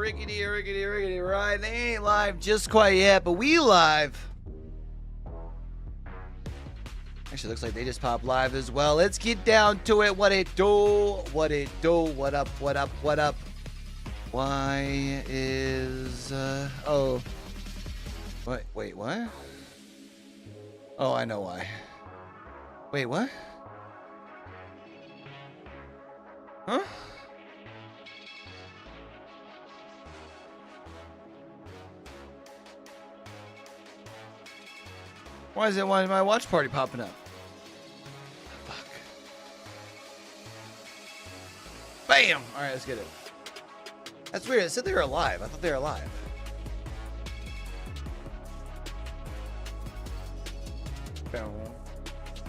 rickety, right? They ain't live just quite yet, but we live. Actually, looks like they just popped live as well. Let's get down to it. What it do? What it do? What up? What up? What up? Why is... oh. What? Wait, what? Oh, I know why. Wait, what? Huh? Why is my watch party popping up? Fuck. Bam! Alright, let's get it. That's weird. It said they were alive. I thought they were alive. Bam.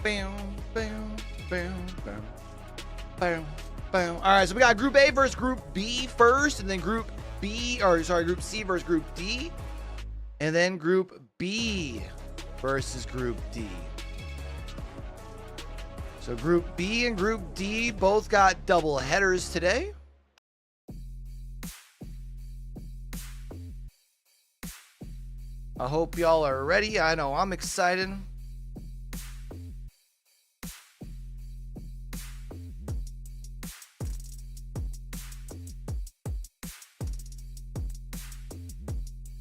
Bam. Bam. Bam. Bam. Bam. Bam. Alright, so we got Group A versus Group B first, and then Group B, or sorry, Group C versus Group D, and then Group B versus Group D. So Group B and Group D both got double headers today. I hope y'all are ready. I know I'm excited.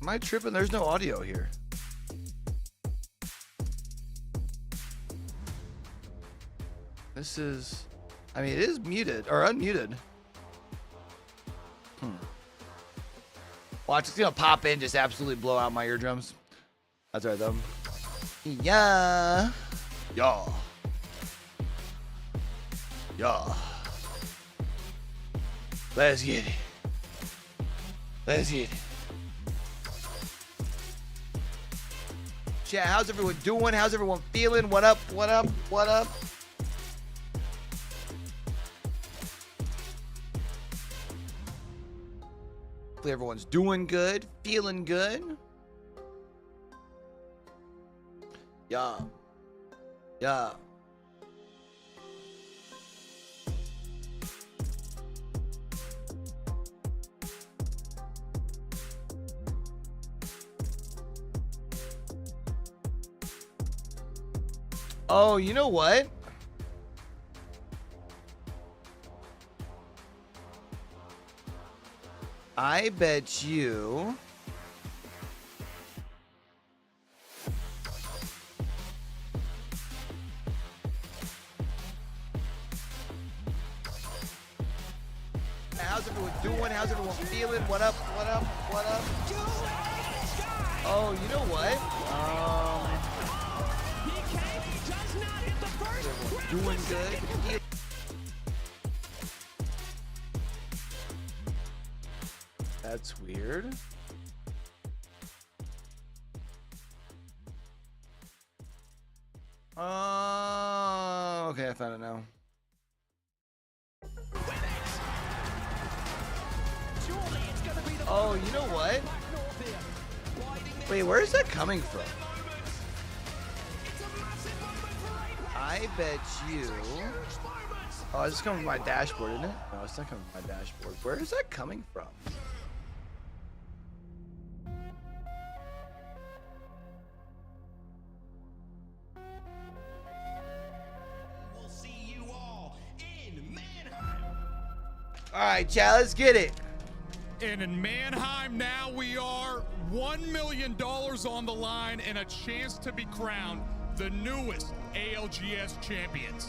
Am I tripping? There's no audio here. This is, I mean, it is muted or unmuted. Watch, it's gonna pop in, just absolutely blow out my eardrums. That's right, though. Yeah. Yeah. Yeah. Let's get it. Let's get it. Chat, how's everyone doing? How's everyone feeling? What up? What up? What up? Hopefully everyone's doing good, feeling good. Yeah. Yeah. Oh, you know what? I bet you how's everyone doing? How's everyone feeling? What up? What up? What up? Oh, you know what? Everyone doing good. That's weird. Okay, I found it now. Oh, you know what? Wait, where is that coming from? I bet you... Oh, it's coming from my dashboard, isn't it? No, it's not coming from my dashboard. Where is that coming from? We'll see you all in Mannheim. All right, chat, let's get it. And in Mannheim now we are $1 million on the line and a chance to be crowned the newest ALGS champions.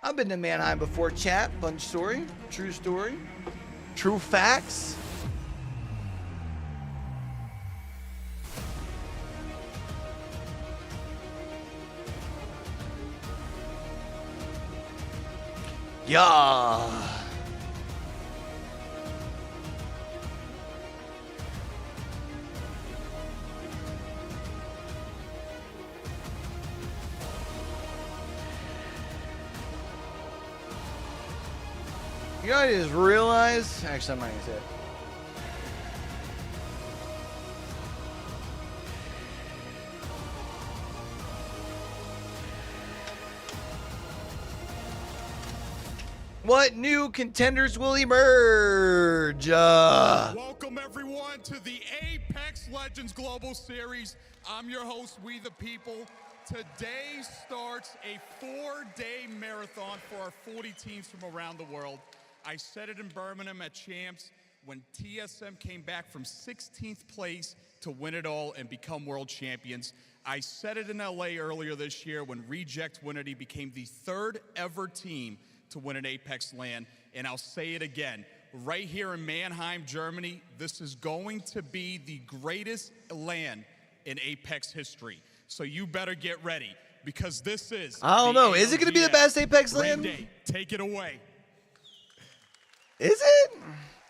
I've been to Mannheim before, chat. Fun story. True story. True facts. Yeah. You know what I just realized? Actually, I'm not gonna say it. What new contenders will emerge? Welcome everyone to the Apex Legends Global Series. I'm your host, We the People. Today starts a 4-day marathon for our 40 teams from around the world. I said it in Birmingham at Champs when TSM came back from 16th place to win it all and become world champions. I said it in LA earlier this year when Reject Winity became the 3rd ever team to win an Apex LAN, and I'll say it again. Right here in Mannheim, Germany, this is going to be the greatest LAN in Apex history. So you better get ready, because this is I don't know. Is it going to be the best Apex LAN? Day. Take it away. Is it?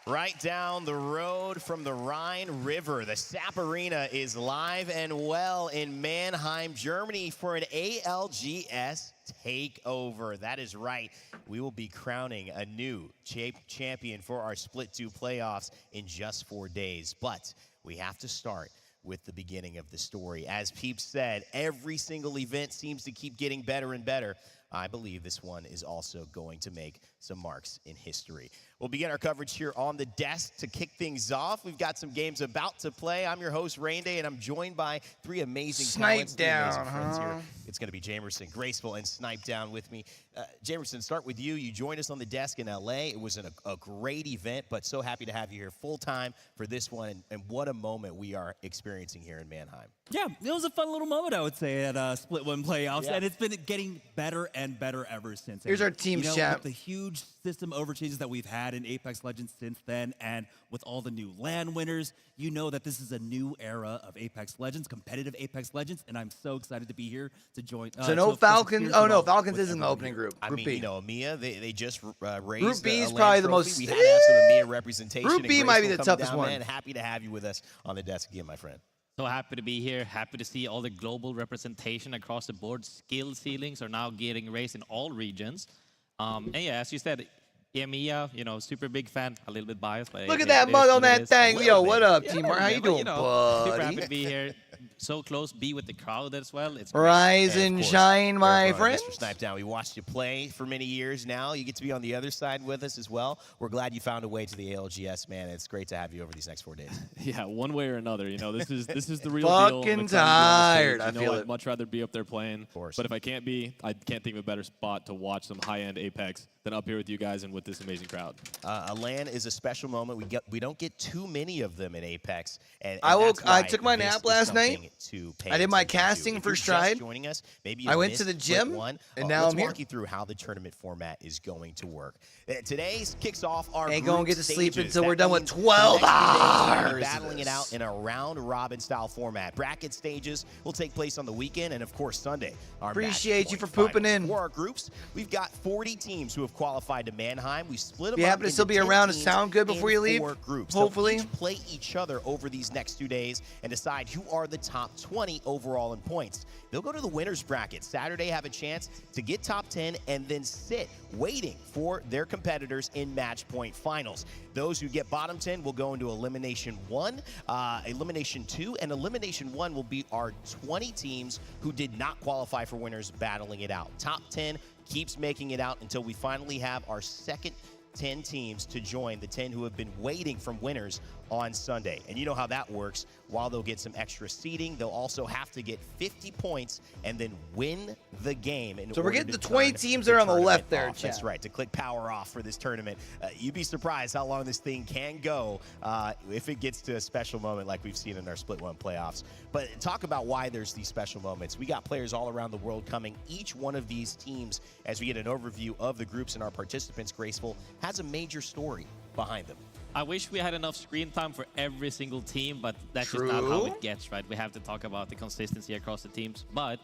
Right down the road from the Rhine River, the SAP Arena is live and well in Mannheim, Germany for an ALGS takeover. That is right. We will be crowning a new champion for our Split 2 playoffs in just 4 days. But we have to start with the beginning of the story. As Peeps said, every single event seems to keep getting better and better. I believe this one is also going to make some marks in history. We'll begin our coverage here on the desk to kick things off. We've got some games about to play. I'm your host, Rainday, and I'm joined by 3 amazing talents, three amazing friends here. It's going to be Jamerson, Graceful, and Snipe Down with me. Jamerson, start with you. You joined us on the desk in LA. It was a great event, but so happy to have you here full time for this one, and what a moment we are experiencing here in Mannheim. Yeah, it was a fun little moment, I would say, at Split 1 playoffs, and it's been getting better and better ever since. Here's our team chat. With the huge system overchanges that we've had in Apex Legends since then, and with all the new LAN winners, you know that this is a new era of Apex Legends, competitive Apex Legends, and I'm so excited to be here to join. So no Falcons. Oh no, Falcons is in the opening group. I mean, B. you know, EMEA, they just raised Group B is LAN probably the trophy. most. We had to have some EMEA representation. Group B and might be Graceful the coming toughest down, one. man. Happy to have you with us on the desk again, my friend. So happy to be here, happy to see all the global representation across the board. Skill ceilings are now getting raised in all regions. And yeah, as you said, EMEA, you know, super big fan, a little bit biased. But Look at that mud on that thing. Yo, what up, Team? How you doing, Super happy buddy? to be here. So close, be with the crowd as well. It's Rise And and of course, shine, my Mr. friends. Snipe Down, we watched you play for many years now. You get to be on the other side with us as well. We're glad you found a way to the ALGS, man. It's great to have you over these next 4 days. Yeah, one way or another. You know, this is the real deal. I'm Fucking excited to be on the tired. stage. I You know, feel I'd it. much rather be up there playing. course. But if I can't be, I can't think of a better spot to watch some high-end Apex than up here with you guys and with this amazing crowd. A LAN is a special moment. We don't get too many of them in Apex. And I that's woke- I why took my this nap is last night. something to pay I did my attention to. casting If for you're just Stride. joining us, maybe you I went to missed the Split gym, 1. and now let's I'm here. walk you through how the tournament format is going to work. Today's kicks off our Ain't group gonna get to sleep stages. until That we're done with means 12 the next few days we'll be hours. battling it out in a round-robin style format. Bracket stages will take place on the weekend, and of course Sunday. Our Appreciate match you for point pooping finals. in. For our groups, we've got 40 teams who have qualified to Mannheim. We split them You up happen to into still be 10 around to teams sound good before in you leave? 4 groups. Hopefully. They'll each play each other over these next 2 days and decide who are the top 20 overall in points. They'll go to the winner's bracket. Saturday have a chance to get top 10 and then sit waiting for their competitors in match point finals. Those who get bottom 10 will go into Elimination 1, Elimination 2, and Elimination 1 will be our 20 teams who did not qualify for winners battling it out. Top 10 keeps making it out until we finally have our second 10 teams to join the 10 who have been waiting from winners on Sunday. And you know how that works. While they'll get some extra seeding, they'll also have to get 50 points and then win the game. So we're getting the 20 teams there on the left there, chat. That's right, to click power off for this tournament. You'd be surprised how long this thing can go if it gets to a special moment like we've seen in our Split 1 playoffs. But talk about why there's these special moments. We got players all around the world coming. Each one of these teams, as we get an overview of the groups and our participants, Graceful, has a major story behind them. I wish we had enough screen time for every single team, but that's just not how True. it gets, right? We have to talk about the consistency across the teams. But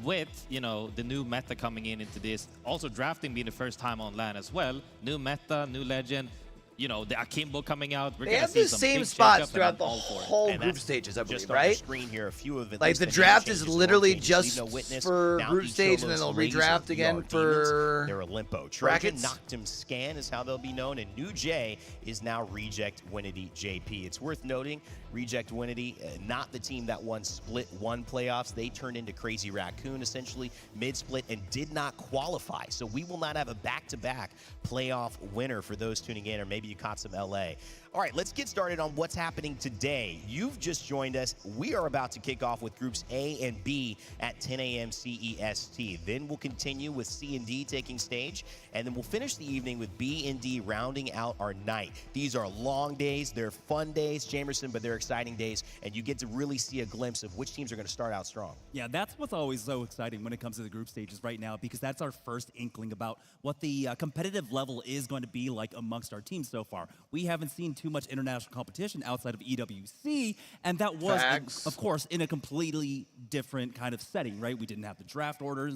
with, you know, the new meta coming into this, also drafting being the first time on LAN as well, new meta, new legend, you know, the Akimbo coming out. We're They gonna have see the some same big spots shakeup, and throughout I'm the all for it. whole And group that's stages, I believe, just on the right? screen here, a few of it. Like the draft is literally just for Now group stage, and then they'll redraft again for their Olympo. Trojan brackets. knocked him scan is how they'll be known, and New J is now Reject Winity JP. It's worth noting, Reject Winity, not the team that won Split 1 playoffs. They turned into Crazy Raccoon essentially mid-split and did not qualify. So we will not have a back-to-back playoff winner for those tuning in, or maybe you caught some LA. All right, let's get started on what's happening today. You've just joined us. We are about to kick off with groups A and B at 10 a.m. CEST. Then we'll continue with C and D taking stage, and then we'll finish the evening with B and D rounding out our night. These are long days, they're fun days, Jamerson, but they're exciting days, and you get to really see a glimpse of which teams are going to start out strong. Yeah, that's what's always so exciting when it comes to the group stages right now, because that's our first inkling about what the competitive level is going to be like amongst our teams so far. We haven't seen too much international competition outside of EWC, and that was, of course, in a completely different kind of setting, right? We didn't have the draft orders,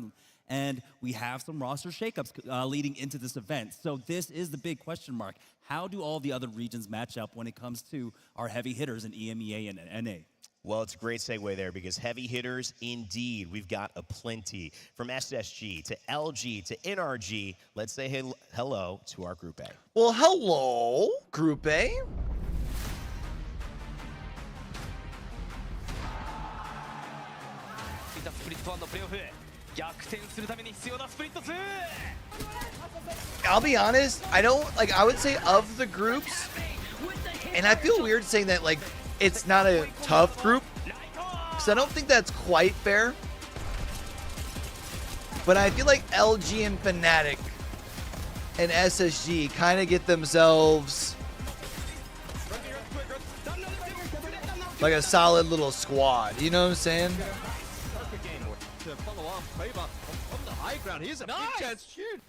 and we have some roster shakeups leading into this event. So this is the big question mark. How do all the other regions match up when it comes to our heavy hitters in EMEA and NA? Well, it's a great segue there because heavy hitters, indeed, we've got a plenty. From SSG to LG to NRG, let's say hello to our Group A. Well, hello, Group A. I'll be honest, I would say of the groups, and I feel weird saying that, like, it's not a tough group, because I don't think that's quite fair. But I feel like LG and Fnatic and SSG kind of get themselves like a solid little squad. You know what I'm saying? To follow on Favor on the high ground. Here's a big chance shoot.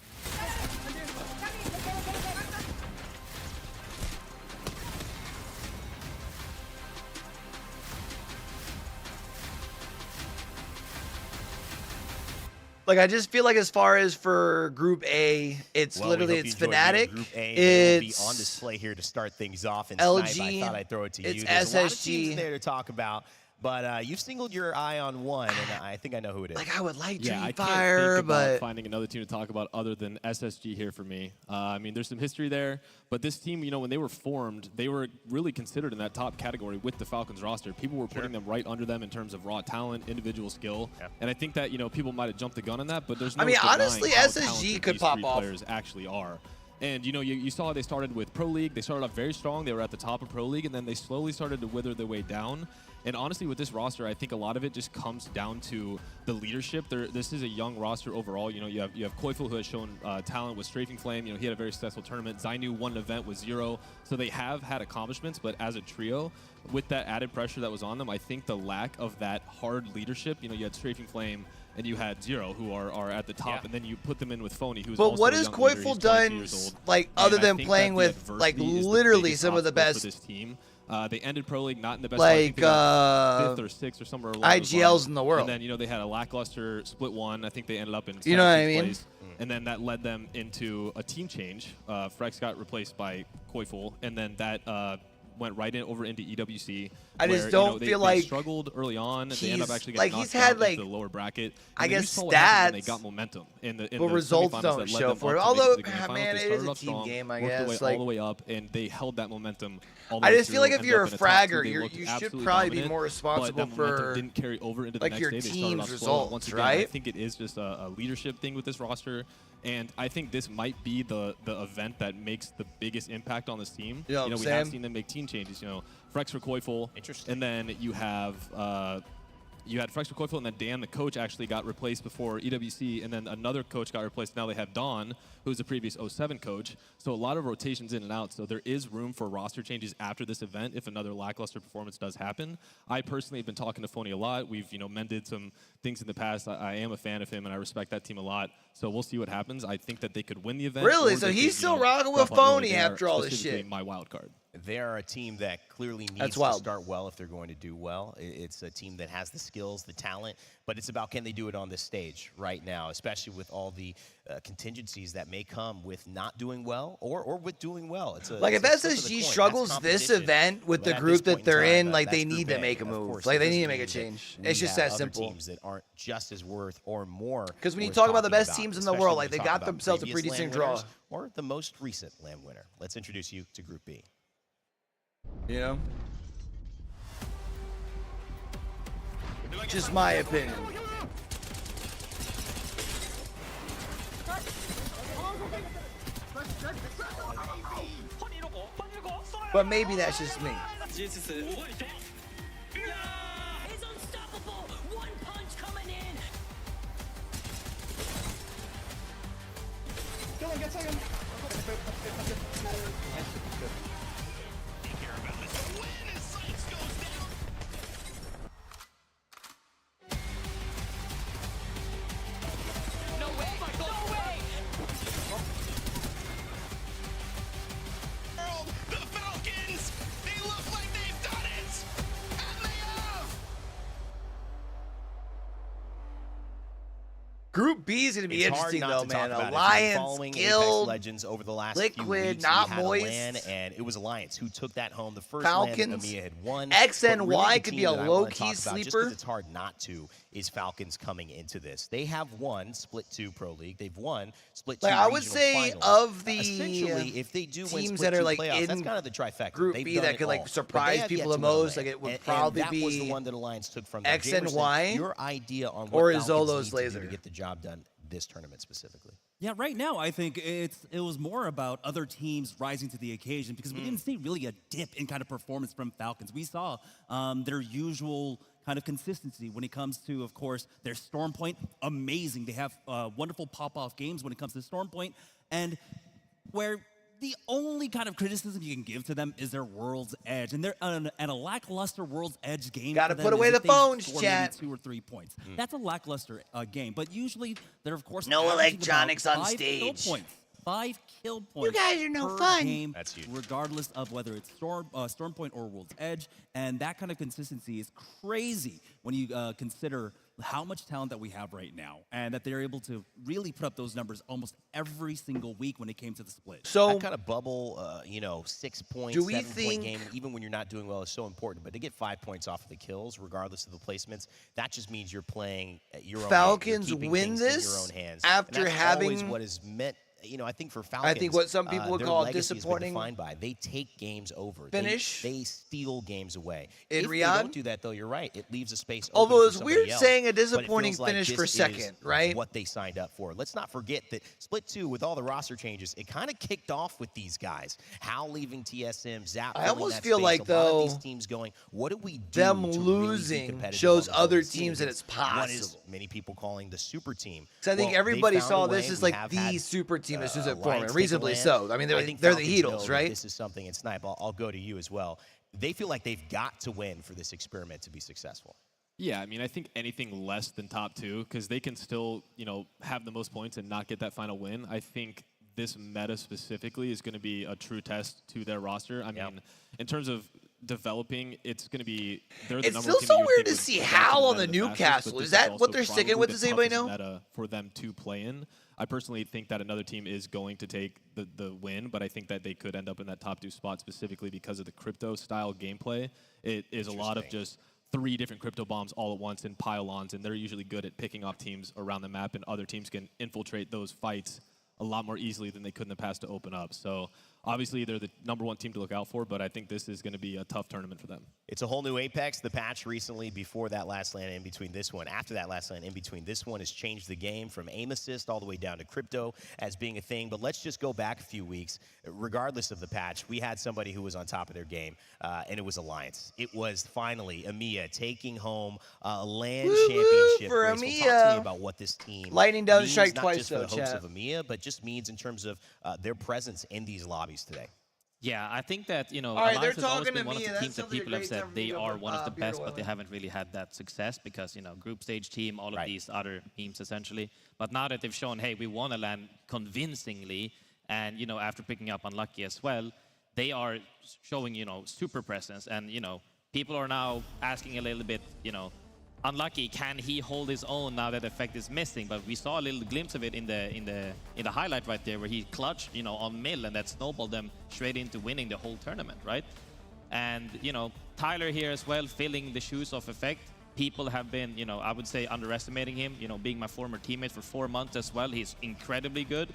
Like, I just feel like as far as for Group A, it's Well, literally we hope it's you enjoyed your Fnatic, Group A. They will be it's on display here to start things off. And LG, Snipe, I thought I'd throw it to you. it's There's a lot of SSG. teams there to talk about, but you've singled your eye on one, and I think I know who it is. like I would like Yeah, I Dream can't Fire, think about but finding another team to talk about other than SSG here for me. I mean, there's some history there, but this team, you know, when they were formed, they were really considered in that top category with the Falcons roster. People were putting them right under them in terms of raw talent, individual skill, and I think that, you know, people might have jumped the gun on that, but there's no I mean, denying honestly, how SSG talented could these pop three off. players actually are. And, you know, you saw how they started with Pro League. They started off very strong. They were at the top of Pro League, and then they slowly started to wither their way down. And honestly, with this roster, I think a lot of it just comes down to the leadership. This is a young roster overall. You know, you have Koifel, who has shown talent with Strafing Flame. You know, he had a very successful tournament. Zainu won an event with 0. So they have had accomplishments, but as a trio, with that added pressure that was on them, I think the lack of that hard leadership, you know, you had Strafing Flame, and you had 0, who are at the top, and then you put them in with Phony, who's But also what a has young leader. Koifel He's 22 done, years old. like, And other I than think playing that with, the like, adversity is the literally biggest some of the obstacle best, for this team. They ended Pro League not in the best like, spot. I think they got 5th or 6th or somewhere along those IGLs lines. in the world. And then, you know, they had a lackluster Split 1. I think they ended up in You know what I 17th mean? place. And then that led them into a team change. Frex got replaced by Koifel, and then that went right over into EWC. I just where, don't they feel like struggled early on. They end up he's- actually like, getting he's knocked had, out like, into the lower bracket. I And then you guess saw what happened when stats, they got momentum in the but results semifinals don't that led show them for up it. to make Although, the grand finals. man, They it is started a off team strong, game, I worked their way guess, all like- the way up, and they held that momentum all the I way just feel like through, if ended you're up a in the top 2. fragger, They you looked should absolutely probably be dominant, more but responsible that momentum for, didn't carry over into the like, next your day. They started team's off slow. results, Once again, I right? think it is just a leadership thing with this roster. And I think this might be the event that makes the biggest impact on this team. You know what we I'm have saying? seen them make team changes. You know, Frex for Koifel. Interesting. And then you have Frex for Koifel, and then Dan, the coach, actually got replaced before EWC, and then another coach got replaced. Now they have Don, who's the previous 07 coach. So a lot of rotations in and out. So there is room for roster changes after this event if another lackluster performance does happen. I personally have been talking to Phony a lot. We've, you know, mended some things in the past. I am a fan of him, and I respect that team a lot. So we'll see what happens. I think that they could win the event. Really? or So they he's could, still you know, rocking with drop out early. Phony They are after all this specifically shit. my wild card. They're a team that clearly needs That's to wild. start well if they're going to do well. It's a team that has the skills, the talent, but it's about can they do it on this stage right now, especially with all the contingencies that may come with not doing well or with doing well. Like if it's a flip of the SSG coin. That's struggles this competition. event with But the at group this that point they're time, in, like that's they Group need to A. make a Of move. course, Like it they doesn't need to make a mean that change. we It's just have that other simple. teams that aren't just as worth or more. Because when you worth talk about the talking best about, teams in the especially world, when like you they talk got about themselves a previous pretty decent land draw. winners or the most recent land winner. Let's introduce you to Group B. You know? Just my opinion. But maybe that's just me. Is unstoppable. One punch coming in. No way! No way! The Falcons, they look like they've done it, and they have. Group B is going to be It's hard interesting, not though, to talk man. about it. If you've been Alliance, following Apex Guild, Legends over the last few Liquid, weeks, Not we had Moist. a LAN, and it was Alliance who took that home. The first Falcons. LAN that EMEA had won. X and But really Y the could team be a that I wanna low-key talk about, just 'cause sleeper. it's hard not to, is Falcons coming into this. They have won Split 2 Pro League. They've won Split 2 Like, I would regional say finals. of the Essentially, if they do win teams Split that are, 2 like, playoffs, that's in kind of the trifecta. Group They've B done that it could, like, all. But surprise they have people yet the to win a most, LAN. like, it would And probably that was be the one that Alliance took from them. X and Jamerson, Y your idea on what or Falcons Izolo's need to do laser. to get the job done this tournament specifically. Yeah, right now I think it was more about other teams rising to the occasion because we didn't see really a dip in kind of performance from Falcons. We saw their usual kind of consistency when it comes to, of course, their Storm Point. Amazing. They have wonderful pop-off games when it comes to Storm Point, and where the only kind of criticism you can give to them is their World's Edge, and they're and a lackluster World's Edge game. Gotta for them put is away if the they phones, score chat. maybe 2 or 3 points. That's a lackluster game, but usually they're of course No averaging electronics about on 5 kill stage. points. 5 kill points. guys are no per fun. Game, That's huge. regardless of whether it's Storm Point or World's Edge, and that kind of consistency is crazy when you consider how much talent that we have right now, and that they're able to really put up those numbers almost every single week when it came to the split. So That kind of bubble, 6 points, Do we 7 point think- game, even when you're not doing well, is so important. But to get 5 points off of the kills, regardless of the placements, that just means you're playing at your own Falcons game. You're keeping win things this in your own hands. after and that's always having- what is meant. I think for Falcons, I think what some people would their call legacy has been disappointing defined by they take games over. finish. They steal games away. In If they Riyadh? don't do that, though, you're right. It leaves a space. open Although for it's somebody weird else. saying a But it disappointing feels like finish this for is second, right? What they signed up for. Let's not forget that Split 2, with all the roster changes, it kind of kicked off with these guys. Hal leaving TSM, Zap. I filling almost that feel space. like, a lot though, of these teams going, what do we do them to really be losing competitive shows on the other global scene teams that against it's what is possible. many people calling the super team. So I think Well, they everybody found saw a this way. as We like have the had, super team that's just Alliance performing, take reasonably the land. so. I mean, think they're the Falcons know Heatles, that right? This is something, and Snipe, I'll go to you as well. They feel like they've got to win for this experiment to be successful. Yeah, I mean, I think anything less than top 2, because they can still, have the most points and not get that final win. I think this meta specifically is going to be a true test to their roster. I mean, in terms of developing, it's going to be they're the It's number still one team so that you weird think to would see adapt to Hal on meta the the fastest, Newcastle. but Is this that what also they're sticking probably with? the Does anybody toughest know? Meta for them to play in. I personally think that another team is going to take the win, but I think that they could end up in that top 2 spot specifically because of the crypto style gameplay. It is a lot of just 3 different crypto bombs all at once in pylons, and they're usually good at picking off teams around the map, and other teams can infiltrate those fights a lot more easily than they could in the past to open up. So obviously they're the number 1 team to look out for, but I think this is going to be a tough tournament for them. It's a whole new Apex. The patch recently, before that last LAN, in between this one, after that last LAN, in between this one, has changed the game from aim assist all the way down to crypto as being a thing. But let's just go back a few weeks. Regardless of the patch, we had somebody who was on top of their game, and it was Alliance. It was finally EMEA taking home a LAN championship. for race. Well, talk to EMEA. me about what this team Lightning doesn't means, strike not twice, just for though, the hopes chat. of EMEA, but just means in terms of their presence in these lobbies today. Yeah, I think that, right, Alliance they're has always talking been to one of me. the That's teams that probably a people have great said time for they me to are put, one of the beer best, but they oil in. haven't really had that success because, group stage team, all of Right. these other teams essentially. But now that they've shown, hey, we won a LAN convincingly, and, after picking up Unlucky as well, they are showing, super presence. And, people are now asking a little bit, unlucky, can he hold his own now that Effect is missing? But we saw a little glimpse of it in the highlight right there, where he clutched, on Mill, and that snowballed them straight into winning the whole tournament, right? And, Tyler here as well, filling the shoes of Effect. People have been, I would say, underestimating him, being my former teammate for 4 months as well. He's incredibly good.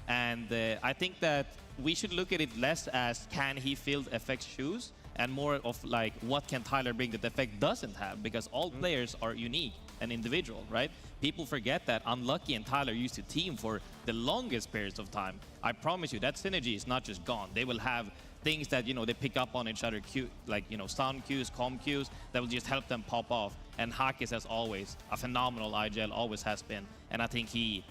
And I think that we should look at it less as can he fill Effect's shoes, and more of like what can Tyler bring that Effect doesn't have, because all players are unique and individual, right? People forget that Unlucky and Tyler used to team for the longest periods of time. I promise you that synergy is not just gone. They will have things that, they pick up on each other, like, sound cues, comm cues, that will just help them pop off. And Hakis, as always, a phenomenal IGL, always has been. And I think he,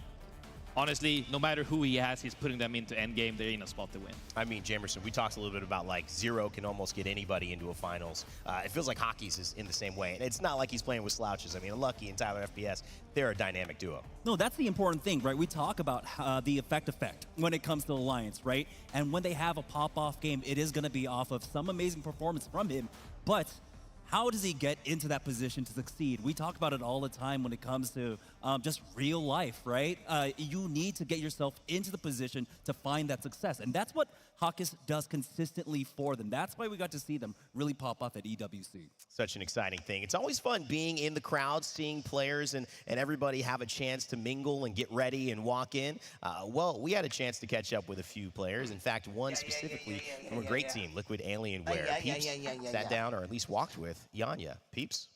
honestly, no matter who he has, he's putting them into endgame. They're in a spot to win. I mean, Jamerson, we talked a little bit about, like, Zero can almost get anybody into a finals. It feels like Hockey's is in the same way. And it's not like he's playing with slouches. I mean, Lucky and Tyler FPS, they're a dynamic duo. No, that's the important thing, right? We talk about the effect when it comes to Alliance, right? And when they have a pop-off game, it is going to be off of some amazing performance from him. But how does he get into that position to succeed? We talk about it all the time when it comes to just real life, right? You need to get yourself into the position to find that success. And that's what Hakis does consistently for them. That's why we got to see them really pop off at EWC. Such an exciting thing. It's always fun being in the crowd, seeing players and everybody have a chance to mingle and get ready and walk in. Well, we had a chance to catch up with a few players. In fact, one specifically from a great team, Liquid Alienware. Peeps sat down, or at least walked with Yanya. Peeps.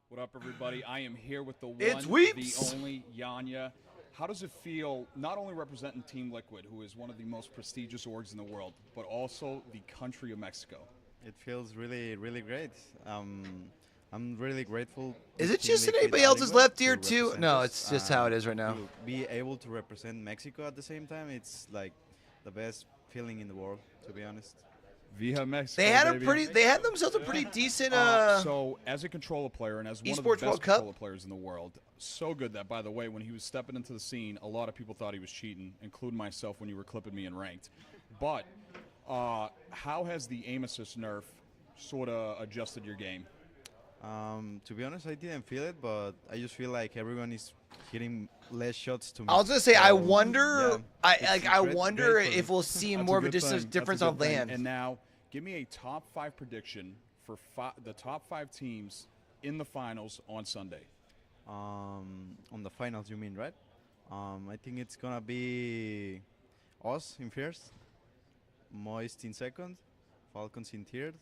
What up, everybody? I am here with the one, the only Yanya. How does it feel not only representing Team Liquid, who is one of the most prestigious orgs in the world, but also the country of Mexico? It feels really, really great. I'm really grateful. Is it just that anybody else is left here too? No, it's just how it is right now. To be able to represent Mexico at the same time, it's like the best feeling in the world, to be honest. Via Mexico, they had themselves a pretty decent so as a controller player and as one of the Esports best World Cup controller players in the world, so good that, by the way, when he was stepping into the scene, a lot of people thought he was cheating, including myself when you were clipping me in ranked. But how has the aim assist nerf sort of adjusted your game? To be honest, I didn't feel it, but I just feel like everyone is hitting less shots to me. I was gonna say, so, I wonder, yeah, I wonder if we'll see more of a difference on land. And now, give me a top 5 prediction for the top 5 teams in the finals on Sunday. On the finals, you mean, right? I think it's gonna be us in first, Moist in second, Falcons in third,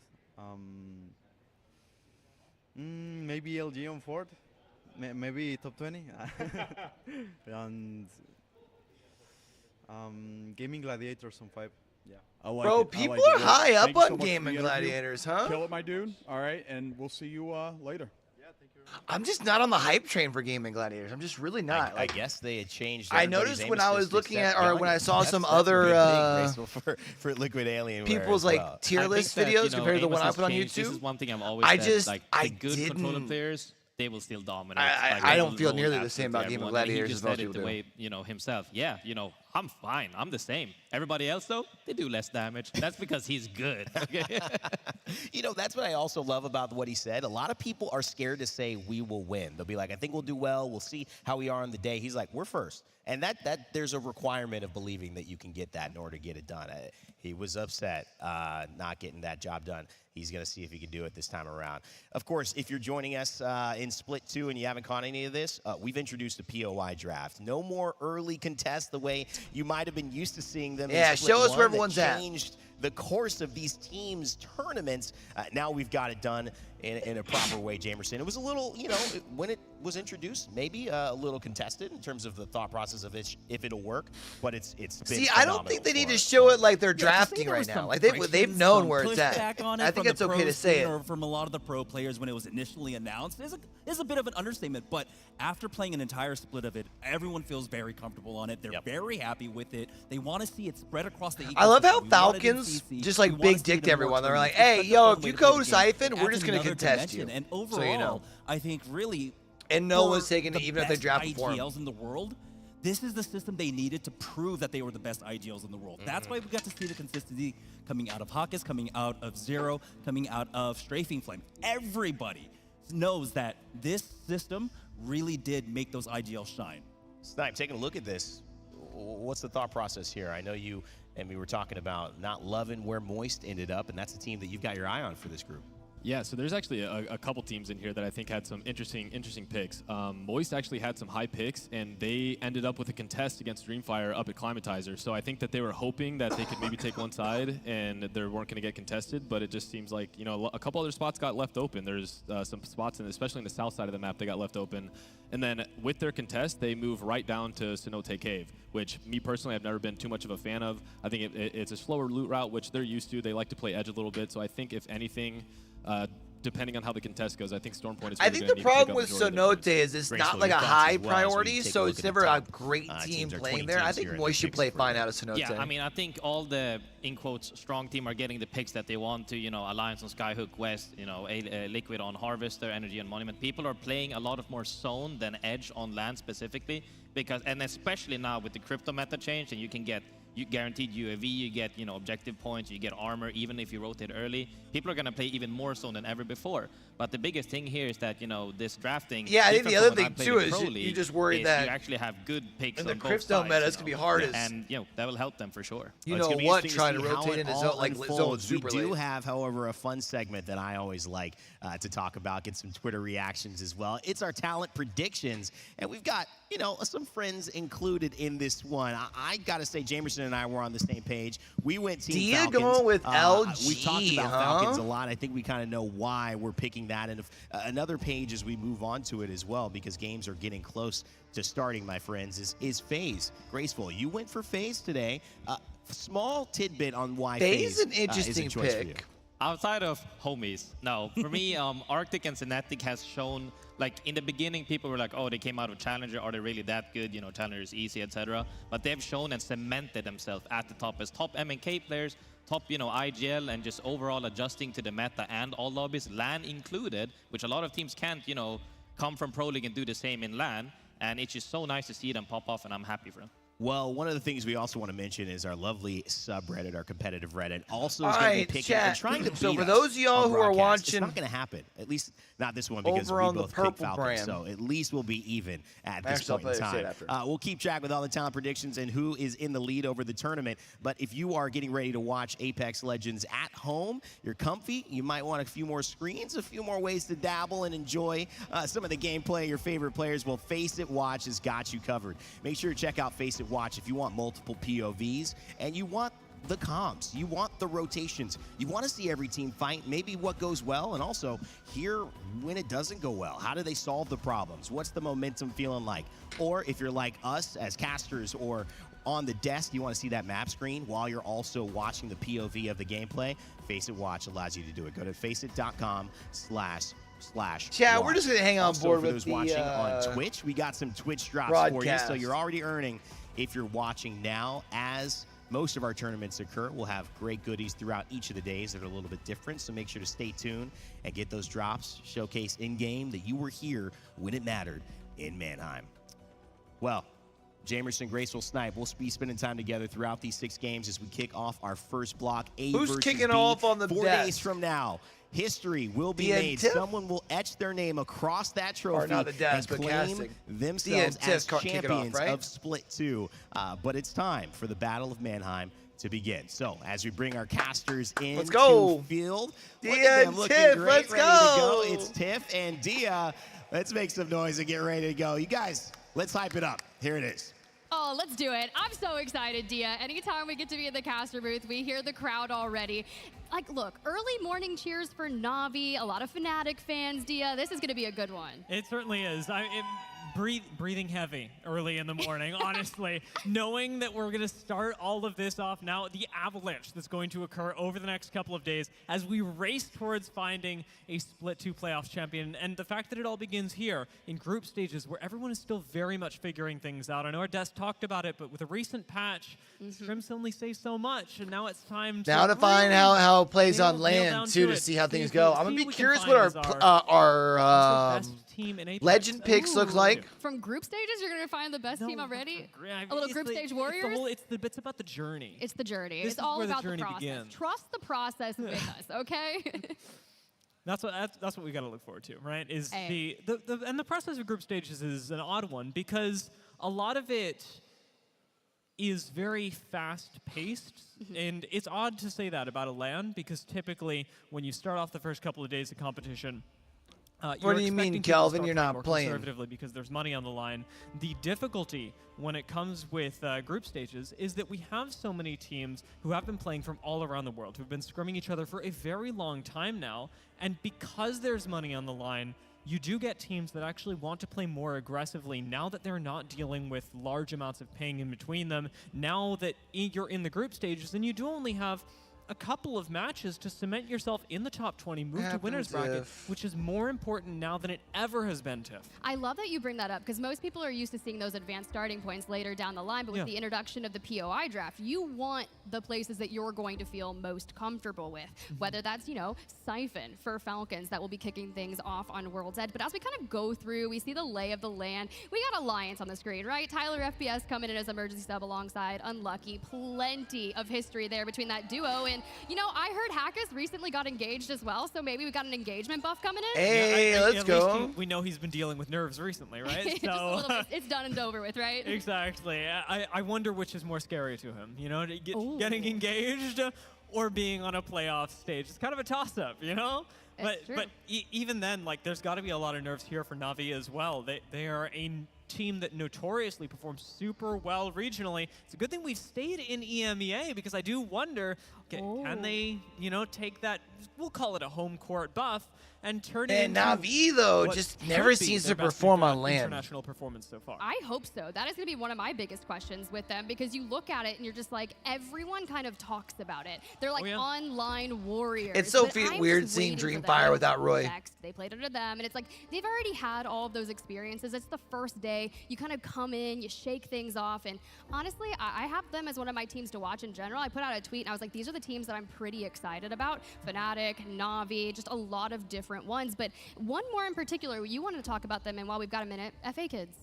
maybe LG on fourth, maybe top 20, and Gaming Gladiators on 5. Yeah. I like Bro, it. people I like are it. high Thank up you so on much for Gaming the interview. Gladiators, huh? Kill it, my dude. All right, and we'll see you later. I'm just not on the hype train for Gaming Gladiators. I'm just really not. I guess they had changed. I noticed when I was looking at, or when I saw some other for Liquid Alien people's like tier list videos compared to the one I put on YouTube. This is one thing I've always said, like the good controller players, they will still dominate. I don't feel nearly the same about Gaming Gladiators as most people do. He just said it the way, himself. Yeah, I'm fine. I'm the same. Everybody else, though, they do less damage. That's because he's good. Okay? That's what I also love about what he said. A lot of people are scared to say we will win. They'll be like, I think we'll do well. We'll see how we are on the day. He's like, we're first. And that there's a requirement of believing that you can get that in order to get it done. He was upset not getting that job done. He's going to see if he can do it this time around. Of course, if you're joining us in Split 2 and you haven't caught any of this, we've introduced a POI draft. No more early contests the way you might have been used to seeing them. Yeah, in Split show us 1 where everyone's that changed the course of these teams' tournaments. Now we've got it done in a proper way, Jamerson. It was a little, when it was introduced, maybe a little contested in terms of the thought process of it, if it'll work, but it's been See, I don't think they need to show it like they're drafting right now. Like they've known where it's at. I think it's okay to say it. From a lot of the pro players when it was initially announced is a bit of an understatement, but after playing an entire split of it, everyone feels very comfortable on it. They're very happy with it. They want to see it spread across the ecosystem. I love how Falcons just like big dick to everyone. They're like, hey, yo, if you go Siphon, we're just going to contest you. And overall, so you know. I think really... And no one's taking it even if they draft for him. IGLs in the world, This is the system they needed to prove that they were the best IGLs in the world. That's why we got to see the consistency coming out of Hawkes, coming out of Zero, coming out of Strafing Flame. Everybody knows that this system really did make those IGLs shine. Snipe, taking a look at this, what's the thought process here? I know you and we were talking about not loving where Moist ended up, and that's the team that you've got your eye on for this group. Yeah, so there's actually a couple teams in here that I think had some interesting picks. Moist actually had some high picks, and they ended up with a contest against Dreamfire up at Climatizer. So I think that they were hoping that they could maybe take one side and they weren't going to get contested, but it just seems like, you know, a couple other spots got left open. There's some spots, especially in the south side of the map, they got left open. And then with their contest, they move right down to Cenote Cave, which me personally, I've never been too much of a fan of. I think it's a slower loot route, which they're used to. They like to play edge a little bit. So I think if anything, depending on how the contest goes, I think Stormpoint is. I think the problem with Cenote is it's not like a high priority, so it's never a great team playing there. I think Moist should play fine out of Cenote. Yeah, I mean, I think all the, in quotes, strong team are getting the picks that they want to, you know, Alliance on Skyhook West, you know, Liquid on Harvester, Energy on Monument. People are playing a lot of more zone than edge on land specifically, because, and especially now with the crypto meta change, and you can get guaranteed UAV, you get, you know, objective points, you get armor, even if you rotate early. People are going to play even more zone than ever before. But the biggest thing here is that, you know, this drafting... Yeah, I think the other thing, too, is you just worry that... You actually have good picks on both sides. And the crypto meta is going to be hard as... And, you know, that will help them for sure. You know what, trying to rotate into zone, like zone super late. We do have, however, a fun segment that I always like to talk about, get some Twitter reactions as well. It's our talent predictions, and we've got, you know, some friends included in this one. I got to say, Jamerson and I were on the same page. We went Team Falcons. Going with LG, we talked about Falcons a lot. I think we kind of know why we're picking that. And another page as we move on to it as well, because games are getting close to starting, my friends, is FaZe. Graceful, you went for FaZe today. Small tidbit on why FaZe is an interesting pick. Outside of homies, no. For me, Arctic and Synetic has shown, like, in the beginning, people were like, oh, they came out of Challenger. Are they really that good? You know, Challenger is easy, etc. But they've shown and cemented themselves at the top as top MNK players, top, you know, IGL, and just overall adjusting to the meta and all lobbies, LAN included, which a lot of teams can't, you know, come from Pro League and do the same in LAN. And it's just so nice to see them pop off, and I'm happy for them. Well, one of the things we also want to mention is our lovely subreddit, our competitive Reddit, also is going to be picking and trying to beat So for those of y'all who are watching, it's not going to happen. At least not this one, because we both picked Falcons. So at least we'll be even at this point in time. We'll keep track with all the talent predictions and who is in the lead over the tournament. But if you are getting ready to watch Apex Legends at home, you're comfy, you might want a few more screens, a few more ways to dabble and enjoy some of the gameplay of your favorite players. Well, Face It Watch has got you covered. Make sure to check out Face It Watch if you want multiple POVs and you want the comms, you want the rotations, you want to see every team fight, maybe what goes well, and also hear when it doesn't go well. How do they solve the problems? What's the momentum feeling like? Or if you're like us as casters or on the desk, you want to see that map screen while you're also watching the POV of the gameplay, Face It Watch allows you to do it. Go to faceit.com/. Yeah, we're just going to hang on also, board for with those the watching on Twitch, we got some Twitch drops broadcast for you, so you're already earning if you're watching now. As most of our tournaments occur, we'll have great goodies throughout each of the days that are a little bit different, so make sure to stay tuned and get those drops, showcase in-game that you were here when it mattered in Mannheim. Well, Jamerson, Graceful, Snipe, we'll be spending time together throughout these 6 games as we kick off our first block. Who's kicking off on the 4 desk? days from now? History will be made. Someone will etch their name across that trophy and claim themselves as champions of Split 2. But it's time for the Battle of Mannheim to begin. So as we bring our casters in to field, Dia and Tiff, let's go. It's Tiff and Dia. Let's make some noise and get ready to go. You guys, let's hype it up. Here it is. Oh, let's do it. I'm so excited, Dia. Anytime we get to be in the caster booth, we hear the crowd already. Like, look, early morning cheers for Navi, a lot of Fnatic fans, Dia. This is going to be a good one. It certainly is. Breathing heavy early in the morning, honestly. Knowing that we're going to start all of this off now, the avalanche that's going to occur over the next couple of days as we race towards finding a Split 2 playoff champion. And the fact that it all begins here in group stages where everyone is still very much figuring things out. I know our desk talked about it, but with a recent patch, scrims only say so much, and now it's time to find how it plays on land, too, to see how things go. I'm going to be curious what our legend picks look like. From group stages, you're going to find the best team already? I A little it's group the- stage it's the warriors? whole- It's about the journey. It's the journey. This It's is all where the about the journey process. begins. Trust the process with us, okay? That's what we got to look forward to, right? Is Hey. the process of group stages is an odd one because a lot of it is very fast-paced, and it's odd to say that about a LAN because typically when you start off the first couple of days of competition, What do you mean, Kelvin? You're not playing. Conservatively because there's money on the line. The difficulty when it comes with group stages is that we have so many teams who have been playing from all around the world, who've been scrimming each other for a very long time now, and because there's money on the line, you do get teams that actually want to play more aggressively now that they're not dealing with large amounts of ping in between them, now that you're in the group stages and you do only have a couple of matches to cement yourself in the top 20, move to winners bracket, which is more important now than it ever has been, Tiff. I love that you bring that up because most people are used to seeing those advanced starting points later down the line, but with the introduction of the POI draft, you want the places that you're going to feel most comfortable with, whether that's, you know, Siphon for Falcons that will be kicking things off on World's Edge. But as we kind of go through, we see the lay of the land. We got Alliance on the screen, right? Tyler FPS coming in as emergency sub alongside Unlucky. Plenty of history there between that duo. And, you know, I heard Hackus recently got engaged as well, so maybe we got an engagement buff coming in. Hey, let's go. We know he's been dealing with nerves recently, right? Just a little bit. It's done and over with, right? Exactly. I wonder which is more scary to him, you know, getting engaged or being on a playoff stage. It's kind of a toss-up, you know? But even then, like, there's got to be a lot of nerves here for Navi as well. They are a team that notoriously performs super well regionally. It's a good thing we've stayed in EMEA because I do wonder, can they, you know, take that, we'll call it a home court buff, and turn it into Navi, though, what just could never be seems their to best perform on land. international performance so far. I hope so. That is going to be one of my biggest questions with them because you look at it and you're just like, everyone kind of talks about it. They're like online warriors. It's so but I'm weird just seeing waiting for Dreamfire them. without Roy. Next, they played under them, and it's like they've already had all of those experiences. It's the first day. You kind of come in, you shake things off, and honestly, I have them as one of my teams to watch in general. I put out a tweet, and I was like, these are the teams that I'm pretty excited about. Fnatic, Navi, just a lot of different ones. But one more in particular, you wanted to talk about them, and while we've got a minute, FA Kids.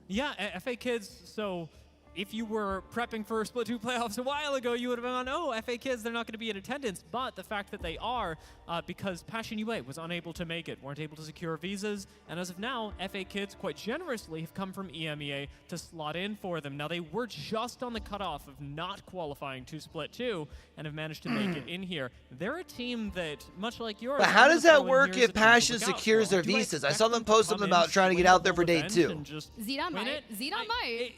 Yeah, FA Kids, so if you were prepping for Split 2 playoffs a while ago, you would have gone, oh, FA Kids, they're not going to be in attendance. But the fact that they are, because Passion UA was unable to make it, weren't able to secure visas, and as of now, FA Kids quite generously have come from EMEA to slot in for them. Now, they were just on the cutoff of not qualifying to Split 2 and have managed to make it in here. They're a team that, much like yours... But how does that work if Passion secures their visas? I saw them post something about trying to get out there for day 2. Zidane might. Zidane might.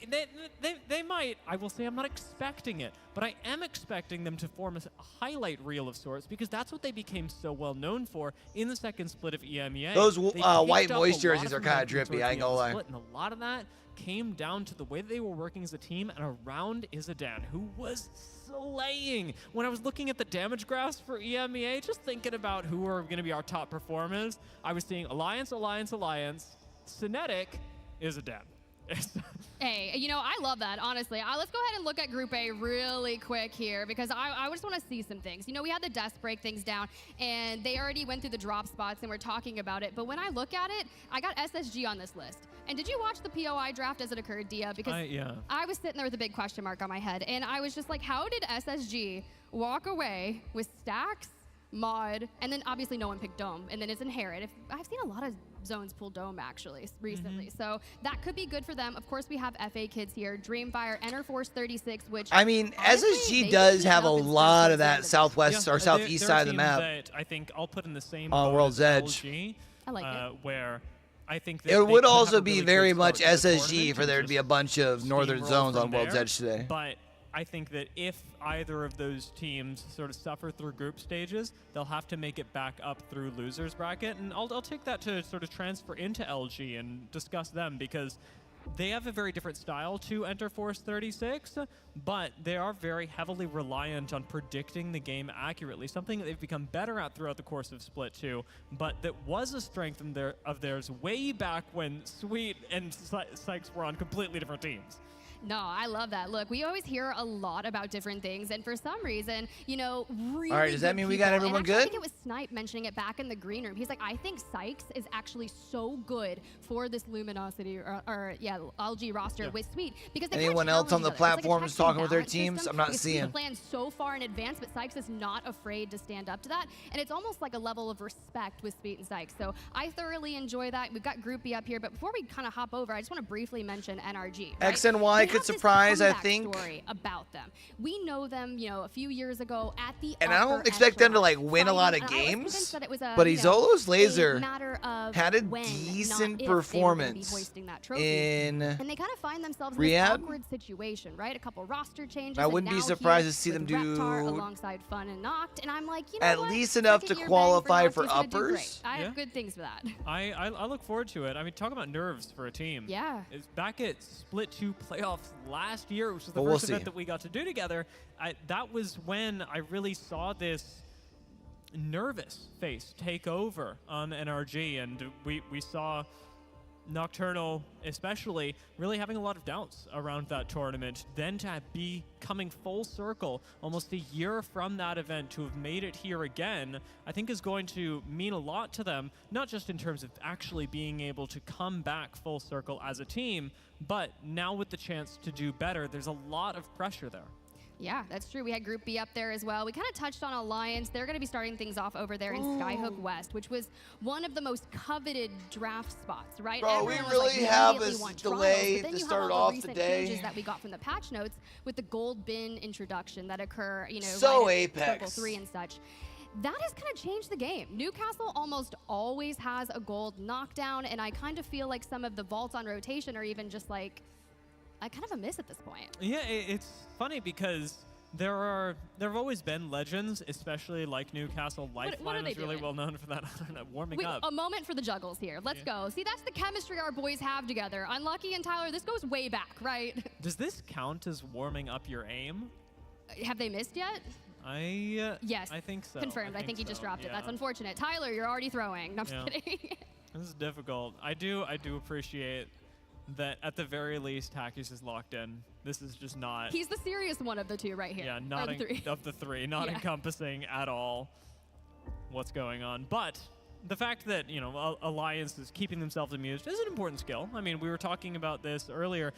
They might. I will say I'm not expecting it, but I am expecting them to form a highlight reel of sorts because that's what they became so well known for in the second split of EMEA. Those They white picked up voice a jerseys lot are of kind of momentum drippy, towards I ain't the gonna end lie. split, and a lot of that came down to the way that they were working as a team and around Izadan, who was slaying. When I was looking at the damage graphs for EMEA, just thinking about who are going to be our top performers, I was seeing Alliance, Synetic, Izadan. Hey, you know, I love that, honestly. Let's go ahead and look at Group A really quick here because I just want to see some things. You know, we had the desk break things down, and they already went through the drop spots, and we're talking about it. But when I look at it, I got SSG on this list. And did you watch the POI draft as it occurred, Dia? Because I was sitting there with a big question mark on my head, and I was just like, how did SSG walk away with Stacks, Mod, and then obviously no one picked Dome, and then it's Inherit. I've seen a lot of zones pull Dome actually recently, so that could be good for them. Of course, we have FA Kids here, Dreamfire, Enterforce 36, which I mean, honestly, SSG does have a lot of that southwest or they're southeast a side of the team map. that I think I'll put in the same On boat World's as Edge. LG, I like it. Where I think that It they would could have also a be really very good much start to the SSG tournament for and there to be a bunch of northern steamroll zones from on World's there. Edge today. But I think that if either of those teams sort of suffer through group stages, they'll have to make it back up through losers bracket, and I'll take that to sort of transfer into LG and discuss them because they have a very different style to Enterforce 36, but they are very heavily reliant on predicting the game accurately, something that they've become better at throughout the course of Split 2, but that was a strength of theirs way back when Sweet and Sykes were on completely different teams. No, I love that. Look, we always hear a lot about different things, and for some reason, you know, really All right, does that good mean we got people- everyone and actually, good? I think it was Snipe mentioning it back in the green room. He's like, I think Sykes is actually so good for this Luminosity or LG roster with Sweet because they Anyone kinda else on the challenge each other. It's like a platforms checks and talking with their balance teams? system I'm not because Sweet seeing. plans so far in advance, but Sykes is not afraid to stand up to that, and it's almost like a level of respect with Sweet and Sykes. So I thoroughly enjoy that. We've got Group B up here, but before we kind of hop over, I just want to briefly mention NRG. Right? X and Y They could have this surprise, I comeback think. Story about them. We know them, you know, a few years ago at the And I don't upper expect them to like echelon, win a lot of fighting, and I was games, convinced that it was a, but you know, Izolo's a laser matter of had a when, decent not if, they were gonna be performance hoisting that trophy. in And they kind of find themselves in Riyadh. this awkward situation, right? A couple roster changes. I and wouldn't be now surprised here to see them with Reptar do alongside Fun and Noct, and I'm like, you know at what? least enough to Second year bang qualify Noct, for he's gonna do great. uppers. I Yeah. have good things for that. I look forward to it. I mean, talk about nerves for a team. Yeah. It's back at Split 2 playoffs last year, which was the But we'll first event see. that we got to do together. That was when I really saw this nervous face take over on NRG, and we saw Nocturnal especially really having a lot of doubts around that tournament. Then to be coming full circle almost a year from that event to have made it here again, I think is going to mean a lot to them, not just in terms of actually being able to come back full circle as a team, but now with the chance to do better, there's a lot of pressure there. Yeah, that's true. We had Group B up there as well. We kind of touched on Alliance. They're going to be starting things off over there in Skyhook West, which was one of the most coveted draft spots, right? Bro, we Everyone was really like, we have immediately this want Toronto, delay but then to you start have all off the recent the day. changes that we got from the patch notes with the gold bin introduction that occur, you know, So right at Circle Apex. 3 and such. That has kind of changed the game. Newcastle almost always has a gold knockdown, and I kind of feel like some of the vaults on rotation are even just like, kind of a miss at this point. Yeah, it's funny because there have always been legends, especially like Newcastle. what are Lifeline they is really doing? well known for that. I don't know, warming up. A moment for the juggles here. Let's go. See, that's the chemistry our boys have together. Unlucky and Tyler, this goes way back, right? Does this count as warming up your aim? Have they missed yet? Yes. I think so. Confirmed. I think he just so, dropped it. That's yeah. unfortunate. Tyler, you're already throwing. No, I'm Yeah. just kidding. This is difficult. I do appreciate that at the very least, Hackers is locked in. This is just not. He's the serious one of the two right here. Yeah, Or not the three. of the three, not Yeah. encompassing at all what's going on. But the fact that, you know, Alliance is keeping themselves amused is an important skill. I mean, we were talking about this earlier.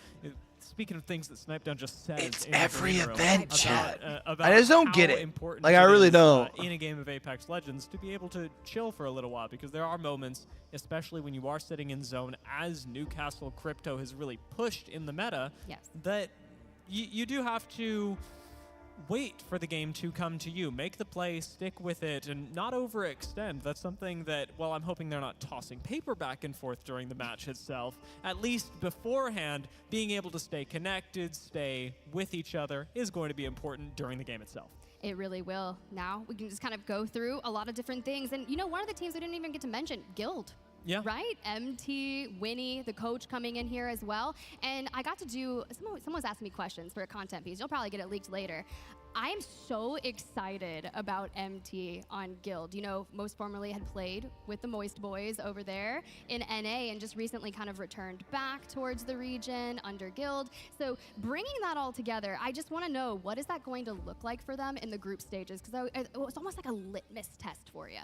Speaking of things that Snipedown just says, It's in the every green room event, about, chat. about I just don't how get it. important Like, I it really is, don't. in a game of Apex Legends to be able to chill for a little while, because there are moments, especially when you are sitting in zone, as Newcastle Crypto has really pushed in the meta, Yes. that you do have to wait for the game to come to you. Make the play, stick with it, and not overextend. That's something that, well, I'm hoping they're not tossing paper back and forth during the match itself. At least beforehand, being able to stay connected, stay with each other is going to be important during the game itself. It really will. Now we can just kind of go through a lot of different things. And, you know, one of the teams we didn't even get to mention, Guild. Yeah. Right? MT, Winnie, the coach coming in here as well. And I got to do, someone's asking me questions for a content piece. You'll probably get it leaked later. I am so excited about MT on Guild. You know, most formerly had played with the Moist Boys over there in NA and just recently kind of returned back towards the region under Guild. So bringing that all together, I just want to know, what is that going to look like for them in the group stages? Because it's almost like a litmus test for you.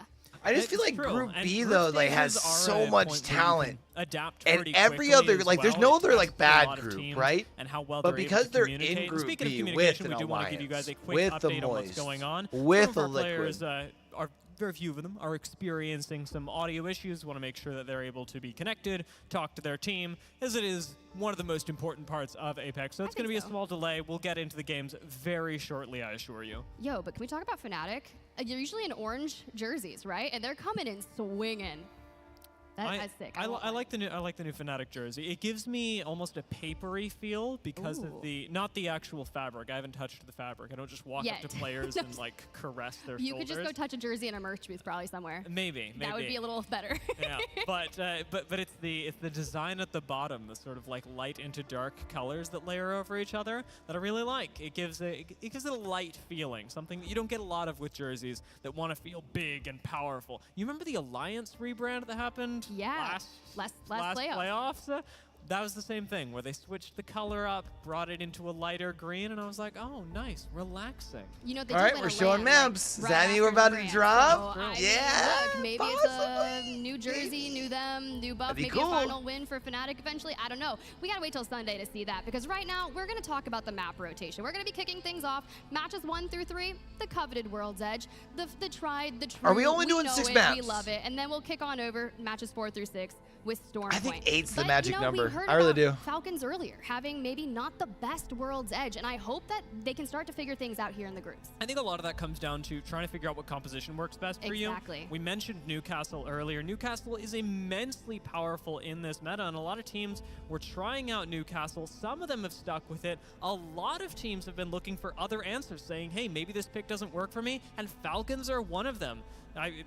I just feel It's like true. Group And B group though, like, stages has are so a point much where you talent, can adapt and pretty every quickly other as like, there's well. no It other like tests a lot bad of group, teams right? and how well But they're able because to they're in communicate. And Group speaking of B communication, with we an do want to give you guys a Alliance, quick with the update on what's Moist, going on. with Some of the our players Liquid. are very few of them are experiencing some audio issues. Want to make sure that they're able to be connected, talk to their team, as it is one of the most important parts of Apex. So it's going to be a small delay. We'll get into the games very shortly, I assure you. Yo, but can we talk about Fnatic? You're usually in orange jerseys, right? And they're coming in swinging. That's sick. I like the new Fnatic jersey. It gives me almost a papery feel because of the not the actual fabric. I haven't touched the fabric. I don't just walk up to players and like caress their You shoulders. could just go touch a jersey in a merch booth probably somewhere. Maybe. That would be a little better. Yeah, but it's the design at the bottom, the sort of like light into dark colors that layer over each other that I really like. It gives it a light feeling, something that you don't get a lot of with jerseys that want to feel big and powerful. You remember the Alliance rebrand that happened? Yeah, last playoff. playoffs? that was the same thing where they switched the color up, brought it into a lighter green, and I was like, oh, nice, relaxing. You know, they All do right, win we're a showing land, maps. like, Is that right we're after about the to brand. drop? So, I mean, Yeah, look, maybe it's a New Jersey, knew them, new buff, That'd be maybe cool. a final win for Fnatic eventually. I don't know. We gotta wait till Sunday to see that, because right now we're gonna talk about the map rotation. We're gonna be kicking things off. Matches 1 through 3, the coveted World's Edge, the tried, the true. Are we only doing know 6 it, maps? We love it, and then we'll kick on over matches 4 through 6 with Storm I think Point. 8's the But, magic you know, number. We heard I really about do. Falcons earlier having maybe not the best World's Edge, and I hope that they can start to figure things out here in the groups. I think a lot of that comes down to trying to figure out what composition works best for you. Exactly. We mentioned Newcastle earlier. Newcastle is immensely powerful in this meta, and a lot of teams were trying out Newcastle. Some of them have stuck with it. A lot of teams have been looking for other answers, saying, hey, maybe this pick doesn't work for me, and Falcons are one of them.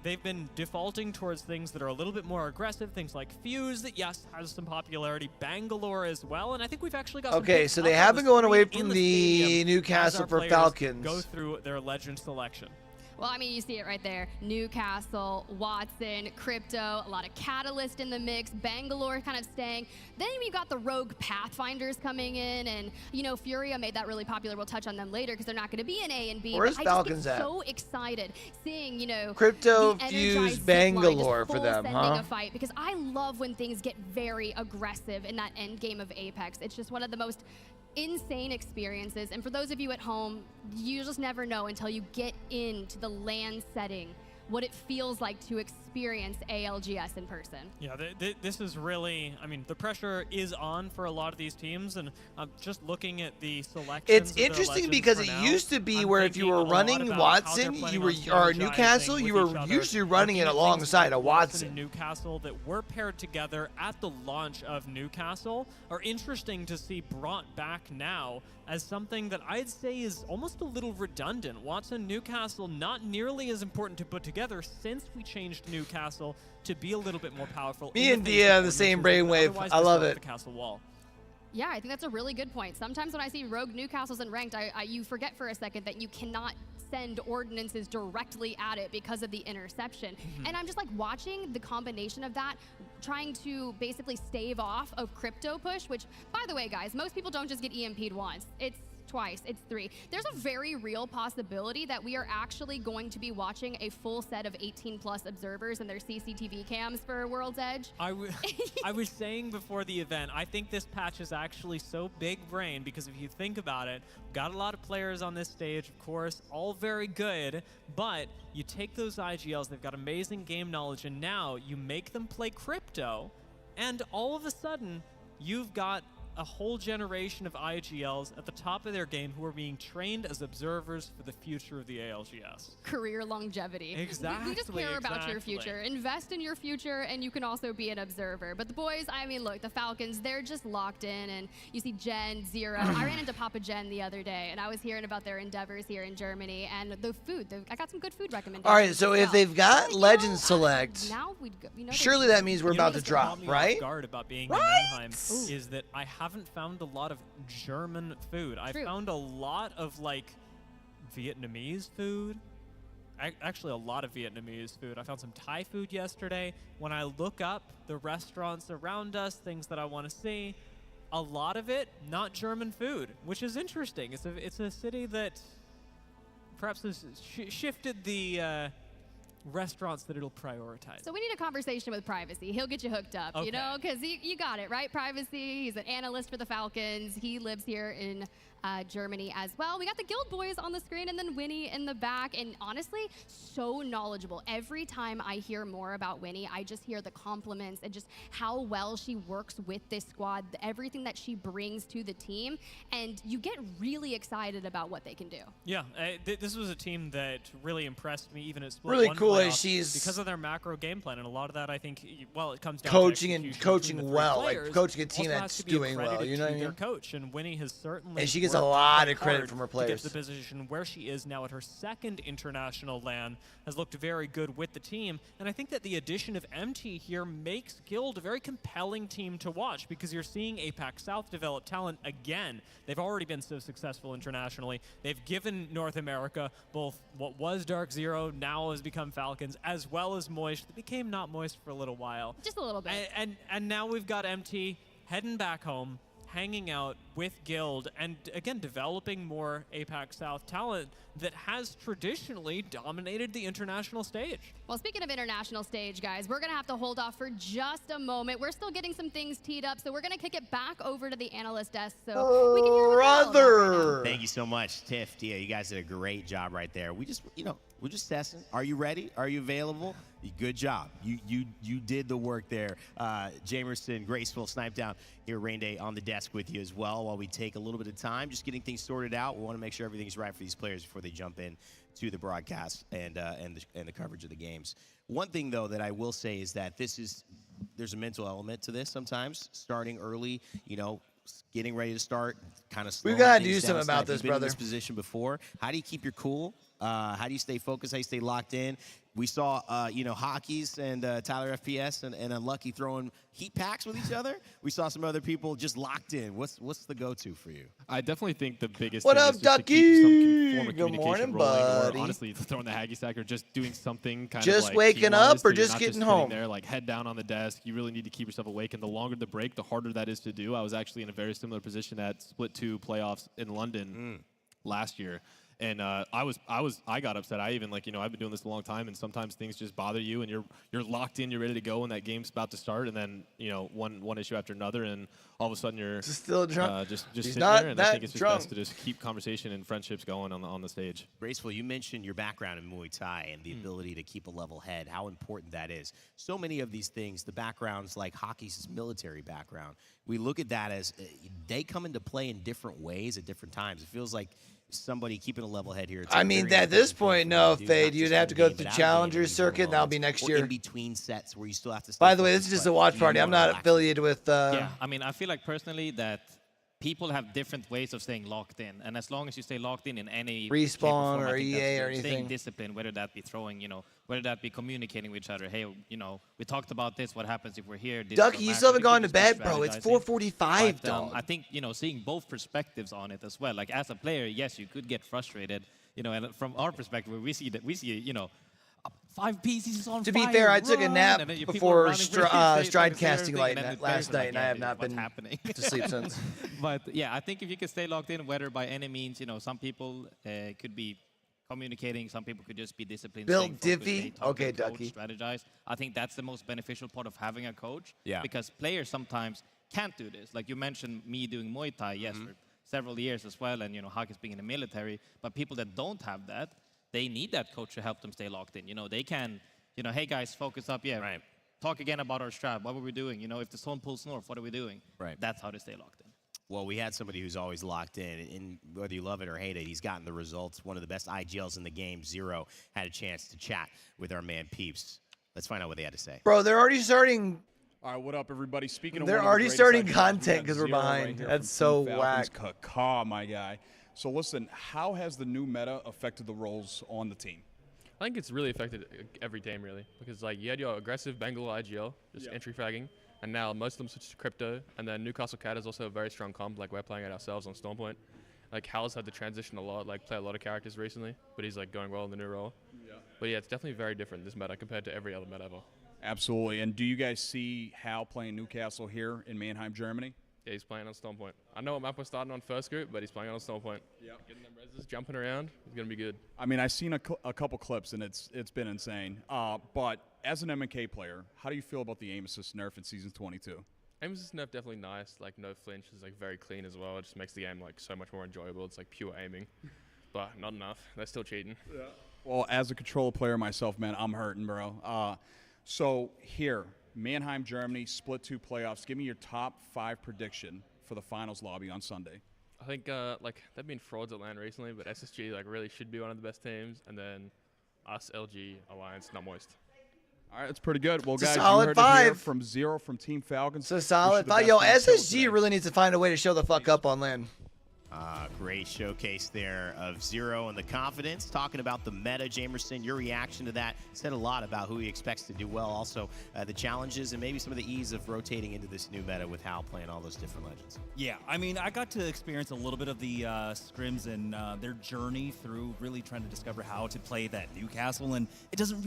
They've been defaulting towards things that are a little bit more aggressive, things like Fuse that, yes, has some popularity, Bangalore as well, and I think we've actually got some Okay, picks so up they on have the been going away screen from in the stadium Newcastle as our for players Falcons. go through their legend selection. Well, I mean, you see it right there. Newcastle, Watson, Crypto, a lot of Catalyst in the mix, Bangalore kind of staying. Then we got the Rogue Pathfinders coming in, and, you know, Furia made that really popular. We'll touch on them later because they're not going to be in A and B. Where's but Falcons I just at? get so excited seeing, you know, Crypto, the Fuse, energized zipline, Bangalore just for full them, sending huh? a fight, because I love when things get very aggressive in that end game of Apex. It's just one of the most insane experiences, and for those of you at home, you just never know until you get into the LAN setting what it feels like to experience ALGS in person. Yeah, this is really, I mean, the pressure is on for a lot of these teams, and just looking at the selections. It's interesting because it used to be where if you were running Watson, you were or Newcastle, you were usually running it alongside a Watson. And Newcastle that were paired together at the launch of Newcastle are interesting to see brought back now as something that I'd say is almost a little redundant. Watson, Newcastle, not nearly as important to put together since we changed Newcastle to be a little bit more powerful. Me and Dia the same brainwave. I love it. The castle wall. Yeah, I think that's a really good point. Sometimes when I see Rogue Newcastle's in ranked, you forget for a second that you cannot send ordinances directly at it because of the interception. And I'm just like watching the combination of that, trying to basically stave off a crypto push, which, by the way, guys, most people don't just get EMP'd once. It's twice, it's 3. There's a very real possibility that we are actually going to be watching a full set of 18+ observers and their CCTV cams for World's Edge. I was saying before the event, I think this patch is actually so big brain because if you think about it, got a lot of players on this stage, of course, all very good, but you take those IGLs, they've got amazing game knowledge, and now you make them play crypto, and all of a sudden, you've got a whole generation of IGLs at the top of their game who are being trained as observers for the future of the ALGS. Career longevity. Exactly. We just care about your future. Invest in your future, and you can also be an observer. But the boys, I mean, look, the Falcons, they're just locked in, and you see Gen, Zero. I ran into Papa Gen the other day, and I was hearing about their endeavors here in Germany, and the food. I got some good food recommendations. All right, so as if well. they've got But, Legend Select, now we'd go, surely that means we're You know about to what's drop, caught me off right? guard about being in Mannheim is that I haven't found a lot of German food. I found a lot of like Vietnamese food. Actually, a lot of Vietnamese food. I found some Thai food yesterday. When I look up the restaurants around us, things that I want to see, a lot of it not German food, which is interesting. It's a city that perhaps has shifted the restaurants that it'll prioritize. So we need a conversation with Privacy. He'll get you hooked up, you know, because you got it, right? Privacy, he's an analyst for the Falcons. He lives here in Germany as well. We got the Guild Boys on the screen and then Winnie in the back. And honestly, so knowledgeable. Every time I hear more about Winnie, I just hear the compliments and just how well she works with this squad, everything that she brings to the team. And you get really excited about what they can do. Yeah, this was a team that really impressed me, even at Split Really 1 cool as playoffs, she's because of their macro game plan, and a lot of that I think, well, it comes down coaching to and execution coaching between the well, three like players. coaching a team Also has that's to be doing well. accredited You know what to I their mean? coach, and Winnie has certainly And she gets a worked lot very of credit hard from her to players. get to the position where she is now at her second international LAN, has looked very good with the team, and I think that the addition of MT here makes Guild a very compelling team to watch because you're seeing APAC South develop talent again. They've already been so successful internationally. They've given North America both what was Dark Zero, now has become Falcons, as well as Moist. That became not Moist for a little while. Just a little bit. And now we've got MT heading back home, hanging out with Guild, and again, developing more APAC South talent that has traditionally dominated the international stage. Well, speaking of international stage, guys, we're going to have to hold off for just a moment. We're still getting some things teed up, so we're going to kick it back over to the analyst desk so we can hear what they're all about right now. Thank you so much, Tiff, Tia. You guys did a great job right there. We just, we're just testing. Are you ready? Are you available? Good job. You did the work there. Jamerson, Graceful, Snipe Down here, Rain Day on the desk with you as well while we take a little bit of time just getting things sorted out. We want to make sure everything's right for these players before they jump in to the broadcast and the coverage of the games. One thing, though, that I will say is that there's a mental element to this sometimes, starting early, getting ready to start, kind of slowing We got to things do something down. about this, You've been brother. in this position before. How do you keep your cool? How do you stay focused? How do you stay locked in? We saw, Hockeys and Tyler FPS and Unlucky throwing heat packs with each other. We saw some other people just locked in. What's the go-to for you? I definitely think the biggest What thing up, is just to Ducky? keep some form of Good communication morning, rolling, buddy. or honestly throwing the Haggy Stack, or just doing something kind Just of like waking team-wise, up or so you're just not getting sitting home? there, like head down on the desk. You really need to keep yourself awake, and the longer the break, the harder that is to do. I was actually in a very similar position at Split 2 playoffs in London last year. And I got upset. I even I've been doing this a long time, and sometimes things just bother you, and you're locked in, you're ready to go, and that game's about to start, and then one issue after another, and all of a sudden you're still drunk. just He's sitting not there, and that I think it's just drunk. best to just keep conversation and friendships going on the stage. Graceful, you mentioned your background in Muay Thai and the ability to keep a level head, how important that is. So many of these things, the backgrounds like hockey's military background, we look at that as they come into play in different ways at different times. It feels like somebody keeping a level head here. I mean, at this point, no, Fade. You'd have to go through the Challenger circuit, and that'll be next year. In between sets where you still have to stay By the way, this focused, is just but a watch you party. I'm wanna not relax. affiliated with. Yeah, I mean, I feel like personally that people have different ways of staying locked in, and as long as you stay locked in any Respawn shape form, or I think EA that's or good. anything. Staying disciplined, whether that be throwing, whether that be communicating with each other. Hey, we talked about this. What happens if we're here? This Ducky, don't you matter. still haven't It could gone to just be bed, bro. It's strategizing. 4:45, But, dog. I think seeing both perspectives on it as well. Like as a player, yes, you could get frustrated. And from our perspective, we see 5 pieces on To fire. be fair, I took a run, nap and then people before are running with stride it, casting everything, light and then the last players are night, and I have "Yeah, not what's been happening?" to sleep since. But yeah, I think if you can stay locked in, whether by any means, some people could be communicating, some people could just be disciplined. Bill staying focused, Diffie? they talk to Okay, the coach, Ducky. strategize. I think that's the most beneficial part of having a coach. Yeah. Because players sometimes can't do this. Like you mentioned, me doing Muay Thai, yes, for several years as well, and hockey's being in the military. But people that don't have that, they need that coach to help them stay locked in. They can, hey guys, focus up. Yeah, Right. Talk again about our strat. What were we doing? If the zone pulls north, what are we doing? Right. That's how to stay locked in. Well, we had somebody who's always locked in, and whether you love it or hate it, he's gotten the results. One of the best IGLs in the game, Zero, had a chance to chat with our man Peeps. Let's find out what they had to say. Bro, they're already starting. All right, what up, everybody? Speaking of They're one of the already greatest starting IGLs, we content got 'cause we're Zero behind. right here That's from Team so Falcons. whack. Caw, my guy. So listen, how has the new meta affected the roles on the team? I think it's really affected every team, really, because you had your aggressive Bengal IGL, just entry fragging, and now most of them switched to crypto, and then Newcastle Cat is also a very strong comp, we're playing it ourselves on Stormpoint. Hal's had to transition a lot, play a lot of characters recently, but he's going well in the new role. Yeah. But yeah, it's definitely very different, this meta, compared to every other meta ever. Absolutely. And do you guys see Hal playing Newcastle here in Mannheim, Germany? Yeah, he's playing on Stormpoint. I know what map we're starting on first group, but he's playing on Stormpoint. Yeah. Getting them reses, jumping around, he's going to be good. I mean, I've seen a couple clips, and it's been insane. But as an MK player, how do you feel about the aim assist nerf in Season 22? Aim assist nerf definitely nice, no flinch is very clean as well. It just makes the game so much more enjoyable. It's pure aiming, but not enough. They're still cheating. Yeah. Well, as a controller player myself, man, I'm hurting, bro. So here, Mannheim, Germany, Split 2 playoffs. Give me your top 5 prediction for the finals lobby on Sunday. I think they've been frauds at LAN recently, but SSG really should be one of the best teams, and then us, LG, Alliance, not Moist. All right, that's pretty good. Well, It's a guys, solid you heard it here 5. from Zero from Team Falcons. It's a solid 5. Yo, SSG really needs to find a way to show the fuck up on LAN. Great showcase there of Zero and the confidence. Talking about the meta, Jamerson, your reaction to that said a lot about who he expects to do well. Also, the challenges and maybe some of the ease of rotating into this new meta with Hal playing all those different legends. Yeah, I mean, I got to experience a little bit of the scrims and their journey through really trying to discover how to play that Newcastle, and it doesn't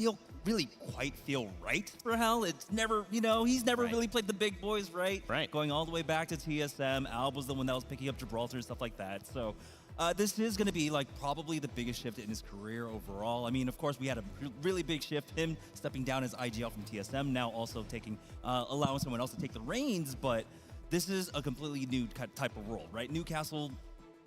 really quite feel right for Hal. It's never, he's never really played the big boys right. Going all the way back to TSM, Alb was the one that was picking up Gibraltar and stuff like that. So this is going to be like probably the biggest shift in his career overall. I mean, of course, we had a really big shift, him stepping down as IGL from TSM, now also taking, allowing someone else to take the reins, but this is a completely new type of role, right? Newcastle,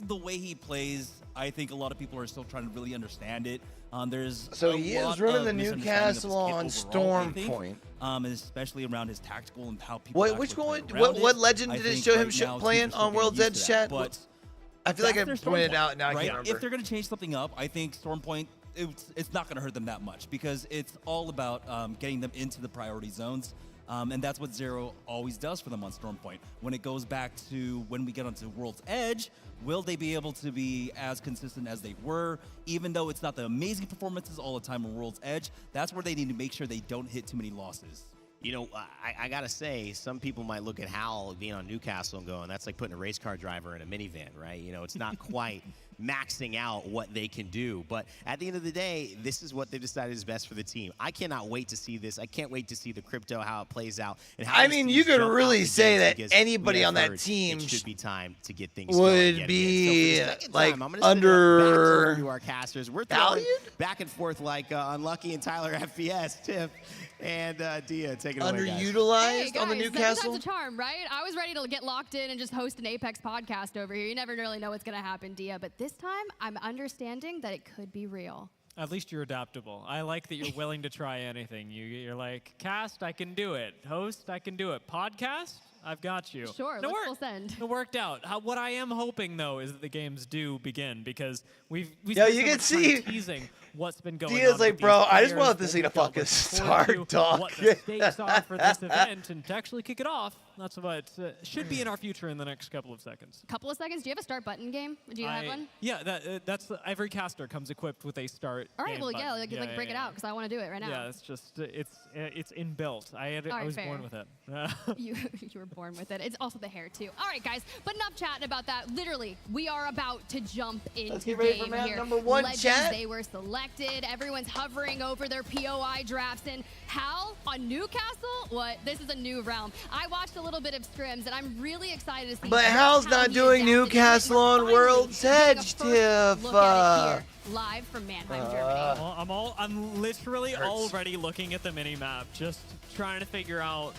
the way he plays, I think a lot of people are still trying to really understand it. So he is running the Newcastle on Stormpoint, especially around his tactical and how people. What legend did it show him playing on World's Edge chat? But I feel like I pointed out now. I can't remember. If they're going to change something up, I think Stormpoint, it's not going to hurt them that much because it's all about getting them into the priority zones. And that's what Zero always does for them on Stormpoint. When it goes back to when we get onto World's Edge, will they be able to be as consistent as they were? Even though it's not the amazing performances all the time on World's Edge, that's where they need to make sure they don't hit too many losses. You know, I got to say, some people might look at Hal being on Newcastle and going, that's like putting a race car driver in a minivan, right? You know, it's not quite maxing out what they can do. But at the end of the day, this is what they've decided is best for the team. I cannot wait to see this. I can't wait to see the crypto, how it plays out. And how you could really say that anybody on that team it should be time to get things would be like under to our casters. We're throwing back and forth like Unlucky and Tyler FBS, Tiff, and Dia taking it away, guys. Underutilized on the Newcastle. That's a charm, right? I was ready to get locked in and just host an Apex podcast over here. You never really know what's going to happen, Dia, but this time I'm understanding that it could be real. At least you're adaptable. I like that you're willing to try anything. You're like, cast, I can do it. Host, I can do it. Podcast, I've got you. Sure, let's full send. It worked out. What I am hoping, though, is that the games do begin because we've you can see teasing what's been going Dia's on. like, bro, I just want to see the fucking start, dog. What the stakes are for this event, and to actually kick it off, that's what should be in our future in the next couple of seconds. Couple of seconds? Do you have a start button game? Do you have one? Yeah, that's every caster comes equipped with a start. All right, game well, button. break it out because I want to do it right now. Yeah, it's just it's inbuilt. I was born with it. you were born with it. It's also the hair too. All right, guys, but enough chatting about that. Literally, we are about to jump into Let's get ready game for map here. number one, Legends, chat. they were selected. Everyone's hovering over their POI drafts. And Hal on Newcastle? What? This is a new realm. I watched a little bit of scrims, and I'm really excited to see. But Hal's not doing Newcastle on World's Edge, Tiff. Look at it here, live from Mannheim, Germany. Well, I'm literally already looking at the mini map, just trying to figure out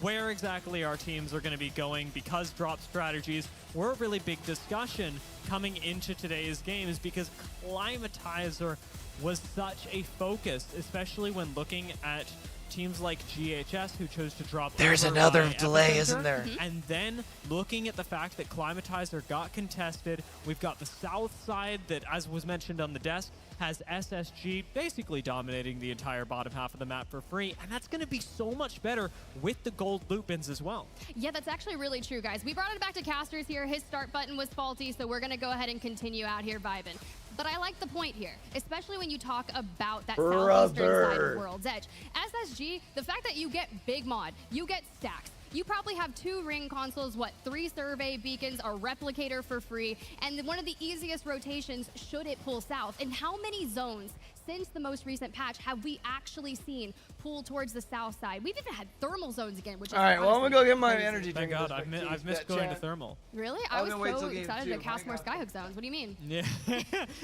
where exactly our teams are going to be going because drop strategies were a really big discussion coming into today's games because Climatizer was such a focus, especially when looking at teams like GHS who chose to drop. There's another delay, isn't there? And then looking at the fact that Climatizer got contested, we've got the south side that, as was mentioned on the desk, has SSG basically dominating the entire bottom half of the map for free, and that's going to be so much better with the gold loot bins as well. Yeah, that's actually really true, guys. We brought it back to casters here. His start button was faulty, so we're going to go ahead and continue out here vibing. But I like the point here, especially when you talk about that southeastern side of World's Edge. SSG, the fact that you get big mod, you get stacks. You probably have 2 ring consoles, 3 survey beacons, a replicator for free, and one of the easiest rotations should it pull south. And how many zones since the most recent patch have we actually seen pull towards the south side? We've even had thermal zones again, which is all right, well, I'm going to go get my energy drink. Thank God, I've missed going to thermal. Really? I was so excited to cast more Skyhook zones. What do you mean? Yeah,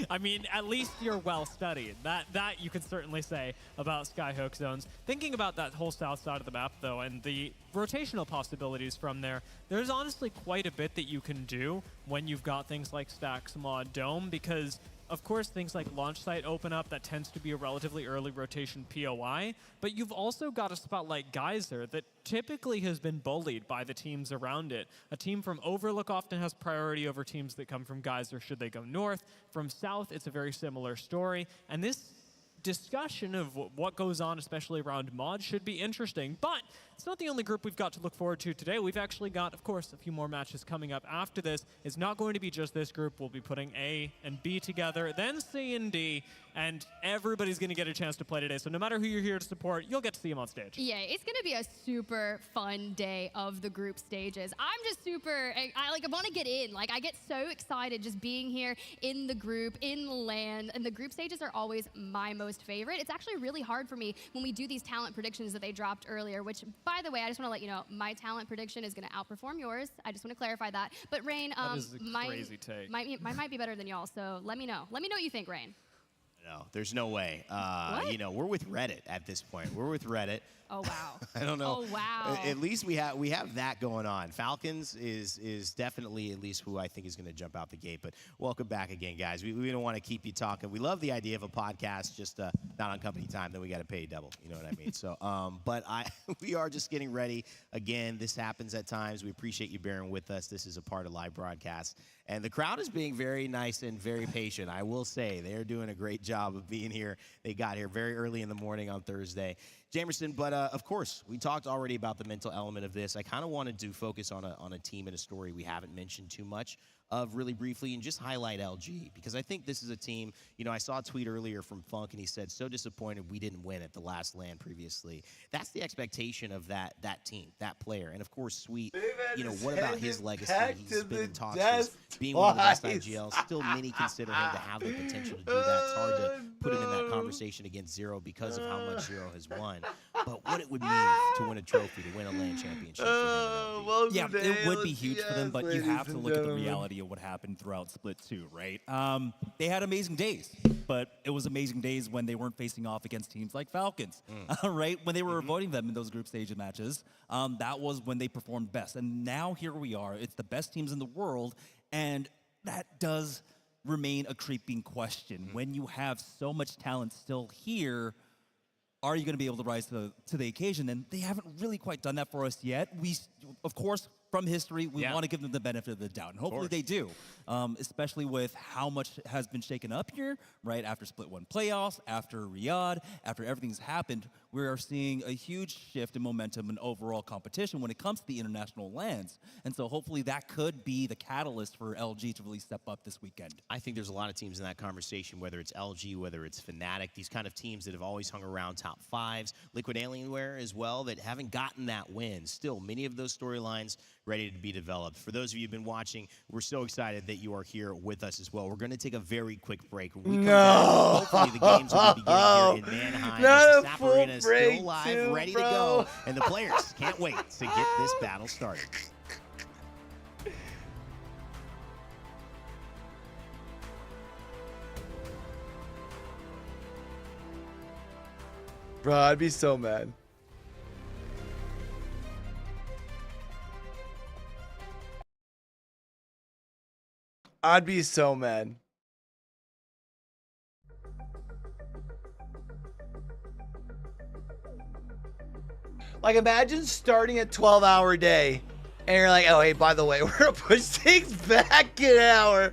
I mean, at least you're well studied. That you can certainly say about Skyhook zones. Thinking about that whole south side of the map, though, and the rotational possibilities from there, there's honestly quite a bit that you can do when you've got things like Stacks Mod Dome, because of course, things like Launch Site open up. That tends to be a relatively early rotation POI. But you've also got a spot like Geyser that typically has been bullied by the teams around it. A team from Overlook often has priority over teams that come from Geyser should they go north. From south, it's a very similar story. And this discussion of what goes on, especially around mods, should be interesting. But it's not the only group we've got to look forward to today. We've actually got, of course, a few more matches coming up after this. It's not going to be just this group. We'll be putting A and B together, then C and D, and everybody's going to get a chance to play today. So no matter who you're here to support, you'll get to see them on stage. Yeah, it's going to be a super fun day of the group stages. I'm just super, I want to get in. Like, I get so excited just being here in the group, in the LAN, and the group stages are always my most favorite. It's actually really hard for me when we do these talent predictions that they dropped earlier, which, by the way, I just want to let you know, my talent prediction is going to outperform yours. I just want to clarify that. But Rain, that is a crazy take. Mine might be better than y'all, so let me know. Let me know what you think, Rain. No, there's no way. You know, we're with Reddit at this point. We're with Reddit. Oh, wow. I don't know. Oh, wow. At least we have that going on. Falcons is definitely at least who I think is going to jump out the gate. But welcome back again, guys. We don't want to keep you talking. We love the idea of a podcast, just not on company time. Then we got to pay double. You know what I mean? So, but we are just getting ready. Again, this happens at times. We appreciate you bearing with us. This is a part of live broadcast. And the crowd is being very nice and very patient. I will say they're doing a great job of being here. They got here very early in the morning on Thursday. Jamerson, but of course, we talked already about the mental element of this. I kind of wanted to focus on a team and a story we haven't mentioned too much of really briefly and just highlight LG, because I think this is a team, you know, I saw a tweet earlier from Funk and he said, so disappointed we didn't win at the last LAN previously. That's the expectation of that team, that player. And of course, Sweet, you know, what about his legacy? He's been in talks as being one of the best IGLs. Still many consider him to have the potential to do that. It's hard to put him in that conversation against Zero because of how much Zero has won. But what it would mean to win a trophy, to win a LAN championship for him. Yeah, it would be huge for them, but you have to look at the reality of what happened throughout Split 2, right? They had amazing days, but it was amazing days when they weren't facing off against teams like Falcons, right? When they were avoiding them in those group stage matches, that was when they performed best. And now here we are. It's the best teams in the world, and that does remain a creeping question. When you have so much talent still here, are you going to be able to rise to the occasion? And they haven't really quite done that for us yet. We, of course, from history, we want to give them the benefit of the doubt, and hopefully they do, especially with how much has been shaken up here, right? After Split 1 playoffs, after Riyadh, after everything's happened, we are seeing a huge shift in momentum and overall competition when it comes to the international lands. And so hopefully that could be the catalyst for LG to really step up this weekend. I think there's a lot of teams in that conversation, whether it's LG, whether it's Fnatic, these kind of teams that have always hung around top fives, Liquid Alienware as well, that haven't gotten that win. Still, many of those storylines ready to be developed. For those of you who've been watching, we're so excited that you are here with us as well. We're going to take a very quick break. When we come back, hopefully the games will be beginning here in Mannheim. The SAP Arena is still live, ready to go, and the players can't wait to get this battle started. Bro, I'd be so mad. I'd be so mad. Like, imagine starting a 12-hour day and you're like, oh, hey, by the way, we're gonna push things back an hour.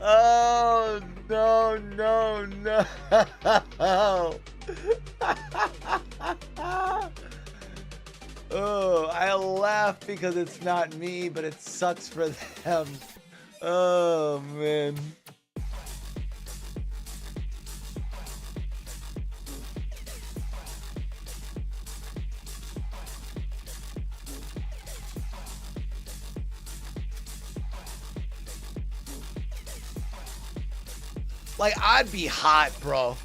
Oh, no, no, no. Oh, I laugh because it's not me, but it sucks for them. Oh, man. Like, I'd be hot, bro.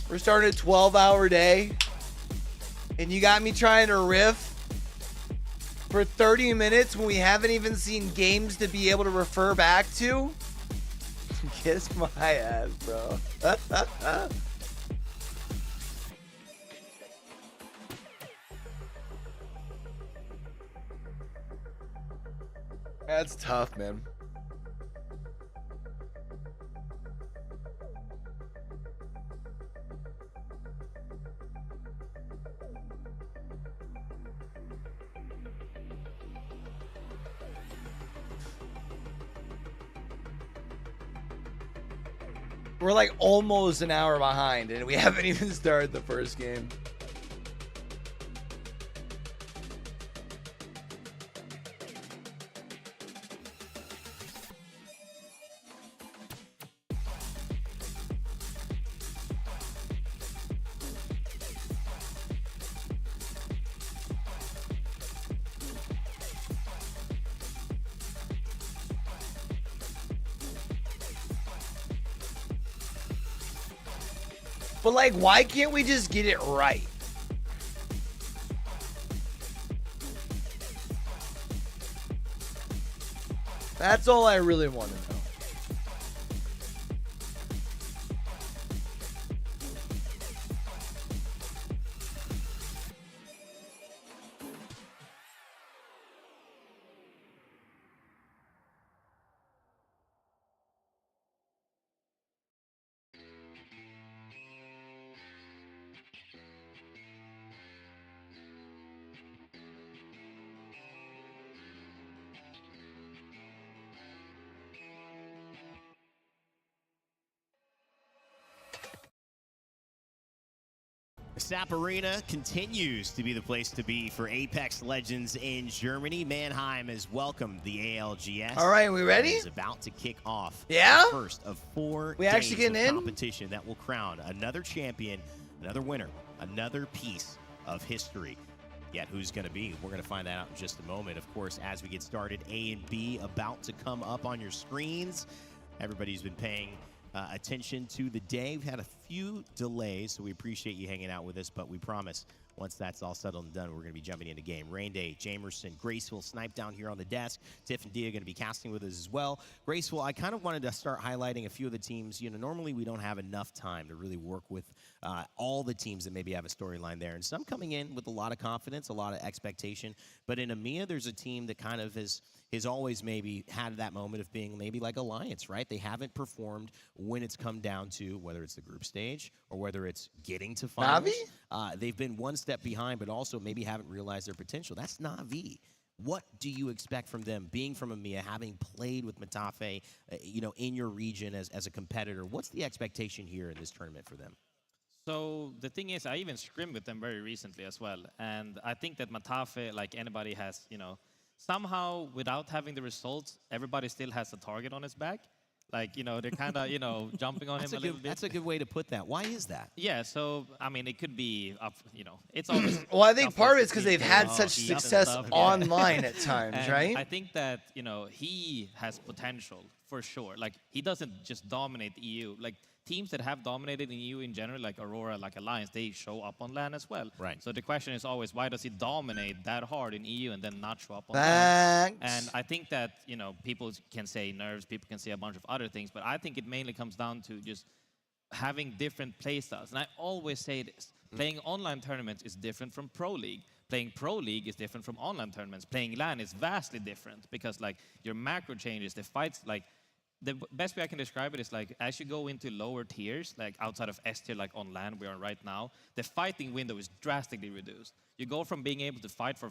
We're starting a 12-hour day, and you got me trying to riff for 30 minutes when we haven't even seen games to be able to refer back to? Kiss my ass, bro. That's tough, man. We're like almost an hour behind, and we haven't even started the first game. But like, why can't we just get it right? That's all I really want to know. SAP Arena continues to be the place to be for Apex Legends in Germany. Mannheim has welcomed the ALGS. All right, we ready? It's about to kick off. Yeah? The first of 4 We days actually getting of in? competition that will crown another champion, another winner, another piece of history. Yet who's going to be? We're going to find that out in just a moment. Of course, as we get started, A and B about to come up on your screens. Everybody's been paying attention to the day. We've had a few delays, so we appreciate you hanging out with us, but we promise once that's all settled and done, we're going to be jumping into game. Rain Day, Jamerson, Graceful, Snipe down here on the desk. Tiff and Dia are going to be casting with us as well. Graceful, I kind of wanted to start highlighting a few of the teams. You know, normally we don't have enough time to really work with all the teams that maybe have a storyline there, and some coming in with a lot of confidence, a lot of expectation. But in EMEA, there's a team that kind of has always maybe had that moment of being maybe like Alliance, right? They haven't performed when it's come down to whether it's the group stage or whether it's getting to finals. They've been one step behind, but also maybe haven't realized their potential. That's Na'Vi. What do you expect from them, being from EMEA, having played with Matafe, you know, in your region as a competitor? What's the expectation here in this tournament for them? So the thing is, I even scrimmed with them very recently as well, and I think that Matafe, like anybody, has, you know, somehow without having the results, everybody still has a target on his back. Like, you know, they're kind of, you know, jumping on him a little bit. That's a good way to put that. Why is that? Yeah, so, I mean, it could be, up, you know, it's always... Well, I think part of it's because they've had such success online at times, And right? I think that, you know, he has potential for sure. Like, he doesn't just dominate the EU. Like, teams that have dominated in EU in general, like Aurora, like Alliance, they show up on LAN as well. Right. So the question is always, why does he dominate that hard in EU and then not show up on Thanks. LAN? And I think that, you know, people can say nerves, people can say a bunch of other things, but I think it mainly comes down to just having different play styles. And I always say this, playing online tournaments is different from Pro League. Playing Pro League is different from online tournaments. Playing LAN is vastly different because, like, your macro changes, the fights, like, the best way I can describe it is like as you go into lower tiers, like outside of S tier, like on LAN we are right now, the fighting window is drastically reduced. You go from being able to fight for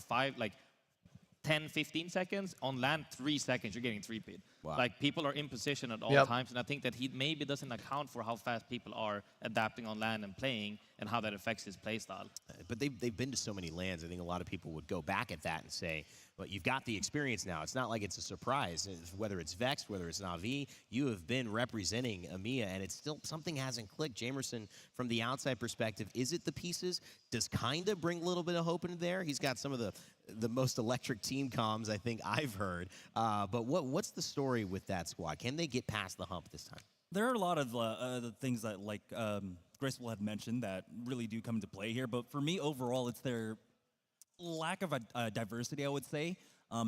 10, 15 seconds, on LAN 3 seconds, you're getting 3-peat. Wow. Like people are in position at all times, and I think that he maybe doesn't account for how fast people are adapting on LAN and playing and how that affects his play style. But they've been to so many LANs, I think a lot of people would go back at that and say, well, you've got the experience now. It's not like it's a surprise. Whether it's Vex, whether it's Na'Vi, you have been representing EMEA, and it's still something hasn't clicked. Jamerson, from the outside perspective, is it the pieces? Does Kinda bring a little bit of hope into there? He's got some of the most electric team comms I think I've heard. But what's the story with that squad? Can they get past the hump this time? There are a lot of the things that, like Graceful had mentioned, that really do come into play here. But for me, overall, it's their lack of a diversity, I would say,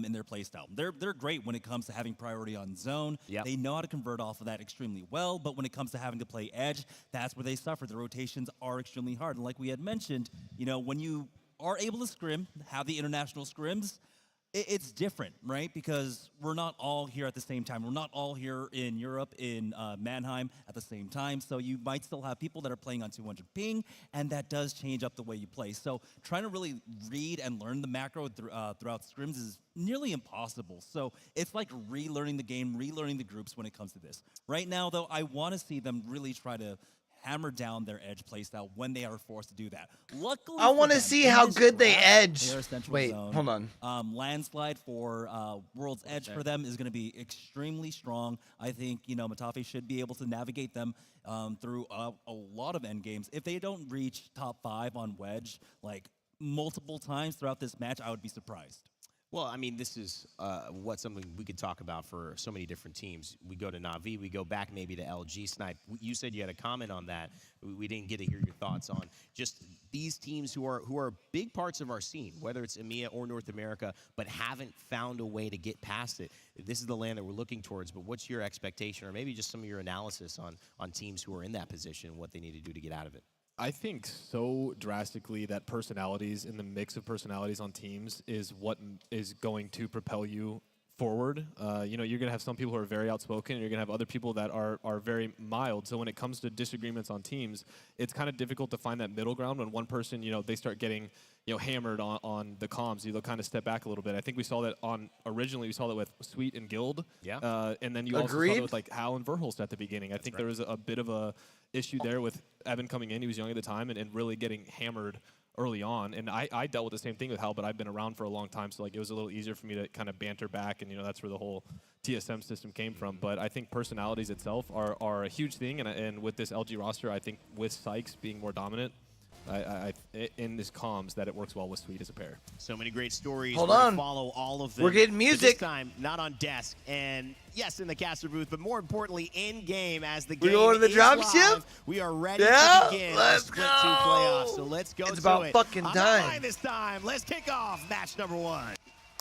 in their playstyle. They're great when it comes to having priority on zone. Yep. They know how to convert off of that extremely well. But when it comes to having to play edge, that's where they suffer. The rotations are extremely hard. And like we had mentioned, you know, when you are able to scrim, have the international scrims, it's different, right? Because we're not all here at the same time. We're not all here in Europe, in Mannheim at the same time. So you might still have people that are playing on 200 ping, and that does change up the way you play. So trying to really read and learn the macro throughout scrims is nearly impossible. So it's like relearning the game, relearning the groups when it comes to this. Right now, though, I want to see them really try to hammer down their edge playstyle when they are forced to do that. Luckily, I want to see how good they edge. Wait, zone, hold on. Landslide for World's Edge for them is going to be extremely strong. I think, you know, Matafe should be able to navigate them through a lot of end games. If they don't reach top 5 on Wedge, like multiple times throughout this match, I would be surprised. Well, I mean, this is something we could talk about for so many different teams. We go to Na'Vi, we go back maybe to LG Snipe. You said you had a comment on that. We didn't get to hear your thoughts on just these teams who are big parts of our scene, whether it's EMEA or North America, but haven't found a way to get past it. This is the land that we're looking towards, but what's your expectation or maybe just some of your analysis on teams who are in that position and what they need to do to get out of it? I think so drastically that personalities in the mix of personalities on teams is what is going to propel you forward. You're going to have some people who are very outspoken, and you're going to have other people that are very mild. So when it comes to disagreements on teams, it's kind of difficult to find that middle ground when one person, they start getting hammered on the comms. They'll kind of step back a little bit. I think we saw that originally we saw that with Sweet and Guild. Yeah. And then you also saw that with like Hal and Verhulst at the beginning. I think there was a bit of a issue there with Evan coming in. He was young at the time and really getting hammered early on. And I dealt with the same thing with Hal, but I've been around for a long time. So like it was a little easier for me to kind of banter back. And that's where the whole TSM system came from. But I think personalities itself are a huge thing. And with this LG roster, I think with Sykes being more dominant, in this comms that it works well with Sweet as a pair. So many great stories. Hold We're on. gonna follow all of them. We're getting But music. this time, not on desk. And yes, in the caster booth, but more importantly, in game as the game We going to the is dropship? live. We are ready Yeah, to begin let's the Split go. 2 playoffs. So let's go It's to about it. fucking On time. the line this time. Let's kick off match number 1.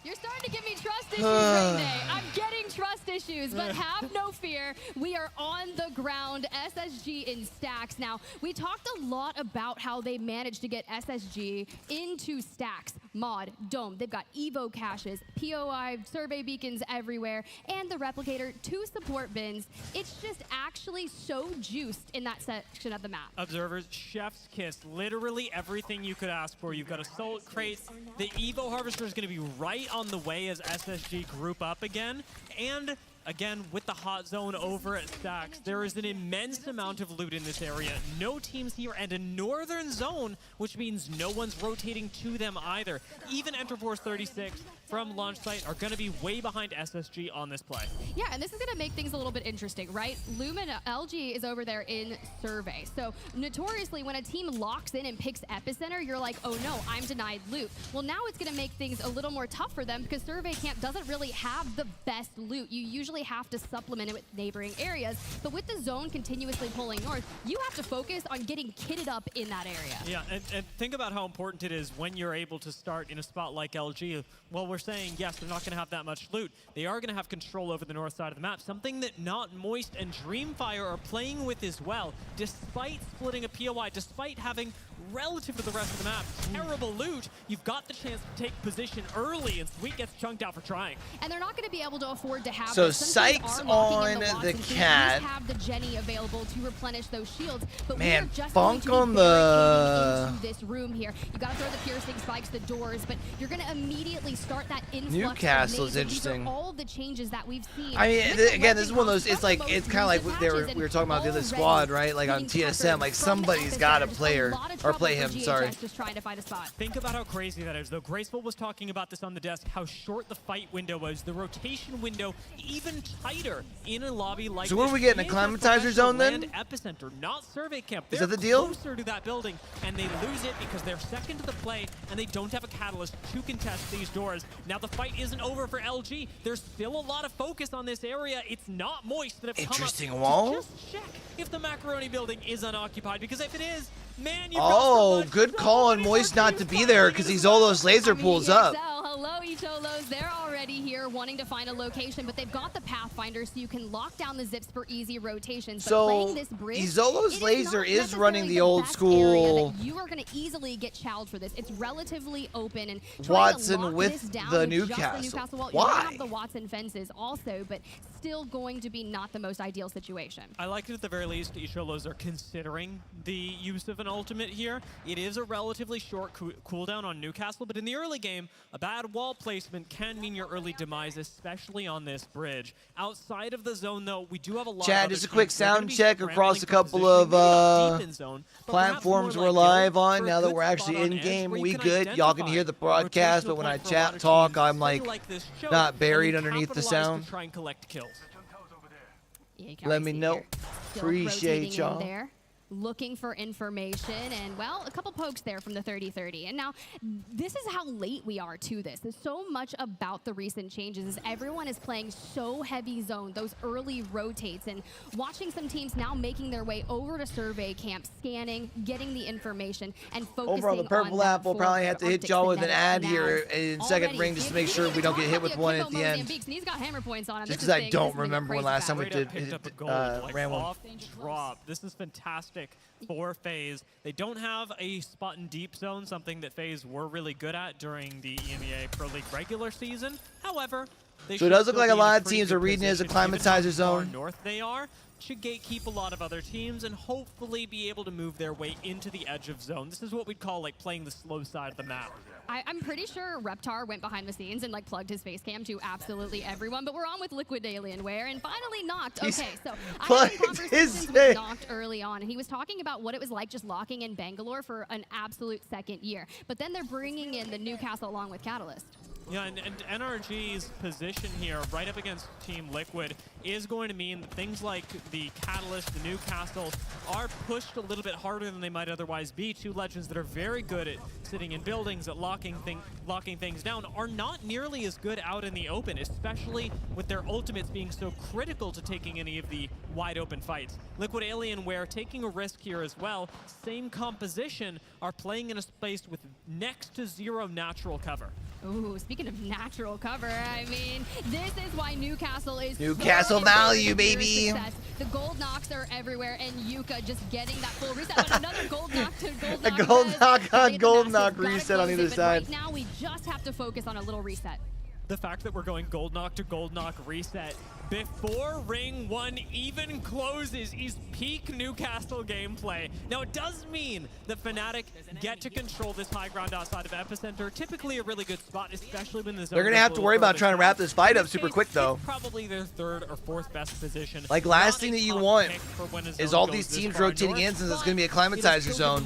You're starting to give me trust issues, Rainday. I'm getting trust issues, but have no fear. We are on the ground, SSG in stacks. Now, we talked a lot about how they managed to get SSG into stacks, mod, dome. They've got Evo caches, POI, survey beacons everywhere, and the replicator, 2 support bins. It's just actually so juiced in that section of the map. Observers, chef's kiss, literally everything you could ask for. You've got assault crates. The Evo harvester is going to be right on the way as SSG group up again. And again, with the hot zone over at Stacks, there is an immense amount of loot in this area. No teams here, and a northern zone, which means no one's rotating to them either. Even Enterforce 36 from launch site are going to be way behind SSG on this play. Yeah, and this is going to make things a little bit interesting, right? LG is over there in survey. So notoriously, when a team locks in and picks epicenter, you're like, oh no, I'm denied loot. Well, now it's going to make things a little more tough for them because survey camp doesn't really have the best loot. You usually have to supplement it with neighboring areas, but with the zone continuously pulling north, you have to focus on getting kitted up in that area. Yeah, and think about how important it is when you're able to start in a spot like LG. Well, we're saying, yes, they're not going to have that much loot. They are going to have control over the north side of the map, something that Not Moist and Dreamfire are playing with as well, despite splitting a POI, despite having, relative to the rest of the map, terrible loot. You've got the chance to take position early, and Sweet gets chunked out for trying. And they're not going to be able to afford to have So this. Some teams Sykes are locking on in the Wattson, so you cat. have the Jenny available to replenish those shields. But Man, we are just Funk going to on be the into this room here. You got to throw the piercing spikes, the doors, but you're going to immediately start that influx. Newcastle of is nades. These are interesting. all the changes that we've seen. I mean, With the again, this is one of those. legend It's like comes it's from kind of like most we patches, were talking about the other and squad, right? Like on being TSM, covered like from somebody's Epicenter. got to Just play a her lot of or trouble play for him. GHS Sorry. just trying to find a spot. Think about how crazy that is, though. Graceful was talking about this on the desk, how short the fight window was. The rotation window even tighter in a lobby like So what this. are we getting, a GHS climatizer professional zone then? land epicenter, not survey camp. Is They're that the deal? closer to that building, and they lose it because they're second to the play, and they don't have a catalyst to contest these doors. Now the fight isn't over for LG. There's still a lot of focus on this area. It's Not Moist that have Interesting come up wall. to just check if the Macaroni building is unoccupied, because if it is, man, you've Oh, good call on Moist not to be there because he's all those laser pulls up. Hello, Icholos. They're already here wanting to find a location, but they've got the Pathfinder, so you can lock down the zips for easy rotations. But So, playing this bridge, Izolo's it laser not is running necessarily the old best school- area that you are going to easily get chowed for this. It's relatively open, and trying to Wattson lock with this down the with Newcastle. Just the Newcastle wall. Why? You have the Wattson fences also, but still going to be not the most ideal situation. I like it at the very least Icholos are considering the use of an ultimate here. It is a relatively short cooldown on Newcastle, but in the early game, a bad wall placement can mean your early demise, especially on this bridge. Outside of the zone, though, we do have a lot Chad, of just a other quick teams. They're gonna sound be check scrambling across a for couple position, of maybe not deep in zone, but perhaps platforms more we're like live Guild on. for a Now that good we're actually spot on in edge game, where you we can good. Y'all can identify hear the broadcast, but when I talk, I'm like not buried underneath the sound. Try and collect kills. Yeah, you can Let already me see know. here. Still Appreciate rotating in y'all. there. looking for information, and well, a couple pokes there from the 30-30. And now, this is how late we are to this. There's so much about the recent changes is everyone is playing so heavy zone, those early rotates, and watching some teams now making their way over to survey camp, scanning, getting the information, and focusing Overall, the purple app will probably have to hit y'all with an ad here in second ring just to make sure we don't get hit with one at the end. He's got hammer points on him. Just because I don't remember when last time we did ran one. Drop. This is fantastic for FaZe. They don't have a spot in deep zone, something that FaZe were really good at during the EMEA Pro League regular season. However, so it does look like a lot of teams are reading it as a climatizer zone. North they are to gatekeep a lot of other teams and hopefully be able to move their way into the edge of zone. This is what we'd call like playing the slow side of the map. I'm pretty sure Reptar went behind the scenes and like plugged his face cam to absolutely everyone, but we're on with Liquid Alienware and finally Knocked. Okay, so I had some conversations with Knocked early on, and he was talking about what it was like just locking in Bangalore for an absolute second year. But then they're bringing in the Newcastle along with Catalyst. Yeah, and NRG's position here, right up against Team Liquid, is going to mean that things like the Catalyst, the Newcastle, are pushed a little bit harder than they might otherwise be. Two legends that are very good at sitting in buildings, at locking things down, are not nearly as good out in the open, especially with their ultimates being so critical to taking any of the wide open fights. Liquid Alienware taking a risk here as well. Same composition, are playing in a space with next to zero natural cover. Ooh, speaking of natural cover, I mean, this is why Newcastle is Newcastle so value, baby. Success. The gold knocks are everywhere, and Yuka just getting that full reset. But another gold knock to gold knock. A gold knock on gold knock reset on either side. Right now, we just have to focus on a little reset. The fact that we're going gold knock to gold knock reset before Ring 1 even closes is peak Newcastle gameplay. Now, it does mean that Fnatic get to control this high ground outside of Epicenter. Typically a really good spot, especially when the zone. They're going to have to worry about trying to wrap this fight up super quick, though. Probably their third or fourth best position. Like, last thing that you want is all these teams rotating in, since it's going to be a climatizer zone,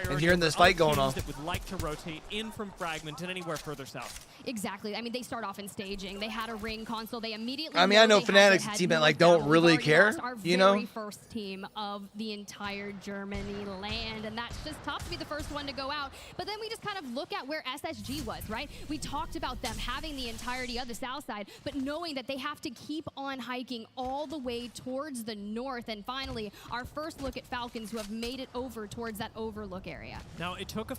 and hearing this fight going on. That would like to rotate in from Fragment and anywhere further south. Exactly. I mean, they start off in staging. They had a ring console. They immediately. I mean, I know Fnatic's a team that like don't really care, you know. Very first team of the entire Germany land, and that's just tough to be the first one to go out. But then we just kind of look at where SSG was, right? We talked about them having the entirety of the south side, but knowing that they have to keep on hiking all the way towards the north. And finally, our first look at Falcons, who have made it over towards that overlook area. Now, it took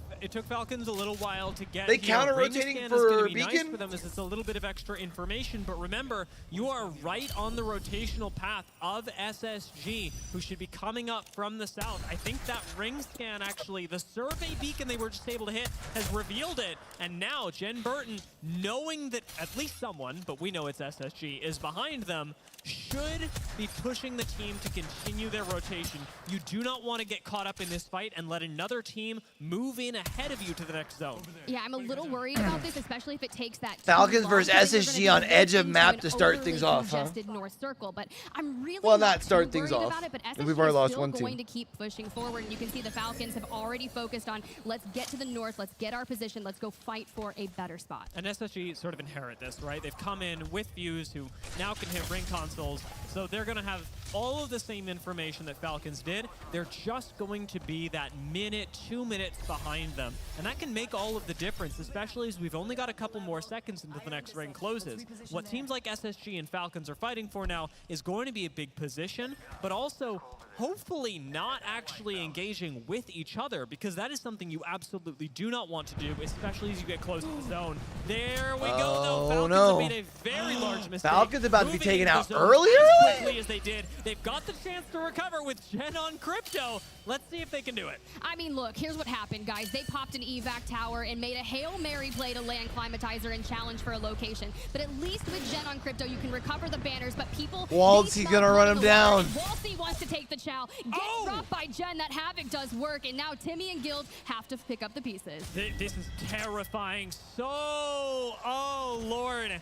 Falcons a little while to get. They counter-rotating for Beacon. Nice for them as it's a little bit of extra information, but remember, you are right on the rotational path of SSG, who should be coming up from the south. I think that ring scan, actually, the survey beacon they were just able to hit has revealed it, and now Jen Burton, knowing that at least someone, but we know it's SSG, is behind them, should be pushing the team to continue their rotation. You do not want to get caught up in this fight and let another team move in ahead of you to the next zone. Yeah, I'm a little worried about this, especially if it takes that Falcons versus SSG on edge of map to start things off, huh? North circle, but I'm really not start things off. About it, but SSG We've already lost still one team. Going to keep pushing forward, and you can see the Falcons have already focused on let's get to the north, let's get our position, let's go fight for a better spot. And SSG sort of inherit this, right? They've come in with Fuse, who now can hit ring consoles, so they're going to have all of the same information that Falcons did. They're just going to be that minute, 2 minutes behind them. And that can make all of the difference, especially as we've only got a couple more seconds until the next ring closes. What teams like SSG and Falcons are fighting for now is going to be a big position, but also hopefully not actually engaging with each other, because that is something you absolutely do not want to do, especially as you get close to the zone. There we go, though. Falcons have made a very large mistake. Falcons about to be taken out earlier? As quickly as they did. They've got the chance to recover with Jen on Crypto. Let's see if they can do it. I mean, look, here's what happened, guys. They popped an evac tower and made a Hail Mary play to land Climatizer and challenge for a location. But at least with Jen on Crypto, you can recover the banners, but people... Waltzy gonna run him down. Waltzy wants to take the chow. Gets dropped by Jen. That Havoc does work, and now Timmy and Guild have to pick up the pieces. This is terrifying. Oh, Lord.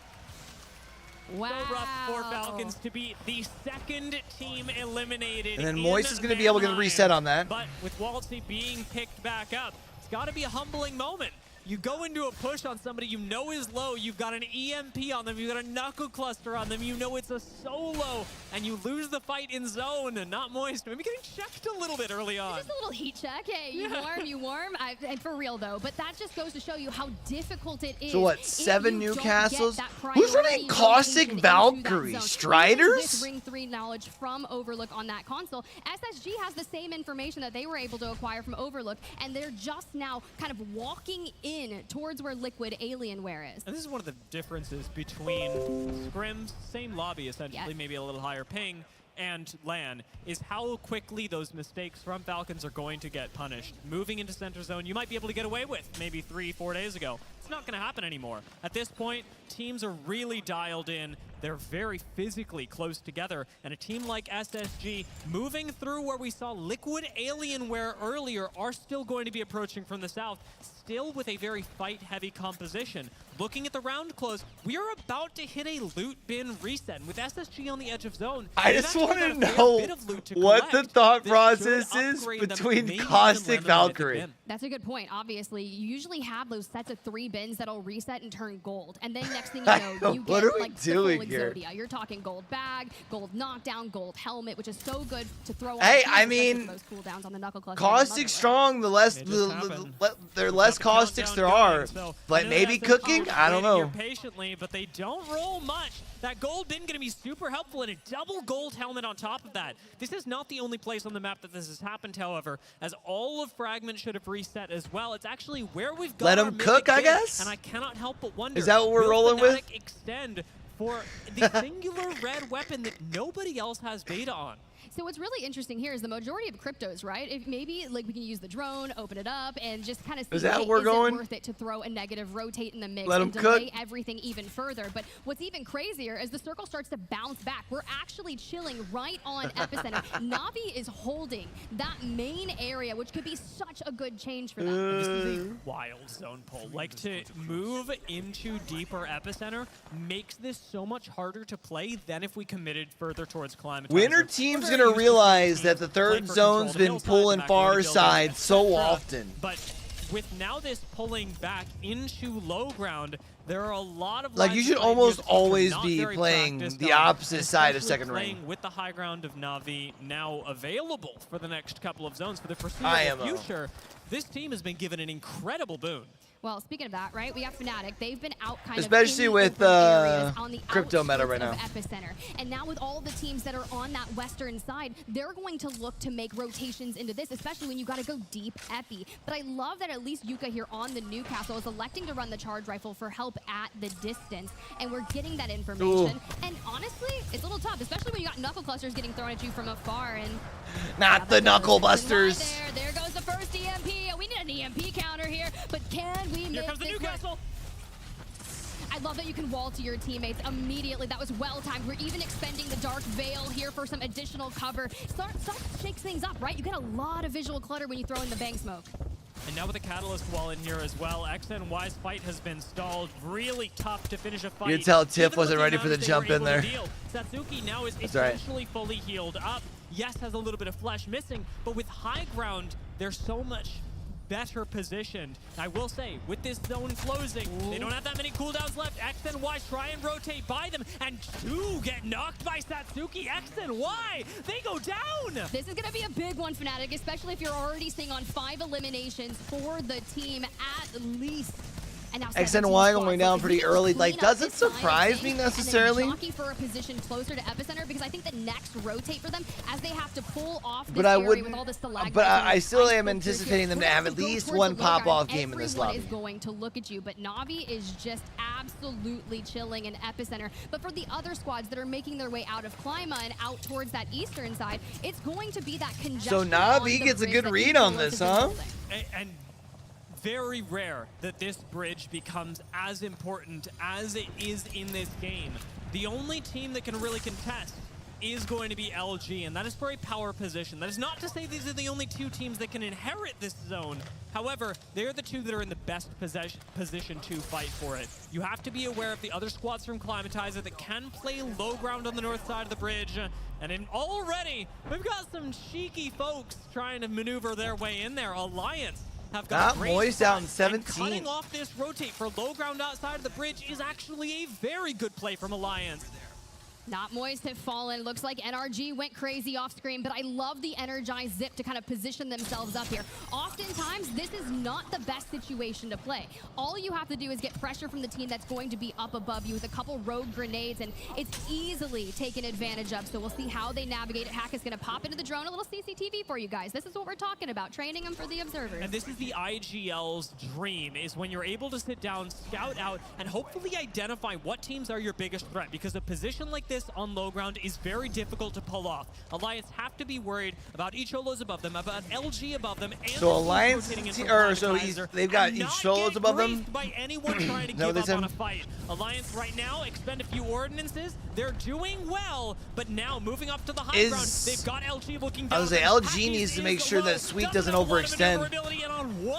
Wow. So rough for Falcons to be the second team eliminated. And then Moist is going to be able to get a reset on that. But with Waltzy being picked back up, it's got to be a humbling moment. You go into a push on somebody you know is low, you've got an EMP on them, you've got a knuckle cluster on them, you know it's a solo, and you lose the fight in zone. Not Moist, maybe getting checked a little bit early on. Just a little heat check. Hey, you warm. And for real though, but that just goes to show you how difficult it is. So what, 7 Newcastles? Who's running Caustic Valkyrie? Striders? With Ring 3 knowledge from Overlook on that console, SSG has the same information that they were able to acquire from Overlook, and they're just now kind of walking in towards where Liquid Alienware is. And this is one of the differences between scrims, same lobby essentially, maybe a little higher ping, and LAN, is how quickly those mistakes from Falcons are going to get punished. Moving into center zone, you might be able to get away with maybe 3-4 days ago. It's not going to happen anymore. At this point, teams are really dialed in. They're very physically close together, and a team like SSG moving through where we saw Liquid Alienware earlier are still going to be approaching from the south, still with a very fight-heavy composition. Looking at the round close, we are about to hit a loot bin reset. And with SSG on the edge of zone, I just want to know what the thought process is between Caustic Valkyrie. That's a good point. Obviously, you usually have those sets of 3 bins that'll reset and turn gold. And then next thing you know, you what get are we like doing the full here? Exodia. You're talking gold bag, gold knockdown, gold helmet, which is so good to throw on. Hey, I mean, those cooldowns on the knuckle cluster. Caustic strong, the less there less caustics there are. But maybe cooking? I don't know. Patiently, but they don't roll much. That gold bin going to be super helpful, and a double gold helmet on top of that. This is not the only place on the map that this has happened, however, as all of Fragment should have reset as well. It's actually where we've got Let our them cook, I guess? And I cannot help but wonder, Is that what we're will rolling with? Fnatic extend for the singular red weapon that nobody else has beta on? So what's really interesting here is the majority of cryptos, right? If maybe like we can use the drone, open it up, and just kind of see, is that hey, we're is going? it worth it to throw a negative, rotate in the mix, Let and them delay cook. everything even further. But what's even crazier is the circle starts to bounce back. We're actually chilling right on Epicenter. Navi is holding that main area, which could be such a good change for them. This is a wild zone pull. Like, to move into deeper Epicenter makes this so much harder to play than if we committed further towards Climatizer. Winter team's going to realize that the third zone's been pulling far side so often. But with now this pulling back into low ground, there are a lot of like you should almost always be playing the opposite side of second ring. With the high ground of Navi now available for the next couple of zones for the foreseeable future, this team has been given an incredible boon. Well, speaking of that, right, we have Fnatic. They've been out kind especially of in with the areas on the crypto meta right now. Epicenter. And now with all the teams that are on that western side, they're going to look to make rotations into this, especially when you got to go deep epi. But I love that at least Yuka here on the Newcastle is electing to run the charge rifle for help at the distance. And we're getting that information. And honestly, it's a little tough, especially when you got knuckle clusters getting thrown at you from afar. And not the knuckle busters. There goes the first EMP. We need an EMP counter here, but can we make comes the this Newcastle. work? I love that you can wall to your teammates immediately. That was well timed. We're even expending the Dark Veil here for some additional cover. Start shakes things up, right? You get a lot of visual clutter when you throw in the bang smoke. And now with the Catalyst wall in here as well, XNY's fight has been stalled. Really tough to finish a fight. You can tell Tiff Even wasn't with ready for the amount jump they were in there. able to deal. Satsuki now is That's right. essentially fully healed up. Yes, has a little bit of flesh missing, but with high ground, there's so much better positioned. I will say, with this zone closing, they don't have that many cooldowns left. X and Y try and rotate by them, and 2 get knocked by Satsuki. X and Y, they go down! This is going to be a big one, Fnatic, especially if you're already seeing on 5 eliminations for the team at least. And now X and Y going down pretty early. Like, doesn't surprise me necessarily. Jockey for a position closer to Epicenter, because I think the next rotate for them, as they have to pull off this But I area would, with all the stalagmites. but I still am anticipating them to have at least one pop-off game in this lobby. Everyone is going to look at you, but Navi is just absolutely chilling in Epicenter. But for the other squads that are making their way out of Clima and out towards that eastern side, it's going to be that congestion. So Navi gets a good read on this, huh? And very rare that this bridge becomes as important as it is in this game. The only team that can really contest is going to be LG, and that is for a power position. That is not to say these are the only 2 teams that can inherit this zone. However, they're the 2 that are in the best position to fight for it. You have to be aware of the other squads from Climatizer that can play low ground on the north side of the bridge. And already, we've got some cheeky folks trying to maneuver their way in there. Alliance have got Not great Moist out in spots, and 17. cutting off this rotate for low ground outside of the bridge is actually a very good play from Alliance. Not Moist have fallen. Looks like NRG went crazy off screen, but I love the energized Zip to kind of position themselves up here. Oftentimes, this is not the best situation to play. All you have to do is get pressure from the team that's going to be up above you with a couple rogue grenades, and it's easily taken advantage of. So we'll see how they navigate it. Hack is going to pop into the drone. A little CCTV for you guys. This is what we're talking about, training them for the observers. And this is the IGL's dream, is when you're able to sit down, scout out, and hopefully identify what teams are your biggest threat, because a position like this on low ground is very difficult to pull off. Alliance have to be worried about Icholos above them, about LG above them, and So Alliance, they've got Icholos above them. By anyone trying to give up on a fight. Alliance right now expend a few ordinances. They're doing well, but now moving up to the high ground, they've got LG looking down. I was gonna say LG needs to make sure that Sweet doesn't overextend,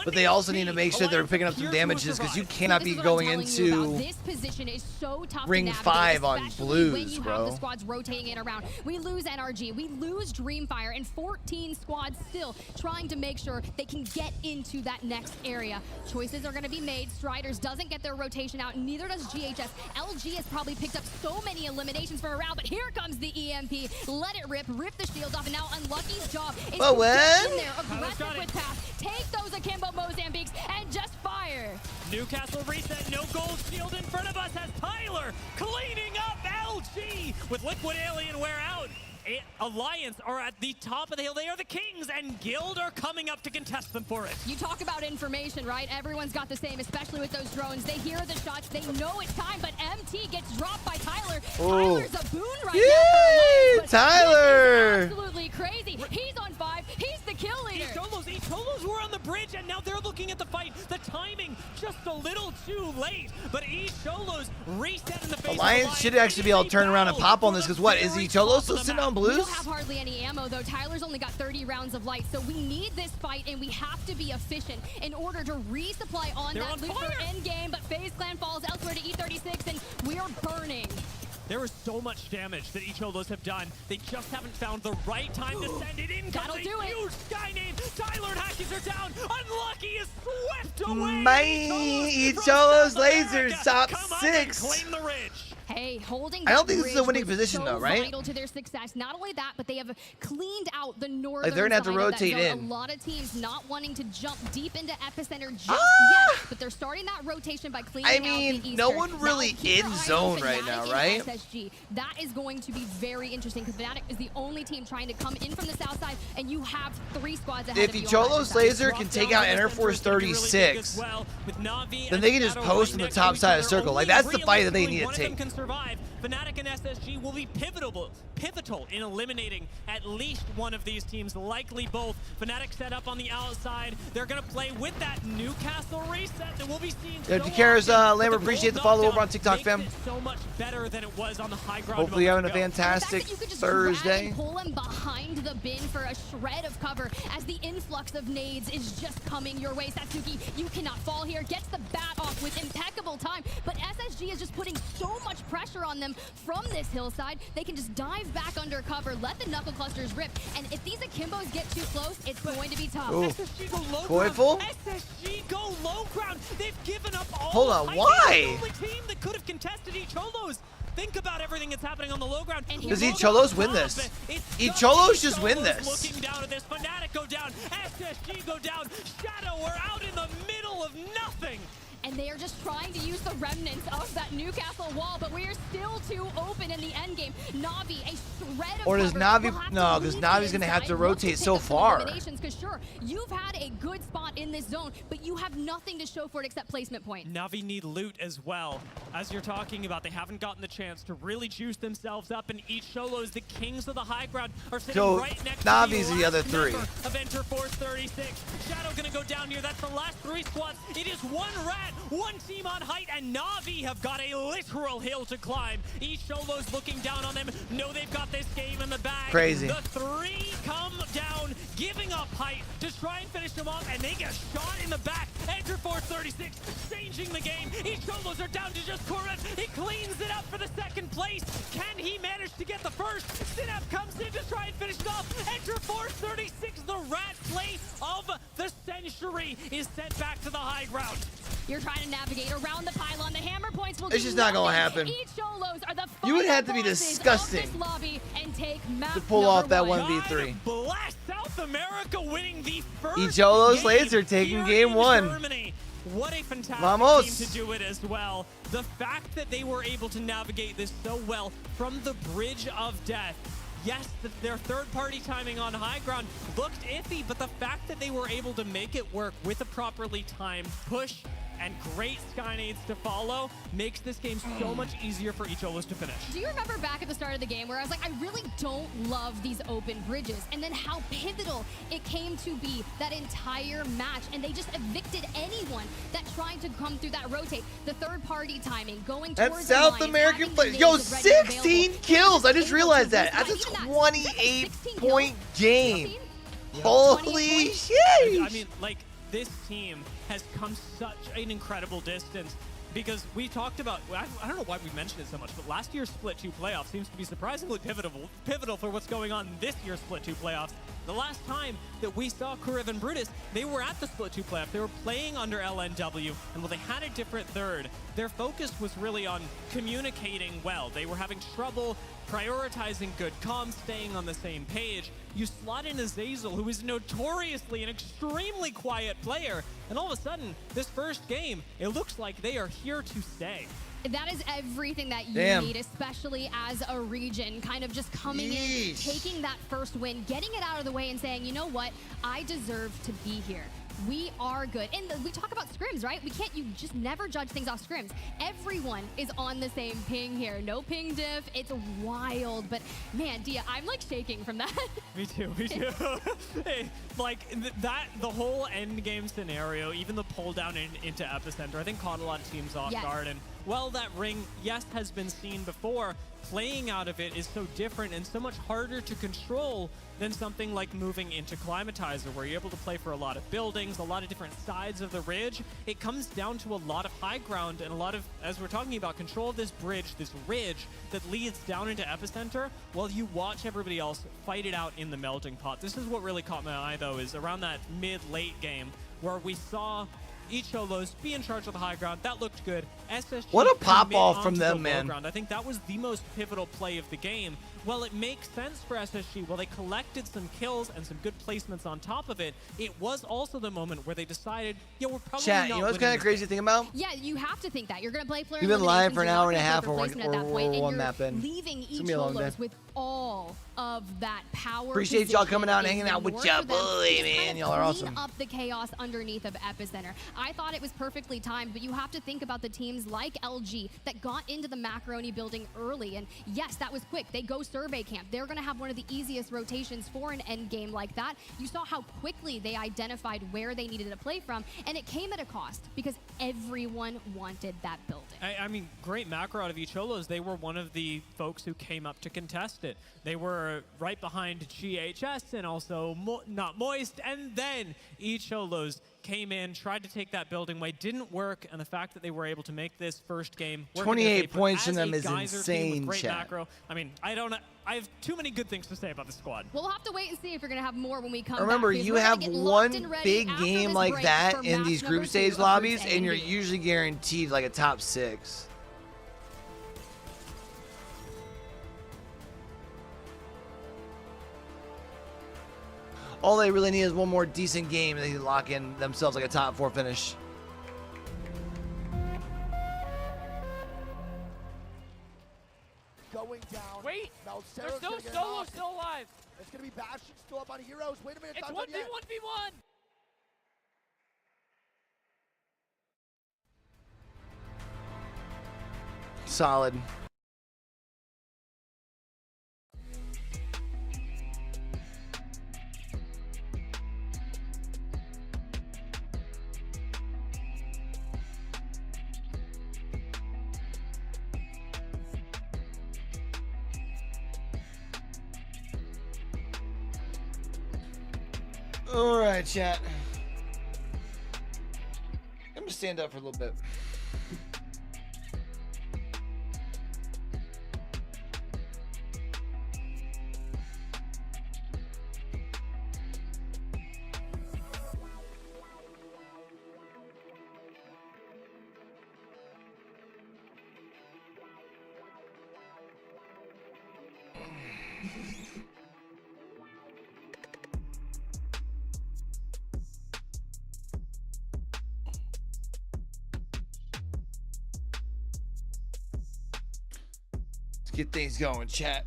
but they also need to make sure they're picking up some damages, because you cannot be going into this position is so tough ring to navigate, 5 on especially blues, when you bro. have the squads rotating in around. We lose NRG, we lose Dreamfire, and 14 squads still trying to make sure they can get into that next area. Choices are going to be made. Striders doesn't get their rotation out, neither does GHS. LG has probably picked up so many eliminations for a round, but here comes the EMP. Let it rip the shield off, and now Unlucky's job is to get in there, aggressive with pass, take those Akimbo Mozambiques, and just fire. Newcastle reset, no gold shield in front of us as Tyler cleaning up LG with Liquid Alien wear out. Alliance are at the top of the hill. They are the kings, and Guild are coming up to contest them for it. You talk about information, right? Everyone's got the same, especially with those drones. They hear the shots. They know it's time, but MT gets dropped by Tyler. Tyler's a boon right now. For Tyler! Absolutely crazy. He's on 5. He's the kill leader. Icholos were on the bridge, and now they're looking at the fight. The timing just a little too late, but Icholos reset in the face. Alliance should actually be able to turn around and pop on this, because what, is Icholo still sitting on We blues? don't have hardly any ammo, though. Tyler's only got 30 rounds of light, so we need this fight, and we have to be efficient in order to resupply on that loot for endgame, but FaZe Clan falls elsewhere to E36, and we are burning. There is so much damage that Icholos have done. They just haven't found the right time to send it in. That'll do it. Huge sky name. Tyler and Hackies are down. Unlucky is swept away. Icholos lasers top 6. Claim the ridge. Hey, holding I don't think that this is a bridge winning was position, so though, right? vital to their success. Not only that, but they have cleaned out the northern Like, they're gonna have to side of that rotate zone. in. A lot of teams not wanting to jump deep into epicenter just yet, but they're starting that rotation by cleaning out the eastern. no one really Now, keep in your eye zone on right Fnatic now, and right? SSG. That is going to be very interesting, because Fnatic is the only team trying to come in from the south side, and you have 3 squads ahead If of you. Icholo's laser can take out Enter Force 36, then they can just post on the top side of the circle. Like, that's the fight that they need to take. Can survive. Fnatic and SSG will be pivotal in eliminating at least one of these teams, likely both. Fnatic set up on the outside. They're going to play with that Newcastle reset that we'll be seeing. Yo, DeCares, Lambert, appreciate the follow over on TikTok, fam. So much better than it was on the high ground. Hopefully you're having a fantastic Thursday. Pull him behind the bin for a shred of cover as the influx of nades is just coming your way. Satsuki, you cannot fall here. Gets the bat off with impeccable time, but SSG is just putting so much pressure on them from this hillside. They can just dive back under cover, let the knuckle clusters rip, and if these Akimbos get too close, it's going to be tough. SSG go low Coyful? ground. SSG go low ground. They've given up all. Hold on, the why? only team that could have contested Icholos. Think about everything that's happening on the low ground. Does Icholos win this? Icholos just win this. Looking down at this, Fnatic go down, SSG go down, Shadow, we're out in the middle of nothing. And they are just trying to use the remnants of that Newcastle wall, but we are still too open in the endgame. Navi, a shred of Or does cover, Navi? will have No, to because leave Navi's the gonna have inside, to look rotate pick so up some far. eliminations, because sure, you've had a good spot in this zone, but you have nothing to show for it except placement points. Navi need loot as well. As you're talking about, they haven't gotten the chance to really juice themselves up, and Icholos, the kings of the high ground, are sitting So, right next Navi's to the other 3. Of Enter Force 36. Shadow gonna go down here. That's the last 3 squads. It is one rat, one team on height, and Navi have got a literal hill to climb. Icholos looking down on them. Know they've got this game in the bag. Crazy. The 3 come down, giving up height to try and finish them off, and they get shot in the back. Enter Force 36, changing the game. Icholos are down to just Korev. He cleans it up for the second place. Can he manage to get the first? Synap comes in to try and finish it off. Enter Force 36, the rat play of the century is sent back to the high ground. You're trying to navigate around the pylon. The hammer points will It's just not gonna happen. Each solos are the You would have to be final bosses disgusting of this lobby and take map to pull off that number 1v3. Blast South America winning the first Each of those game laser taking here game in 1. Germany. What a fantastic Vamos. team to do it as well. The fact that they were able to navigate this so well from the bridge of death. Yes, their third-party timing on high ground looked iffy, but the fact that they were able to make it work with a properly timed push and great skynades to follow makes this game so much easier for each Olos to finish. Do you remember back at the start of the game where I was like, I really don't love these open bridges, and then how pivotal it came to be that entire match, and they just evicted anyone that tried to come through that rotate. The third-party timing, going towards That's the South lines, American having play. the Yo, nades ready and 16 available. kills. I just Able realized to that. boost That's a that. 28-point game. 16? Holy shit. I mean, like, this team has come such an incredible distance because we talked about, I don't know why we mentioned it so much, but last year's Split 2 playoff seems to be surprisingly pivotal for what's going on in this year's Split 2 playoffs. The last time that we saw Kuriv and Brutus, they were at the Split 2 playoff. They were playing under LNW, and while they had a different third, their focus was really on communicating well. They were having trouble prioritizing good comms, staying on the same page. You slot in Azazel, who is notoriously an extremely quiet player, and all of a sudden, this first game, it looks like they are here to stay. That is everything that you Damn. need, especially as a region, kind of just coming in, Yeesh. taking that first win, getting it out of the way and saying, you know what, I deserve to be here. We are good. And we talk about scrims, right? You just never judge things off scrims. Everyone is on the same ping here. No ping diff. It's wild. But man, Dia, I'm like shaking from that. Me too. Hey, like the whole end game scenario, even the pull down into Epicenter, I think caught a lot of teams off guard. And while that ring, yes, has been seen before, playing out of it is so different and so much harder to control than something like moving into Climatizer, where you're able to play for a lot of buildings, a lot of different sides of the ridge. It comes down to a lot of high ground and a lot of, as we're talking about, control of this bridge, this ridge that leads down into Epicenter, while you watch everybody else fight it out in the melting pot. This is what really caught my eye, though, is around that mid-late game, where we saw each Solos be in charge of the high ground. That looked good. SSG What a pop commit off from onto the them, low man. ground. I think that was the most pivotal play of the game. Well, it makes sense for SSG. Well, they collected some kills and some good placements on top of it. It was also the moment where they decided, yeah, we're probably Chat, not you know what's winning kind of this crazy game. thing about? Yeah, you have to think that. You're going to play player We've been live eliminations, for an you're hour not and a gonna half, go for or placement at that point, and one you're map in. leaving Leave each me alone, Solos man. with all of that power. Appreciate y'all coming out and position hanging out in with north ya for them boy, to just man. kind of Y'all are awesome. clean up the chaos underneath of Epicenter. I thought it was perfectly timed, but you have to think about the teams like LG that got into the Macaroni building early. And yes, that was quick. They go survey camp. They're going to have one of the easiest rotations for an end game like that. You saw how quickly they identified where they needed to play from, and it came at a cost because everyone wanted that building. I mean, great macro out of each Cholos. They were one of the folks who came up to contest it. They were right behind GHS and also Not Moist, and then each Cholos came in, tried to take that building away, didn't work, and the fact that they were able to make this first game work 28 points from as a them is Geyser team insane, with great chat. macro. I mean, I have too many good things to say about the squad. We'll have to wait and see if you're going to have more when we come Remember, back. because you we're gonna have get locked and one ready big after game this like break that for in match these number group 2 stage of lobbies, Group A and you're B. usually guaranteed like a top 6. All they really need is one more decent game, and they can lock in themselves like a top 4 finish. Going down. Wait, Now there's Sarah's no gonna get solo knocked. still alive. It's gonna be Bastion still up on Heroes. Wait a minute, It's time's 1v1 not yet. v1. Solid. All right, chat. I'm gonna stand up for a little bit. Let's get things going, chat.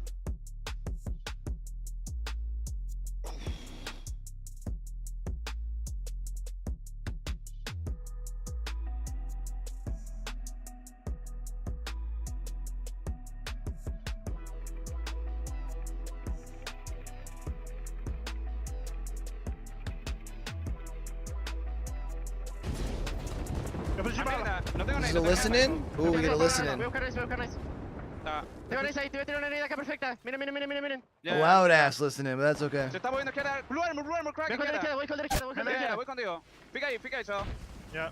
Is it a listen in? Ooh, we get a listen in. Tengo Nice ahí, te voy a tirar una herida acá perfecta. Miren, miren, miren, miren, miren. A loud ass listen in, but that's okay. Se está moviendo izquierda. Blue armor, crack. Voy con la izquierda, voy con la izquierda, voy con la izquierda. Voy contigo. Pica ahí, eso. Ya.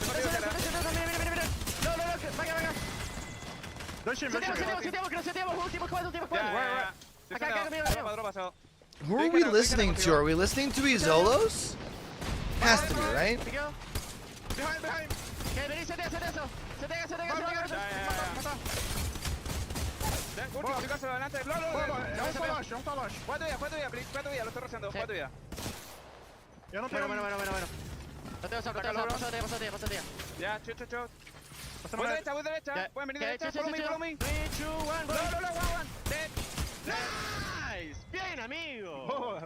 Miren, miren, miren. No, venga. Seteamos, último squad. Acá, mío. Who are we listening to? Are we listening to Izolos? Has to be, right? Behind. Okay, vení, setea. Último, adelante. Vamos para abajo. Fue tuya, lo estoy rociando, fue tuya. Bueno. Pasate. Ya, chu. Voy derecha. Pueden venir derecha, follow me. 3, 2, 1, go. Nice. Bien, amigo.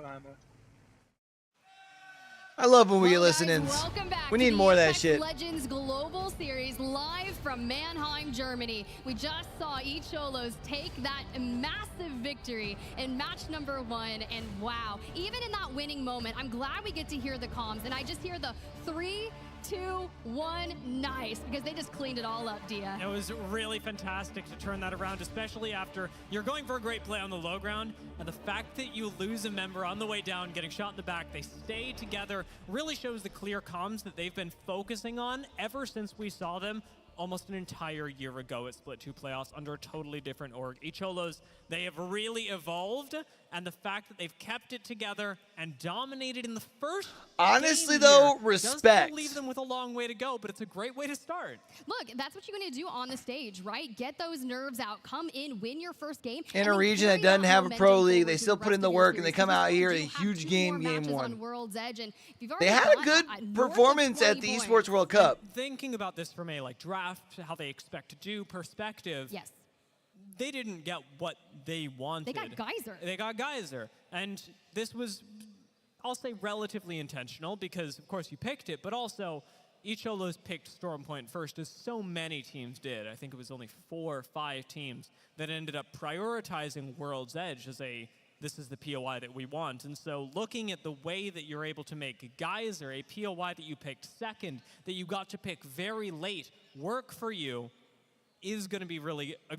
I love when we get listen-ins. Welcome back We to need the more of that Apex shit. Legends Global Series live from Mannheim, Germany. We just saw Icholos take that massive victory in match number 1, and wow, even in that winning moment, I'm glad we get to hear the comms, and I just hear the 3, 2, 1, nice, because they just cleaned it all up, Dia. It was really fantastic to turn that around, especially after you're going for a great play on the low ground, and the fact that you lose a member on the way down, getting shot in the back, they stay together, really shows the clear comms that they've been focusing on ever since we saw them almost an entire year ago at Split 2 playoffs under a totally different org. Icholos, they have really evolved, and the fact that they've kept it together and dominated in the first Honestly, game though, here respect. does leave them with a long way to go, but it's a great way to start. Look, that's what you're going to do on the stage, right? Get those nerves out, come in, win your first game. In and a then region that carry doesn't have a momentum pro league, forward they to still the put in rest the of your work and they series, come because out we here do a have huge 2 game, more game matches 1. on World's Edge, and if you've They already had a got, good north of performance 20 at the points. Esports World Cup. Thinking about this from a draft, how they expect to do perspective. Yes. They didn't get what they wanted. They got Geyser. And this was, I'll say, relatively intentional because, of course, you picked it, but also Icholos picked Storm Point first, as so many teams did. I think it was only 4 or 5 teams that ended up prioritizing World's Edge as this is the POI that we want. And so looking at the way that you're able to make Geyser, a POI that you picked second, that you got to pick very late, work for you, is going to be really a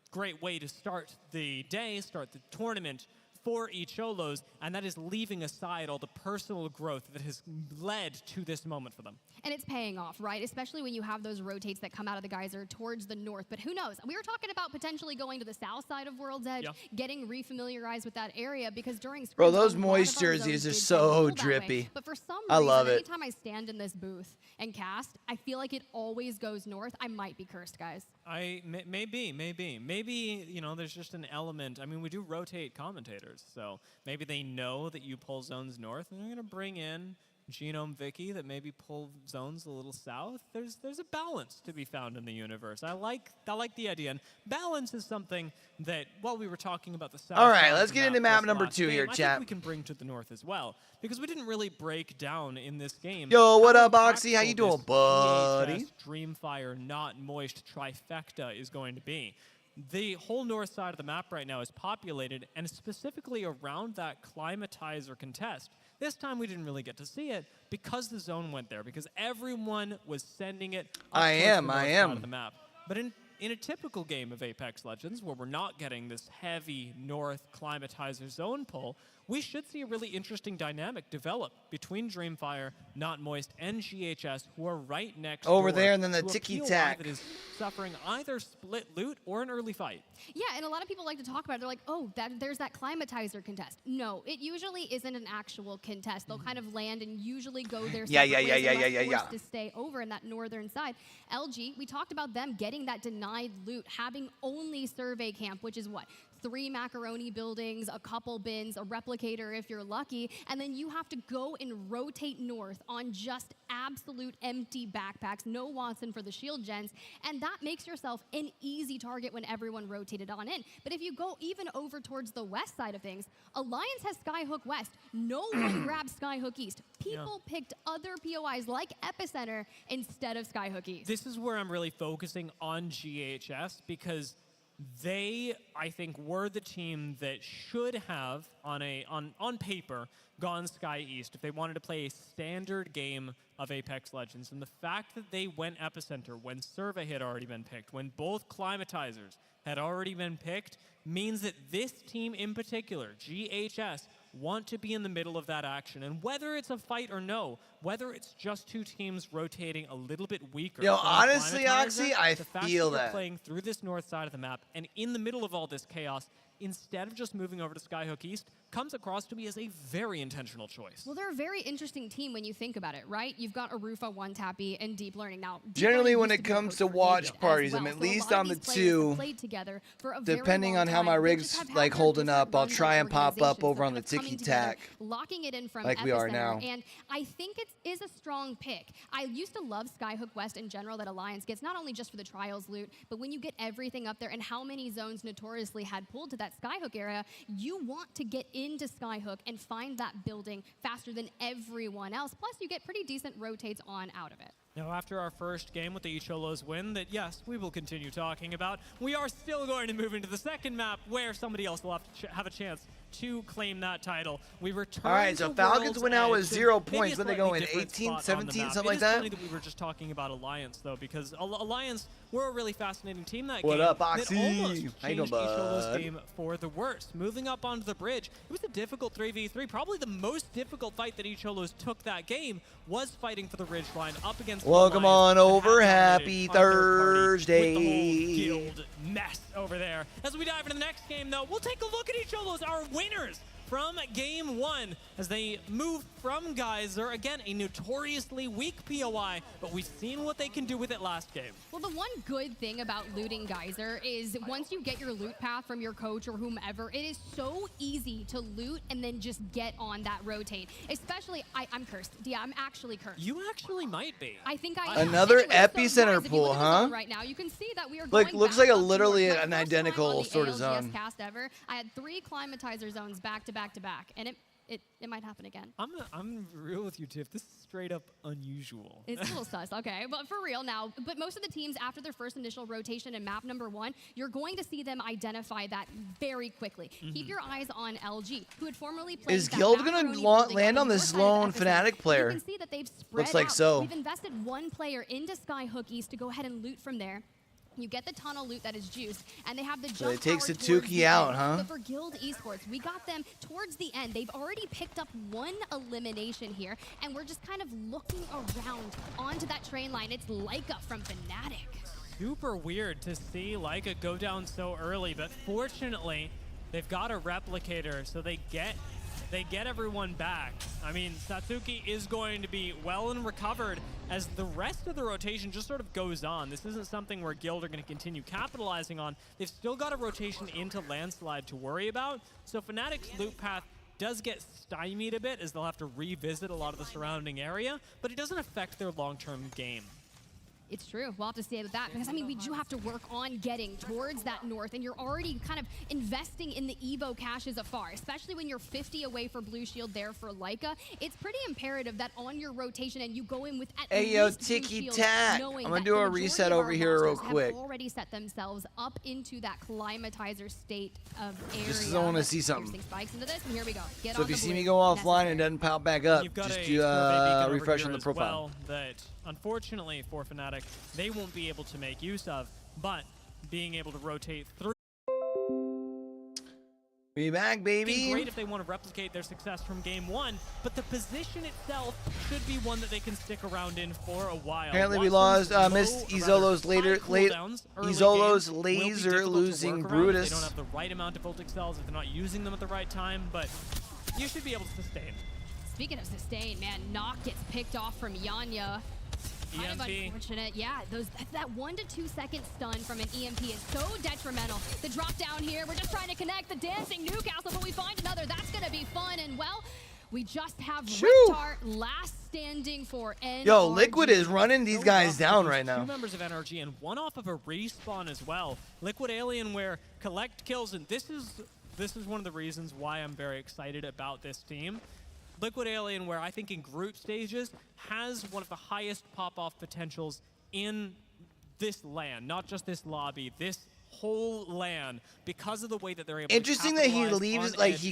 great way to start the day, start the tournament for Icholos, and that is leaving aside all the personal growth that has led to this moment for them. And it's paying off, right? Especially when you have those rotates that come out of the geyser towards the north. But who knows? We were talking about potentially going to the south side of World's Edge, getting refamiliarized with that area, because during Bro, spring, those a lot of moist our jerseys zones are did so tend to hold that way. drippy. But for some I reason, love it. anytime I stand in this booth and cast, I feel like it always goes north. I might be cursed, guys. Maybe, there's just an element. I mean, we do rotate commentators, so maybe they know that you pull zones north, and they're going to bring in Genome Vicky that maybe pull zones a little south. There's a balance to be found in the universe. I like the idea, and balance is something that, while we were talking about the south. All right, side of let's the get into map this number last 2 game, here, I think chat. we can bring to the north as well, because we didn't really break down in this game. Yo, what how up, Oxy? How you impactful doing, this buddy? VHS Dreamfire Not Moist trifecta is going to be. The whole north side of the map right now is populated, and specifically around that climatizer contest. This time we didn't really get to see it because the zone went there, because everyone was sending it up towards the north side of the map. But in a typical game of Apex Legends, where we're not getting this heavy north climatizer zone pull, we should see a really interesting dynamic develop between Dreamfire, Not Moist, and GHS, who are right next Over door there, and then the to a ticky-tack. POI that is suffering either split loot or an early fight. Yeah, and a lot of people like to talk about it. They're like, oh, there's that climatizer contest. No, it usually isn't an actual contest. They'll kind of land and usually go their separate ways unless forced to stay over in that northern side. LG, we talked about them getting that denied loot, having only survey camp, which is what? 3 macaroni buildings, a couple bins, a replicator if you're lucky, and then you have to go and rotate north on just absolute empty backpacks, no Watson for the shield gens, and that makes yourself an easy target when everyone rotated on in. But if you go even over towards the west side of things, Alliance has Skyhook West. No one grabs Skyhook East. People picked other POIs like Epicenter instead of Skyhook East. This is where I'm really focusing on GHS because they, I think, were the team that should have, on paper, gone Sky East if they wanted to play a standard game of Apex Legends. And the fact that they went Epicenter when Survey had already been picked, when both Climatizers had already been picked, means that this team in particular, GHS, want to be in the middle of that action. And whether it's a fight or no, whether it's just 2 teams rotating a little bit weaker. Yo, honestly, Oxy, I the fact feel that that. you're playing through this north side of the map and in the middle of all this chaos, instead of just moving over to Skyhook East, comes across to me as a very intentional choice. Well, they're a very interesting team when you think about it, right? You've got Arufa, One Tappy, and Deep Learning. Now, Generally, when it comes to watch parties, I'm at least on the 2. Depending on how my rig's like holding up, I'll try and pop up over on the ticky tack, locking it in from like we are now. And I think it is a strong pick. I used to love Skyhook West in general that Alliance gets, not only just for the trials loot, but when you get everything up there and how many zones notoriously had pulled to that Skyhook area, you want to get into Skyhook and find that building faster than everyone else. Plus, you get pretty decent rotates on out of it. Now, after our first game with the Icholos win that, yes, we will continue talking about, we are still going to move into the second map where somebody else will have to have a chance to claim that title. We return. All right, so to Falcons Worlds went out with Edge. 0 Maybe points. a Then they slightly go in different 18, spot on 17, the map. something like It that. is funny that we were just talking about Alliance, though, because Alliance were a really fascinating team that What game. up, That Oxy? almost How you doing, changed Icholos' bud? game for the worse. Moving up onto the bridge, it was a difficult 3v3. Probably the most difficult fight that Icholos took that game was fighting for the ridge line up against Welcome on Alliance over. that had Happy dominated our third party Thursday. with the whole guild mess over there. As we dive into the next game, though, we'll take a look at Icholos, our winners from game 1 as they move from Geyser. Again, a notoriously weak POI, but we've seen what they can do with it last game. Well, the one good thing about looting Geyser is once you get your loot path from your coach or whomever, it is so easy to loot and then just get on that rotate. Especially, I'm cursed. Yeah, I'm actually cursed. You actually might be. I think I am. Another Anyway, so epicenter guys, if you pool, look at the huh? zone right now, you can see that we are Like, going looks back like a up literally towards my an first time identical on the sort of ALGS zone. cast ever. I had 3 climatizer zones back to back to back, and it might happen again. I'm real with you, Tiff. This is straight up unusual. It's a little sus, okay, but for real now. But most of the teams, after their first initial rotation in map number 1, you're going to see them identify that very quickly. Keep your eyes on LG, who had formerly played. Is Guild gonna land on this lone Fnatic player? You can see that they've spread Looks like out. so. We've invested 1 player into Skyhook East to go ahead and loot from there. You get the tunnel loot that is juiced, and they have the So jump it takes power the towards Tukey the out, end. huh? But for Guild Esports, we got them towards the end. They've already picked up 1 elimination here, and we're just kind of looking around onto that train line. It's Leica from Fnatic. Super weird to see Leica go down so early, but fortunately, they've got a replicator, so they get everyone back. I mean, Satsuki is going to be well and recovered as the rest of the rotation just sort of goes on. This isn't something where Guild are going to continue capitalizing on. They've still got a rotation into Landslide to worry about, so Fnatic's loot path does get stymied a bit as they'll have to revisit a lot of the surrounding area, but it doesn't affect their long-term game. It's true. We'll have to say that because, I mean, we do have to work on getting towards that north, and you're already kind of investing in the Evo caches afar, especially when you're 50 away for Blue Shield there for Leica. It's pretty imperative that on your rotation and you go in with at Hey, yo, least Blue ticky Shield, tack. knowing I'm gonna that do the a majority reset of over our here real rosters quick. have already set themselves up into that climatizer state of area. Just 'cause I wanna But see something. interesting spikes into this, and here we go. Get So on if you the see blue. me go offline and doesn't pop back up, You've got just a do Corvée beacon over refresh here on the as profile. well that unfortunately for Fnatic, they won't be able to make use of, but being able to rotate through. Be back, baby. Great if they want to replicate their success from game 1, but the position itself should be one that they can stick around in for a while. Apparently we Watson's lost, low, missed or Izolo's rather, later, high cooldowns early Izolo's game will be laser difficult to losing work around if Brutus. They don't have the right amount of voltage cells if they're not using them at the right time, but you should be able to sustain. Speaking of sustain, man, Knock gets picked off from Yanya. Kind of unfortunate. Yeah, that 1 to 2 second stun from an EMP is so detrimental. The drop down here, we're just trying to connect the dancing Newcastle, but we find another. That's going to be fun. And, well, we just have Riptart last standing for NRG. Yo, Liquid is running these guys down right now. 2 members of NRG and 1 off of a respawn as well. Liquid Alienware collect kills, and this is one of the reasons why I'm very excited about this team. Liquid Alienware, I think in group stages, has one of the highest pop-off potentials in this LAN, not just this lobby, this whole LAN, because of the way that they're able Interesting to that he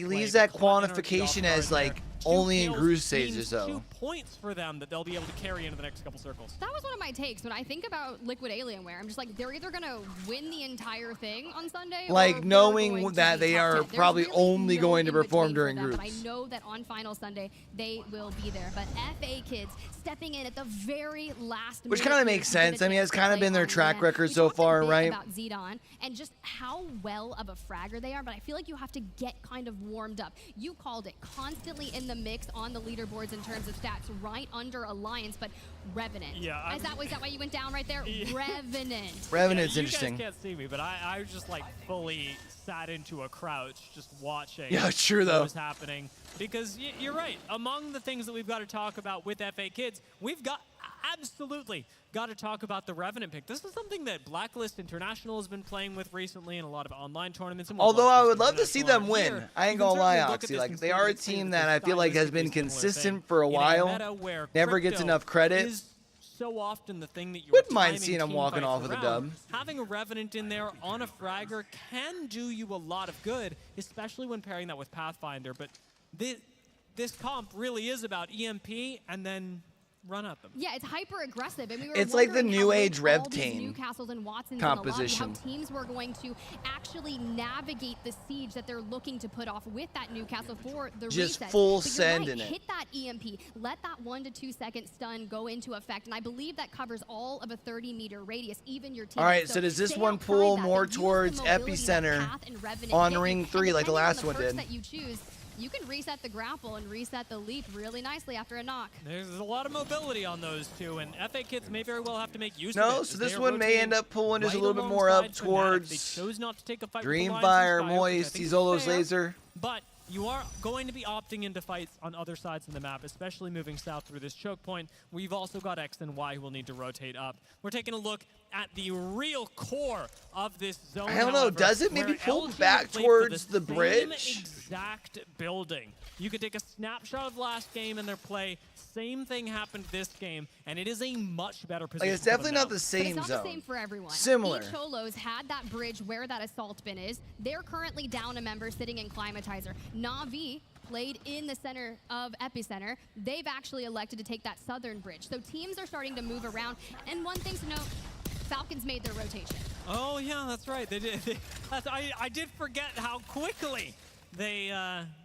leaves that quantification as like only in group stages though. 2 points for them that they'll be able to carry into the next couple circles. That was one of my takes. When I think about Liquid Alienware, I'm just like, they're either going to win the entire thing on Sunday, Like or knowing that be they top are 10. There's probably really only no going to in between perform for during them, groups. But I know that on final Sunday, they will be there. But FA Kids stepping in at the very last Which minute kind of here makes to get a sense. I mean, chance it's to kind of play been their on track LAN. record We so talked a far, bit right? about Zidon and just how well of a fragger they are, but I feel like you have to get kind of warmed up. You called it, constantly in the mix on the leaderboards in terms of stats, right under Alliance, but Revenant. Yeah, Is that why you went down right there? Revenant. Revenant's You interesting. guys can't see me, but I was just like fully sat into a crouch just watching Yeah, it's true, though. what was happening. Because you're right. Among the things that we've got to talk about with FA Kids, we've got absolutely got to talk about the Revenant pick. This is something that Blacklist International has been playing with recently in a lot of online tournaments. And Although I Blacklist would love to see them International win. here, I ain't you gonna can lie, certainly look at Oxy. this Like and they say are a that this team is that I feel like has stylistically been similar thing. consistent for a In while. meta where Never gets crypto enough credit. is so often the thing that you Wouldn't mind seeing them walking off with a dub. Having a Revenant in there on a fragger can do you a lot of good, especially when pairing that with Pathfinder. But this comp really is about EMP and then run at them. Yeah, it's hyper aggressive, and we were It's like the wondering new how age with Rev all these Tane Newcastles and Watsons composition. In the lobby, how teams were going to actually navigate the siege that they're looking to put off with that Newcastle for the Just reset. full But you're send right, in it. Hit that EMP, let that 1 to 2 second stun go into effect, and I believe that covers all of a 30-meter radius, even your team. All right, so does this one pull more towards Epicenter on Ring 3 like the last one did? That you choose, you can reset the grapple and reset the leap really nicely after a knock. There's a lot of mobility on those two, and FA Kids may very well have to make use of it. No, as so they this are one may end rotating up pulling just a right little bit more up alongside Fnatic. They towards chose not to take a fight with Alliance Dreamfire, Inspire, which I Moist, think is Izolo's fair, Laser. But you are going to be opting into fights on other sides of the map, especially moving south through this choke point. We've also got X and Y who will need to rotate up. We're taking a look at the real core of this zone. I don't know, however, does it maybe where pull LG back played for towards the same bridge? Exact building. You could take a snapshot of last game and their play. Same thing happened this game, and it is a much better position. Like it's definitely not the But same it's not zone. the same for everyone. Similar. Each Cholos had that bridge where that assault bin is. They're currently down a member sitting in Climatizer. Na'Vi played in the center of Epicenter. They've actually elected to take that southern bridge. So teams are starting to move around. And one thing to note, Falcons made their rotation. Oh yeah, that's right. They did. I did forget how quickly they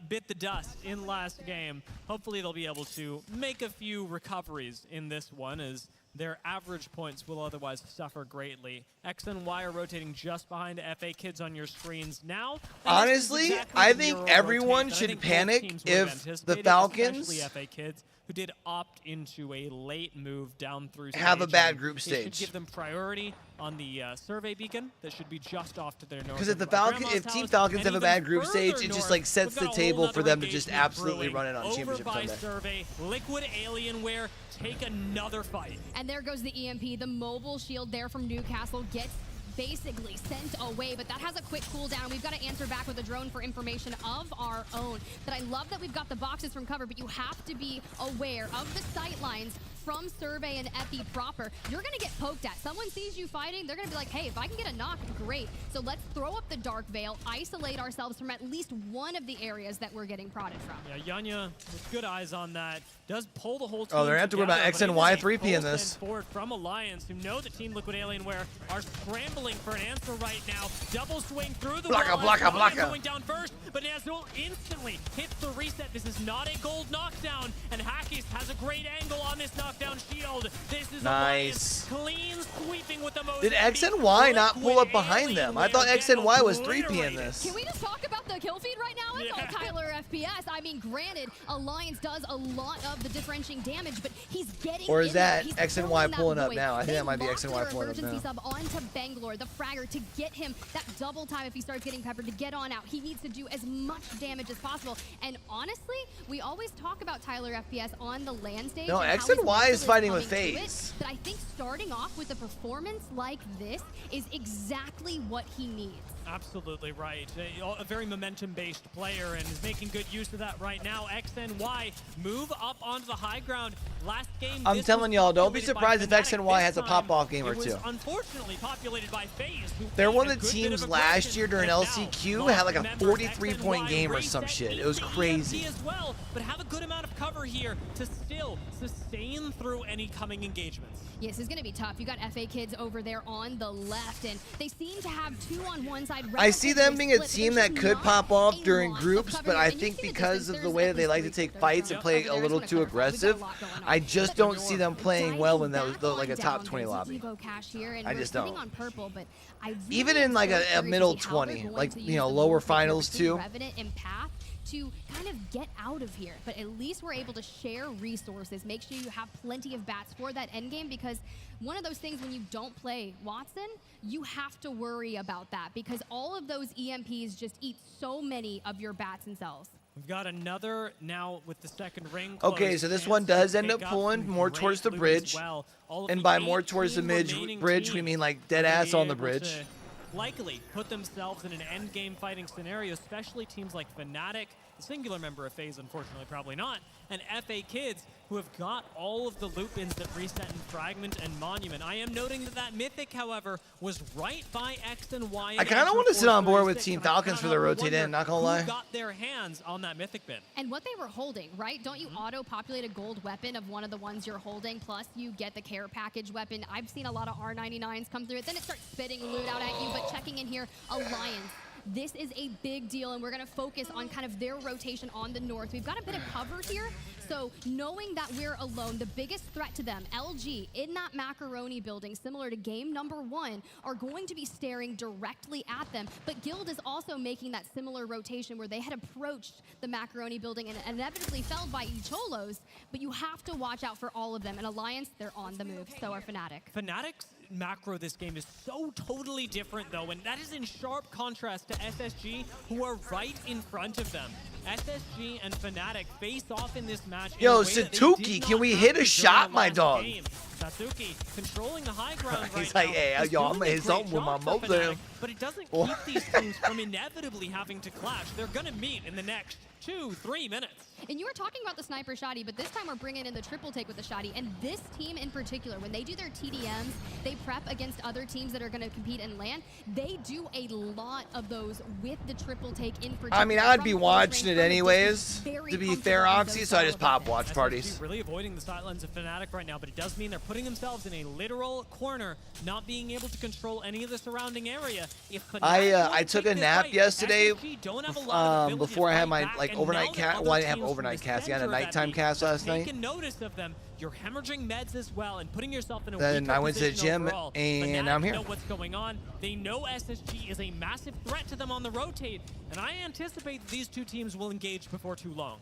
bit the dust in last game. Hopefully they'll be able to make a few recoveries in this one, as their average points will otherwise suffer greatly. X and Y are rotating just behind FA Kids on your screens now. And this is Honestly, exactly I the think Euro everyone rotate that I should think both panic teams would have if the anticipated, Falcons especially FA Kids, who did opt into a late move down through have a stage, bad and group it should stage. give them priority on the survey beacon that should be just off to their north. Because if Team Falcons have a bad group stage, it just like sets the table for them to just absolutely run it on Championship by Sunday. survey, Liquid Alienware take another fight. And there goes the EMP. The mobile shield there from Newcastle gets basically sent away, but that has a quick cooldown. We've got to answer back with a drone for information of our own. But I love that we've got the boxes from cover, but you have to be aware of the sight lines from Survey and Epi proper. You're going to get poked at. Someone sees you fighting, they're going to be like, hey, if I can get a knock, great. So let's throw up the Dark Veil, isolate ourselves from at least one of the areas that we're getting prodded from. Yeah, Yanya with good eyes on that. Does pull the whole team Oh, they're gonna have to worry about together, X but and it Y is a 3P in full this. send forward from Alliance, who know that Team Liquid Alienware are scrambling for an answer right now. Double swing through the Blocka, wall. blocka, blocka. Going down first, but Nazul instantly hits the reset. This is not a gold knockdown, and Hackis has a great angle on this knockdown shield. This is Nice. Alliance clean sweeping with the most. Did X and Y not pull up behind them? I thought X and Y was 3P in this. Can we just talk about the the kill feed right now? It's all Tyler FPS. I mean, granted, Alliance does a lot of the differentiating damage, but he's getting Or is in there. that He's X and filling Y that pulling up void. now? I think They that might be locked X and Y their pulling up emergency now. sub onto Bangalore, the fragger, to get him that double time if he starts getting peppered to get on out. He needs to do as much damage as possible. And honestly, we always talk about Tyler FPS on the LAN stage. No, and X how and his Y mental is fighting with coming to it, FaZe. but I think starting off with a performance like this is exactly what he needs. Absolutely right. A very momentum-based player and is making good use of that right now. XNY move up onto the high ground. Last game, I'm this telling was y'all, don't be populated by surprised if X Fnatic. and Y This has a time, pop-off game or it was two. unfortunately populated by FaZe, who They're played one a of the good bit teams of last aggression, year during and now LCQ had like a lost members 43-point game or some reset shit. It was into crazy. EMP as well, but have a good amount of cover here to still sustain through any coming engagements. Yes, it's going to be tough. You got FA Kids over there on the left, and they seem to have two on one side. I see them being a split, but team there's that just could not pop off a during lot of groups, cover but here. I And you think see the because distance, of the there's way at that they least like to 3 take thirds fights and over play there. a It's little gonna too cover five. We've got a aggressive, lot going on. I just But don't see them playing well in back like a on top down, 20 there's lobby. Evo Cash here, and I we're just sitting don't. on purple, but I really Even in like am a curious to middle see how they're 20, going like, to you use know, the lower movement finals between too. Revenant and Path to kind of get out of here, but at least we're able to share resources. Make sure you have plenty of bats for that end game, because one of those things when you don't play Watson, you have to worry about that, because all of those EMPs just eat so many of your bats and cells. We've got another now with the second ring. Okay, closed, so this chance one to does end pick up up pulling some more great towards the loot as bridge. well. All of And the by more towards the 18 remaining bridge, we teams mean like are dead gonna ass be on the able bridge. to likely put themselves in an end game fighting scenario, especially teams like Fnatic, the singular member of FaZe, unfortunately probably not, and FA Kids, who have got all of the loot bins that reset in Fragment and Monument. I am noting that that Mythic, however, was right by X and Y. I kind of want to sit on board with Team Falcons for the rotate in, not gonna lie. Who got their hands on that Mythic bin? And what they were holding, right? Don't you auto-populate a gold weapon of one of the ones you're holding, plus you get the care package weapon? I've seen a lot of R99s come through it. Then it starts spitting loot out at you, but checking in here, Alliance. This is a big deal, and we're going to focus on kind of their rotation on the north. We've got a bit of cover here, so knowing that we're alone, the biggest threat to them, LG, in that macaroni building, similar to game number 1, are going to be staring directly at them. But Guild is also making that similar rotation where they had approached the macaroni building and inevitably fell by Cholos, but you have to watch out for all of them. And Alliance, they're on the move, so are Fnatic. Fnatic's macro this game is so totally different though, and that is in sharp contrast to SSG, who are right in front of them. SSG and Fnatic face off in this match. Yo, in a way that they Satsuki, did can not we have hit a during shot, the my last dog? game. Satsuki controlling the high ground He's right like, now. hey, He's yo, I'm doing gonna a hit great something with my job for mobile. Fnatic, but it doesn't keep these teams from inevitably having to clash. They're gonna meet in the next 2-3 minutes. And you were talking about the sniper shotty, but this time we're bringing in the triple take with the shotty. And this team in particular, when they do their TDMs, they prep against other teams that are going to compete in LAN. They do a lot of those with the triple take in particular. I mean, I'd be from watching close it range, from a anyways, distance, very to be comfortable fair, in Oxy, those so I style just of pop events. watch parties. SSG really avoiding the sidelines of Fnatic right now, but it does mean they're putting themselves in a literal corner, not being able to control any of the surrounding area. If Fnatic I won't took take a this nap fight, yesterday SSG don't have a lot of ability before to I had fight my back, like and overnight now that cast. other Well, I didn't have teams from overnight the cast. I had a center of that nighttime league cast last have night. taken notice of them. You're hemorrhaging meds as well and putting yourself in a Then weaker I went to the position gym, overall. and Fnatic I'm here. know what's going on. They know SSG is a massive threat to them on the rotate, and I anticipate that these two teams will engage before too long.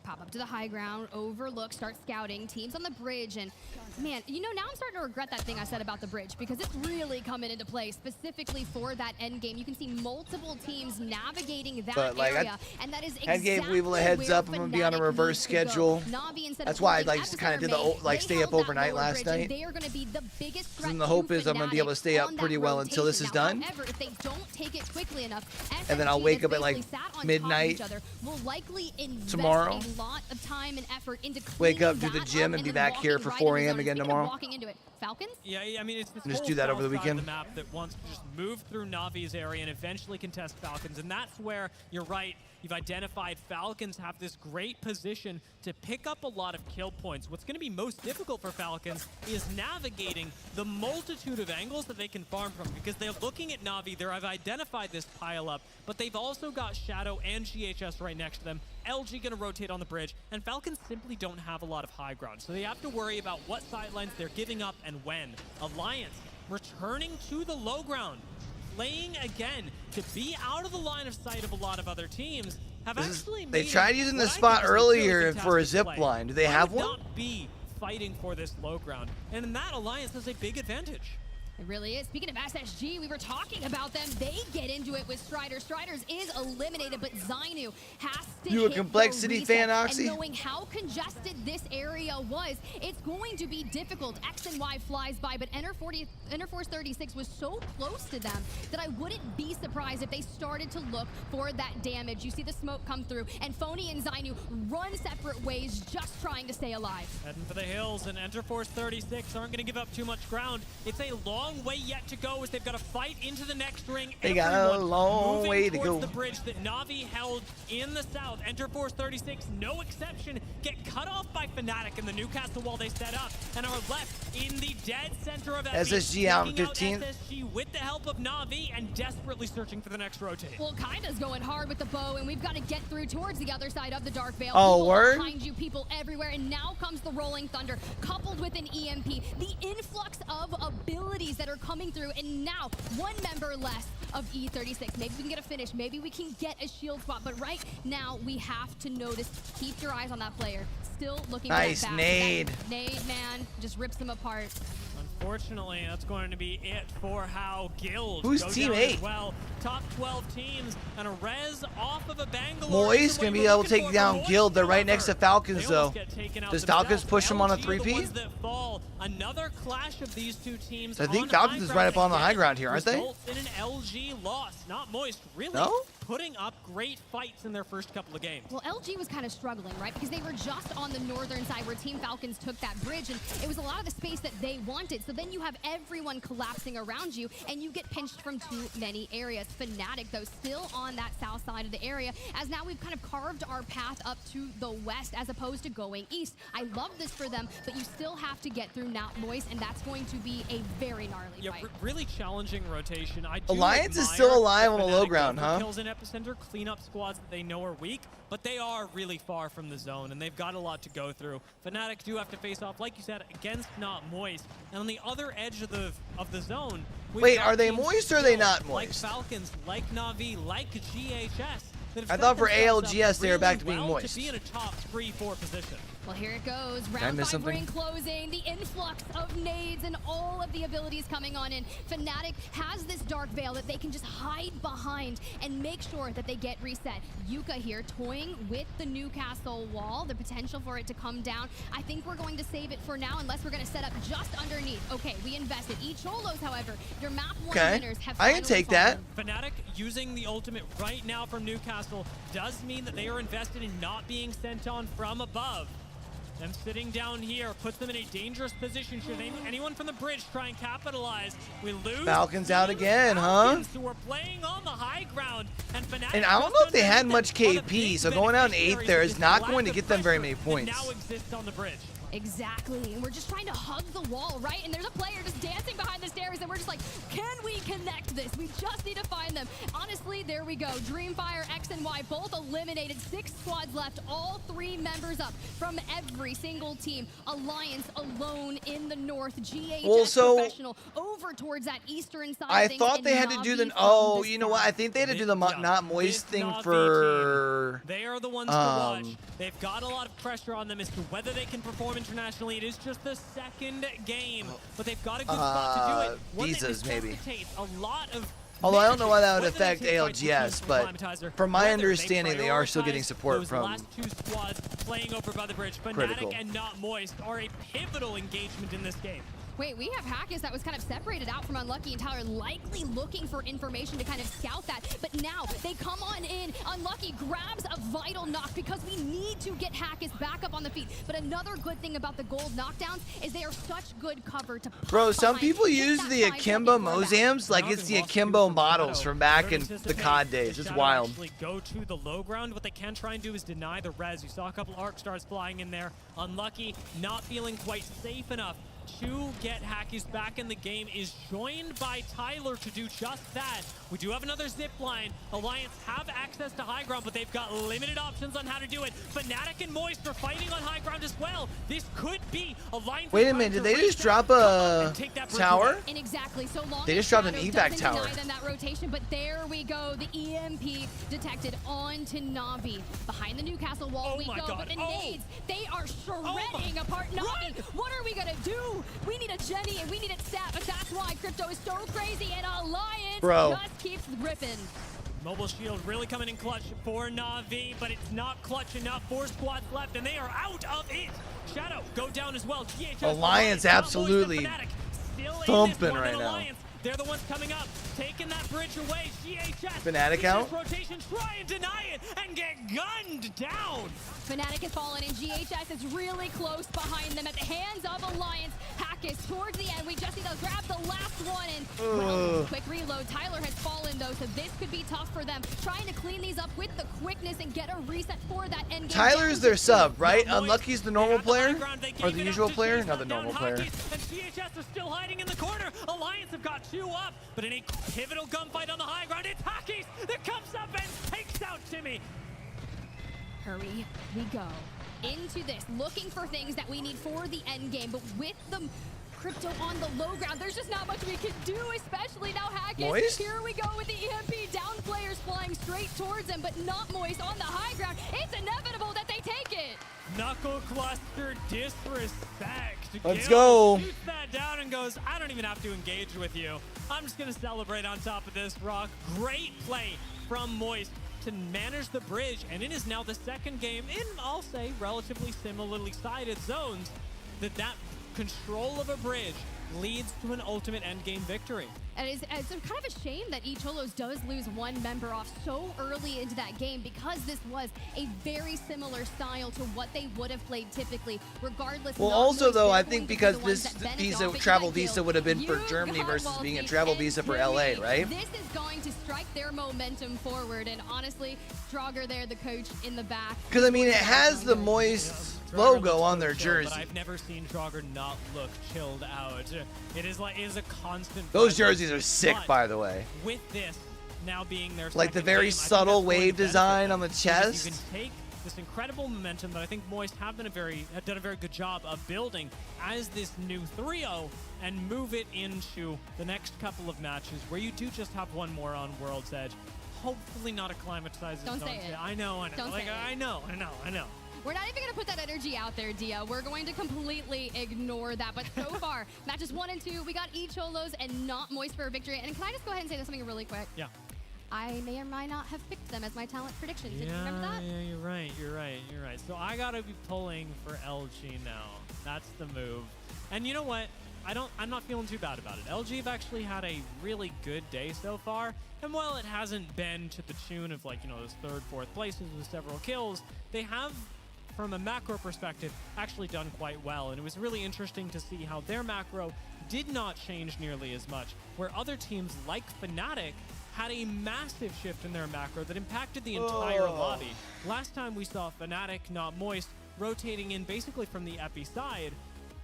Pop up to the high ground, overlook, start scouting, teams on the bridge, and man, you know, now I'm starting to regret that thing I said about the bridge, because it's really coming into play specifically for that end game. You can see multiple teams navigating that But, like, area, and that is I exactly gave Weevil a heads where up. I'm gonna be on a Fnatic reverse needs to go. schedule. Navi, instead That's of why I holding like at just the kind of center did the main, like they stay held up that overnight lower last bridge, and night. they are going to be the biggest threat And the to hope is I'm gonna be able to Fnatic stay up on that pretty well until this is rotation. done. However, if they don't take it quickly enough, And then I'll SSG wake that's up at, like, basically sat on top of midnight each other will likely invest tomorrow. a lot of time and effort into Wake up, do cleaning the that gym, up and be then back here walking for right 4 into the a.m. zone. again Speaking of tomorrow. walking into it, Falcons? Yeah, I mean, it's this Just whole do that over the south side of weekend. the map that wants to just move through Navi's area and eventually contest Falcons, and that's where you're right. You've identified Falcons have this great position to pick up a lot of kill points. What's going to be most difficult for Falcons is navigating the multitude of angles that they can farm from, because they're looking at Navi, they've identified this pile up, but they've also got Shadow and GHS right next to them. LG going to rotate on the bridge, and Falcons simply don't have a lot of high ground, so they have to worry about what sidelines they're giving up and when. Alliance returning to the low ground. playing again to be out of the line of sight of a lot of other teams have actually They made tried it using what the I spot think is a really earlier for a fantastic zip play. line. Do they Why have would one? not be fighting for this low ground, and in that alliance has a big advantage. It really is. Speaking of SSG, we were talking about them. They get into it with Strider. Striders is eliminated, but Zainu has to You a hit Complexity the fan, reset. Oxy? And knowing how congested this area was, it's going to be difficult. X and Y flies by, but Enterforce 36 was so close to them that I wouldn't be surprised if they started to look for that damage. You see the smoke come through, and Phony and Zainu run separate ways, just trying to stay alive. Heading for the hills, and Enterforce 36 aren't going to give up too much ground. It's a long way yet to go as they've got to fight into the next ring. They got a long moving way to towards go. the bridge that Na'Vi held in the south. Enterforce 36, no exception, get cut off by Fnatic in the Newcastle wall they set up and are left in the dead center of SSG out in taking 15th. SSG with the help of Na'Vi and desperately searching for the next rotate. Well, Kinda's going hard with the bow, and we've got to get through towards the other side of the Dark Veil. Oh, People word? behind you, people everywhere, and now comes the Rolling Thunder, coupled with an EMP. The influx of abilities that are coming through, and now one member less of E36. Maybe we can get a finish. Maybe we can get a shield spot, but right now we have to notice. Keep your eyes on that player. Still looking Nice for that nade. That nade, man, just rips them apart. Unfortunately, that's going to be it for how Guild Who's go team down 8? as well. Top 12 teams and a res off of a Bangalore. Moist gonna be able to take down Guild. They're right next to Falcons, though. Does Falcons push them on a 3P? Another clash of these two teams. I think Falcons is right up on the high ground here, aren't they? Results in an LG loss. Not Moist, really No? putting up great fights in their first couple of games. Well, LG was kind of struggling, right? Because they were just on the northern side where Team Falcons took that bridge, and it was a lot of the space that they wanted. So then you have everyone collapsing around you, and you get pinched from too many areas. Fnatic, though, still on that south side of the area, as now we've kind of carved our path up to the west as opposed to going east. I love this for them, but you still have to get through Not Moist, and that's going to be a very gnarly fight. Really challenging rotation. I do Alliance is admire still alive the on the low Fnatic ground, huh? Kills in Epicenter, clean up squads that they know are weak, but they are really far from the zone, and they've got a lot to go through. Fnatic do have to face off, like you said, against Not Moist, and on the other edge of the zone. we've Wait, got are they teams moist or are they still, not moist? Like Falcons, like Na'Vi, like GHS. that have I set thought for themselves up ALGS they were back to really being well moist. To be in a top 3-4 position. Well, here it goes. I Round miss 5 something? ring closing. The influx of nades and all of the abilities coming on in. Fnatic has this Dark Veil that they can just hide behind and make sure that they get reset. Yuka here toying with the Newcastle wall. The potential for it to come down. I think we're going to save it for now unless we're going to set up just underneath. Okay, we invested. Cholos, however, your map 1 winners have I can take that. Fnatic using the ultimate right now from Newcastle does mean that they are invested in not being sent on from above. Them sitting down here puts them in a dangerous position. Should anyone from the bridge try and capitalize, we lose. Falcons out again, huh? Falcons, who are playing on the high ground, and Fnatic And I don't know if they had much KP, so going out in 8th there is not going to get them very many points. now exists on the bridge. Exactly, and we're just trying to hug the wall, right? And there's a player just dancing behind the stairs, and we're just like, can we connect this? We just need to find them. Honestly, there we go. Dreamfire, X and Y, both eliminated. 6 squads left, all 3 members up from every single team. Alliance alone in the north. GHS Professional over towards that eastern side. I of things, thought and they had to do the. Na'Vi Oh, from the you know what? I think they had to do the not moist thing for. They are the ones to watch. They've got a lot of pressure on them as to whether they can perform internationally. It is just the second game, but they've got a good spot to do it. One that Visas, maybe. necessitates a lot of Although I don't know why that would One affect ALGS, but from my understanding, they are still getting support those from. last 2 squads playing over by the bridge. Critical. Fnatic and Not Moist are a pivotal engagement in this game. Wait, we have Hackis that was kind of separated out from Unlucky and Tyler, likely looking for information to kind of scout that. But now they come on in. Unlucky grabs a vital knock because we need to get Hackis back up on the feet. But another good thing about the gold knockdowns is they are such good cover to pop Bro, some behind, people hit use that the 5 Akimbo second throwback. Mozams like it's the Akimbo models from back in the COD days. It's wild. Actually go to the low ground. What they can try and do is deny the res. You saw a couple arc stars flying in there. Unlucky, not feeling quite safe enough to get Hackies back in the game is joined by Tyler to do just that. We do have another zip line. Alliance have access to high ground, but they've got limited options on how to do it. Fnatic and Moist are fighting on high ground as well. This could be Alliance. Wait a minute, did they just drop a tower? And exactly, so long They just as dropped an Shadow evac doesn't tower. deny them that rotation, but there we go. The EMP detected onto Na'Vi. Behind the Newcastle wall we go, but the nades, they are shredding apart Na'Vi. What are we gonna do? We need a Jenny and we need a stat, but that's why Crypto is so crazy and Alliance just keeps ripping. Mobile Shield really coming in clutch for Na'Vi, but it's not clutch enough. 4 squads left, and they are out of it. Shadow go down as well. GHS Alliance absolutely thumping right now. They're the ones coming up, taking that bridge away. GHS. Fnatic out. Rotation, try and deny it and get gunned down. Fnatic has fallen, and GHS is really close behind them at the hands of Alliance. Hackies towards the end. We just need to grab the last one and quick reload. Tyler has fallen though, so this could be tough for them. Trying to clean these up with the quickness and get a reset for that end game. Tyler's their sub, right? Unlucky's the normal player? Or the usual player? Not the normal player. And GHS is still hiding in the corner. Alliance have got 2 up, but in a pivotal gunfight on the high ground, it's Hackies that comes up and takes out Timmy. Hurry, we go into this, looking for things that we need for the end game, but with the Crypto on the low ground, there's just not much we can do, especially now Hackies. Moist? Here we go with the EMP, down players flying straight towards him, but not Moist on the high ground. It's inevitable that they take it. Knuckle cluster disrespect. Let's Gil go. shoots that down and goes, I don't even have to engage with you. I'm just going to celebrate on top of this rock. Great play from Moist to manage the bridge, and it is now the second game in, I'll say, relatively similarly sided zones that control of a bridge leads to an ultimate endgame victory. And it's kind of a shame that Echolos does lose one member off so early into that game, because this was a very similar style to what they would have played typically, regardless. Well, also though, I think because this visa, travel visa would have been for Germany versus being a travel visa for LA, right? This is going to strike their momentum forward, and honestly, Draugr there, the coach in the back. Because I mean, it has the Moist logo on their jersey. But I've never seen Draugr not look chilled out. It is a constant. Those jerseys are sick, but by the way. With this now being their Like the second very game, subtle wave design on the because chest. You can take this incredible momentum that I think Moist have done a very good job of building as this new 3-0 and move it into the next couple of matches where you do just have one more on World's Edge. Hopefully not acclimatized. Don't say it. I know. Don't say it. I know. We're not even going to put that energy out there, Dia. We're going to completely ignore that. But so far, matches 1 and 2, we got Echolos and not Moist for a victory. And can I just go ahead and say something really quick? Yeah. I may or may not have picked them as my talent predictions. Did you remember that? Yeah, you're right. So I gotta be pulling for LG now. That's the move. And you know what? I'm not feeling too bad about it. LG have actually had a really good day so far. And while it hasn't been to the tune of those 3rd, 4th places with several kills, they have, from a macro perspective, actually done quite well. And it was really interesting to see how their macro did not change nearly as much, where other teams like Fnatic had a massive shift in their macro that impacted the entire lobby. Last time we saw Fnatic, not Moist, rotating in basically from the Epi side,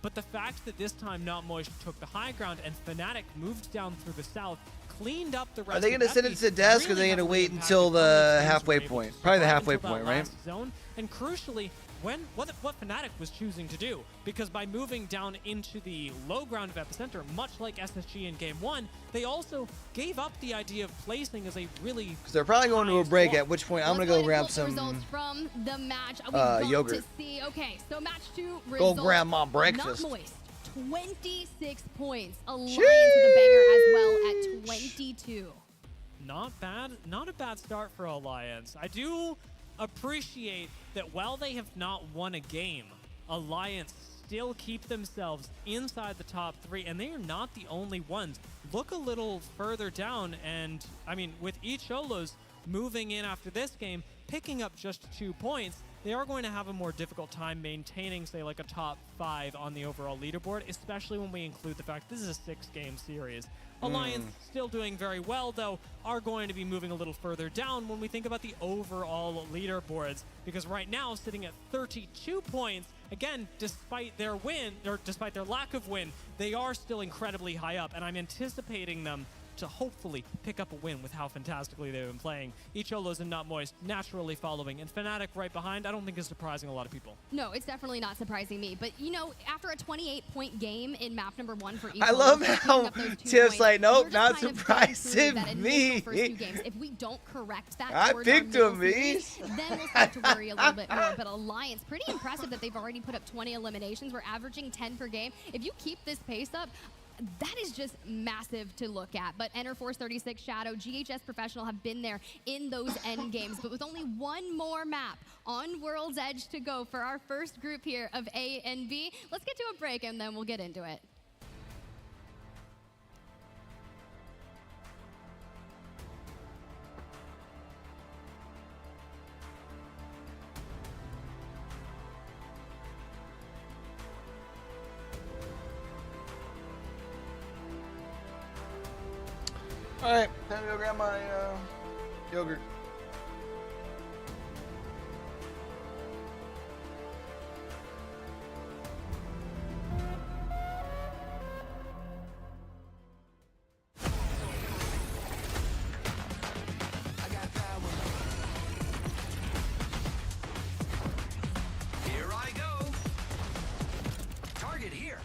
but the fact that this time Not Moist took the high ground and Fnatic moved down through the south, cleaned up the rest. Are they going to send it to the desk, or are they going to wait until the halfway point? Probably the halfway point, right? Zone. And crucially, what Fnatic was choosing to do, because by moving down into the low ground of Epicenter, much like SSG in Game 1, they also gave up the idea of placing as a really... Because they're probably going to a break, at which point I'm going to go grab some results from the match. yogurt. To see. Okay, so match 2 Go results. grab my breakfast. Not Moist, 26 points. Alliance with a banger as well at 22. Not bad. Not a bad start for Alliance. I do appreciate that while they have not won a game, Alliance still keep themselves inside the top 3, and they are not the only ones. Look a little further down, and I mean, with each Olos moving in after this game, picking up just 2 points, they are going to have a more difficult time maintaining, say, like a top 5 on the overall leaderboard, especially when we include the fact this is a 6-game series. Alliance still doing very well, though, are going to be moving a little further down when we think about the overall leaderboards, because right now, sitting at 32 points, again, despite their win, or despite their lack of win, they are still incredibly high up, and I'm anticipating them to hopefully pick up a win with how fantastically they've been playing. Icholos and Not Moist naturally following, and Fnatic right behind, I don't think is surprising a lot of people. No, it's definitely not surprising me. But, you know, after a 28-point game in map number 1 for Icholos, I love how Tiff's like, nope, not surprising me. Games. If we don't correct that, I picked him, then we'll start to worry a little bit more. But Alliance, pretty impressive that they've already put up 20 eliminations. We're averaging 10 per game. If you keep this pace up, that is just massive to look at. But Enter Force 36, Shadow, GHS Professional have been there in those end games. But with only one more map on World's Edge to go for our first group here of A and B, let's get to a break and then we'll get into it. All right, time to go grab my yogurt. Here I go. Target here.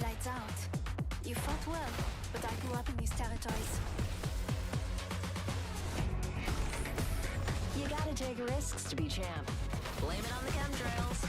Lights out. You fought well, but I grew up in these territories. You gotta take risks to be champ. Blame it on the chemtrails.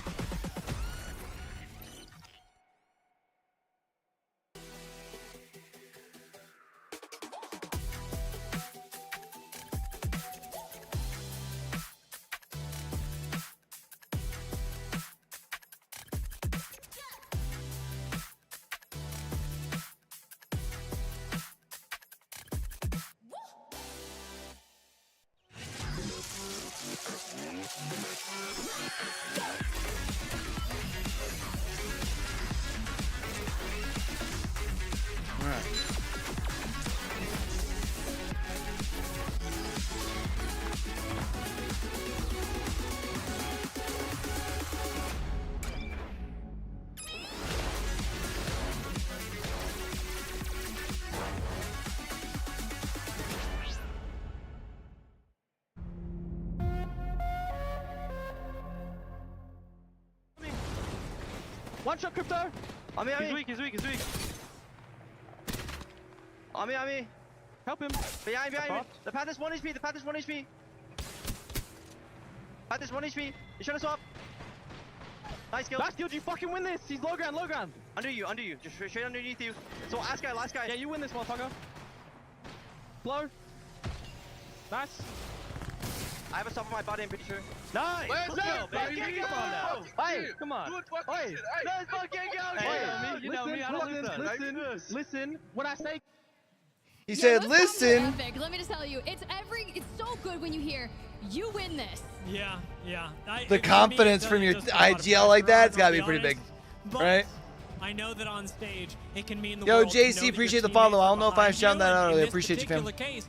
One shot, Crypto! Ami. He's weak. Ami. Help him. Behind me. The path is 1 HP, Path is 1 HP. You shut us up. Nice kill. Last kill, you fucking win this. He's low ground. Under you. Just straight underneath you. So last guy. Yeah, you win this, motherfucker. Blow. Nice. I have a stop on my body, I'm pretty sure. Nice! Let's go, baby! Come on now. Hey, come on. Hey, let's fucking go! Hey, you know me, I don't lose that. Listen, when I say... He said, listen. Let me just tell you, it's so good when you hear, you win this. Yeah. The confidence from your IGL like that, it's got to be pretty big, right? I know that on stage, it can mean the Yo, world to know JC, that appreciate your the follow. teammates I don't know if I behind shouted that you, out and earlier. in Appreciate this you, fam. particular case,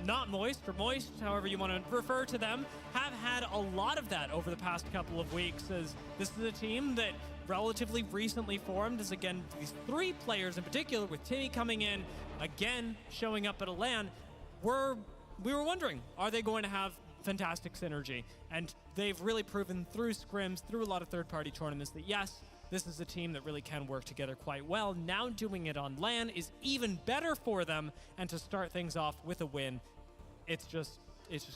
Not Moist or Moist, however you want to refer to them, have had a lot of that over the past couple of weeks, as this is a team that relatively recently formed, as again, these 3 players in particular, with Timmy coming in, again, showing up at a LAN, we were wondering, are they going to have fantastic synergy? And they've really proven through scrims, through a lot of third-party tournaments, that yes, this is a team that really can work together quite well. Now doing it on LAN is even better for them, and to start things off with a win, it just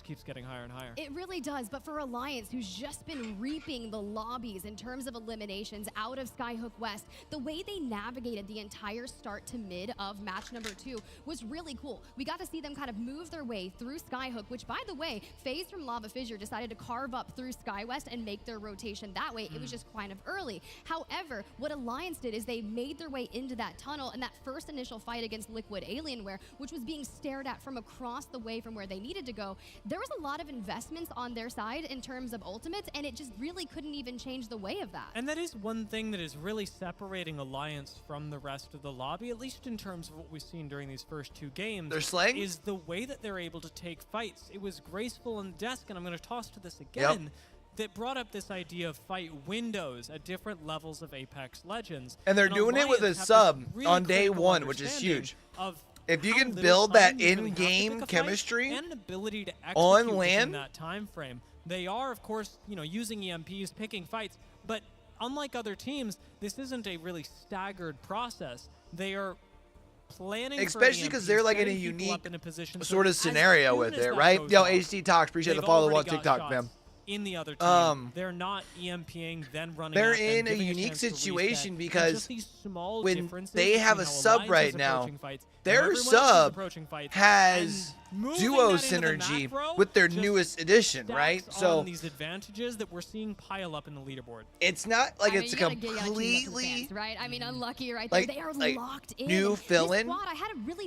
keeps getting higher and higher. It really does, but for Alliance, who's just been reaping the lobbies in terms of eliminations out of Skyhook West, the way they navigated the entire start to mid of match number 2 was really cool. We got to see them kind of move their way through Skyhook, which, by the way, FaZe from Lava Fissure decided to carve up through SkyWest and make their rotation that way. It was just kind of early. However, what Alliance did is they made their way into that tunnel, and that first initial fight against Liquid Alienware, which was being stared at from across the way from where they needed to go, there was a lot of investments on their side in terms of ultimates, and it just really couldn't even change the way of that. And that is one thing that is really separating Alliance from the rest of the lobby, at least in terms of what we've seen during these first 2 games. They're slaying? Is the way that they're able to take fights. It was graceful on the desk, and I'm going to toss to this again. That brought up this idea of fight windows at different levels of Apex Legends. And they're doing it with a sub on day 1, which is huge. If you can build that in-game chemistry and an ability to on execute LAN, within that time frame. They are, of course, using EMPs, picking fights, but unlike other teams, this isn't a really staggered process. They are planning, especially because they're like in a unique sort of scenario with it, right? Yo, HT Talks, appreciate the follow on TikTok, fam. In the other team, they're not EMPing, then running. They're up in and a unique situation because small when they have a sub right now, their sub has duo synergy with their newest edition, right? So these advantages that we're seeing pile up in the leaderboard. It's not like it's completely right. I mean, unlucky right there. They are locked in. New fill-in.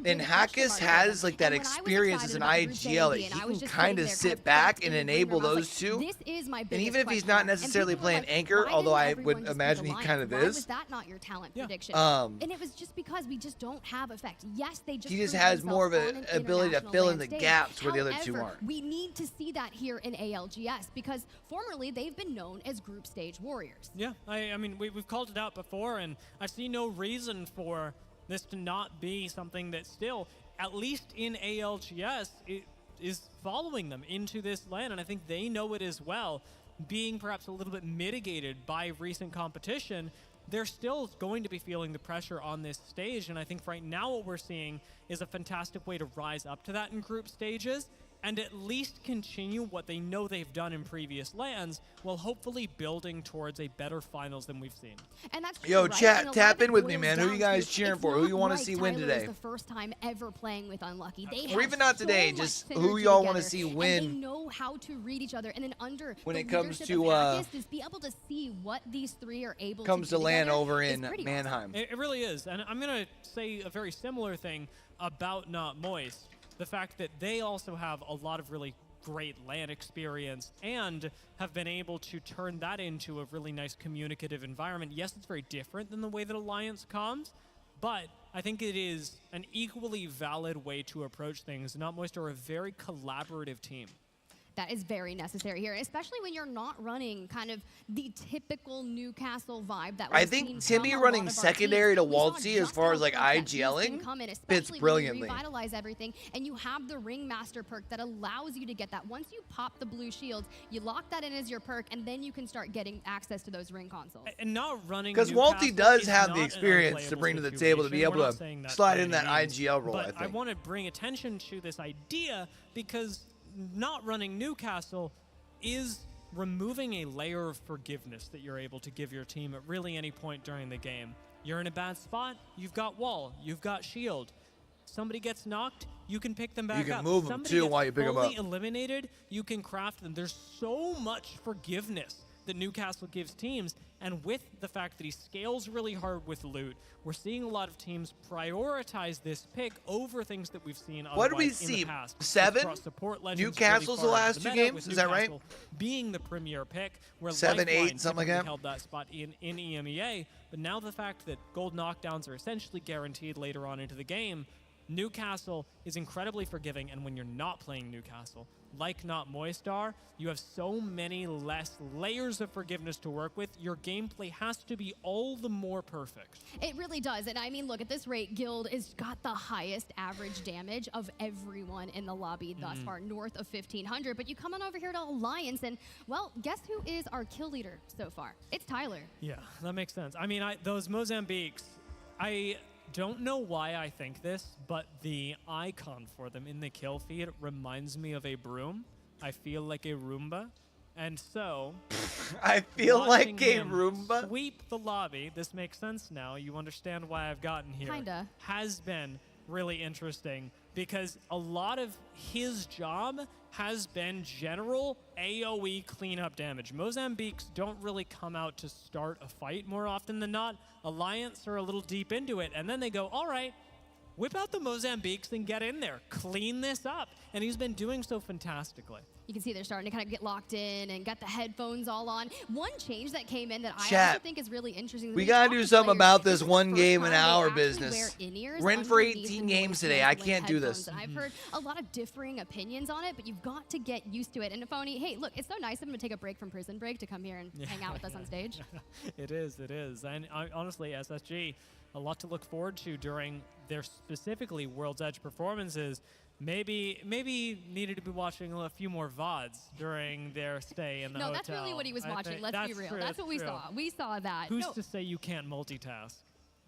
And Hackis has like that experience as an IGL that he can kind of sit back and enable those two. And even if he's not necessarily playing anchor, although I would imagine he kind of is. Why was that not your talent prediction? And it was just because we just don't have effect. Yes, they just. He just has more of an ability to fill in the gaps where the other two aren't. We need to see that here in ALGS because formerly they've been known as group stage warriors. Yeah, I mean we've called it out before, and I see no reason for this to not be something that still, at least in ALGS, it is following them into this LAN, and I think they know it as well. Being perhaps a little bit mitigated by recent competition, they're still going to be feeling the pressure on this stage, and I think right now what we're seeing is a fantastic way to rise up to that in group stages and at least continue what they know they've done in previous LANs while hopefully building towards a better finals than we've seen. And that's Yo, right? chat, tap in with me, man. Who you guys cheering for? Who you want to see win today? The first time ever playing with Unlucky. They or even not today, just who y'all want to see win. And they know how to read each other, and then under when the it comes to just be able to see what these three are able comes to LAN over in Mannheim. Awesome. It really is, and I'm gonna say a very similar thing about Not Moist. The fact that they also have a lot of really great LAN experience and have been able to turn that into a really nice communicative environment. Yes, it's very different than the way that Alliance comms, but I think it is an equally valid way to approach things. Not Moist are a very collaborative team. That is very necessary here, especially when you're not running kind of the typical Newcastle vibe that I think Timmy running secondary to Waltzy as far as like IGLing fits brilliantly. Revitalize everything, and you have the Ringmaster perk that allows you to get that. Once you pop the blue shields, you lock that in as your perk, and then you can start getting access to those ring consoles. And not running because Waltzy does have the experience to bring to the table to be able to slide in that IGL role. But I want to bring attention to this idea because not running Newcastle is removing a layer of forgiveness that you're able to give your team at really any point during the game. You're in a bad spot, you've got wall, you've got shield. Somebody gets knocked, you can pick them back up. You can move them too while you pick them up. Somebody eliminated, you can craft them. There's so much forgiveness that Newcastle gives teams, and with the fact that he scales really hard with loot, we're seeing a lot of teams prioritize this pick over things that we've seen what did we in see? The past. 7? Newcastle's the last 2 games? Is that right? Being the premier pick, where 7, 8, something like that. Held that spot in EMEA, but now the fact that gold knockdowns are essentially guaranteed later on into the game, Newcastle is incredibly forgiving, and when you're not playing Newcastle, like Not Moist are, you have so many less layers of forgiveness to work with. Your gameplay has to be all the more perfect. It really does, and I mean, look, at this rate, Guild has got the highest average damage of everyone in the lobby thus far, north of 1,500, but you come on over here to Alliance, and, well, guess who is our kill leader so far? It's Tyler. Yeah, that makes sense. I mean, those Mozambiques, I don't know why I think this, but the icon for them in the kill feed reminds me of a broom. I feel like a Roomba. And so I feel like a Roomba. Sweep the lobby. This makes sense now. You understand why I've gotten here. Kinda. Has been really interesting because a lot of his job has been general AoE cleanup damage. Mozambiques don't really come out to start a fight more often than not. Alliance are a little deep into it, and then they go, all right, whip out the Mozambiques and get in there. Clean this up. And he's been doing so fantastically. You can see they're starting to kind of get locked in and got the headphones all on. One change that came in that I Chat. also think is really interesting. We got to do something about this one game an hour business. We're in for 18 games today. I can't do this. I've heard a lot of differing opinions on it, but you've got to get used to it. And Phony, hey, look, it's so nice of him to take a break from prison break to come here and hang out with us on stage. It is. And honestly, SSG, a lot to look forward to during their specifically World's Edge performances. Maybe needed to be watching a few more VODs during their stay in the hotel. No, that's really what he was watching. Let's be real. That's what we saw. We saw that. Who's to say you can't multitask?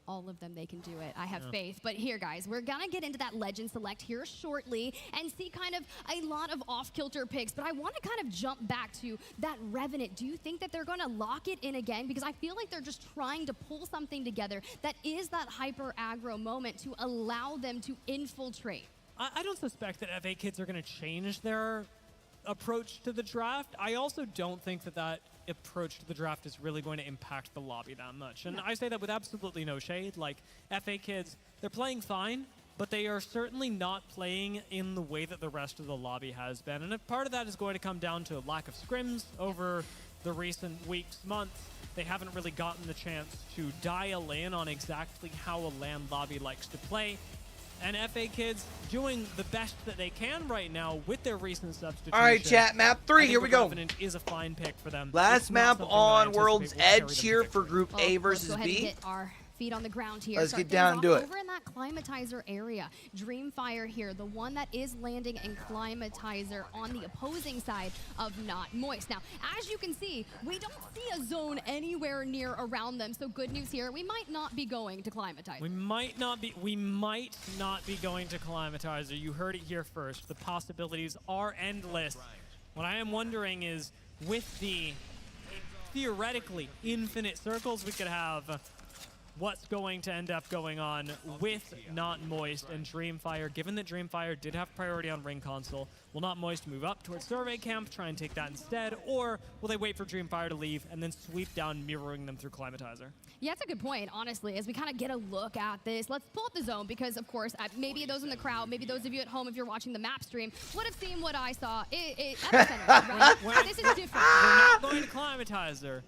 All of them, they can do it. I have faith. But here, guys, we're going to get into that Legend Select here shortly and see kind of a lot of off-kilter picks. But I want to kind of jump back to that Revenant. Do you think that they're going to lock it in again? Because I feel like they're just trying to pull something together that is that hyper-aggro moment to allow them to infiltrate. I don't suspect that FA Kids are going to change their approach to the draft. I also don't think that approach to the draft is really going to impact the lobby that much. And I say that with absolutely no shade. Like, FA Kids, they're playing fine, but they are certainly not playing in the way that the rest of the lobby has been. And a part of that is going to come down to a lack of scrims over the recent weeks, months. They haven't really gotten the chance to dial in on exactly how a LAN lobby likes to play. And FA Kids doing the best that they can right now with their recent substitution. All right, chat, map 3, here we go. Revenant is a fine pick for them. Last map on World's Edge here for Group A versus Let's go ahead B. and get our feet on the ground here. Let's get down and do it. Over in that climatizer area, Dreamfire here, the one that is landing in climatizer on the opposing side of Not Moist. Now, as you can see, we don't see a zone anywhere near around them, so good news here. We might not be going to climatizer. We might not be going to climatizer. You heard it here first. The possibilities are endless. What I am wondering is, with the theoretically infinite circles we could have, what's going to end up going on with Not Moist and Dreamfire, given that Dreamfire did have priority on Ring Console. Will Not Moist move up towards Survey Camp, try and take that instead, or will they wait for Dreamfire to leave and then sweep down, mirroring them through Climatizer? Yeah, that's a good point, honestly, as we kind of get a look at this. Let's pull up the zone because, of course, maybe those in the crowd, maybe those of you at home, if you're watching the map stream, would have seen what I saw. Right? This is different. We're not going to Climatizer.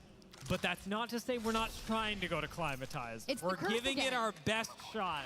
But that's not to say we're not trying to go to Climatize. We're giving it our best shot.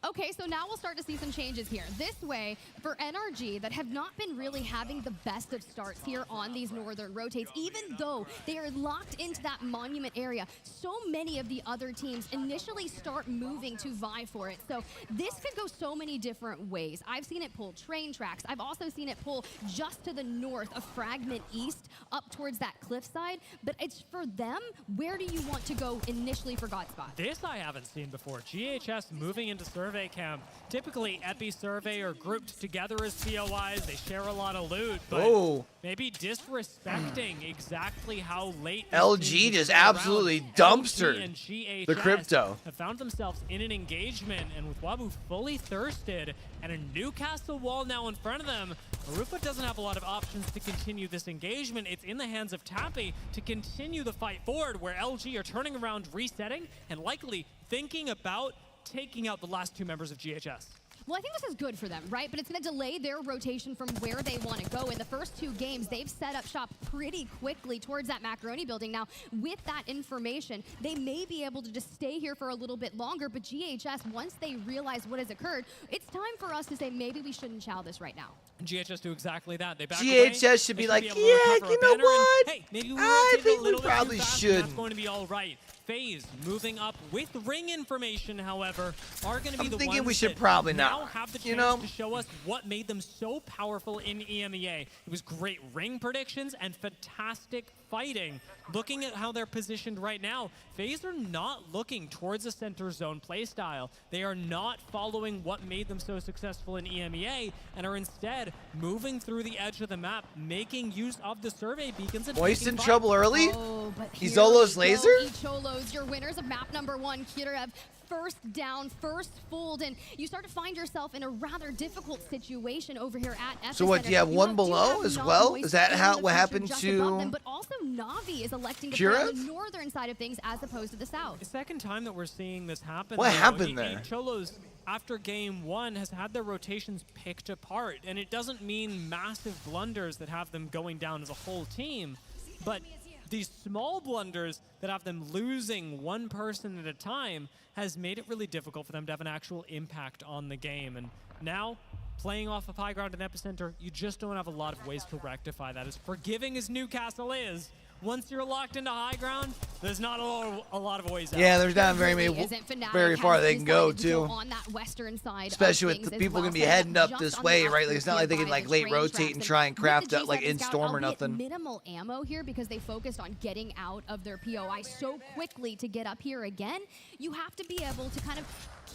Okay, so now we'll start to see some changes here. This way, for NRG, that have not been really having the best of starts here on these northern rotates, even though they are locked into that monument area, so many of the other teams initially start moving to vie for it. So this could go so many different ways. I've seen it pull train tracks. I've also seen it pull just to the north of Fragment East up towards that cliffside. But it's for them, where do you want to go initially for Godspot? This I haven't seen before. GHS moving into Survey Camp. Typically, Epi Survey are grouped together as POIs. They share a lot of loot, but maybe disrespecting exactly how late LG just absolutely dumpstered the crypto. Have found themselves in an engagement, and with Wabu fully thirsted and a Newcastle wall now in front of them, Arupa doesn't have a lot of options to continue this engagement. It's in the hands of Tappy to continue the fight forward, where LG are turning around, resetting, and likely thinking about taking out the last two members of GHS. Well, I think this is good for them, right? But it's going to delay their rotation from where they want to go. In the first two games, they've set up shop pretty quickly towards that Macaroni building. Now, with that information, they may be able to just stay here for a little bit longer, but GHS, once they realize what has occurred, it's time for us to say maybe we shouldn't chow this right now. GHS do exactly that. They back GHS away. should be like, yeah, you know what? Hey, maybe I think we a probably should. That's going to be all right. FaZe moving up with ring information, however, are going to be the thinking ones we should that probably now not. have the chance to show us what made them so powerful in EMEA. It was great ring predictions and fantastic fighting. Looking at how they're positioned right now, FaZe are not looking towards a center zone playstyle. They are not following what made them so successful in EMEA and are instead moving through the edge of the map, making use of the survey beacons. And Moist in trouble early? Oh, but Izolo's laser? Icholos, your winners of map number 1, Kirev. first down, first fooled, and you start to find yourself in a rather difficult situation over here at Epicenter. So what, do you have one below as well? Is that what happened to them, but also Na'Vi is electing to Kira? play on the northern side of things as opposed to the south. The second time that we're seeing this happen. What happened there? Cholos, after game 1, has had their rotations picked apart, and it doesn't mean massive blunders that have them going down as a whole team, but these small blunders that have them losing one person at a time has made it really difficult for them to have an actual impact on the game. And now, playing off of high ground and Epicenter, you just don't have a lot of ways to rectify that. As forgiving as Newcastle is, once you're locked into high ground, there's not a lot of ways out. Yeah, there's not very far they can go too. On that western side, especially with the people gonna be heading up this way, right? Like it's not like they can like late rotate and try and craft out like in storm or nothing. Minimal ammo here because they focused on getting out of their POI so quickly to get up here again. You have to be able to kind of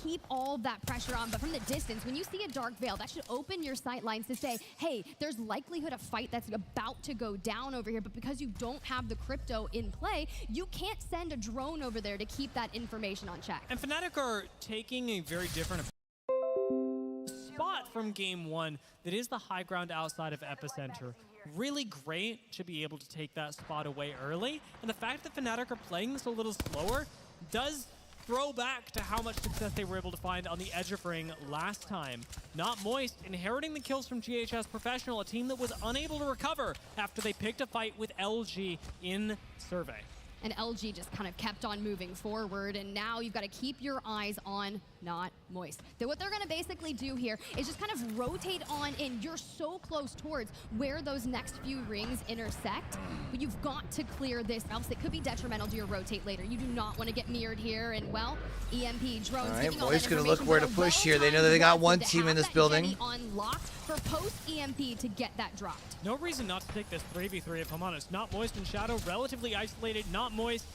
keep all of that pressure on, but from the distance, when you see a dark veil, that should open your sight lines to say, hey, there's likelihood of fight that's about to go down over here, but because you don't have the crypto in play, you can't send a drone over there to keep that information on check. And Fnatic are taking a very different spot from game 1 that is the high ground outside of Epicenter. Really great to be able to take that spot away early, and the fact that Fnatic are playing this a little slower does throw back to how much success they were able to find on the edge of ring last time. Not Moist inheriting the kills from GHS Professional, a team that was unable to recover after they picked a fight with LG in Survey. And LG just kind of kept on moving forward, and now you've got to keep your eyes on Not Moist. What they're going to basically do here is just kind of rotate on in. You're so close towards where those next few rings intersect, but you've got to clear this, else it could be detrimental to your rotate later. You do not want to get mirrored here, and well, EMP drones. All right, Moist going to look where to push here. They know that they got one team in this building. Unlocked for post EMP to get that dropped. No reason not to take this 3v3 if I'm honest. Not Moist and Shadow relatively isolated. Not Moist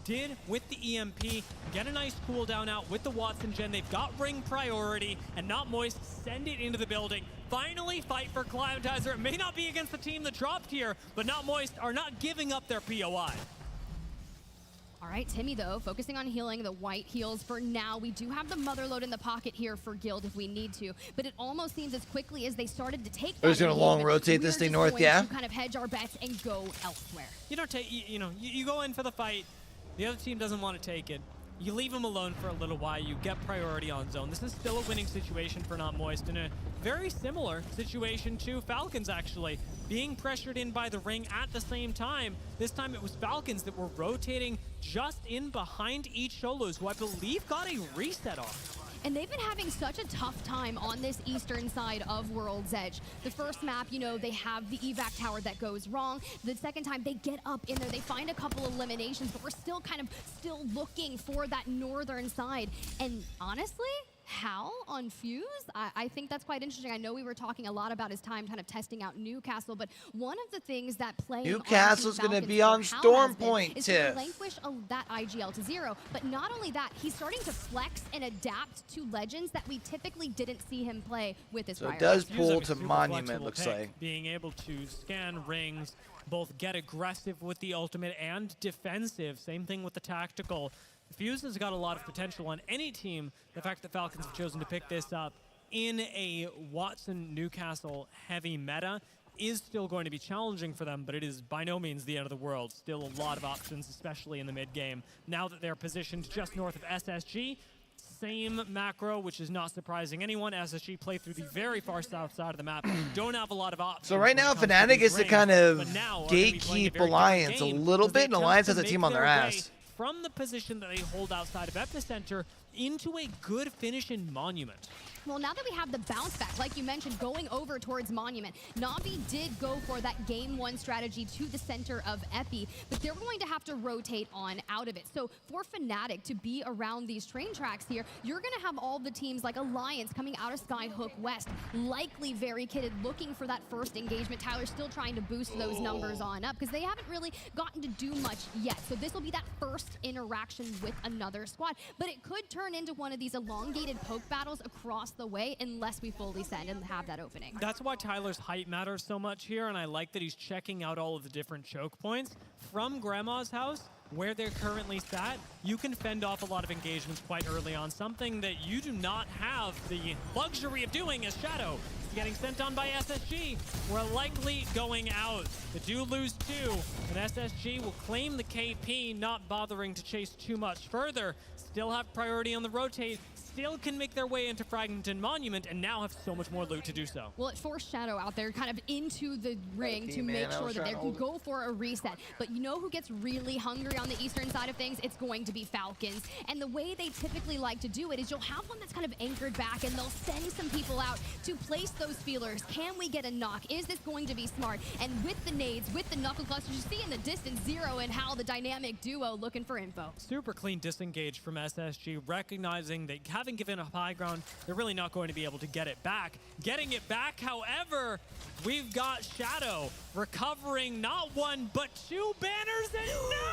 did with the EMP get a nice cooldown out with the Watson gen. They've got ring priority, and Not Moist send it into the building. Finally fight for Climatizer. It may not be against the team that dropped here, but Not Moist are not giving up their POI. All right, Timmy, though, focusing on healing the white heals for now. We do have the Motherload in the pocket here for Guild if we need to, but it almost seems as quickly as they started to take They're just going to long rotate this thing north, yeah? To kind of hedge our bets and go elsewhere. You don't take, you go in for the fight. The other team doesn't want to take it. You leave them alone for a little while. You get priority on zone. This is still a winning situation for Not Moist, in a very similar situation to Falcons, actually. Being pressured in by the ring at the same time. This time it was Falcons that were rotating just in behind each Cholos, who I believe got a reset off. And they've been having such a tough time on this eastern side of World's Edge. The first map, they have the evac tower that goes wrong. The second time, they get up in there. They find a couple eliminations, but we're still looking for that northern side. And honestly, Hal on Fuse, I think that's quite interesting. I know we were talking a lot about his time kind of testing out Newcastle, but one of the things that playing Newcastle's going to be on Storm Point, is to relinquish that IGL to 0. But not only that, he's starting to flex and adapt to Legends that we typically didn't see him play with his So it does pull to Monument, looks pick, like. Being able to scan rings, both get aggressive with the ultimate and defensive. Same thing with the tactical. Fuse has got a lot of potential on any team. The fact that Falcons have chosen to pick this up in a Watson-Newcastle heavy meta is still going to be challenging for them, but it is by no means the end of the world. Still a lot of options, especially in the mid-game. Now that they're positioned just north of SSG, same macro, which is not surprising anyone. SSG play through the very far south side of the map. Don't have a lot of options. So right now, Fnatic is to kind of gatekeep Alliance a little bit, and Alliance has a team on their ass. From the position that they hold outside of Epicenter into a good finish in Monument. Well, now that we have the bounce back, like you mentioned, going over towards Monument, Na'Vi did go for that game 1 strategy to the center of Epi, but they're going to have to rotate on out of it. So for Fnatic to be around these train tracks here, you're going to have all the teams like Alliance coming out of Skyhook West, likely very kitted, looking for that first engagement. Tyler's still trying to boost those numbers on up because they haven't really gotten to do much yet. So this will be that first interaction with another squad, but it could turn into one of these elongated poke battles across the way unless we fully send and have that opening. That's why Tyler's height matters so much here, and I like that he's checking out all of the different choke points. From Grandma's house, where they're currently sat, you can fend off a lot of engagements quite early on, something that you do not have the luxury of doing as Shadow. Getting sent on by SSG. We're likely going out. They do lose 2, and SSG will claim the KP, not bothering to chase too much further. Still have priority on the rotate. Still can make their way into Fragment and Monument, and now have so much more loot to do so. Well, it forced Shadow out there kind of into the ring to make sure that they can go for a reset. But you know who gets really hungry on the eastern side of things? It's going to be Falcons. And the way they typically like to do it is you'll have one that's kind of anchored back, and they'll send some people out to place those feelers. Can we get a knock? Is this going to be smart? And with the nades, with the knuckle clusters, you see in the distance Zero and Hal, the dynamic duo, looking for info. Super clean disengage from SSG, recognizing that having given up high ground, they're really not going to be able to get it back. Getting it back, however, we've got Shadow recovering not 1, but 2 banners, and no!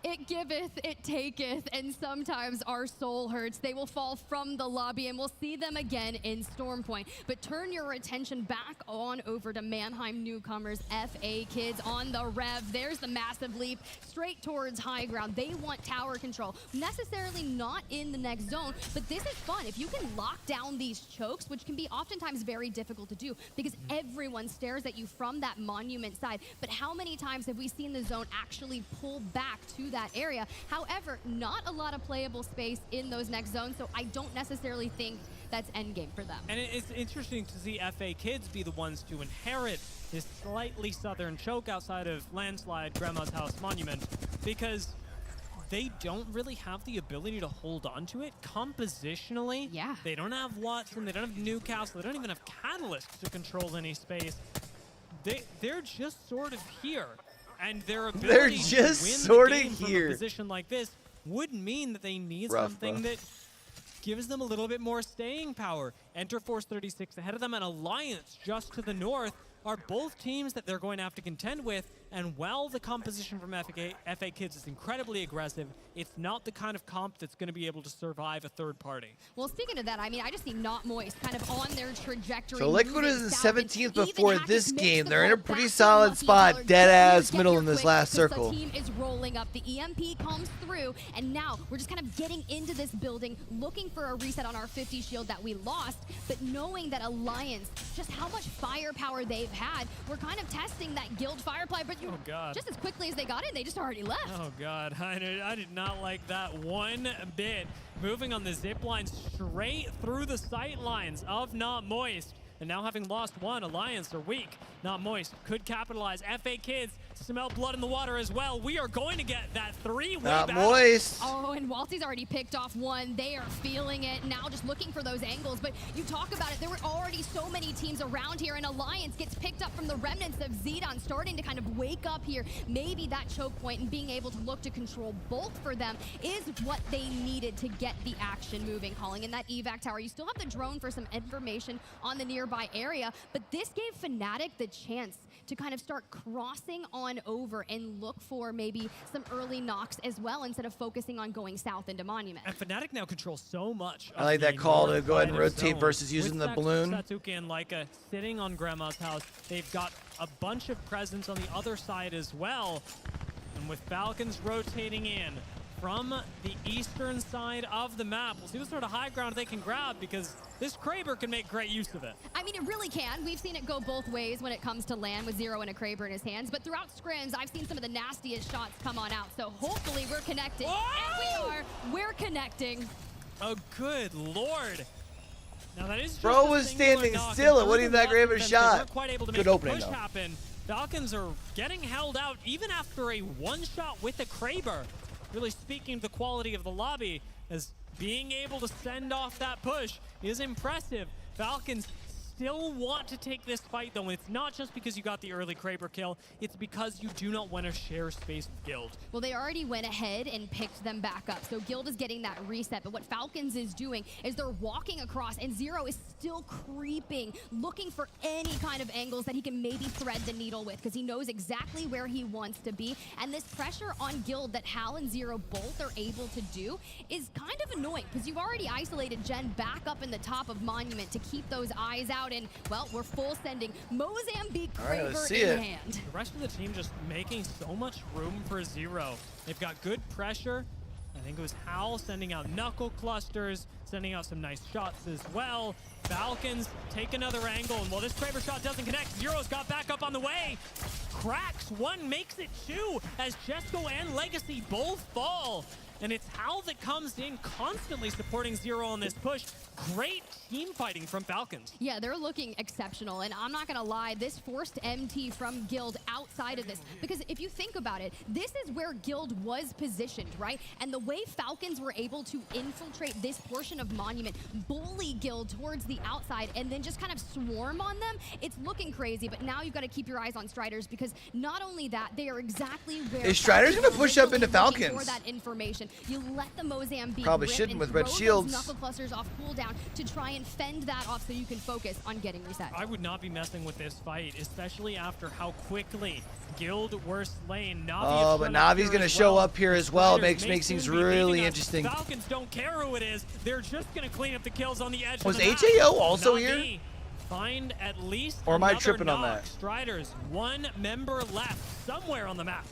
It giveth, it taketh, and sometimes our soul hurts. They will fall from the lobby, and we'll see them again in Storm Point. But turn your attention back on over to Mannheim newcomers, FA Kids on the rev. There's the massive leap straight towards high ground. They want tower control. Necessarily not in the next zone, but this is fun. If you can lock down these chokes, which can be oftentimes very difficult to do because everyone stares at you from that monument side. But how many times have we seen the zone actually pull back to that area? However, not a lot of playable space in those next zones, so I don't necessarily think that's endgame for them. And it's interesting to see FA Kids be the ones to inherit this slightly southern choke outside of Landslide, Grandma's House, Monument, because they don't really have the ability to hold on to it compositionally. Yeah. They don't have Watson, they don't have Newcastle, they don't even have Catalyst to control any space. They're just sort of here. And their ability to win the game from a position like this would mean that they need something that gives them a little bit more staying power. Enter Force 36 ahead of them, and Alliance just to the north are both teams that they're going to have to contend with. And while the composition from FA Kids is incredibly aggressive, it's not the kind of comp that's going to be able to survive a third party. Well, speaking of that, I mean, I just see Not Moist kind of on their trajectory. So Liquid is the 17th before this game. They're in a pretty solid spot, dead ass middle in this last circle. The team is rolling up. The EMP comes through, and now we're just kind of getting into this building, looking for a reset on our 50 shield that we lost, but knowing that Alliance, just how much firepower they've had, we're kind of testing that guild firepower, but oh god, just as quickly as they got in, they just already left. Oh god, I did not like that one bit. Moving on the zip line straight through the sight lines of Not Moist. And now having lost 1, Alliance are weak. Not Moist could capitalize. FA Kids smell blood in the water as well. We are going to get that 3-way Not battle. Moist. Oh, and Waltzy's already picked off 1. They are feeling it. Now just looking for those angles. But you talk about it, there were already so many teams around here, and Alliance gets picked up from the remnants of Zidon, starting to kind of wake up here. Maybe that choke point and being able to look to control both for them is what they needed to get the action moving. Calling in that evac tower. You still have the drone for some information on the nearby area, but this gave Fnatic the chance to kind of start crossing on over and look for maybe some early knocks as well instead of focusing on going south into Monument. And Fnatic now controls so much. I like that call to go ahead and rotate versus using the balloon. Satsuki and Laika sitting on Grandma's House. They've got a bunch of presence on the other side as well. And with Falcons rotating in from the eastern side of the map, we'll see what sort of high ground they can grab, because this Kraber can make great use of it. I mean, it really can. We've seen it go both ways when it comes to land with Zero and a Kraber in his hands, but throughout scrims, I've seen some of the nastiest shots come on out, so hopefully we're connected. Whoa! And we're connecting. Oh, good lord. Now that is just Bro a was single standing knock, still. and It wasn't even that great of a they shot. weren't quite able to Good make opening, the push though. happen. Falcons are getting held out even after a one-shot with a Kraber. Really speaking of the quality of the lobby, as being able to send off that push is impressive. Falcons still want to take this fight, though. It's not just because you got the early Kraber kill, it's because you do not want to share space with Guild. Well, they already went ahead and picked them back up, so Guild is getting that reset, but what Falcons is doing is they're walking across, and Zero is still creeping, looking for any kind of angles that he can maybe thread the needle with, because he knows exactly where he wants to be, and this pressure on Guild that Hal and Zero both are able to do is kind of annoying, because you've already isolated Jen back up in the top of Monument to keep those eyes out. out, and, well, we're full sending Mozambique All right, let's Kraber see in it. hand. The rest of the team just making so much room for Zero. They've got good pressure. I think it was Hal sending out knuckle clusters, sending out some nice shots as well. Falcons take another angle, and while this Kraber shot doesn't connect, Zero's got back up on the way. Cracks one, makes it two, as Jesco and Legacy both fall. And it's Hal that comes in, constantly supporting Zero on this push. Great team fighting from Falcons. Yeah, they're looking exceptional, and I'm not gonna lie, this forced MT from Guild outside of this, because if you think about it, this is where Guild was positioned, right? And the way Falcons were able to infiltrate this portion of Monument, bully Guild towards the outside, and then just kind of swarm on them, it's looking crazy, but now you've got to keep your eyes on Striders, because not only that, they are exactly where Is Striders gonna push up into looking Falcons? for that information. You let the Mozambique Probably rip shouldn't and with red throw those shields. knuckle clusters off cooldown to try and fend that off so you can focus on getting reset. I would not be messing with this fight, especially after how quickly Guild were slain. Navi Oh, but Navi's going to show up here as well. Makes things really interesting. Falcons don't care who it is. They're just going to clean up the kills on the edge Was of the map. HAO also Navi here? Find at least Or am I another tripping on knock. that? Striders, one member left somewhere on the map.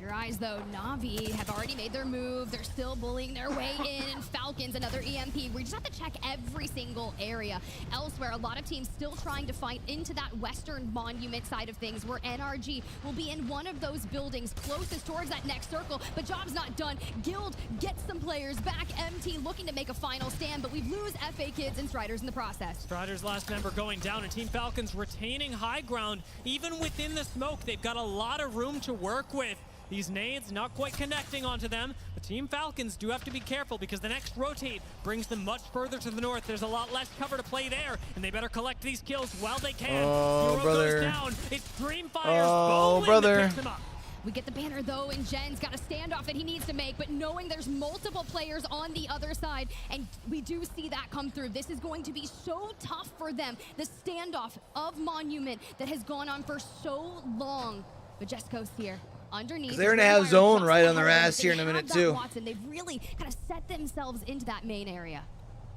Your eyes, though, Navi have already made their move. They're still bullying their way in. Falcons, another EMP. We just have to check every single area. Elsewhere, a lot of teams still trying to fight into that western monument side of things, where NRG will be in one of those buildings closest towards that next circle. But job's not done. Guild gets some players back. MT looking to make a final stand, but we lose FA Kids and Striders in the process. Striders' last member going down, and Team Falcons retaining high ground. Even within the smoke, they've got a lot of room to work with. These nades not quite connecting onto them, but Team Falcons do have to be careful because the next rotate brings them much further to the north. There's a lot less cover to play there, and they better collect these kills while they can. Oh, Hero brother. goes down. It's Dreamfire's Oh, bowling brother. that picks him up. We get the banner, though, and Jen's got a standoff that he needs to make, but knowing there's multiple players on the other side, and we do see that come through. This is going to be so tough for them. The standoff of Monument that has gone on for so long. But Jesco's here. Underneath. They're gonna have zone right on their ass here in a minute, too. Watson, they've really kind of set themselves into that main area.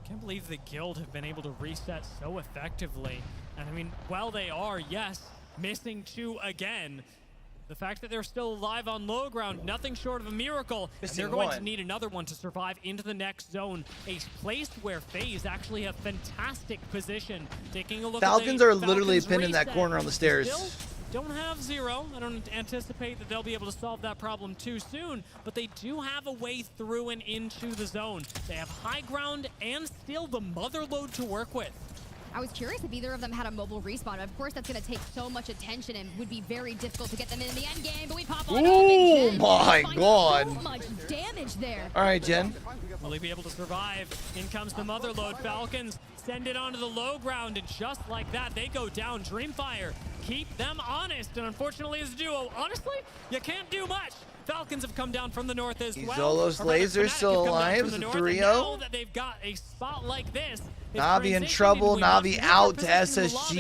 Can't believe the Guild have been able to reset so effectively. And I mean, while they are, yes, missing two again, the fact that they're still alive on low ground, nothing short of a miracle. And they're going to need another one to survive into the next zone. A place where FaZe actually have fantastic position. Taking a look Falcons at are literally Falcons pinned in that reset. corner on the stairs. Still don't have Zero. I don't anticipate that they'll be able to solve that problem too soon, but they do have a way through and into the zone. They have high ground and still the mother load to work with. I was curious if either of them had a mobile respawn. Of course, that's going to take so much attention and would be very difficult to get them in the end game, but we pop on up Oh and Jen my finds God. so much damage there. All right, Jen. Will he be able to survive? In comes the mother load. Falcons send it onto the low ground, and just like that, they go down. Dreamfire, keep them honest, and unfortunately as a duo, honestly, you can't do much. Falcons have come down from the north as well. Zolo's Or rather, Laser Fnatic still have come down alive. from It's the a north, and 3-0. now that they've got a spot like this, it's Navi in transitioning trouble. into a much Navi weaker out to position in the lobby.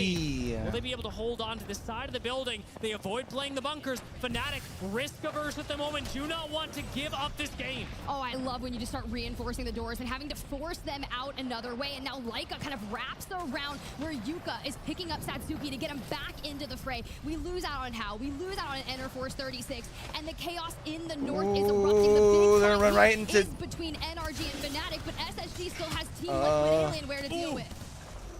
SSG. Will they be able to hold on to the side of the building? They avoid playing the bunkers. Fnatic, risk averse at the moment, do not want to give up this game. Oh, I love when you just start reinforcing the doors and having to force them out another way. And now Laika kind of wraps around where Yuka is picking up Satsuki to get him back into the fray. We lose out on Hao. We lose out on Enter Force 36. And the chaos in the north is erupting. The big they're fight run right into- is between NRG and Fnatic, but SSG still has Team Liquid Alien where to deal with.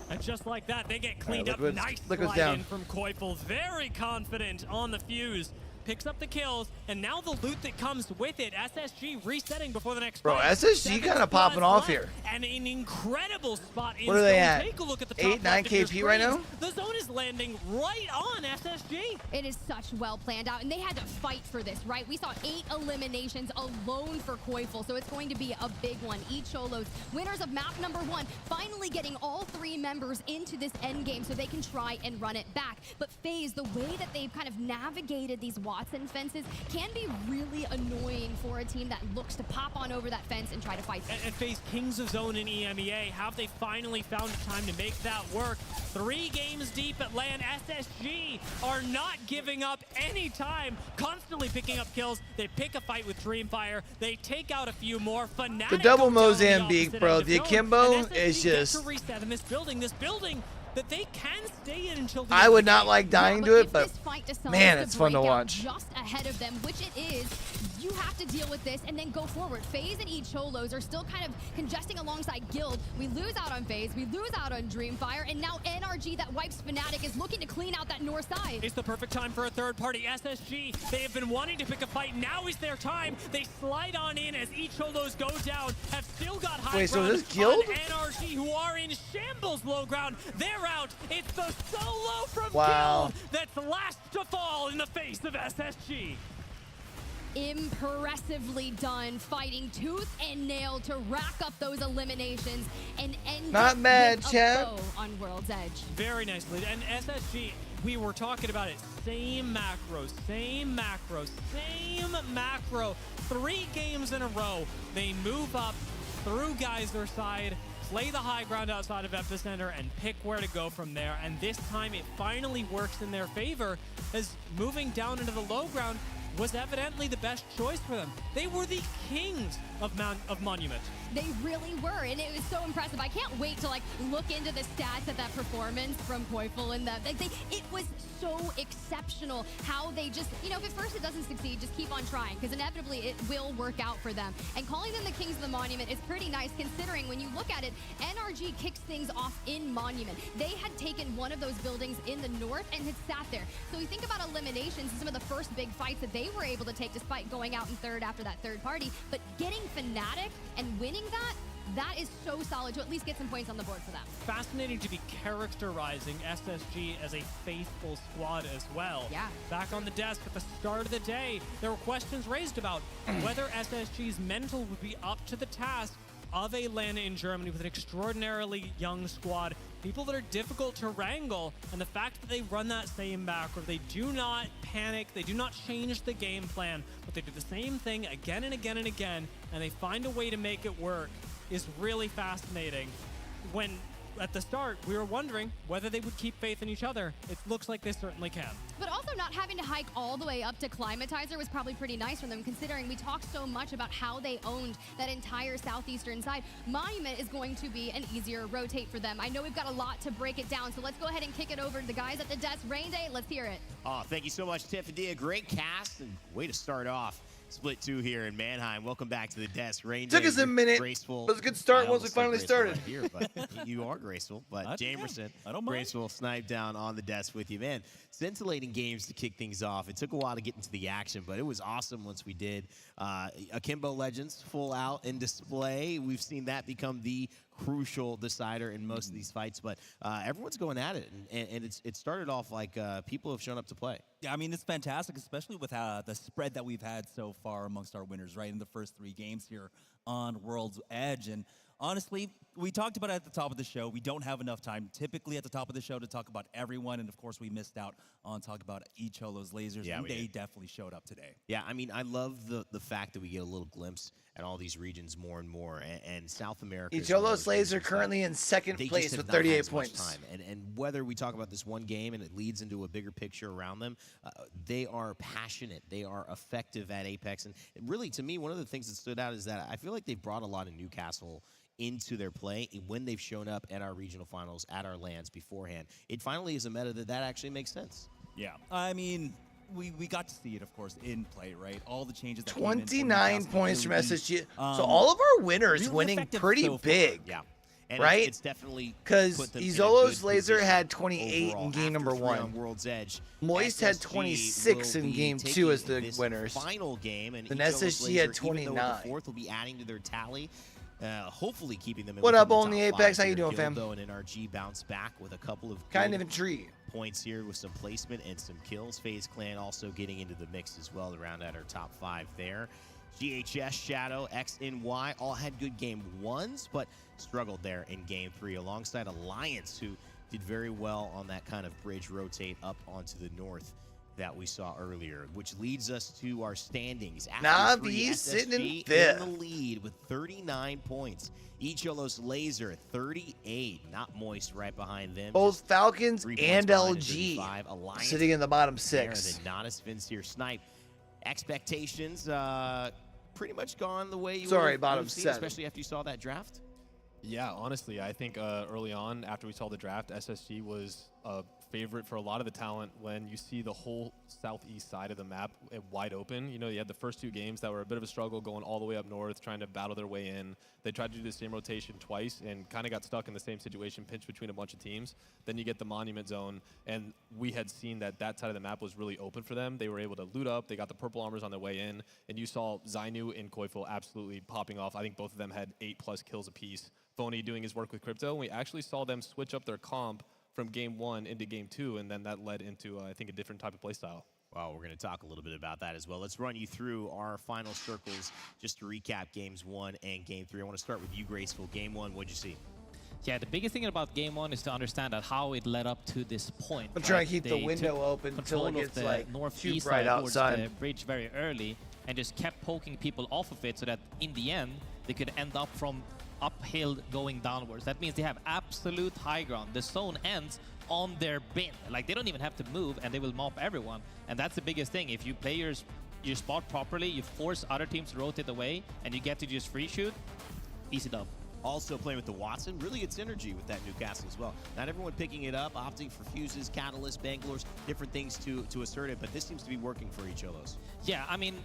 And just like that, they get cleaned up. Liquid's- Nice Liquid's slide down. in from Koipel. Very confident on the fuse. Picks up the kills, and now the loot that comes with it. SSG resetting before the next Bro, fight. SSG 7 kind of popping spots off left, here. And an incredible spot in What are they zone. at? Take a look at the top 8, 9 left of your KP right now? screens. The zone is landing right on SSG. It is such well planned out, and they had to fight for this, right? We saw 8 eliminations alone for Koifel, so it's going to be a big one. Each solos, winners of map number 1, finally getting all 3 members into this end game so they can try and run it back. But FaZe, the way that they've kind of navigated these Watson fences can be really annoying for a team that looks to pop on over that fence and try to fight. And face Kings of Zone in EMEA. Have they finally found time to make that work? 3 games deep at LAN. SSG are not giving up any time, constantly picking up kills. They pick a fight with Dreamfire. They take out a few more. Fnatic The double go down Mozambique, the bro. opposite The end of zone, akimbo and SSG is get just... to reset in this building that they can stay in until the I end would of the not game. like dying to it, but man, it's fun to break out watch. just ahead of them, which it is. You have to deal with this and then go forward. FaZe and Cholos are still kind of congesting alongside Guild. We lose out on FaZe, we lose out on Dreamfire, and now NRG that wipes Fnatic is looking to clean out that north side. It's the perfect time for a third party. SSG, they have been wanting to pick a fight. Now is their time. They slide on in as Cholos go down, have still got high Wait, so ground is this Guild? on NRG, who are in shambles low ground. They're out. It's the solo from Wow. Guild that's last to fall in the face of SSG. Impressively done, fighting tooth and nail to rack up those eliminations and end Not up bad, with a champ. bow on World's Edge. Very nicely. And SSG, we were talking about it. Same macro, same macro, same macro. 3 games in a row. They move up through Geyser side, play the high ground outside of Epicenter, and pick where to go from there. And this time it finally works in their favor, as moving down into the low ground was evidently the best choice for them. They were the kings of Monument. They really were, and it was so impressive. I can't wait to look into the stats of that performance from Koifel and it was so exceptional how they just, if at first it doesn't succeed, just keep on trying, because inevitably it will work out for them. And calling them the Kings of the Monument is pretty nice, considering when you look at it, NRG kicks things off in Monument. They had taken one of those buildings in the north and had sat there. So we think about eliminations and some of the first big fights that they were able to take despite going out in third after that third party, but getting Fnatic and winning that is so solid to at least get some points on the board for them. Fascinating to be characterizing SSG as a faithful squad as well. Yeah. Back on the desk at the start of the day, there were questions raised about whether SSG's mental would be up to the task of a LAN in Germany with an extraordinarily young squad, people that are difficult to wrangle, and the fact that they run that same macro, they do not panic, they do not change the game plan, but they do the same thing again and again and again, and they find a way to make it work, is really fascinating. When at the start, we were wondering whether they would keep faith in each other. It looks like they certainly can. But also not having to hike all the way up to Climatizer was probably pretty nice for them, considering we talked so much about how they owned that entire southeastern side. Monument is going to be an easier rotate for them. I know we've got a lot to break it down, so let's go ahead and kick it over to the guys at the desk. Rain Day, let's hear it. Oh, thank you so much, Tiffany. Great cast and way to start off. Split 2 here in Mannheim. Welcome back to the desk. Rain Took Day, us a minute. Graceful. It was a good start I once we almost said finally graceful started. right here, but you are graceful. But Jamerson, I don't mind. graceful, sniped down on the desk with you. Man, scintillating games to kick things off. It took a while to get into the action, but it was awesome once we did. Akimbo Legends full out in display. We've seen that become the crucial decider in most of these fights, but everyone's going at it, and it started off like people have shown up to play. Yeah, I mean, it's fantastic, especially with the spread that we've had so far amongst our winners, right, in the first 3 games here on World's Edge. And honestly, we talked about it at the top of the show. We don't have enough time typically at the top of the show to talk about everyone, and of course, we missed out on talking about Cholo's lasers, Yeah, and we they did. definitely showed up today. Yeah, I mean, I love the fact that we get a little glimpse at all these regions more and more, and South America. is one of Icholos those Laser regions currently in second they place just with have not had 38 as much points. time. And whether we talk about this one game and it leads into a bigger picture around them, they are passionate. They are effective at Apex. And really, to me, one of the things that stood out is that I feel like they've brought a lot of Newcastle into their play when they've shown up at our regional finals, at our LANs beforehand. It finally is a meta that actually makes sense. Yeah, I mean, we got to see it, of course, in play, right? All the changes that came in from 29 Newcastle points from really, SSG. So all of our winners really winning effective pretty so far. big. Yeah. And right? It's definitely because put them in a Izolo's good Laser position had 28 overall in game after number 3 1. on World's Edge. Moist had SSG 26 will in be game 2 taking as the this winners. Final game, and Then Izolo's SSG Laser, had even though 29. the 4th will be adding to their tally. Hopefully keeping them in What within up, the Only top Apex? 5 How you here. doing, fam? Gildo and NRG bounce back with a couple of Kind good of intrigued. points here with some placement and some kills. FaZe Clan also getting into the mix as well to round out our top 5 there. GHS, Shadow, XNY all had good game 1s, but struggled there in game 3 alongside Alliance, who did very well on that kind of bridge rotate up onto the north. that we saw earlier, which leads us to our standings. Navi sitting in SSG fifth. in the lead with 39 points. Echolo's Laser at 38. Not Moist right behind them. Both Just Falcons 3 and points behind LG 35. Alliance sitting in the bottom there, 6. and then Nodus, Vincier, Snipe. Expectations pretty much gone the way you Sorry, would bottom have seen, 7. especially after you saw that draft. Yeah, honestly, I think early on, after we saw the draft, SSG was a favorite for a lot of the talent. When you see the whole southeast side of the map wide open, you know, you had the first 2 games that were a bit of a struggle going all the way up north, trying to battle their way in. They tried to do the same rotation twice and kind of got stuck in the same situation, pinched between a bunch of teams. Then you get the Monument Zone, and we had seen that that side of the map was really open for them. They were able to loot up. They got the purple armors on their way in, and you saw Zainu and Koifel absolutely popping off. I think both of them had 8+ kills apiece. Phony doing his work with Crypto, and we actually saw them switch up their comp from game 1 into game 2, and then that led into, I think, a different type of play style. Well, we're going to talk a little bit about that as well. Let's run you through our final circles just to recap games 1 and game 3. I want to start with you, Graceful. Game 1, what'd you see? Yeah, the biggest thing about game 1 is to understand that how it led up to this point. I'm trying to keep the window open until it gets like too bright outside. The bridge very early and just kept poking people off of it so that in the end they could end up from uphill going downwards. That means they have absolute high ground. The zone ends on their bin. Like, they don't even have to move and they will mop everyone. And that's the biggest thing. If you play your spot properly, you force other teams to rotate away and you get to just free shoot, easy dub. Also playing with the Watson, really good synergy with that Newcastle as well. Not everyone picking it up, opting for fuses, catalysts, Bangalore's, different things to assert it, but this seems to be working for each of those. Yeah, I mean,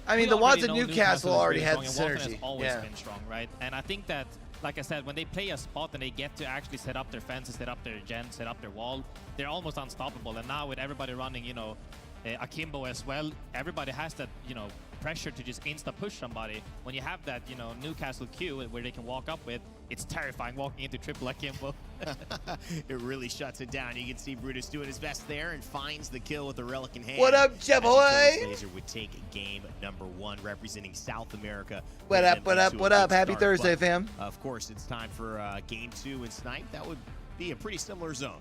the Watson know Newcastle is already really had strong, and synergy. Watson has always Yeah. been strong, right? And I think that, like I said, when they play a spot and they get to actually set up their fences, set up their gen, set up their wall, they're almost unstoppable. And now with everybody running, you know, Akimbo as well, everybody has that, you know, pressure to just insta-push somebody. When you have that, you know, Newcastle queue where they can walk up with, it's terrifying walking into triple Akimbo. It really shuts it down. You can see Brutus doing his best there and finds the kill with the relic in hand. What up, Jeboy? Laser would take game number 1, representing South America. What up, what up, what up? Happy Thursday, fam. Of course, it's time for game 2 in Snipe. That would be a pretty similar zone.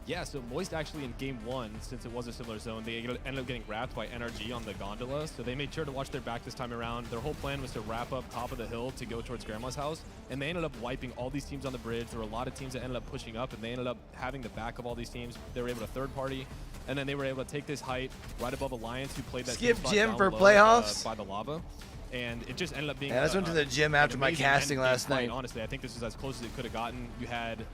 Yeah, so Moist actually in game 1, since it was a similar zone, they ended up getting wrapped by NRG on the gondola, so they made sure to watch their back this time around. Their whole plan was to wrap up top of the hill to go towards Grandma's house, and they ended up wiping all these teams on the bridge. There were a lot of teams that ended up pushing up, and they ended up having the back of all these teams. They were able to third party, and then they were able to take this height right above Alliance, who played that Skip spot gym down for low, playoffs? by the lava. And it just ended up being. Yeah, I just went to the gym after my amazing casting end last fight, night. Honestly, I think this is as close as it could have gotten. You had.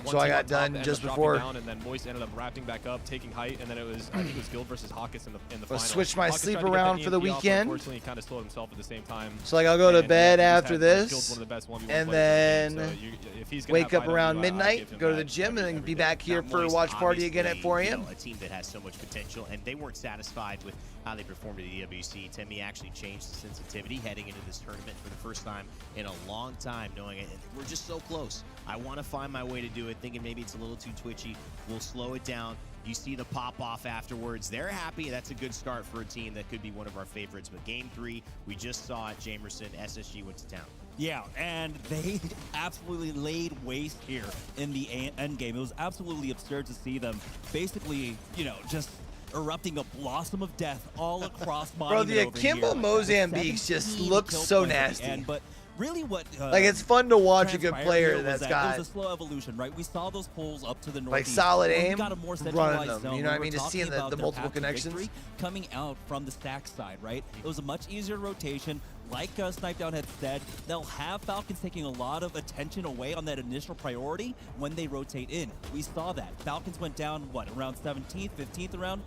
So I got done ended just up dropping before. down, and then Moist ended up wrapping back up, taking height, and then it was I think it was Guild versus Hawkins in the final. Let's switch my Hawkins sleep tried to get that around for the EMP off, but weekend. Unfortunately, he kind of slowed himself at the same time. So like I'll go to And, bed he's had, after Guild's this, one of the best 1v1 and players in the then game, so if he's gonna wake have up fight on around you, I'd give midnight, him go to the that gym, and then every be day. back here Now, for a Moist, watch party again at obviously, 4 you a.m. know, a team that has so much potential, and they weren't satisfied with how they performed at the EWC. Temi actually changed the sensitivity heading into this tournament for the first time in a long time, knowing it. We're just so close. I want to find my way to do it, thinking maybe it's a little too twitchy. We'll slow it down. You see the pop-off afterwards. They're happy. That's a good start for a team that could be one of our favorites. But game 3, we just saw it. Jamerson, SSG went to town. Yeah, and they absolutely laid waste here in the end game. It was absolutely absurd to see them basically, you know, just erupting a blossom of death all across Bro, the Akimbo Mozambiques just look so nasty. But really what like, it's fun to watch a good transpired player here that's was got it was a slow evolution, right? We saw those pulls up to the northeast. like solid When we aim, got a more running centralized them. zone, You know what I we mean? were Just seeing talking the about their multiple path to connections. victory coming out from the stack side, right? It was a much easier rotation. Like Snipedown had said, they'll have Falcons taking a lot of attention away on that initial priority when they rotate in. We saw that. Falcons went down, what, around 17th, 15th round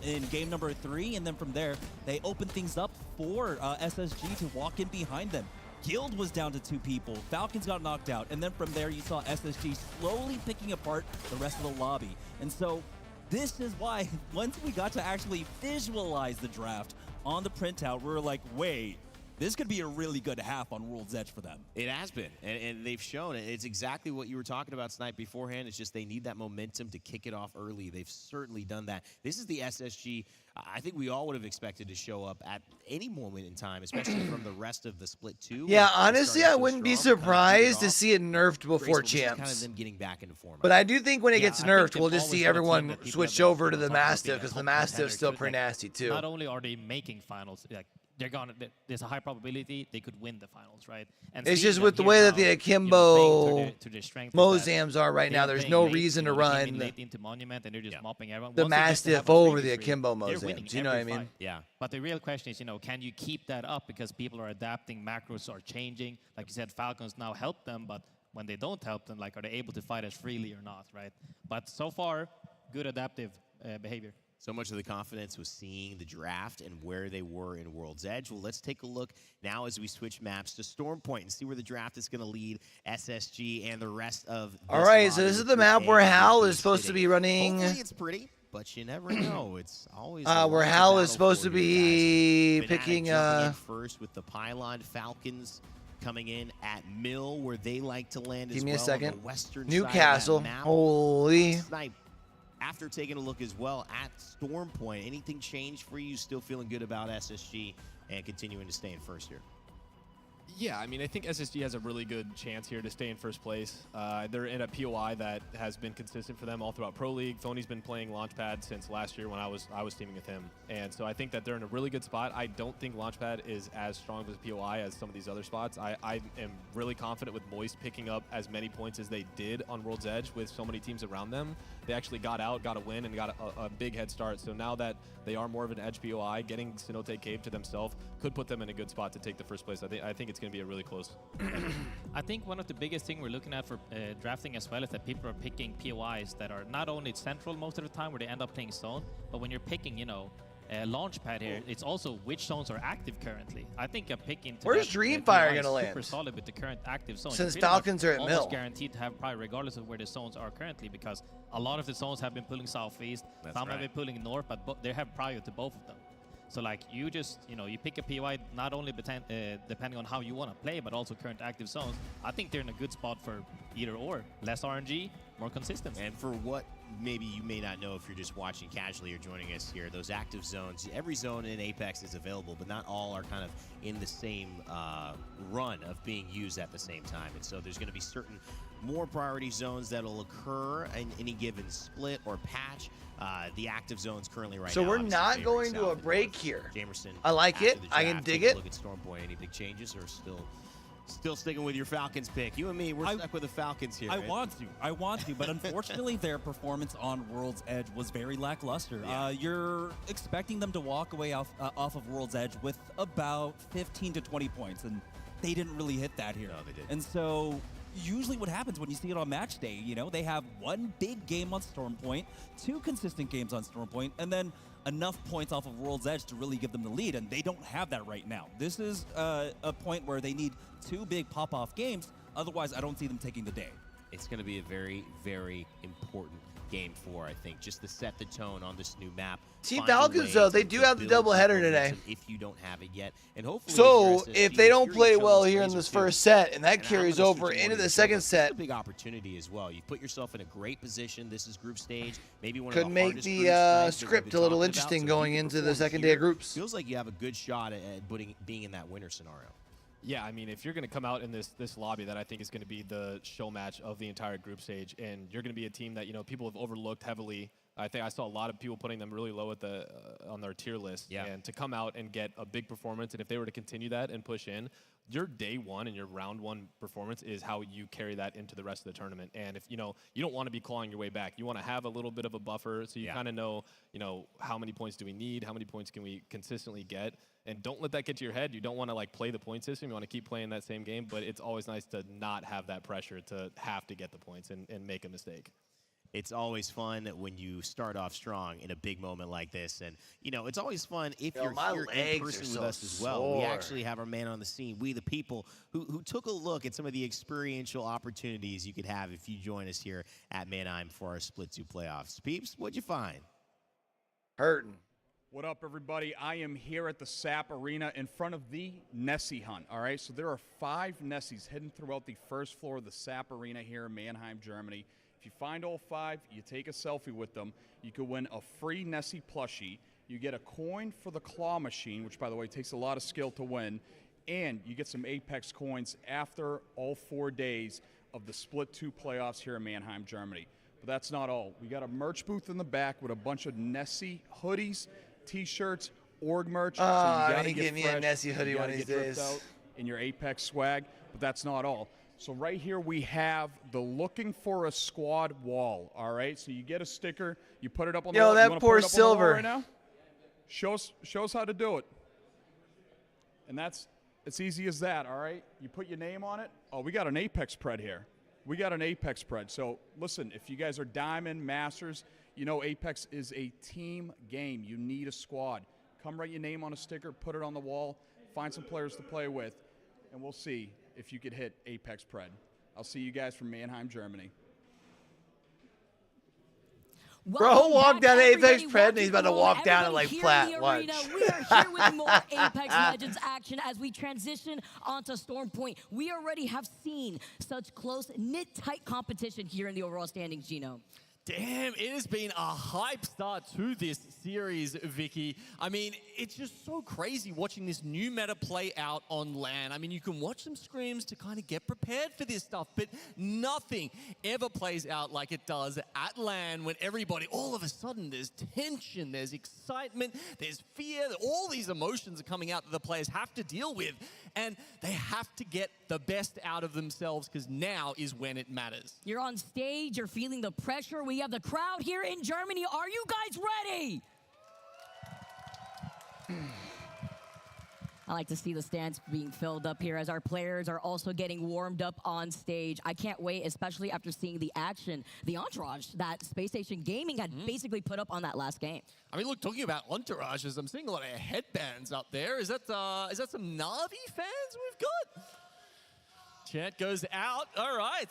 in game number 3, and then from there, they opened things up for SSG to walk in behind them. Guild was down to 2 people. Falcons got knocked out. And then from there, you saw SSG slowly picking apart the rest of the lobby. And so this is why once we got to actually visualize the draft on the printout, we were like, wait, this could be a really good half on World's Edge for them. It has been, and they've shown it. It's exactly what you were talking about tonight beforehand. It's just they need that momentum to kick it off early. They've certainly done that. This is the SSG I think we all would have expected to show up at any moment in time, especially from the rest of the split 2. Yeah, honestly, I wouldn't be surprised to see it nerfed before champs. Kind of them getting back into form. But I do think when it gets nerfed, we'll just see everyone switch over to the Mastiff because the Mastiff's still pretty nasty too. Not only are they making finals, like they're gonna. There's a high probability they could win the finals, right? And it's just with the way that the Akimbo Mozams are right now, there's no reason to run into Monument and they're just mopping everyone. the Mastiff over the Akimbo Mozams. You know what I mean? Yeah. But the real question is, can you keep that up because people are adapting, macros are changing. Like you said, Falcons now help them, but when they don't help them, like, are they able to fight as freely or not, right? But so far, good adaptive behavior. So much of the confidence was seeing the draft and where they were in World's Edge. Well, let's take a look now as we switch maps to Storm Point and see where the draft is going to lead SSG and the rest of this. All right, so this is the map where Hal is supposed to be running. Hopefully it's pretty, but you never know. It's always where Hal is supposed to be picking first with the Pylon Falcons coming in at Mill, where they like to land as well. Give me a second. On the western Newcastle. Side of that map. Holy. Snipe. After taking a look as well at Storm Point, anything changed for you? Still feeling good about SSG and continuing to stay in first here? Yeah, I mean, I think SSG has a really good chance here to stay in first place. They're in a POI that has been consistent for them all throughout Pro League. Phony's been playing Launchpad since last year when I was teaming with him. And so I think that they're in a really good spot. I don't think Launchpad is as strong of a POI as some of these other spots. I am really confident with Moist picking up as many points as they did on World's Edge with so many teams around them. They actually got out, got a win, and got a big head start. So now that they are more of an Edge POI, getting Cenote Cave to themselves could put them in a good spot to take the first place. I think it's going to be a really close. I think one of the biggest things we're looking at for drafting as well is that people are picking POIs that are not only central most of the time where they end up playing zone, but when you're picking, Launchpad here, it's also which zones are active currently. I think a pick into where's Dreamfire going to land? Super solid with the current active zones. Since Falcons are at almost Mill. guaranteed to have probably regardless of where the zones are currently, because a lot of the zones have been pulling southeast, some have been pulling north, but they have prior to both of them. So like you just, you pick a POI not only depending on how you want to play, but also current active zones. I think they're in a good spot for either or. Less RNG, more consistent. And for what maybe you may not know if you're just watching casually or joining us here, those active zones, every zone in Apex is available, but not all are kind of in the same run of being used at the same time. And so there's going to be certain more priority zones that'll occur in any given split or patch. The active zones currently right now. So we're not going to a break here. Jamerson, I like it. I can dig it. Look at Storm Point. Any big changes or still sticking with your Falcons pick? You and me, we're stuck with the Falcons here. I want to, but unfortunately their performance on World's Edge was very lackluster. Yeah. You're expecting them to walk away off of World's Edge with about 15 to 20 points, and they didn't really hit that here. No, they didn't. And so usually what happens when you see it on match day, they have one big game on Storm Point, 2 consistent games on Storm Point, and then enough points off of World's Edge to really give them the lead, and they don't have that right now. This is a point where they need 2 big pop-off games, otherwise I don't see them taking the day. It's going to be a very, very important game 4, I think, just to set the tone on this new map. Team Falcons, though, they do have the doubleheader today. If you don't have it yet, and hopefully, so if they don't play well here in this first set, and that carries over into the second set, a big opportunity as well. You put yourself in a great position. This is group stage, maybe one could of the make hardest the script a little interesting going into the second day of groups. Feels like you have a good shot at being in that winner scenario. Yeah, I mean, if you're going to come out in this lobby that I think is going to be the show match of the entire group stage, and you're going to be a team that people have overlooked heavily. I think I saw a lot of people putting them really low at on their tier list. Yeah. And to come out and get a big performance, and if they were to continue that and push in, your day 1 and your round 1 performance is how you carry that into the rest of the tournament. And if you don't want to be clawing your way back, you want to have a little bit of a buffer so you kind of know how many points do we need, how many points can we consistently get. And don't let that get to your head. You don't want to play the point system. You want to keep playing that same game, but it's always nice to not have that pressure to have to get the points and make a mistake. It's always fun when you start off strong in a big moment like this. And, it's always fun if you're here in person with us as well. We actually have our man on the scene, We the People, who took a look at some of the experiential opportunities you could have if you join us here at Mannheim for our Split 2 playoffs. Peeps, what'd you find? Hurting. What up, everybody? I am here at the SAP Arena in front of the Nessie Hunt, all right? So there are 5 Nessies hidden throughout the first floor of the SAP Arena here in Mannheim, Germany. If you find all 5, you take a selfie with them, you could win a free Nessie plushie, you get a coin for the claw machine, which, by the way, takes a lot of skill to win, and you get some Apex coins after all 4 days of the Split 2 playoffs here in Mannheim, Germany. But that's not all. We got a merch booth in the back with a bunch of Nessie hoodies, T-shirts, org merch. So you gotta need to get me a Nessie hoodie one of these days. Out in your Apex swag, but that's not all. So right here we have the looking for a squad wall. All right, so you get a sticker, you put it up on the wall. Yo, that you poor put it up on the wall Silver. right now? Show us how to do it. And it's easy as that. All right, you put your name on it. Oh, we got an Apex pred here. We got an Apex pred. So listen, if you guys are Diamond, Masters, you know Apex is a team game. You need a squad. Come write your name on a sticker, put it on the wall, find some players to play with, and we'll see if you could hit Apex pred. I'll see you guys from Mannheim, Germany. Bro, walk down Apex Pred and he's about to walk down it like flat. Watch. We are here with more Apex Legends action as we transition onto Stormpoint. We already have seen such close, knit, tight competition here in the overall standings, Gino. Damn, it has been a hype start to this series, Vicky. I mean, it's just so crazy watching this new meta play out on LAN. I mean, you can watch some scrims to kind of get prepared for this stuff, but nothing ever plays out like it does at LAN when everybody, all of a sudden, there's tension, there's excitement, there's fear, all these emotions are coming out that the players have to deal with, and they have to get the best out of themselves because now is when it matters. You're on stage, you're feeling the pressure. We have the crowd here in Germany. Are you guys ready? I like to see the stands being filled up here as our players are also getting warmed up on stage. I can't wait, especially after seeing the action, the entourage that Space Station Gaming had basically put up on that last game. I mean, look, talking about entourages, I'm seeing a lot of headbands up there. Is that some Na'Vi fans we've got? Chat goes out. All right.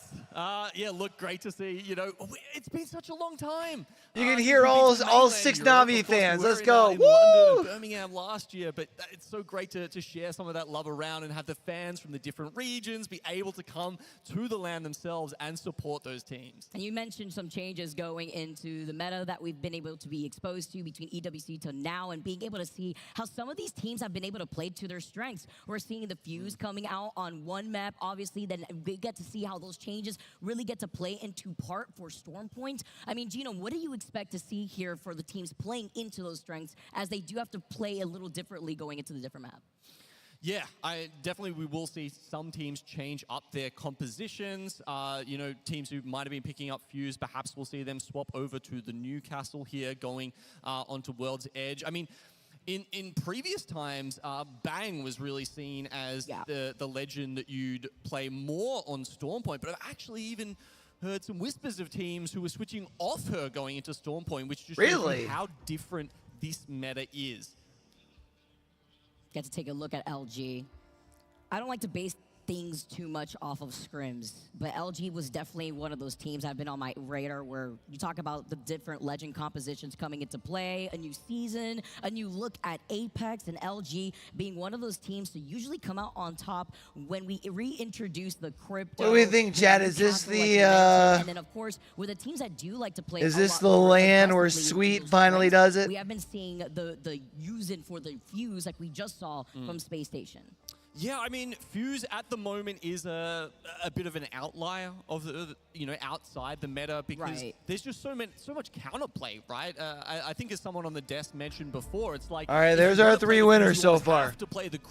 Yeah, look, great to see. You know, it's been such a long time. You can hear all 6 Na'Vi fans. Let's go. In Woo! London and Birmingham last year, but it's so great to share some of that love around and have the fans from the different regions be able to come to the LAN themselves and support those teams. And you mentioned some changes going into the meta that we've been able to be exposed to between EWC to now and being able to see how some of these teams have been able to play to their strengths. We're seeing the Fuse coming out on one map, obviously, then we get to see how those changes really get to play into part for Stormpoint. I mean, Gino, what do you expect to see here for the teams playing into those strengths as they do have to play a little differently going into the different map? Yeah, we will see some teams change up their compositions. You know, teams who might have been picking up Fuse, perhaps we'll see them swap over to the Newcastle here, going onto World's Edge. I mean, in previous times, Bang was really seen as the legend that you'd play more on Stormpoint, but I've actually even heard some whispers of teams who were switching off her going into Stormpoint, which just shows you how different this meta is. Get to take a look at LG. I don't like to base things too much off of scrims, but LG was definitely one of those teams that have been on my radar where you talk about the different legend compositions coming into play, a new season, a new look at Apex, and LG being one of those teams to usually come out on top when we reintroduce the crypto. What do we think, Chad? Is this the and then of course with the teams that do like to play, is this the LAN where Sweet finally does it? We have been seeing the using for the Fuse like we just saw from Space Station. Yeah, I mean, Fuse at the moment is a bit of an outlier of the, you know, outside the meta because there's just so much counterplay, right? I think as someone on the desk mentioned before, it's like, all right, there's our 3 winners so far.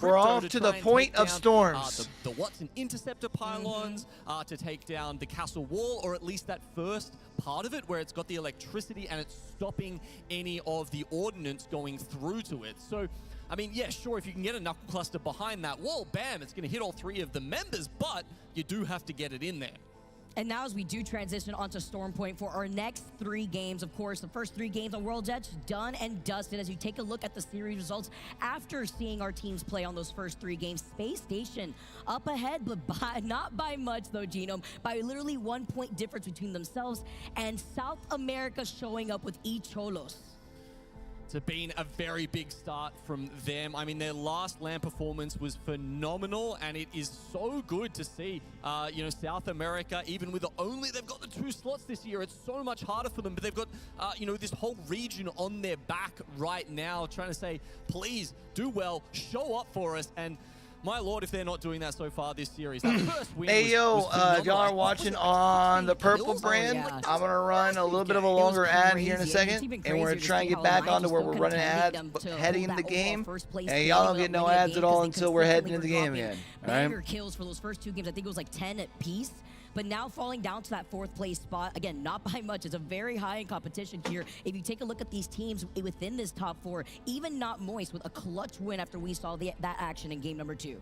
We're off to the point of storms. The Watson interceptor pylons to take down the castle wall, or at least that first part of it where it's got the electricity and it's stopping any of the ordnance going through to it. So, I mean, yeah, sure, if you can get a knuckle cluster behind that wall, bam, it's going to hit all 3 of the members, but you do have to get it in there. And now as we do transition onto Stormpoint for our next 3 games, of course, the first 3 games on World's Edge, done and dusted. As you take a look at the series results after seeing our teams play on those first 3 games, Space Station up ahead, but not by much though, Gino, by literally 1 point difference between themselves and South America showing up with Cholos. It's been a very big start from them. I mean, their last LAN performance was phenomenal, and it is so good to see, you know, South America, even with they've got the 2 slots this year. It's so much harder for them, but they've got, you know, this whole region on their back right now, trying to say, please do well, show up for us. And my lord, if they're not doing that so far this series. That first win Hey, yo, if y'all are watching on the Purple brand, I'm going to run a little bit of a longer ad here in a second, and we're going to try and get back onto where we're running ads heading into the game, and y'all don't get no ads at all until we're heading into the game again. All right? Kills for those first 2 games. I think it was like 10 at piece. But now falling down to that 4th place spot, again, not by much. It's a very high in competition here. If you take a look at these teams within this top 4, even not Moist with a clutch win after we saw that action in game number 2.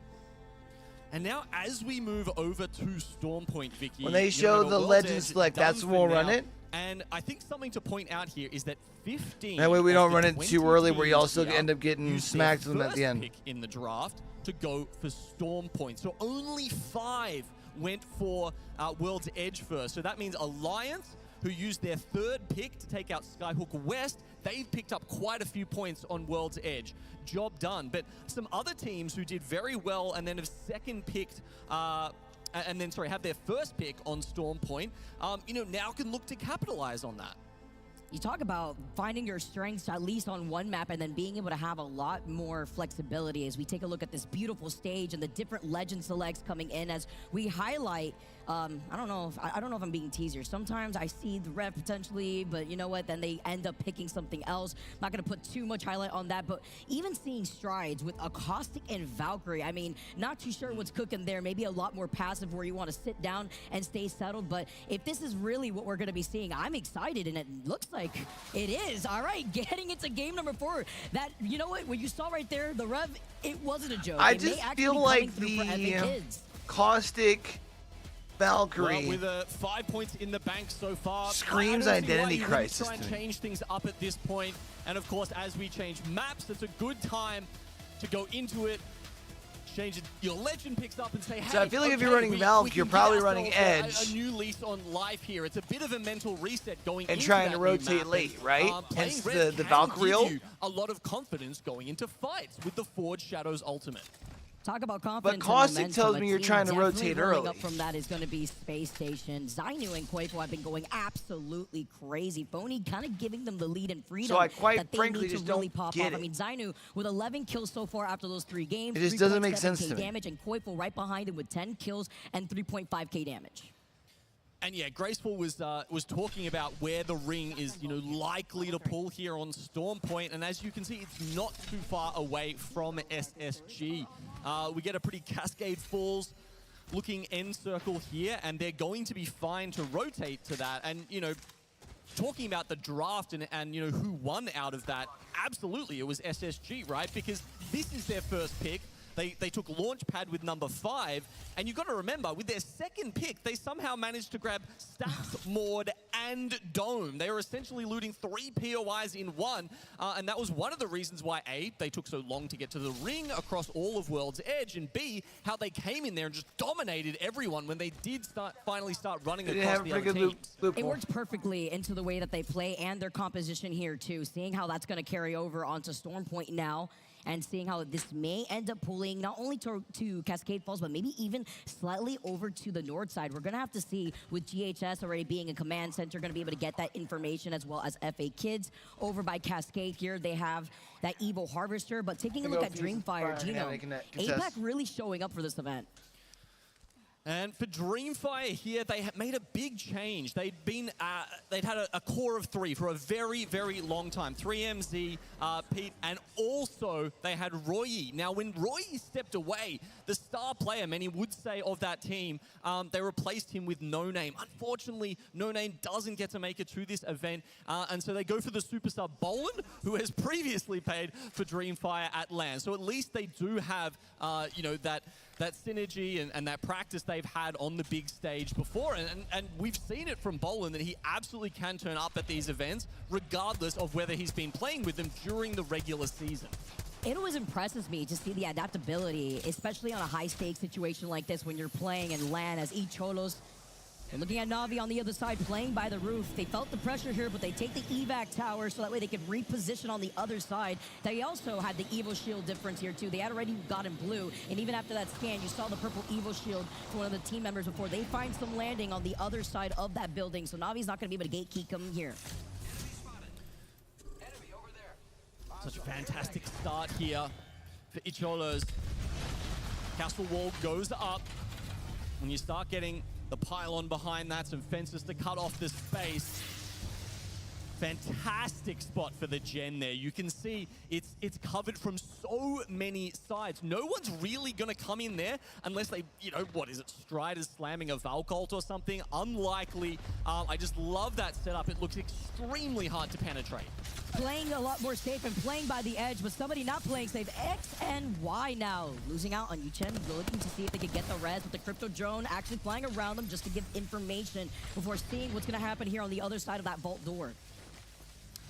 And now, as we move over to Storm Point, Vicky, when they show the Legends Select, that's when we'll run it. And I think something to point out here is that 15. That way we don't run it too early, where you also end up getting smacked with them at the end. Pick in the draft to go for Storm Point, so only 5 went for World's Edge first. So that means Alliance, who used their 3rd pick to take out Skyhook West, they've picked up quite a few points on World's Edge. Job done. But some other teams who did very well and then have have their 1st pick on Storm Point, you know, now can look to capitalize on that. You talk about finding your strengths at least on one map and then being able to have a lot more flexibility as we take a look at this beautiful stage and the different legend selects coming in as we highlight. I don't know if I'm being teaser. Sometimes I see the rep potentially, but you know what? Then they end up picking something else. I'm not gonna put too much highlight on that, but even seeing strides with Acoustic and Valkyrie, I mean, not too sure what's cooking there. Maybe a lot more passive where you want to sit down and stay settled. But if this is really what we're gonna be seeing, I'm excited, and it looks like it is. All right, getting into game number 4. That, you know what? What you saw right there, the rev, it wasn't a joke. I just feel like the Caustic Valkyrie with 5 points in the bank so far, screams identity crisis. Try and change things up at this point, and of course, as we change maps, it's a good time to go into it. Change it. Your legend picks up and say, hey, so I feel like if you're running Valk, you're probably running Edge. A new lease on life here. It's a bit of a mental reset going and into trying that to rotate late, right? Hence the Valkyrie. A lot of confidence going into fights with the Forged Shadows ultimate. Talk about confidence. But Caustic tells me you're trying to rotate early. Up from that is going to be Space Station. Zainu and Quavo have been going absolutely crazy. Phony kind of giving them the lead and freedom. So I quite that they frankly need just to really don't pop get off. it. I mean, Zainu with 11 kills so far after those 3 games. It just doesn't make sense 3.7K to me. damage, and Quavo right behind him with 10 kills and 3.5K damage. And yeah, Graceful was talking about where the ring is, you know, likely to pull here on Storm Point, and as you can see, it's not too far away from SSG. We get a pretty Cascade Falls looking end circle here, and they're going to be fine to rotate to that. And, you know, talking about the draft and you know, who won out of that, absolutely, it was SSG, right? Because this is their 1st pick. They took Launchpad with number 5, and you've got to remember, with their 2nd pick, they somehow managed to grab Stacks, Maud, and Dome. They were essentially looting 3 POIs in one, and that was one of the reasons why A, they took so long to get to the ring across all of World's Edge, and B, how they came in there and just dominated everyone when they did finally start running across the other teams. It works perfectly into the way that they play and their composition here too. Seeing how that's going to carry over onto Storm Point now, and seeing how this may end up pulling not only to Cascade Falls, but maybe even slightly over to the north side. We're going to have to see, with GHS already being a command center, going to be able to get that information, as well as FA Kids. Over by Cascade here, they have that Evo Harvester, but taking a look at Dreamfire, Gino, APAC really showing up for this event. And for Dreamfire here, they made a big change. They'd had a core of 3 for a very, very long time. 3MZ, Pete, and also they had Roy. Now, when Roy stepped away, the star player, many would say, of that team, they replaced him with No Name. Unfortunately, No Name doesn't get to make it to this event, and so they go for the super sub Boland, who has previously played for Dreamfire at LAN. So at least they do have, you know, that synergy and that practice they've had on the big stage before. And we've seen it from Boland that he absolutely can turn up at these events, regardless of whether he's been playing with them during the regular season. It always impresses me to see the adaptability, especially on a high-stakes situation like this when you're playing in LAN as Cholos. And looking at Na'Vi on the other side, playing by the roof. They felt the pressure here, but they take the evac tower so that way they could reposition on the other side. They also had the Evo Shield difference here too. They had already gotten blue, and even after that scan, you saw the purple Evo Shield for one of the team members before they find some landing on the other side of that building. So Na'Vi's not going to be able to gatekeep them here. Such a fantastic start here for Icholos. Castle wall goes up. When you start getting the pylon behind that, some fences to cut off the space. Fantastic spot for the gen there. You can see it's covered from so many sides. No one's really gonna come in there unless they, you know, what is it, Strider's slamming a Valcult or something? Unlikely. I just love that setup. It looks extremely hard to penetrate. Playing a lot more safe and playing by the edge, but somebody not playing safe. X and Y now. Losing out on Yuchen, looking to see if they could get the res with the crypto drone actually flying around them just to give information before seeing what's going to happen here on the other side of that vault door.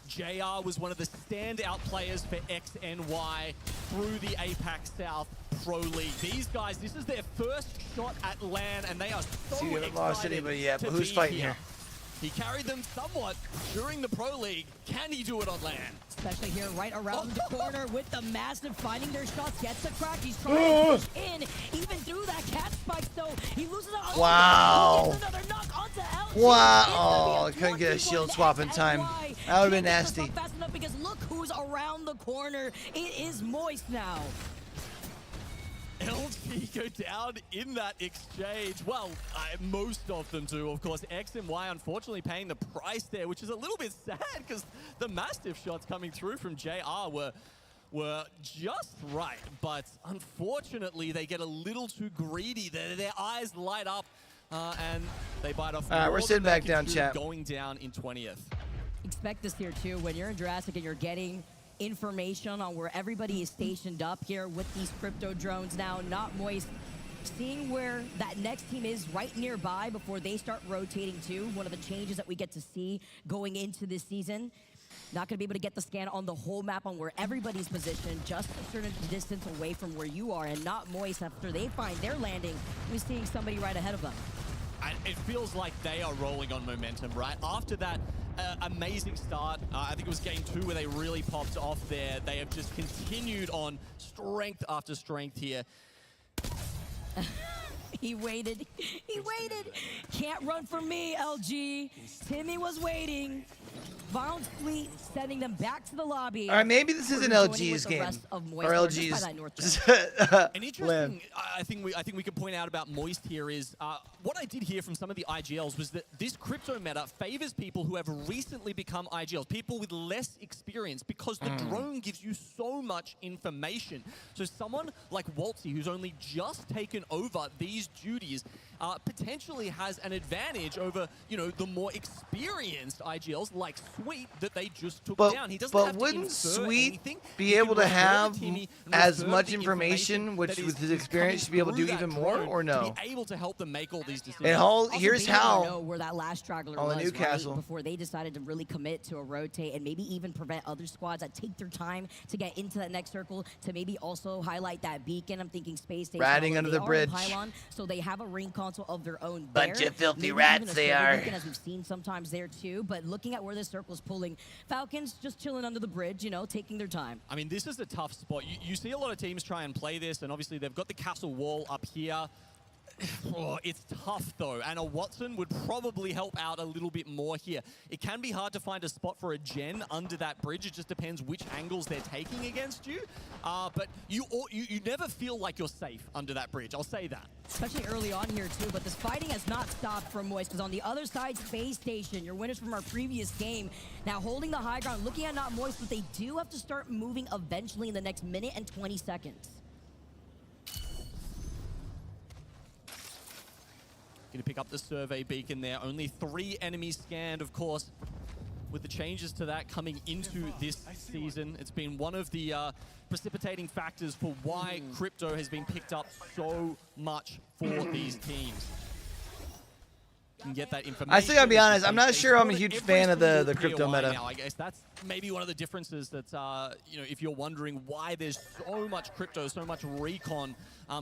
JR was one of the standout players for XNY through the APAC South Pro League. These guys, this is their first shot at LAN, and they are so See, we haven't lost excited anybody yet, but to who's be fighting here. here? He carried them somewhat during the Pro League. Can he do it on LAN? Especially here right around the corner with the massive finding their shots. Gets the crack. He's trying to push in even through that cat spike, so he loses out. Wow. He gets another knock onto LG. Wow. Oh, I couldn't get a shield swap in time. That would have been nasty. Fast enough because look who's around the corner. It is Moist now. LG go down in that exchange. Well, most of them do, of course. X and Y unfortunately paying the price there, which is a little bit sad because the Mastiff shots coming through from JR were just right. But unfortunately, they get a little too greedy. Their eyes light up and they bite off. All right, we're sitting back down, chat. Going down in 20th. Expect this here too. When you're in Jurassic and you're getting information on where everybody is stationed up here with these crypto drones now, not Moist. Seeing where that next team is right nearby before they start rotating too. One of the changes that we get to see going into this season. Not going to be able to get the scan on the whole map on where everybody's positioned, just a certain distance away from where you are, and not Moist after they find their landing. We're seeing somebody right ahead of them. And it feels like they are rolling on momentum, right? After that amazing start, I think it was game 2 where they really popped off there. They have just continued on strength after strength here. He waited. He waited. Can't run from me, LG. Timmy was waiting. Bounce Fleet sending them back to the lobby. All right, maybe this is an LG's game. Or LG's An interesting, I think we could point out about Moist here is, what I did hear from some of the IGLs was that this crypto meta favors people who have recently become IGLs, people with less experience, because the drone gives you so much information. So someone like Waltzy, who's only just taken over these duties, potentially has an advantage over, you know, the more experienced IGLs like Sweet that they just took down. He doesn't have to wouldn't infer Sweet anything. be He able can to refer have the Timmy and as refer much the information, which that with his is experience, to be able to do through even that more, drone or no? To be able to help them make all these decisions. And Also here's being able to how. know where that last straggler On the was, Newcastle. right before they decided to really commit to a rotate and maybe even prevent other squads that take their time to get into that next circle to maybe also highlight that beacon. I'm thinking space station. Ratting although under they the are bridge. in Pylon, so they have a ring console of their own. Bunch there. of filthy Maybe rats even a they silver are. beacon, as we've seen sometimes there too. But looking at where this circle's pulling, Falcons just chilling under the bridge, you know, taking their time. I mean, this is a tough spot. You see a lot of teams try and play this, and obviously they've got the castle wall up here. Oh, it's tough though, and a Watson would probably help out a little bit more here. It can be hard to find a spot for a gen under that bridge. It just depends which angles they're taking against you. But you never feel like you're safe under that bridge. I'll say that. Especially early on here too, but this fighting has not stopped from Moist, because on the other side, Space Station, your winners from our previous game, now holding the high ground, looking at not Moist, but they do have to start moving eventually in the next minute and 20 seconds. Gonna pick up the survey beacon there. Only 3 enemies scanned, of course. With the changes to that coming into this season, it's been one of the precipitating factors for why crypto has been picked up so much for these teams. can get that information. I still gotta be honest, I'm not They sure I'm a sport huge every fan of the single crypto POI meta. now. I guess that's maybe one of the differences that, you know, if you're wondering why there's so much crypto, so much recon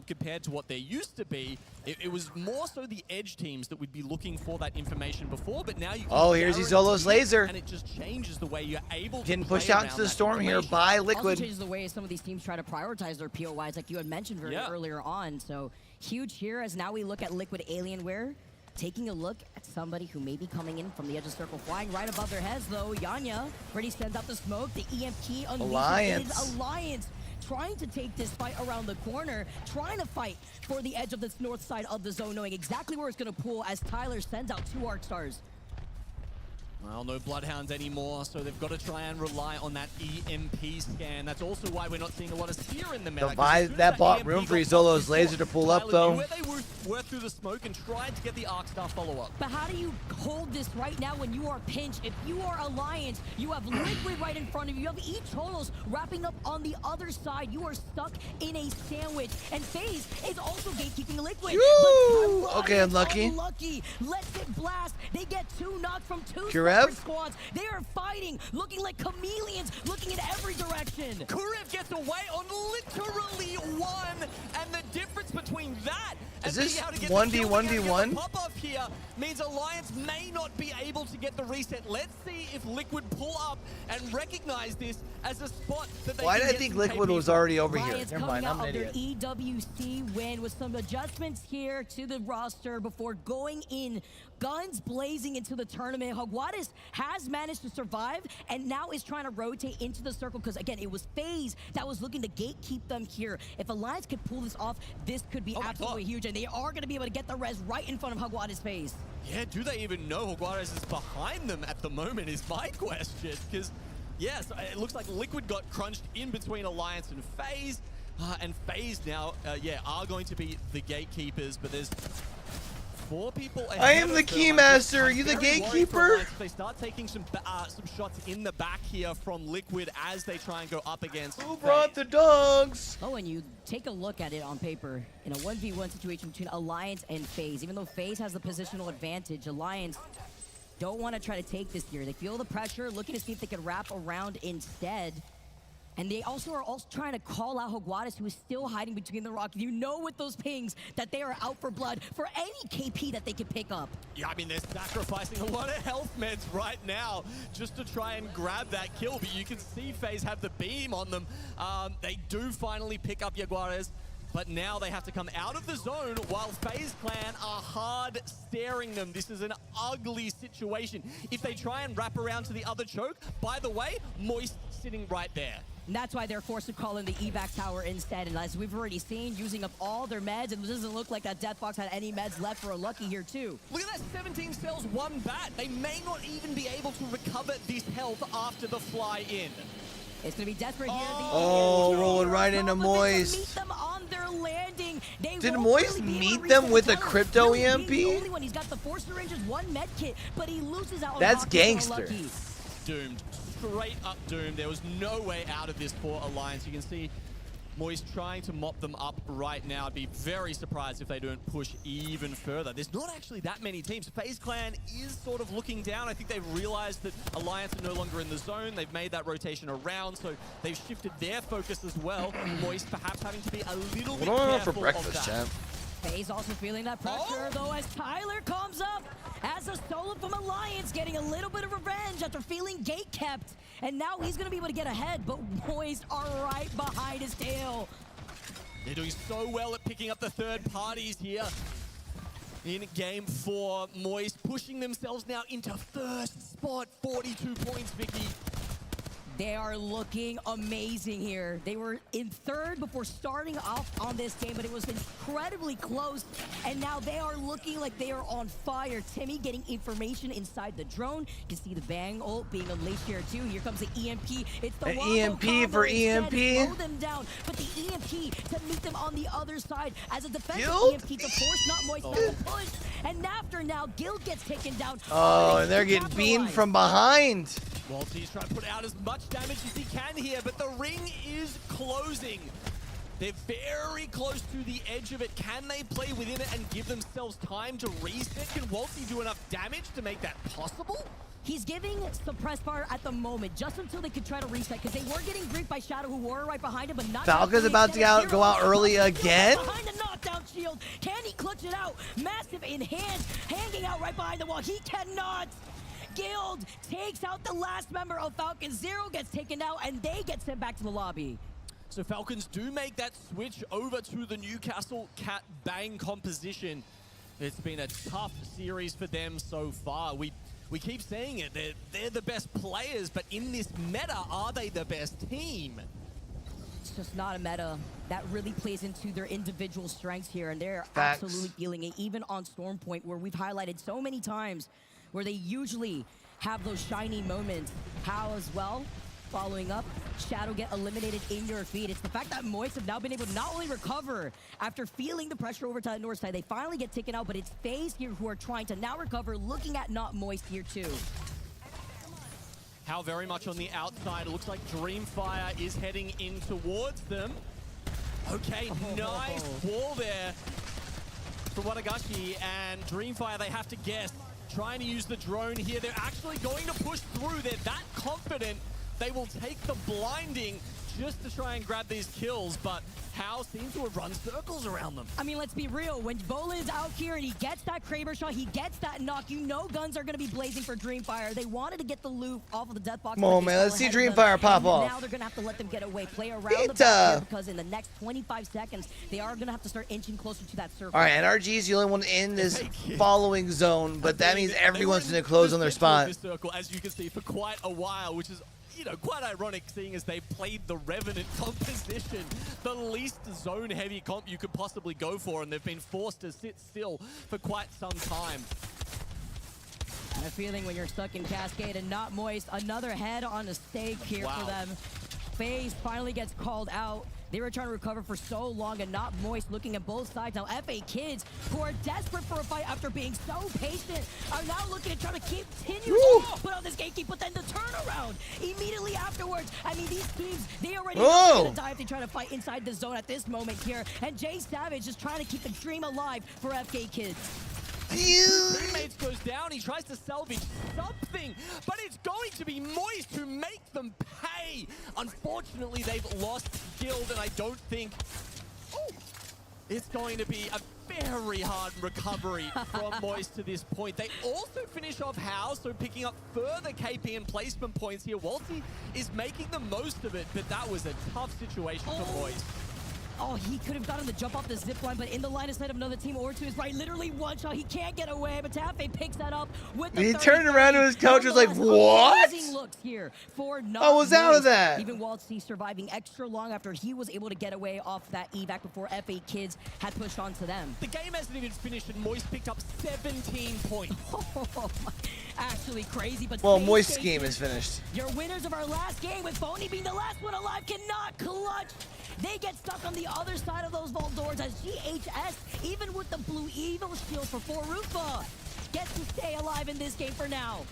compared to what there used to be, it was more so the edge teams that would be looking for that information before, but now you can Oh, here's Izolo's guarantee it, laser. and it just changes the way you're able Getting to play pushed out around into the that storm here information. by Also Liquid. changes the way some of these teams try to prioritize their POIs, like you had mentioned very earlier on. So huge here as now we look at Liquid Alienware. Taking a look at somebody who may be coming in from the edge of the circle, flying right above their heads, though. Yanya already sends out the smoke. The EMP unleashes Alliance. Alliance, trying to take this fight around the corner, trying to fight for the edge of this north side of the zone, knowing exactly where it's going to pull as Tyler sends out 2 Arc Stars. Well, no Bloodhounds anymore, so they've got to try and rely on that EMP scan. That's also why we're not seeing a lot of Seer in the meta. That bought room for Izolo's laser to pull up, though. Where they were through the smoke and tried to get the Arc Star follow-up. But how do you hold this right now when you are pinched? If you are Alliance, you have Liquid right in front of you. You have E-Tolos wrapping up on the other side. You are stuck in a sandwich. And FaZe is also gatekeeping Liquid. Woo! But Okay, unlucky. Unlucky. Lets it blast. They get 2 knocks from 2 Kurev? separate squads. They are fighting, looking like chameleons, looking in every direction. Kurev gets away on literally 1, and the difference between that and Is this being able to get 1v1v1? pop-off here means Alliance may not be able to get the reset. Let's see if Liquid pull up and recognize this as a spot that they Why can did I get think some Liquid KP was from. already over here? Lions Never coming mind, I'm out an of their idiot. EWC win with some adjustments here to the roster before going in guns blazing into the tournament. Hogwarts has managed to survive and now is trying to rotate into the circle because, again, it was FaZe that was looking to gatekeep them here. If Alliance could pull this off, this could be absolutely huge, and they are going to be able to get the res right in front of Hogwarts' face. Yeah, do they even know Hogwarts is behind them at the moment is my question. Because, yes, it looks like Liquid got crunched in between Alliance and FaZe. And FaZe now, are going to be the gatekeepers, but there's 4 people ahead. I am the of them. Keymaster. Are I'm you the very worried for gatekeeper? Alliance. They start taking some shots in the back here from Liquid as they try and go up against Who brought the dogs? Oh, and you take a look at it on paper in a 1v1 situation between Alliance and FaZe. Even though FaZe has the positional advantage, Alliance don't want to try to take this here. They feel the pressure, looking to see if they can wrap around instead. And they also are trying to call out Hogwarts, who is still hiding between the rock. You know with those pings that they are out for blood for any KP that they can pick up. Yeah, I mean, they're sacrificing a lot of health meds right now just to try and grab that kill, but you can see FaZe have the beam on them. They do finally pick up Jaguares, but now they have to come out of the zone while FaZe Clan are hard staring them. This is an ugly situation. If they try and wrap around to the other choke, by the way, Moist sitting right there. And that's why they're forced to call in the evac tower instead. And as we've already seen, using up all their meds, and it doesn't look like that Deathbox had any meds left for a Lucky here too. Look at that, 17 cells, 1 bat. They may not even be able to recover this health after the fly in. It's going to be desperate here. Oh, rolling right into Moist. Meet them on their landing. Did Moist meet them with a crypto EMP? The only one. He's got the 4 syringes, 1 med kit, but he loses out. That's on gangster. Unlucky. Doomed. Straight up doomed. There was no way out of this for Alliance. You can see Moist trying to mop them up right now. I'd be very surprised if they don't push even further. There's not actually that many teams. FaZe Clan is sort of looking down. I think they've realized that Alliance are no longer in the zone. They've made that rotation around, so they've shifted their focus as well. Moist perhaps having to be a little bit careful for breakfast, of that. champ? FaZe also feeling that pressure, though, as Tyler comes up as a solo from Alliance, getting a little bit of revenge after feeling gate kept. And now he's going to be able to get ahead, but Moist are right behind his tail. They're doing so well at picking up the third parties here in game 4. Moist pushing themselves now into first spot, 42 points, Vicky. They are looking amazing here. They were in 3rd before starting off on this game, but it was incredibly close. And now they are looking like they are on fire. Timmy getting information inside the drone. You can see the bang ult being unleashed here too. Here comes the EMP. It's the An Wombo EMP combo for instead. EMP? Slow them down, but the EMP to meet them on the other side as a defensive Guild? EMP to force not Moist back to push. And after now, Guild gets taken down. Oh, and they're getting beamed from behind. Walty's trying to put out as much damage as he can here, but the ring is closing. They're very close to the edge of it. Can they play within it and give themselves time to reset? Can Waltzy do enough damage to make that possible? He's giving suppressed fire at the moment, just until they could try to reset, because they were getting griefed by Shadow, who were right behind him, but not. Falcons about to go out early again. Behind the knockdown shield, can he clutch it out? Massive in hand, hanging out right behind the wall. He cannot. Guild takes out the last member of Falcons. Zero gets taken out, and they get sent back to the lobby. So Falcons do make that switch over to the Newcastle Cat Bang composition. It's been a tough series for them so far. We keep saying it, they're the best players, but in this meta, are they the best team? It's just not a meta. That really plays into their individual strengths here, and they're Facts. absolutely feeling it, even on Storm Point, where we've highlighted so many times where they usually have those shiny moments. How as well? Following up, Shadow get eliminated in your feed. It's the fact that Moist have now been able to not only recover after feeling the pressure over to the north side, they finally get taken out, but it's FaZe here who are trying to now recover, looking at not Moist here too. How very much on the outside. It looks like Dreamfire is heading in towards them. Okay, nice wall there from Watagashi, and Dreamfire, they have to guess. Trying to use the drone here. They're actually going to push through. They're that confident. They will take the blinding just to try and grab these kills, but How seems to have run circles around them. I mean, let's be real. When Bolin's out here and he gets that Kraber shot, he gets that knock, you know guns are going to be blazing for Dreamfire. They wanted to get the loot off of the death box. Come on, man. Let's see Dreamfire pop off. Now they're going to have to let them get away. Play around the back here because in the next 25 seconds, they are going to have to start inching closer to that circle. All right, NRG is the only one in this following zone, but that means everyone's going to close on their spot. This circle, as you can see, for quite a while, which is, you know, quite ironic seeing as they played the Revenant composition, the least zone-heavy comp you could possibly go for, and they've been forced to sit still for quite some time. And a feeling when you're stuck in Cascade and not Moist, another head on a stake here for them. FaZe finally gets called out. They were trying to recover for so long and not Moist, looking at both sides. Now FA Kids, who are desperate for a fight after being so patient, are now looking to try to continue to put on this gatekeep, but then the turnaround immediately afterwards. I mean, these teams, they already know they're gonna die if they try to fight inside the zone at this moment here. And Jay Savage is trying to keep the dream alive for FK Kids. Teammates goes down, he tries to salvage something, but it's going to be Moist who make them pay. Unfortunately, they've lost Guild, and I don't think it's going to be a very hard recovery from Moist to this point. They also finish off House, so picking up further KP and placement points here. Waltzy is making the most of it, but that was a tough situation for Moist. Oh, he could have gotten the jump off the zip line, but in the line of sight of another team or to his right, literally one shot, he can't get away, but Tafe picks that up with the He turned around to his coach, was like, what? Looks here for I was out of that. Even Waltzy surviving extra long after he was able to get away off that evac before FA Kids had pushed on to them. The game hasn't even finished, and Moist picked up 17 points. Actually crazy, but well, Moist's game is finished. Your winners of our last game, with Phony being the last one alive, cannot clutch. They get stuck on the other side of those vault doors as GHS, even with the blue evil shield for Forufa, gets to stay alive in this game for now.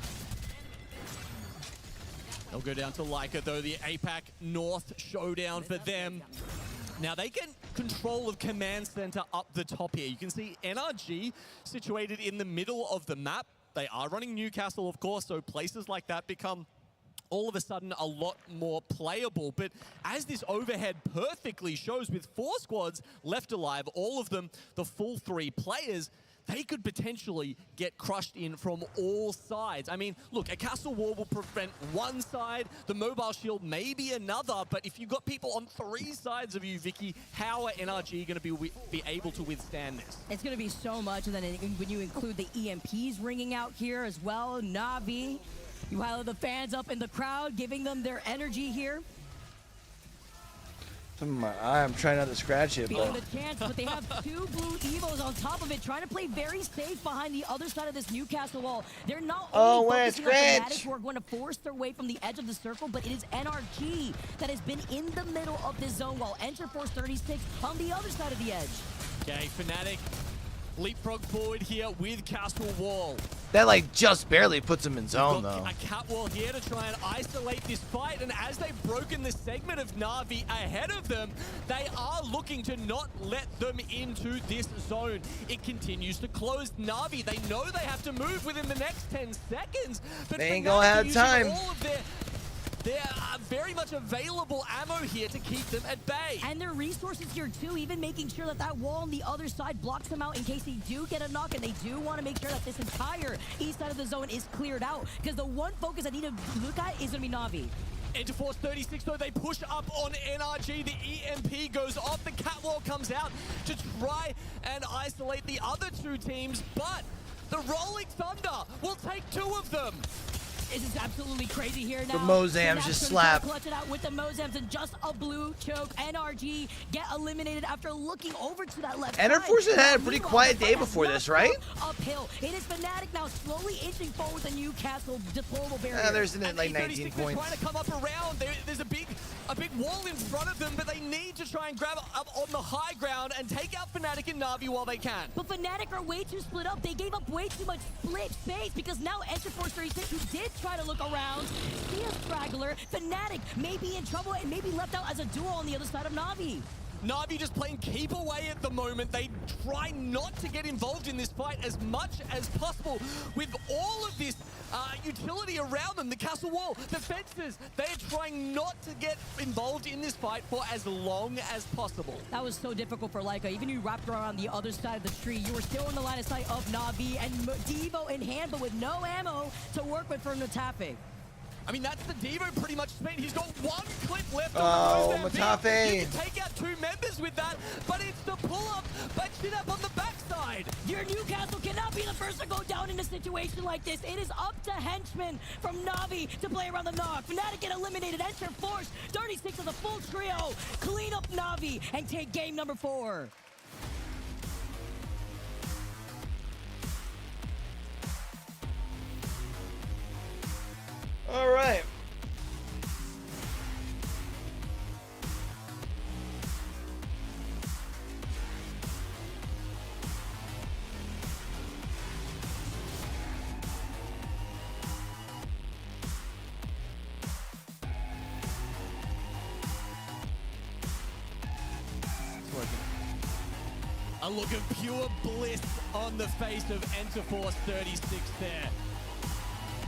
They'll go down to Leica, though, the APAC North showdown for them. Now, they get control of Command Center up the top here. You can see NRG situated in the middle of the map. They are running Newcastle, of course, so places like that become all of a sudden a lot more playable. But as this overhead perfectly shows, with 4 squads left alive, all of them the full 3 players, they could potentially get crushed in from all sides. I mean, look, a castle wall will prevent one side, the mobile shield maybe another, but if you've got people on 3 sides of you, Vicky, how are NRG going to be able to withstand this? It's going to be so much, and then when you include the EMPs ringing out here as well, Navi, you have the fans up in the crowd, giving them their energy here. I'm trying not to scratch it, Feeling but the chance, but they have 2 blue evos on top of it, trying to play very safe behind the other side of this Newcastle wall. They're not only focusing on Fanatics who are going to force their way from the edge of the circle, but it is NRG that has been in the middle of this zone, while Enter Force 36 on the other side of the edge. Okay, Fnatic Leapfrog forward here with Castle Wall. That like just barely puts him in zone They've though. got a catwall here to try and isolate this fight, and as they've broken the segment of Na'Vi ahead of them, they are looking to not let them into this zone. It continues to close Na'Vi. They know they have to move within the next 10 seconds, but They ain't Fnatic gonna are have using time. all of their very much available ammo here to keep them at bay. And their resources here too, even making sure that that wall on the other side blocks them out in case they do get a knock, and they do want to make sure that this entire east side of the zone is cleared out, because the one focus I need to look at is going to be Na'Vi. Into Force 36 though, they push up on NRG. The EMP goes off, the catwalk comes out to try and isolate the other two teams, but the Rolling Thunder will take two of them. This is absolutely crazy here now. The Mozams just slap. Clutch it out with the Mozams and just a blue choke. NRG get eliminated after looking over to that left side. Enterforce had a pretty quiet day before this, right? Uphill. It is Fnatic now slowly inching forward with a Newcastle deplorable barrier. There's like 19 points. Trying to come up around. There's a big wall in front of them, but they need to try and grab up on the high ground and take out Fnatic and Na'Vi while they can. But Fnatic are way too split up. They gave up way too much split space, because now Enterforce 36, who did try to look around, see a straggler. Fnatic may be in trouble and may be left out as a duo on the other side of Na'Vi. Na'Vi just playing keep away at the moment. They try not to get involved in this fight as much as possible. With all of this utility around them, the castle wall, the fences, they're trying not to get involved in this fight for as long as possible. That was so difficult for Leica. Even you wrapped around the other side of the tree, you were still in the line of sight of Na'Vi and Devo in hand, but with no ammo to work with from Matafe. I mean, that's the Devo pretty much spent. He's got one clip left Oh, on the Matafe. You can take out two members with that, but it's the pull-up, but shit up on the backside. Your Newcastle cannot be the first to go down in a situation like this. It is up to henchmen from Na'Vi to play around the knock. Fnatic get eliminated. Enter Force. 36 of the full trio. Clean up Na'Vi and take game number 4. All right. A look of pure bliss on the face of Enterforce 36 there.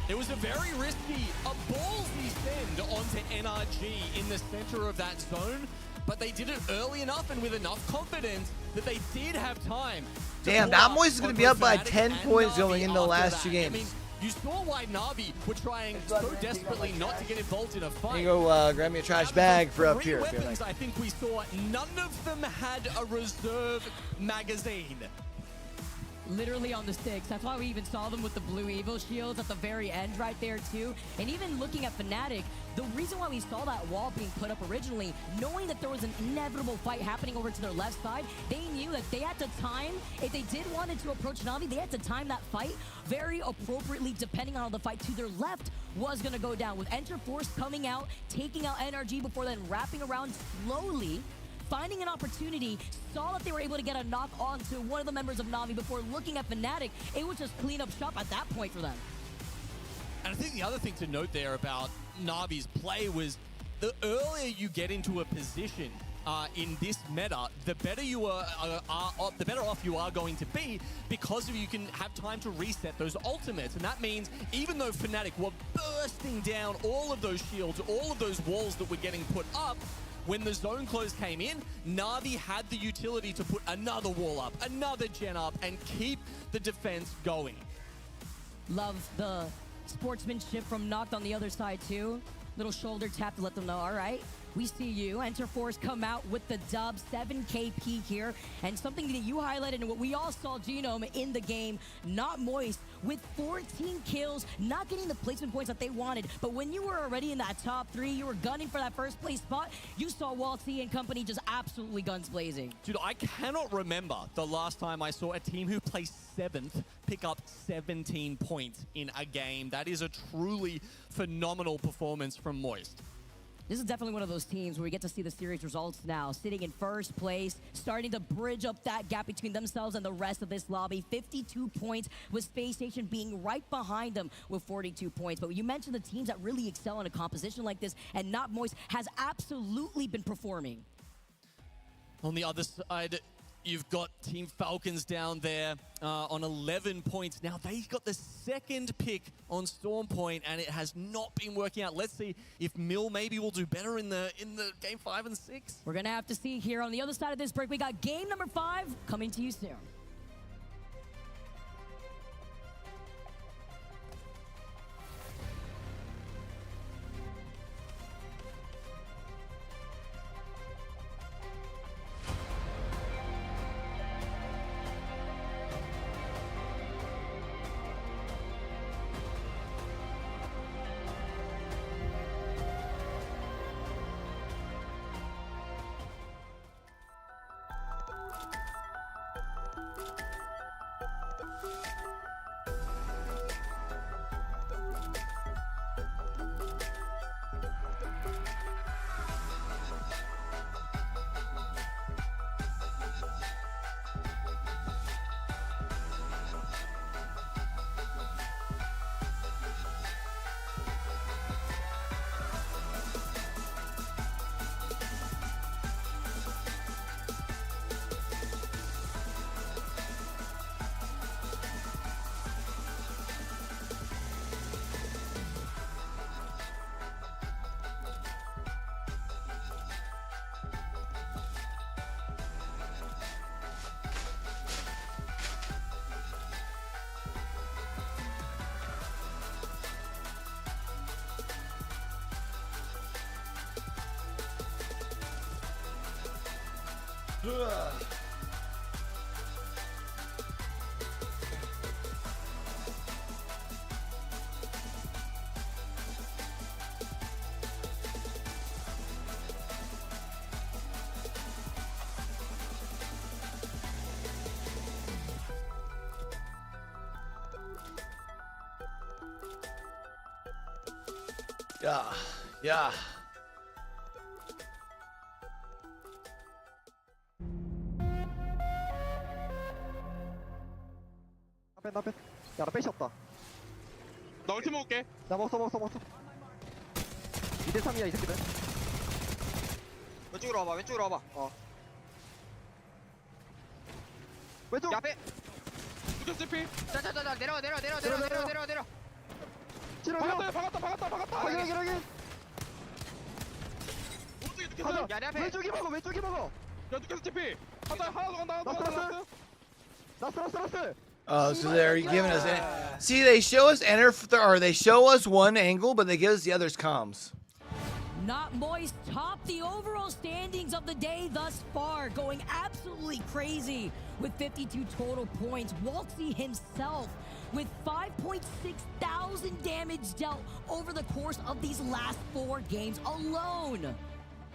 It was a very risky, a ballsy send onto NRG in the center of that zone, but they did it early enough and with enough confidence that they did have time. Damn, that Moist is going to be up by 10 points going into the last two games. I mean, you saw why Na'Vi were trying so desperately not to get involved in a fight. Here you go, grab me a trash bag for up here. Three weapons I think we saw, none of them had a reserve magazine. Literally on the sticks. That's why we even saw them with the blue Evo shields at the very end right there too. And even looking at Fnatic, the reason why we saw that wall being put up originally, knowing that there was an inevitable fight happening over to their left side, they knew that they had to time, if they did wanted to approach Na'Vi, they had to time that fight very appropriately depending on how the fight to their left was going to go down. With Enter Force coming out, taking out NRG before then wrapping around slowly, finding an opportunity, saw that they were able to get a knock onto one of the members of Na'Vi before looking at Fnatic. It was just clean up shop at that point for them. And I think the other thing to note there about Na'Vi's play was the earlier you get into a position in this meta, the better you the better off you are going to be, because you can have time to reset those ultimates. And that means even though Fnatic were bursting down all of those shields, all of those walls that were getting put up, when the zone close came in, Na'Vi had the utility to put another wall up, another gen up, and keep the defense going. Love the sportsmanship from Noct on the other side too. Little shoulder tap to let them know, all right, we see you. Enter Force come out with the dub, 7K peak here. And something that you highlighted and what we all saw Genome in the game, not Moist, with 14 kills, not getting the placement points that they wanted. But when you were already in that top 3, you were gunning for that first place spot, you saw Walty and company just absolutely guns blazing. Dude, I cannot remember the last time I saw a team who placed 7th pick up 17 points in a game. That is a truly phenomenal performance from Moist. This is definitely one of those teams where we get to see the series results now. Sitting in first place, starting to bridge up that gap between themselves and the rest of this lobby. 52 points, with Space Station being right behind them with 42 points. But you mentioned the teams that really excel in a composition like this, and Not Moist has absolutely been performing. On the other side, you've got Team Falcons down there on 11 points. Now, they got the second pick on Storm Point, and it has not been working out. Let's see if Mill maybe will do better in the game 5 and 6. We're going to have to see here on the other side of this break. We got game number 5 coming to you soon. Yeah. 나 뺐. 야, 나 빼셨다. 나 ulti 먹을게. 나 먹었어. 2대 3이야, 이 새끼들. 왼쪽으로 와봐. 왼쪽. 야, 앞에. 두개 스피. 자, 내려와. 치료. 박았다. 확인. 오른쪽에 두개 가자. 야, 내 앞에. 왼쪽이 먹어. 야, 두개 스피. 하나 더 간다. 라스. Oh, so they're giving us. See, they show us they show us one angle, but they give us the other's comms. Not Moist top the overall standings of the day thus far, going absolutely crazy with 52 total points. Waltzy himself with 5.6 thousand damage dealt over the course of these last 4 games alone.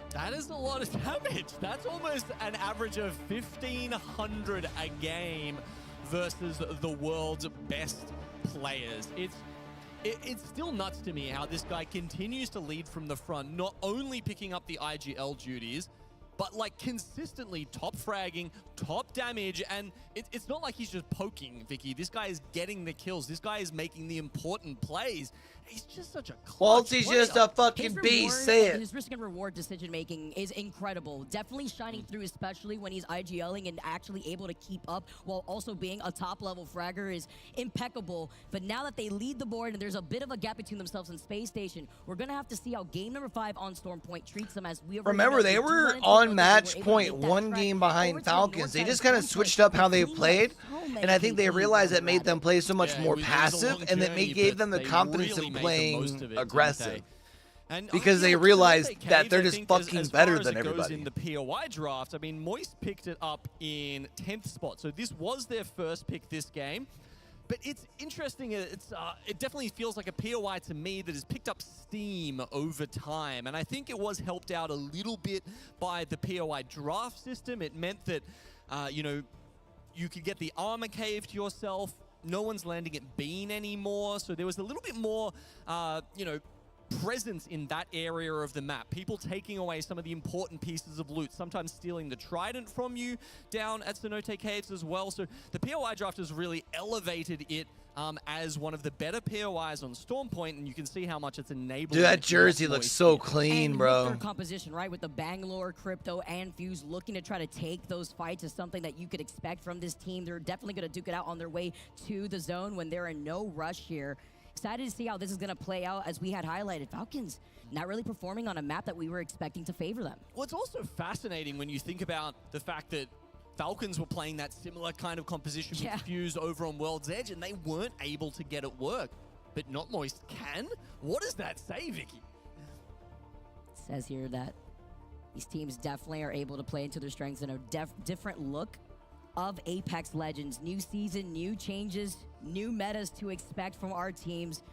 That is a lot of damage. That's almost an average of 1,500 a game versus the world's best players. It's still nuts to me how this guy continues to lead from the front, not only picking up the IGL duties, but like consistently top fragging, top damage, and it's not like he's just poking, Vicky. This guy is getting the kills. This guy is making the important plays. He's just such a clutch Waltzy's player. just a fucking beast. Say it. His risk and reward decision making is incredible. Definitely shining through, especially when he's IGLing and actually able to keep up while also being a top level fragger is impeccable. But now that they lead the board and there's a bit of a gap between themselves and Space Station, we're gonna have to see how game number 5 on Storm Point treats them, as we Remember, they were on match point, 1 game behind Falcons. They just kind of switched up how they played, and I think they realized that made them play so much more passive, and that gave them the confidence in playing aggressive. And because they realized that they're just fucking better than everybody. In the POI draft, I mean, Moist picked it up in 10th spot, so this was their first pick this game. But it's interesting. It definitely feels like a POI to me that has picked up steam over time, and I think it was helped out a little bit by the POI draft system. It meant that you could get the armor cave to yourself. No one's landing at Bean anymore, so there was a little bit more, presence in that area of the map. People taking away some of the important pieces of loot, sometimes stealing the Trident from you down at Cenote Caves as well. So the POI draft has really elevated it as one of the better POIs on Stormpoint, and you can see how much it's enabled. Dude, that jersey looks so clean, and bro. With their composition, right, with the Bangalore, Crypto, and Fuse looking to try to take those fights is something that you could expect from this team. They're definitely going to duke it out on their way to the zone when they're in no rush here. Excited to see how this is going to play out. As we had highlighted, Falcons not really performing on a map that we were expecting to favor them. Well, it's also fascinating when you think about the fact that Falcons were playing that similar kind of composition with Fuse over on World's Edge, and they weren't able to get it work. But Not Moist can? What does that say, Vicky? It says here that these teams definitely are able to play into their strengths in a different look of Apex Legends. New season, new changes, new metas to expect from our teams.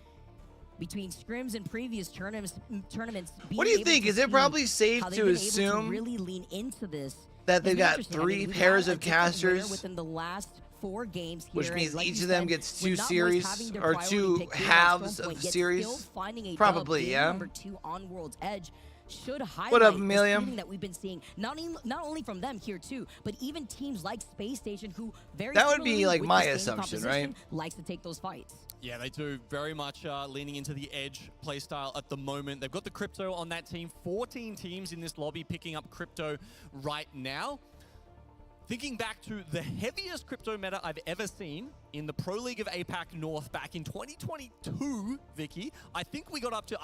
Between scrims and previous tournaments. What do you think? Is it probably safe to assume really lean into this? that they've got 3 pairs of casters within the last 4 games here, which means like each you of them said, gets with 2 Not series Moist having their or priority 2 pick here on halves Stormpoint, of the yet series? still finding a Probably, dub, being yeah. Number 2 on World's Edge should highlight What up, the Amelia? feeling that we've been seeing, not only from them here too, but even teams like Space Station, who very That would be, similarly like, with my the same assumption, composition, right? likes to take those fights. Yeah, they do. Very much leaning into the edge playstyle at the moment. They've got the Crypto on that team. 14 teams in this lobby picking up Crypto right now. Thinking back to the heaviest Crypto meta I've ever seen in the Pro League of APAC North back in 2022, Vicky, I think we got up to...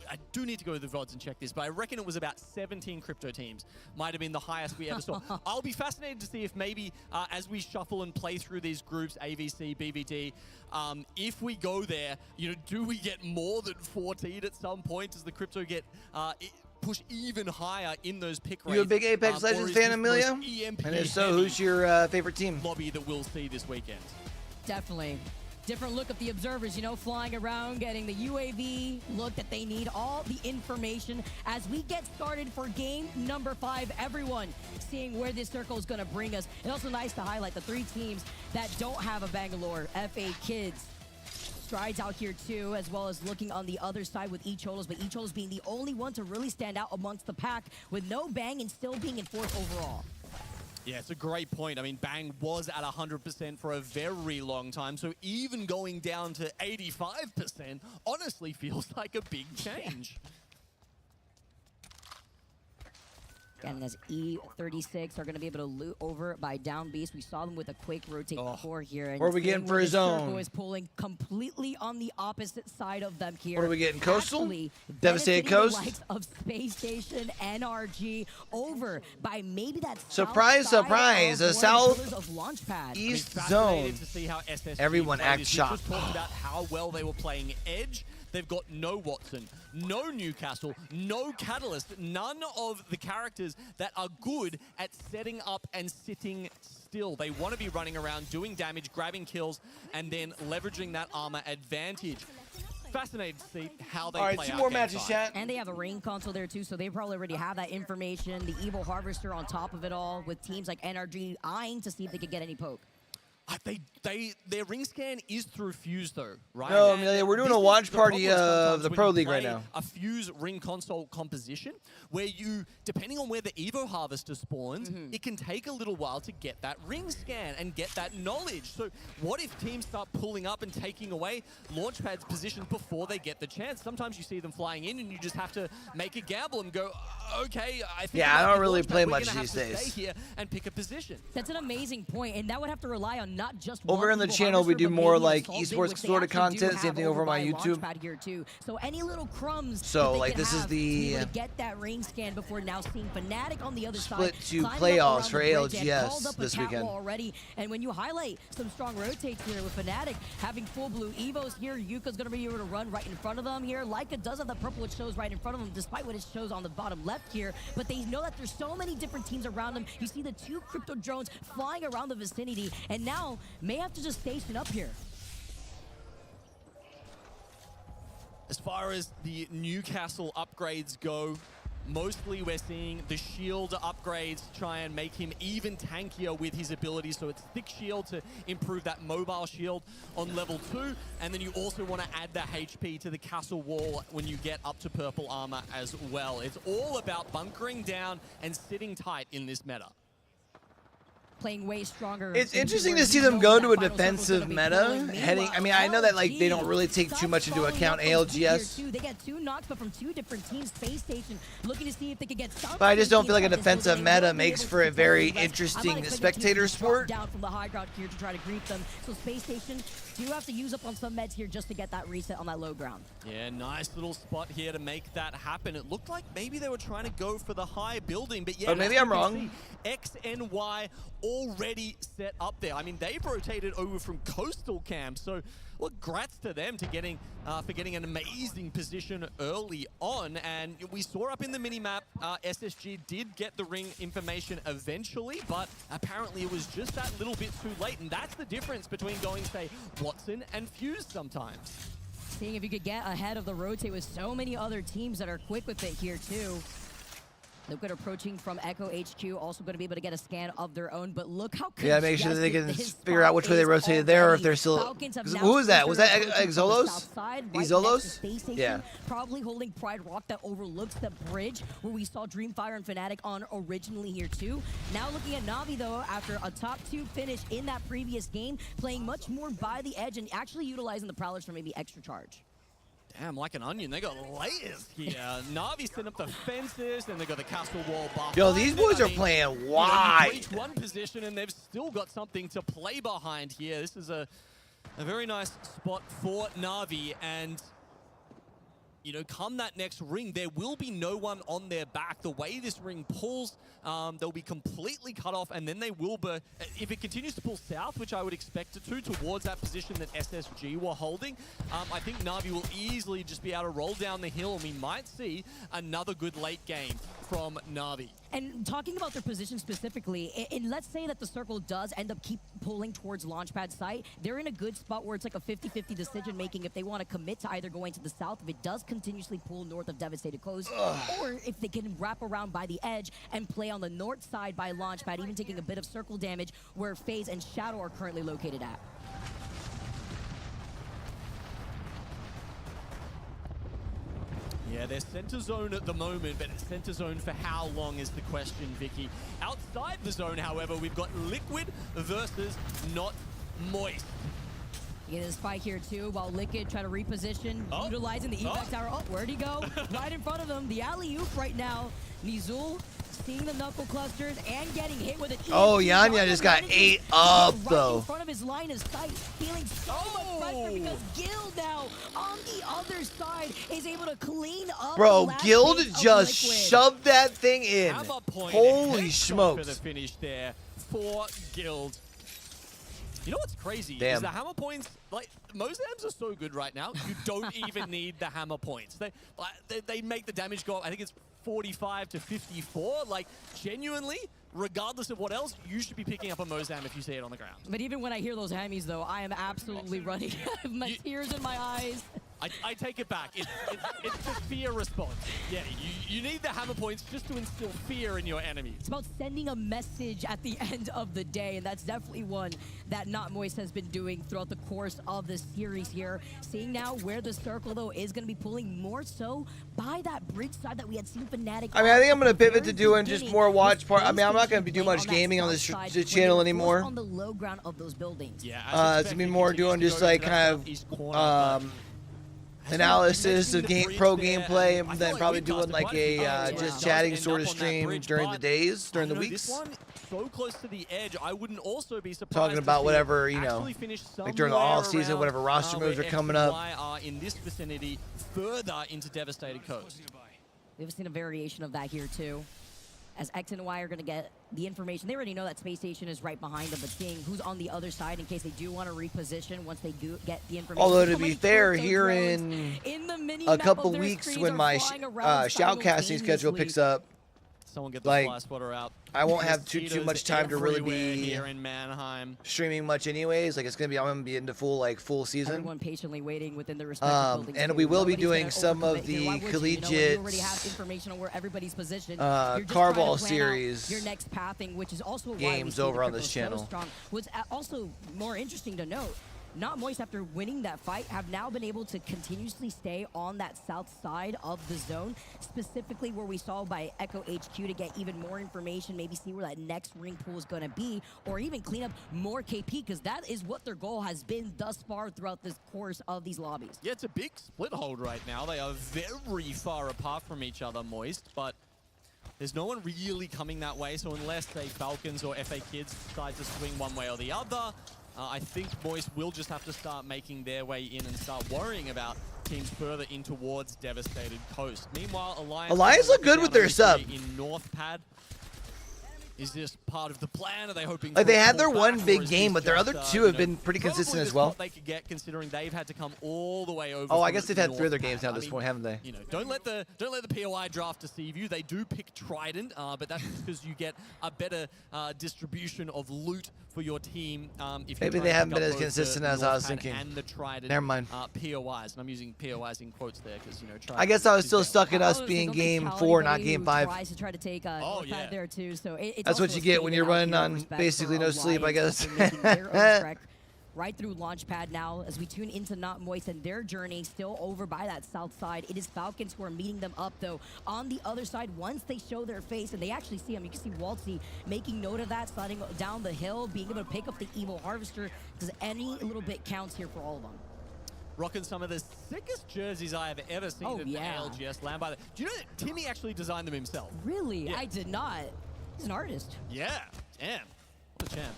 I do need to go to the VODs and check this, but I reckon it was about 17 Crypto teams. Might have been the highest we ever saw. I'll be fascinated to see if maybe as we shuffle and play through these groups, AVC, BVD, if we go there, do we get more than 14 at some point? Does the Crypto get push even higher in those pick rates? You a big Apex Legends fan, Amelia? And if so, who's your favorite team? Lobby that we'll see this weekend. Definitely. Different look of the observers, flying around, getting the UAV look that they need, all the information as we get started for game number 5. Everyone seeing where this circle is going to bring us. It's also nice to highlight the 3 teams that don't have a Bangalore. FA Kids, Strides out here too, as well as looking on the other side with Echolos, but Echolos being the only one to really stand out amongst the pack with no Bang and still being in 4th overall. Yeah, it's a great point. I mean, Bang was at 100% for a very long time, so even going down to 85% honestly feels like a big change. And as E36 are going to be able to loot over by Down Beast. We saw them with a quick rotate before here. And What are we getting for his own? Circle is pulling completely on the opposite side of them here. What are we getting, Coastal? Actually, Devastated benefiting Coast? The likes of Space Station, NRG, over by maybe that Surprise, south surprise, side a of south of Launchpad. east Fascinated zone. to see how SSG Everyone played acts this. We shocked. just talked about how well they were playing Edge. They've got no Watson, no Newcastle, no Catalyst, none of the characters that are good at setting up and sitting still. They want to be running around, doing damage, grabbing kills, and then leveraging that armor advantage. Fascinated to see how they play out. 2 more matches, chat. And they have a ring console there too, so they probably already have that information. The Evil Harvester on top of it all, with teams like NRG eyeing to see if they could get any poke. Their ring scan is through Fuse though, right? No, And Amelia, we're doing this a is watch the party problem of sometimes the when Pro you League right play now. A Fuse ring console composition where you, depending on where the Evo Harvester spawns, it can take a little while to get that ring scan and get that knowledge. So what if teams start pulling up and taking away Launchpad's position before they get the chance? Sometimes you see them flying in and you just have to make a gamble and go, okay, I think Yeah, I don't really Launchpad, play we're much gonna have these to days. Stay here and pick a position. That's an amazing point, and that would have to rely on not just Over one on the Evil channel, we Harvester, do but more maybe an like assault bin, esports which they sort of actually do content, have same thing over my by YouTube. Launchpad here too. So any little crumbs So, that they like, can this is have to be able the to get that ring scan before now seeing Fnatic on the other split side. two climbing up playoffs around for the bridge and ALGS called up a this catwall weekend. already. And when you highlight some strong rotates here with Fnatic having full blue Evos here, Yuka's going to be able to run right in front of them here. Leica does have the purple it shows right in front of them, despite what it shows on the bottom left here. But they know that there's so many different teams around them. You see the 2 Crypto drones flying around the vicinity, and now may have to just station up here. As far as the Newcastle upgrades go, Mostly we're seeing the shield upgrades try and make him even tankier with his abilities. So it's thick shield to improve that mobile shield on level 2. And then you also want to add the HP to the castle wall when you get up to purple armor as well. It's all about bunkering down and sitting tight in this meta. Playing way stronger. It's interesting to see them go to a defensive meta. Heading, I mean, I know that like they don't really take too much into account ALGS, They get 2 knocks, but from 2 different teams. Space Station looking to see if they could get some. but I just don't feel like a defensive meta makes for a very interesting spectator sport. Down from the high ground here to try to greet them. So Space Station do have to use up on some meds here just to get that reset on that low ground. Yeah, nice little spot here to make that happen. It looked like maybe they were trying to go for the high building, but yeah, but maybe I'm wrong. X and Y already set up there. I mean, they've rotated over from coastal camp, so well, grats to them to getting for getting an amazing position early on. And we saw up in the minimap, SSG did get the ring information eventually, but apparently it was just that little bit too late. And that's the difference between going, say, Watson and Fuse sometimes. Seeing if you could get ahead of the rotate with so many other teams that are quick with it here too. Look at approaching from Echo HQ, also going to be able to get a scan of their own, but look how yeah, make sure that they can figure out which way they rotated there, or if they're still. Who is that? Was that Exolos? Exolos? Yeah. Probably holding Pride Rock that overlooks the bridge where we saw Dreamfire and Fnatic on originally here too. Now looking at Na'Vi though, after a top 2 finish in that previous game, playing much more by the edge and actually utilizing the Prowlers for maybe extra charge. Damn, like an onion, they got layers here. Na'Vi set up the fences, and they got the castle wall buff. Yo, these boys are playing wide. You reach one position, and they've still got something to play behind here. This is a very nice spot for Na'Vi, and you know, come that next ring, there will be no one on their back. The way this ring pulls, they'll be completely cut off, and then they will be, if it continues to pull south, which I would expect it to, towards that position that SSG were holding, I think Na'Vi will easily just be able to roll down the hill, and we might see another good late game from Na'Vi. And talking about their position specifically, and let's say that the circle does end up keep pulling towards Launchpad site, they're in a good spot where it's like a 50-50 decision making if they want to commit to either going to the south if it does continuously pull north of Devastated Coast, or if they can wrap around by the edge and play on the north side by Launchpad, even taking a bit of circle damage where FaZe and Shadow are currently located at. Yeah, they're center zone at the moment, but center zone for how long is the question, Vicky. Outside the zone, however, we've got Liquid versus Not Moist. You get this fight here too, while Liquid try to reposition, utilizing the evac tower. Oh, where'd he go? Right in front of him, the alley-oop right now. Nizul seeing the knuckle clusters and getting hit with it. Oh, Yanya just got ate up though. Right in front of his line of sight, feeling so much pressure because Guild now on the other side is able to clean up. Bro, Guild just shoved that thing in. Holy smokes. For the finish there for Guild. You know what's crazy Damn. is the hammer points, like, Mozams are so good right now, you don't even need the hammer points. They make the damage go up, I think it's 45 to 54. Like, genuinely, regardless of what else, you should be picking up a Mozam if you see it on the ground. But even when I hear those hammies, though, I am absolutely running. My tears in my eyes. I take it back. It's the fear response. Yeah, you need the hammer points just to instill fear in your enemies. It's about sending a message at the end of the day, and that's definitely one that Not Moist has been doing throughout the course of this series here. Seeing now where the circle, though, is going to be pulling more so by that bridge side that we had seen Fnatic. I mean, I think I'm going to pivot to doing just more watch part. I mean, I'm not going to do much gaming on this channel anymore. On the low ground of those buildings. Yeah, it's going to be more doing just like kind of analysis of pro gameplay, and then probably doing like a just chatting sort of stream during the days, during the weeks. This one, so close to the edge, I wouldn't also be surprised talking about whatever, you know, like during the all-season, whatever roster moves are coming up. Are in this vicinity, further into Devastated Coast. We've seen a variation of that here too. As X and Y are going to get the information. They already know that Space Station is right behind them, but seeing who's on the other side in case they do want to reposition once they do get the information. Although, to be fair, here in a couple weeks when my shoutcasting schedule picks up, someone get the Like, fly spotter out. I won't have Mosquitoes too much time to really everywhere be here in Mannheim. streaming much anyways. Like, I'm gonna be into full season. Everyone patiently waiting within the respective buildings. And too. we will be Nobody's doing gonna some of overcommit here. Why the would you? You know, when you collegiate already have information on where everybody's positioned. You're just Carball trying to plan out series your next pathing, which is also why we games see the over on Crypto this so channel. strong. What's also more interesting to note, Not Moist, after winning that fight, have now been able to continuously stay on that south side of the zone, specifically where we saw by Echo HQ to get even more information, maybe see where that next ring pool is going to be, or even clean up more KP, because that is what their goal has been thus far throughout the course of these lobbies. Yeah, it's a big split hold right now. They are very far apart from each other, Moist, but there's no one really coming that way, so unless, say, Falcons or FA Kids decide to swing one way or the other, I think Moist will just have to start making their way in and start worrying about teams further in towards Devastated Coast. Meanwhile, Alliance look good with their sub. In North Pad. Is this part of the plan? Are they hoping Like, for they a had their pullback, one or big is game, this but their just, other two you have know, been pretty probably consistent the as well. spot they could get, considering they've had to come all the way over. Oh, I from guess they've had North 3 other Pad. games now at this point, haven't they? You know, don't let the POI draft deceive you. They do pick Trident, but that's because you get a better distribution of loot for your team. If Maybe you they haven't been as both the consistent as I North was Pad thinking. and the Trident, Never mind. POIs, and I'm using POIs in quotes there because you know. I guess I was still is stuck in us Also, being don't think game Cal 4, not anybody game who 5. tries to try to take North Pad there too, so it's That's what also you a get when statement you're out running here of on respect basically for no sleep, I Alliance guess. for making their own trek right through Launchpad now as we tune into Not Moist and their journey still over by that south side. It is Falcons who are meeting them up though. On the other side, once they show their face and they actually see them, you can see Waltzy making note of that, sliding down the hill, being able to pick up the Evil Harvester, because any little bit counts here for all of them. Rocking some of the sickest jerseys I have ever seen Oh, in yeah. the ALGS land. By the, do you know that Timmy actually designed them himself? Really? Yeah. I did not. He's an artist. Yeah, damn. What a champ.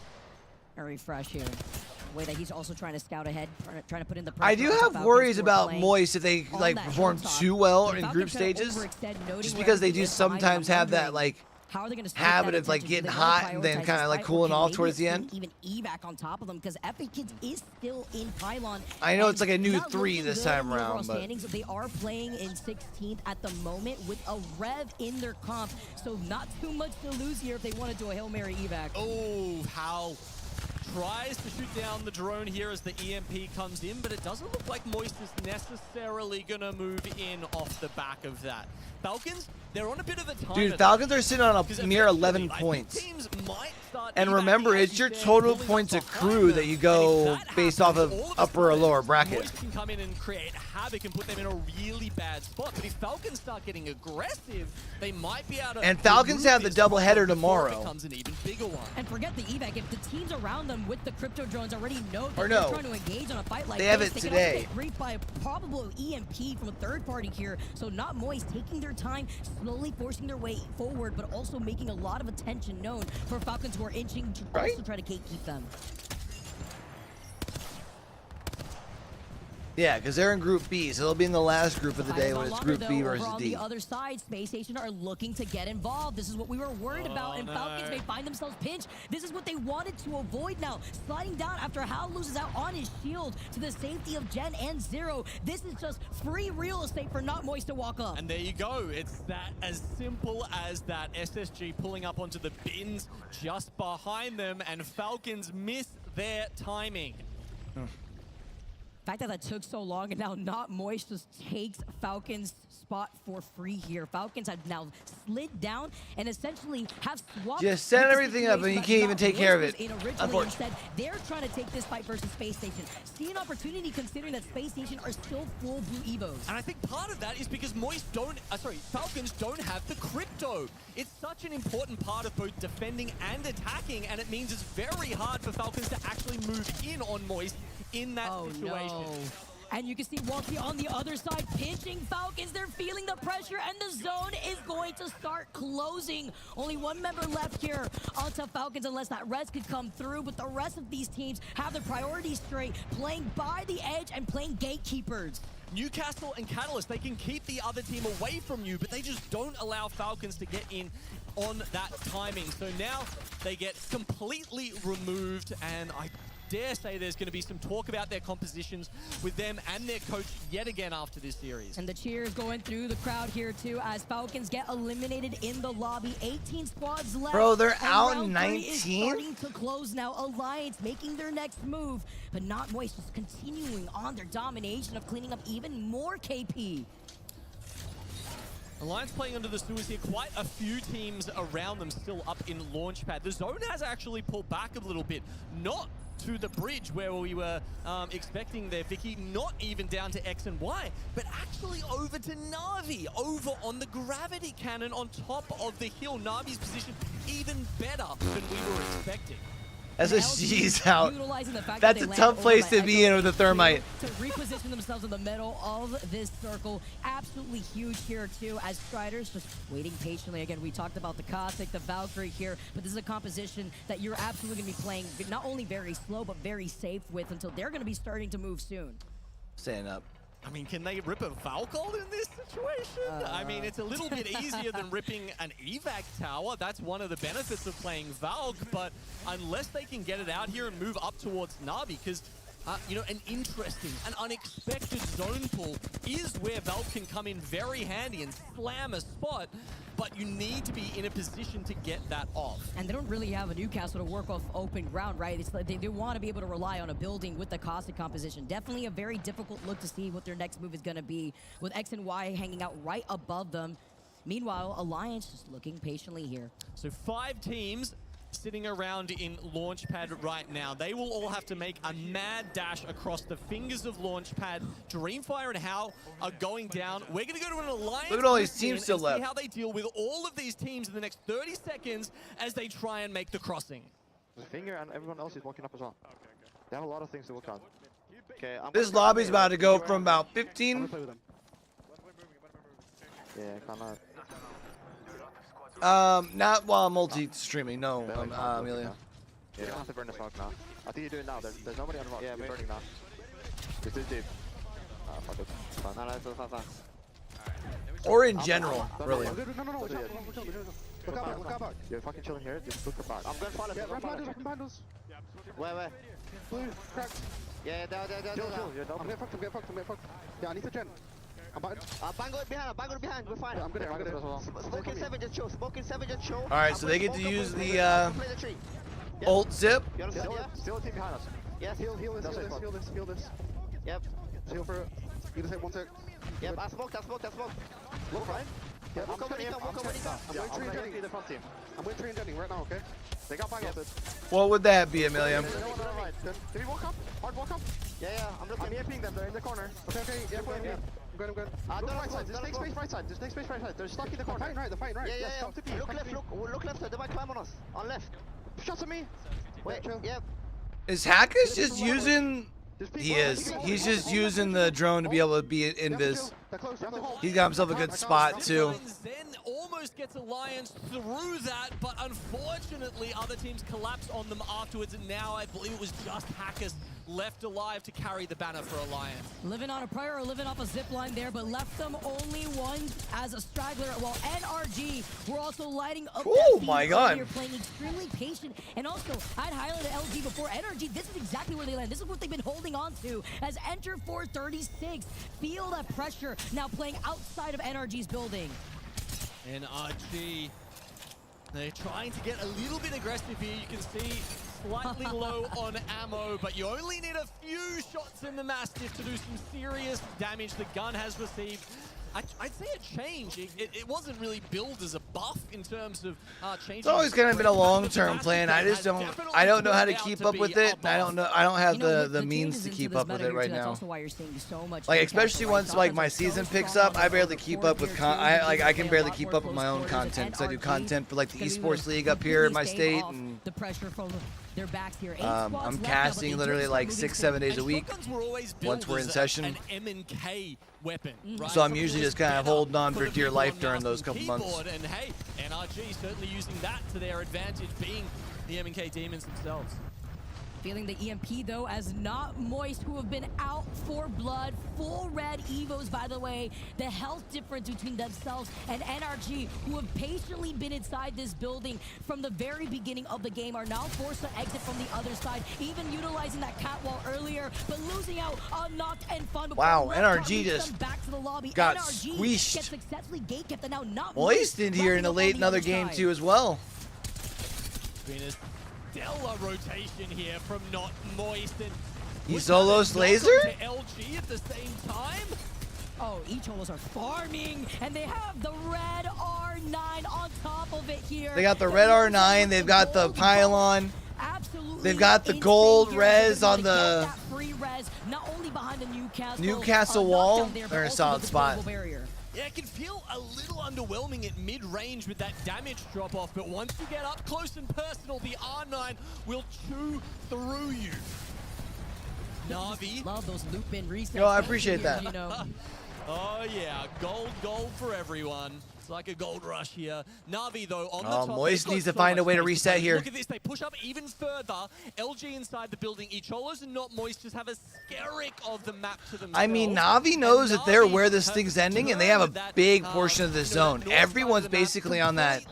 Very fresh here. The way that he's also trying to scout ahead, trying to put in the pressure. I do on the have Falcons worries who are about playing Moist if they on like that perform hilltop. too well The in Falcons group trying to stages, overextend, noting just where because they everything do is behind them. sometimes I'm have that wondering like how are they going to habit of like getting hot and then kind of like cooling off towards the end. Even evac on top of them because FA Kids is still in pylon. I know it's like a new not 3 looking this good time in the overall around, but standings. They are playing in 16th at the moment with a rev in their comp, so not too much to lose here if they want to do a Hail Mary evac. Oh, how tries to shoot down the drone here as the EMP comes in, but it doesn't look like Moist is necessarily going to move in off the back of that. Falcons, they're on a bit of a time. dude, Falcons are sitting on a mere 11 points. And remember, it's your total points accrue that you go based off of upper or lower bracket. Moist can come in and create havoc and put them in a really bad spot. But if Falcons start getting aggressive, they might be able to. And Falcons have the doubleheader tomorrow. Becomes an even bigger one. And forget the evac. If the teams around them with the crypto drones already know that Or they're no. trying to engage on a fight like They have this, it they today. can also get briefed by a probable EMP from a third party here. So Not Moist taking their time, slowly forcing their way forward, but also making a lot of attention known for Falcons who are inching to also try to gatekeep them. Yeah, because they're in Group B, so they'll be in the last group of the day when it's Longer, Group though, B over versus on D. the other side, Space Station are looking to get involved. This is what we were worried about, and Falcons may find themselves pinched. This is what they wanted to avoid now. Sliding down after Hal loses out on his shield to the safety of Gen and Zero. This is just free real estate for Not Moist to walk up. And there you go. It's that as simple as that. SSG pulling up onto the bins just behind them, and Falcons miss their timing. The fact that that took so long and now Not Moist just takes Falcons' spot for free here. Falcons have now slid down and essentially have swapped. Just set with the everything up and you situation can't even that take Not care of Moist it. was in originally. Unfortunately. Instead, they're trying to take this fight versus Space Station. See an opportunity considering that Space Station are still full blue Evos. And I think part of that is because Falcons don't have the crypto. It's such an important part of both defending and attacking, and it means it's very hard for Falcons to actually move in on Moist in that situation. No. And you can see Waltzy on the other side pinching Falcons. They're feeling the pressure, and the zone is going to start closing. Only one member left here onto Falcons unless that res could come through, but the rest of these teams have their priorities straight, playing by the edge and playing gatekeepers. Newcastle and Catalyst, they can keep the other team away from you, but they just don't allow Falcons to get in on that timing. So now they get completely removed, and I dare say there's going to be some talk about their compositions with them and their coach yet again after this series. And the cheers going through the crowd here too as Falcons get eliminated in the lobby. 18 squads left. Bro, they're and out round 3 is 19? starting to close now. Alliance making their next move, but not Moist just continuing on their domination of cleaning up even more KP. Alliance playing under the sewers here. Quite a few teams around them still up in Launchpad. The zone has actually pulled back a little bit. Not to the bridge where we were expecting there, Vicky. Not even down to X and Y, but actually over to Na'Vi. Over on the gravity cannon on top of the hill. Na'Vi's position even better than we were expecting. SSG's out. Utilizing the fact That's that a they tough land place over to be in with a thermite. to reposition themselves in the middle of this circle. Absolutely huge here too, as Striders just waiting patiently. Again, we talked about the Cossack, the Valkyrie here, but this is a composition that you're absolutely going to be playing not only very slow, but very safe with until they're going to be starting to move soon. Stand up. I mean, can they rip a Valkyrie in this situation? I mean, it's a little bit easier than ripping an evac tower. That's one of the benefits of playing Valk, but unless they can get it out here and move up towards Na'Vi, because you know, an interesting, an unexpected zone pull is where Valk can come in very handy and slam a spot, but you need to be in a position to get that off. And they don't really have a Newcastle to work off open ground, right? It's like they want to be able to rely on a building with the Cossack composition. Definitely a very difficult look to see what their next move is going to be, with X and Y hanging out right above them. Meanwhile, Alliance just looking patiently here. So 5 teams sitting around in Launchpad right now. They will all have to make a mad dash across the fingers of Launchpad. Dreamfire and Hal are going down. We're going to go to an Alliance. Look at all these teams still see left. how they deal with all of these teams in the next 30 seconds as they try and make the crossing. Finger and everyone else is walking up as well. They have a lot of things to work on. Okay, This lobby's about to go from about 15. Yeah, cannot. Not while multi-streaming, no, Amelia. You don't have to burn the smoke now. I think you do it now. There's nobody on the rock. Yeah, you're burning now. It's too deep. Fuck it. Fine. No, it's fine. Or in general, really. No. Look back. You're fucking chilling here. Just look back. I'm going to follow. Yeah, behind us. Where? Blue, cracked. Yeah, down. I'm getting fucked. Yeah, I need to gen. I'm bang it behind. We're fine. Yeah, I'm good here. Smoking 7 just chill. All right, so they get to use the ult zip. Still a team behind us. Yes. Heal this. Yep. Heal for it. You just hit 1 tick. Yep, I smoked. Look right. Yep, I'm coming in. I'm going the front team. I'm with 3 and Jenny right now, okay? They got bang ulted. What would that be, Amelia? Did we walk up? Hard walk up? Yeah, I'm looking. I'm EMPing them. They're in the corner. Okay. Yeah, I'm going. Look right side. Just take space right side. They're stuck in the corner. They're fighting right. Yeah. Come to me. Look left. They might climb on us. On left. Shots at me. Wait. Yep. Is Hackers just using... He is. He's just using the drone to be able to be invis. He's got himself a good spot, too. Zen almost gets Alliance through that, but unfortunately other teams collapse on them afterwards, and now I believe it was just Hackers left alive to carry the banner for Alliance. Living on a prayer or living off a zip line there, but left them only one as a straggler. While NRG were also lighting up. Oh my God! Here, playing extremely patient, and also I'd highlighted LG before. NRG, this is exactly where they land. This is what they've been holding on to as Enter 436. Feel that pressure now playing outside of NRG's building. NRG, they're trying to get a little bit aggressive here. You can see slightly low on ammo, but you only need a few shots in the Mastiff to do some serious damage. The gun has received, I'd say, a change. It wasn't really billed as a buff in terms of changing. It's always kind of been a long-term plan. I don't know how to keep up with it. I don't have the means to keep up with it right now. Like, especially once like my season picks up, I barely keep up with I can barely keep up with my own content because I do content for like the Esports League up here in my state, and the pressure from their backs here. I'm casting literally like 6-7 days a week once we're in session. An M&K weapon, right? So I'm usually just kind of holding on for dear life during those couple months. And hey, NRG certainly using that to their advantage, being the M&K Demons themselves. Feeling the EMP though, as Not Moist, who have been out for blood, full red Evos by the way. The health difference between themselves and NRG, who have patiently been inside this building from the very beginning of the game, are now forced to exit from the other side, even utilizing that catwall earlier, but losing out on Knocked and Fun. Wow, NRG just back to the lobby. got NRG squeezed. gets successfully gate-kept, and now Not Moist in here in a late another game too as well. Venus. Stellar rotation here from Not Moist, and He solos laser? to LG at the same time. Oh, Echolos are farming, and they have the red R9 on top of it here. They got the red R9, they've got the pylon, they've got the gold res on the free res, not only behind the Newcastle wall. They're in a solid spot. Yeah, it can feel a little underwhelming at mid-range with that damage drop-off, but once you get up close and personal, the R9 will chew through you. Na'Vi. Love those loop-in resets. Yo, I appreciate here, that. You know. Oh yeah, gold for everyone. It's like a gold rush here. Na'Vi though on the top. Moist needs to find a way to reset here. Look at this, they push up even further. LG inside the building. Echolos and Not Moist just have a skerrick of the map to themselves. I mean, Na'Vi knows that they're where this thing's ending, and they have a big portion of the zone. Everyone's basically on that,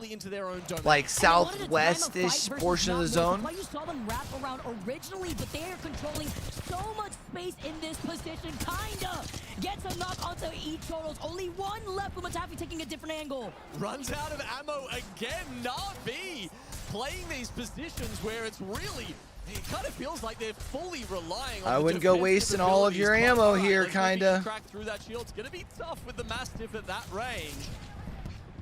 like, southwest-ish portion of the zone. Why you saw them wrap around originally, but they are controlling so much space in this position. Kinda gets a knock onto Echolos. Only one left, but Matafi taking a different angle. Runs out of ammo again. Na'Vi playing these positions where it's really, it kind of feels like they're fully relying on I wouldn't go wasting all of your ammo here, kinda. Crack through that shield. It's going to be tough with the Mastiff at that range.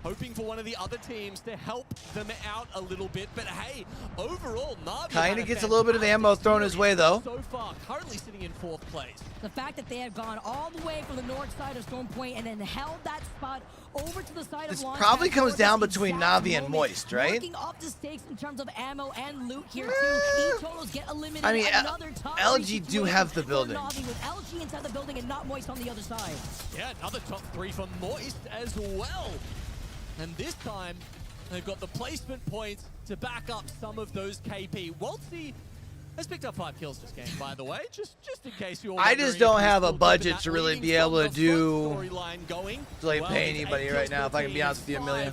Hoping for one of the other teams to help them out a little bit, but hey, overall, Na'Vi Kinda gets a little bit of ammo thrown his way, though. So far, currently sitting in 4th place. The fact that they have gone all the way from the north side of Storm Point and then held that spot over to the side This of Launch probably Pad comes for down this between exact Na'Vi and moment. Moist, right? Working up the stakes in terms of ammo and loot here too. Echolos get eliminated. I mean, another top LG do have the for building. Na'Vi with LG inside the building and Not Moist on the other side. Yeah, another top 3 for Moist as well. And this time, they've got the placement points to back up some of those KP. Waltzy has picked up 5 kills this game, by the way, just in case you're I just don't have a budget to really be able to do, like, pay anybody right now, if I can be honest with you, Amelia.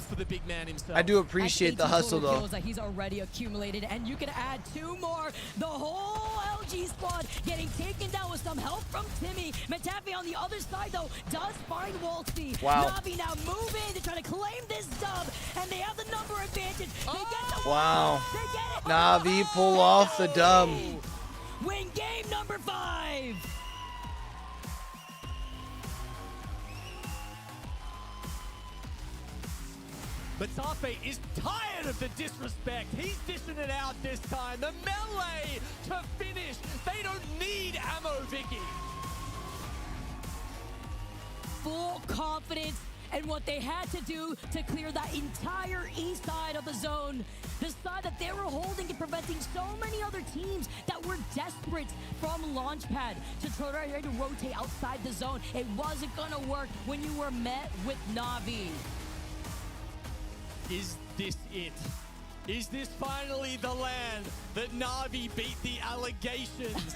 I do appreciate the hustle, though. Kills that he's already accumulated, and you can add 2 more. The whole LG squad getting taken down with some help from Timmy. Matafi on the other side, though, does find Waltzy. Wow. Na'Vi now move in to try to claim this dub, and they have the number advantage. They get the Wow. They get it. Na'Vi pull off the dub. Win game number 5. But Tafe is tired of the disrespect. He's dishing it out this time. The melee to finish. They don't need ammo, Vicky. Full confidence in what they had to do to clear that entire east side of the zone. The side that they were holding and preventing so many other teams that were desperate from Launchpad to try to rotate outside the zone. It wasn't gonna work when you were met with Na'Vi. Is this it? Is this finally the land that Na'Vi beat the allegations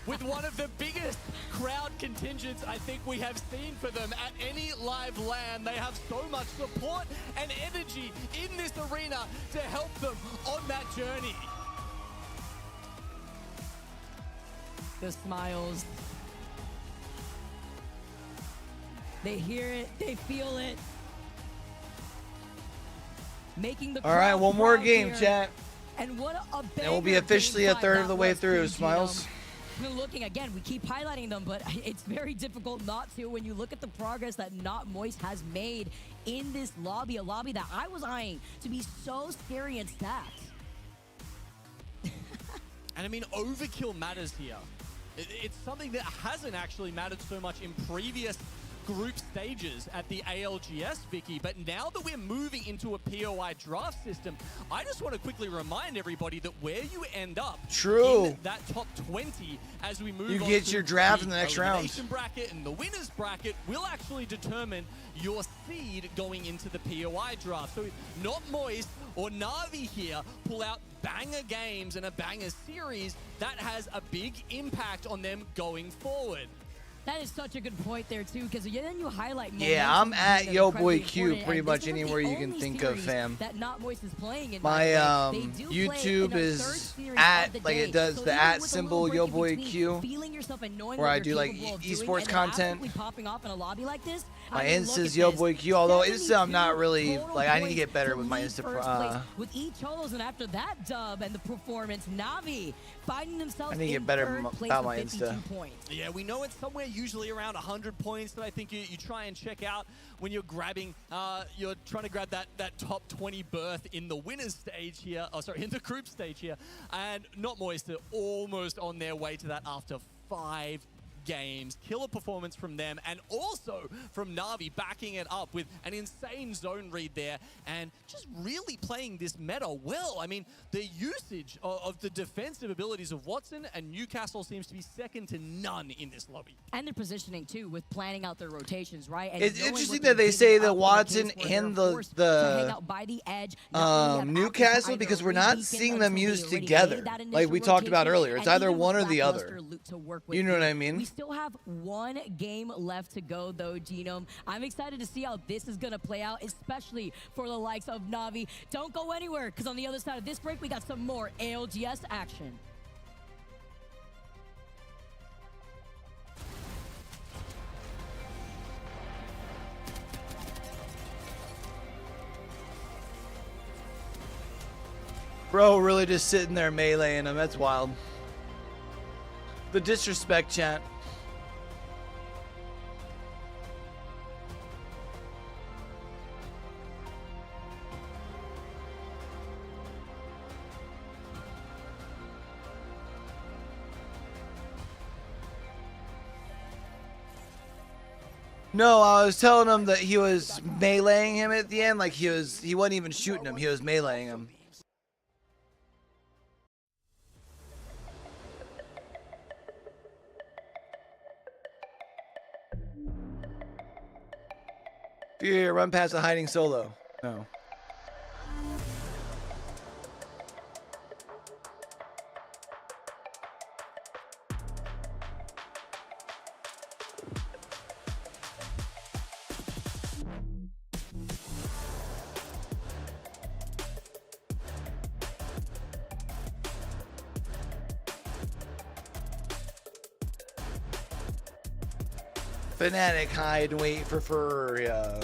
with one of the biggest crowd contingents I think we have seen for them at any live LAN? They have so much support and energy in this arena to help them on that journey. The smiles. They hear it, they feel it. Making the All right, one more crowd game, here. chat. And what a And we'll be officially a third of the way through, Smiles. We're looking again, we keep highlighting them, but it's very difficult not to when you look at the progress that Not Moist has made in this lobby, a lobby that I was eyeing to be so scary and stacked. And I mean, overkill matters here. It's something that hasn't actually mattered so much in previous group stages at the ALGS, Vicky, but now that we're moving into a POI draft system, I just want to quickly remind everybody that where you end up in that top 20 as we move You on get to your draft in the the next round. elimination bracket and the winners bracket will actually determine your seed going into the POI draft. So not Moist or Na'Vi here pull out banger games and a banger series, that has a big impact on them going forward. That is such a good point there, too, because then you highlight Yeah, I'm at Yo Boy Q pretty much anywhere you can think of, fam. That Not Moist is playing in My YouTube is at, like it does the at symbol Yo Boy Q, where I do like esports content. Popping off in a lobby like this. My Insta is Yo Boy Q, although Insta I'm not really, like I need to get better with my Insta. With each holes, and after that dub and the performance, Na'Vi finding themselves I need to get better about my Insta. Yeah, we know it's somewhere usually around 100 points that I think you try and check out when you're grabbing, you're trying to grab that top 20 berth in the winners stage here, in the group stage here. And Not Moist are almost on their way to that after 5 games. Killer performance from them, and also from Na'Vi backing it up with an insane zone read there and just really playing this meta well. I mean, the usage of the defensive abilities of Watson and Newcastle seems to be second to none in this lobby. And their positioning too, with planning out their rotations, right? And it's interesting that they say that Watson and the Newcastle, because we're not seeing them used together, like we talked about earlier. It's either one or the other. You know what I mean? We still have one game left to go, though, Genome. I'm excited to see how this is going to play out, especially for the likes of Na'Vi. Don't go anywhere, because on the other side of this break, we got some more ALGS action. Bro, really just sitting there meleeing him. That's wild. The disrespect, chat. No, I was telling him that he was meleeing him at the end. Like he wasn't even shooting him. He was meleeing him. Fear, run past a hiding solo. No. Fnatic hide and wait for Furia.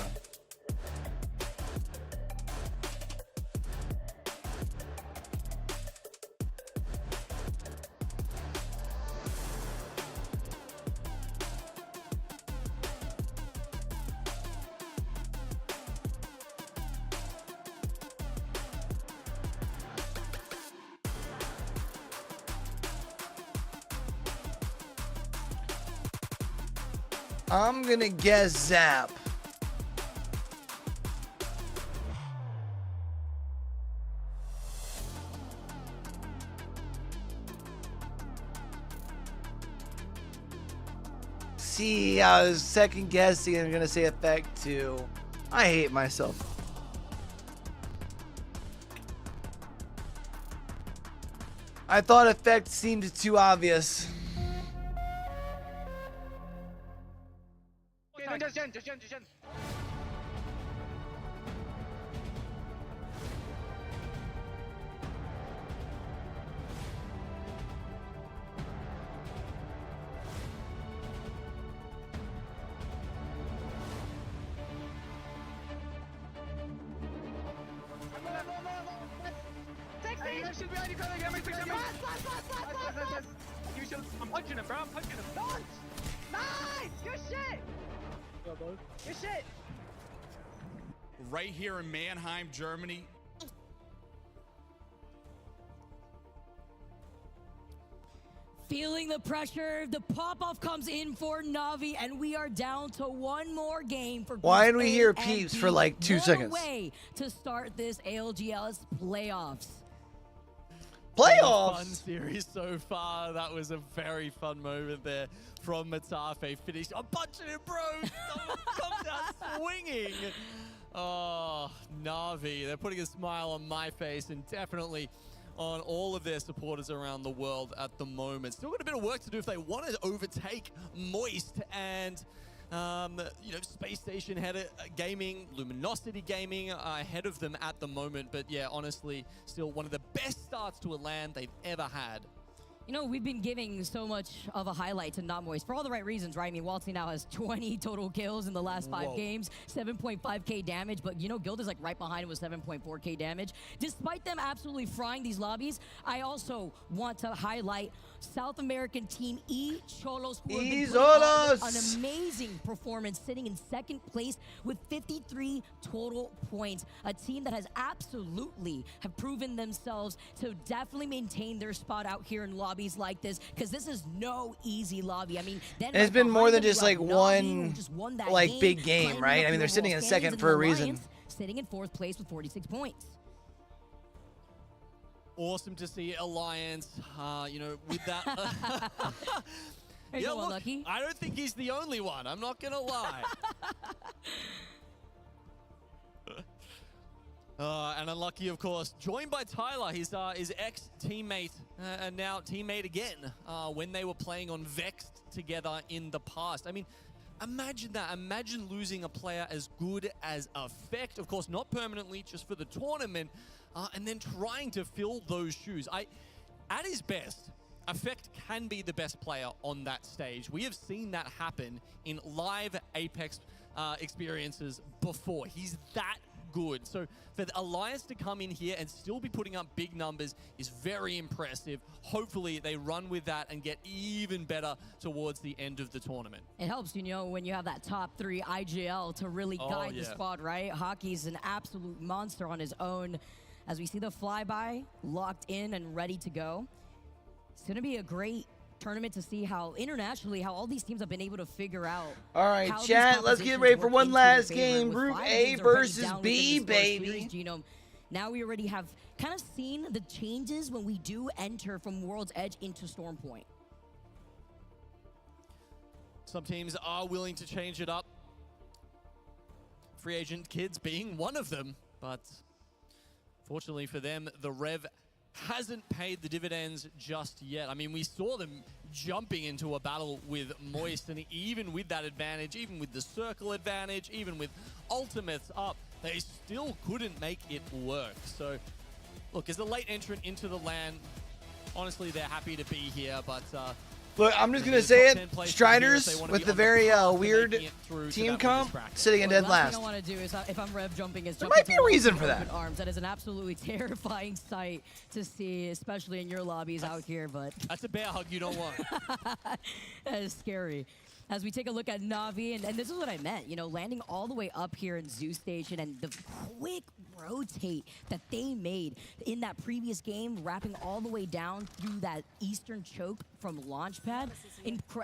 I'm gonna guess Zap. See, I was second guessing and I'm gonna say Effect too. I hate myself. I thought Effect seemed too obvious. I'm punching him, bro. I'm punching him. Nice! Good shit! Good shit! Right here in Mannheim, Germany. Feeling the pressure, the pop-off comes in for Na'Vi, and we are down to one more game for Why did we Group hear A peeps and for B. like 2 One seconds? away to start this ALGS playoffs. Fun series so far. That was a very fun moment there from Matafe. Finished. I'm punching it, bro. Someone comes out swinging. Oh, Na'Vi. They're putting a smile on my face and definitely on all of their supporters around the world at the moment. Still got a bit of work to do if they want to overtake Moist and Space Station head gaming, Luminosity gaming ahead of them at the moment. But yeah, honestly, still one of the best starts to a LAN they've ever had. You know, we've been giving so much of a highlight to Not Moist for all the right reasons, right? I mean, Waltzy now has 20 total kills in the last 5 games, 7.5k damage, but you know, Guild is like right behind him with 7.4k damage. Despite them absolutely frying these lobbies, I also want to highlight South American team Cholos, who have been putting on an amazing performance, sitting in 2nd place with 53 total points. A team that has absolutely have proven themselves to definitely maintain their spot out here in lobbies like this, because this is no easy lobby. I mean, then And it's been more than just like one big game, right? I mean, they're sitting in 2nd for a reason. Sitting in 4th place with 46 points. Awesome to see Alliance, with that. Yeah, look, Lucky. I don't think he's the only one. I'm not going to lie. And Unlucky, of course, joined by Tyler, his ex-teammate, and now teammate again, when they were playing on Vexed together in the past. I mean, imagine that. Imagine losing a player as good as Effect. Of course, not permanently, just for the tournament, and then trying to fill those shoes. At his best, Effect can be the best player on that stage. We have seen that happen in live Apex experiences before. He's that good. So for the Alliance to come in here and still be putting up big numbers is very impressive. Hopefully they run with that and get even better towards the end of the tournament. It helps, when you have that top 3 IGL to really guide the squad, right? Hockey's an absolute monster on his own. As we see the flyby locked in and ready to go. It's going to be a great tournament to see how internationally, how all these teams have been able to figure out. All right, chat, let's get ready for one last game. Group A versus B, baby. Now we already have kind of seen the changes when we do enter from World's Edge into Storm Point. Some teams are willing to change it up. Free agent kids being one of them, but fortunately for them, the Rev hasn't paid the dividends just yet. I mean, we saw them jumping into a battle with Moist, and even with that advantage, even with the circle advantage, even with ultimates up, they still couldn't make it work. So, look, as a late entrant into the LAN, honestly, they're happy to be here, but look, I'm just going to say it. Striders with the very weird team comp sitting in dead last. What I don't want to do is, if I'm Rev jumping, is there might be a reason for that. Arms. That is an absolutely terrifying sight to see, especially in your lobbies out here. But that's a bear hug you don't want. That is scary. As we take a look at Na'Vi, and this is what I meant, landing all the way up here in Zoo Station and the quick rotate that they made in that previous game, wrapping all the way down through that Eastern choke from Launchpad.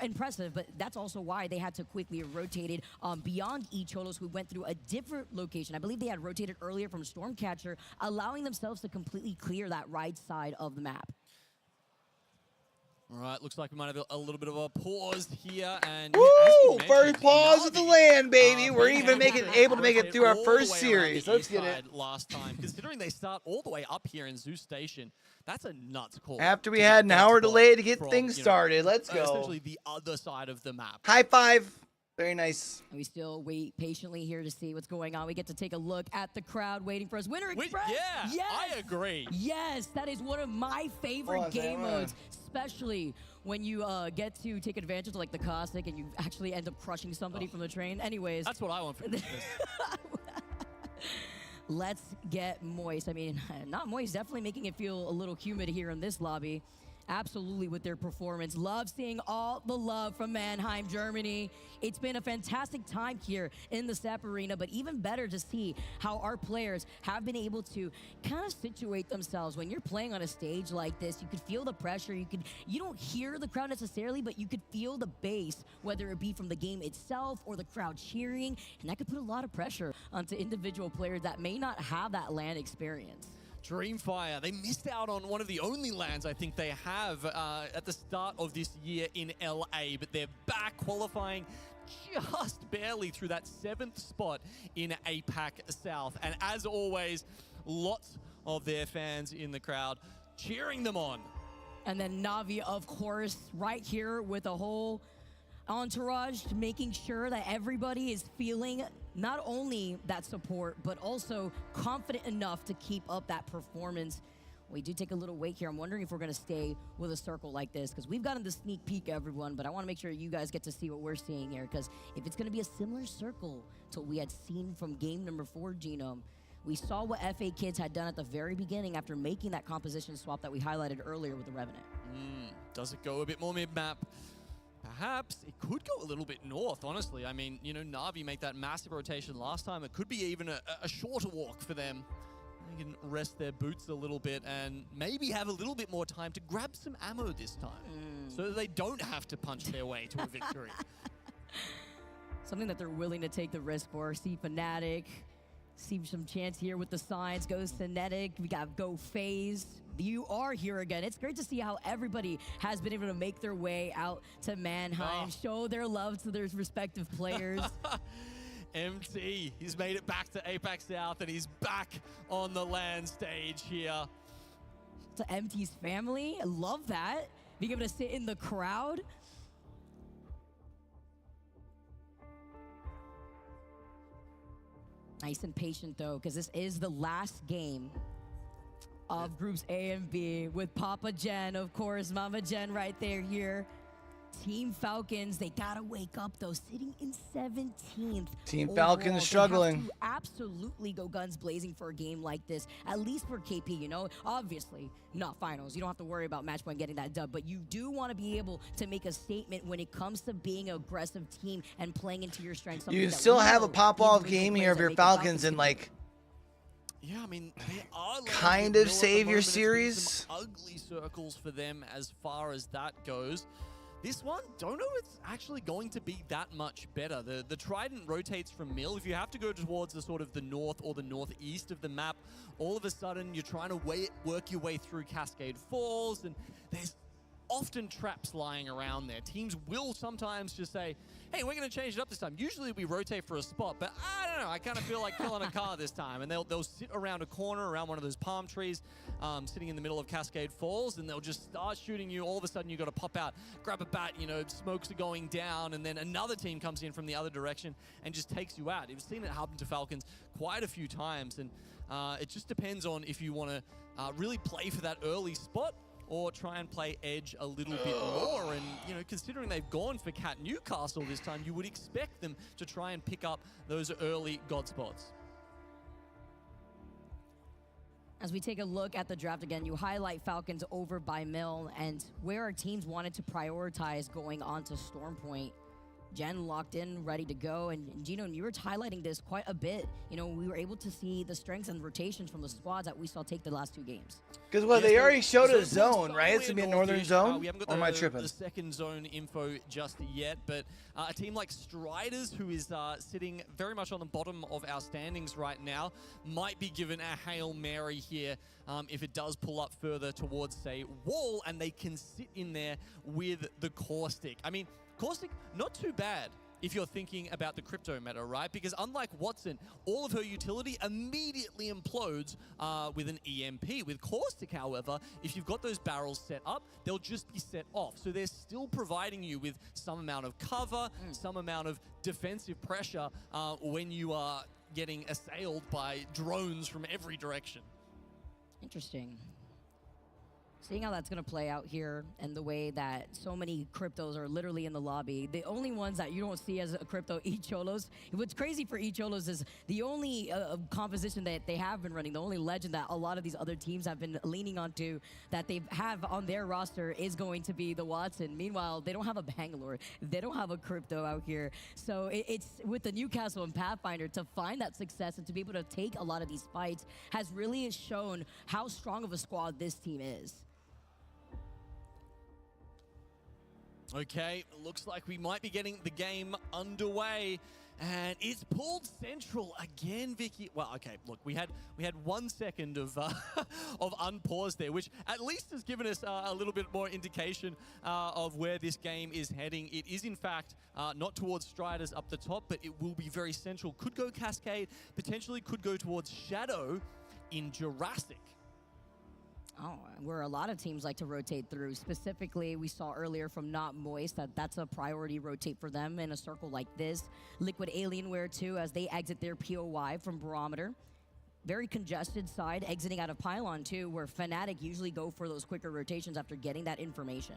Impressive, but that's also why they had to quickly rotate it beyond Cholos, who went through a different location. I believe they had rotated earlier from Stormcatcher, allowing themselves to completely clear that right side of the map. All right, looks like we might have a little bit of a pause here. And woo! First pause of the LAN, baby. We're even able to make it through our first series. Let's get it. Last time, considering they start all the way up here in Zoo Station, that's a nuts call. After we had an hour delay to get things started. Let's go. Essentially the other side of the map. High five. Very nice. We still wait patiently here to see what's going on. We get to take a look at the crowd waiting for us. Winter Express! Yeah, yes! I agree. Yes, that is one of my favorite game modes, especially when you get to take advantage of like the Cossack and you actually end up crushing somebody from the train. Anyways. That's what I want for Christmas. Let's get Moist. I mean, not Moist, definitely making it feel a little humid here in this lobby. absolutely with their performance. Love seeing all the love from Mannheim, Germany. It's been a fantastic time here in the SAP Arena, but even better to see how our players have been able to kind of situate themselves. When you're playing on a stage like this, you could feel the pressure. You don't hear the crowd necessarily, but you could feel the bass, whether it be from the game itself or the crowd cheering, and that could put a lot of pressure onto individual players that may not have that LAN experience. Dreamfire, they missed out on one of the only lands I think they have at the start of this year in LA, but they're back qualifying just barely through that 7th spot in APAC South. And as always, lots of their fans in the crowd cheering them on. And then Navi, of course, right here with a whole entourage, making sure that everybody is feeling not only that support, but also confident enough to keep up that performance. We do take a little wait here. I'm wondering if we're going to stay with a circle like this, because we've gotten the sneak peek, everyone, but I want to make sure you guys get to see what we're seeing here, because if it's going to be a similar circle to what we had seen from game number 4, Genome, we saw what FA Kids had done at the very beginning after making that composition swap that we highlighted earlier with the Revenant. Does it go a bit more mid-map? Perhaps it could go a little bit north, honestly. I mean, you know, Na'Vi made that massive rotation last time. It could be even a shorter walk for them. They can rest their boots a little bit and maybe have a little bit more time to grab some ammo this time so that they don't have to punch their way to a victory. Something that they're willing to take the risk for. See Fnatic, see some chance here with the signs. Goes Kinetic, we got Go FaZe. You are here again. It's great to see how everybody has been able to make their way out to Mannheim, show their love to their respective players. MT, he's made it back to APAC South and he's back on the LAN stage here. To MT's family, I love that. Being able to sit in the crowd. Nice and patient though, because this is the last game of groups A and B with Papa Jen, of course, Mama Jen right there here. Team Falcons, they gotta wake up though, sitting in 17th. Team overall. Falcons struggling. They have to absolutely go guns blazing for a game like this, at least for KP, you know? Obviously, not finals. You don't have to worry about match point getting that dub, but you do want to be able to make a statement when it comes to being an aggressive team and playing into your strengths. You can still have a pop-off game here of your Falcons and like yeah, I mean, they are kind of save your series. Some ugly circles for them as far as that goes. This one, don't know it's actually going to be that much better. The Trident rotates from mill. If you have to go towards the sort of the north or the northeast of the map, all of a sudden you're trying to work your way through Cascade Falls, and there's often traps lying around there. Teams will sometimes just say, hey, we're going to change it up this time. Usually we rotate for a spot, but I don't know. I kind of feel like killing a car this time. And they'll sit around a corner, around one of those palm trees, sitting in the middle of Cascade Falls, and they'll just start shooting you. All of a sudden, you've got to pop out, grab a bat, you know, smokes are going down, and then another team comes in from the other direction and just takes you out. We've seen it happen to Falcons quite a few times, and it just depends on if you want to really play for that early spot or try and play edge a little bit more. And, you know, considering they've gone for Cat Newcastle this time, you would expect them to try and pick up those early god spots. As we take a look at the draft again, you highlight Falcons over by Mill and where our teams wanted to prioritize going on to Stormpoint. Jen locked in, ready to go, and Gino, you were highlighting this quite a bit. You know, we were able to see the strengths and rotations from the squads that we saw take the last 2 games. Because what they already showed a zone, right? It's gonna be a northern zone. We haven't got or am I tripping? The second zone info just yet, but a team like Striders, who is sitting very much on the bottom of our standings right now, might be given a Hail Mary here if it does pull up further towards, say, Wall, and they can sit in there with the Caustic. I mean, Caustic, not too bad if you're thinking about the crypto meta, right? Because unlike Watson, all of her utility immediately implodes with an EMP. With Caustic, however, if you've got those barrels set up, they'll just be set off. So they're still providing you with some amount of cover, some amount of defensive pressure when you are getting assailed by drones from every direction. Interesting. Seeing how that's going to play out here and the way that so many cryptos are literally in the lobby, the only ones that you don't see as a crypto, E-Cholos. What's crazy for E-Cholos is the only composition that they have been running, the only legend that a lot of these other teams have been leaning onto that they have on their roster is going to be the Watson. Meanwhile, they don't have a Bangalore. They don't have a crypto out here. So it's with the Newcastle and Pathfinder to find that success and to be able to take a lot of these fights has really shown how strong of a squad this team is. Okay, looks like we might be getting the game underway. And it's pulled central again, Vicky. Well, okay, look, we had 1 second of of unpause there, which at least has given us a little bit more indication of where this game is heading. It is, in fact, not towards Striders up the top, but it will be very central. Could go Cascade, potentially could go towards Shadow in Jurassic. Oh, where a lot of teams like to rotate through. Specifically, we saw earlier from Not Moist that that's a priority rotate for them in a circle like this. Liquid Alienware too, as they exit their POY from Barometer. Very congested side, exiting out of Pylon too, where Fnatic usually go for those quicker rotations after getting that information.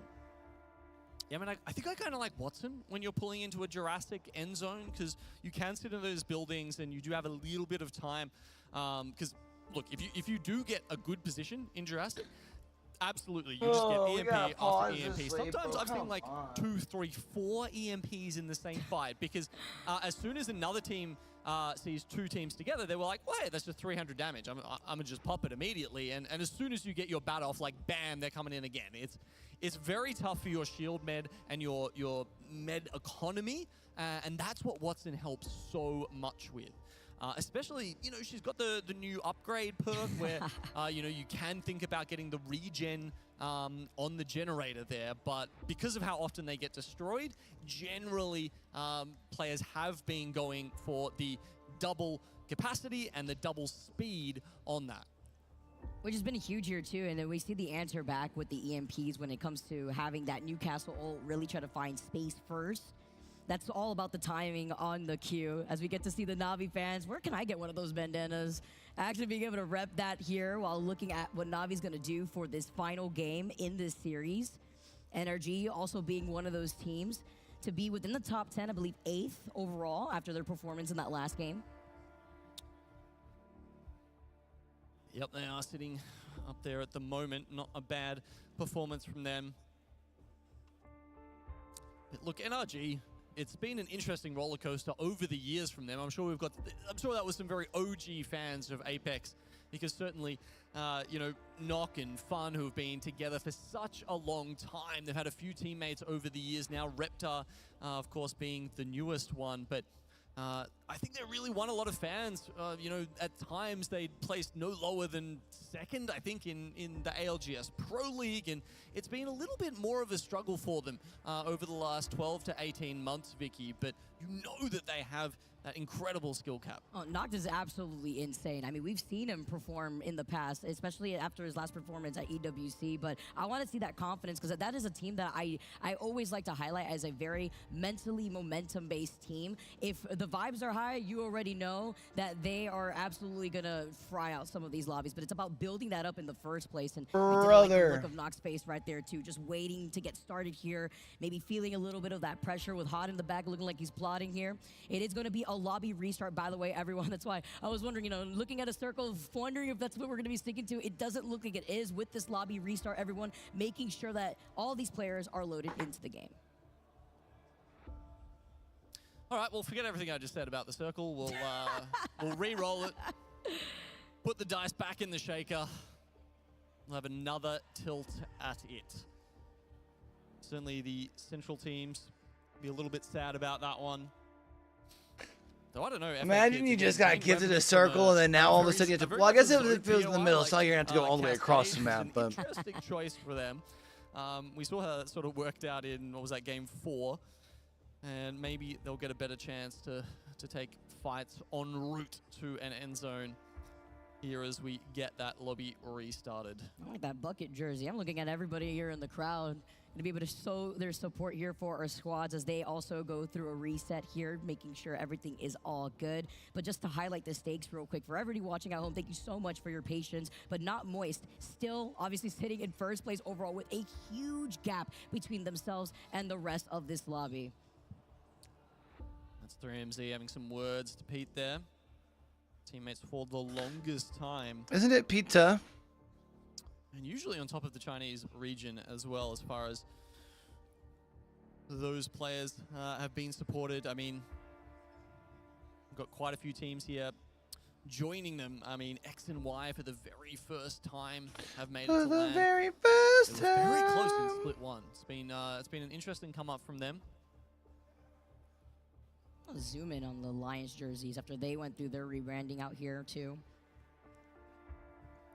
Yeah, I mean, I think I kind of like Watson when you're pulling into a Jurassic end zone, because you can sit in those buildings and you do have a little bit of time, because look, if you do get a good position in Jurassic, absolutely, you just get EMP after EMP. Sometimes I've seen like 2, 3, 4 EMPs in the same fight, because as soon as another team sees 2 teams together, they were like, wait, that's just 300 damage. I'm gonna just pop it immediately. And as soon as you get your bat off, like bam, they're coming in again. It's very tough for your shield med and your med economy, and that's what Watson helps so much with. Especially, you know, she's got the new upgrade perk where, you know, you can think about getting the regen on the generator there. But because of how often they get destroyed, generally players have been going for the double capacity and the double speed on that. Which has been huge here too, and then we see the answer back with the EMPs when it comes to having that Newcastle ult really try to find space first. That's all about the timing on the queue. As we get to see the Na'Vi fans, where can I get one of those bandanas? Actually being able to rep that here while looking at what Na'Vi's going to do for this final game in this series. NRG also being one of those teams to be within the top 10, I believe 8th overall after their performance in that last game. Yep, they are sitting up there at the moment. Not a bad performance from them. But look, NRG, it's been an interesting roller coaster over the years from them. I'm sure that was some very OG fans of Apex, because certainly, you know, Nock and Fun, who have been together for such a long time. They've had a few teammates over the years now. Reptar, of course, being the newest one, but I think they really won a lot of fans. You know, at times they placed no lower than 2nd, I think, in the ALGS Pro League, and it's been a little bit more of a struggle for them over the last 12 to 18 months, Vicky, but you know that they have that incredible skill cap. Oh, Noct is absolutely insane. I mean, we've seen him perform in the past, especially after his last performance at EWC, but I want to see that confidence, because that is a team that I always like to highlight as a very mentally momentum-based team. If the vibes are high, you already know that they are absolutely going to fry out some of these lobbies, but it's about building that up in the first place. And I did like the look of Noct's face right there, too, just waiting to get started here, maybe feeling a little bit of that pressure with Hot in the back, looking like he's plotting here. It is going to be a lobby restart, by the way, everyone. That's why I was wondering, you know, looking at a circle, wondering if that's what we're going to be sticking to. It doesn't look like it is with this lobby restart, everyone, making sure that all these players are loaded into the game. All right, well, forget everything I just said about the circle. We'll re-roll it, put the dice back in the shaker. We'll have another tilt at it. Certainly the central teams be a little bit sad about that one. Though I don't know. Imagine you just got gifted a circle and then now all of a sudden you have to. Well, I guess if it feels in the middle, so you're gonna have to go all the way across the map. But interesting choice for them. We saw how that sort of worked out in, what was that, game 4, and maybe they'll get a better chance to take fights en route to an end zone here as we get that lobby restarted. I like that bucket jersey. I'm looking at everybody here in the crowd to be able to show their support here for our squads as they also go through a reset here, making sure everything is all good. But just to highlight the stakes real quick, for everybody watching at home, thank you so much for your patience. But Not Moist still obviously sitting in first place overall with a huge gap between themselves and the rest of this lobby. That's 3MZ having some words to Pete there. Teammates for the longest time. Isn't it pizza? And usually on top of the Chinese region as well, as far as those players have been supported. I mean, we've got quite a few teams here joining them. I mean, X and Y for the very first time have made it to the LAN. very first It was time. very close in split one. It's been an interesting come up from them. I'll zoom in on the Lions jerseys after they went through their rebranding out here too.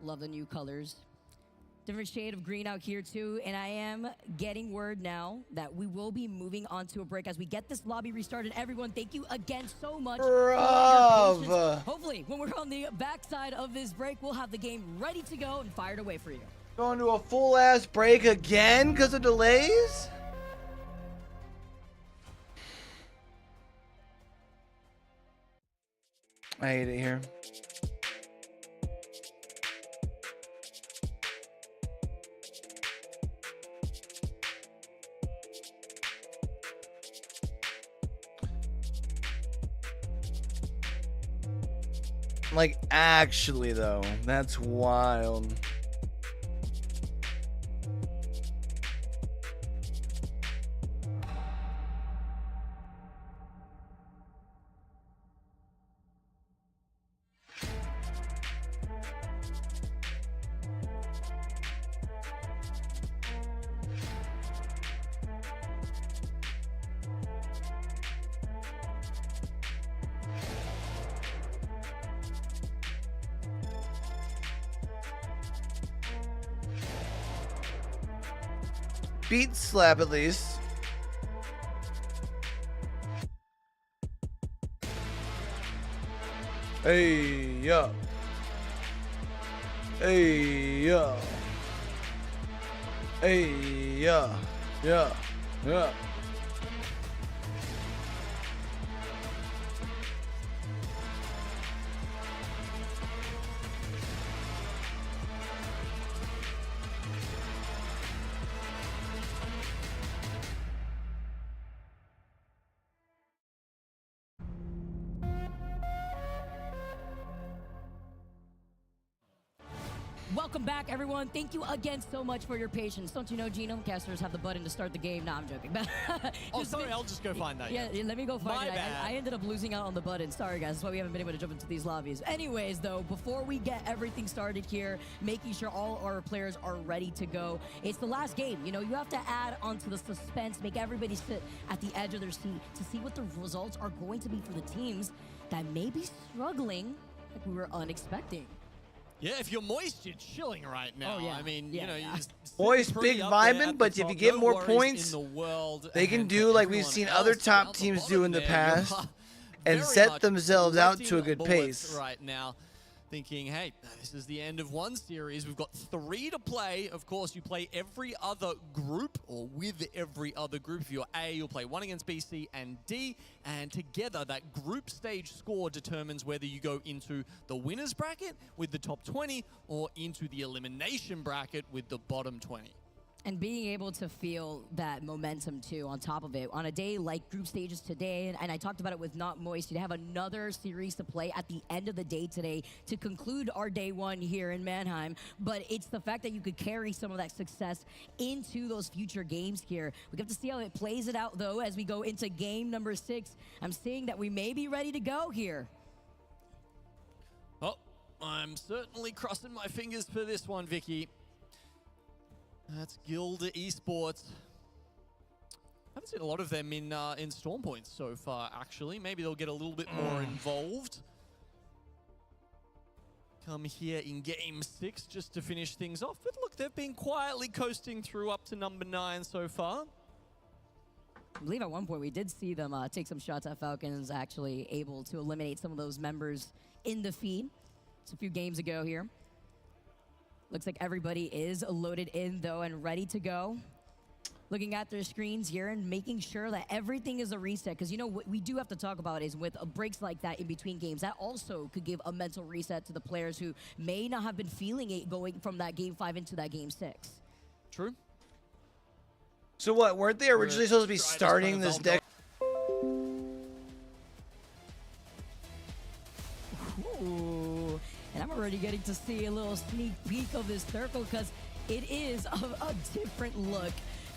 Love the new colors. Different shade of green out here too, and I am getting word now that we will be moving on to a break as we get this lobby restarted. Everyone, thank you again so much for your patience. Hopefully, when we're on the backside of this break, we'll have the game ready to go and fired away for you. Going to a full-ass break again because of delays? I hate it here. Like, actually, though, that's wild. Beat slap at least. Hey, yeah. Hey, yeah. Hey, yeah. Yeah. Yeah. Welcome back, everyone. Thank you again so much for your patience. Don't you know, Genome casters have the button to start the game? Nah, I'm joking. Oh, sorry, I'll just go find that. Yeah, let me go find My it. bad. I ended up losing out on the button. Sorry, guys. That's why we haven't been able to jump into these lobbies. Anyways, though, before we get everything started here, making sure all our players are ready to go, it's the last game. You know, you have to add onto the suspense, make everybody sit at the edge of their seat to see what the results are going to be for the teams that may be struggling like we were unexpecting. Yeah, if you're moist, you're chilling right now. Oh, yeah. I mean, Yeah, you know, yeah. you're just Moist, pretty big up there vibing, at but the if you top. get No more worries points, in the world, they can and do for like we've everyone seen else other down top the teams bottom do in the there, you past are and very set much themselves out to a collecting good bullets pace. right now, thinking, hey, this is the end of one series. We've got 3 to play. Of course, you play every other group, or with every other group. If you're A, you'll play 1 against B, C, and D. And together, that group stage score determines whether you go into the winner's bracket with the top 20 or into the elimination bracket with the bottom 20. And being able to feel that momentum too on top of it on a day like group stages today, and I talked about it with Not Moist, you'd have another series to play at the end of the day today to conclude our day 1 here in Mannheim. But it's the fact that you could carry some of that success into those future games here. We have to see how it plays it out though as we go into game number 6. I'm seeing that we may be ready to go here. Oh, I'm certainly crossing my fingers for this one, Vicky. That's Guild Esports. Haven't seen a lot of them in Storm Points so far, actually. Maybe they'll get a little bit more involved. Come here in game 6 just to finish things off. But look, they've been quietly coasting through up to number 9 so far. I believe at one point we did see them take some shots at Falcons, actually able to eliminate some of those members in the feed. It's a few games ago here. Looks like everybody is loaded in, though, and ready to go. looking at their screens here and making sure that everything is a reset. Because, you know, what we do have to talk about is with breaks like that in between games, that also could give a mental reset to the players who may not have been feeling it going from that Game 5 into that Game 6. True. So what, weren't they originally supposed to be starting this deck? Ooh, and I'm already getting to see a little sneak peek of this circle because it is a different look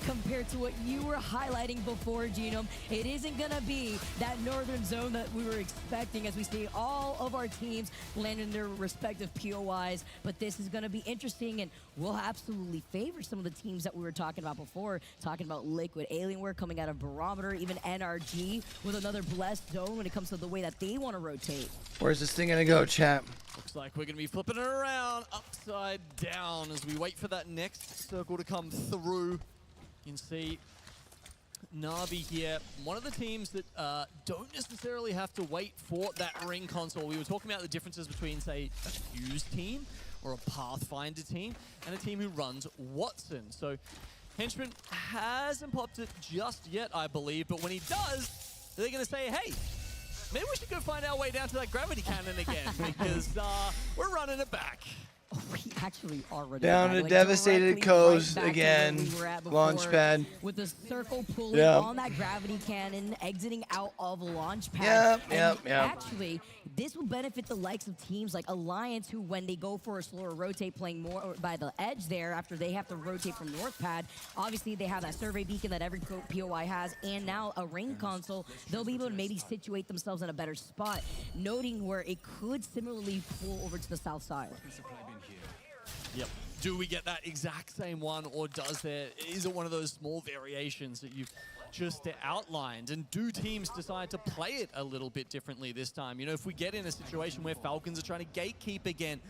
compared to what you were highlighting before, Genome. It isn't going to be that northern zone that we were expecting as we see all of our teams land in their respective POIs, but this is going to be interesting and will absolutely favor some of the teams that we were talking about before, talking about Liquid, Alienware coming out of Barometer, even NRG with another blessed zone when it comes to the way that they want to rotate. Where's this thing going to go, chat? Looks like we're going to be flipping it around upside down as we wait for that next circle to come through. You can see Na'Vi here, one of the teams that don't necessarily have to wait for that ring console. We were talking about the differences between, say, a Fuse team or a Pathfinder team and a team who runs Watson. So Henchman hasn't popped it just yet, I believe, but when he does, they're going to say, hey, maybe we should go find our way down to that gravity cannon again because we're running it back. We actually are running down to Devastated Coast again. Launchpad. With the circle pulling on that gravity cannon, exiting out of Launchpad. Yep. Actually, this will benefit the likes of teams like Alliance, who when they go for a slower rotate, playing more by the edge there after they have to rotate from Northpad, obviously they have that survey beacon that every POI has, and now a ring console. They'll be able to maybe situate themselves in a better spot, noting where it could similarly pull over to the south side. Yep. Do we get that exact same one, or is it one of those small variations that you've just outlined? And do teams decide to play it a little bit differently this time? You know, if we get in a situation where Falcons are trying to gatekeep again,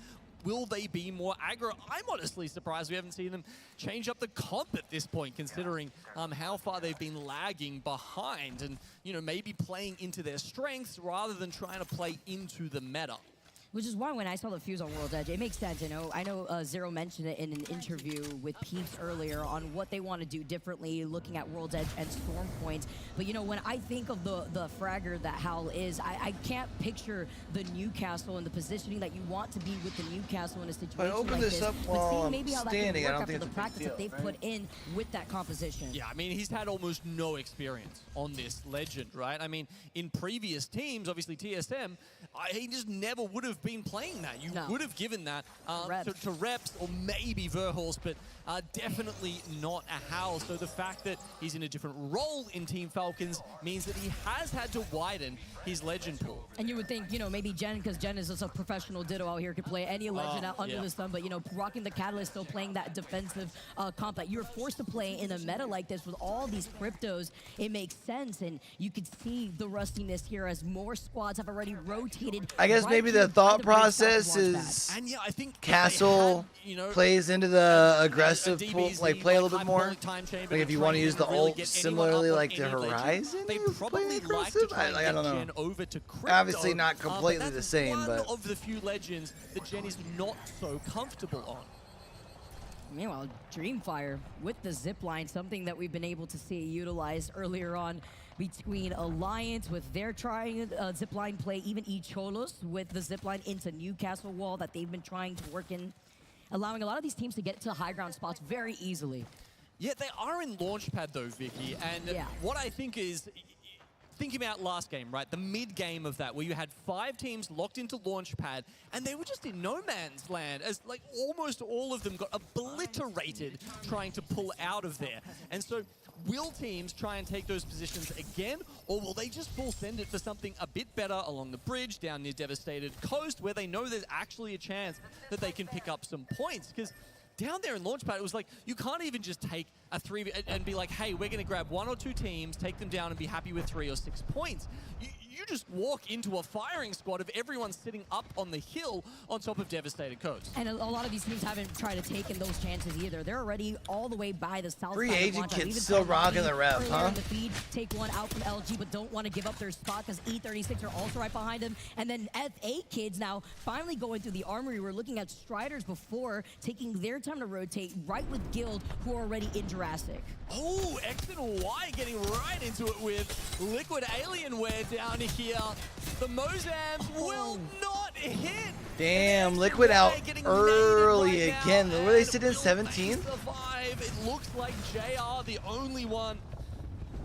will they be more aggro? I'm honestly surprised we haven't seen them change up the comp at this point, considering how far they've been lagging behind and, you know, maybe playing into their strengths rather than trying to play into the meta. Which is why when I saw the Fuse on World's Edge, it makes sense. You know, I know Zero mentioned it in an interview with Peeps earlier on what they want to do differently, looking at World's Edge and Storm Points. But you know, when I think of the fragger that Howl is, I can't picture the Newcastle and the positioning that you want to be with the Newcastle in a situation like this. But seeing maybe how that can work after the practice that they've put in with that composition. Yeah, I mean, he's had almost no experience on this legend, right? I mean, in previous teams, obviously TSM, he just never would have been playing that. You would have given that to Reps or maybe Verhorst, but definitely not a Howl. So the fact that he's in a different role in Team Falcons means that he has had to widen his legend pool. And you would think, you know, maybe Jen, because Jen is just a professional ditto out here, could play any legend out under the sun, but, you know, rocking the Catalyst, still playing that defensive comp that you're forced to play in a meta like this with all these cryptos. It makes sense, and you could see the rustiness here as more squads have already rotated. I guess maybe the thought process is and yeah, I think Castle plays into the aggressive pool, like play a little bit more. Like if you want to use the ult similarly like to Horizon, they probably like to try I don't know. over to Crypto, obviously not completely the same, but one of the few legends that Jen is not so comfortable on. Meanwhile, Dreamfire with the zipline, something that we've been able to see utilized earlier on between Alliance with their trying zipline play, even Echolos with the zipline into Newcastle wall that they've been trying to work in, allowing a lot of these teams to get to high ground spots very easily. Yeah, they are in Launchpad though, Vicky, and what I think is, thinking about last game, right? The mid-game of that, where you had 5 teams locked into Launchpad, and they were just in no man's land, as like almost all of them got obliterated trying to pull out of there. And so, will teams try and take those positions again, or will they just full send it for something a bit better along the bridge, down near Devastated Coast, where they know there's actually a chance that they can pick up some points? Because down there in Launchpad, it was like, you can't even just take a 3 and be like, hey, we're going to grab 1 or 2 teams, take them down and be happy with 3 or 6 points. You you just walk into a firing squad of everyone sitting up on the hill on top of devastated coast. And a lot of these teams haven't tried to take in those chances either. They're already all the way by the south Free side of agent Mannheim. kids Even still Team rocking the ref, earlier huh? in the feed, take one out from LG, but don't want to give up their spot because E36 are also right behind them. And then F8 kids now finally going through the armory. We're looking at Striders before, taking their time to rotate right with Guild, who are already in Jurassic. Oh, X and Y getting right into it with Liquid Alienware down here. The Mozams will not hit. Damn, Liquid out early again. Were they sitting in 17th? It looks like JR the only one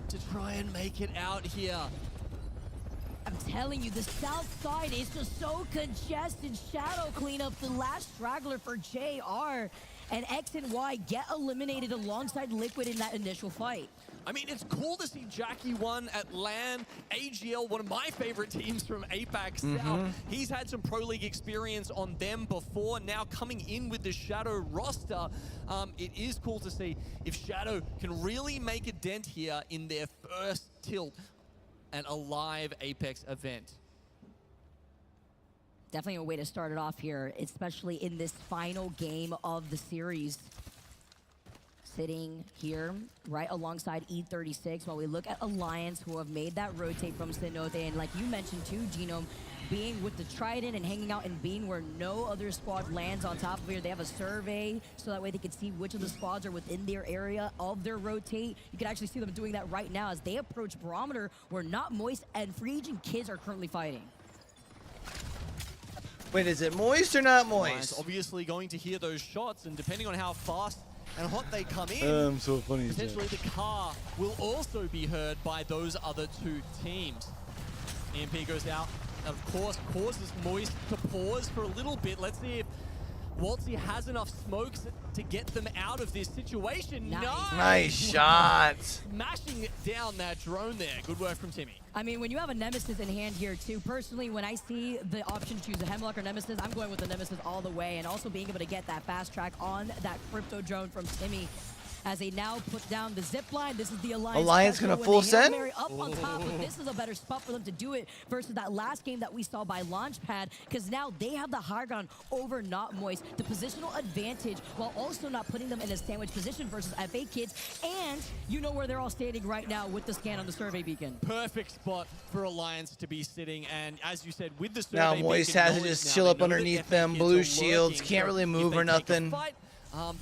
to try and make it out here. I'm telling you, the south side is just so congested. Shadow clean up the last straggler for JR. And X and Y get eliminated alongside Liquid in that initial fight. I mean, it's cool to see Jackie won at LAN. AGL, one of my favorite teams from APAC South. He's had some Pro League experience on them before. Now coming in with the Shadow roster, it is cool to see if Shadow can really make a dent here in their first tilt at a live Apex event. Definitely a way to start it off here, especially in this final game of the series. Sitting here right alongside E36 while we look at Alliance, who have made that rotate from Cenote. And like you mentioned too, Genome, being with the Trident and hanging out in Bean where no other squad lands on top of here. They have a survey so that way they can see which of the squads are within their area of their rotate. You can actually see them doing that right now as they approach Barometer, where Not Moist and Free Agent Kids are currently fighting. Wait, is it moist or not Alliance moist? obviously going to hear those shots, and depending on how fast and hot they come in, I'm so funny. potentially the car will also be heard by those other two teams. EMP goes out, and of course causes Moist to pause for a little bit. Let's see if Waltzy has enough smokes to get them out of this situation. Nice shot. Smashing down that drone there. Good work from Timmy. I mean, when you have a Nemesis in hand here too, personally, when I see the option to choose a Hemlock or Nemesis, I'm going with the Nemesis all the way, and also being able to get that fast track on that crypto drone from Timmy. As they now put down the zip line, this is the Alliance. Gonna full send? Up on top, but this is a better spot for them to do it versus that last game that we saw by Launchpad, because now they have the high ground over Not Moist, the positional advantage, while also not putting them in a sandwich position versus F8 kids. And you know where they're all standing right now with the scan on the survey beacon. Perfect spot for Alliance to be sitting, and as you said, with the survey Now Moist beacon has to knowledge just now, chill they up know that underneath F8 them, kids blue are shields, lurking, can't so really if move they or take a nothing. fight,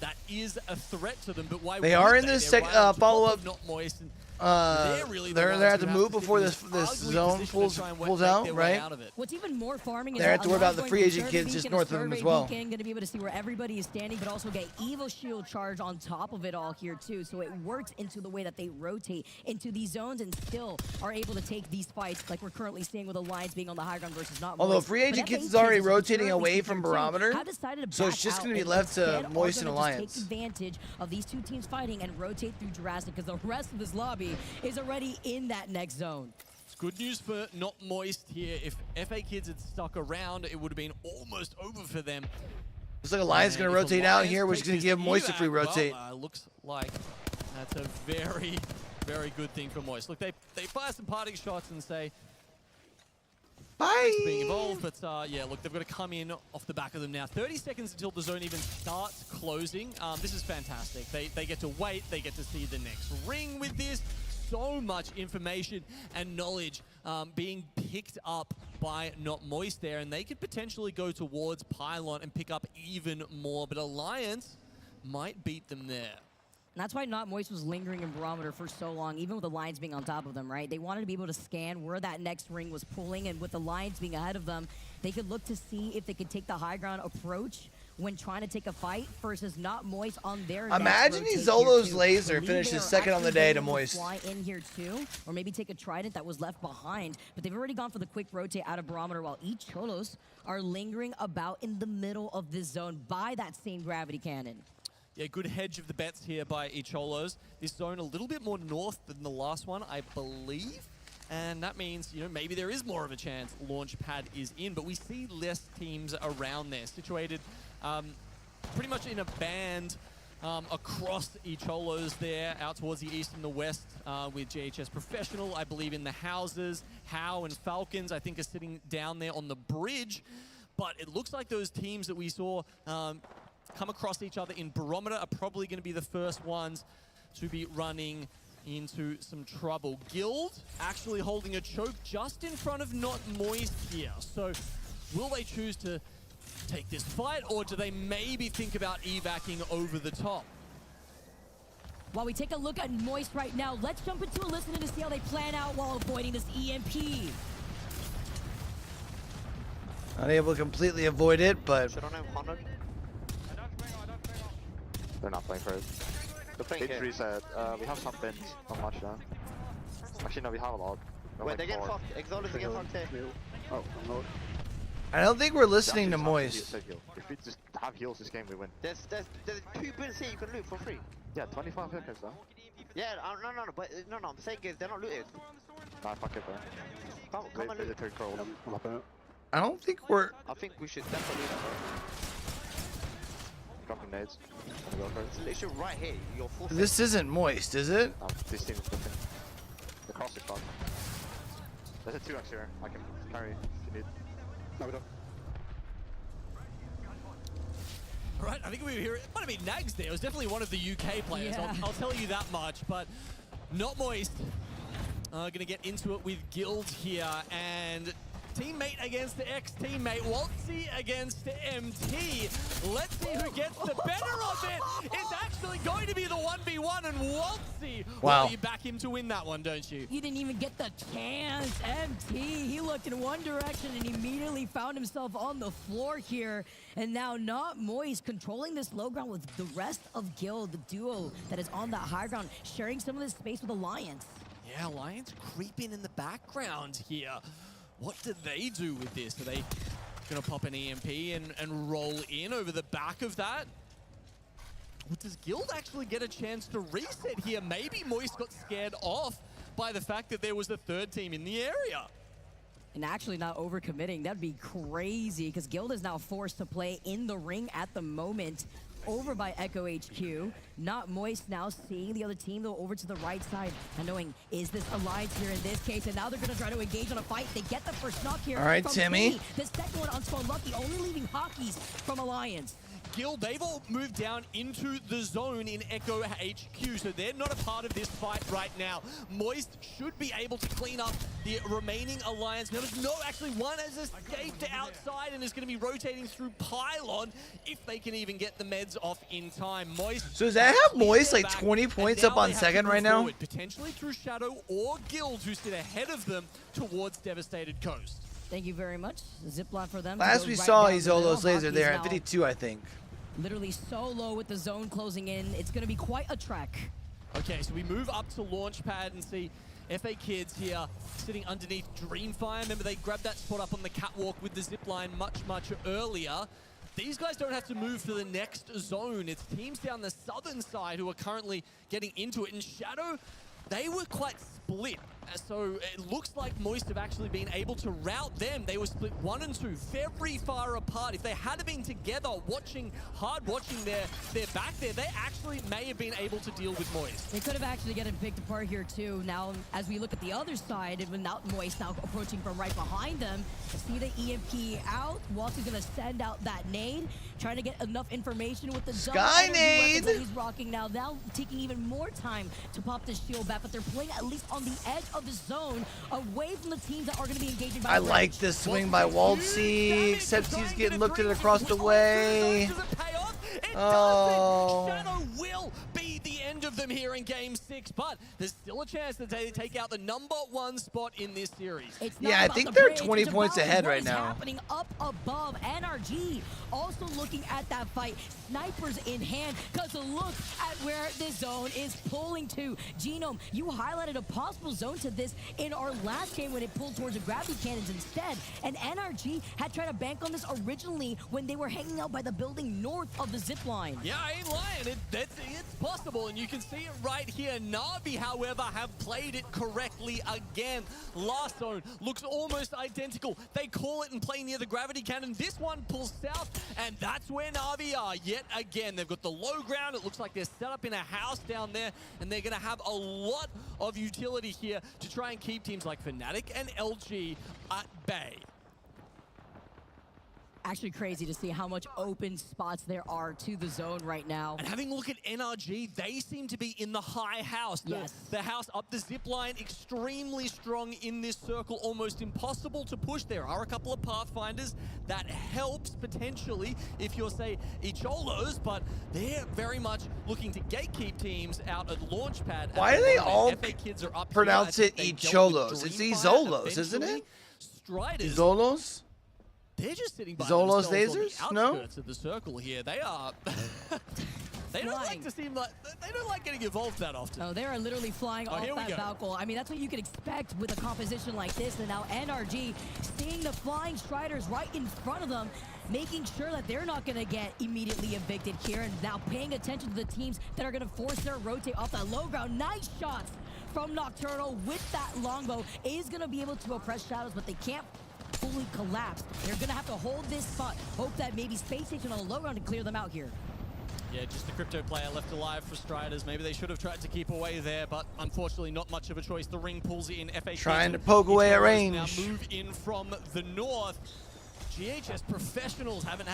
that is a threat to them, but why They would are in this They're right on top follow-up. of Not Moist, and They're at the move before this zone pulls out, right? What's even more farming is They have to worry about the going free from agent survey kids just beacon to north of them as survey well. beacon, gonna be able to see where everybody is standing, but also get Evo Shield charge on top of it all here too. So it works into the way that they rotate into these zones and still are able to take these fights, like we're currently seeing with Alliance being on the high ground versus Not Although Moist. Free But Agent F8 Kids is already kids, rotating currently away here from too, Barometer, have decided to so it's back just out going to be and left to instead are Moist and gonna just Alliance. Take advantage of these two teams fighting and rotate through Jurassic, because the rest of this lobby is already in that next zone. It's good news for Not Moist here. If F8 kids had stuck around, it would have been almost over for them. Looks like Alliance going to if rotate out Alliance here, which is takes going to this give Moist a free evac, rotate. Well, looks like that's a very, very good thing for Moist. Look, they fire some parting shots and say, bye. Being involved, but yeah, look, they've got to come in off the back of them now. 30 seconds until the zone even starts closing. This is fantastic. They get to wait. They get to see the next ring with this. So much information and knowledge being picked up by Not Moist there, and they could potentially go towards Pylon and pick up even more, but Alliance might beat them there. And that's why Not Moist was lingering in Barometer for so long, even with the lines being on top of them, right? They wanted to be able to scan where that next ring was pulling, and with the lines being ahead of them, they could look to see if they could take the high ground approach when trying to take a fight versus Not Moist on their Imagine he Zolo's laser finishes second on the day to Moist. Fly in here too, or maybe take a Trident that was left behind, but they've already gone for the quick rotate out of Barometer, while each Cholos are lingering about in the middle of this zone by that same gravity cannon. Yeah, good hedge of the bets here by Icholos. This zone a little bit more north than the last one, I believe. And that means, you know, maybe there is more of a chance Launchpad is in, but we see less teams around there, situated pretty much in a band across Echolos there, out towards the east and the west with JHS Professional, I believe in the houses. How and Falcons, I think, are sitting down there on the bridge. But it looks like those teams that we saw come across each other in Barometer are probably going to be the first ones to be running into some trouble. Guild actually holding a choke just in front of Not Moist here. So will they choose to take this fight, or do they maybe think about evacing over the top? While we take a look at Moist right now, let's jump into a listening to see how they plan out while avoiding this EMP. Unable to completely avoid it, but they're not playing first. It's reset. We have some bins, not much now. Actually, no, we have a lot. Wait, they're getting fucked. Exodus is getting fucked here. Oh, no. I don't think we're listening to Moist. If we just have heals this game, we win. There's 2 bins here you can loot for free. Yeah, 25 seconds though. Yeah, no, but I'm saying is they're not looted. Nah, fuck it, bro. Come and loot. I don't think we're... I think we should definitely loot that, bro. Dropping nades. Wanna go first? It's literally right here. You're full. This isn't Moist, is it? No, this team is different. The cross is fucked. There's a 2x here. I can carry if you need. No, we don't. All right, I think we were here. It might have been Nags there. It was definitely one of the UK players. Yeah. I'll tell you that much. But Not Moist going to get into it with Guild here. And teammate against the ex-teammate. Waltzy against MT. Let's see who gets the better of it. It's actually going to be the 1v1, and Waltzy. Wow. Well, you back him to win that one, don't you? He didn't even get the chance. MT, he looked in one direction and immediately found himself on the floor here. And now Not Moist controlling this low ground with the rest of Guild, the duo that is on that high ground, sharing some of this space with Alliance. Yeah, Alliance creeping in the background here. What do they do with this? Are they going to pop an EMP and roll in over the back of that? Or does Guild actually get a chance to reset here? Maybe Moist got scared off by the fact that there was a third team in the area. And actually not overcommitting. That'd be crazy because Guild is now forced to play in the ring at the moment. Over by Echo HQ. Not Moist now seeing the other team though over to the right side and knowing, is this Alliance here in this case? And now they're going to try to engage on a fight. They get the first knock here. All right, from Timmy. The second one on Spawn Lucky, only leaving hockeys from Alliance. Guild, they've all moved down into the zone in Echo HQ, so they're not a part of this fight right now. Moist should be able to clean up the remaining Alliance members. No, actually one has escaped outside and is going to be rotating through Pylon if they can even get the meds off in time. Moist. So does that have Moist like 20 points up on second right now? Forward, potentially through Shadow or Guild, who sit ahead of them towards Devastated Coast. Thank you very much. Zipline for them. Last we saw Izolo's laser there at 52, I think. Literally so low with the zone closing in. It's going to be quite a trek. Okay, so we move up to Launchpad and see FA Kids here sitting underneath Dreamfire. Remember, they grabbed that spot up on the catwalk with the zipline much earlier. These guys don't have to move to the next zone. It's teams down the southern side who are currently getting into it. And Shadow, they were quite split. So it looks like Moist have actually been able to route them. They were split 1 and 2, very far apart. If they had been together, watching their back there, they actually may have been able to deal with Moist. They could have actually gotten picked apart here too. Now, as we look at the other side, without Moist now approaching from right behind them, see the EMP out. Walter's gonna send out that nade, trying to get enough information with the Sky nade that he's rocking now taking even more time to pop the shield back, but they're playing at least on the edge of the zone, away from the teams that are going to be engaging by I like this swing by Waltzy, except he's getting looked at across the way. Oh. Shadow will be the end of them here in Game 6, but there's still a chance that they take out the #1 spot in this series. Yeah, I think they're 20 points ahead right now. Happening up above. NRG also looking at that fight. Snipers in hand, because look at where this zone is pulling to. Genome, you highlighted a possible zone to this in our last game when it pulled towards the gravity cannons instead. And NRG had tried to bank on this originally when they were hanging out by the building north of the zip line. Yeah, I ain't lying. It's possible, and you can see it right here. Na'Vi, however, have played it correctly again. Last zone looks almost identical. They call it and play near the gravity cannon. This one pulls south, and that's where Na'Vi are yet again. They've got the low ground. It looks like they're set up in a house down there, and they're going to have a lot of utility here to try and keep teams like Fnatic and LG at bay. Actually crazy to see how much open spots there are to the zone right now. And having a look at NRG, they seem to be in the high house. The house up the zip line, extremely strong in this circle, almost impossible to push. There are a couple of Pathfinders that helps potentially if you're, say, Icholos, but they're very much looking to gatekeep teams out at Launchpad. Why do they all kids are up pronounce here. it Icholos? It's Izolos, isn't it? Striders. Izolos? They're just sitting by Zolos themselves lasers? on the No? outskirts of the circle here. They are... they don't like to seem like... They don't like getting involved that often. Oh, they are literally flying off that Valkyrie. I mean, that's what you could expect with a composition like this. And now NRG seeing the flying Striders right in front of them, making sure that they're not going to get immediately evicted here. And now paying attention to the teams that are going to force their rotate off that low ground. Nice shots from Nocturnal with that longbow. Is going to be able to oppress Shadows, but they can't fully collapse. They're gonna have to hold this spot. Hope that maybe Space Station on the low ground to clear them out here. Yeah, just the crypto player left alive for Striders. Maybe they should have tried to keep away there, but unfortunately not much of a choice. The ring pulls in. FA trying to poke away at range. Now move in from the north. GHS professionals haven't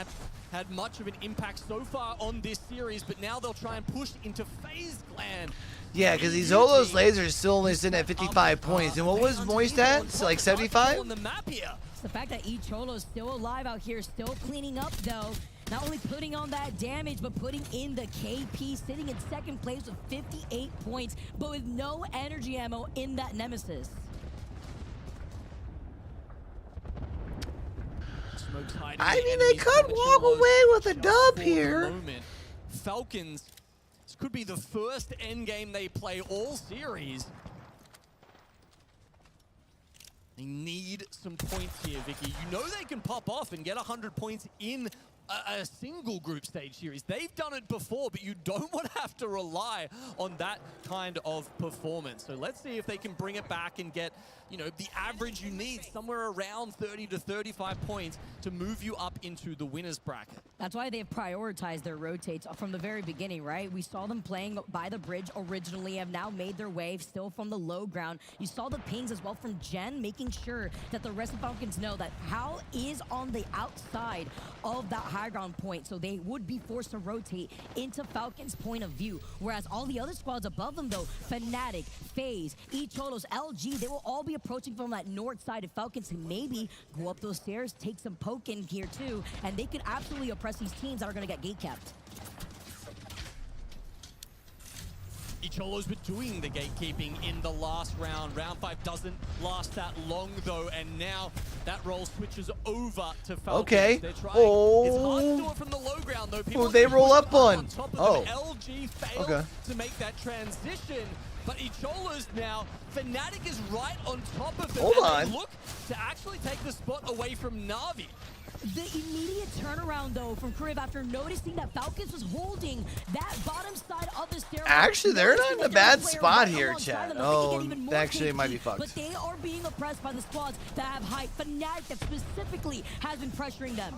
had much of an impact so far on this series, but now they'll try and push into FaZe Clan. Yeah, because these Zolos lasers still only sitting at 55 points. And what was Moist at? Like 75? On the map here. It's the fact that Icholo is still alive out here, still cleaning up though. Not only putting on that damage, but putting in the KP, sitting in second place with 58 points, but with no energy ammo in that Nemesis. I mean, they could walk away with a dub here. Falcons, this could be the first endgame they play all series. They need some points here, Vicky. You know they can pop off and get 100 points in a single group stage series. They've done it before, but you don't want to have to rely on that kind of performance. So let's see if they can bring it back and get, you know, the average you need, somewhere around 30 to 35 points to move you up into the winner's bracket. That's why they've prioritized their rotates from the very beginning, right? We saw them playing by the bridge originally, have now made their way still from the low ground. You saw the pings as well from Jen, making sure that the rest of Falcons know that Hal is on the outside of that high ground point, so they would be forced to rotate into Falcons' point of view. Whereas all the other squads above them, though, Fnatic, FaZe, Icholos, LG, they will all be approaching from that north side of Falcons and maybe go up those stairs, take some poke in here too, and they could absolutely oppress these teams that are going to get gate capped. Icholos were doing the gatekeeping in the last round. Round 5 doesn't last that long though, and now that role switches over to Falcons. Okay. It's hard to do Oh. it from the low ground though. Oh, they roll up one. Top of Oh. them. LG failed Okay. to make that transition. But Icholos now, Fnatic is right on top of them. Hold and on. They look to actually take the spot away from Na'Vi. The immediate turnaround, though, from Crib after noticing that Falcons was holding that bottom side of the stairwell. Actually, they're not in a bad Player spot right here, alongside Chad. them, they can get Oh, even more actually, it KP, might be fucked. But they are being oppressed by the squads that have height. Fnatic that specifically has been pressuring them.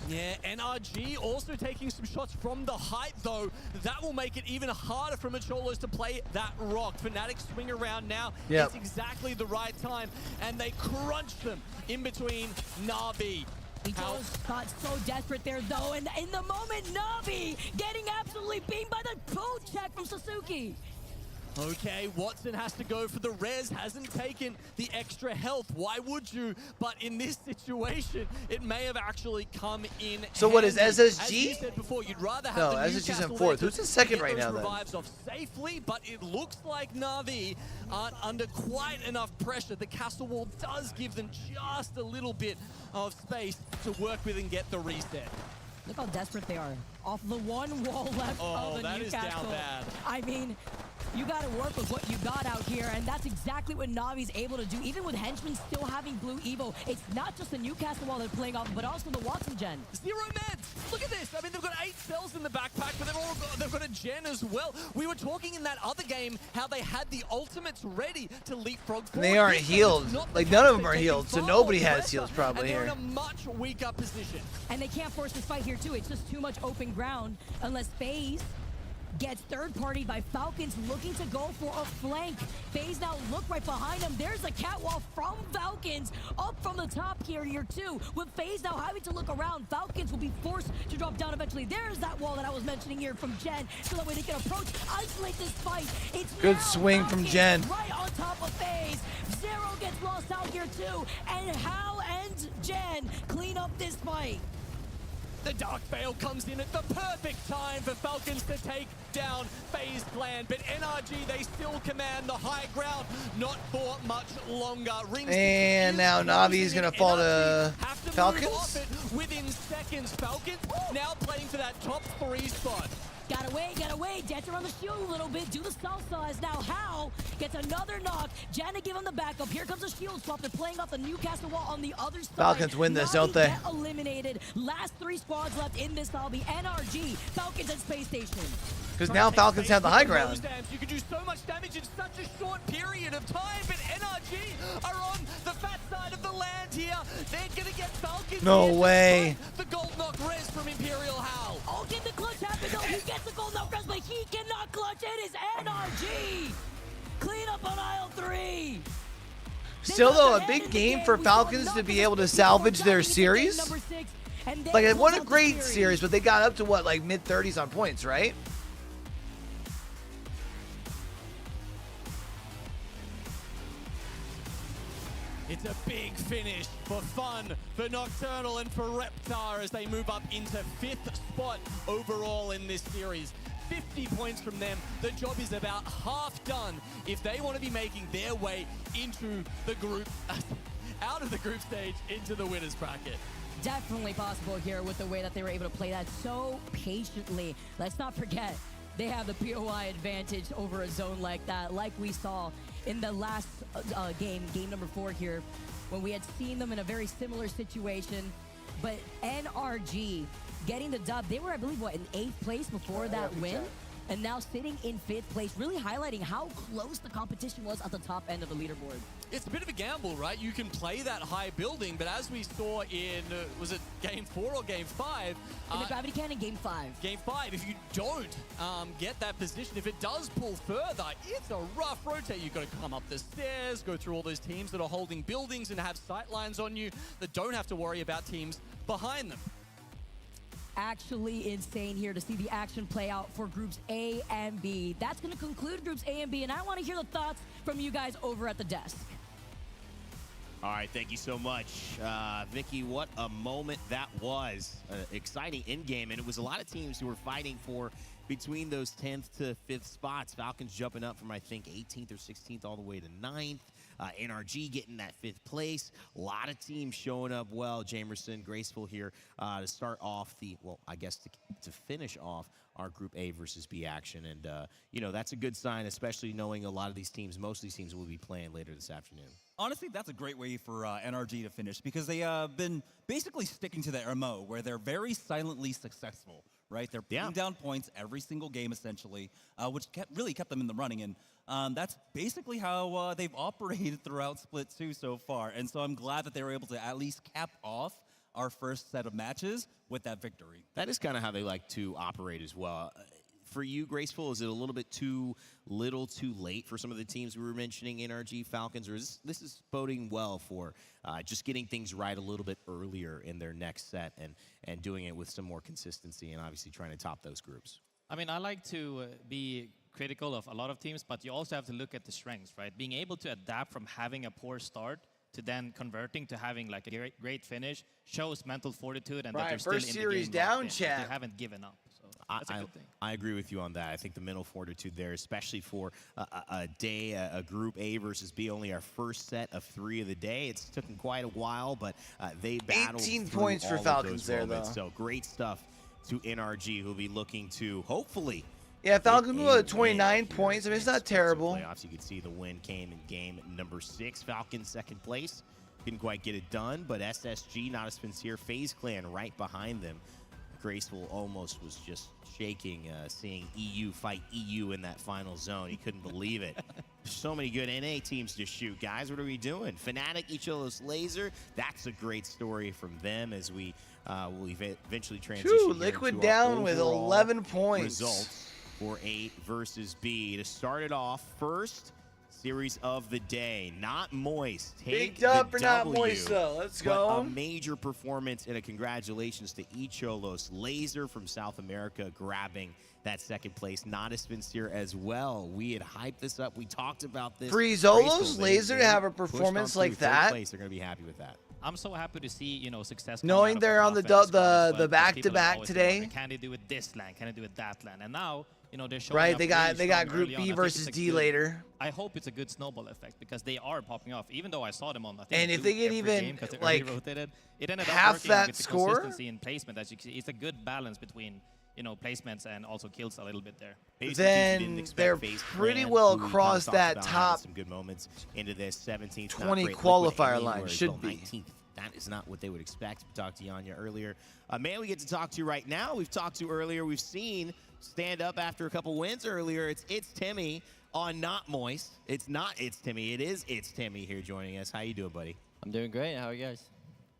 Yeah, NRG also taking some shots from the height, though. That will make it even harder for Macholos to play that rock. Fnatic swing around now. Yep. It's exactly the right time, and they crunch them in between Na'Vi. Icholos got so desperate there, though, and in the moment, Na'Vi getting absolutely beamed by the pull check from Sasuke. Okay, Watson has to go for the res, hasn't taken the extra health. Why would you? But in this situation, it may have actually come in So what is handy. SSG? As you said before, you'd rather have No, the SSG's in Newcastle fourth. there Who's in to second get right those now, then? revives off safely, but it looks like Na'Vi aren't under quite enough pressure. The castle wall does give them just a little bit of space to work with and get the reset. Look how desperate they are. Off the one wall left Oh, of the that is Newcastle. down bad. I mean, You got to work with what you got out here, and that's exactly what Navi's able to do. Even with Henchmen still having Blue Evo, it's not just the Newcastle wall they're playing off, but also the Watson gen. Zero meds. Look at this. I mean, they've got 8 cells in the backpack, but they've got a gen as well. We were talking in that other game how they had the ultimates ready to leapfrog forward. And they aren't healed. Like, none of them are healed, so nobody has heals probably here. here. They're in a much weaker position. And they can't force this fight here, too. It's just too much open ground unless FaZe gets third-party by Falcons looking to go for a flank. FaZe now look right behind him. There's a catwall from Falcons up from the top here too. With FaZe now having to look around, Falcons will be forced to drop down eventually. There's that wall that I was mentioning here from Gen, so that way they can approach, isolate this fight. It's good now swing Falcons from Gen. right on top of FaZe. Zero gets lost out here too, and Hal and Gen clean up this fight. The Dark Veil comes in at the perfect time for Falcons to take down FaZe Clan, but NRG, they still command the high ground, not for much longer. And now Navi's gonna fall to Falcons. Within seconds, Falcons now playing for that top 3 spot. Gotta wait, dance around the shield a little bit, do the salsa as now Hal gets another knock. Jan to give him the backup. Here comes the shield swap. They're playing off the Newcastle wall on the other side. Falcons win this, Navi don't they? get eliminated. Last 3 squads left in this lobby. NRG, Falcons and Space Station. Because now Falcons have the high ground. You can do so much damage in such a short period of time, but NRG are on the fat side of the land here. They're gonna get Falcons. No way. The gold knock res from Imperial Hal. Oh, can the clutch happen though? He gets the gold knock res, but he cannot clutch. It is NRG. Clean up on aisle 3. Still though, a big game for Falcons to be able to salvage their series. Like, it wasn't a great series, but they got up to what, like mid-30s on points, right? It's a big finish for Fun, for Nocturnal, and for Reptar as they move up into 5th spot overall in this series. 50 points from them. The job is about half done if they want to be making their way into the group, out of the group stage, into the winners bracket. Definitely possible here with the way that they were able to play that so patiently. Let's not forget, they have the POI advantage over a zone like that, like we saw in the last game number 4 here, when we had seen them in a very similar situation. But NRG getting the dub, they were, I believe, what, in 8th place before that win? And now sitting in 5th place, really highlighting how close the competition was at the top end of the leaderboard. It's a bit of a gamble, right? You can play that high building, but as we saw in, was it game 4 or game 5? In the Gravity Cannon, game 5. Game 5, if you don't get that position, if it does pull further, it's a rough rotate. You've got to come up the stairs, go through all those teams that are holding buildings and have sight lines on you that don't have to worry about teams behind them. Actually insane here to see the action play out for groups A and B. That's going to conclude groups A and B, and I want to hear the thoughts from you guys over at the desk. All right, thank you so much. Vicky, what a moment that was. Exciting in-game, and it was a lot of teams who were fighting for between those 10th to 5th spots. Falcons jumping up from, I think, 18th or 16th all the way to 9th. NRG getting that 5th place. A lot of teams showing up well. Jamerson, graceful here to start off the, well, I guess to finish off our Group A versus B action. And, you know, that's a good sign, especially knowing a lot of these teams, most of these teams will be playing later this afternoon. Honestly, that's a great way for NRG to finish because they have been basically sticking to their MO where they're very silently successful, right? They're putting down points every single game, essentially, which really kept them in the running. And that's basically how they've operated throughout Split 2 so far. And so I'm glad that they were able to at least cap off our first set of matches with that victory. That is kind of how they like to operate as well. For you, Graceful, is it a little bit too little too late for some of the teams we were mentioning, NRG, Falcons, or is this boding well for just getting things right a little bit earlier in their next set and doing it with some more consistency and obviously trying to top those groups? I mean, I like to be critical of a lot of teams, but you also have to look at the strengths, right? Being able to adapt from having a poor start to then converting to having like a great finish shows mental fortitude and that they're still in the game. First series down, They haven't given up. So that's a good thing. I agree with you on that. I think the mental fortitude there, especially for a day, a Group A versus B, only our first set of 3 of the day. It's taken quite a while, but they battled 18 through points for all of Falcons those there, moments. though. So great stuff to NRG, who'll be looking to hopefully Yeah, Falcons with blew a at 29 win points. I mean, it's not in terrible. playoffs. You can see the win came in game number 6. Falcons second place. Didn't quite get it done, but SSG, not a Spinsier, FaZe Clan right behind them. Graceful almost was just shaking seeing EU fight EU in that final zone. He couldn't believe it. So many good NA teams to shoot, guys. What are we doing? Fnatic, Icholos Laser. That's a great story from them as we will eventually transition here Liquid into our down with overall 11 points. Results for A versus B. To start it off, first series of the day. Not Moist. Take Big dub the for Not W, Moist, though. Let's but go. A major performance and a congratulations to Icholos Laser from South America grabbing that second place. Not a Spinsier as well. We had hyped this up. We talked about this. For Izolos Graceful, Laser to have a pushed on performance through like third that. place. They're going to be happy with that. I'm so happy to see, you know, success. Knowing they're on the back-to-back today. Can they do it this land? Can they do it that land? And now, you know, they're showing Right, up they got really strong Group early B on. I think versus it's a D good- later. I hope it's a good snowball effect because they are popping off. Even though I saw them on, I think, And if two they get every even, game 'cause they like, early rotated, it ended half up working that with the score, consistency in placement. As you can see, it's a good balance between, you know, placements and also kills a little bit there. Then they're pretty well across that top some good moments into this 17th 20 not great qualifier liquid line. anywhere Should until be. 19th. That is not what they would expect. We talked to Yanya earlier. A man we get to talk to right now, we've talked to earlier, we've seen stand up after a couple wins earlier. It's Timmy on Not Moist. It's not It's Timmy. It's Timmy here joining us. How you doing, buddy? I'm doing great. How are you guys?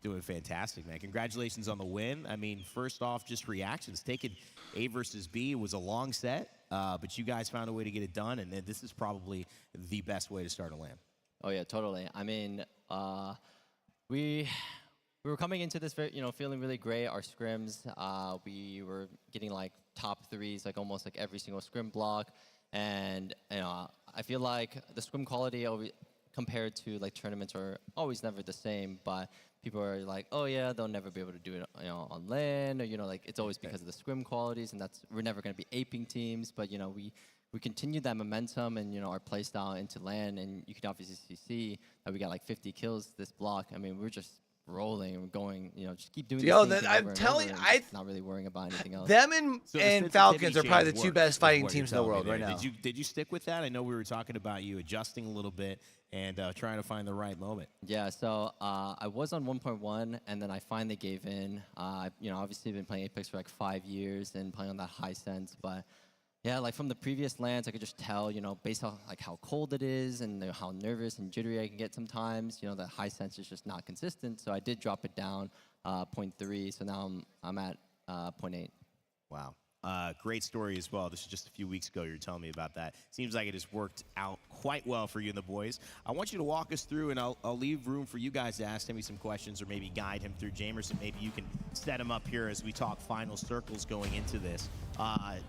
Doing fantastic, man. Congratulations on the win. I mean, first off, just reactions. Taking A versus B was a long set, but you guys found a way to get it done, and this is probably the best way to start a LAN. Oh yeah, totally. I mean, we were coming into this, feeling really great. Our scrims, we were getting like top threes, like almost like every single scrim block, and I feel like the scrim quality compared to like tournaments are always never the same, but people are like, oh yeah, they'll never be able to do it, on LAN, or like it's always because of the scrim qualities, and we're never going to be aping teams. But we continued that momentum and our play style into LAN, and you can obviously see that we got like 50 kills this block. I mean, we're just rolling and we're going, just keep doing. Yo, the same thing I'm over and telling over you, and just not really worrying about anything else. Them and Falcons are probably the two best fighting what you're teams in the telling me world right there. now. Did you stick with that? I know we were talking about you adjusting a little bit and trying to find the right moment. Yeah, so I was on 1.1, and then I finally gave in. Obviously been playing Apex for like 5 years and playing on that high sense, but yeah, like from the previous LANs, I could just tell, based on like how cold it is and how nervous and jittery I can get sometimes, the high sense is just not consistent. So I did drop it down 0.3, so now I'm at 0.8. Wow. Great story as well. This is just a few weeks ago you were telling me about that. Seems like it has worked out quite well for you and the boys. I want you to walk us through, and I'll leave room for you guys to ask Timmy some questions or maybe guide him through. Jamerson, maybe you can set him up here as we talk final circles going into this,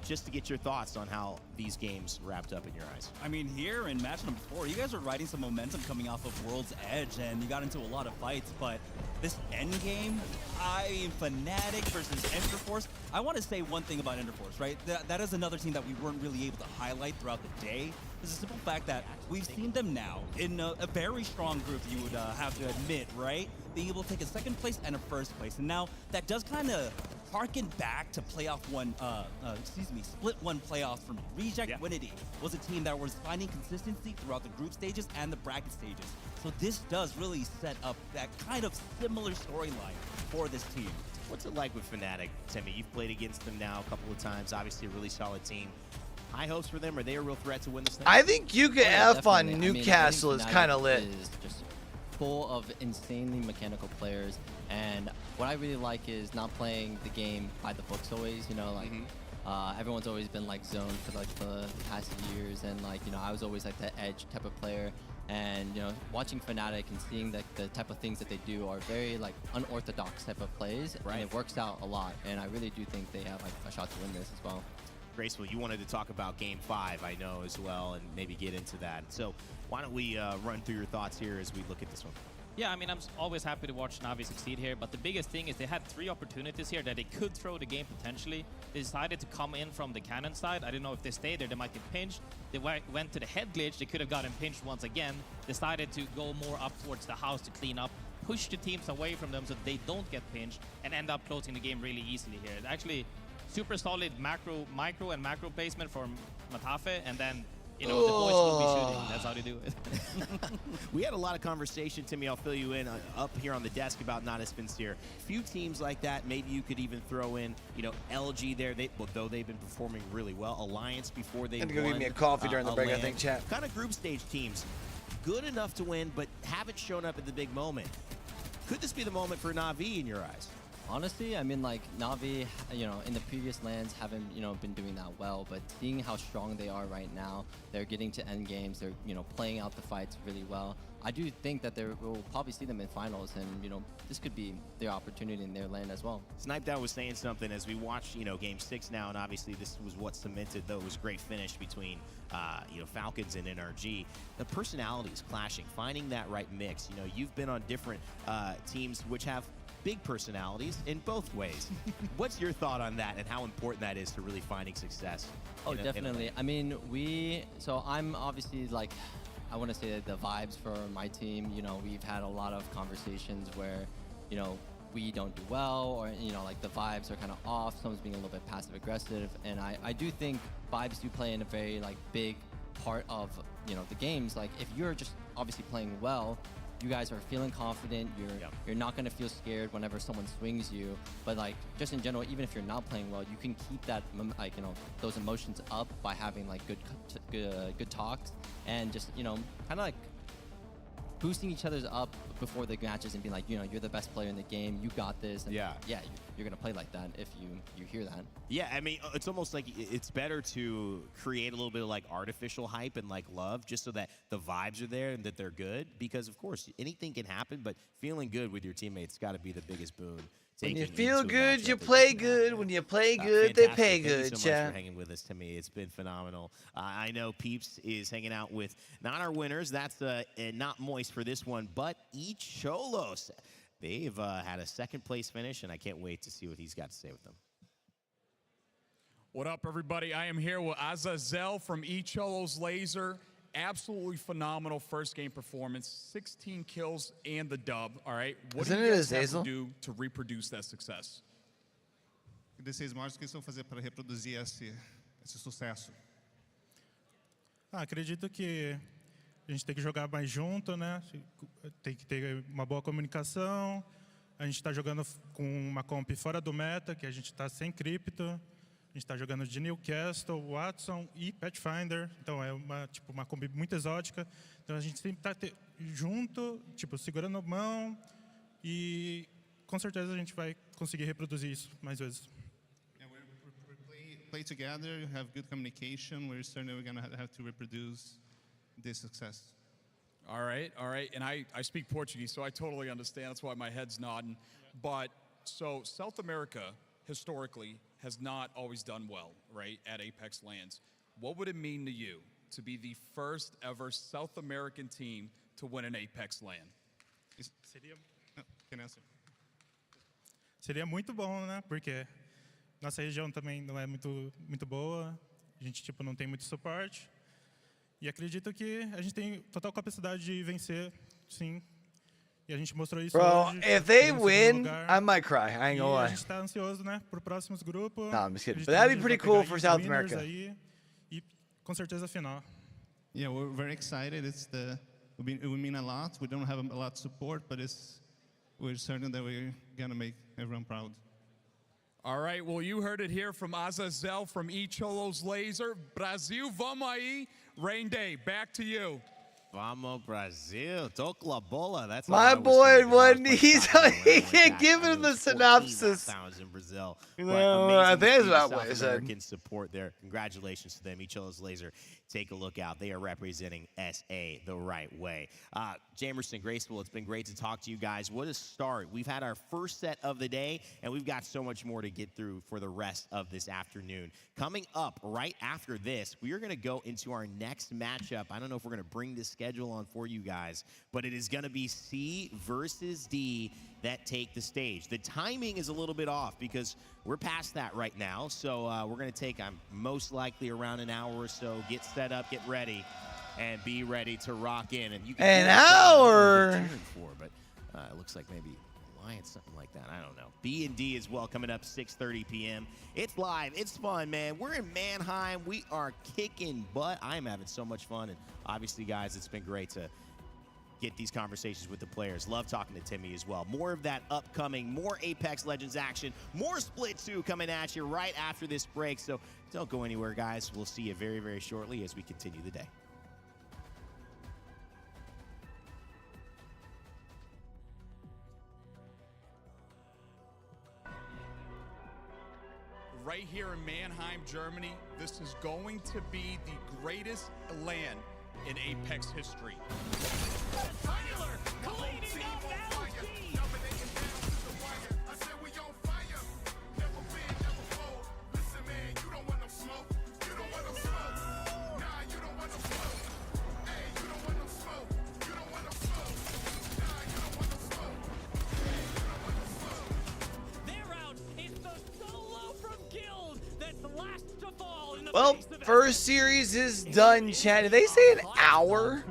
just to get your thoughts on how these games wrapped up in your eyes. I mean, here in match number 4, you guys are riding some momentum coming off of World's Edge, and you got into a lot of fights, but this end game, Fnatic versus Enterforce, I want to say one thing about Enterforce, right? That is another team that we weren't really able to highlight throughout the day. It's a simple fact that we've seen them now in a very strong group, you would have to admit, right? Being able to take a second place and a first place. And now that does kind of harken back to split one playoffs from Reject. Yeah. Winity was a team that was finding consistency throughout the group stages and the bracket stages. So this does really set up that kind of similar storyline for this team. What's it like with Fnatic, Timmy? You've played against them now a couple of times. Obviously a really solid team. High hopes for them. Are they a real threat to win this thing? I think you could F on definitely. Newcastle I mean, is kind of lit. Is just full of insanely mechanical players, and what I really like is not playing the game by the books always. Everyone's always been like zoned for like the past years, and I was always like the edge type of player. And watching Fnatic and seeing that the type of things that they do are very like unorthodox type of plays, and it works out a lot. And I really do think they have like a shot to win this as well. Graceful, you wanted to talk about Game 5, I know, as well, and maybe get into that. So why don't we run through your thoughts here as we look at this one? Yeah, I mean, I'm always happy to watch Na'Vi succeed here, but the biggest thing is they had 3 opportunities here that they could throw the game potentially. They decided to come in from the cannon side. I don't know if they stayed there, they might get pinched. They went to the head glitch, they could have gotten pinched once again. Decided to go more up towards the house to clean up, push the teams away from them so they don't get pinched, and end up closing the game really easily here. Actually, super solid micro and macro placement from Matafe, and then the boys will be shooting. That's how they do it. We had a lot of conversation, Timmy, I'll fill you in, up here on the desk about Not a Spinsteer. Few teams like that, maybe you could even throw in, LG there, though they've been performing really well. Alliance before they won. Go give me a coffee during the break, I think, chat. Kind of group stage teams, good enough to win, but haven't shown up at the big moment. Could this be the moment for Na'Vi in your eyes? Honestly, I mean, like, Na'Vi, in the previous lands haven't, been doing that well, but seeing how strong they are right now, they're getting to end games, they're, playing out the fights really well. I do think that we'll probably see them in finals, and, this could be their opportunity in their land as well. Sniped Out was saying something as we watch, Game 6 now, and obviously this was what cemented those great finish between, Falcons and NRG. The personalities clashing, finding that right mix. You've been on different teams which have big personalities in both ways. What's your thought on that and how important that is to really finding success? Oh, definitely. I mean, so I'm obviously like, I want to say that the vibes for my team, we've had a lot of conversations where, we don't do well, or, like the vibes are kind of off, someone's being a little bit passive aggressive, and I do think vibes do play in a very like big part of, the games. Like if you're just obviously playing well, you guys are feeling confident, you're not going to feel scared whenever someone swings you, but like just in general, even if you're not playing well, you can keep that those emotions up by having like good talks and just kind of like boosting each other's up before the matches and being like, you're the best player in the game, you got this, and you're gonna play like that if you hear that. Yeah, I mean, it's almost like it's better to create a little bit of like artificial hype and like love, just so that the vibes are there and that they're good, because of course anything can happen, but feeling good with your teammates got to be the biggest boon. When you feel good, you play good. When you play good, they pay good. Thank you so much for hanging with us, Timmy. It's been phenomenal. I know Peeps is hanging out with not our winners. That's not Moist for this one, but Cholos. They've had a second place finish, and I can't wait to see what he's got to say with them. What up, everybody? I am here with Azazel from Cholos Laser. Absolutely phenomenal first game performance, 16 kills and the dub. All right, what do you guys have to do to reproduce that success? Desses mods que estão fazendo para reproduzir esse sucesso. Acredito que a gente tem que jogar mais junto, né? Tem que ter uma boa comunicação. A gente está jogando com uma comp fora do meta, que a gente está sem cripto. A gente está jogando de Newcastle, Watson e Pathfinder. Então é uma combi muito exótica. Então a gente sempre está junto, segurando a mão. E com certeza a gente vai conseguir reproduzir isso mais vezes. We play together, have good communication. We're certainly going to have to reproduce this success. All right. And I speak Portuguese, so I totally understand. That's why my head's nodding. But so South America, historically, has not always done well, right, at Apex Lands. What would it mean to you to be the first ever South American team to win an Apex LAN? Seria muito bom, né? Porque nossa região também não é muito boa. A gente não tem muito suporte. E acredito que a gente tem total capacidade de vencer, sim. E a gente mostrou isso hoje. If they win, I might cry. I ain't gonna lie. A gente está ansioso, né, pro próximos grupos. No, I'm just kidding. But that'd be pretty cool for South America. Aí, e com certeza a final. Yeah, we're very excited. It will mean a lot. We don't have a lot of support, but we're certain that we're gonna make everyone proud. All right, well, you heard it here from Azazel from Cholos Laser. Brasil, vamos aí. Rain Day, back to you. Vamos Brazil, toca la bola. That's my boy. He can't give him the synopsis. In Brazil. No, I think it's about what he said. American support there. Congratulations to them. Cholos Laser. Take a look out. They are representing SA the right way. Jamerson, Graceful, it's been great to talk to you guys. What a start. We've had our first set of the day, and we've got so much more to get through for the rest of this afternoon. Coming up right after this, we are going to go into our next matchup. I don't know if we're going to bring this schedule on for you guys, but it is going to be C versus D that take the stage. The timing is a little bit off because we're past that right now, so we're going to take, most likely around an hour or so, get set up, get ready, and be ready to rock in. And you can an hour. But it looks like maybe a Why it's something like that, I don't know. B&D as well coming up 6:30 p.m. It's live, it's fun, man. We're in Mannheim. We are kicking butt. I'm having so much fun, and obviously, guys, it's been great to get these conversations with the players. Love talking to Timmy as well. More of that upcoming, more Apex Legends action, more Split 2 coming at you right after this break. So don't go anywhere, guys. We'll see you very, very shortly as we continue the day. Right here in Mannheim, Germany, this is going to be the greatest LAN in Apex history. Tyler cleaning up ALGS. I said we on fire. Never been, never fold. Listen, man, you don't want no smoke. You don't want no smoke. Nah, you don't want no smoke. Hey, you don't want no smoke. You don't want no smoke. Nah, you don't want no smoke. Hey, you don't want no smoke. Their round is the solo from Guild that's last to fall in the Well, face of first series is done, chat. Did they say an hour?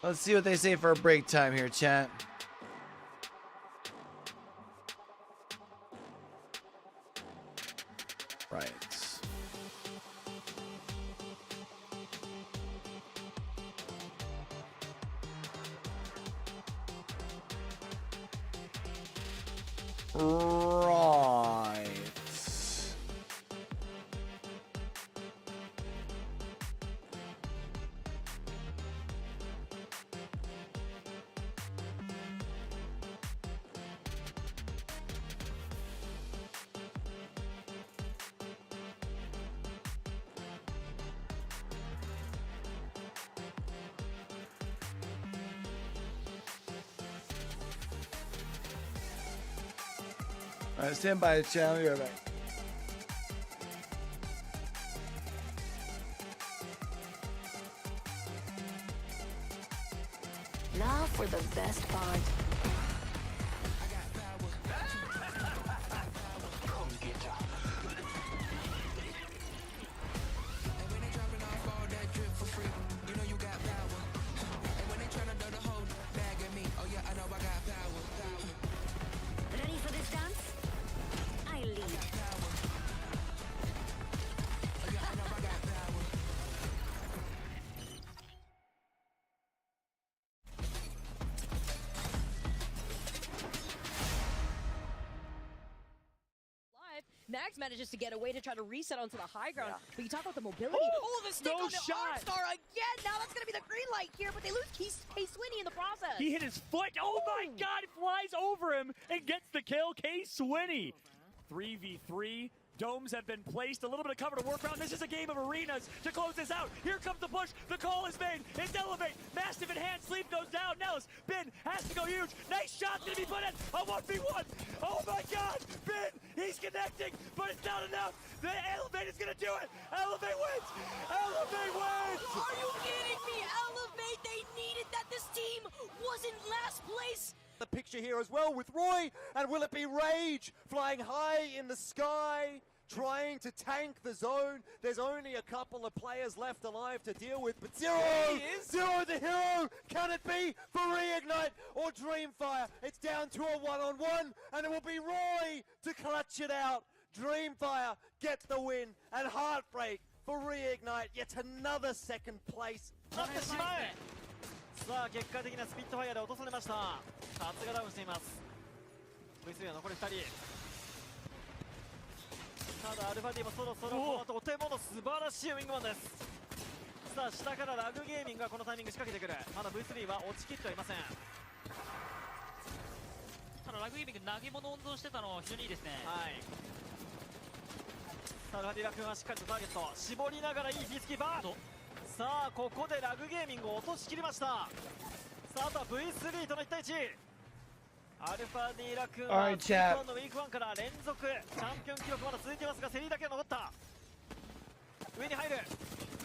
Let's see what they say for a break time here, chat. Right. Right. All right, stand by the channel. We'll be right back. Now for the best part. Ready for this dance? I lead. Max manages to get away to try to reset onto the high ground. But you talk about the mobility. Oh, The stick no on the shot. Arcstar again. Now that's going to be the green light here, but they lose K-Swinny in the process. He hit his foot. Oh my God! Flies over him and gets the kill. K-Swinny. 3v3. Domes have been placed. A little bit of cover to work around. This is a game of arenas to close this out. Here comes the push. The call is made. It's Elevate. Massive in hand. Sleep goes down. Nellis. Ben has to go huge. Nice shot. Going to be put in. A 1v1. Oh my God. Ben. He's connecting, but it's not enough. The Elevate is going to do it. Elevate wins. Elevate wins. Are you kidding me? Elevate. They needed that. This team was in last place. The picture here as well with Roy, and will it be Rage flying high in the sky, trying to tank the zone? There's only a couple of players left alive to deal with, but Zero the hero, can it be for Reignite or Dreamfire? It's down to a one-on-one, and it will be Roy to clutch it out. Dreamfire gets the win, and Heartbreak for Reignite, yet another second place. さあ結果的なスピットファイアで落とされました。カツがダウンしています。V3 は残り2人。ただアルファ D もそろそろこの後お手物素晴らしいウィングマンです。さあ下からラグゲーミングがこのタイミング仕掛けてくる。まだ V3 は落ちきってはいません。ラグゲーミング投げ物温存してたの非常にいいですね。はい。さあラディラ君はしっかりとターゲット絞りながらいいピースキーパー。さあここでラグゲーミングを落としきりました。さああとは V3 との1対1。アルファディラ君はスピードのウィーク1から連続チャンピオン記録まだ続いていますが、セリだけは残った。上に入る。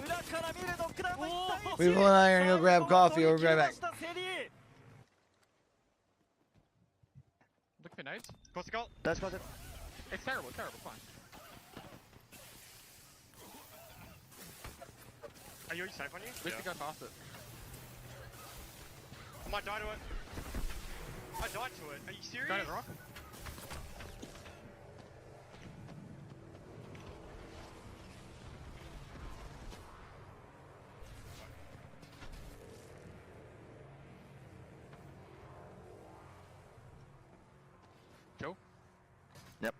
裏から見るノックダウンの1対1。 We will not go grab coffee. We'll be right back. Look for nades. Close to goal. That's close it. It's terrible, terrible, fine. Are you safe on you? We have to go past it. I might die to it. I died to it. Are you serious? Got it, rock. Joe? Yep.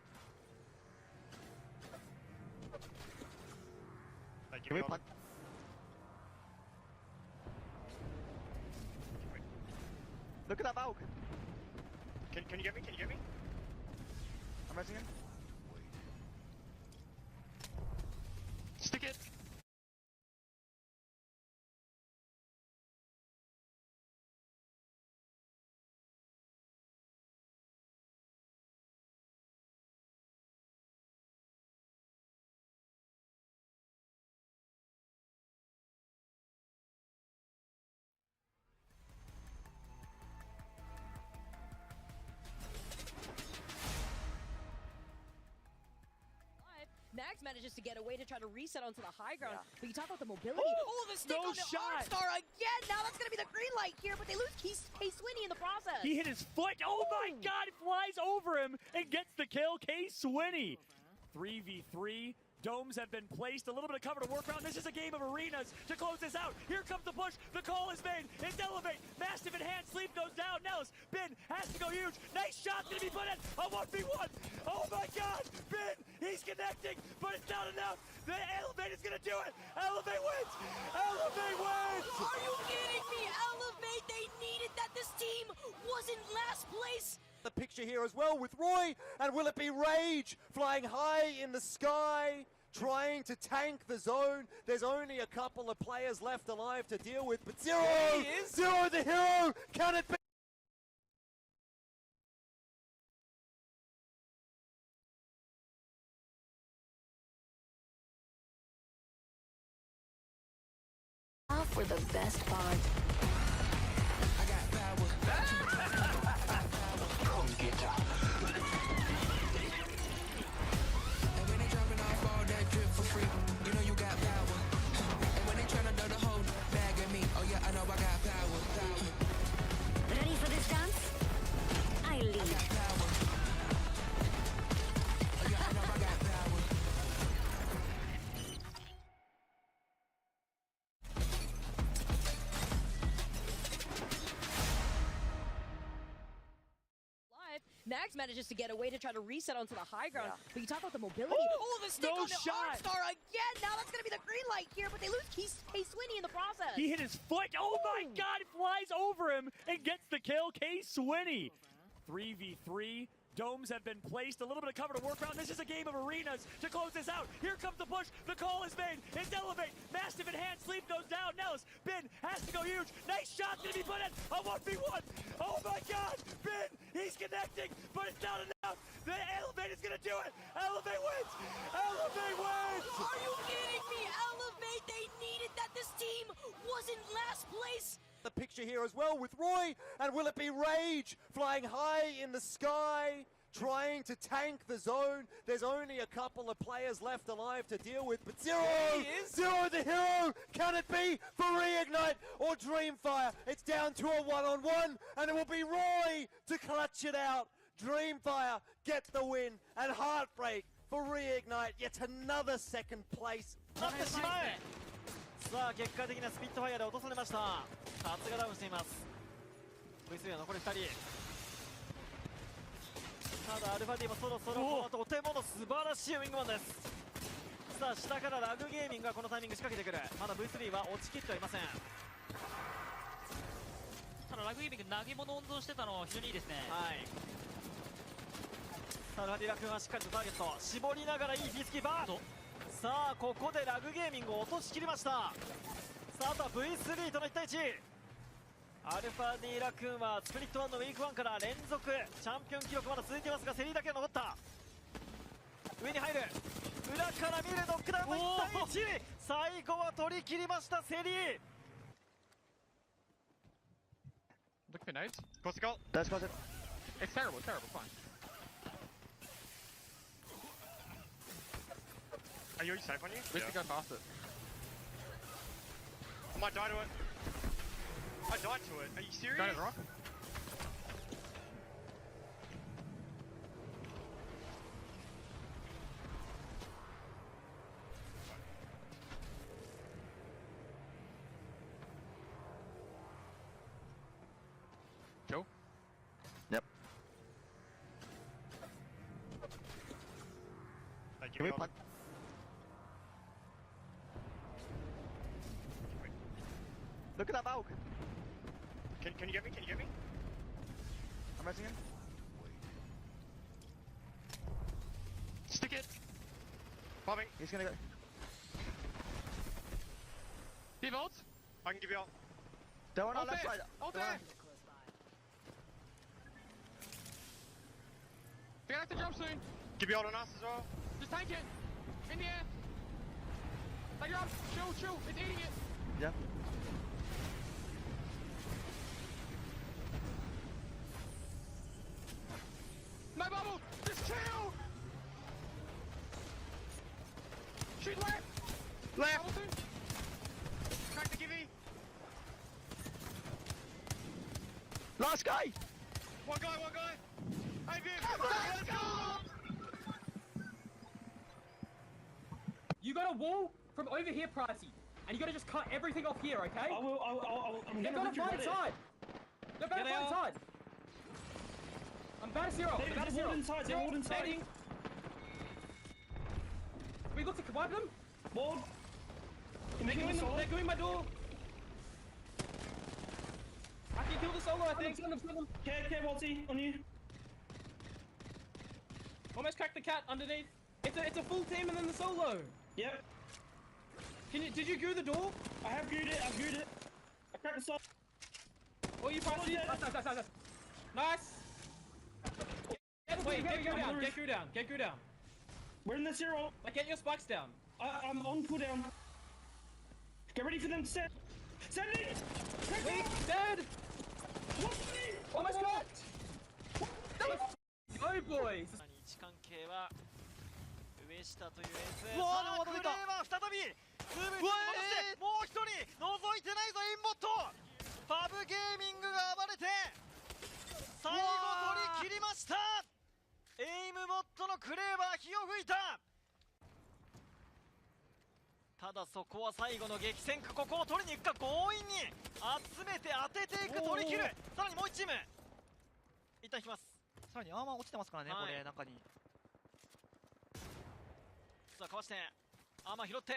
Can we punt? Look at that Valk. Can you get me? Can you get me? I'm resing him. Stick it. Max manages to get away to try to reset onto the high ground. But you talk about the mobility. Oh, the stick on the Arcstar again. Now that's going to be the green light here, but they lose K-Swinny in the process. He hit his foot. Oh my God, flies over him and gets the kill. K-Swinny. 3v3. Domes have been placed. A little bit of cover to work around. This is a game of arenas to close this out. Here comes the push. The call is made. It's Elevate. Mastiff in hand. Sleep goes down. Nellis. Bin has to go huge. Nice shot going to be put in. A 1v1. Oh my God. Bin. He's connecting, but it's not enough. The Elevate is going to do it. Elevate wins. Elevate wins. Are you kidding me? Elevate. They needed that. This team was in last place. The picture here as well with Roy, and will it be Rage flying high in the sky, trying to tank the zone? There's only a couple of players left alive to deal with, but Zero, Zero the hero, can it be? Now for the best part. Ready for this dance? I lead. Max manages to get away to try to reset onto the high ground. But you talk about the mobility. Oh, the stick on the Arcstar again. Now that's going to be the green light here, but they lose K-Swinny in the process. He hit his foot. Oh my God, flies over him and gets the kill. K-Swinny. 3v3. Domes have been placed. A little bit of cover to work around. This is a game of arenas to close this out. Here comes the push. The call is made. It's Elevate. Mastiff in hand. Sleep goes down. Nellis. Bin has to go huge. Nice shot going to be put in. A 1v1. Oh my God. Bin. He's connecting, but it's not enough. The Elevate is going to do it. Elevate wins. Elevate wins. Are you kidding me? Elevate. They needed that. This team was in last place. The picture here as well with Roy, and will it be Rage flying high in the sky, trying to tank the zone? There's only a couple of players left alive to deal with, but Zero, Zero the hero, can it be for Reignite or Dreamfire? It's down to a one-on-one, and it will be Roy to clutch it out. Dreamfire gets the win, and Heartbreak for Reignite, yet another second place. さあ結果的なスピットファイアで落とされました。カツがダウンしています。V3 は残り2人。ただアルファ D もそろそろこのとてもの素晴らしいウィングマンです。さあ下からラグゲーミングがこのタイミング仕掛けてくる。まだ V3 は落ちきってはいません。ただラグゲーミング投げ物温存してたの非常にいいですね。はい。さあラディラ君はしっかりとターゲット絞りながらいいピースキーパーさあここでラグゲーミングを落としきりました。さああとは V3 との1対1。アルファディラ君はスプリット1のウィーク1から連続チャンピオン記録まだ続いていますが、セリーだけは残った。上に入る裏から見るノックダウンの1対1。最後は取り切りましたセリー。Look for nades. Close to go. That's close it. It's terrible, terrible, fine. Are you safe on you? We have to go faster. I might die to it. I died to it. Are you serious? Got it, rock. Joe? Yep. Can we punt? Look at that Valk! Can you get me? Can you get me? I'm resing him. Stick it! Bombing. He's gonna go. Give ult? I can give you ult. They're on our left side. Ult there! They're gonna have to jump soon. Give you ult on us as well. Just tank it. In the air. Take it up. Chill, chill. It's eating it. Yeah. No bubble. Just chill. Shoot left. Left. Bubble soon. Crack the givey. Last guy. One guy. Hey, Viv. Let's go. You got a wall from over here, Pricey, and you gotta just cut everything off here, okay? I'm They're gonna fight inside. They're gonna fight inside. I'm bad zero. They're all inside. They're all inside. Standing. We look to wipe them. Walled. They're going my door. I can kill the solo, I think. Okay, Walty, on you. Almost cracked the cat underneath. It's a full team and then the solo. Yep. Did you grew the door? I have grewed it. I cracked the solo. Oh, you priced it. Nice. Get grew down. We're in the zero. Like, get your spikes down. I'm on cooldown. Get ready for them to set. Send it! Weak, dead! Almost cracked! Go, boys! 位置関係は上下というエース。さあクレーは再びズームに戻してもう一人覗いてないぞインボット。パブゲーミングが暴れて最後取り切りました。エイムボットのクレーバー火を吹いた。ただそこは最後の激戦区、ここを取りに行くか。強引に集めて当てていく、取り切る。さらにもう1チーム一旦引きます。さらにアーマー落ちてますからね、これ中に。さあかわしてアーマー拾って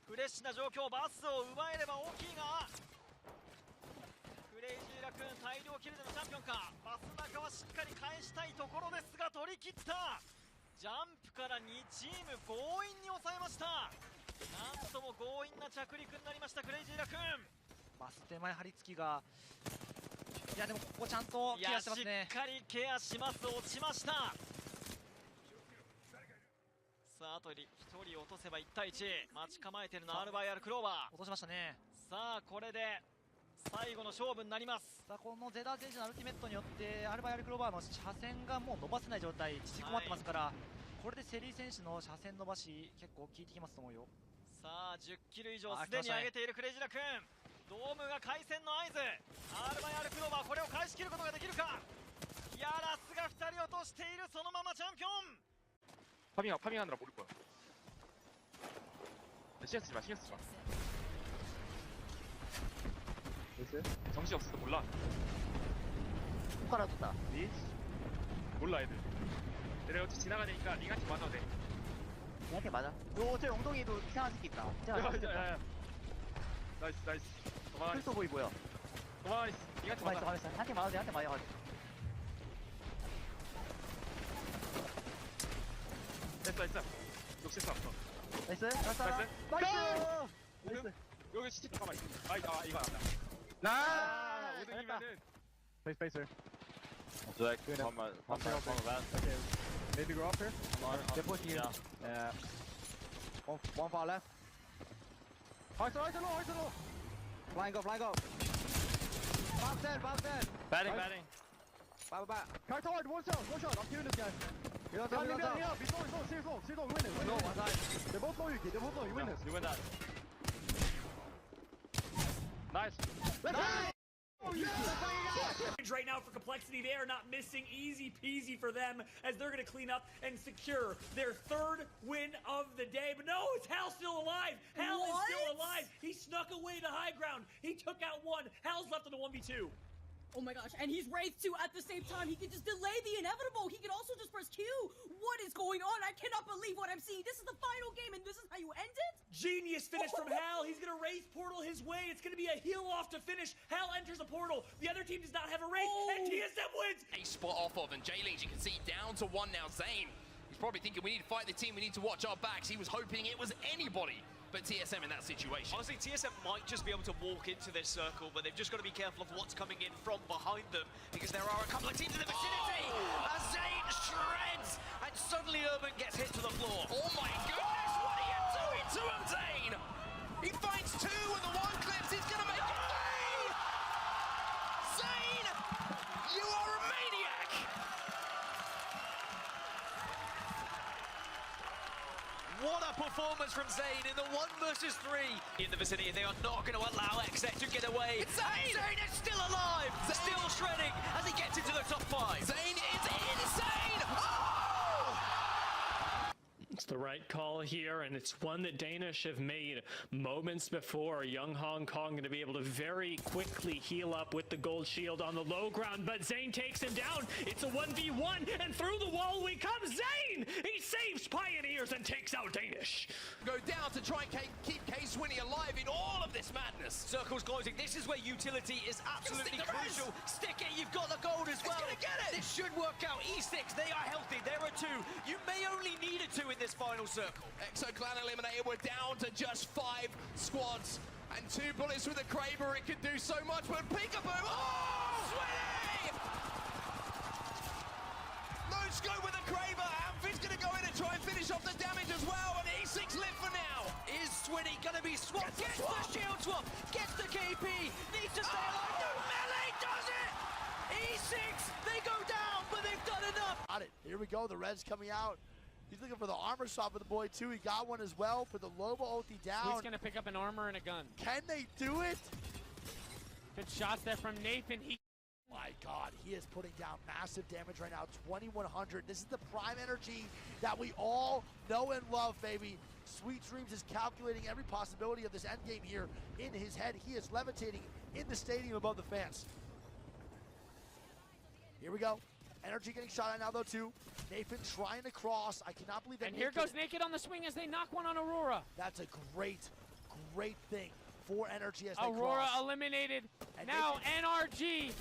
フレッシュな状況、バスを奪えれば大きいが、クレイジーラクーン大量キルでのチャンピオンか。バス中はしっかり返したいところですが取り切った。ジャンプから2チーム強引に抑えました。なんとも強引な着陸になりましたクレイジーラクーン。バス手前張り付きが、いやでもここちゃんとケアしてますね。しっかりケアします。落ちました。さああと1人落とせば1対1。待ち構えてるのは R/R クローバー。落としましたね。さあこれで最後の勝負になります。さあこのゼダー選手のアルティメットによってR/Rクローバーの車線がもう伸ばせない状態、縮こまってますから、これでセリー選手の車線伸ばし結構効いてきますと思うよ。さあ10キル以上すでに上げているクレイジラ君。ドームが回戦の合図。 R/R クローバーこれを返し切ることができるか。いやラスが2人落としている。そのままチャンピオン。 파밍하느라 모를 거야. 신경 쓰지 마. 정신 없어서 몰라. 손가락 떴다. 몰라 애들. 내가 어차피 지나가니까 링한테 맞아도 돼. 이한테 맞아. 저 엉덩이도 이상한 새끼 있다. 야. 나이스. 도망가니. 풀도 보이 보여. 도망가니. 링한테 맞아. 한테 맞아도 돼. 됐어. 녹색 없어. 나이스. 나이스. 나이스. 여기 시티 잠깐만. 이거 아까. 나. 5등이면은. Spacer. Jack, pump that. Okay. Maybe go up here. They're pushing you. Yeah. One far left. Hard low. Flying go. Bounce in. Batting. Back. Card hard, one shot. I'm killing this guy. He's up. He's going. Serious long. Win this. One side. They're both low, Yuki. You win this. You win that. Nice. Let's go! Right now for Complexity, they are not missing. Easy peasy for them as they're going to clean up and secure their third win of the day. But no, it's Hal still alive. Hal is still alive. He snuck away to high ground. He took out one. Hal's left on the 1v2. Oh my gosh, and he's Wraith too at the same time. He could just delay the inevitable. He could also just press Q. What is going on? I cannot believe what I'm seeing. This is the final game, and this is how you end it? Genius finish from Hal. He's going to Wraith portal his way. It's going to be a heal off to finish. Hal enters a portal. The other team does not have a Wraith, and TSM wins. A spot off of, and J-League, you can see, down to 1 now. Zane, he's probably thinking, we need to fight the team. We need to watch our backs. He was hoping it was anybody but TSM in that situation. Honestly, TSM might just be able to walk into this circle, but they've just got to be careful of what's coming in from behind them, because there are a couple of teams in the vicinity. As Zane shreds, and suddenly Urban gets hit to the floor. Oh my goodness, what are you doing to him, Zane? He finds 2 and the 1 clips. He's going to make it 3! Zane, you are a maniac! What a performance from Zane in the 1 versus 3 in the vicinity. They are not going to allow XZ to get away. It's Zane! Zane is still alive, still shredding as he gets into the top 5. Zane is insane! Oh! It's the right call here, and it's one that Danish have made moments before. Young Hong Kong going to be able to very quickly heal up with the gold shield on the low ground, but Zane takes him down. It's a 1v1, and through the wall we come. Zane! He saves Pioneers and takes out Danish. Go down to try and keep K-Swinny alive in all of this madness. Circle's closing. This is where utility is absolutely crucial. Stick it, you've got the gold as well. He's gonna get it! This should work out. E6, they are healthy. There are 2. You may only need a 2 in this final circle. Exo Clan eliminated. We're down to just 5 squads. And 2 bullets with a Kraber. It could do so much, but Peekaboo! Oh! Swinny! No scope with a Kraber. Amphid's gonna go in and try and finish off the damage as well. And E6 live for now. Is Swinny gonna be swapped? Gets the shield swap. Gets the KP. Needs to stay alive. No, Melee does it! E6, they go down, but they've done enough. Got it. Here we go. The Red's coming out. He's looking for the armor swap with the boy too. He got one as well for the Loba ulti down. He's gonna pick up an armor and a gun. Can they do it? Good shots there from Nathan. My God, he is putting down massive damage right now. 2100. This is the prime energy that we all know and love, baby. Sweet Dreams is calculating every possibility of this endgame here in his head. He is levitating in the stadium above the fans. Here we go. Energy getting shot at now though too. Nathan trying to cross. I cannot believe that. And here goes Naked on the swing as they knock one on Aurora. That's a great thing for Energy as they Aurora cross. eliminated. And now NRG.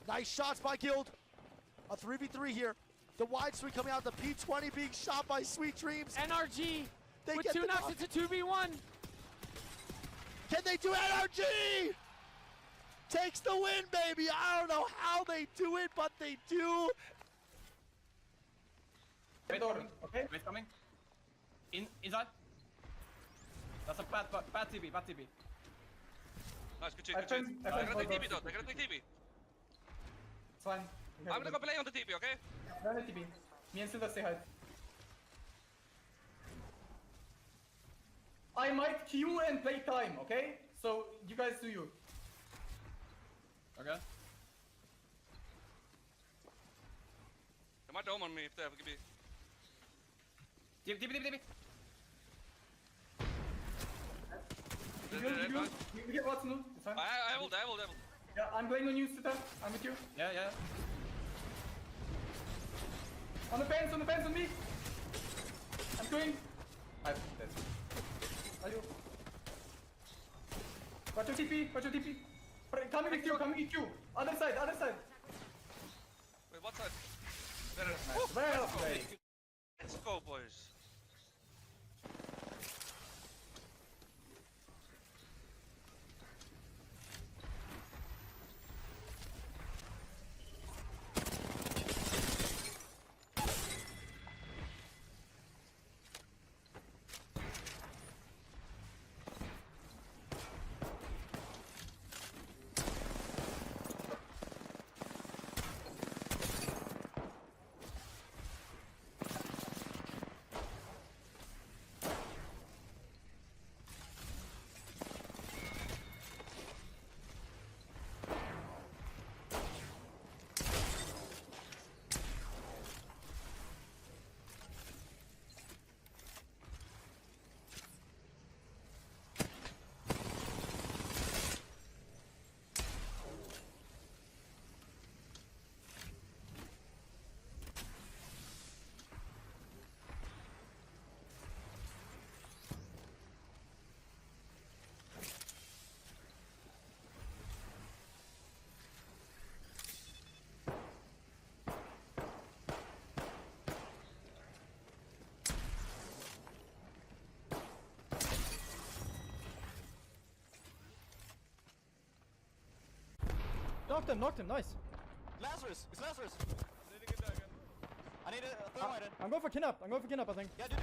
Nice shots by Guild. A 3v3 here. The wide swing coming out. The P20 being shot by Sweet Dreams. NRG they with 2 knocks. It's a 2v1. Can they do NRG? Takes the win, baby. I don't know how they do it, but they do. Wait, okay? Wait, coming. Inside. That's a bad TB, bad TB. Nice, good check. They're gonna take TB though, they're gonna take TB. It's fine. I'm gonna go play on the TB, okay? Run the TB. Me and Silva stay high. I might queue and play time, okay? So, you guys do you. Okay. They might dome on me if they have a GB. TB. You get what's new. It's fine. I will. Yeah, I'm going on you, Sita. I'm with you. Yeah. On the fence on me. I'm going. I'm dead. Are you? Watch your TP. Coming with you. Other side. Wait, what side? Well played. go, boys. Knocked him, nice. Lazarus, it's Lazarus. I need a thermite. I'm going for kidnap, I think. Yeah, do it.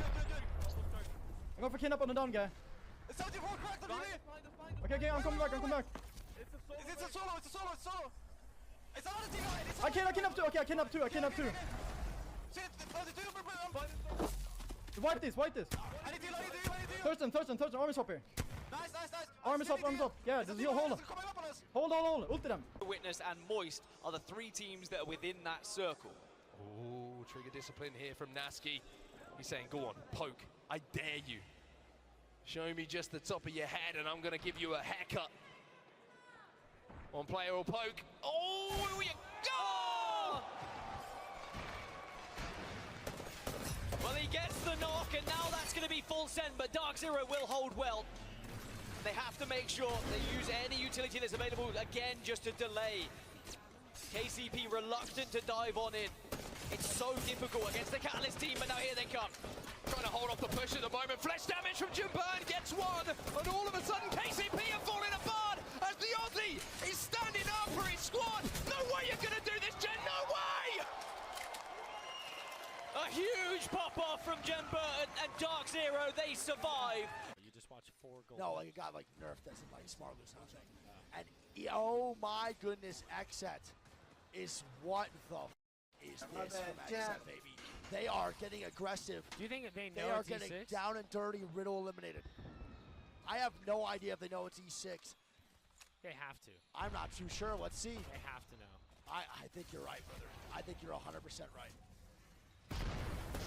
I'm going for kidnap on the down guy. It's 74 cracked on me. Okay, I'm coming back. It's a solo. It's not a team. I kidnap two, okay, I kidnap two. Shit, Wipe this. I need you. Thurston, army swap here. Nice. Army swap. Yeah, just hold on. Hold, ulti them. Witness and Moist are the three teams that are within that circle. Ooh, trigger discipline here from Naski. He's saying, go on, poke, I dare you. Show me just the top of your head and I'm gonna give you a haircut. One player will poke. Oh, here you go! Well, he gets the knock, and now that's going to be full send, but Dark Zero will hold well. They have to make sure they use any utility that's available again just to delay. KCP reluctant to dive on in. It's so difficult against the Catalyst team, but now here they come. Trying to hold off the push at the moment. Flesh damage from Jimburn gets one, and all of a sudden KCP are falling apart as the Aussie is standing up for his squad. No way you're going to do this, Jen, no way! A huge pop-off from Jimburn and Dark Zero, they survive. You just watch 4 goals. No, like it got like nerfed as in like smart or something. And oh my goodness, XSET is what the is this from XSET, baby. They are getting aggressive. Do you think they know They are it's getting E6? down and dirty, Riddle eliminated. I have no idea if they know it's E6. They have to. I'm not too sure. Let's see. They have to know. I think you're right, brother. I think you're 100% right.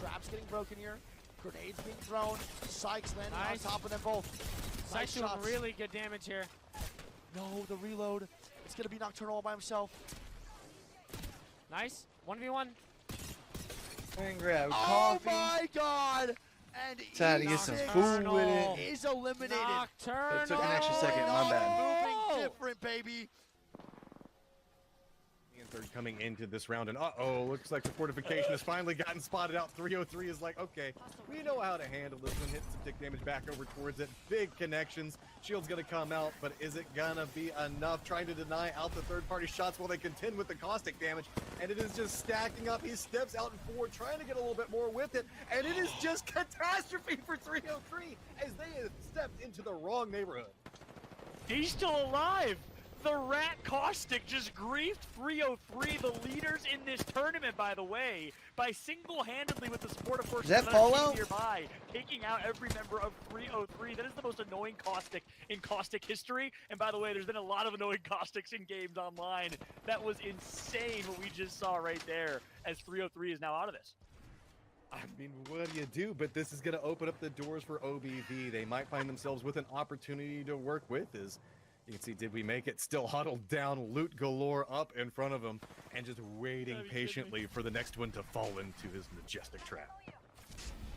Traps getting broken here. Grenades being thrown. Sykes landing on top of them both. Sykes doing really good damage here. No, the reload. It's going to be Nocturnal all by himself. Nice. 1v1. Grab oh coffee. my god! And Had to get some food with it. Is eliminated. Nocturnal. It took an extra second, my bad. Moving different, baby. Third coming into this round, and looks like the fortification has finally gotten spotted out. 303 is like, okay, we know how to handle this one. Hit some tick damage back over towards it. Big connections. Shield's gonna come out, but is it gonna be enough? Trying to deny out the third-party shots while they contend with the caustic damage, and it is just stacking up. He steps out in forward, trying to get a little bit more with it, and it is just catastrophe for 303 as they have stepped into the wrong neighborhood. He's still alive! The Rat Caustic just griefed 303, the leaders in this tournament, by the way, by single-handedly with the support of forces that Fallout? nearby, taking out every member of 303. That is the most annoying Caustic in Caustic history. And by the way, there's been a lot of annoying Caustics in games online. That was insane what we just saw right there, as 303 is now out of this. I mean, what do you do? But this is going to open up the doors for OBV. They might find themselves with an opportunity to work with. As you can see, did we make it? Still huddled down, loot galore up in front of him, and just waiting patiently for the next one to fall into his majestic trap.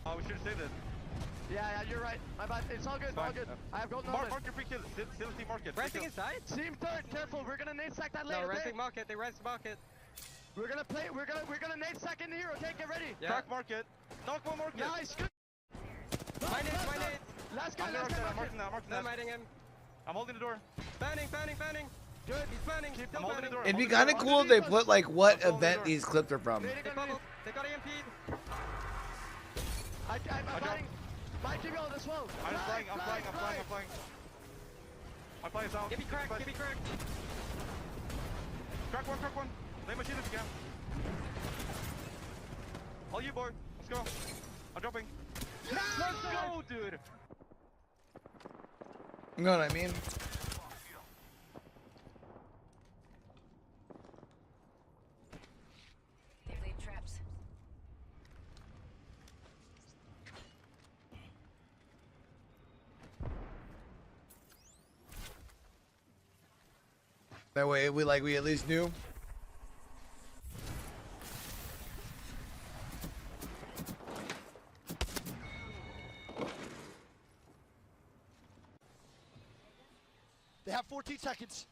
Oh, we should have saved it. Yeah, you're right. My bad. It's all good, all good. I have gold Mark your free kill. Still team market. Renting inside? Team third, careful. We're gonna name sack that later. No, renting market. They rent market. We're gonna nade second hero. Okay, get ready. Yeah. Crack market. Knock one market. Nice. Good. My nade. Last guy. I'm marking that. I'm hiding him. I'm holding the door. Banning. Good. He's banning. I'm holding the door. It'd be kind of cool if they put like what event these clips are from. They got EMP. I'm banning. Mike, give me all this well. I'm flying. I'm flying down. Give me crack. Crack one. Lay machine if you can. All you, boy. Let's go. I'm dropping. Let's go, dude. You know what I mean? They've laid traps. That way we at least knew. They have 14 seconds.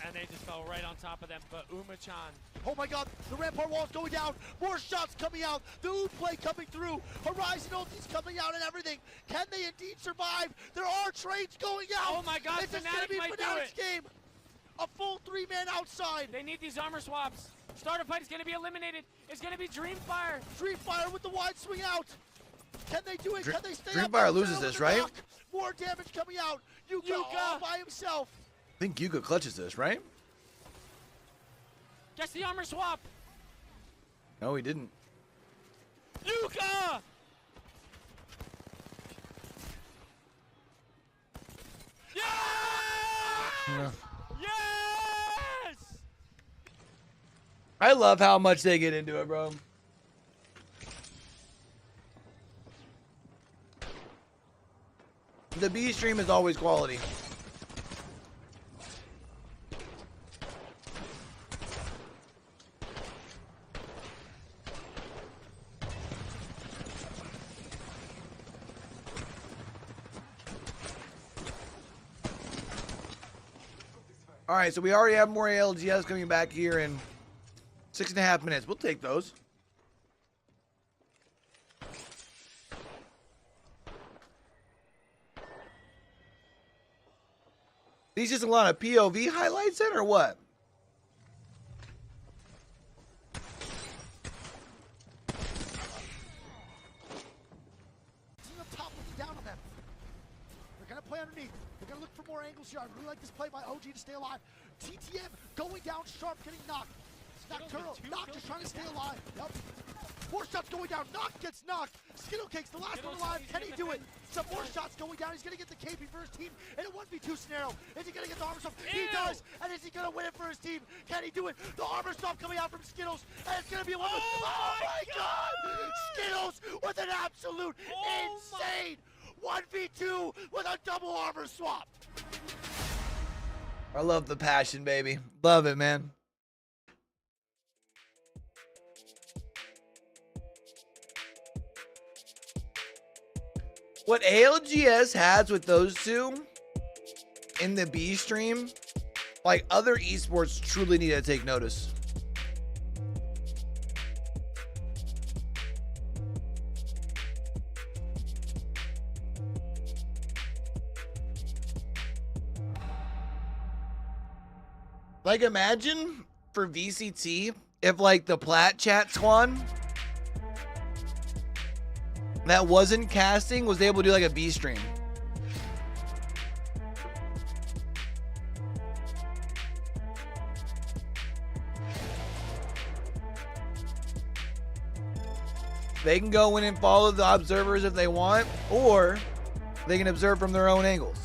And they just fell right on top of them, but Uma-chan. Oh my god, the Rampart wall is going down. More shots coming out. The Ood play coming through. Horizon ulti's coming out and everything. Can they indeed survive? There are trades going out. Oh my god, This is going to be Fnatic might do Fnatic's it. game. A full 3-man outside. They need these armor swaps. Starter fight is going to be eliminated. It's going to be Dreamfire. Dreamfire with the wide swing out. Can they do it? Can they stay up? Dreamfire loses this, right? More damage coming out. Yuka all by himself. I think Yuka clutches this, right? Guess the armor swap. No, he didn't. Yuka! No. Yes! I love how much they get into it, bro. The B stream is always quality. All right, so we already have more ALGS coming back here in 6.5 minutes. We'll take those. These just a lot of POV highlights in, or what? Team up top looking down on them. They're going to play underneath. They're going to look for more angles here. I really like this play by OG to stay alive. TTM going down sharp, getting knocked. Nocturnal, Knock just trying to stay alive. Yep. More shots going down. Knock gets knocked. Skittle Cakes, the last one alive. Can he do it? Some more shots going down. He's going to get the KP for his team in a 1v2 scenario. Is he going to get the armor stop? He does. And is he going to win it for his team? Can he do it? The armor stop coming out from Skittles. And it's going to be a one. Oh my god! Skittles with an absolute insane 1v2 with a double armor swap. I love the passion, baby. Love it, man. What ALGS has with those two in the B stream, like other esports truly need to take notice. Like imagine for VCT if like the Plat chat squad that wasn't casting was able to do like a B stream. They can go in and follow the observers if they want, or they can observe from their own angles.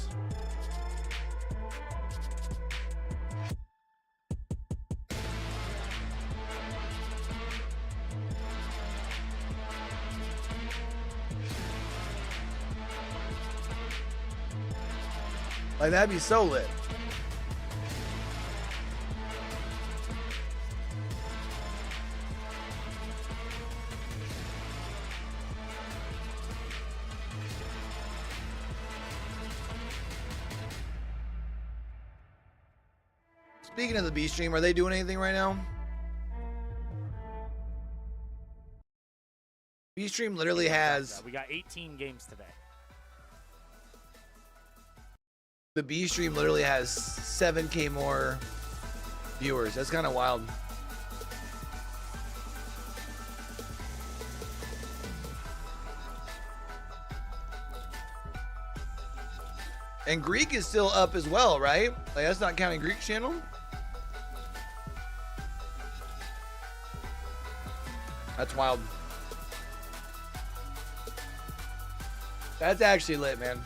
Like, that'd be so lit. Speaking of the B stream, are they doing anything right now? B stream literally has. We got 18 games today. The B stream literally has 7K more viewers. That's kind of wild. And Greek is still up as well, right? Like, that's not counting Greek's channel. That's wild. That's actually lit, man.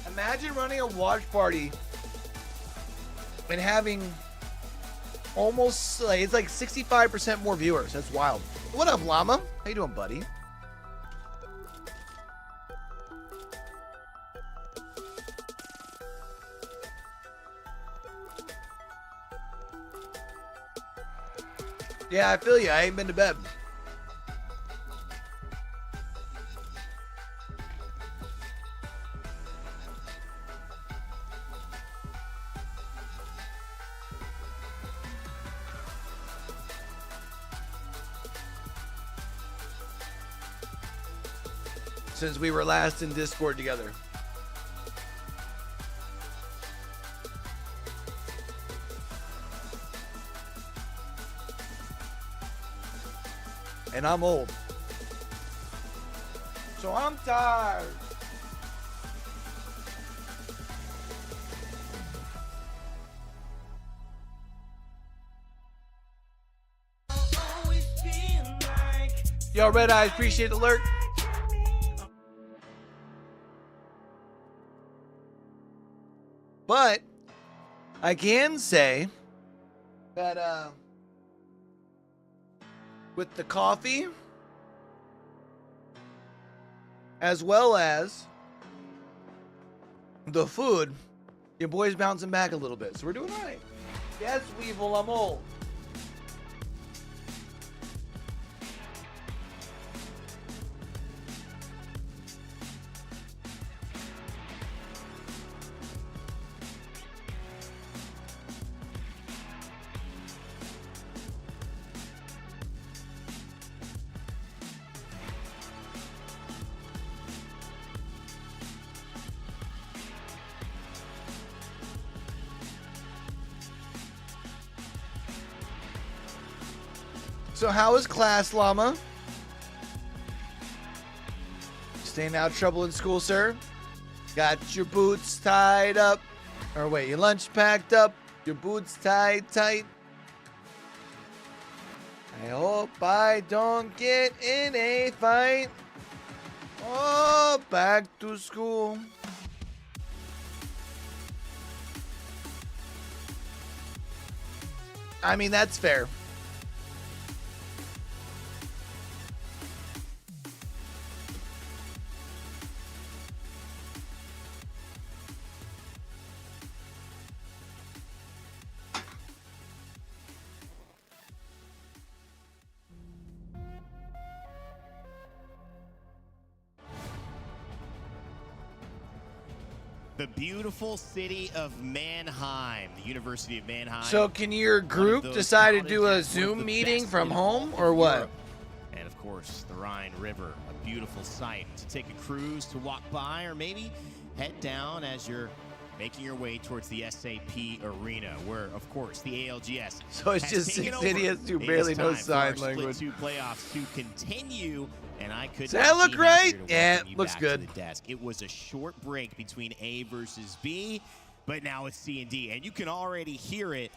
Imagine running a watch party and having almost, like, it's like 65% more viewers. That's wild. What up, Llama? How you doing, buddy? Yeah, I feel you. I ain't been to bed. Since we were last in Discord together. And I'm old. So I'm tired. Yo, Red Eyes, appreciate the alert. But I can say that with the coffee as well as the food, your boy's bouncing back a little bit. So we're doing all right. Yes, Weevil, I'm old. So how is class, Llama? Staying out of trouble in school, sir? Got your boots tied up. Or wait, your lunch packed up. Your boots tied tight. I hope I don't get in a fight. Oh, back to school. I mean, that's fair. The beautiful city of Mannheim, the University of Mannheim. So can your group decide to do a Zoom meeting from home or what? And of course, the Rhine River, a beautiful sight to take a cruise, to walk by, or maybe head down as you're making your way towards the SAP Arena, where, of course, the ALGS. So it's just 6 idiots who barely know sign language. Split 2 playoffs to continue. And I could. Does that look right? Yeah, looks good. It was a short break between A versus B, but now it's C and D, and you can already hear it.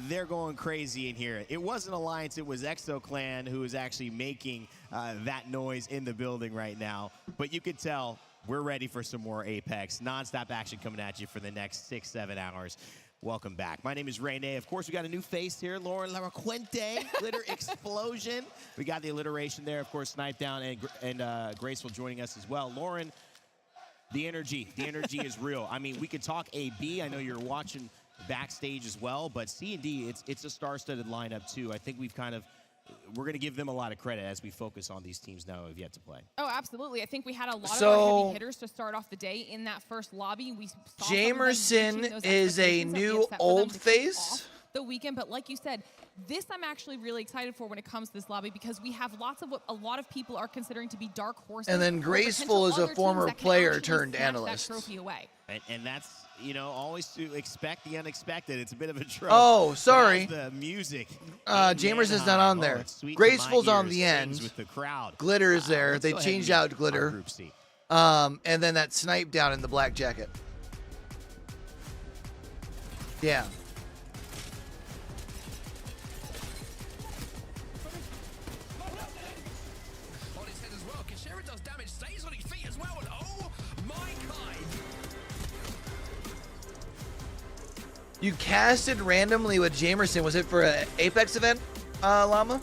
They're going crazy in here. It wasn't Alliance, it was ExoClan who is actually making that noise in the building right now. But you could tell we're ready for some more Apex. Non-stop action coming at you for the next 6-7 hours. Welcome back. My name is Rene. Of course, we got a new face here, Lauren Laraquente, Glitter Explosion. We got the alliteration there. Of course, Snipe Down and Graceful joining us as well. Lauren, the energy is real. I mean, we could talk AB. I know you're watching backstage as well, but C and D, it's a star-studded lineup too. I think we've kind of we're going to give them a lot of credit as we focus on these teams now who have yet to play. Oh, absolutely. I think we had a lot of our heavy hitters to start off the day in that first lobby. We saw Jamerson is a new old face. The weekend, but like you said, this I'm actually really excited for when it comes to this lobby because we have lots of what a lot of people are considering to be dark horses. And then Graceful is a former player turned analyst. That trophy away. And that's, you know, always to expect the unexpected. It's a bit of a trope. Oh, sorry. The music. Jamerson's not on there. Graceful's on the end. With the crowd. Glitter is there. They changed out Glitter. And then that snipe down in the black jacket. Yeah. You casted randomly with Jamerson. Was it for an Apex event, Llama?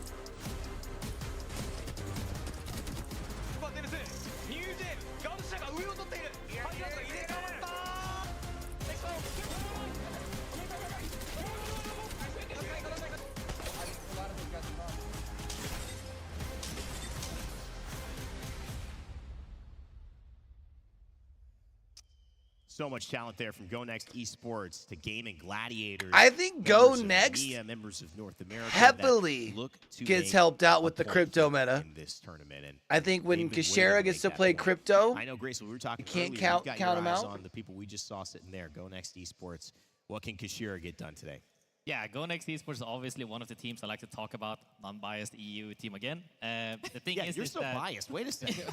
So much talent there from Go Next Esports to Gaming Gladiators. I think Go Next members of North America heavily gets helped out with the crypto meta. In this tournament. And I think when Kashera gets to play crypto, I know, Grace, we were talking you can't earlier, count them out. On the people we just saw sitting there, Go Next Esports. What can Kashera get done today? Yeah, Go Next Esports is obviously one of the teams I like to talk about. Non-biased EU team again. The thing is, you're so biased. Wait a second.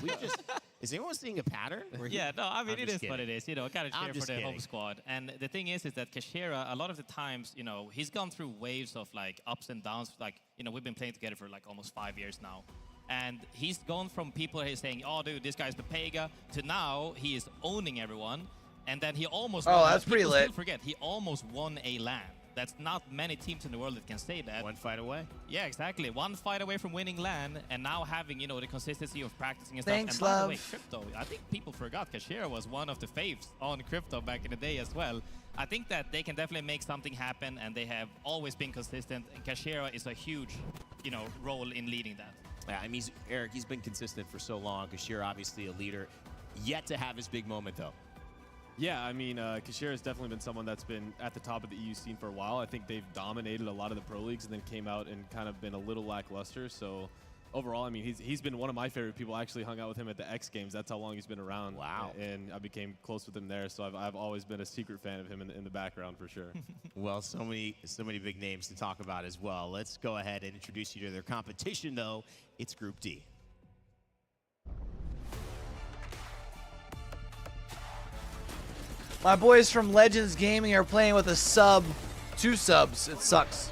Is anyone seeing a pattern? Yeah, no, I mean, it is what it is. You know, kind of cheer for the kidding. home squad. And the thing is that Kashera, a lot of the times, you know, he's gone through waves of like ups and downs. Like, you know, we've been playing together for like almost 5 years now. And he's gone from people who are saying, oh, dude, this guy's the Pega, to now he is owning everyone. And then he almost won. That's pretty lit. Still forget, he almost won a LAN. That's not many teams in the world that can say that. One fight away. Yeah, exactly. One fight away from winning LAN, and now having, you know, the consistency of practicing and Thanks, stuff. And by love. the way, Crypto, I think people forgot Kashera was one of the faves on Crypto back in the day as well. I think that they can definitely make something happen, and they have always been consistent, and Kashera is a huge, you know, role in leading that. Yeah, I mean, Eric, he's been consistent for so long. Kashera, obviously a leader, yet to have his big moment, though. Yeah, I mean, Kashera has definitely been someone that's been at the top of the EU scene for a while. I think they've dominated a lot of the pro leagues and then came out and kind of been a little lackluster. So overall, I mean, he's been one of my favorite people. I actually hung out with him at the X Games. That's how long he's been around. Wow. And I became close with him there. So I've always been a secret fan of him in the background for sure. Well, so many big names to talk about as well. Let's go ahead and introduce you to their competition, though. It's Group D. My boys from Legends Gaming are playing with a sub, 2 subs. It sucks.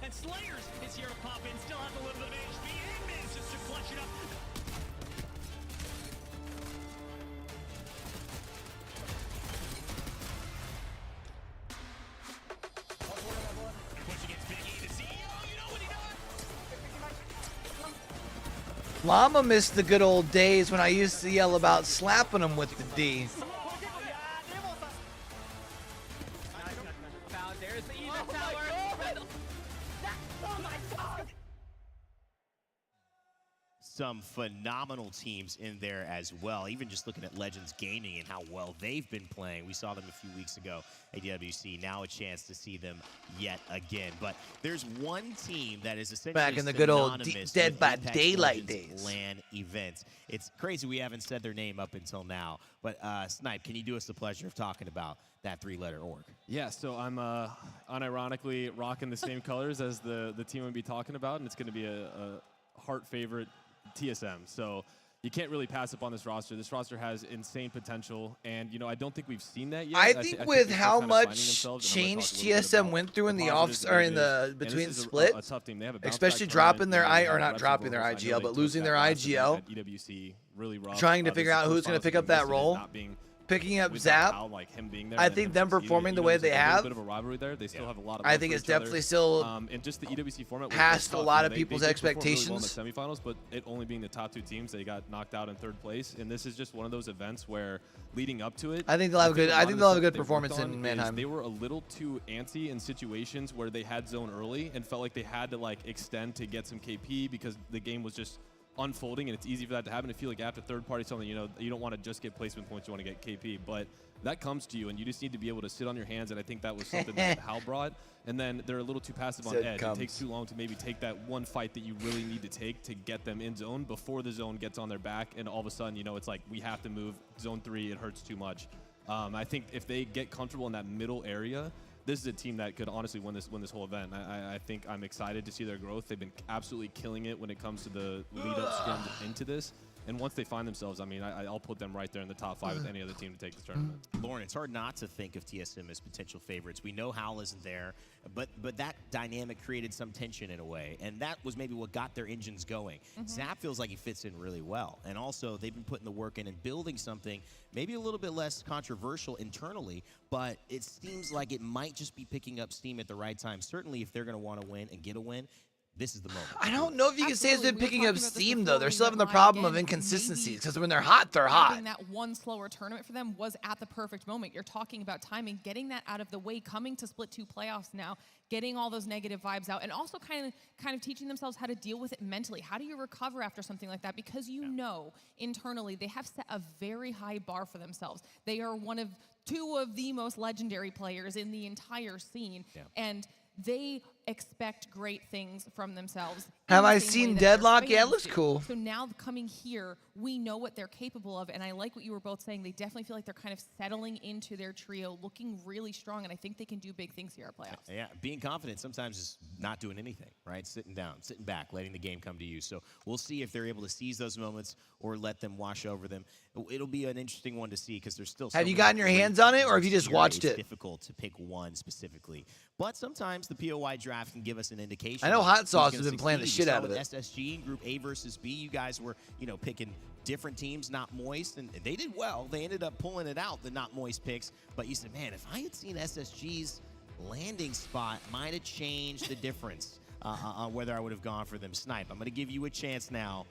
And Slayers is here to pop in, still has a little bit of HP, and manages to clutch it up. Llama missed the good old days when I used to yell about slapping him with the D. Some phenomenal teams in there as well. Even just looking at Legends Gaming and how well they've been playing. We saw them a few weeks ago at DWC. Now a chance to see them yet again. But there's one team that is essentially back in the good old synonymous Dead with by Apex Daylight Legends days. LAN events. It's crazy we haven't said their name up until now. But Snipe, can you do us the pleasure of talking about that 3-letter org? Yeah, so I'm unironically rocking the same colors as the team I'm going to be talking about, and it's going to be a heart favorite TSM. So you can't really pass up on this roster. This roster has insane potential, and you know, I don't think we've seen that yet. I think with how much change TSM went through in the offs or in the between split, especially dropping their not dropping their IGL, but losing their IGL, EWC, really rough. trying to figure out who's going to pick up that role. picking up with Zap, how, like, him being there, I and think him them succeeding, performing the you know, way there's, they like, a little have, bit of a rivalry there. They still have a lot of I love think for it's each other. definitely still and just the EWC format was past tough. a lot You of know, people's they did perform really well in expectations. the semifinals, but it only being the top 2 teams, they got knocked out in 3rd place. And this is just one of those events where, leading up to it, I think they'll have a good. lot I of think the they'll have a stuff good they worked performance on in is Mannheim. They were a little too antsy in situations where they had zone early and felt like they had to like extend to get some KP because the game was just unfolding, and it's easy for that to happen. I feel like after third party something, you know, you don't want to just get placement points, you want to get KP, but that comes to you, and you just need to be able to sit on your hands, and I think that was something that Hal brought. And then they're a little too passive on Said edge. comes. It takes too long to maybe take that one fight that you really need to take to get them in zone before the zone gets on their back, and all of a sudden, you know, it's like, we have to move zone 3, it hurts too much. I think if they get comfortable in that middle area, this is a team that could honestly win this whole event. I think I'm excited to see their growth. They've been absolutely killing it when it comes to the lead-up scrims into this. And once they find themselves, I mean, I'll put them right there in the top 5 with any other team to take this tournament. Lauren, it's hard not to think of TSM as potential favorites. We know Hal isn't there, but that dynamic created some tension in a way, and that was maybe what got their engines going. Zap feels like he fits in really well, and also they've been putting the work in and building something maybe a little bit less controversial internally, but it seems like it might just be picking up steam at the right time. Certainly if they're going to want to win and get a win, this is the moment. I don't know if you can say it's been Absolutely. We picking were up talking about this steam before though. They're we still having went the live problem of again. inconsistencies because Maybe when they're hot, they're hot. Having that one slower tournament for them was at the perfect moment. You're talking about timing, getting that out of the way, coming to split 2 playoffs now, getting all those negative vibes out, and also kind of teaching themselves how to deal with it mentally. How do you recover after something like that? Because you know internally they have set a very high bar for themselves. They are one of 2 of the most legendary players in the entire scene, and they expect great things from themselves. Have in the I same seen way that their Deadlock? Yeah, it fans looks do. cool. So now coming here, we know what they're capable of, and I like what you were both saying. They definitely feel like they're kind of settling into their trio, looking really strong, and I think they can do big things here at playoffs. Yeah, being confident sometimes is not doing anything, right? Sitting down, sitting back, letting the game come to you. So we'll see if they're able to seize those moments or let them wash over them. It'll be an interesting one to see because there's still. Have you gotten your hands on it, or have you just watched it's it? difficult to pick one specifically, but sometimes the POI draft can give us an indication. I know Hot who's Sauce gonna has been playing the succeed. shit We saw out of with it. SSG in Group A versus B, you guys were, picking different teams, not Moist, and they did well. They ended up pulling it out, the not Moist picks. But you said, man, if I had seen SSG's landing spot, might have changed the difference on whether I would have gone for them Snipe. I'm going to give you a chance now.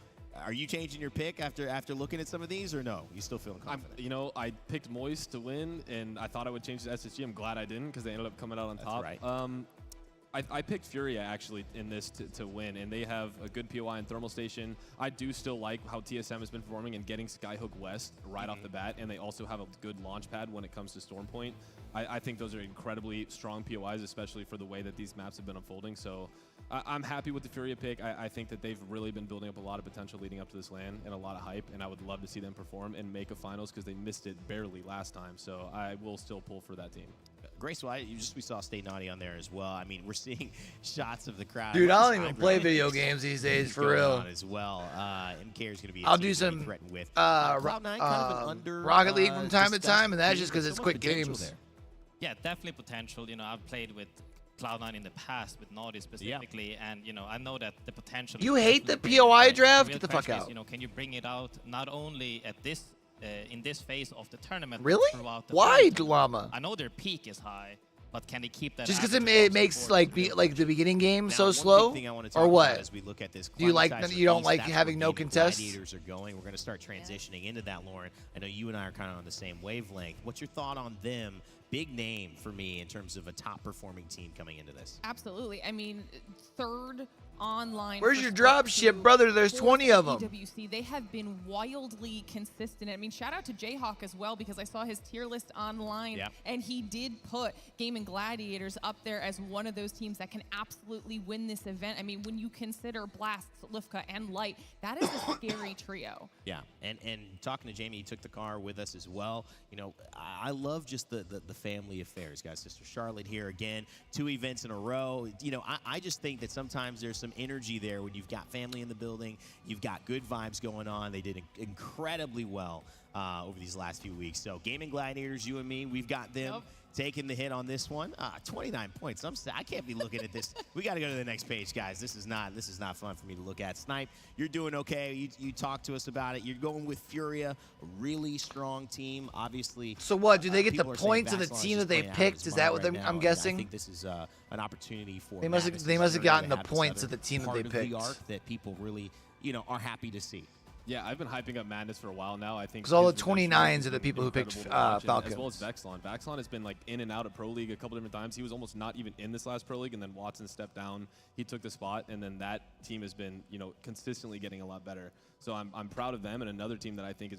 Are you changing your pick after looking at some of these, or no? You still feeling confident? You know, I picked Moist to win, and I thought I would change to SSG. I'm glad I didn't because they ended up coming out on top. Right. I picked Furia actually in this to win, and they have a good POI and thermal station. I do still like how TSM has been performing and getting Skyhook West right off the bat, and they also have a good launch pad when it comes to Storm Point. I think those are incredibly strong POIs, especially for the way that these maps have been unfolding. So I'm happy with the Furia pick. I think that they've really been building up a lot of potential leading up to this LAN and a lot of hype, and I would love to see them perform and make a finals because they missed it barely last time. So I will still pull for that team. Grace, we saw Stay Naughty on there as well. I mean, we're seeing shots of the crowd. Dude, I don't even Eyebrow play index video games these days, for going real. on as well. MK is going to be. I'll do some threatened with Cloud9, kind of an under Rocket League from time to discussed time, and that's team, just but because it's so much quick potential games. there. Yeah, definitely potential. You know, I've played with Cloud9 in the past with Naughty specifically, and I know that the potential. You is hate the definitely POI great. draft? The real Get the fuck question is, out. can you bring it out not only at this in this phase of the tournament, but Really? throughout the Why, whole Llama? I know their peak is high, but can they keep that? Just because average it across makes the board? like the beginning game Now, so one big slow, thing I want to talk or about what? as we look at this, Do you like Climate that? You don't East, like that's having where no Gaming contests? Gladiators are going. We're going to start transitioning into that, Lauren. I know you and I are kind of on the same wavelength. What's your thought on them? Big name for me in terms of a top performing team coming into this. Absolutely. I mean, third online. Where's for your Split drop 2, ship, brother? There's fourth 20 of 'em. EWC. They have been wildly consistent. I mean, shout out to Jayhawk as well, because I saw his tier list online, and he did put Gaming Gladiators up there as one of those teams that can absolutely win this event. I mean, when you consider Blasts, Lifka, and Light, that is a scary trio. Yeah, and talking to Jamie, he took the car with us as well. I love just the family affairs, guys. Sister Charlotte here again, 2 events in a row. I just think that sometimes there's some energy there when you've got family in the building, you've got good vibes going on. They did incredibly well over these last few weeks. So Gaming Gladiators, you and me, we've got them taking the hit on this one. 29 points. I can't be looking at this. We got to go to the next page, guys. This is not fun for me to look at. Snipe, you're doing okay. You talked to us about it. You're going with Furia, a really strong team, obviously. So what? Do they get the points of the team that they picked? Is that what I'm guessing? I think this is an opportunity for. They must have gotten the points of the team that they picked. The arc that people really, are happy to see. Yeah, I've been hyping up Madness for a while now. I think because all the 29s are the people who picked Falcons. As well as Vexlon. Vexlon has been like in and out of Pro League a couple different times. He was almost not even in this last Pro League, and then Watson stepped down. He took the spot, and then that team has been, consistently getting a lot better. So I'm proud of them. And another team that I think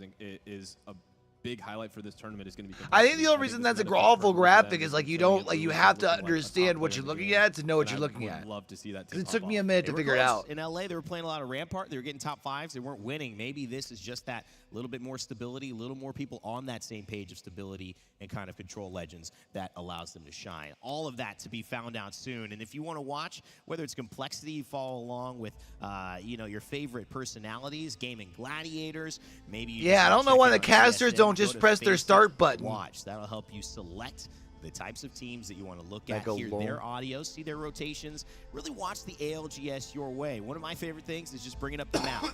is a big highlight for this tournament is going to be. I think the only reason that's a awful graphic is like you have to understand what you're looking at to know what you're looking at. Love to see that. It took me a minute to figure it out. In LA, they were playing a lot of Rampart. They were getting top 5s. They weren't winning. Maybe this is just that little bit more stability, a little more people on that same page of stability and kind of Control Legends that allows them to shine. All of that to be found out soon. And if you want to watch, whether it's complexity, you follow along with, your favorite personalities, Gaming Gladiators, maybe. I don't know why the casters don't just press their start button. Watch. That'll help you select the types of teams that you want to look at, hear their audio, see their rotations, really watch the ALGS your way. One of my favorite things is just bringing up the map,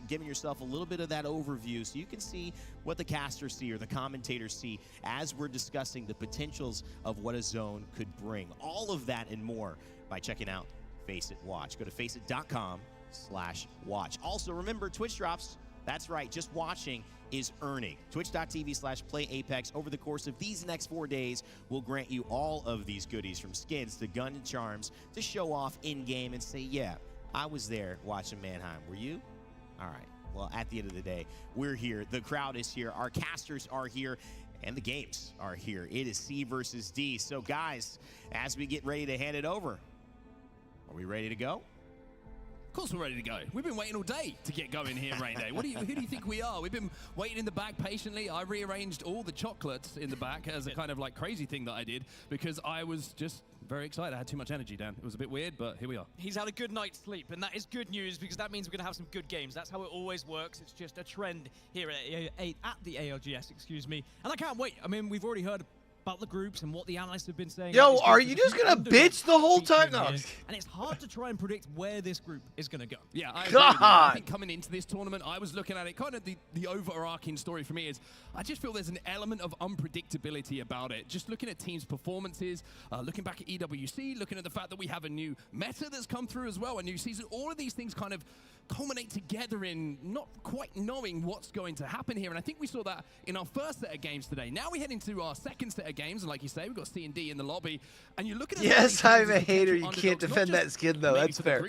giving yourself a little bit of that overview so you can see what the casters see or the commentators see as we're discussing the potentials of what a zone could bring. All of that and more by checking out Face It Watch. Go to faceit.com/watch. Also, remember, Twitch drops. That's right, just watching is earning. Twitch.tv/playapex. Over the course of these next 4 days, will grant you all of these goodies, from skins to gun and charms, to show off in-game and say, yeah, I was there watching Mannheim. Were you? All right. Well, at the end of the day, we're here. The crowd is here. Our casters are here. And the games are here. It is C versus D. So, guys, as we get ready to hand it over, are we ready to go? Of course we're ready to go. We've been waiting all day to get going here, Rainday. Who do you think we are? We've been waiting in the back patiently. I rearranged all the chocolates in the back as a kind of like crazy thing that I did because I was just very excited. I had too much energy, Dan. It was a bit weird, but here we are. He's had a good night's sleep, and that is good news because that means we're going to have some good games. That's how it always works. It's just a trend here at the ALGS, excuse me. And I can't wait. I mean, we've already heard about the groups and what the analysts have been saying. Yo, are you just gonna bitch the whole time? No. And it's hard to try and predict where this group is gonna go. Yeah, I think coming into this tournament, I was looking at it, kind of the overarching story for me is I just feel there's an element of unpredictability about it. Just looking at teams' performances, looking back at EWC, looking at the fact that we have a new meta that's come through as well, a new season, all of these things kind of culminate together in not quite knowing what's going to happen here. And I think we saw that in our first set of games today. Now we head into our second set of games, and like you say, we've got C&D in the lobby, and you're looking at yes, I'm a hater. You can't defend that skin though. That's fair.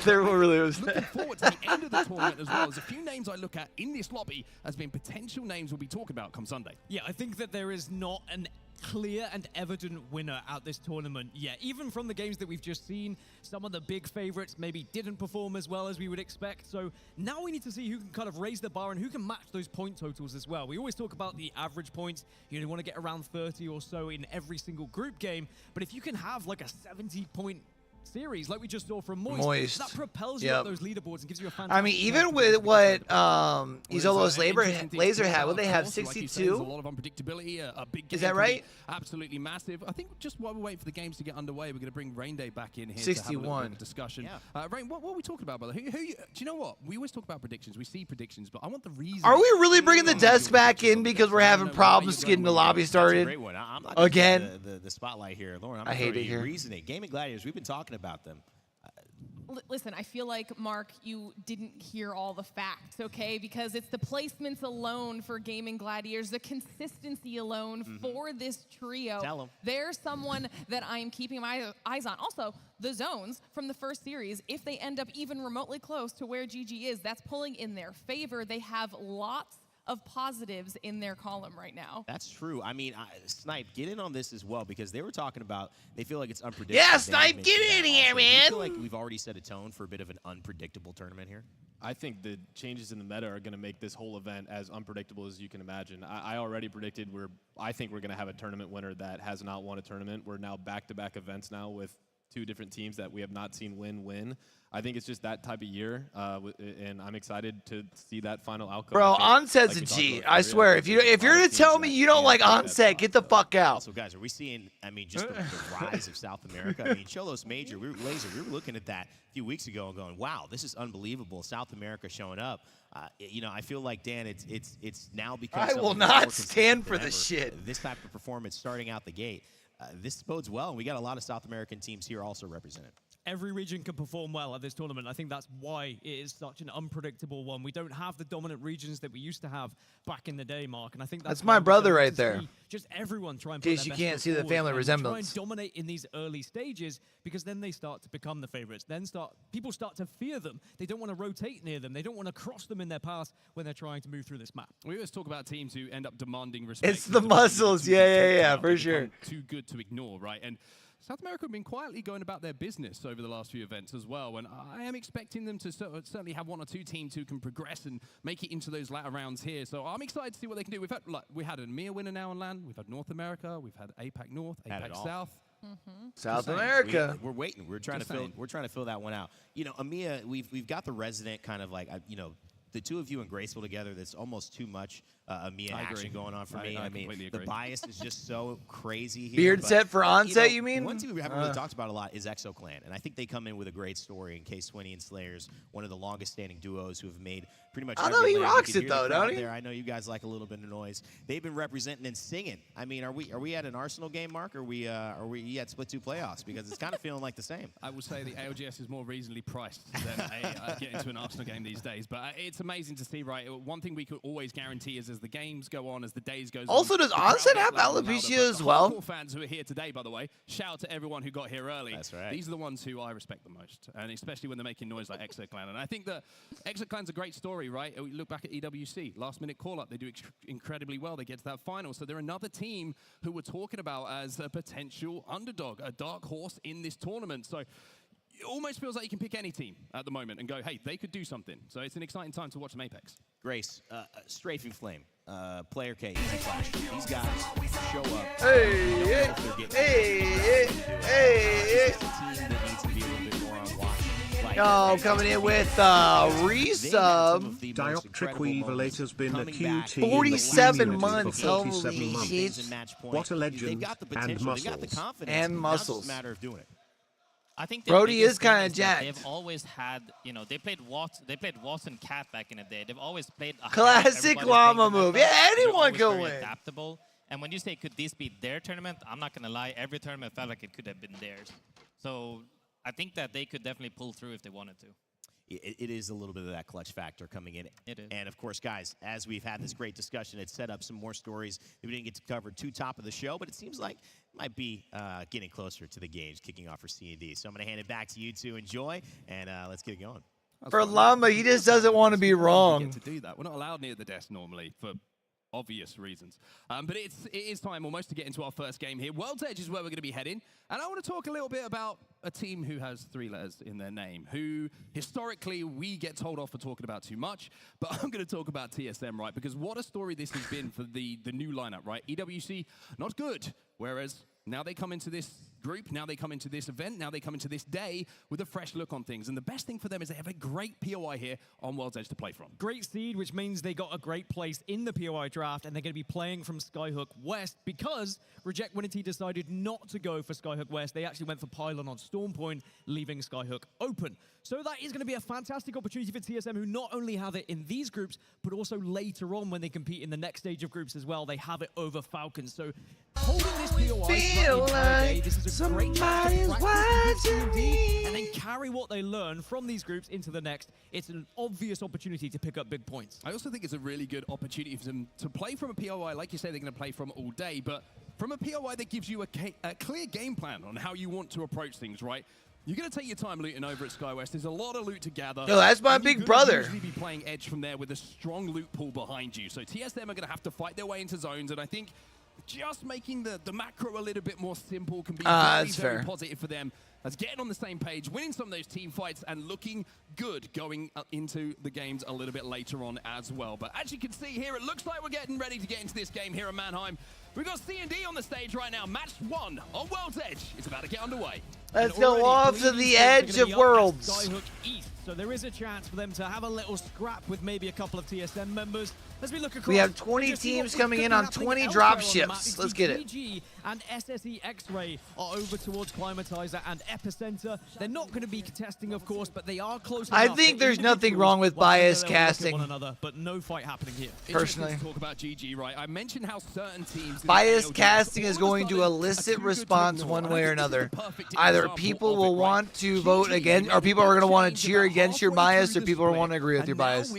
There really was looking forward to the end of the tournament as well. There's a few names I look at in this lobby as being potential names we'll be talking about come Sunday. Yeah, I think that there is not an clear and evident winner at this tournament yet. Even from the games that we've just seen, some of the big favorites maybe didn't perform as well as we would expect. So now we need to see who can kind of raise the bar and who can match those point totals as well. We always talk about the average points. You want to get around 30 or so in every single group game. But if you can have like a 70-point series like we just saw from Moist. That propels you up those leaderboards and gives you a fantastic. I mean, even with what Izolo's Laser had, what they have 62. A lot of unpredictability. A big game. Is that right? Absolutely massive. I think just while we wait for the games to get underway, we're going to bring Rain Day back in here 61 to have a little bit of discussion. Yeah. Rain, what are we talking about, brother? Do you know what? We always talk about predictions. We see predictions, but I want the reason. Are we really bringing the desk back in because we're having problems getting the lobby started? Great one. I'm not again. The spotlight here, Lauren. I hate it here. Reasoning. Gaming Gladiators. We've been talking about them. Listen, I feel like, Mark, you didn't hear all the facts, okay? Because it's the placements alone for Gaming Gladiators, the consistency alone for this trio. Tell them. There's someone that I'm keeping my eyes on. Also, the zones from the first series, if they end up even remotely close to where GG is, that's pulling in their favor. They have lots of positives in their column right now. That's true. I mean, Snipe, get in on this as well, because they were talking about they feel like it's unpredictable. Yeah, Snipe, get in here, man. I feel like we've already set a tone for a bit of an unpredictable tournament here. I think the changes in the meta are going to make this whole event as unpredictable as you can imagine. I already predicted I think we're going to have a tournament winner that has not won a tournament. We're now back-to-back events now with two different teams that we have not seen win. I think it's just that type of year, and I'm excited to see that final outcome. Bro, Onset's a G. I swear. If you're to tell me you don't like Onset, get the fuck out. So, guys, are we seeing, I mean, just the rise of South America? I mean, Cholos Major, we were looking at that a few weeks ago and going, wow, this is unbelievable. South America showing up. You know, I feel like, Dan, it's now become. I will not stand for this shit. This type of performance starting out the gate. This bodes well, and we got a lot of South American teams here also represented. Every region can perform well at this tournament. I think that's why it is such an unpredictable one. We don't have the dominant regions that we used to have back in the day, Mark. And I think that's my brother right there. Just everyone try and in case you can't see the family resemblance. Try and dominate in these early stages, because then they start to become the favorites. Then people start to fear them. They don't want to rotate near them. They don't want to cross them in their path when they're trying to move through this map. We always talk about teams who end up demanding respect. It's the muscles. Yeah, for sure. Too good to ignore, right? And South America have been quietly going about their business over the last few events as well, and I am expecting them to certainly have one or two teams who can progress and make it into those latter rounds here. So I'm excited to see what they can do. We had an EMEA winner now on LAN. We've had North America. We've had APAC North, APAC South. South America. We're waiting. We're trying to fill that one out. You know, EMEA, we've got the resident kind of like you know, the two of you and Graceful together. That's almost too much EMEA action going on for me. I mean, the bias is just so crazy here. Beard set for Onset, you mean? One team we haven't really talked about a lot is Exo Clan, and I think they come in with a great story in K20 and Slayers, one of the longest-standing duos who have made pretty much. I know he rocks it though, don't he? I know you guys like a little bit of noise. They've been representing and singing. I mean, are we at an Arsenal game, Mark? Or are we at Split 2 playoffs? Because it's kind of feeling like the same. I would say the ALGS is more reasonably priced than getting into an Arsenal game these days. But it's amazing to see, right? One thing we could always guarantee is as the games go on, as the days goes on. Also, does Onset have alopecia as well? The fans who are here today, by the way, shout out to everyone who got here early. That's right. These are the ones who I respect the most, and especially when they're making noise like Exo Clan. And I think that Exo Clan's a great story, right? We look back at EWC, last-minute call-up. They do incredibly well. They get to that final. So they're another team who we're talking about as a potential underdog, a dark horse in this tournament. So it almost feels like you can pick any team at the moment and go, hey, they could do something. So it's an exciting time to watch them Apex. Grace, Strafing Flame, Player K, Easy Flash. These guys show up. Hey. It's a team that needs to be a little bit more on watch. Oh, coming in with resub. Dioptric Weevil has been a QT 47 months. For 47 Holy months. shit. What a legend. And muscles. They've got the confidence. And muscles. It's just a matter of doing it. I think Brody is kind of jacked. They've always had, you know, they played Watts and Cat back in the day. They've always played a classic llama move. Yeah, anyone can win. Adaptable. And when you say could this be their tournament, I'm not gonna lie. Every tournament felt like it could have been theirs. So I think that they could definitely pull through if they wanted to. It is a little bit of that clutch factor coming in. It is. And, of course, guys, as we've had this great discussion, it's set up some more stories that we didn't get to cover top of the show, but it seems like it might be getting closer to the games kicking off for C&D. So I'm going to hand it back to you to enjoy, and let's get it going. For Llama, he just doesn't want to be wrong. To do that. We're not allowed near the desk normally for obvious reasons. But it is time almost to get into our first game here. World's Edge is where we're going to be heading. And I want to talk a little bit about a team who has 3 letters in their name, who historically we get told off for talking about too much. But I'm going to talk about TSM, right? Because what a story this has been for the new lineup, right? EWC, not good. Whereas now they come into this group, now they come into this event, now they come into this day with a fresh look on things. And the best thing for them is they have a great POI here on World's Edge to play from. Great seed, which means they got a great place in the POI draft, and they're going to be playing from Skyhook West because Reject Winity decided not to go for Skyhook West. They actually went for Pylon on Stormpoint, leaving Skyhook open. So that is going to be a fantastic opportunity for TSM, who not only have it in these groups, but also later on when they compete in the next stage of groups as well, they have it over Falcons. So holding this POI feel like this is a great somebody's watching me. And then carry what they learn from these groups into the next. It's an obvious opportunity to pick up big points. I also think it's a really good opportunity for them to play from a POI, like you say, they're going to play from all day, but from a POI that gives you a clear game plan on how you want to approach things, right? You're going to take your time looting over at SkyWest. There's a lot of loot to gather. Yo, that's my big brother. Usually be playing Edge from there with a strong loot pool behind you. So TSM are going to have to fight their way into zones, and I think just making the macro a little bit more simple can be very positive for them. As getting on the same page, winning some of those team fights, and looking good going into the games a little bit later on as well. But as you can see here, it looks like we're getting ready to get into this game here in Mannheim. We've got C&D on the stage right now. Match 1 on World's Edge is about to get underway. Let's go off to the edge of worlds. Skyhook East. So there is a chance for them to have a little scrap with maybe a couple of TSM members. As we look across, we have 20 teams coming in on 20 drop ships. Let's get it. GG and SSE X-Ray are over towards Climatizer and Epicenter. They're not going to be contesting, of course, but they are close enough. I think there's nothing wrong with bias casting. One another, but no fight happening here. Personally, talk about GG, right? I mentioned how certain teams bias casting is going to elicit response one way or another. Either people will want to vote against, or people are going to want to cheer against your bias, or people will want to agree with your bias.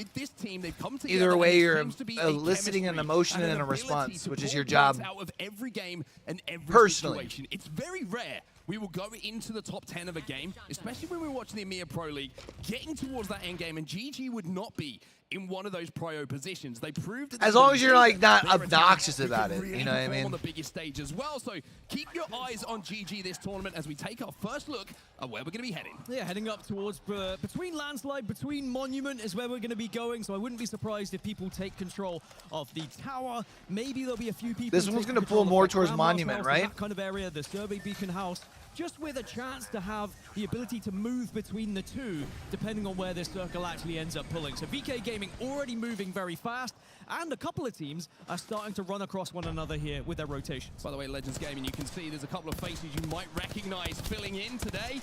Either way, you're eliciting an emotion and a response, which is your job. Out of every game and every Personally, situation. It's very rare we will go into the top 10 of a game, especially when we're watching the EMEA Pro League, getting towards that end game, and GG would not be in one of those prio positions. They proved that as long as you're like not obnoxious about it, you know what I mean? On the biggest stage as well. So keep your eyes on GG this tournament as we take our first look at where we're going to be heading. Yeah, heading up towards between Landslide, between Monument is where we're going to be going. So I wouldn't be surprised if people take control of the tower. Maybe there'll be a few people. This one's going to pull more towards Monument, right? That kind of area, the Survey Beacon House. Just with a chance to have the ability to move between the two, depending on where this circle actually ends up pulling. So VK Gaming already moving very fast, and a couple of teams are starting to run across one another here with their rotations. By the way, Legends Gaming, you can see there's a couple of faces you might recognize filling in today.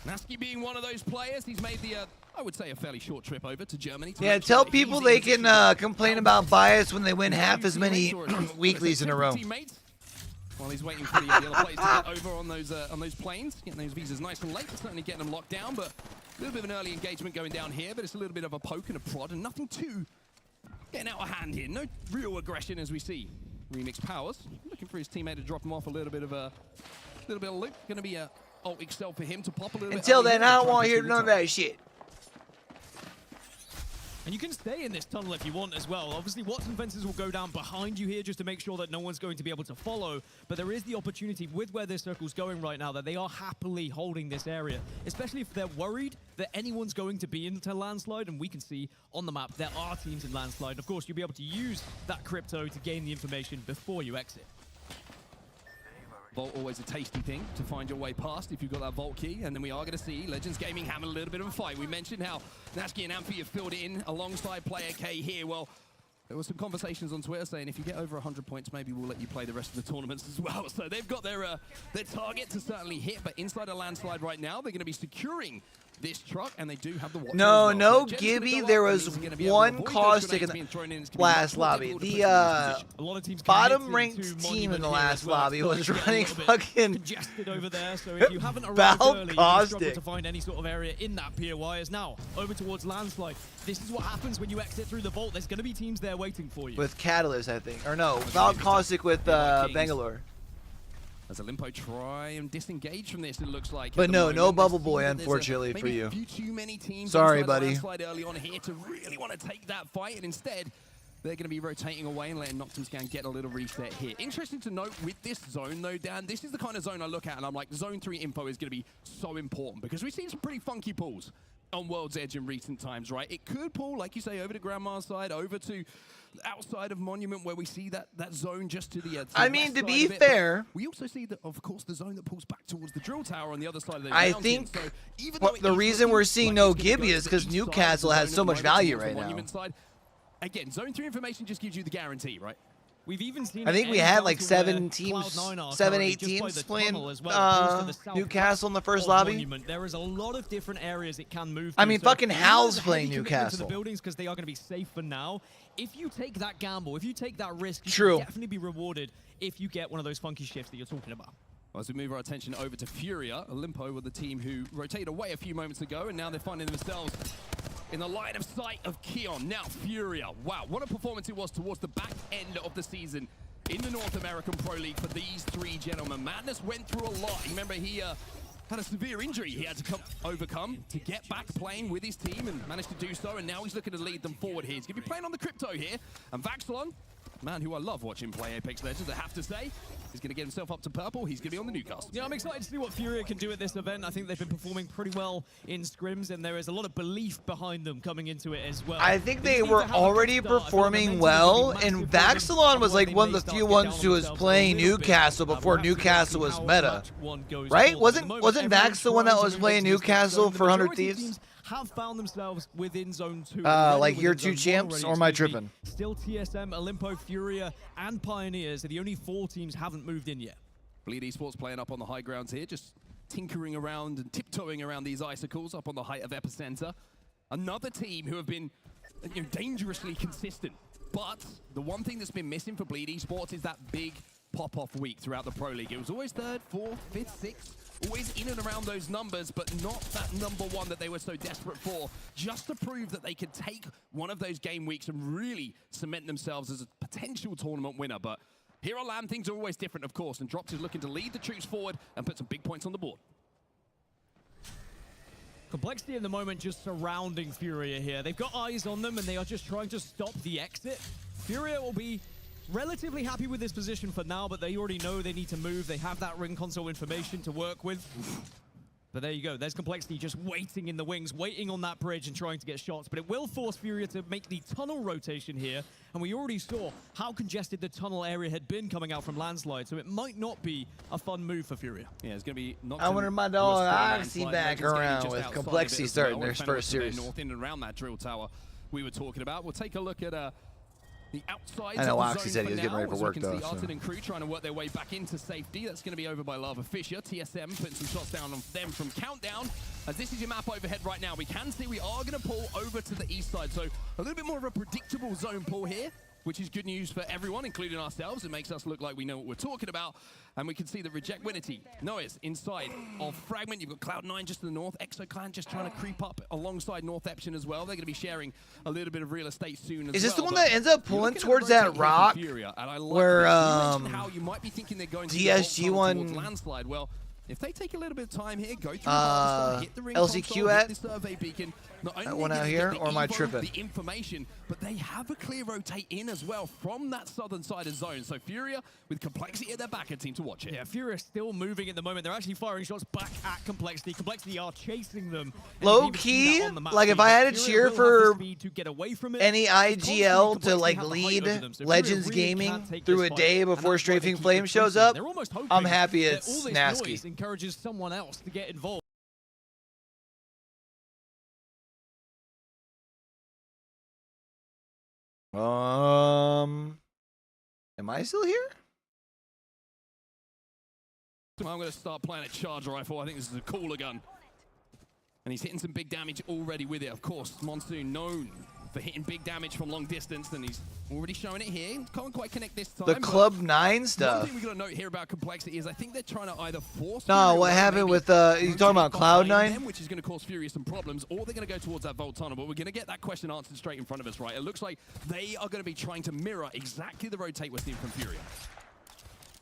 Nasky being one of those players, he's made the, I would say, a fairly short trip over to Germany. Yeah, tell people they can complain about bias when they win half as many weeklies in a row. While he's waiting for the other players to get over on those planes, getting those visas nice and late, certainly getting them locked down, but a little bit of an early engagement going down here, but it's a little bit of a poke and a prod, and nothing too getting out of hand here. No real aggression as we see. Remix Powers looking for his teammate to drop him off a little bit of loot. Going to be a ult excel for him to pop a little bit. Until then, I don't want to hear none of that shit. And you can stay in this tunnel if you want as well. Obviously, Watson fences will go down behind you here just to make sure that no one's going to be able to follow. But there is the opportunity with where this circle's going right now that they are happily holding this area, especially if they're worried that anyone's going to be into Landslide. And we can see on the map there are teams in Landslide. Of course, you'll be able to use that crypto to gain the information before you exit. Vault always a tasty thing to find your way past if you've got that vault key, and then we are going to see Legends Gaming having a little bit of a fight. We mentioned how Nasky and Amphi have filled in alongside Player K here. Well, there were some conversations on Twitter saying if you get over 100 points, maybe we'll let you play the rest of the tournaments as well. So they've got their target to certainly hit, but inside a Landslide right now, they're going to be securing this truck, and they do have the watch. No, Gibby, there was one caustic in the last lobby. The bottom-ranked team in the last lobby was running fucking over there. So if you haven't arrived early, you struggle to find any sort of area in that POI. Is now over towards Landslide. This is what happens when you exit through the vault. There's going to be teams there waiting for you. With Catalyst, I think. Or no, without caustic with Bangalore. As Olimpo try and disengage from this, it looks like. But no Bubble Boy, unfortunately for you. Too many teams sorry, buddy. Early on here to really want to take that fight, and instead they're going to be rotating away and letting Noctumscan get a little reset here. Interesting to note with this zone, though, Dan, this is the kind of zone I look at, and I'm like, Zone 3 info is going to be so important because we've seen some pretty funky pulls on World's Edge in recent times, right? It could pull, like you say, over to Grandma's side, over to outside of Monument, where we see that zone just to the I mean, to be fair, we also see that, of course, the zone that pulls back towards the drill tower on the other side of the I mountain. think So even the reason we're seeing no Gibby is because Newcastle has so much value right now. Side. Again, Zone 3 information just gives you the guarantee, right? We've even seen. I think we had like 7 teams, 8 teams playing Newcastle in the first lobby. Monument. There is a lot of different areas it can move. I mean, so fucking Hal's playing Newcastle. The buildings because they are going to be safe for now. If you take that gamble, if you take that risk, you True. can definitely be rewarded if you get one of those funky shifts that you're talking about. Well, as we move our attention over to Furia, Olimpo were the team who rotated away a few moments ago, and now they're finding themselves in the line of sight of Keon. Now Furia, wow, what a performance it was towards the back end of the season in the North American Pro League for these three gentlemen. Madness went through a lot. Remember, he had a severe injury he had to overcome to get back playing with his team and managed to do so, and now he's looking to lead them forward here. He's going to be playing on the crypto here, and Vaxelon, man who I love watching play Apex Legends, I have to say, He's going to get himself up to purple. He's going to be on the Newcastle. Yeah, I'm excited to see what Furia can do at this event. I think they've been performing pretty well in scrims, and there is a lot of belief behind them coming into it as well. I think they were already performing well, and Vaxilon was like one of the few ones who was playing Newcastle before Newcastle was meta. Right? Wasn't Vax the one that was playing Newcastle for 100 Thieves? Have found themselves within Zone 2. Like year 2 champs, or am I tripping? Still TSM, Olimpo, Furia, and Pioneers are the only 4 teams haven't moved in yet. Bleed Esports playing up on the high grounds here, just tinkering around and tiptoeing around these icicles up on the height of Epicenter. Another team who have been dangerously consistent. But the one thing that's been missing for Bleed Esports is that big pop-off week throughout the Pro League. It was always 3rd, 4th, 5th, 6th. Always in and around those numbers, but not that number 1 that they were so desperate for, just to prove that they could take one of those game weeks and really cement themselves as a potential tournament winner. But here on LAN, things are always different, of course, and Drops is looking to lead the troops forward and put some big points on the board. Complexity at the moment just surrounding Furia here. They've got eyes on them, and they are just trying to stop the exit. Furia will be relatively happy with this position for now, but they already know they need to move. They have that ring console information to work with. But there you go. There's Complexity just waiting in the wings, waiting on that bridge and trying to get shots. But it will force Furia to make the tunnel rotation here. And we already saw how congested the tunnel area had been coming out from Landslide. So it might not be a fun move for Furia. Yeah, it's going to be not. I wanted my dog Oxy back around with Complexity starting their first series. North in and around that drill tower we were talking about. We'll take a look at the outside. I know Oxy said he was getting ready for work, though. Artin and crew trying to work their way back into safety. That's going to be over by Lava Fisher. TSM putting some shots down on them from Countdown. As this is your map overhead right now, we can see we are going to pull over to the east side. So a little bit more of a predictable zone pull here, which is good news for everyone, including ourselves. It makes us look like we know what we're talking about. And we can see the Reject Winity. Noise inside of Fragment. You've got Cloud9 just to the north. ExoClan just trying to creep up alongside North Epsion as well. They're going to be sharing a little bit of real estate soon as well. Is this the one that ends up pulling towards that rock where DSG one Landslide? Well, if they take a little bit of time here, go through hit the ring LCQ console, at hit the survey beacon. Not only that one do out they here, get or am I the tripping? The information, but they have a clear rotate in as well from that southern side of zone. So Furia with Complexity at their back, a team to watch it. Yeah, Furia still moving at the moment. They're actually firing shots back at Complexity. Complexity are chasing them. Low key, like if I had to cheer for any IGL to like lead Legends Gaming through a day before Strafing Flame shows up, I'm happy it's Nasky. Encourages someone else to get involved. Am I still here? I'm going to start playing a charge rifle. I think this is a cooler gun. And he's hitting some big damage already with it. Of course, Monsoon known for hitting big damage from long distance, and he's already showing it here. Can't quite connect this time. The Club 9 stuff. One thing we got to note here about Complexity is I think they're trying to either force. No, what happened with you talking about Cloud9? Which is going to cause Furia some problems, or they're going to go towards that Vault Tunnel. But we're going to get that question answered straight in front of us, right? It looks like they are going to be trying to mirror exactly the rotate we're seeing from Furia.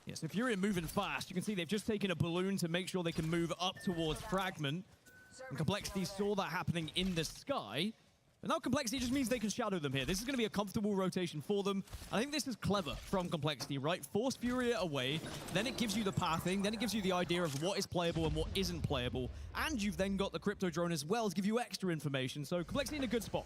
Yeah, so Furia moving fast. You can see they've just taken a balloon to make sure they can move up towards Fragment. And Complexity saw that happening in the sky. And now Complexity just means they can shadow them here. This is going to be a comfortable rotation for them. I think this is clever from Complexity, right? Force Furia away, then it gives you the pathing, then it gives you the idea of what is playable and what isn't playable. And you've then got the Crypto Drone as well to give you extra information. So Complexity in a good spot.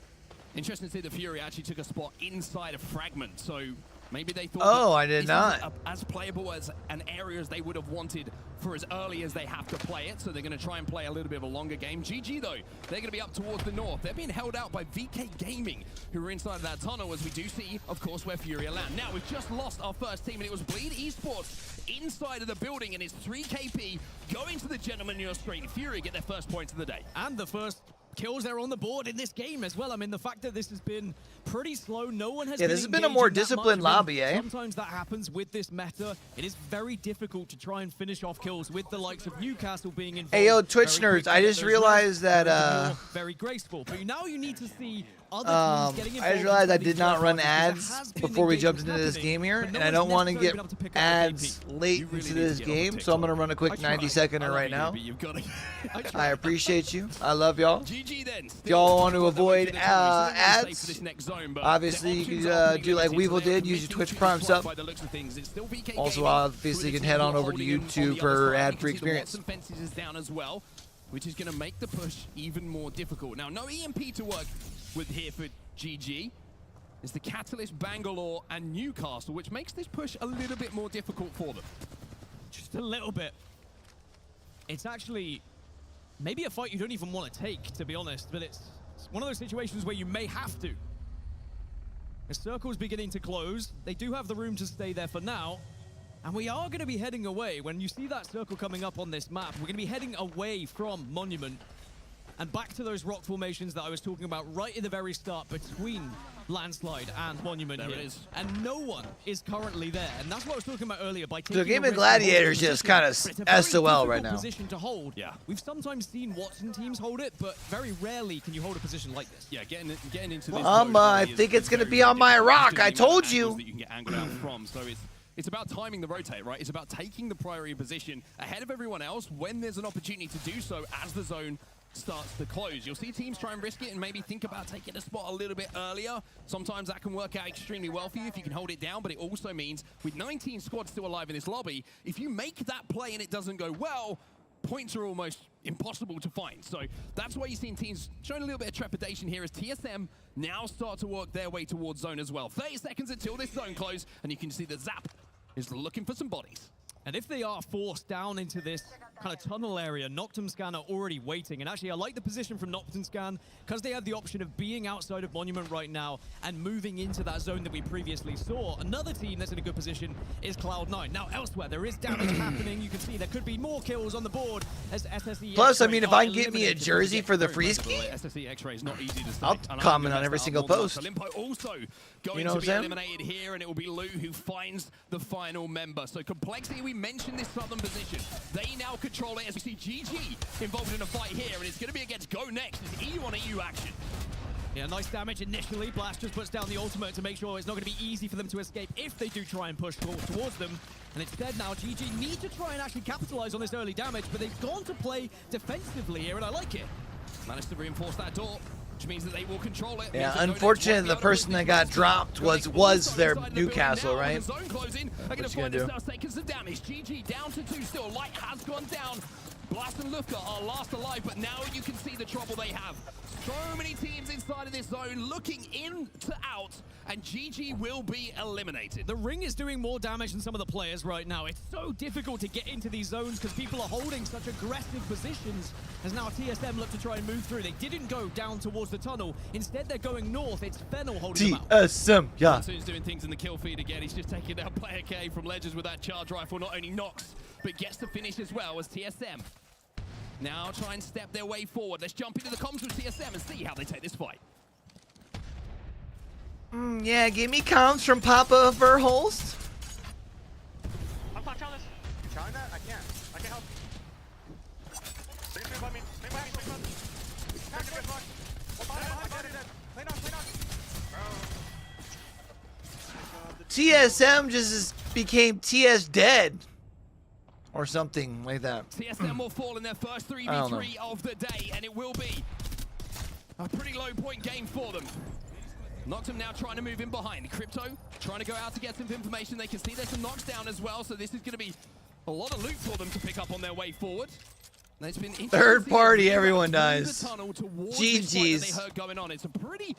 Interesting to see the Fury actually took a spot inside of Fragment, so maybe they thought I did not. As playable as an area as they would have wanted for as early as they have to play it, so they're going to try and play a little bit of a longer game. GG though, they're going to be up towards the north. They're being held out by VK Gaming, who are inside of that tunnel, as we do see, of course, where Furia land. Now, we've just lost our first team, and it was Bleed Esports inside of the building, and it's 3KP going to the gentleman in your screen. Furia get their first points of the day. And the first kills there on the board in this game as well. I mean, the fact that this has been pretty slow, no one has this has been a more disciplined lobby, eh? Sometimes that happens with this meta. It is very difficult to try and finish off kills with the likes of Newcastle being involved. Hey, yo, Twitch nerds, I just realized that very graceful. But now you need to see other teams getting involved. I just realized I did not run ads before we jumped into this game here, and I don't want to get ads late into this game, so I'm going to run a quick 90-seconder right now. I appreciate you. I love y'all. If y'all want to avoid ads, obviously you can do like Weevil did, use your Twitch Prime sub. Also, obviously you can head on over to YouTube for ad-free experience. Which is going to make the push even more difficult. Now, no EMP to work with here for GG. It's the Catalyst, Bangalore, and Newcastle, which makes this push a little bit more difficult for them. Just a little bit. It's actually maybe a fight you don't even want to take, to be honest, but it's one of those situations where you may have to. The circle's beginning to close. They do have the room to stay there for now. And we are going to be heading away. When you see that circle coming up on this map, we're going to be heading away from Monument and back to those rock formations that I was talking about right at the very start between Landslide and Monument. There here. it is. And no one is currently there. And that's what I was talking about earlier. By So Game of Gladiators just kind of SOL right now. Position to hold. Yeah. We've sometimes seen Watson teams hold it, but very rarely can you hold a position like this. Yeah, getting into this. I think it's going to be on my rock. I told you. That you can get angled out from. So it's about timing the rotate, right? It's about taking the priority position ahead of everyone else when there's an opportunity to do so as the zone starts to close. You'll see teams try and risk it and maybe think about taking a spot a little bit earlier. Sometimes that can work out extremely well for you if you can hold it down, but it also means with 19 squads still alive in this lobby, if you make that play and it doesn't go well, points are almost impossible to find. So that's why you're seeing teams showing a little bit of trepidation here as TSM now start to work their way towards zone as well. 30 seconds until this zone close, and you can see that Zap is looking for some bodies. And if they are forced down into this kind of tunnel area, Noctumscan are already waiting. And actually, I like the position from Noctumscan because they have the option of being outside of Monument right now and moving into that zone that we previously saw. Another team that's in a good position is Cloud9. Now, elsewhere, there is damage happening. You can see there could be more kills on the board as SSE. Plus, I mean, if I can get me a jersey for the free ski, SSE X-ray is not easy to I'll comment on every single post. Limpo also going to be eliminated here, and it will be Lou who finds the final member. So Complexity, we mentioned this southern position. They now control it as we see GG involved in a fight here, and it's going to be against Go Next. It's EU on EU action. Yeah, nice damage initially. Blast just puts down the ultimate to make sure it's not going to be easy for them to escape if they do try and push towards them. And instead now, GG need to try and actually capitalize on this early damage, but they've gone to play defensively here, and I like it. Managed to reinforce that door, which means that they will control it. Yeah, unfortunately, the person that got dropped was their Newcastle, right? What you gonna do? Taking some damage. GG down to 2 still. Light has gone down. Blast and Lufka are last alive, but now you can see the trouble they have. So many teams inside of this zone looking in to out, and GG will be eliminated. The ring is doing more damage than some of the players right now. It's so difficult to get into these zones because people are holding such aggressive positions as now TSM look to try and move through. They didn't go down towards the tunnel. Instead, they're going north. It's Fennel holding them out. TSM, yeah. Monsoon's doing things in the kill feed again. He's just taking down player K from Legends with that charge rifle. Not only knocks, but gets to finish as well as TSM. Now try and step their way forward. Let's jump into the comms with TSM and see how they take this fight. Yeah, give me comms from Papa Verholst. I'm not Chalice. You trying that? I can't. I can help. Bring it by me. Bring by me. Bring by me. TSM just became TS dead. Or something like that. TSM will fall in their first 3v3 of the day, and it will be a pretty low point game for them. Noctum now trying to move in behind. Crypto trying to go out to get some information. They can see there's some knocks down as well, so this is going to be a lot of loot for them to pick up on their way forward. It's been third party, everyone dies. GG's. They heard going on. It's a pretty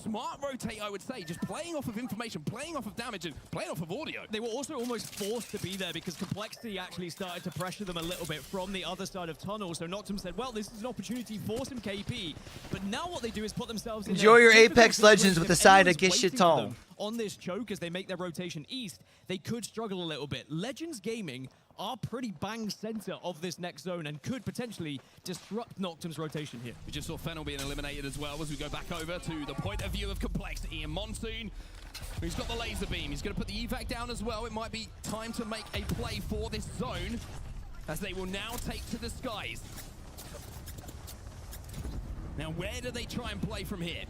smart rotate, I would say, just playing off of information, playing off of damage, and playing off of audio. They were also almost forced to be there because Complexity actually started to pressure them a little bit from the other side of tunnel. So Noctum said, well, this is an opportunity for some KP. But now what they do is put themselves in enjoy your Apex Legends with the side of Gishiton. On this choke, as they make their rotation east, they could struggle a little bit. Legends Gaming are pretty bang center of this next zone and could potentially disrupt Noctum's rotation here. We just saw Fennel being eliminated as well as we go back over to the point of view of Complexity. And Monsoon, who's got the laser beam, he's going to put the evac down as well. It might be time to make a play for this zone as they will now take to the skies. Now, where do they try and play from here?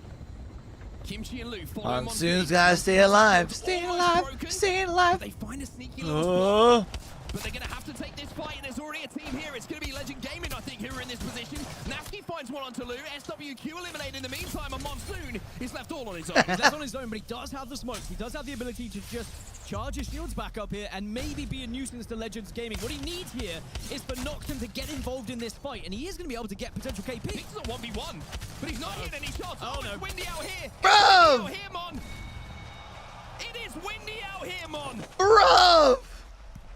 Kimchi and Lou follow him on. Monsoon's gotta stay alive. Stay alive. Stay alive. They find a sneaky little spot. But they're going to have to take this fight, and there's already a team here. It's going to be Legend Gaming, I think, who are in this position. Naski finds one onto Lou. SWQ eliminated in the meantime, and Monsoon is left all on his own. He's left on his own, but he does have the smokes. He does have the ability to just charge his shields back up here and maybe be a nuisance to Legends Gaming. What he needs here is for Noctum to get involved in this fight, and he is going to be able to get potential KP. This is a 1v1, but he's not hitting any shots. Oh, no. It's windy out here. Bro! It's windy out here, Mon. It is windy out here, Mon. Bro!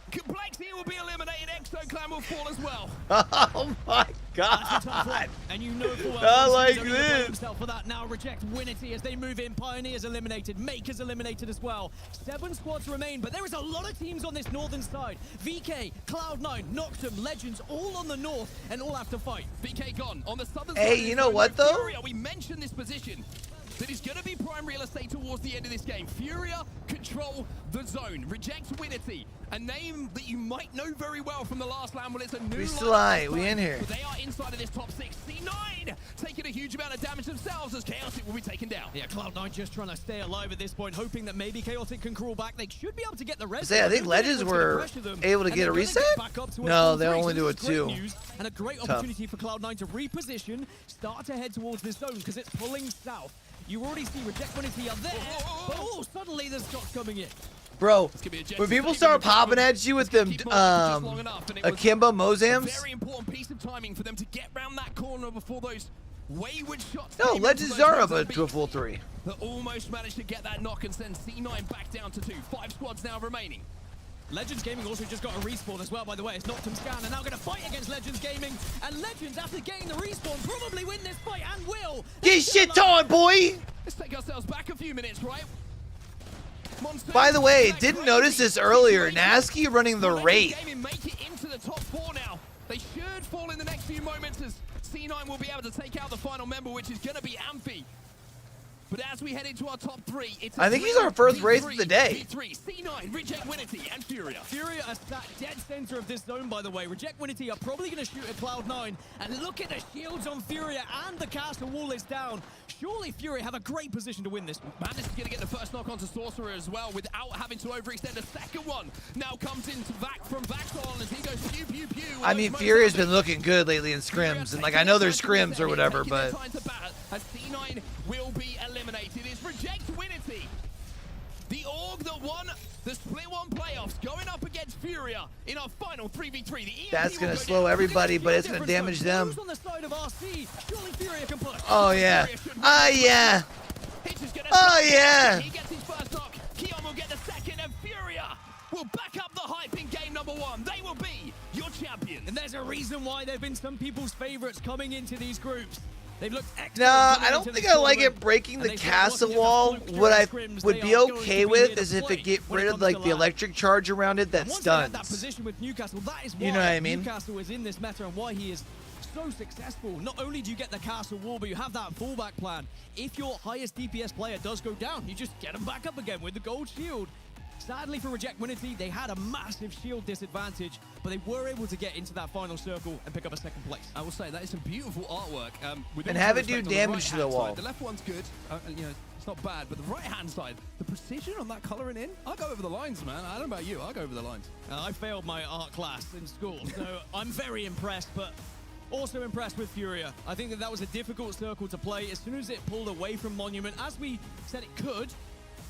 Complexity will be eliminated. Exo Clan will fall as well. Oh my god! And you know full well I like he's only gonna blame this. himself for that. Now reject Winity as they move in. Pioneers eliminated. Makers eliminated as well. 7 squads remain, but there is a lot of teams on this northern side. VK, Cloud9, Noctum, Legends, all on the north, and all have to fight. VK gone on the southern side. Hey, you know what though? Furia, we mentioned this position. That is going to be prime real estate towards the end of this game. Furia control the zone. Reject Winity, a name that you might know very well from the last round when it's a new. We still lie. We in here. But they are inside of this top 6. C9 taking a huge amount of damage themselves as Chaotic will be taken down. Yeah, Cloud9 just trying to stay alive at this point, hoping that maybe Chaotic can crawl back. They should be able to get the rest. I think Legends were able to get a reset? No, they only do it 2. And a great opportunity for Cloud9 to reposition, start to head towards this zone because it's pulling south. You already see Reject Winity are there, but suddenly there's shots coming in. Bro, when people start popping at you with them Akimbo Mozams. Very important piece of timing for them to get round that corner before those wayward shots. No, Legends are up to a full 3. They almost managed to get that knock and send C9 back down to 2. 5 squads now remaining. Legends Gaming also just got a respawn as well, by the way. It's Noctum Scan, and now going to fight against Legends Gaming. And Legends, after getting the respawn, probably win this fight and will. Get shit on, boy! Let's take ourselves back a few minutes, right? By the way, didn't notice this earlier. Naski running the Wraith. Gaming make it into the top 4 now. They should fall in the next few moments as C9 will be able to take out the final member, which is going to be Amphi. But as we head into our top 3, it's I think he's our first Wraith of the day. V3, C9, Reject Winity, and Furia. Furia are sat dead center of this zone, by the way. Reject Winity are probably going to shoot at Cloud9. And look at the shields on Furia, and the castle wall is down. Surely Furia have a great position to win this one. Madness is going to get the first knock onto Sorcerer as well without having to overextend. The second one now comes into Vac from Vaxon as he goes pew, pew, pew. I mean, Furia's been looking good lately in scrims. And, like, I know there's scrims or whatever, but... As C9 will be eliminated. It's Reject Winity. The org that won the Split 1 playoffs going up against Furia in our final 3v3. That's going to slow everybody, but it's going to damage them. On the side of RC, surely Furia can push. Oh, yeah. Oh, yeah. Oh, yeah. He gets his first knock. Keon will get the second, and Furia will back up the hype in game number 1. They will be your champions. And there's a reason why they've been some people's favorites coming into these groups. They've looked excellent. Nah, I don't think I like it breaking the castle wall. What I would be okay with is if it get rid of like the electric charge around it that stuns. That position with Newcastle, that is why you know what I mean? Newcastle is in this meta and why he is so successful. Not only do you get the castle wall, but you have that fallback plan. If your highest DPS player does go down, you just get him back up again with the gold shield. Sadly for Reject Winity, they had a massive shield disadvantage, but they were able to get into that final circle and pick up a second place. I will say that is some beautiful artwork. And have it do damage to the wall. The left one's good, you know, it's not bad, but the right-hand side, the precision on that coloring in, I'll go over the lines, man. I don't know about you, I'll go over the lines. I failed my art class in school, so I'm very impressed, but also impressed with Furia. I think that was a difficult circle to play. As soon as it pulled away from Monument, as we said it could,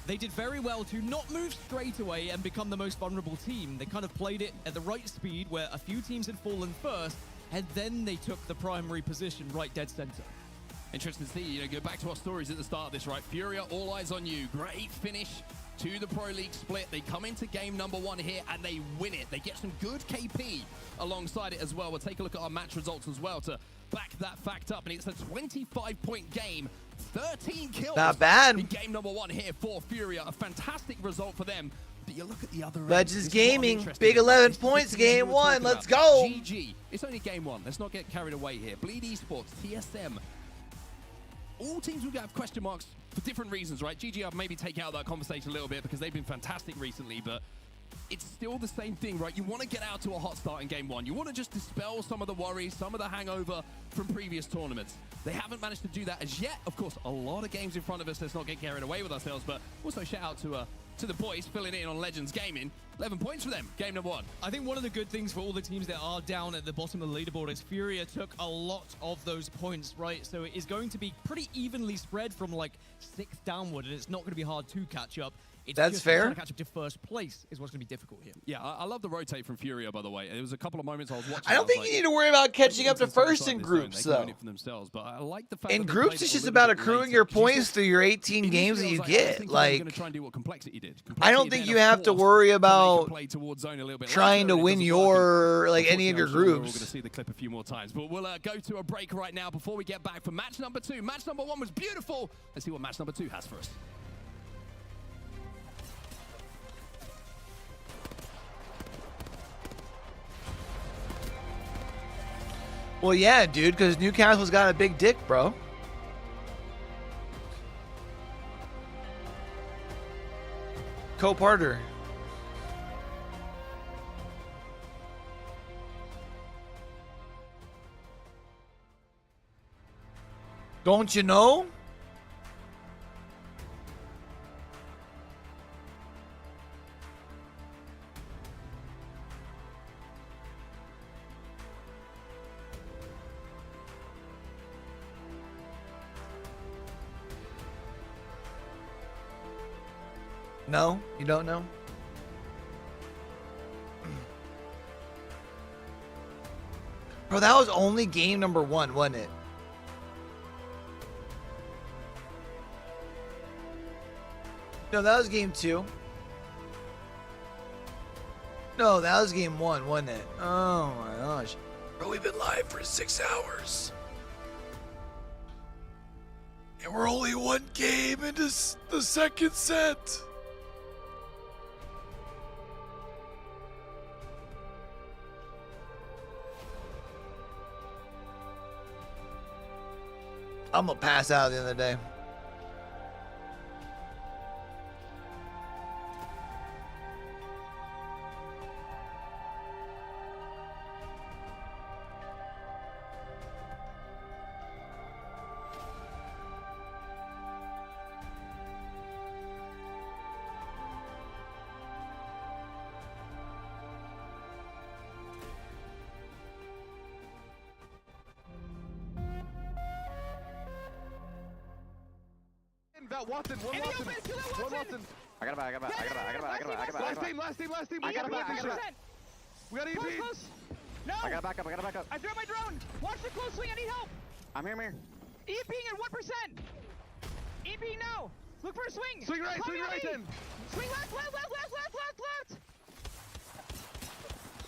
they did very well to not move straight away and become the most vulnerable team. They kind of played it at the right speed where a few teams had fallen first, and then they took the primary position right dead center. Interesting to see, you know, go back to our stories at the start of this, right? Furia, all eyes on you. Great finish to the Pro League split. They come into game number 1 here and they win it. They get some good KP alongside it as well. We'll take a look at our match results as well to back that fact up. And it's a 25-point game. 13 kills. Not bad. In game number 1 here for Furia. A fantastic result for them. But you look at the other Legends Gaming, big 11 points, game 1. Let's go. GG. It's only game 1. Let's not get carried away here. Bleed Esports, TSM. All teams will have question marks for different reasons, right? GG, I'll maybe take out that conversation a little bit because they've been fantastic recently, but it's still the same thing, right? You want to get out to a hot start in game one. You want to just dispel some of the worries, some of the hangover from previous tournaments. They haven't managed to do that as yet. Of course, a lot of games in front of us. Let's not get carried away with ourselves, but also shout out to the boys filling in on Legends Gaming. 11 points for them, game number 1. I think one of the good things for all the teams that are down at the bottom of the leaderboard is Furia took a lot of those points, right? So it is going to be pretty evenly spread from like 6th downward, and it's not going to be hard to catch up. It's That's just fair. Trying to catch up to first place is what's going to be difficult here. Yeah, I love the rotate from Furia, by the way. There was a couple of moments I was watching. I don't think you need to worry about catching up to first in groups, though. For themselves, but I like the fact in that groups, it's just about accruing your points through your 18 games that you get. Like, I don't think you have to worry about trying to win your, like, any of your groups. We're going to see the clip a few more times, but we'll go to a break right now before we get back for match number 2. Match number 1 was beautiful. Let's see what match number 2 has for us. Well, yeah, dude, because Newcastle's got a big dick, bro. Co-parter. Don't you know? No? You don't know? Bro, that was only game number 1, wasn't it? No, that was game 2. No, that was game 1, wasn't it? Oh my gosh. Bro, we've been live for 6 hours. And we're only 1 game into the second set. I'm gonna pass out at the end of the day. Watson, one Watson. I got it back. Last team. I got it back. We got EP. No. I got to back up. I threw my drone. Watch it closely. I need help. I'm here. EPing at 1%. EPing now. Look for a swing. Swing right then. Swing left.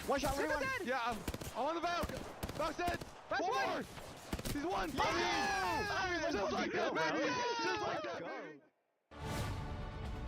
One shot, yeah, I'm on the back. Back's dead. That's one more. He's one. Just like that, baby. Just like that.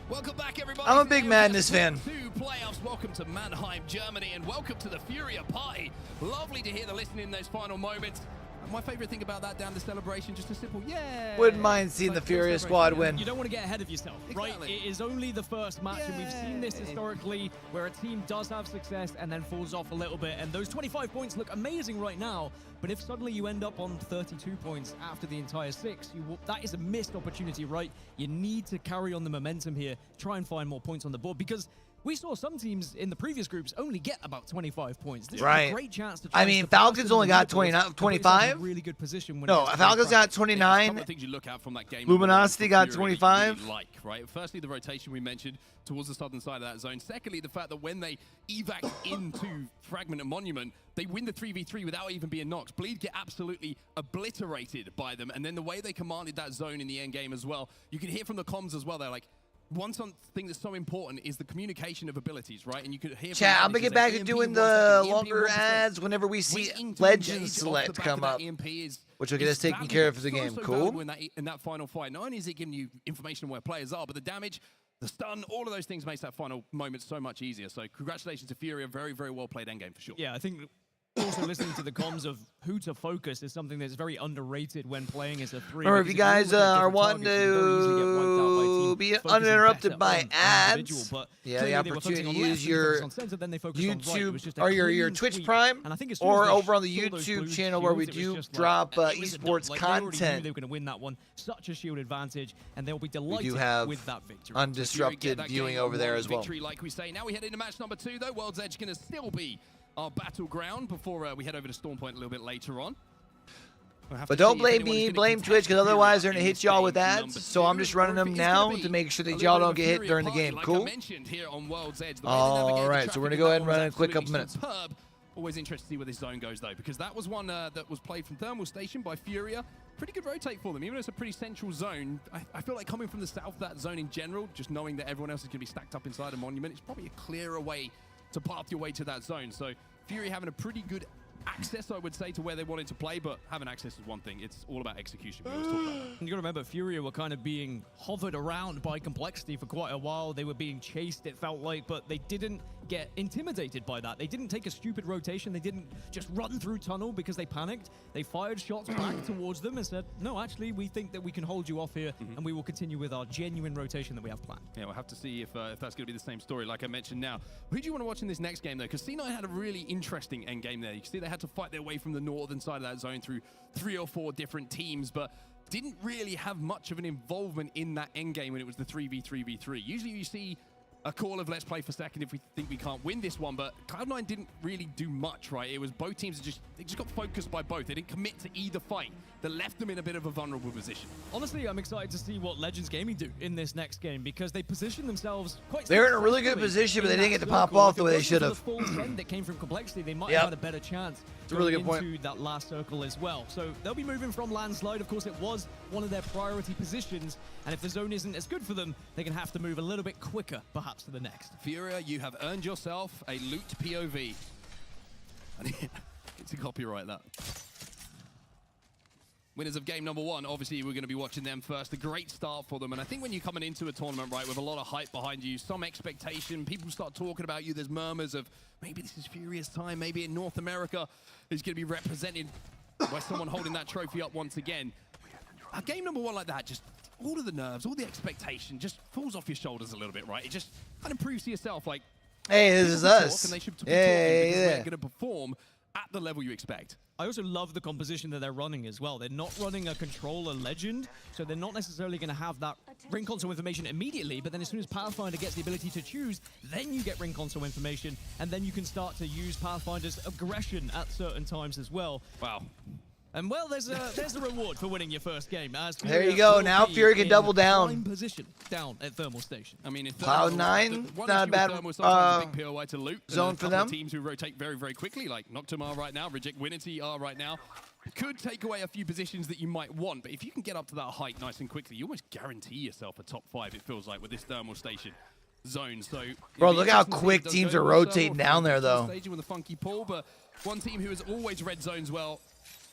Welcome back, everybody. I'm a big Madness fan. 2 playoffs. Welcome to Mannheim, Germany, and welcome to the Furia party. Lovely to hear the listening in those final moments. And my favorite thing about that down the celebration, just a simple yeah. Wouldn't mind seeing the Furia squad win. You don't want to get ahead of yourself, right? It is only the first match, and we've seen this historically where a team does have success and then falls off a little bit. And those 25 points look amazing right now, but if suddenly you end up on 32 points after the entire 6, that is a missed opportunity, right? You need to carry on the momentum here, try and find more points on the board, because we saw some teams in the previous groups only get about 25 points. This is a great chance to try. I mean, Falcons only got 25. Really good position. No, Falcons got 29. Things you look at from that game. Luminosity got 25. Really right? Firstly, the rotation we mentioned towards the southern side of that zone. Secondly, the fact that when they evac into Fragment and Monument, they win the 3v3 without even being knocked. Bleed get absolutely obliterated by them, and then the way they commanded that zone in the end game as well. You can hear from the comms as well. They're like, one thing that's so important is the communication of abilities, right? And you could hear. Chat, I'm gonna get back to doing the longer ads whenever we see Legends Select come up, which will get us taken care of for the game. Cool. In that final fight, not only is it giving you information on where players are, but the damage, the stun, all of those things makes that final moment so much easier. So congratulations to Furia, very, very well played endgame for sure. Yeah, I think Also, listening to the comms of who to focus is something that's very underrated when playing as a 3. Or if you guys are wanting to be uninterrupted by ads, yeah, the opportunity to use your YouTube or your Twitch Prime, or over on the YouTube channel where we do drop esports content. They were going to win that one. Such a shield advantage, and they'll be delighted with that victory. Undisrupted viewing over there as well. Victory, like we say. Now we head into match number 2, though. World's Edge going to still be our battleground before we head over to Storm Point a little bit later on. But don't blame me, blame Twitch, because otherwise they're going to hit y'all with ads. So I'm just running them now to make sure that y'all don't get hit during the game. Cool? All right, so we're going to go ahead and run in a quick couple minutes. Always interested to see where this zone goes, though, because that was one that was played from Thermal Station by Furia. Pretty good rotate for them, even though it's a pretty central zone. I feel like coming from the south, that zone in general, just knowing that everyone else is going to be stacked up inside a monument, it's probably a clearer way to path your way to that zone. So Fury having a pretty good access, I would say, to where they wanted to play, but having access is one thing. It's all about execution. We always talk about that. You gotta remember, Furia were kind of being hovered around by Complexity for quite a while. They were being chased, it felt like, but they didn't get intimidated by that. They didn't take a stupid rotation. They didn't just run through tunnel because they panicked. They fired shots back towards them and said, no, actually, we think that we can hold you off here, and we will continue with our genuine rotation that we have planned. Yeah, we'll have to see if that's going to be the same story, like I mentioned now. Who do you want to watch in this next game, though? Because C9 had a really interesting end game there. You can see they had to fight their way from the northern side of that zone through 3 or 4 different teams, but didn't really have much of an involvement in that end game when it was the 3v3v3. Usually you see a call of let's play for second if we think we can't win this one, but Cloud9 didn't really do much, right? It was both teams they just got focused by both. They didn't commit to either fight. That left them in a bit of a vulnerable position. Honestly, I'm excited to see what Legends Gaming do in this next game because they position themselves quite. They're in a really good position, but they didn't get to pop off the way they should have. The full trend that came from Complexity, they might have had a better chance. It's a really good point. Into that last circle as well. So they'll be moving from landslide. Of course, it was one of their priority positions, and if the zone isn't as good for them, they're going to have to move a little bit quicker, perhaps, to the next. Furia, you have earned yourself a loot POV. I need to copyright that. Winners of game number 1, obviously we're going to be watching them first. A great start for them, and I think when you're coming into a tournament, right, with a lot of hype behind you, some expectation, people start talking about you, there's murmurs of maybe this is Furia's time, maybe in North America is going to be represented by someone holding that trophy up once again. A game number 1 like that, just all of the nerves, all the expectation just falls off your shoulders a little bit, right? It just kind of proves to yourself, like, hey, this is us. And they should be talking because they're going to perform at the level you expect. I also love the composition that they're running as well. They're not running a controller legend, so they're not necessarily going to have that ring console information immediately, but then as soon as Pathfinder gets the ability to choose, then you get ring console information, and then you can start to use Pathfinder's aggression at certain times as well. Wow. And well, there's a reward for winning your first game. As there you go. Now Fury can double down. Position down at Thermal Station. I mean, Cloud9, not a bad zone for them. Teams who rotate very, very quickly, like Noctum are right now, Reject Winity are right now, could take away a few positions that you might want. But if you can get up to that height nice and quickly, you almost guarantee yourself a top 5. It feels like with this Thermal Station zone. So, bro, look how quick teams are rotating down there, though. With a funky pull, but one team who has always read zones well.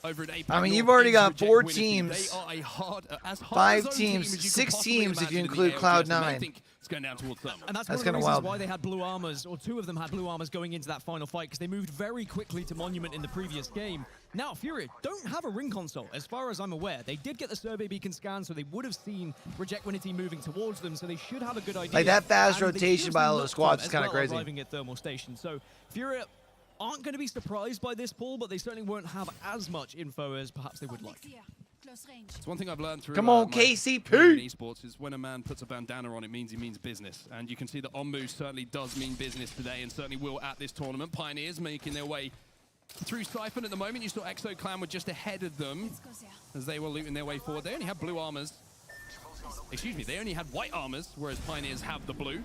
Over at APAC I mean, you've already got 4 teams, they are a hard 5 teams, 6 teams if you include Cloud9. It's going down towards them. And that's one of the reasons why they had blue armors, or 2 of them had blue armors going into that final fight, because they moved very quickly to Monument in the previous game. Now, Fury don't have a ring console, as far as I'm aware. They did get the survey beacon scan, so they would have seen Reject Winity moving towards them, so they should have a good idea. Like, that fast rotation by all the squads is kind of crazy. Arriving at Thermal Station. So, Fury aren't going to be surprised by this pull, but they certainly won't have as much info as perhaps they would like. It's one thing I've learned through come on, KCP in esports is when a man puts a bandana on, it means he means business. And you can see that Onmu certainly does mean business today, and certainly will at this tournament. Pioneers making their way through Siphon at the moment. You saw Exo Clan were just ahead of them as they were looting their way forward. They only had blue armors. Excuse me, they only had white armors, whereas Pioneers have the blue.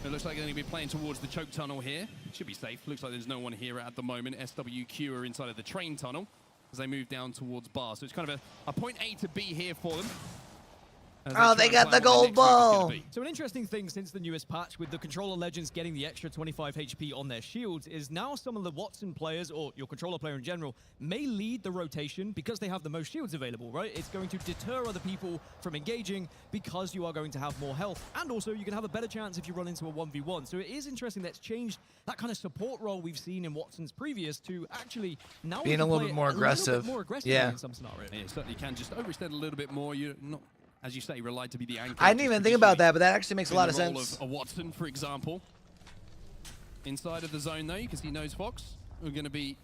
It looks like they're going to be playing towards the choke tunnel here. Should be safe. Looks like there's no one here at the moment. SWQ are inside of the train tunnel as they move down towards bar. So it's kind of a point A to B here for them. Oh, they got the gold ball. So an interesting thing since the newest patch with the Controller Legends getting the extra 25 HP on their shields is now some of the Wattson players, or your controller player in general, may lead the rotation because they have the most shields available, right? It's going to deter other people from engaging because you are going to have more health. And also, you can have a better chance if you run into a 1v1. So it is interesting that's changed that kind of support role we've seen in Watson's previous to actually now being a little bit more aggressive. Yeah. In some scenarios. Yeah, certainly can just overextend a little bit more. You're not, as you say, relied to be the anchor. I didn't even think about that, but that actually makes a lot of sense. Of a Watson, for example. Inside of the zone, though, you can see Nose Fox. We're going to be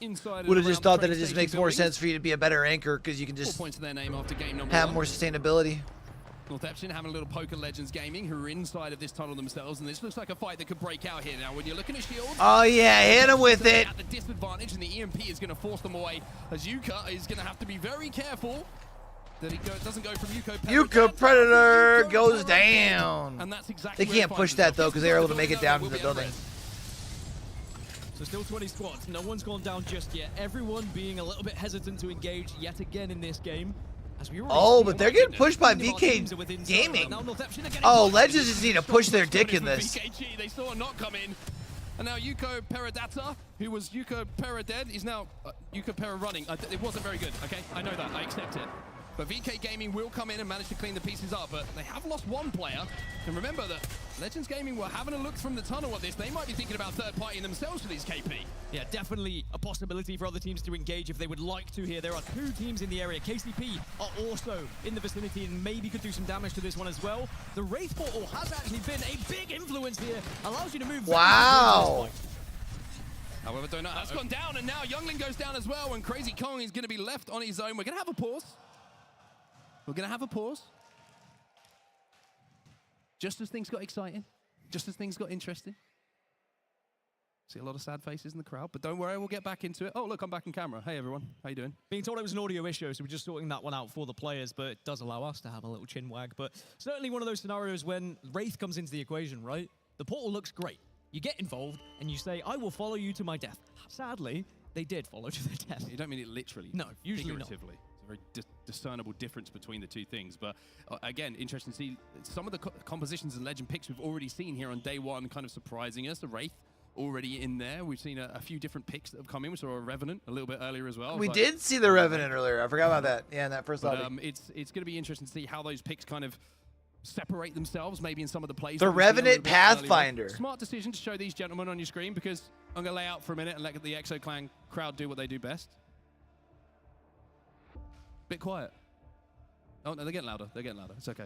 inside. Would have just thought that it just makes more sense for you to be a better anchor because you can just 4 points to their name after game number have 1. more sustainability. Northampton having a little poker Legends Gaming, who are inside of this tunnel themselves, and this looks like a fight that could break out here. Now, when you're looking at Shields, oh yeah, hit him with it. At the disadvantage, and the EMP is going to force them away. As Yuka is going to have to be very careful that he doesn't go from Yuka Predator goes down. And that's exactly they can't push that though because they were able to make it down to the building. So still 20 squads. No one's gone down just yet. Everyone being a little bit hesitant to engage yet again in this game. Oh, but they're getting pushed by VK Gaming. Oh, Legends just need to push their dick in this. VKG, they saw a knock come in. And now Yuko Peradata, who was Yuko Pera dead, is now Yuko Pera running. It wasn't very good, okay? I know that, I accept it. But VK Gaming will come in and manage to clean the pieces up, but they have lost one player. And remember that Legends Gaming were having a look from the tunnel at this. They might be thinking about third-partying themselves for these KP. Yeah, definitely a possibility for other teams to engage if they would like to here. There are 2 teams in the area. KCP are also in the vicinity and maybe could do some damage to this one as well. The Wraith portal has actually been a big influence here. Allows you to move. Wow. However, Donut has gone down, and now Youngling goes down as well, and Crazy Kong is going to be left on his own. We're going to have a pause. We're going to have a pause. Just as things got exciting, just as things got interesting. See a lot of sad faces in the crowd, but don't worry, we'll get back into it. Oh, look, I'm back in camera. Hey, everyone. How you doing? Being told it was an audio issue, so we're just sorting that one out for the players, but it does allow us to have a little chin wag. But certainly one of those scenarios when Wraith comes into the equation, right? The portal looks great. You get involved, and you say, I will follow you to my death. Sadly, they did follow to their death. You don't mean it literally. No, usually figuratively. not. A very discernible difference between the 2 things. But again, interesting to see some of the compositions and legend picks we've already seen here on day 1 kind of surprising us. The Wraith already in there. We've seen a few different picks that have come in. We saw a Revenant a little bit earlier as well. We did see the Revenant earlier. I forgot about that. Yeah, in that first lobby. It's going to be interesting to see how those picks kind of separate themselves maybe in some of the plays. The Revenant Pathfinder. Smart decision to show these gentlemen on your screen because I'm going to lay out for a minute and let the Exo Clan crowd do what they do best. Bit quiet. Oh, no, they're getting louder. They're getting louder. It's okay.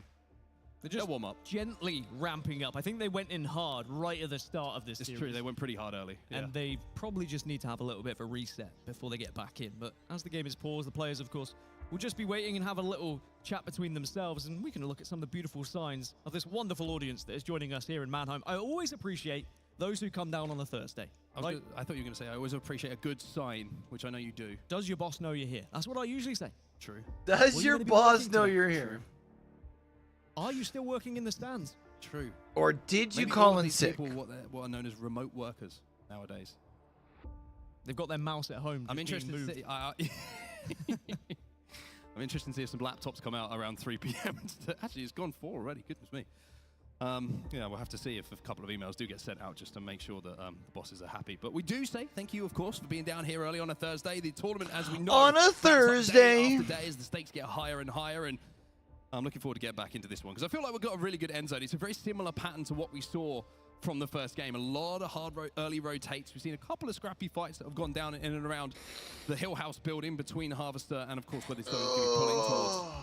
They're just warm up. Gently ramping up. I think they went in hard right at the start of this series. It's true. They went pretty hard early. Yeah. And they probably just need to have a little bit of a reset before they get back in. But as the game is paused, the players, of course, will just be waiting and have a little chat between themselves. And we can look at some of the beautiful signs of this wonderful audience that is joining us here in Mannheim. I always appreciate those who come down on a Thursday. I thought you were going to say, I always appreciate a good sign, which I know you do. Does your boss know you're here? That's what I usually say. True. Does your boss know you're here? Are you still working in the stands? True. Or did you Maybe call in sick? People, what are known as remote workers nowadays. They've got their mouse at home. I'm interested to see. I'm interested to see if some laptops come out around 3 p.m. Actually, it's gone 4 already. Goodness me. Yeah, we'll have to see if a couple of emails do get sent out just to make sure that the bosses are happy. But we do say thank you, of course, for being down here early on a Thursday. The tournament, as we know, on a Thursday, day after day as the stakes get higher and higher. And I'm looking forward to get back into this one because I feel like we've got a really good end zone. It's a very similar pattern to what we saw from the first game. A lot of hard early rotates. We've seen a couple of scrappy fights that have gone down in and around the Hill House building between Harvester and, of course, where they're going to be pulling towards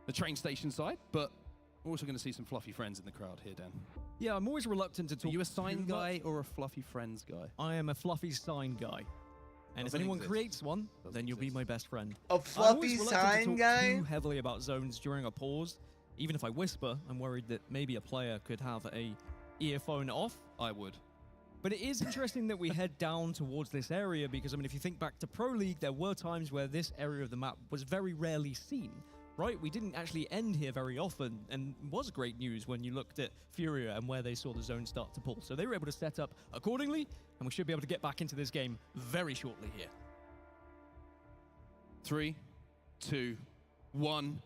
the train station side. But we're also going to see some fluffy friends in the crowd here, Dan. Yeah, I'm always reluctant to talk. Are you a sign guy or a fluffy friends guy? I am a fluffy sign guy. And if anyone creates one, then you'll be my best friend. A fluffy sign to talk guy? Too heavily about zones during a pause. Even if I whisper, I'm worried that maybe a player could have a earphone off. I would. But it is interesting that we head down towards this area because, I mean, if you think back to Pro League, there were times where this area of the map was very rarely seen. Right, we didn't actually end here very often, and it was great news when you looked at Furia and where they saw the zone start to pull. So they were able to set up accordingly, and we should be able to get back into this game very shortly here. 3, 2, 1.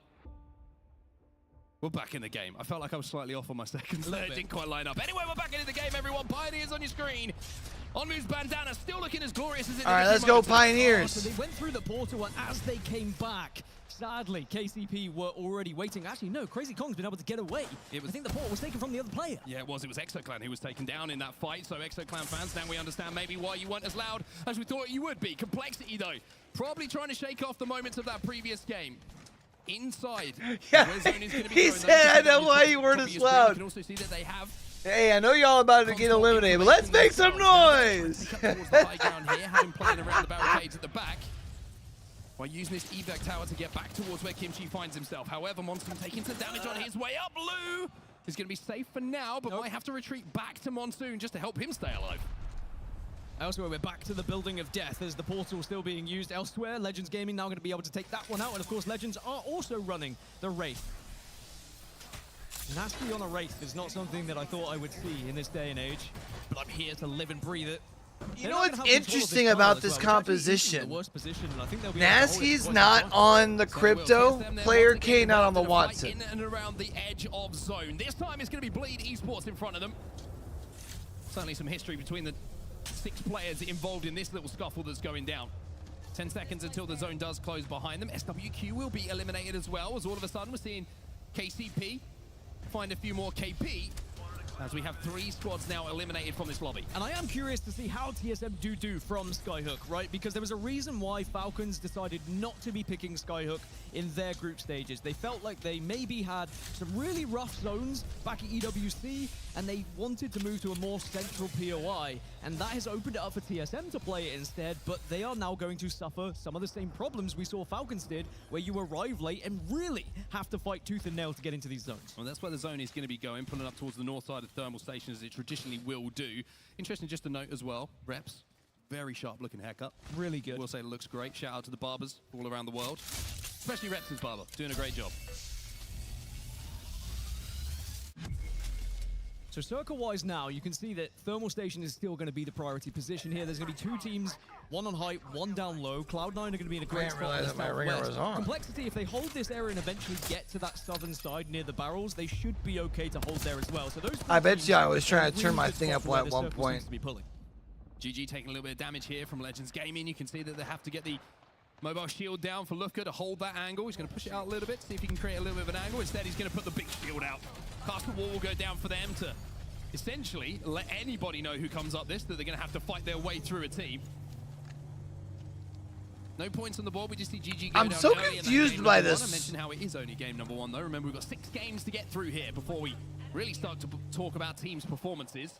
We're back in the game. I felt like I was slightly off on my seconds there. It didn't quite line up. Anyway, we're back into the game, everyone. Pioneers on your screen. On moves Bandana, still looking as glorious as it. All right, let's go Pioneers. So they went through the portal, and as they came back, sadly, KCP were already waiting. Actually, no, Crazy Kong's been able to get away. I think the portal was taken from the other player. Yeah, it was. It was ExoClan who was taken down in that fight. So ExoClan fans, now we understand maybe why you weren't as loud as we thought you would be. Complexity, though, probably trying to shake off the moments of that previous game. Inside, yeah, he said, I know why you weren't as loud. You can also see that they have. Hey, I know y'all about to get eliminated, but let's make some noise. The high ground here, having played around the barricades at the back, by using this evac tower to get back towards where Kimchi finds himself. However, Monsoon taking some damage on his way up. Blue is going to be safe for now, but might have to retreat back to Monsoon just to help him stay alive. Elsewhere, we're back to the building of death as the portal still being used elsewhere. Legends Gaming now going to be able to take that one out, and of course, Legends are also running the Wraith. Nasty on a Wraith is not something that I thought I would see in this day and age, but I'm here to live and breathe it. You know what's interesting about this composition? Naski's not on the Crypto, Player K not on the Watson. In and around the edge of zone. This time it's going to be Bleed Esports in front of them. Certainly some history between the 6 players involved in this little scuffle that's going down. 10 seconds until the zone does close behind them. SWQ will be eliminated as well, as all of a sudden we're seeing KCP find a few more KP, as we have 3 squads now eliminated from this lobby. And I am curious to see how TSM do from Skyhook, right? Because there was a reason why Falcons decided not to be picking Skyhook in their group stages. They felt like they maybe had some really rough zones back at EWC, and they wanted to move to a more central POI, and that has opened it up for TSM to play it instead, but they are now going to suffer some of the same problems we saw Falcons did, where you arrive late and really have to fight tooth and nail to get into these zones. Well, that's where the zone is going to be going, pulling up towards the north side of Thermal Station, as it traditionally will do. Interesting just to note as well, Reps, very sharp looking haircut. Really good. We'll say it looks great. Shout out to the barbers all around the world, especially Reps' barber, doing a great job. So circle-wise now, you can see that Thermal Station is still going to be the priority position here. There's going to be 2 teams, one on height, one down low. Cloud9 are going to be in a great spot in the southwest. Complexity, if they hold this area and eventually get to that southern side near the barrels, they should be okay to hold there as well. So those. I bet you I was trying to turn my thing up at one point. GG taking a little bit of damage here from Legends Gaming. You can see that they have to get the mobile shield down for Lufka to hold that angle. He's going to push it out a little bit, see if he can create a little bit of an angle. Instead, he's going to put the big shield out. Castle Wall will go down for them to essentially let anybody know who comes up this, that they're going to have to fight their way through a team. No points on the board. We just see GG go I'm down so early confused by this. I mentioned how it is only game number 1, though. Remember, we've got 6 games to get through here before we really start to talk about teams' performances.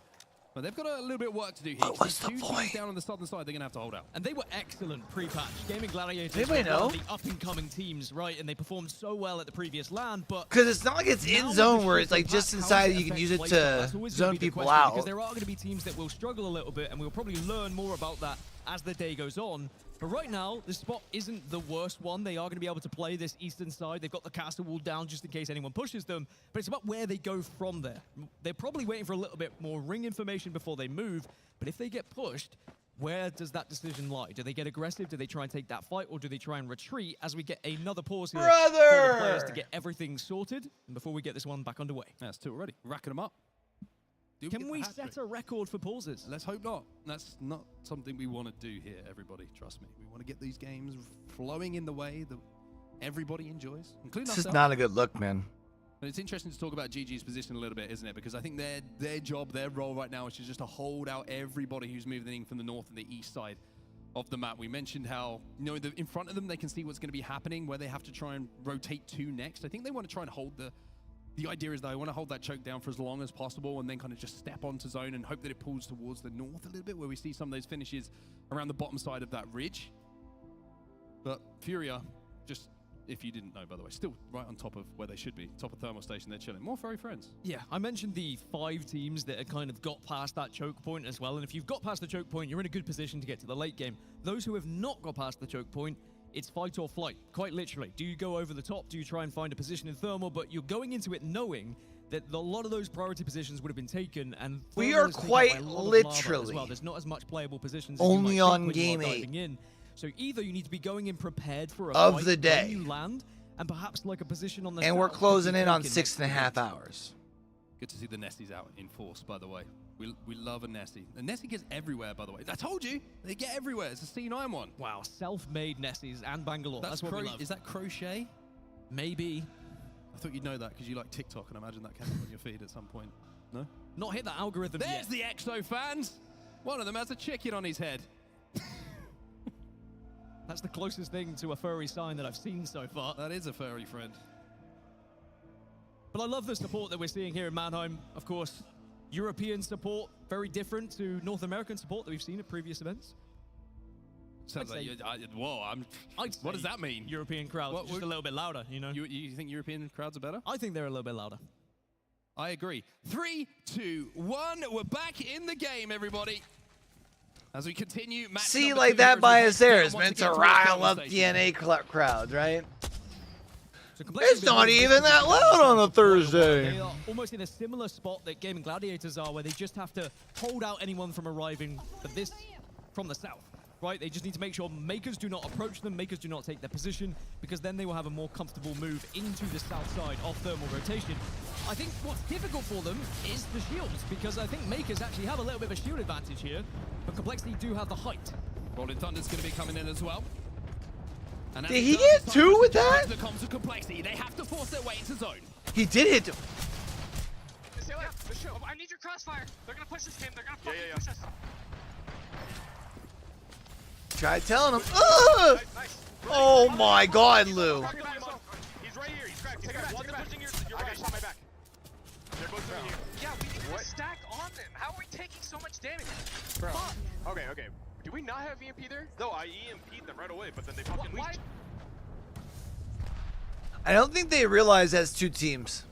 But they've got a little bit of work to do here. What was the 2 point? teams down on the southern side they're going to have to hold out. And they were excellent pre-patch. Gaming Gladiators Anybody were one know? of the up-and-coming teams, right? And they performed so well at the previous LAN, but... Because it's not like it's in zone where it's like just inside, you can use it to zone people out. Because there are going to be teams that will struggle a little bit, and we'll probably learn more about that as the day goes on. But right now, the spot isn't the worst one. They are going to be able to play this eastern side. They've got the castle wall down just in case anyone pushes them. But it's about where they go from there. They're probably waiting for a little bit more ring information before they move. But if they get pushed, where does that decision lie? Do they get aggressive? Do they try and take that fight? Or do they try and retreat as we get another pause here for the players to get everything sorted? And before we get this one back underway. That's 2 already. Racking them up. Can we set a record for pauses? Let's hope not. That's not something we want to do here, everybody. Trust me. We want to get these games flowing in the way that everybody enjoys, including This ourselves. is not a good look, man. But it's interesting to talk about GG's position a little bit, isn't it? Because I think their job, their role right now is just to hold out everybody who's moving in from the north and the east side of the map. We mentioned how, you know, in front of them, they can see what's going to be happening, where they have to try and rotate to next. I think they want to try and hold the idea is that I want to hold that choke down for as long as possible and then kind of just step onto zone and hope that it pulls towards the north a little bit, where we see some of those finishes around the bottom side of that ridge. But Furia, just if you didn't know, by the way, still right on top of where they should be, top of Thermal Station, they're chilling. More furry friends. Yeah, I mentioned the 5 teams that have kind of got past that choke point as well, and if you've got past the choke point, you're in a good position to get to the late game. Those who have not got past the choke point, it's fight or flight, quite literally. Do you go over the top? Do you try and find a position in Thermal? But you're going into it knowing that a lot of those priority positions would have been taken, and we are quite literally as well. There's not as much playable positions only on game 8 in. So either you need to be going in prepared for a of fight the day when you land, and perhaps like a position on the And we're south closing could be in on taken. 6.5 hours. Good to see the Nessies out in force, by the way. We love a Nessie. And Nessie gets everywhere, by the way. I told you, they get everywhere. It's a C9 one. Wow, self-made Nessies and Bangalore. That's what we love. Is that crochet? Maybe. I thought you'd know that because you like TikTok, and I imagine that came up on your feed at some point. No? Not hit that algorithm There's yet. the EXO fans. One of them has a chicken on his head. That's the closest thing to a furry sign that I've seen so far. That is a furry friend. But I love the support that we're seeing here in Mannheim. Of course, European support, very different to North American support that we've seen at previous events. Sounds like what does that mean? European crowds, just a little bit louder, you know? You think European crowds are better? I think they're a little bit louder. I agree. 3, 2, 1. We're back in the game, everybody. As we continue, match See, number like 2 that here bias as there well. is Once meant to again, towards rile up conversation. DNA crowds, right? So It's not even that loud on a Thursday. They are almost in a similar spot that Gaming Gladiators are, where they just have to hold out anyone from arriving, but this from the south, right? They just need to make sure Makers do not approach them, Makers do not take their position, because then they will have a more comfortable move into the south side off thermal rotation. I think what's difficult for them is the shields, because I think Makers actually have a little bit of a shield advantage here, but Complexity do have the height. Rolling Thunder's going to be coming in as well. And Did he get 2 with that? The comms of Complexity, they have to force their way into zone. He did hit him. I need your crossfire. They're gonna push this game. They're gonna fucking push us. Try telling him. Ugh! Oh my God, Lou. He's right here. He's cracked. Take it back. One's pushing your right. I shot my back. They're both over here. Yeah, we need to stack on them. How are we taking so much damage? Bro. Fuck. Okay. Do we not have EMP there? No, I EMP'd them right away, but then they fucking leaked. I don't think they realize that's 2 teams.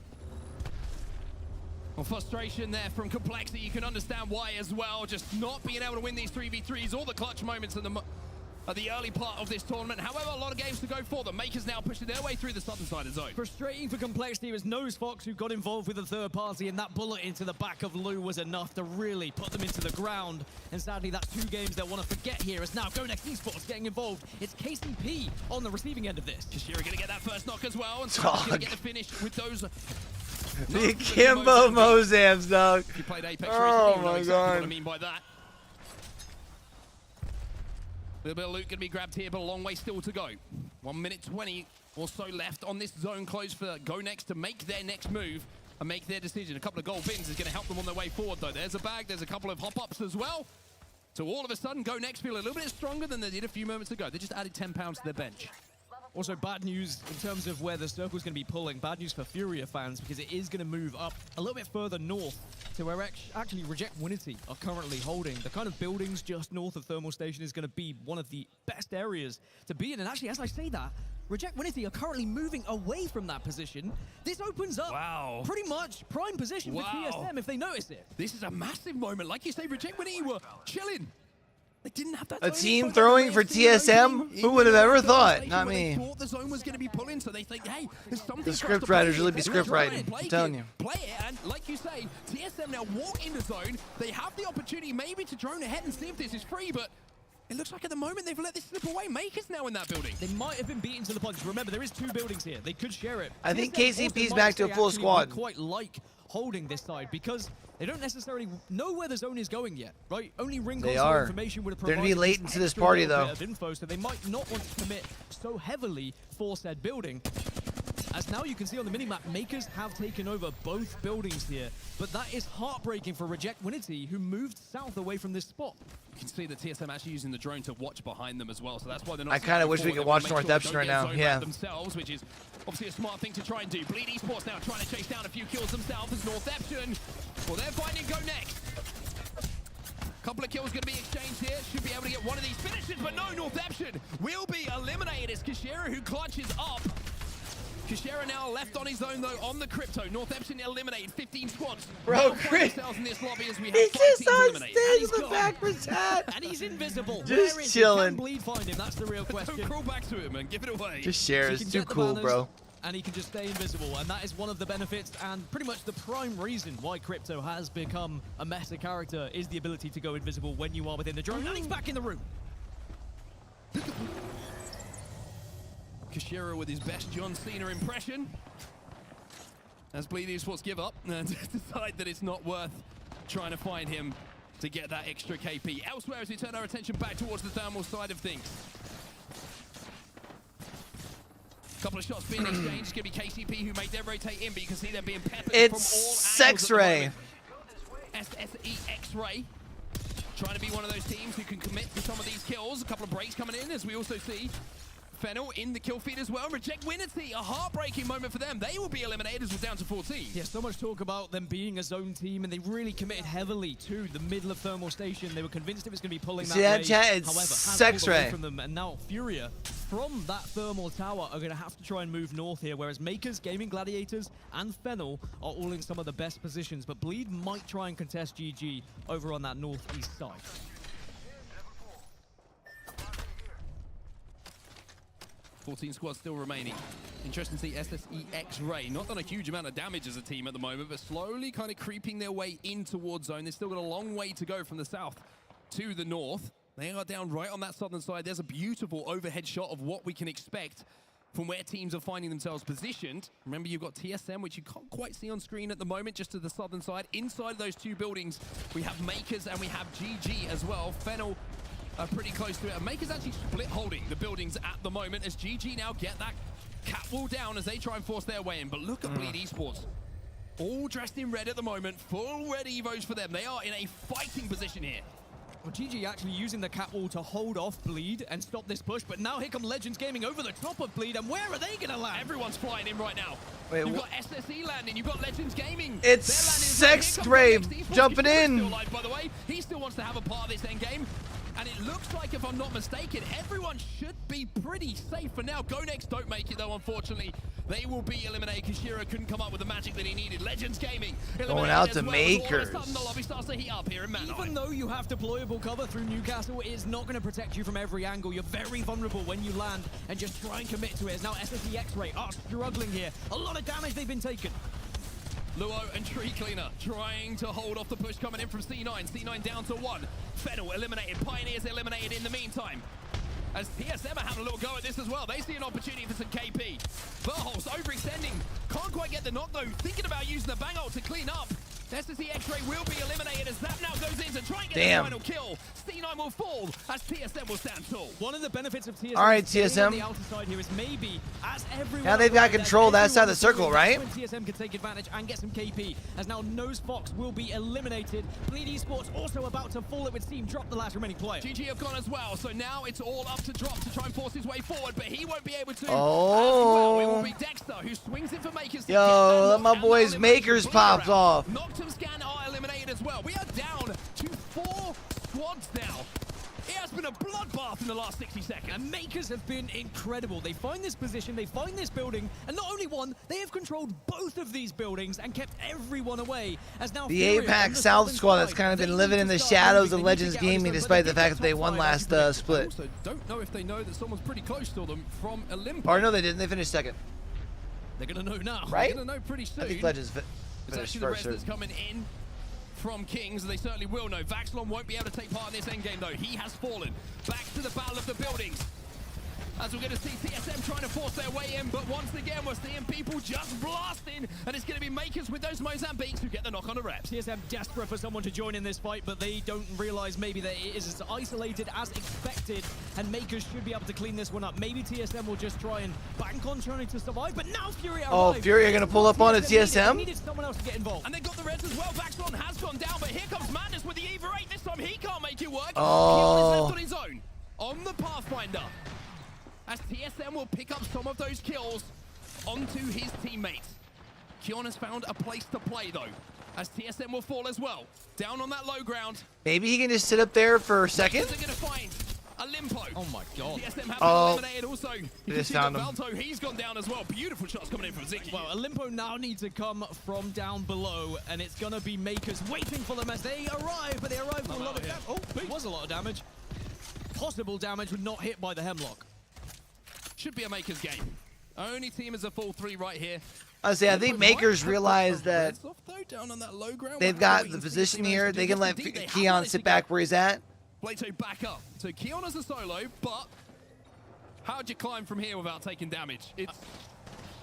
Well, frustration there from Complexity. You can understand why as well. Just not being able to win these 3v3s, all the clutch moments in the early part of this tournament. However, a lot of games to go for them. Makers now pushing their way through the southern side of zone. Frustrating for Complexity. It was Nose Fox who got involved with the third party, and that bullet into the back of Lou was enough to really put them into the ground. And sadly, that's 2 games they'll want to forget here, as now GoNext Esports getting involved. It's KCP on the receiving end of this. Kashira going to get that first knock as well, and so going to get the finish with those. The Kimbo Mozams, dog. If you played Apex Oh recently, you know my exactly God. what I mean by that. A little bit of loot going to be grabbed here, but a long way still to go. 1 minute 20 or so left on this zone close for GoNext to make their next move and make their decision. A couple of gold bins is going to help them on their way forward, though. There's a bag. There's a couple of hop-ups as well. So all of a sudden, GoNext feel a little bit stronger than they did a few moments ago. They just added 10 pounds to their bench. Also, bad news in terms of where the circle's going to be pulling. Bad news for Furia fans, because it is going to move up a little bit further north to where actually Reject Winity are currently holding. The kind of buildings just north of Thermal Station is going to be one of the best areas to be in. And actually, as I say that, Reject Winity are currently moving away from that position. This opens up pretty much prime position for TSM if they notice it. This is a massive moment. Like you say, Reject Winity were chilling. They didn't have that A zone team exposed. throwing for TSM? Who would have ever thought? Not They me. thought the zone was going to be pulling, so they think, hey, there's something The for us script to play writers here. really be Let's script try writing. and play I'm telling it, you. Play it, and like you say, TSM now walk into zone. They have the opportunity maybe to drone ahead and see if this is free, but it looks like at the moment they've let this slip away. Makers now in that building. They might have been beaten to the punch. Remember, there is 2 buildings here. They could share it. I think TSM KCP's also back might to a say full actually squad. we quite like holding this side because they don't necessarily know where the zone is going yet, right? Only Ringgold's information would have They're provided gonna be late into this extra party, little though. bit of info, so they might not want to commit so heavily for said building. As now you can see on the minimap, Makers have taken over both buildings here, but that is heartbreaking for Reject Winity, who moved south away from this spot. You can see that TSM actually using the drone to watch behind them as well, so that's why they're not. I kinda wish we forward. could They wanna watch make North sure Epsom they right don't now, get zone yeah. wrapped themselves, which is obviously a smart thing to try and do. Bleed Esports now trying to chase down a few kills themselves as North Epsom. Well, they're finding GoNext. Couple of kills going to be exchanged here. Should be able to get one of these finishes, but no, North Epsom will be eliminated. It's Kashira who clutches up. Kashira now left on his own, though, on the Crypto. North Epsom eliminated 15 squads. Bro, Now Chris, themselves in this lobby as we have he's 5 just teams on eliminated. stage And he's with gone. backwards hat. And he's invisible. Just Where is chilling. He? Can Bleed find him? That's the real question. Don't crawl back to him and give it away. Just share. He It's can too get the cool, banners, bro. And he can just stay invisible, and that is one of the benefits and pretty much the prime reason why Crypto has become a meta character is the ability to go invisible when you are within the drone. And he's back in the room. Kashira with his best John Cena impression. As Bleed Esports give up and decide that it's not worth trying to find him to get that extra KP. Elsewhere, as we turn our attention back towards the thermal side of things. Couple of shots being exchanged. It's going to be KCP who made them rotate in, but you can see them being peppered from all angles. X-Ray. SSE X-Ray. Trying to be one of those teams who can commit to some of these kills. A couple of breaks coming in as we also see Fennel in the kill feed as well. Reject Winity, a heartbreaking moment for them. They will be eliminated as we're down to 14. Yeah, so much talk about them being a zone team, and they really committed heavily to the middle of thermal station. They were convinced it was going to be pulling that way. Chat, it's However, X-Ray from them, and now Furia from that thermal tower are going to have to try and move north here, whereas Makers, Gaming Gladiators, and Fennel are all in some of the best positions, but Bleed might try and contest GG over on that northeast side. 14 squads still remaining. Interesting to see SSE X-Ray. Not done a huge amount of damage as a team at the moment, but slowly kind of creeping their way in towards zone. They've still got a long way to go from the south to the north. They are down right on that southern side. There's a beautiful overhead shot of what we can expect from where teams are finding themselves positioned. Remember, you've got TSM, which you can't quite see on screen at the moment, just to the southern side. Inside those two buildings, we have Makers and we have GG as well. Fennel are pretty close to it. And Makers actually split holding the buildings at the moment as GG now get that cat wall down as they try and force their way in. But look at Bleed Esports. All dressed in red at the moment. Full red evos for them. They are in a fighting position here. Well, GG actually using the cat wall to hold off Bleed and stop this push, but now here come Legends Gaming over the top of Bleed, and where are they going to land? Everyone's flying in right now. Wait, you've got SSE landing, you've got Legends Gaming. It's X-Ray jumping in. Live, by the way, he still wants to have a part of this end game. And it looks like, if I'm not mistaken, everyone should be pretty safe for now. Go Next don't make it, though, unfortunately. They will be eliminated. Kashira couldn't come up with the magic that he needed. Legends Gaming going out to Makers. All of a sudden, the lobby starts to heat up here in Mannheim. Even though you have deployable cover through Newcastle, it is not going to protect you from every angle. You're very vulnerable when you land and just try and commit to it. As now SSE X-Ray are struggling here. A lot of damage they've been taken. Luo and Tree Cleaner trying to hold off the push coming in from C9. C9 down to 1. Fennel eliminated. Pioneers eliminated in the meantime. As TSM are having a little go at this as well. They see an opportunity for some KP. Verholz overextending. Can't quite get the knock though. Thinking about using the bang ult to clean up. SSE X-Ray will be eliminated as that now goes in to try and get the final kill. C9 will fall as TSM will stand tall. One of the benefits of TSM. All right, TSM. On the outer side here is maybe as everyone. Now they've got control of that side of the circle, right? TSM can take advantage and get some KP. As now Nose Fox will be eliminated. Bleed Esports also about to fall. It would seem drop the last remaining player. GG have gone as well. So now it's all up to Drop to try and force his way forward, but he won't be able to. Oh. As well. It will be Dexter who swings it for Makers. Yo, let my boys Makers popped off. Noctum Scan are eliminated as well. We are down to 4 squads now. It has been a bloodbath in the last 60 seconds. And Makers have been incredible. They find this position, they find this building, and not only one, they have controlled both of these buildings and kept everyone away. As now the Apex South squad that's kind of been living in the shadows of Legends Gaming despite the fact that they won last split. Also, don't know if they know that someone's pretty close to them from Olympus. Or no, they didn't. They finished second. They're going to know now. Right? They're going to know pretty soon. I think Legends it's finished actually the first. rest that's coming in from Kings. They certainly will know. Vaxlon won't be able to take part in this endgame, though. He has fallen. Back to the battle of the buildings. As we're going to see TSM trying to force their way in, but once again, we're seeing people just blasting, and it's going to be Makers with those Mozambiques who get the knock on the reps. TSM desperate for someone to join in this fight, but they don't realize maybe that it is as isolated as expected, and Makers should be able to clean this one up. Maybe TSM will just try and bank on trying to survive, but now Fury arrived. Oh, Fury are going to pull up on a TSM? Needed someone else to get involved. And they got the reds as well. Vaxlon has gone down, but here comes Madness with the Eva 8. This time he can't make it work. Oh. He is left on his own on the Pathfinder. As TSM will pick up some of those kills onto his teammates. Kion has found a place to play, though, as TSM will fall as well. Down on that low ground. Maybe he can just sit up there for a second. They're going to find a Limpo. Oh, my God. TSM have been eliminated also. You can see that found him. Valto, he's gone down as well. Beautiful shots coming in from Ziggy. Well, Olimpo now needs to come from down below, and it's going to be Makers waiting for them as they arrive, but they arrive with a lot of damage. Oh, it was a lot of damage. Possible damage, but not hit by the Hemlock. Should be a Makers game. Only team is a full 3 right here. I think Makers realize that down on that low ground. they've got the position here. They can let Keon sit back where he's at. Plato back up. So Keon is a solo, but How'd you climb from here without taking damage? It's...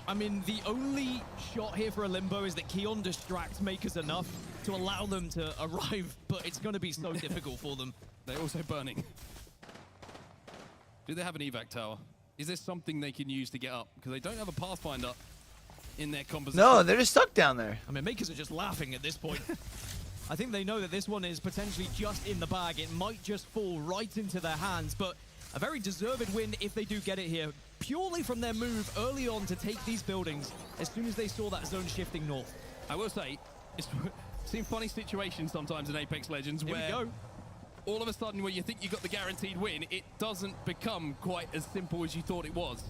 I mean, the only shot here for a Limbo is that Keon distracts Makers enough to allow them to arrive, but it's going to be so difficult for them. They're also burning. Do they have an evac tower? Is there something they can use to get up? Because they don't have a Pathfinder in their composition. No, they're just stuck down there. I mean, Makers are just laughing at this point. I think they know that this one is potentially just in the bag. It might just fall right into their hands, but a very deserved win if they do get it here, purely from their move early on to take these buildings as soon as they saw that zone shifting north. I will say, it's seen funny situations sometimes in Apex Legends Here where we go. all of a sudden when you think you got the guaranteed win, it doesn't become quite as simple as you thought it was.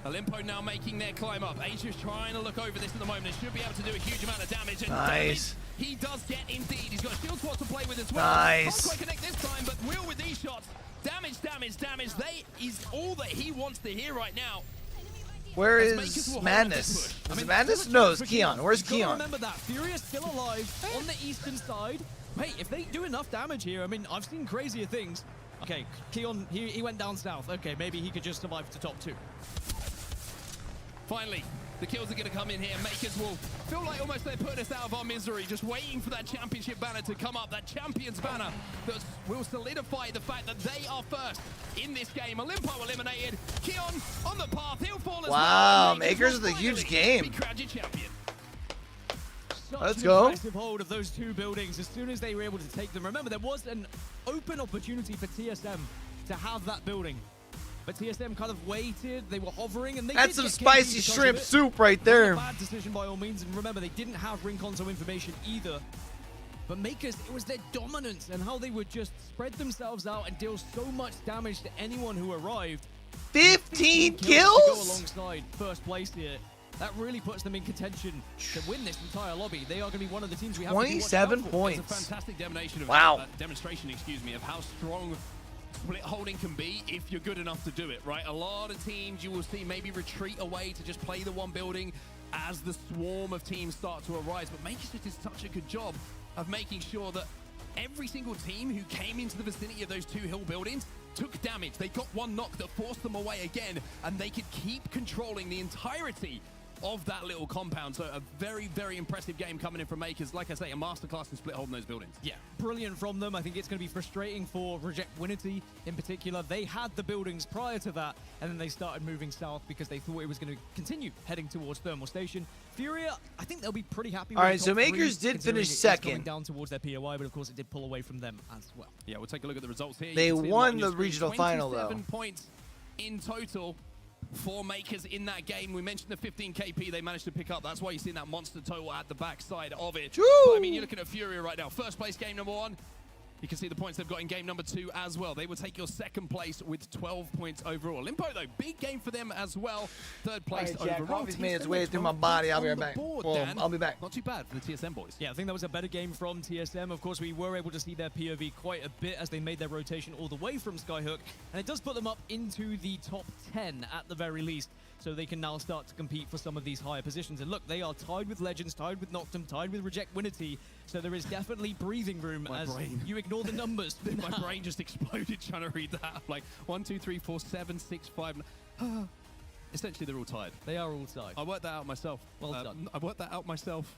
Olimpo now making their climb up. Asia's trying to look over this at the moment. They should be able to do a huge amount of damage. And nice. He does get indeed. He's got a shield squad to play with as well. Nice. Can't quite connect this time, but Will with these shots. Damage, damage, damage. They is all that he wants to hear right now. Where is Madness? Is it Madness? No, it's Keon. Where's Keon? Remember that. Furious still alive on the eastern side. Hey, if they do enough damage here, I mean, I've seen crazier things. Okay, Keon, he went down south. Okay, maybe he could just survive to top 2. Finally, the kills are going to come in here. Makers will feel like almost they put us out of our misery, just waiting for that championship banner to come up, that champion's banner that will solidify the fact that they are first in this game. Olimpo eliminated. Keon on the path. He'll fall as well. Wow, Makers is a huge game. Let's go. Impressive hold of those 2 buildings as soon as they were able to take them. Remember, there was an open opportunity for TSM to have that building. But TSM kind of waited, they were hovering, and they That's some spicy shrimp soup right there. Bad decision by all means, and remember, they didn't have ring console information either. But Makers, it was their dominance and how they would just spread themselves out and deal so much damage to anyone who arrived. 15 To kills? go alongside first place here. That really puts them in contention to win this entire lobby. They are going to be one of the teams we have 27 points. It's a fantastic demonstration of, demonstration of how strong split holding can be if you're good enough to do it, right? A lot of teams you will see maybe retreat away to just play the one building as the swarm of teams start to arise, but Makers just did such a good job of making sure that every single team who came into the vicinity of those 2 hill buildings took damage. They got one knock that forced them away again, and they could keep controlling the entirety of that little compound. So a very, very impressive game coming in from Makers. Like I say, a masterclass in split holding those buildings. Yeah, brilliant from them. I think it's going to be frustrating for Reject Winity in particular. They had the buildings prior to that, and then they started moving south because they thought it was going to continue heading towards Thermal Station. Furia, I think they'll be pretty happy with All right, top so Makers 3, did finish it is second. going down towards their POI, but of course it did pull away from them as well. Yeah, we'll take a look at the results here. They won the regional final, though. 27 points in total for Makers in that game. We mentioned the 15 KP they managed to pick up. That's why you're seeing that monster total at the backside of it. But, I mean, you're looking at Furia right now. First place game number 1. You can see the points they've got in game number 2 as well. They will take your second place with 12 points overall. Olimpo, though, big game for them as well. Third place overall. Coffee's made its way through my body. I'll be right back. I'll be back. Not too bad for the TSM boys. Yeah, I think that was a better game from TSM. Of course, we were able to see their POV quite a bit as they made their rotation all the way from Skyhook. And it does put them up into the top 10 at the very least. So they can now start to compete for some of these higher positions. And look, they are tied with Legends, tied with Noctum, tied with Reject Winity. So there is definitely breathing room you ignore the numbers. My brain just exploded trying to read that. Like 1, 2, 3, 4, 7, 6, 5. Essentially, they're all tied. They are all tied. I worked that out myself. Well done. I worked that out myself.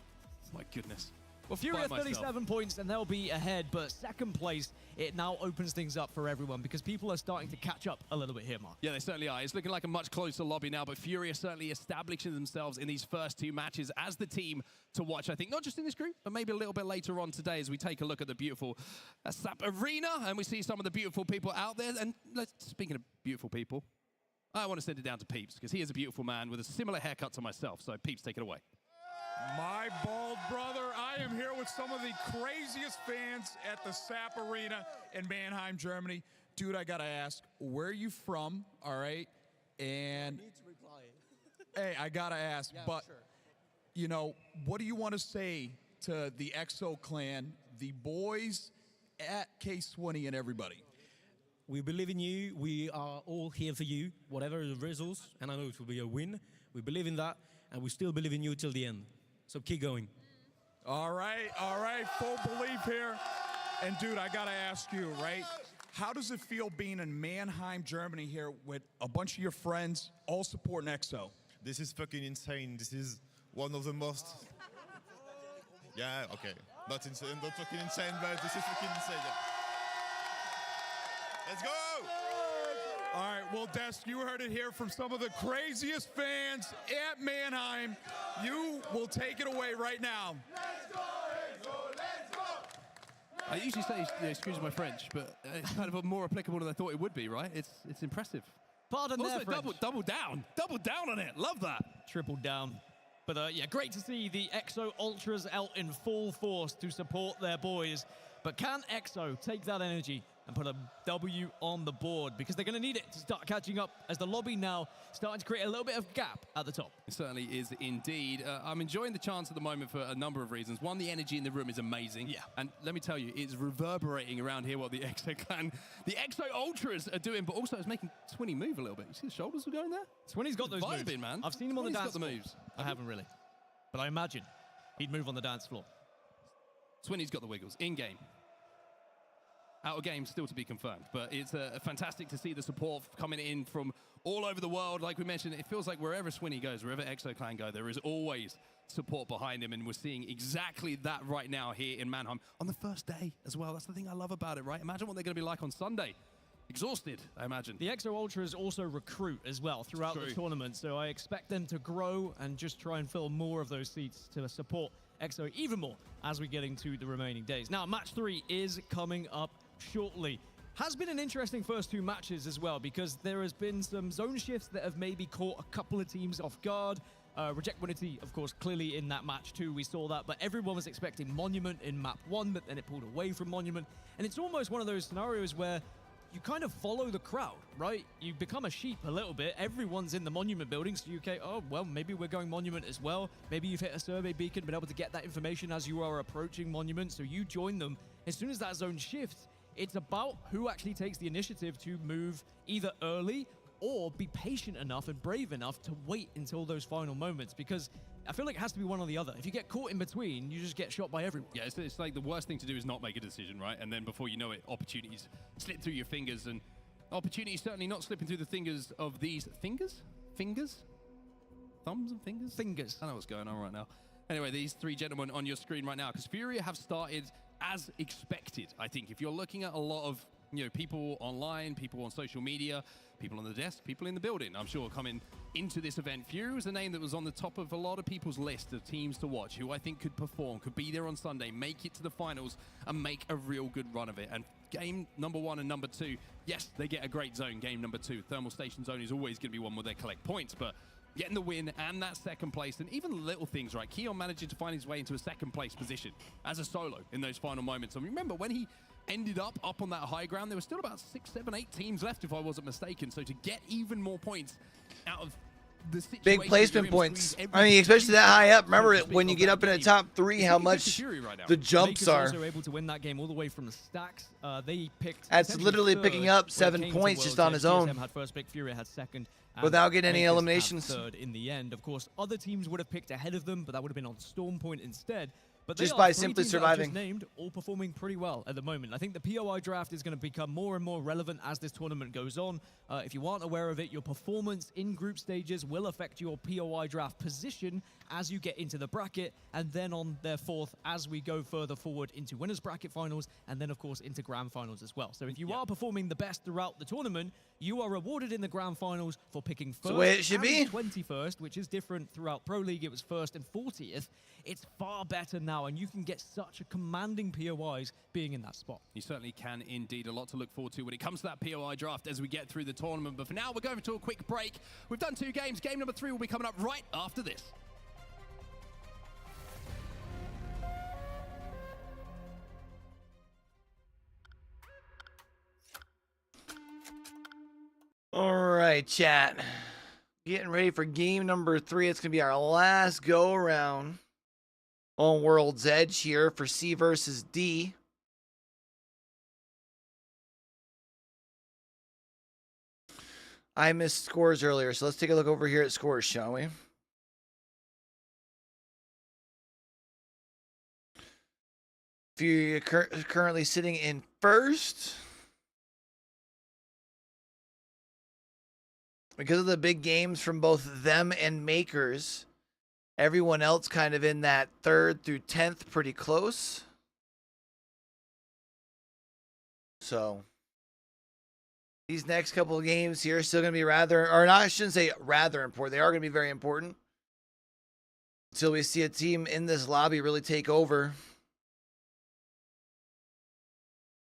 My goodness. Well, Furia 37 points, and they'll be ahead, but second place, it now opens things up for everyone because people are starting to catch up a little bit here, Mark. Yeah, they certainly are. It's looking like a much closer lobby now, but Furia certainly establishing themselves in these first 2 matches as the team to watch, I think, not just in this group, but maybe a little bit later on today as we take a look at the beautiful SAP Arena, and we see some of the beautiful people out there. And speaking of beautiful people, I want to send it down to Peeps, because he is a beautiful man with a similar haircut to myself. So, Peeps, take it away. My bald brother, I am here with some of the craziest fans at the SAP Arena in Mannheim, Germany. Dude, I gotta ask, where are you from, all right? And I need to reply. Hey, I gotta ask, yeah, but, sure. You know, what do you want to say to the EXO clan, the boys at K20 and everybody? We believe in you. We are all here for you, whatever the results, and I know it will be a win. We believe in that, and we still believe in you till the end. So keep going. All right, full belief here. And dude, I gotta ask you, right? how does it feel being in Mannheim, Germany here with a bunch of your friends all supporting EXO? This is fucking insane. This is one of the most... Yeah, okay. Not insane, not fucking insane, but this is fucking insane. Yeah. Let's go! All right, well, Des, you heard it here from some of the craziest fans at Mannheim. You will take it away right now. I usually say, excuse my French, but it's kind of more applicable than I thought it would be, right? It's impressive. Pardon also, their French. double down on it. Love that. Triple down. But yeah, great to see the EXO Ultras out in full force to support their boys. But can EXO take that energy and put a W on the board? Because they're going to need it to start catching up as the lobby now starting to create a little bit of gap at the top. It certainly is indeed. I'm enjoying the chance at the moment for a number of reasons. One, the energy in the room is amazing. Yeah. And let me tell you, it's reverberating around here what the EXO clan, the EXO Ultras are doing, but also it's making Twinny move a little bit. You see the shoulders were going there? Twinny's got those moves. Vibing, man. I've seen him on the dance got the floor. moves. I haven't really. But I imagine he'd move on the dance floor. Twinny's got the wiggles in-game. Out of game, still to be confirmed. But it's fantastic to see the support coming in from all over the world. Like we mentioned, it feels like wherever Swinny goes, wherever EXO Clan go, there is always support behind him. And we're seeing exactly that right now here in Mannheim on the first day as well. That's the thing I love about it, right? Imagine what they're going to be like on Sunday. Exhausted, I imagine. The EXO Ultras also recruit as well throughout the tournament. So I expect them to grow and just try and fill more of those seats to support EXO even more as we get into the remaining days. Now, match 3 is coming up shortly. Has been an interesting first 2 matches as well, because there has been some zone shifts that have maybe caught a couple of teams off guard. Rejectability, of course, clearly in that match too, we saw that, but everyone was expecting Monument in map 1, but then it pulled away from Monument. And it's almost one of those scenarios where you kind of follow the crowd, right? You become a sheep a little bit. Everyone's in the Monument building, so you okay, oh, well, maybe we're going Monument as well. Maybe you've hit a survey beacon, been able to get that information as you are approaching Monument, so you join them. As soon as that zone shifts, it's about who actually takes the initiative to move either early or be patient enough and brave enough to wait until those final moments, because I feel like it has to be one or the other. If you get caught in between, you just get shot by everyone. Yeah, it's like the worst thing to do is not make a decision, right? And then before you know it, opportunities slip through your fingers, and opportunities certainly not slipping through the fingers of these fingers? Thumbs and fingers? Fingers. I don't know what's going on right now. Anyway, these 3 gentlemen on your screen right now, because Furia have started as expected, I think. If you're looking at a lot of people online, people on social media, people on the desk, people in the building, I'm sure, coming into this event, Fury was a name that was on the top of a lot of people's list of teams to watch, who I think could perform, could be there on Sunday, make it to the finals, and make a real good run of it. And game number 1 and number 2, yes, they get a great zone. Game number 2, Thermal Station Zone, is always going to be one where they collect points, but getting the win and that second place, and even little things, right? Keon managing to find his way into a second place position as a solo in those final moments. And remember, when he ended up on that high ground, there were still about 6, 7, 8 teams left, if I wasn't mistaken. So to get even more points out of the situation, big placement points. I mean, especially that high up. Remember it when you get up in the top 3, how much the jumps are. Also able to win that game all the way from the stacks. They picked. That's literally picking up 7 points just on his own. GSM had first pick, Fury had second. Without getting any Lakers eliminations. had third in the end. Of course, other teams would have picked ahead of them, but that would have been on Storm Point instead. But Just they by are 3 simply teams that I've surviving. just named, all performing pretty well at the moment. I think the POI draft is going to become more and more relevant as this tournament goes on. If you aren't aware of it, your performance in group stages will affect your POI draft position as you get into the bracket, and then on their fourth as we go further forward into winners bracket finals, and then of course into grand finals as well. So if you are performing the best throughout the tournament, you are rewarded in the grand finals for picking first the way it should be. 21st, which is different throughout Pro League. It was first and 40th. It's far better now, and you can get such a commanding POIs being in that spot. You certainly can indeed. A lot to look forward to when it comes to that POI draft as we get through the tournament. But for now, we're going to a quick break. We've done 2 games. Game number 3 will be coming up right after this. All right, chat. Getting ready for game number 3. It's going to be our last go around on World's Edge here for C versus D. I missed scores earlier, so let's take a look over here at scores, shall we? Fury currently sitting in first. because of the big games from both them and Makers, everyone else kind of in that 3rd through 10th pretty close. So these next couple of games here are still going to be rather, or not, I shouldn't say rather important. They are going to be very important until we see a team in this lobby really take over.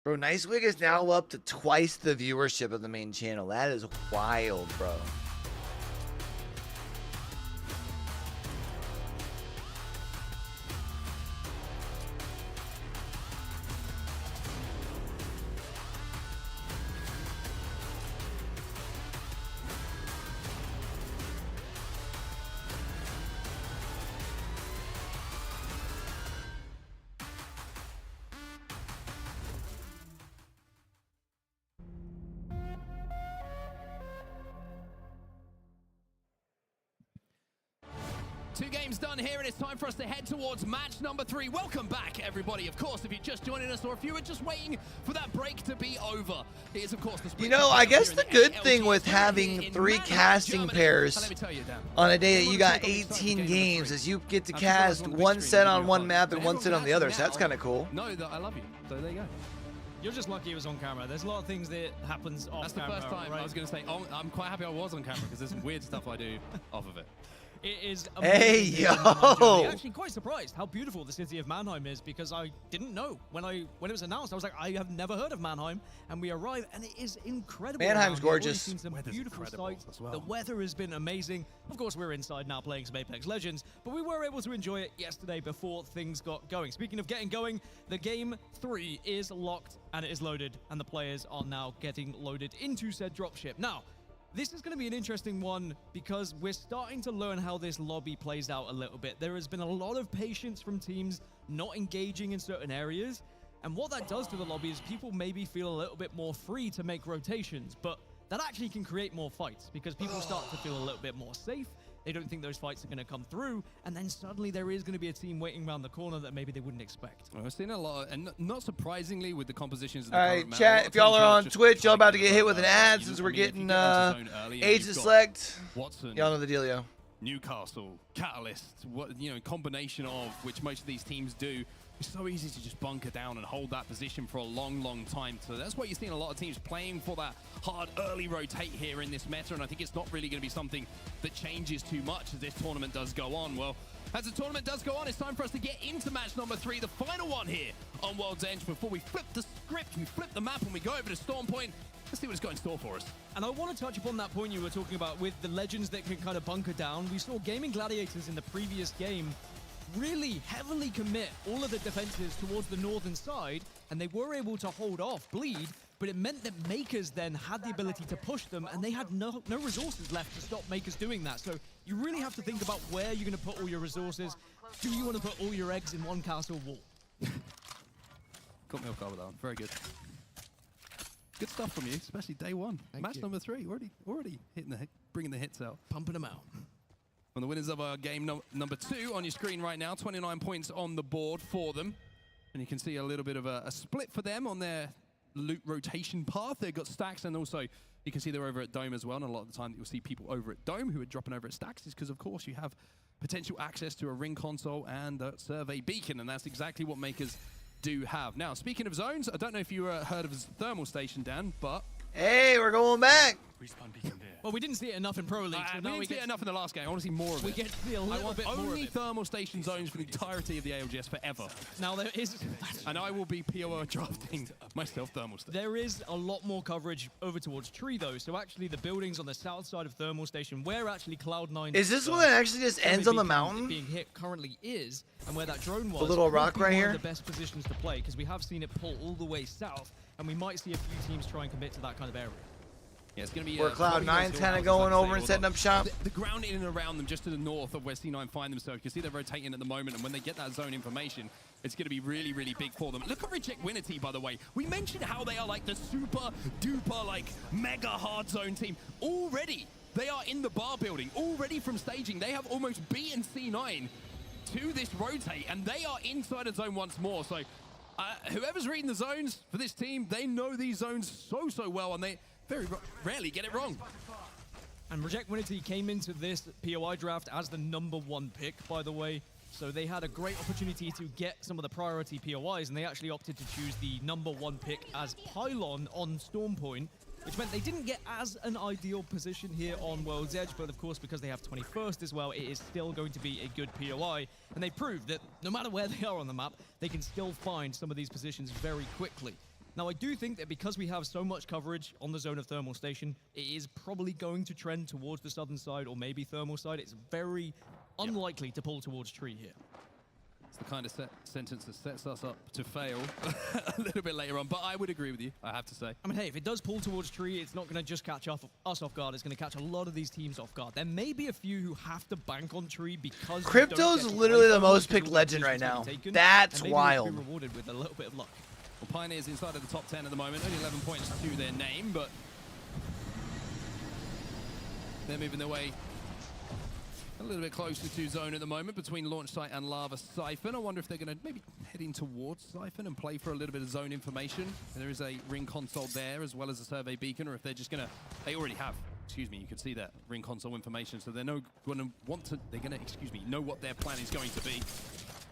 Bro, Nicewig is now up to twice the viewership of the main channel. That is wild, bro. Two games done here, and it's time for us to head towards match number 3. Welcome back, everybody. Of course, if you're just joining us or if you were just waiting for that break to be over, it is, of course, the You know, I guess the good thing with having 3 casting pairs on a day that you got 18 games is you get to cast one set on one map and one set on the other, so that's kind of cool. No, I love you. So there you go. You're just lucky it was on camera. There's a lot of things that happens off camera. That's the first time right? I was going to say, oh, I'm quite happy I was on camera because there's some weird stuff I do off of it. It is hey, yo! I'm actually quite surprised how beautiful the city of Mannheim is because I didn't know when it was announced. I was like, I have never heard of Mannheim, and we arrive, and it is incredible. Mannheim's gorgeous. Seen some beautiful sights. Well. The weather has been amazing. Of course, we're inside now playing some Apex Legends, but we were able to enjoy it yesterday before things got going. Speaking of getting going, the game 3 is locked and it is loaded, and the players are now getting loaded into said dropship. Now, this is going to be an interesting one because we're starting to learn how this lobby plays out a little bit. There has been a lot of patience from teams not engaging in certain areas. And what that does to the lobby is people maybe feel a little bit more free to make rotations. But that actually can create more fights because people start to feel a little bit more safe. They don't think those fights are going to come through. And then suddenly there is going to be a team waiting around the corner that maybe they wouldn't expect. Well, we've seen a lot, and not surprisingly with the compositions of the All right, chat, if y'all are on Twitch, y'all about to get hit with an ad since we're getting age to select. Watson, y'all know the dealio. Newcastle, Catalyst, what, you know, combination of which most of these teams do. It's so easy to just bunker down and hold that position for a long, long time. So that's what you're seeing a lot of teams playing for that hard early rotate here in this meta. And I think it's not really going to be something that changes too much as this tournament does go on. Well, as the tournament does go on, it's time for us to get into match number 3, the final one here on World's Edge. Before we flip the script, we flip the map, and we go over to Storm Point. Let's see what it's got in store for us. And I want to touch upon that point you were talking about with the legends that can kind of bunker down. We saw Gaming Gladiators in the previous game really heavily commit all of the defenses towards the northern side, and they were able to hold off Bleed, but it meant that Makers then had the ability to push them, and they had no resources left to stop Makers doing that. So you really have to think about where you're going to put all your resources. Do you want to put all your eggs in one castle wall? Got me off guard with that one. Very good. Good stuff from you, especially day one. Match number 3, already hitting bringing the hits out. Pumping them out. And the winners of our game number 2 on your screen right now, 29 points on the board for them. And you can see a little bit of a split for them on their loot rotation path. They've got Stacks, and also you can see they're over at Dome as well. And a lot of the time that you'll see people over at Dome who are dropping over at Stacks is because, of course, you have potential access to a ring console and a survey beacon, and that's exactly what Makers do have. Now, speaking of zones, I don't know if you heard of his thermal station, Dan, but... Hey, we're going back. Respawn beacon there. Well, we didn't see it enough in Pro League. So we didn't see it enough in the last game. I want to see more of it. We get to see a little bit more of it. Only thermal station zones for the entirety of the ALGS forever. Now there is... and I will be POO drafting myself thermal station. There is a lot more coverage over towards Tree, though. So actually the buildings on the south side of thermal station, where actually Cloud9... Is this one that actually just ends on the mountain? ...being hit currently is, and where that drone was... The little rock right here? ...the best positions to play, because we have seen it pull all the way south, and we might see a few teams try and commit to that kind of area. Yeah, it's going to be where Cloud9's kind of going over and setting up shop. The ground in and around them, just to the north of where C9 find themselves. You can see they're rotating at the moment, and when they get that zone information, it's going to be really, really big for them. Look at Reject Winity, by the way. We mentioned how they are like the super duper, like mega hard zone team. Already, they are in the bar building. Already from staging, they have almost beaten C9 to this rotate, and they are inside of zone once more. So whoever's reading the zones for this team, they know these zones so well, and they very rarely get it wrong. And Rejectwinity came into this POI draft as the #1 pick, by the way. So they had a great opportunity to get some of the priority POIs, and they actually opted to choose the #1 pick as Pylon on Stormpoint, which meant they didn't get as an ideal position here on World's Edge, but of course, because they have 21st as well, it is still going to be a good POI. And they proved that no matter where they are on the map, they can still find some of these positions very quickly. Now, I do think that because we have so much coverage on the zone of Thermal Station, it is probably going to trend towards the southern side or maybe Thermal side. It's very unlikely to pull towards Tree here. It's the kind of sentence that sets us up to fail a little bit later on, but I would agree with you, I have to say. I mean, hey, if it does pull towards Tree, it's not going to just catch us off guard. It's going to catch a lot of these teams off guard. There may be a few who have to bank on Tree because Crypto's literally the most picked legend right now. That's wild. Be rewarded with a little bit of luck. Well, Pioneers inside of the top 10 at the moment, only 11 points to their name, but they're moving their way a little bit closer to zone at the moment between Launch Site and Lava Siphon. I wonder if they're going to maybe head in towards Siphon and play for a little bit of zone information. There is a ring console there as well as a survey beacon, or if they're just going to, they already have, excuse me, you can see that ring console information, so they're going to want to, they're going to, excuse me, know what their plan is going to be.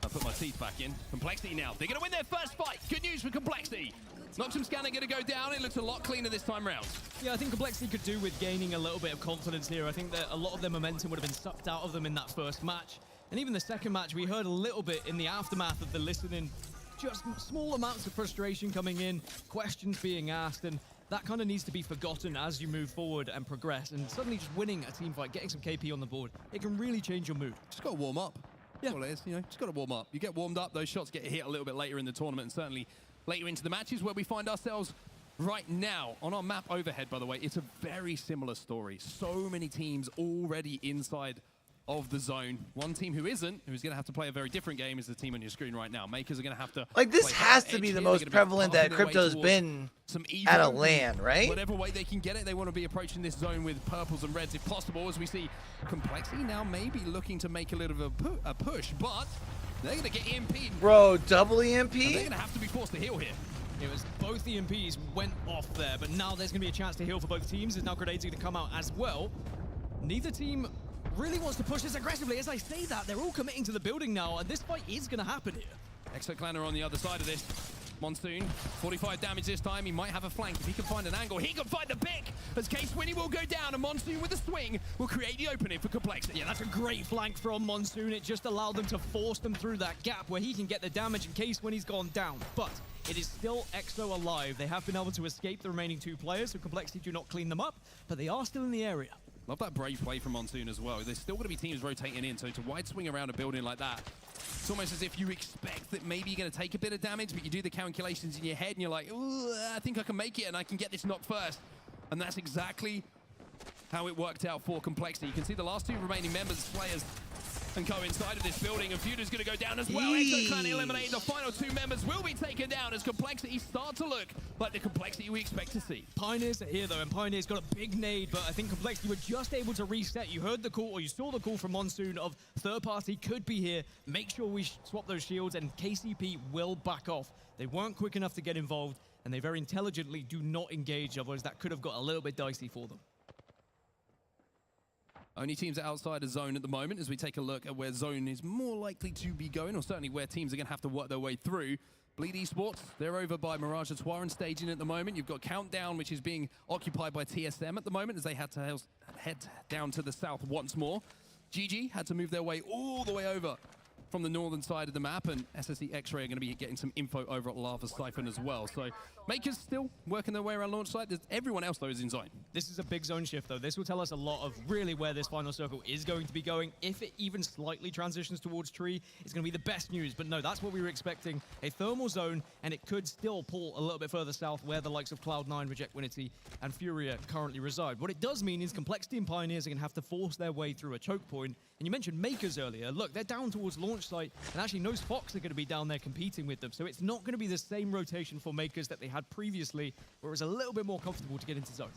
I put my teeth back in. Complexity now. They're going to win their first fight. Good news for Complexity. Noxum Scanner going to go down. It looks a lot cleaner this time round. Yeah, I think Complexity could do with gaining a little bit of confidence here. I think that a lot of their momentum would have been sucked out of them in that first match. And even the second match, we heard a little bit in the aftermath of the listening. Just small amounts of frustration coming in, questions being asked, and that kind of needs to be forgotten as you move forward and progress. And suddenly just winning a team fight, getting some KP on the board, it can really change your mood. Just got to warm up. Yeah. That's all it is, you know, just got to warm up. You get warmed up, those shots get hit a little bit later in the tournament, and certainly later into the matches where we find ourselves right now. On our map overhead, by the way, it's a very similar story. So many teams already inside of the zone. One team who's going to have to play a very different game is the team on your screen right now. Makers are going to have to... Like, this has to be the most prevalent that Crypto's been at a LAN, right? Whatever way they can get it, they want to be approaching this zone with purples and reds if possible, as we see Complexity now maybe looking to make a little bit of a push, but they're going to get EMP'd. Bro, double EMP? And they're going to have to be forced to heal here. It was both EMPs went off there, but now there's going to be a chance to heal for both teams. There's now grenades going to come out as well. Neither team really wants to push this aggressively. As I say that, they're all committing to the building now, and this fight is going to happen here. Exoclan on the other side of this. Monsoon, 45 damage this time. He might have a flank. If he can find an angle, he can find the pick. As K-Swinny will go down, and Monsoon with a swing will create the opening for Complexity. Yeah, that's a great flank from Monsoon. It just allowed them to force them through that gap where he can get the damage in case when he's gone down. But it is still Exo alive. They have been able to escape the remaining two players, so Complexity do not clean them up, but they are still in the area. Love that brave play from Monsoon as well. There's still going to be teams rotating in, so to wide swing around a building like that, it's almost as if you expect that maybe you're going to take a bit of damage, but you do the calculations in your head and you're like, ooh, I think I can make it and I can get this knock first. And that's exactly how it worked out for Complexity. You can see the last two remaining players, and go inside of this building, and Feuda's going to go down as well. Exoclan eliminated. The final two members will be taken down as Complexity start to look like the Complexity we expect to see. Pioneers are here though, and Pioneers got a big nade, but I think Complexity were just able to reset. You heard the call, or you saw the call from Monsoon of third party could be here. Make sure we swap those shields, and KCP will back off. They weren't quick enough to get involved, and they very intelligently do not engage, otherwise that could have got a little bit dicey for them. Only teams outside of zone at the moment as we take a look at where zone is more likely to be going, or certainly where teams are going to have to work their way through. Bleed Esports, they're over by Mirage Etoile and staging at the moment. You've got Countdown, which is being occupied by TSM at the moment as they had to head down to the south once more. GG had to move their way all the way over from the northern side of the map, and SSE X-Ray are going to be getting some info over at Lava Siphon as well. So Makers still working their way around launch site. Everyone else, though, is in zone. This is a big zone shift, though. This will tell us a lot of really where this final circle is going to be going. If it even slightly transitions towards Tree, it's going to be the best news. But no, that's what we were expecting. A thermal zone, and it could still pull a little bit further south where the likes of Cloud9, Rejectwinity, and Furia currently reside. What it does mean is Complexity and Pioneers are going to have to force their way through a choke point. And you mentioned Makers earlier. Look, they're down towards launch site, and actually Nose Fox are going to be down there competing with them. So it's not going to be the same rotation for Makers that they had previously, where it was a little bit more comfortable to get into zone.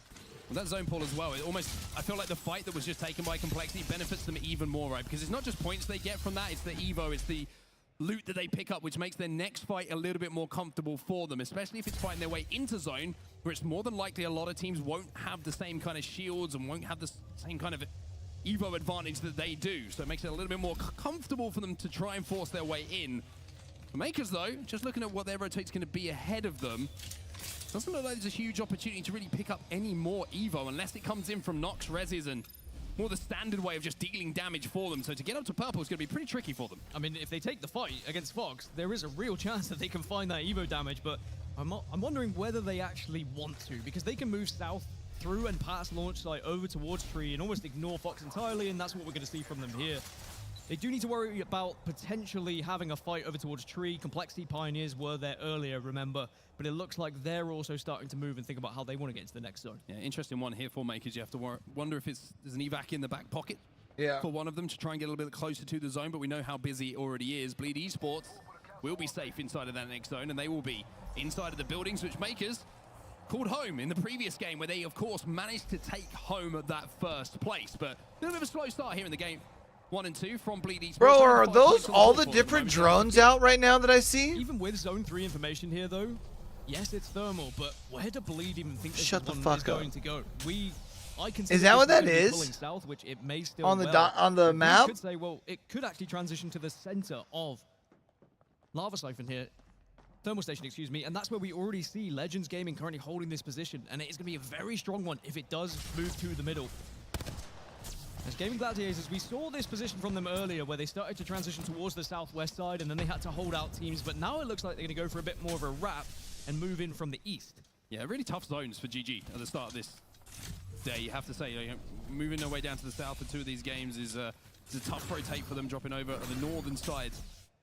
Well, that zone pull as well, it almost, I feel like the fight that was just taken by Complexity benefits them even more, right? Because it's not just points they get from that, it's the Evo, it's the loot that they pick up, which makes their next fight a little bit more comfortable for them, especially if it's fighting their way into zone, where it's more than likely a lot of teams won't have the same kind of shields and won't have the same kind of Evo advantage that they do. So it makes it a little bit more comfortable for them to try and force their way in. The Makers, though, just looking at what their rotate's going to be ahead of them, doesn't look like there's a huge opportunity to really pick up any more Evo unless it comes in from Nox, Reses, and more the standard way of just dealing damage for them. So to get up to purple is going to be pretty tricky for them. I mean, if they take the fight against Fox, there is a real chance that they can find that Evo damage, but I'm wondering whether they actually want to, because they can move south through and past launch site over towards Tree and almost ignore Fox entirely, and that's what we're going to see from them here. They do need to worry about potentially having a fight over towards Tree. Complexity Pioneers were there earlier, remember, but it looks like they're also starting to move and think about how they want to get into the next zone. Yeah, interesting one here for Makers. You have to wonder if there's an evac in the back pocket for one of them to try and get a little bit closer to the zone, but we know how busy it already is. Bleed Esports will be safe inside of that next zone, and they will be inside of the buildings, which Makers called home in the previous game, where they, of course, managed to take home that first place. But a little bit of a slow start here in the game. 1 and 2 from Bleed Esports. Bro, are those all the different drones out right now that I see? Even with Zone 3 information here, though, yes, it's thermal, but where do Bleed even think this one is going to go? I consider is that what that pulling is? South, which it may still on the map? You could say, well, it could actually transition to the center of Lava Siphon here. Thermal Station, excuse me, and that's where we already see Legends Gaming currently holding this position, and it is going to be a very strong one if it does move to the middle. As Gaming Gladiators, we saw this position from them earlier where they started to transition towards the southwest side and then they had to hold out teams, but now it looks like they're going to go for a bit more of a wrap and move in from the east. Yeah, really tough zones for GG at the start of this day, you have to say. You know, moving their way down to the south for 2 of these games is a tough rotate for them, dropping over at the northern side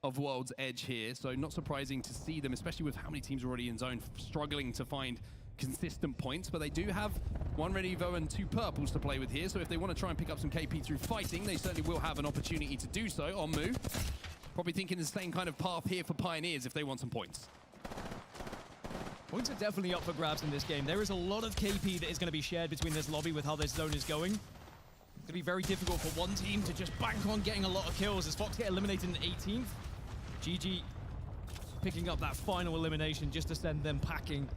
of World's Edge here, so not surprising to see them, especially with how many teams are already in zone, struggling to find consistent points, but they do have 1 red Evo and 2 purples to play with here, so if they want to try and pick up some KP through fighting, they certainly will have an opportunity to do so on move. Probably thinking the same kind of path here for Pioneers if they want some points. Points are definitely up for grabs in this game. There is a lot of KP that is going to be shared between this lobby with how this zone is going. It's going to be very difficult for one team to just bank on getting a lot of kills as Fox get eliminated in 18th. GG picking up that final elimination just to send them packing.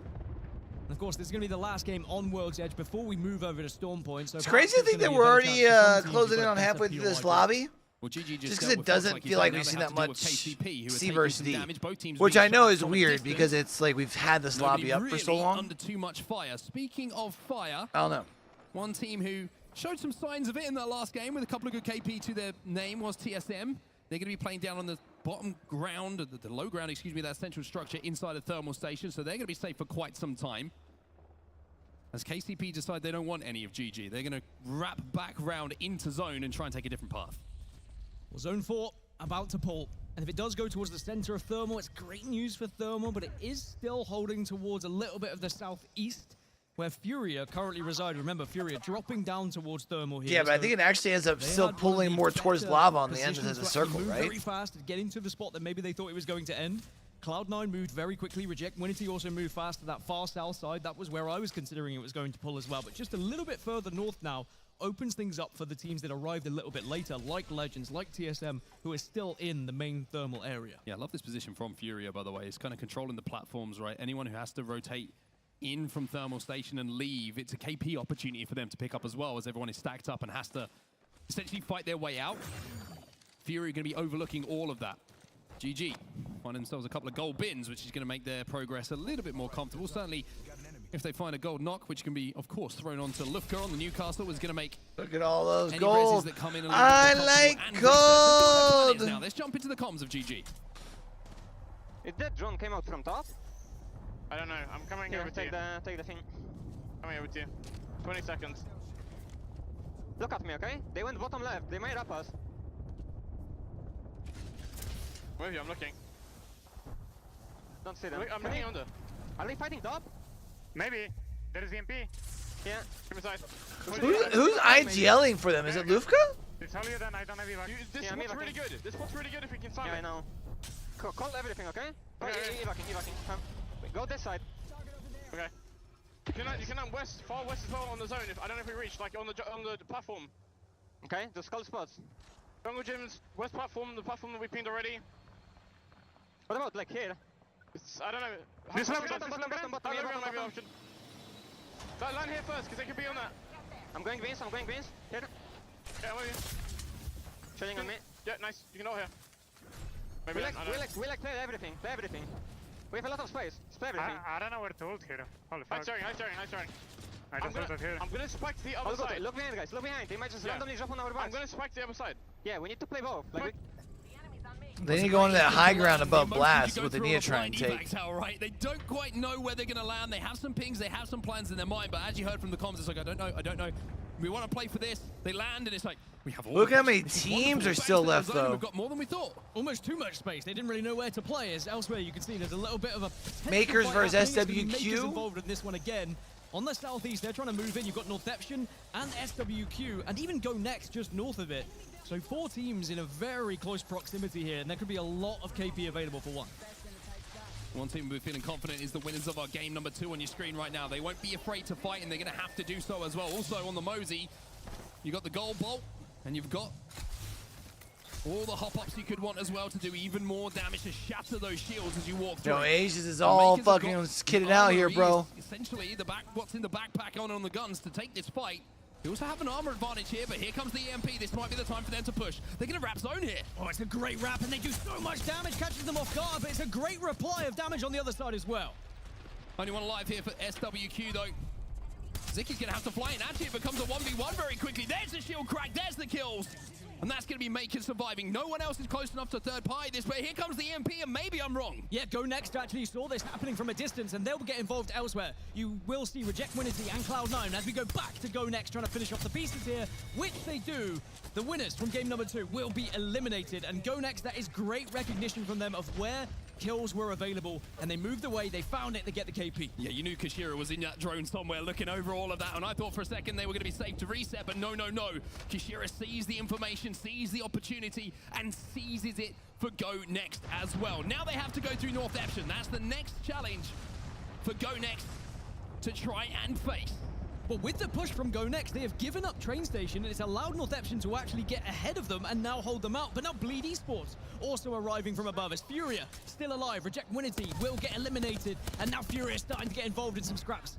And of course, this is going to be the last game on World's Edge before we move over to Storm Point. So it's crazy to think that we're already closing in on halfway through this lobby. Well, GG just because it doesn't feel like we've seen that much C versus D, which I know is weird because it's like we've had this lobby up for so long. Under too much fire. Speaking of fire, I don't know. One team who showed some signs of it in that last game with a couple of good KP to their name was TSM. They're going to be playing down on the bottom ground, the low ground, excuse me, that central structure inside a thermal station, so they're going to be safe for quite some time. As KCP decide they don't want any of GG, they're going to wrap back round into zone and try and take a different path. Well, Zone 4 about to pull, and if it does go towards the center of Thermal, it's great news for Thermal, but it is still holding towards a little bit of the southeast, where Furia currently reside. Remember, Furia dropping down towards Thermal here. Yeah, but I think it actually ends up still pulling more towards lava on the end of the circle, right? Very fast to get into the spot that maybe they thought it was going to end. Cloud9 moved very quickly. Reject Winity also moved fast to that far south side. That was where I was considering it was going to pull as well. But just a little bit further north now opens things up for the teams that arrived a little bit later, like Legends, like TSM, who is still in the main thermal area. Yeah, I love this position from Furia, by the way. It's kind of controlling the platforms, right? Anyone who has to rotate in from thermal station and leave, it's a KP opportunity for them to pick up as well, as everyone is stacked up and has to essentially fight their way out. Furia going to be overlooking all of that. GG find themselves a couple of gold bins, which is going to make their progress a little bit more comfortable. Certainly, if they find a gold knock, which can be, of course, thrown onto Lufka on the Newcastle, is going to make. Look at all those any gold. That come in I like gold. Now let's jump into the comms of GG. If that drone came out from top. I don't know. I'm coming over to you. Take the thing. Coming over to you. 20 seconds. Look at me, okay? They went bottom left. They might up us. Where are you? I'm looking. Don't see them. Look, I'm looking under. Are they fighting top? Maybe. There is EMP. Yeah. Give me side. Who's IGLing for them? Is it Lufka? Tell you then I don't have evac. This spot's really good. This spot's really good if we can find it. Yeah, I know. Call everything, okay? Evacing. Go this side. Okay. You can west, far west as well on the zone. If I don't know if we reach, like on the platform. Okay, the skull spots. Jungle Gyms, west platform, the platform that we pinned already. What about like here? I don't know. This bottom, bottom, might be an option. Land here first, because they could be on that. I'm going greens, Here. Yeah, where are you? Showing on me. Yeah, nice. You can all here. We like play everything. We have a lot of space. Play everything. I don't know where to ult here. Holy fuck. Nice throwing. I just ulted here. I'm gonna spike the other side. Look behind, guys. Look behind. They might just randomly drop on our backs. I'm gonna spike the other side. Yeah, we need to play both. Like, They need to go into that high ground above blast. What they need to try and take. Right? They don't quite know where they're going to land. They have some pings. They have some plans in their mind. But as you heard from the comms, it's like, I don't know. We want to play for this. They land, and it's like, we have all. Look how many teams are still left, though. We've got more than we thought. Almost too much space. They didn't really know where to play. As elsewhere, you can see there's a little bit of a Makers versus Makers SWQ. involved in this one again. On the southeast, they're trying to move in. You've got Northeption and SWQ, and even Go Next just north of it. So 4 teams in a very close proximity here, and there could be a lot of KP available for one. One team we're feeling confident is the winners of our game number 2 on your screen right now. They won't be afraid to fight, and they're going to have to do so as well. Also on the Mosey, you got the gold bolt, and you've got all the hop-ups you could want as well to do even more damage to shatter those shields as you walk through. Yo, Ages is all fucking kitted out here, bro. Essentially, what's in the backpack on the guns to take this fight. They also have an armor advantage here, but here comes the EMP. This might be the time for them to push. They're going to wrap zone here. Oh, it's a great wrap, and they do so much damage, catches them off guard, but it's a great reply of damage on the other side as well. Only one alive here for SWQ, though. Zicky's going to have to fly in. Actually, it becomes a 1v1 very quickly. There's the shield crack. There's the kills. And that's going to be Maker surviving. No one else is close enough to third party this, but here comes the EMP, and maybe I'm wrong. Yeah, Go Next actually saw this happening from a distance, and they'll get involved elsewhere. You will see Reject Winity and Cloud9 as we go back to Go Next, trying to finish off the pieces here, which they do. The winners from game number 2 will be eliminated, and Go Next, that is great recognition from them of where kills were available, and they moved away, they found it, they get the KP. Yeah, you knew Kashira was in that drone somewhere looking over all of that, and I thought for a second they were going to be safe to reset, but no. Kashira sees the information, sees the opportunity, and seizes it for Go Next as well. Now they have to go through Northeption. That's the next challenge for Go Next to try and face. But with the push from Go Next, they have given up train station, and it's allowed Northeption to actually get ahead of them and now hold them out. But now Bleed Esports also arriving from above as Furia still alive. Reject Winity will get eliminated, and now Furia is starting to get involved in some scraps.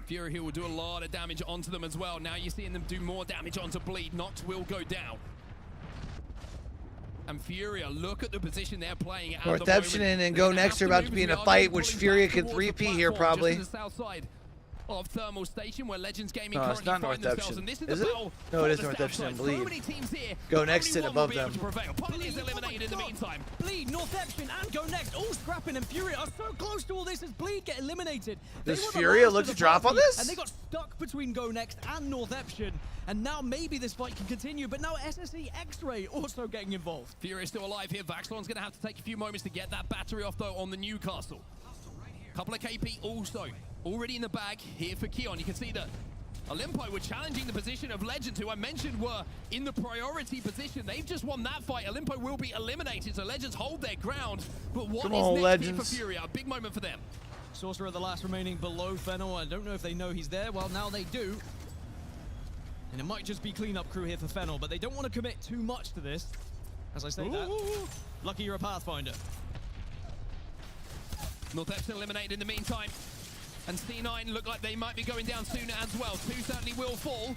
Furia here will do a lot of damage onto them as well. Now you're seeing them do more damage onto Bleed. Nox will go down. And Furia, look at the position they're playing at Northeption and Go Next are about to be in a fight, which Furia could 3P here probably. Just to the south side of Thermal Station, where Legends Gaming no, it's currently not find themselves. And Northeption. this is Is the it? battle No, it is for the Northeption south and side. Bleed. So many teams here. Go Next sit Only one above will be able them. to prevail. Polly is eliminated in the meantime. Bleed, Northeption, and Go Next all scrapping, and Furia are so close to all this as Bleed get eliminated. Does Furia look to drop on this? And they got stuck between Go Next and Northeption, and now maybe this fight can continue, but now SSE X-Ray also getting involved. Furia is still alive here. Vaxlon's going to have to take a few moments to get that battery off, though, on the Newcastle. Couple of KP also already in the bag here for Keon. You can see that Olympo were challenging the position of Legends, who I mentioned were in the priority position. They've just won that fight. Olympo will be eliminated, so Legends hold their ground. But what is next Legends. here for Furia? A big moment for them. Sorcerer, the last remaining below Fennel. I don't know if they know he's there. Well, now they do. And it might just be cleanup crew here for Fennel, but they don't want to commit too much to this. As I say that, lucky you're a Pathfinder. Northeption eliminated in the meantime. And C9 look like they might be going down sooner as well. 2 certainly will fall.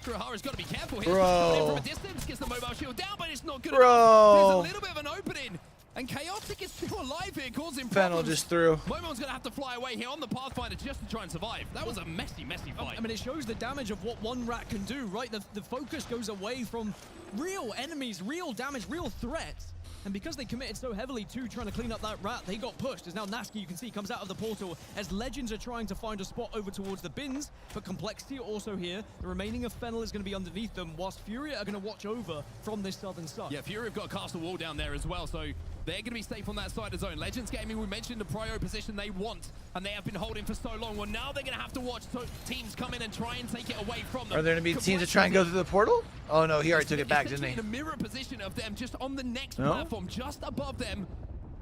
Kurahara's got to be careful here. Bro. From a distance, gets the mobile shield down, but it's not good Bro. enough. There's a little bit of an opening. And Chaotic is still alive here, causing Fennel problems. just threw. Momon's going to have to fly away here on the Pathfinder just to try and survive. That was a messy fight. I mean, it shows the damage of what one rat can do, right? The focus goes away from real enemies, real damage, real threats. And because they committed so heavily to trying to clean up that rat, they got pushed. As now Naski, you can see, comes out of the portal as Legends are trying to find a spot over towards the bins. But Complexity are also here. The remaining of Fennel is going to be underneath them, whilst Furia are going to watch over from this southern side. Yeah, Furia have got a castle wall down there as well, so they're going to be safe on that side of zone. Legends Gaming, we mentioned the prio position they want, and they have been holding for so long. Well, now they're going to have to watch teams come in and try and take it away from them. Are there going to be teams that try and go through the portal? Oh no, he already took it back, didn't he? In a mirror position of them, just on the next platform, just above them.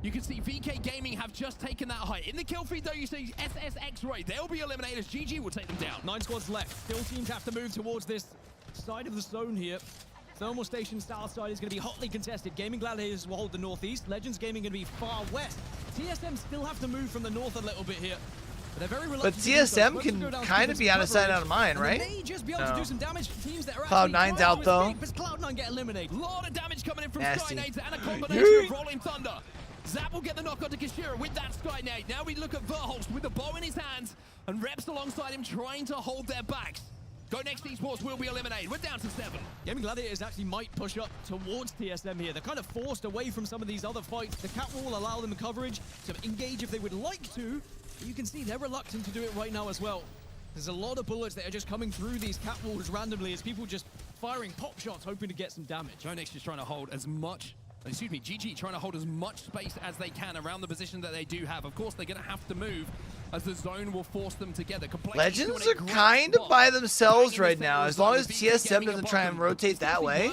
You can see VK Gaming have just taken that height. In the kill feed, though, you see SSX Ray. They'll be eliminated as GG will take them down. 9 squads left. Still teams have to move towards this side of the zone here. Thermal Station south side is going to be hotly contested. Gaming Gladiators will hold the northeast. Legends Gaming going to be far west. TSM still have to move from the north a little bit here. But they're very reluctant. But TSM can kind of be out of sight, out of mind, right? They may just be able to do some damage to teams that are Cloud9's out though. But Cloud9 get eliminated. A lot of damage coming in from Nasty. Skynades and a combination of Rolling Thunder. Zap will get the knock onto Kashira with that Skynade. Now we look at Verholst with the bow in his hands and Reps alongside him trying to hold their backs. Go Next Esports will be eliminated. We're down to 7. Gaming Gladiators actually might push up towards TSM here. They're kind of forced away from some of these other fights. The cat wall will allow them coverage to engage if they would like to. But you can see they're reluctant to do it right now as well. There's a lot of bullets that are just coming through these cat walls randomly as people just firing pop shots hoping to get some damage. Go Next is trying to hold as much, GG trying to hold as much space as they can around the position that they do have. Of course, they're going to have to move as the zone will force them together. Legends are kind of by themselves right now. As long as TSM doesn't try and rotate that way,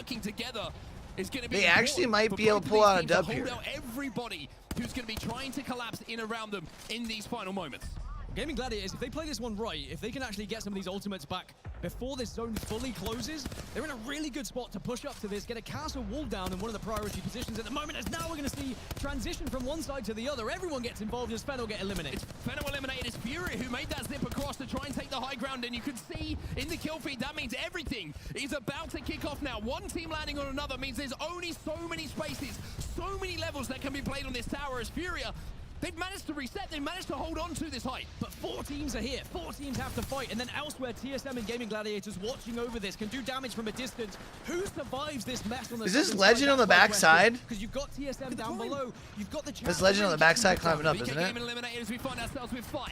they actually might be able to pull out a dub here. Everybody who's going to be trying to collapse in around them in these final moments. Gaming Gladiators, if they play this one right, if they can actually get some of these ultimates back before this zone fully closes, they're in a really good spot to push up to this, get a castle wall down in one of the priority positions at the moment, as now we're going to see transition from one side to the other. Everyone gets involved as Fennel get eliminated. Fennel eliminated. It's Fury who made that zip across to try and take the high ground, and you can see in the kill feed, that means everything is about to kick off now. One team landing on another means there's only so many spaces, so many levels that can be played on this tower as Furia. They've managed to reset, they've managed to hold on to this height. But 4 teams are here, 4 teams have to fight, and then elsewhere, TSM and Gaming Gladiators watching over this can do damage from a distance. Who survives this mess on the Is this Legend on the backside? Because you've got TSM down below, you've got the This Legend on the backside climbing up, isn't it? Eliminated as we find ourselves with 5.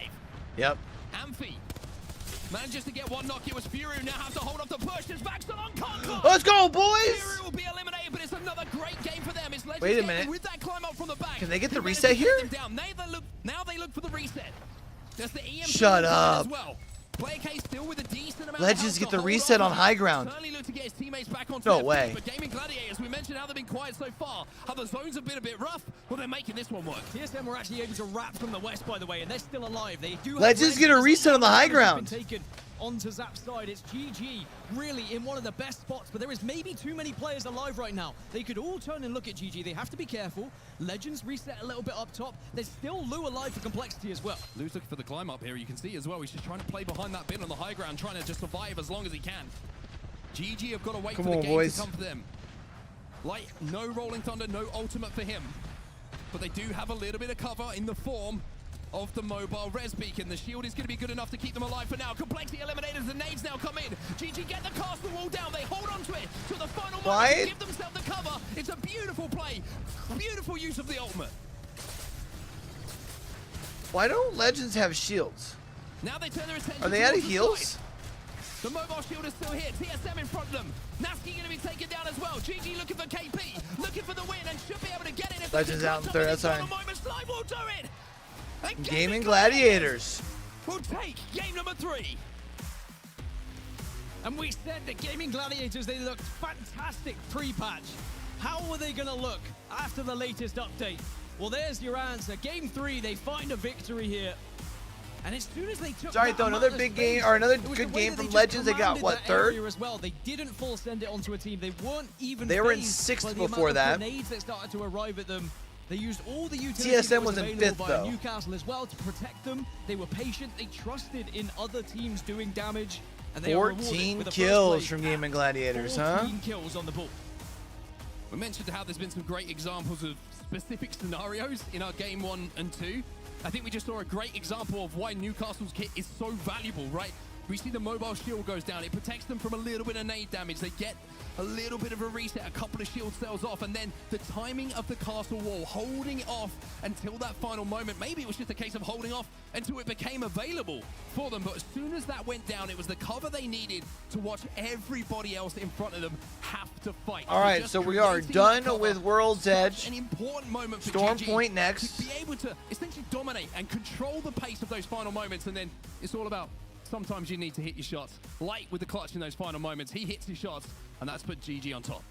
Yep. Amphi manages to get one knock. It was Fury who now have to hold off the push. There's Baxter on Concord. Let's go, boys! Fury will be eliminated, but it's another great game for them. It's Legends Wait a minute. with that climb up from the back. Can they get the reset here? Now they look for the reset. There's the EMP Shut up. as well. Player K still with a decent amount Legends of get the reset on high ground. Certainly look to get his teammates back on No way. But Gaming Gladiators, we mentioned how they've been quiet so far. How the zones have been a bit rough. Well, they're making this one work. TSM were actually able to wrap from the west, by the way, and they're still alive. They do. Legends get a reset on the high ground. Taken onto Zap's side. It's GG really in one of the best spots, but there is maybe too many players alive right now. They could all turn and look at GG. They have to be careful. Legends reset a little bit up top. There's still Lou alive for complexity as well. Lou's looking for the climb up here. You can see as well. He's just trying to play behind that bin on the high ground, trying to just survive as long as he can. GG have got to wait for the game to come for them. Like, no Rolling Thunder, no ultimate for him. But they do have a little bit of cover in the form of the mobile res beacon. The shield is going to be good enough to keep them alive for now. Complexity eliminated. The nades now come in. GG get the castle wall down. They hold on to it to the final moment to give themselves the cover. It's a beautiful play. Beautiful use of the ultimate. Why don't Legends have shields? Now they turn their attention. Are they out of heals? The mobile shield is still here. TSM in front of them. Nasty going to be taken down as well. GG looking for KP. Looking for the win and should be able to get it. If Legends out in third. That's fine. Slide will do it. And Gaming Gladiators will take game number 3. And we said that Gaming Gladiators, they looked fantastic pre-patch. How are they going to look after the latest update? Well, there's your answer. Game 3, they find a victory here. And as soon as they took another big game or another good game from Legends. They got what, 3rd? As well. They didn't full send it onto a team. They weren't even. They were in 6th before that. Grenades that started to arrive at them. They used all the utilities TSM was in 5th by though. Newcastle as well to protect them. They were patient. They trusted in other teams doing damage. And they 14 kills from Gaming Gladiators, 14 kills on the ball. We mentioned how there's been some great examples of specific scenarios in our game 1 and 2. I think we just saw a great example of why Newcastle's kit is so valuable, right? We see the mobile shield goes down. It protects them from a little bit of nade damage. They get a little bit of a reset, a couple of shield cells off, and then the timing of the castle wall, holding it off until that final moment. Maybe it was just a case of holding off until it became available for them. But as soon as that went down, it was the cover they needed to watch everybody else in front of them have to fight. All right, so we are done with World's Edge. An important moment for Storm GG Point next. to be able to essentially dominate and control the pace of those final moments, and then it's all about sometimes you need to hit your shots. Light with the clutch in those final moments. He hits his shots, and that's put GG on top.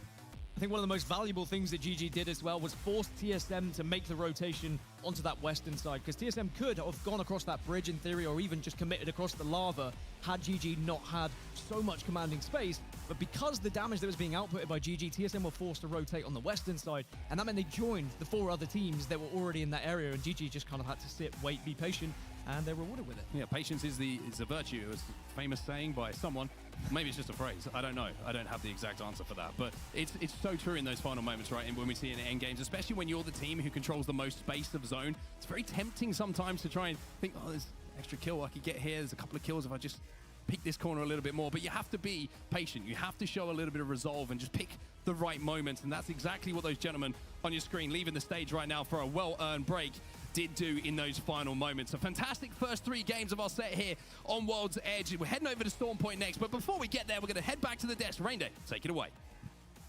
I think one of the most valuable things that GG did as well was force TSM to make the rotation onto that western side, because TSM could have gone across that bridge in theory, or even just committed across the lava had GG not had so much commanding space. But because the damage that was being outputted by GG, TSM were forced to rotate on the western side, and that meant they joined the 4 other teams that were already in that area, and GG just kind of had to sit, wait, be patient, and they're rewarded with it. Yeah, patience is a virtue. It was a famous saying by someone. Maybe it's just a phrase. I don't know. I don't have the exact answer for that. But it's so true in those final moments, right? And when we see it in end games, especially when you're the team who controls the most space of zone, it's very tempting sometimes to try and think, oh, there's an extra kill I could get here. There's a couple of kills if I just pick this corner a little bit more. But you have to be patient. You have to show a little bit of resolve and just pick the right moments. And that's exactly what those gentlemen on your screen leaving the stage right now for a well-earned break did do in those final moments. A fantastic first 3 games of our set here on World's Edge. We're heading over to Storm Point next, but before we get there, we're going to head back to the desk. Rainday, take it away.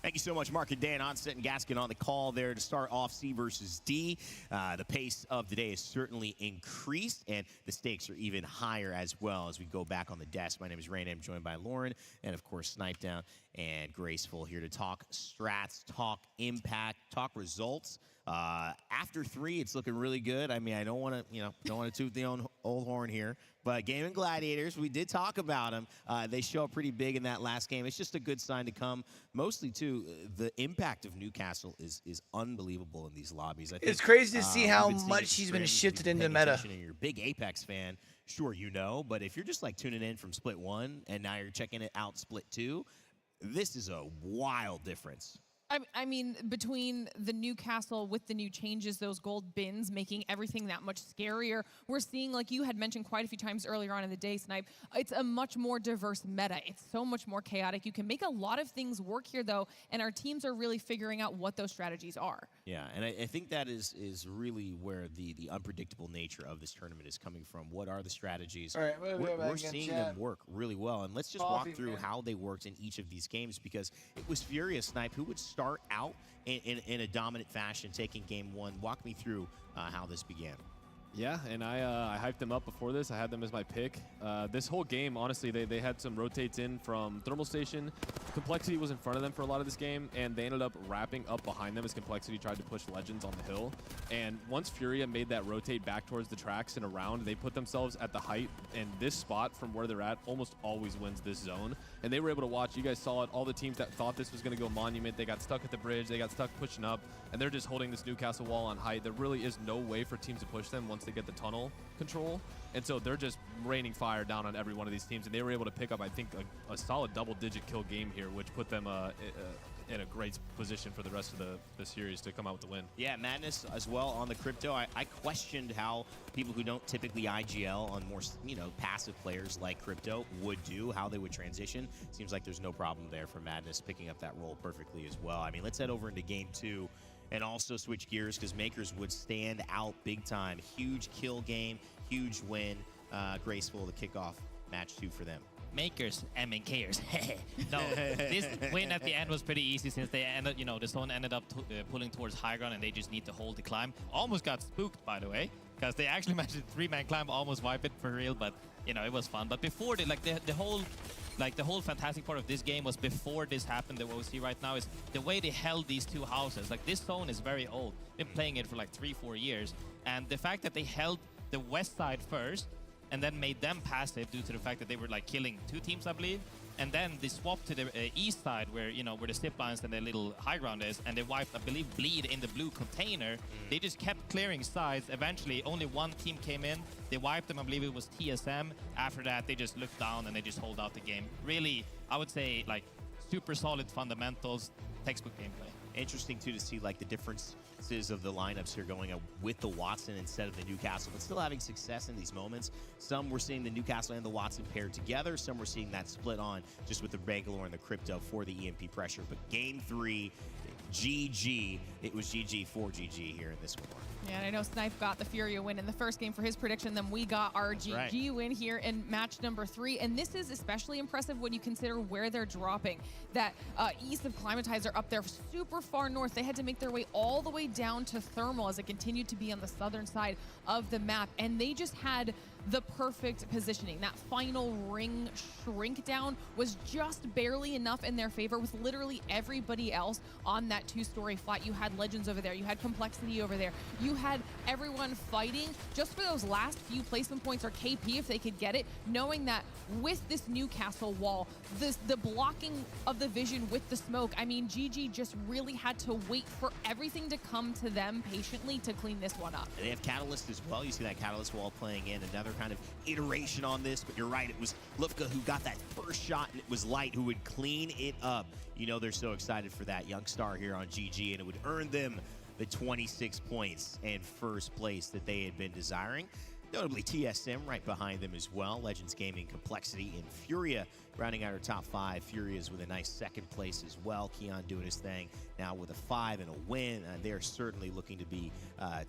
Thank you so much, Mark and Dan. Onset and Gaskin on the call there to start off C versus D. The pace of the day is certainly increased, and the stakes are even higher as well as we go back on the desk. My name is Rain. I'm joined by Lauren, and of course, Snipe Down and Graceful here to talk strats, talk impact, talk results. After 3, it's looking really good. I mean, I don't want to toot the old horn here, but Game & Gladiators, we did talk about them. They show up pretty big in that last game. It's just a good sign to come. Mostly, too, the impact of Newcastle is unbelievable in these lobbies. I think, it's crazy to see how much he's been shifted into meta. And you're a big Apex fan, sure, but if you're just like tuning in from Split 1 and now you're checking it out Split 2, this is a wild difference. I mean, between the Newcastle with the new changes, those gold bins making everything that much scarier, we're seeing, like you had mentioned quite a few times earlier on in the day, Snipe, it's a much more diverse meta. It's so much more chaotic. You can make a lot of things work here, though, and our teams are really figuring out what those strategies are. Yeah, and I think that is really where the unpredictable nature of this tournament is coming from. What are the strategies? All right, we're seeing them work really well, and let's just walk through how they worked in each of these games, because it was Furious, Snipe, who would start out in a dominant fashion, taking game 1. Walk me through how this began. Yeah, and I hyped them up before this. I had them as my pick. This whole game, honestly, they had some rotates in from Thermal Station. Complexity was in front of them for a lot of this game, and they ended up wrapping up behind them as Complexity tried to push Legends on the hill. And once Furia made that rotate back towards the tracks and around, they put themselves at the height, and this spot from where they're at almost always wins this zone. And they were able to watch, you guys saw it, all the teams that thought this was going to go Monument, they got stuck at the bridge, they got stuck pushing up, and they're just holding this Newcastle wall on height. There really is no way for teams to push them once they get the tunnel control. And so they're just raining fire down on every one of these teams, and they were able to pick up, I think, a solid double-digit kill game here, which put them in a great position for the rest of the series to come out with the win. Yeah, Madness as well on the Crypto. I questioned how people who don't typically IGL on more passive players like Crypto would do, how they would transition. Seems like there's no problem there for Madness picking up that role perfectly as well. I mean, let's head over into game 2 and also switch gears, because Makers would stand out big time. Huge kill game, huge win. Graceful to kick off match 2 for them. Makers, MNKers. No, this win at the end was pretty easy, since they ended, the zone ended up pulling towards high ground, and they just need to hold the climb. Almost got spooked, by the way, because they actually managed a 3-man climb, almost wipe it for real, but it was fun. But before the whole fantastic part of this game was before this happened. What we see right now is the way they held these 2 houses. Like, this zone is very old. Been playing it for like 3-4 years, and the fact that they held the west side first and then made them passive due to the fact that they were like killing 2 teams, I believe, and then they swapped to the east side where where the zip lines and the little high ground is, and they wiped, I believe, Bleed in the blue container. They just kept clearing sides. Eventually only one team came in, they wiped them. I believe it was TSM. After that, they just looked down and they just hold out the game. Really, I would say, like, super solid fundamentals, textbook gameplay. Interesting too to see like the differences of the lineups here going up with the Watson instead of the Newcastle, but still having success in these moments. Some we're seeing the Newcastle and the Watson paired together. Some we're seeing that split on just with the Bangalore and the Crypto for the EMP pressure. But game 3, GG. It was GG for GG here in this one. Yeah, and I know Snipe got the Furia win in the first game for his prediction, then we got our GG win here in match number 3. And this is especially impressive when you consider where they're dropping. That east of Climatizer up there super far north. They had to make their way all the way down to Thermal as it continued to be on the southern side of the map. And they just had the perfect positioning. That final ring shrink down was just barely enough in their favor with literally everybody else on that 2-story flat. You had Legends over there, you had Complexity over there, you had everyone fighting just for those last few placement points, or KP if they could get it, knowing that with this new castle wall, the blocking of the vision with the smoke, I mean, GG just really had to wait for everything to come to them patiently to clean this one up. And they have Catalyst as well. You see that Catalyst wall playing in, another kind of iteration on this, but you're right, it was Lufka who got that first shot, and it was Light who would clean it up. You know they're so excited for that young star here on GG, and it would earn them the 26 points and first place that they had been desiring. Notably TSM right behind them as well. Legends Gaming, Complexity, and Furia rounding out our top 5. Furia's with a nice second place as well. Keon doing his thing now with a 5 and a win. They're certainly looking to be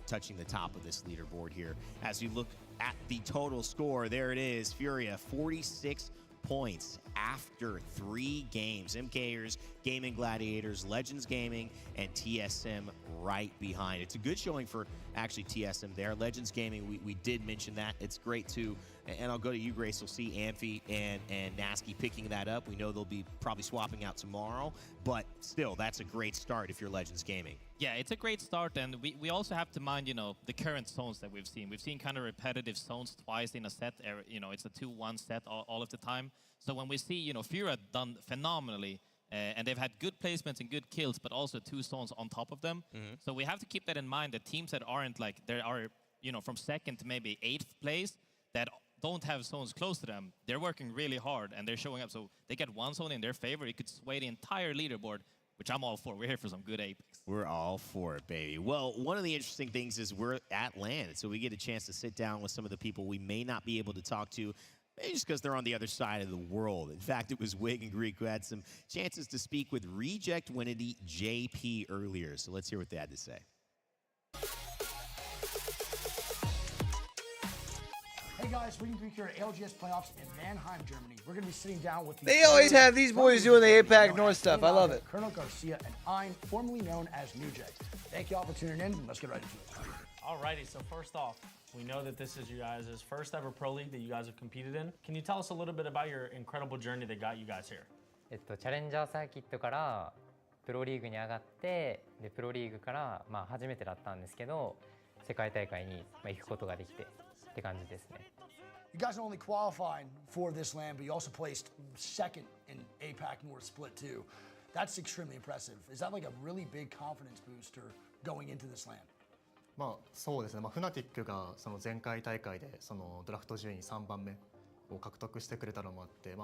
touching the top of this leaderboard here. As we look at the total score, there it is. Furia, 46 points after 3 games. MKers, Gaming Gladiators, Legends Gaming, and TSM right behind. It's a good showing for actually TSM there. Legends Gaming, we did mention that. It's great too. And I'll go to you, Grace. We'll see Amphi and Nasky picking that up. We know they'll be probably swapping out tomorrow, but still, that's a great start if you're Legends Gaming. Yeah, it's a great start, and we also have to mind, you know, the current zones that we've seen. We've seen kind of repetitive zones twice in a set. You know, it's a 2-1 set all of the time. So when we see, you know, Furia done phenomenally, and they've had good placements and good kills, but also 2 zones on top of them. So we have to keep that in mind, that teams that aren't like, there are, you know, from 2nd to maybe 8th place, that don't have zones close to them, they're working really hard, and they're showing up. So they get 1 zone in their favor, it could sway the entire leaderboard, which I'm all for. We're here for some good Apex. We're all for it, baby. Well, one of the interesting things is we're at LAN, so we get a chance to sit down with some of the people we may not be able to talk to, maybe just because they're on the other side of the world. In fact, it was Wig and Greek who had some chances to speak with Reject Winity JP earlier. So let's hear what they had to say. Hey guys, Wig and Greek here at ALGS playoffs in Mannheim, Germany. We're going to be sitting down with They always have these boys doing the APAC North stuff. I love it. Colonel Garcia and I'm, formerly known as New Jack. Thank you all for tuning in. Let's get right into it. Alrighty, so first off, we know that this is you guys' first ever pro league that you guys have competed in. Can you tell us a little bit about your incredible journey that got you guys here? チャレンジャーサーキットからプロリーグに上がって、でプロリーグから初めてだったんですけど、世界大会に行くことができてって感じですね。You guys not only qualified for this LAN, but you also placed 2nd in APAC North Split 2. That's extremely impressive. Is that like a really big confidence booster going into this LAN? そうですね。フナティックがその前回大会でそのドラフト順位3番目を獲得してくれたのもあって、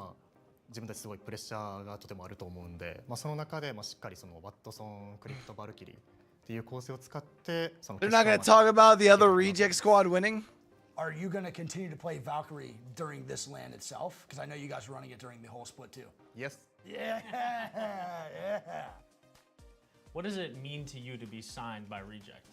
自分たちすごいプレッシャーがとてもあると思うんで、その中でしっかりそのワットソン、クリプト、バルキリーっていう構成を使ってその。They're not going to talk about the other reject squad winning. Are you going to continue to play Valkyrie during this LAN itself? Because I know you guys were running it during the whole split too. Yes. Yeah, yeah. What does it mean to you to be signed by Reject?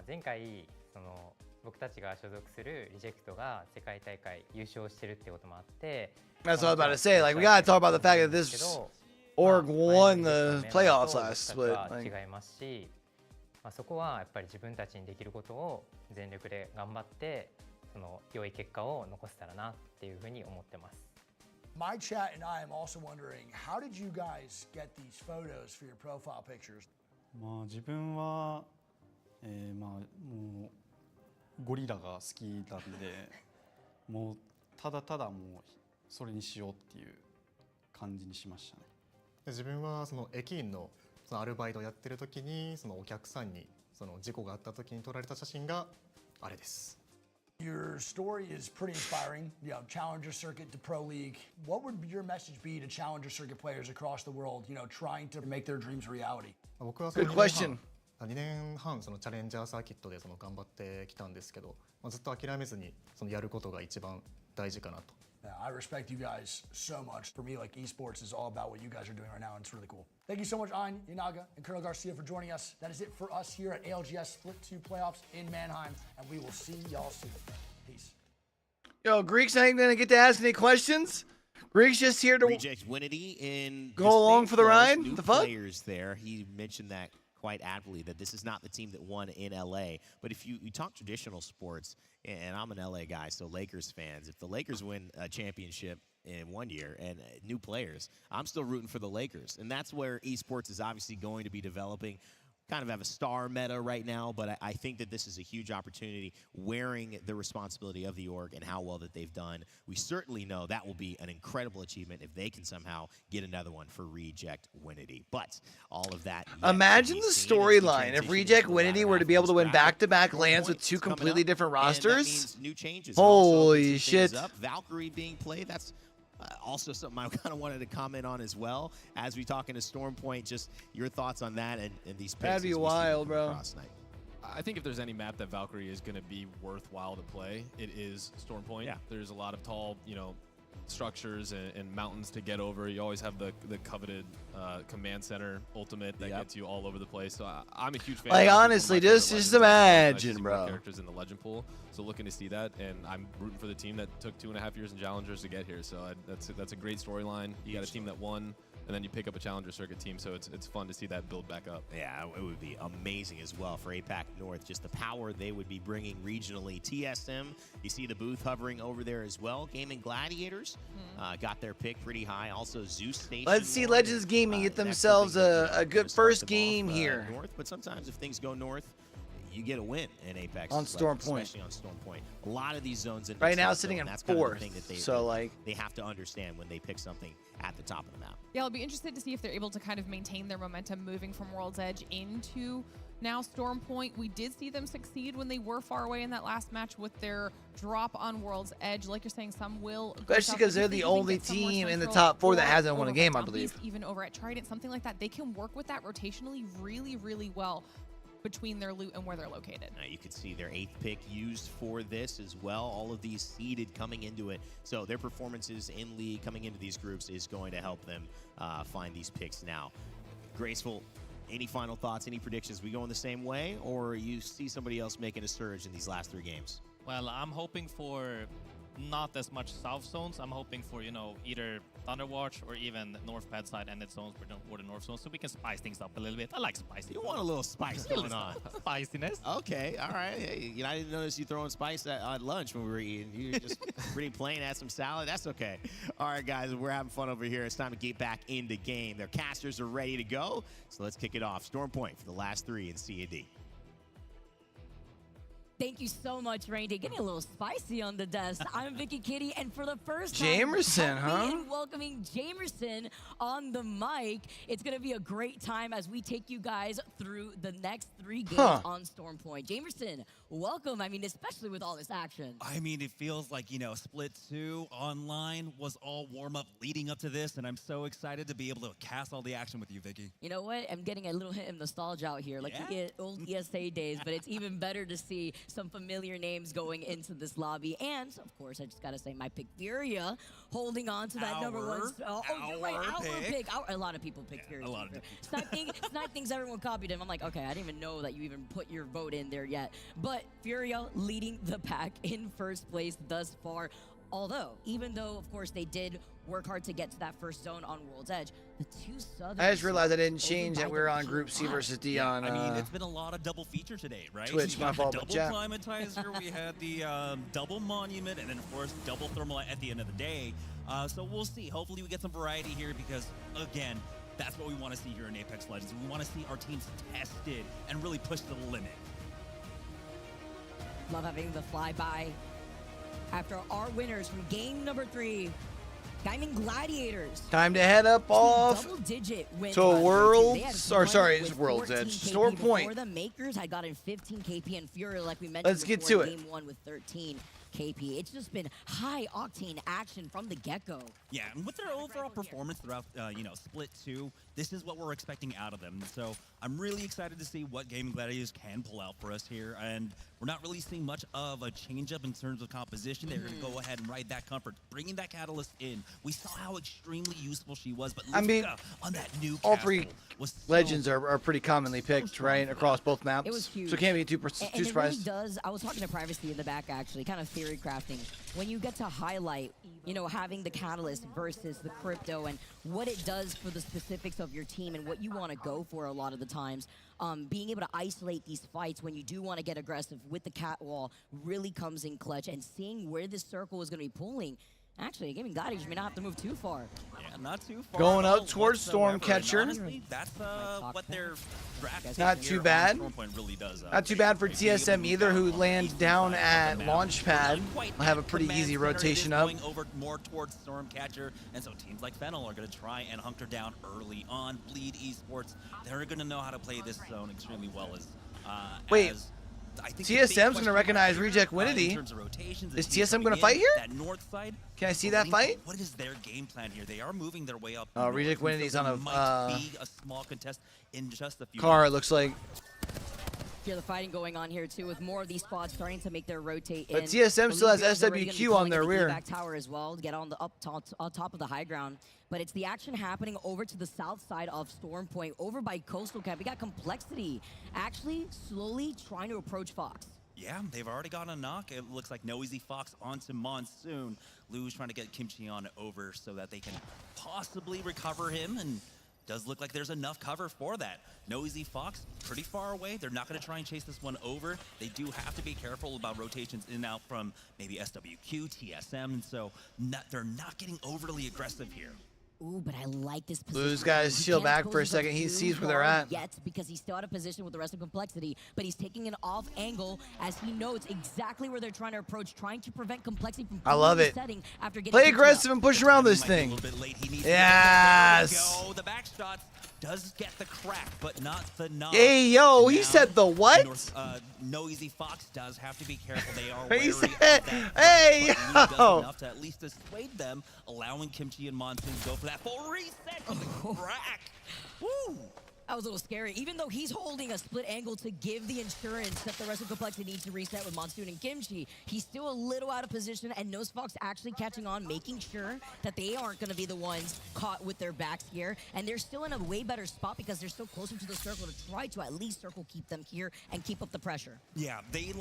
前回その僕たちが所属するリジェクトが世界大会優勝してるってこともあって。That's what I was about to say. Like we got to talk about the fact that this org won the playoffs last split. 違いますし。そこはやっぱり自分たちにできることを全力で頑張ってその良い結果を残せたらなっていうふうに思ってます。My chat and I am also wondering, how did you guys get these photos for your profile pictures? 自分は、もうゴリラが好きなんで、もうただただもうそれにしようっていう感じにしましたね。自分はその駅員のそのアルバイトをやってる時にそのお客さんにその事故があった時に撮られた写真があれです。Your story is pretty inspiring. You know, Challenger Circuit to Pro League. What would your message be to Challenger Circuit players across the world? You know, trying to make their dreams reality. 僕はその2年半そのチャレンジャーサーキットでその頑張ってきたんですけど、ずっと諦めずにそのやることが一番大事かなと。I respect you guys so much. For me, like esports is all about what you guys are doing right now, and it's really cool. Thank you so much, Ein, Inaga, and Colonel Garcia for joining us. That is it for us here at ALGS Split 2 Playoffs in Mannheim, and we will see y'all soon. Peace. Yo, Greek's not even going to get to ask any questions? Greek's just here to Reject Winity in go along for the ride? New The fuck? players there. He mentioned that quite aptly that this is not the team that won in LA. But if you talk traditional sports, and I'm an LA guy, so Lakers fans, if the Lakers win a championship in 1 year and new players, I'm still rooting for the Lakers. And that's where esports is obviously going to be developing. Kind of have a star meta right now, but I think that this is a huge opportunity, wearing the responsibility of the org and how well that they've done. We certainly know that will be an incredible achievement if they can somehow get another one for Reject Winity. But all of that. Imagine the storyline if Reject Winity were to be able to win back-to-back lands with two completely different rosters. New changes. Holy shit. Valkyrie being played, that's also something I kind of wanted to comment on as well. As we talk into Stormpoint, just your thoughts on that and these picks. That'd be wild, bro. I think if there's any map that Valkyrie is going to be worthwhile to play, it is Stormpoint. Yeah. There's a lot of tall, structures and mountains to get over. You always have the coveted command center ultimate that gets you all over the place. So I'm a huge fan. Like, honestly, just imagine, bro. Characters in the legend pool. So looking to see that, and I'm rooting for the team that took 2.5 years in challengers to get here. So that's a great storyline. You got a team that won, and then you pick up a challenger circuit team. So it's fun to see that build back up. Yeah, it would be amazing as well for APAC North. Just the power they would be bringing regionally. TSM, you see the booth hovering over there as well. Gaming Gladiators got their pick pretty high. Also Zeus Station. Let's see Legends Gaming get themselves a good first game here. North, but sometimes if things go north, you get a win in Apex on Stormpoint, especially on Stormpoint. A lot of these zones in right now sitting in fourth, kind of the so like they have to understand when they pick something at the top of the map. Yeah, I'll be interested to see if they're able to kind of maintain their momentum moving from World's Edge into now Stormpoint. We did see them succeed when they were far away in that last match with their drop on World's Edge. Like you're saying, some will, especially because they're the only team in the top 4 that hasn't won a game, I believe. Even over at Trident, something like that, they can work with that rotationally really, really well between their loot and where they're located. Now you can see their 8th pick used for this as well. All of these seeded coming into it. So their performances in league coming into these groups is going to help them find these picks now. Graceful, any final thoughts, any predictions? We going the same way, or you see somebody else making a surge in these last 3 games? Well, I'm hoping for not as much south zones. I'm hoping for, either Thunderwatch or even North Pad side ended zones or the North zone, so we can spice things up a little bit. I like spice. You want a little spice going on. Spiciness. Okay, all right. Hey, I didn't notice you throwing spice at lunch when we were eating. You were just pretty plain, had some salad. That's okay. All right, guys, we're having fun over here. It's time to get back into game. Their casters are ready to go, so let's kick it off. Stormpoint for the last 3 in C&D. Thank you so much, Randy. Getting a little spicy on the desk. I'm Vicky Kitty, and for the first Jamerson, time, and welcoming Jamerson on the mic. It's going to be a great time as we take you guys through the next 3 games on Stormpoint. Jamerson, welcome. I mean, especially with all this action. I mean, it feels like, Split 2 online was all warm-up leading up to this, and I'm so excited to be able to cast all the action with you, Vicky. You know what? I'm getting a little hint of nostalgia out here, like the old ESA days, but it's even better to see some familiar names going into this lobby. And, of course, I just got to say my pick, Furia, holding on to that number 1. Our pick. A lot of people picked Furia. A lot of Snipe thinks everyone copied him. I'm like, okay, I didn't even know that you even put your vote in there yet. But Furia leading the pack in first place thus far. Although, even though, of course, they did work hard to get to that first zone on World's Edge, the 2 Southern... I just realized I didn't change that we were on Group C versus D on I mean, it's been a lot of double feature today, right? Twitch, my fault, double climatizer, we had the double monument, and then, of course, double thermal at the end of the day. So we'll see. Hopefully we get some variety here because, again, that's what we want to see here in Apex Legends. We want to see our teams tested and really push to the limit. Love having the flyby. After our winners from game number 3, Gaming Gladiators. Time to head up off to Worlds, or sorry, it's World's Edge. Stormpoint. The Makers had gotten 15 KP and Fury, like we mentioned. Let's get to it. Game 1 with 13 KP. It's just been high octane action from the get-go. Yeah, and with their overall performance throughout, Split 2, this is what we're expecting out of them. So I'm really excited to see what Gaming Gladiators can pull out for us here. And we're not really seeing much of a change-up in terms of composition. They're going to go ahead and ride that comfort, bringing that Catalyst in. We saw how extremely useful she was, but I mean, on that new all 3 Legends are pretty commonly picked, right, across both maps. It was huge. So it can't be too surprised. It really does. I was talking to Privacy in the back, actually, kind of theorizing theory crafting. When you get to highlight, you know, having the Catalyst versus the Crypto and what it does for the specifics of your team and what you want to go for a lot of the times, being able to isolate these fights when you do want to get aggressive with the cat wall really comes in clutch, and seeing where this circle is going to be pulling. Actually, Gaming Goddage may not have to move too far. Yeah, not too far. Going out towards Stormcatcher. Honestly, that's what they're drafting. Not too bad. Really does, Not too bad for TSM either, who lands down at Launchpad. Will have a pretty easy rotation up. Going over more towards Stormcatcher, and so teams like Fennel are going to try and hunker down early on. Bleed Esports, they're going to know how to play this zone extremely well. Wait. TSM's going to recognize Reject Winity. Is TSM going to fight here? That north side. Can I see that fight? What is their game plan here? They are moving their way up. Oh, Reject Winity's on a might be a small contest in just a few car, minutes. it looks like. Hear the fighting going on here too, with more of these spots starting to make their rotate But in. TSM still has Olivia's already gonna be SWQ on pulling their to the rear. evac tower as well to get on the on top of the high ground. But it's the action happening over to the south side of Storm Point, over by Coastal Camp. We got Complexity actually slowly trying to approach Fox. Yeah, they've already got a knock. It looks like No Easy Fox onto Monsoon. Lou's trying to get Kimchi on over so that they can possibly recover him, and does look like there's enough cover for that. No Easy Fox, pretty far away. They're not going to try and chase this one over. They do have to be careful about rotations in and out from maybe SWQ, TSM, and so they're not getting overly aggressive here. Ooh, but I like this position. Blue's got his shield back for a second. He sees where they're at. Yet, because he's still out of position with the rest of Complexity, but he's taking an off angle as he knows exactly where they're trying to approach, trying to prevent Complexity from I love it. setting after getting Play aggressive and push around this thing. Yes. The back shot does get the crack, but not the knock. Hey, yo, he said the what? No Easy Fox does have to be careful. They are He wary of said, that. hey, But Lee does yo. enough to at least dissuade them, allowing Kimchi and Monsoon to go for that full reset of the crack. Woo! That was a little scary. Even though he's holding a split angle to give the insurance that the rest of Complexity needs to reset with Monsoon and Kimchi, he's still a little out of position, and knows Fox actually catching on, making sure that they aren't going to be the ones caught with their backs here. And they're still in a way better spot because they're still closer to the circle to try to at least circle keep them here and keep up the pressure. Yeah, they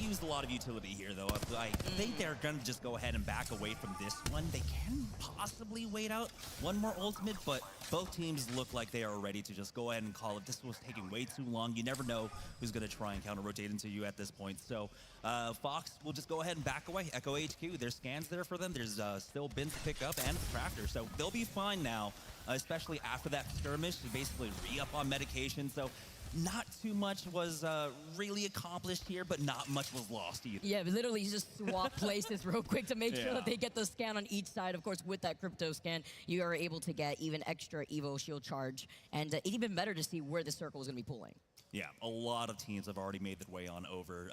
used a lot of utility here, though. I think they're going to just go ahead and back away from this one. They can possibly wait out one more ultimate, but both teams look like they are ready to just go ahead and call it. This was taking way too long. You never know who's going to try and counter-rotate into you at this point. So Fox will just go ahead and back away. Echo HQ, there's scans there for them. There's still bins to pick up and a tractor. So they'll be fine now, especially after that skirmish to basically re-up on medication. So not too much was really accomplished here, but not much was lost either. Yeah, but literally just swap places real quick to make sure that they get the scan on each side. Of course, with that crypto scan, you are able to get even extra Evo shield charge. And even better to see where the circle is going to be pulling. Yeah, a lot of teams have already made their way on over,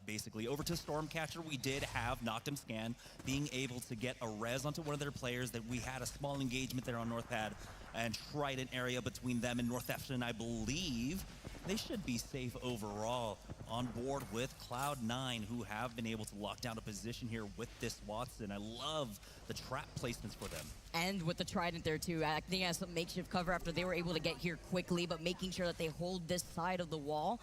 basically over to Stormcatcher. We did have Noctum Scan being able to get a res onto one of their players. That we had a small engagement there on North Pad and Trident area between them and North Efton, I believe. They should be safe overall on board with Cloud9, who have been able to lock down a position here with this Watson. I love the trap placements for them. And with the Trident there too, acting as some makeshift cover after they were able to get here quickly, but making sure that they hold this side of the wall,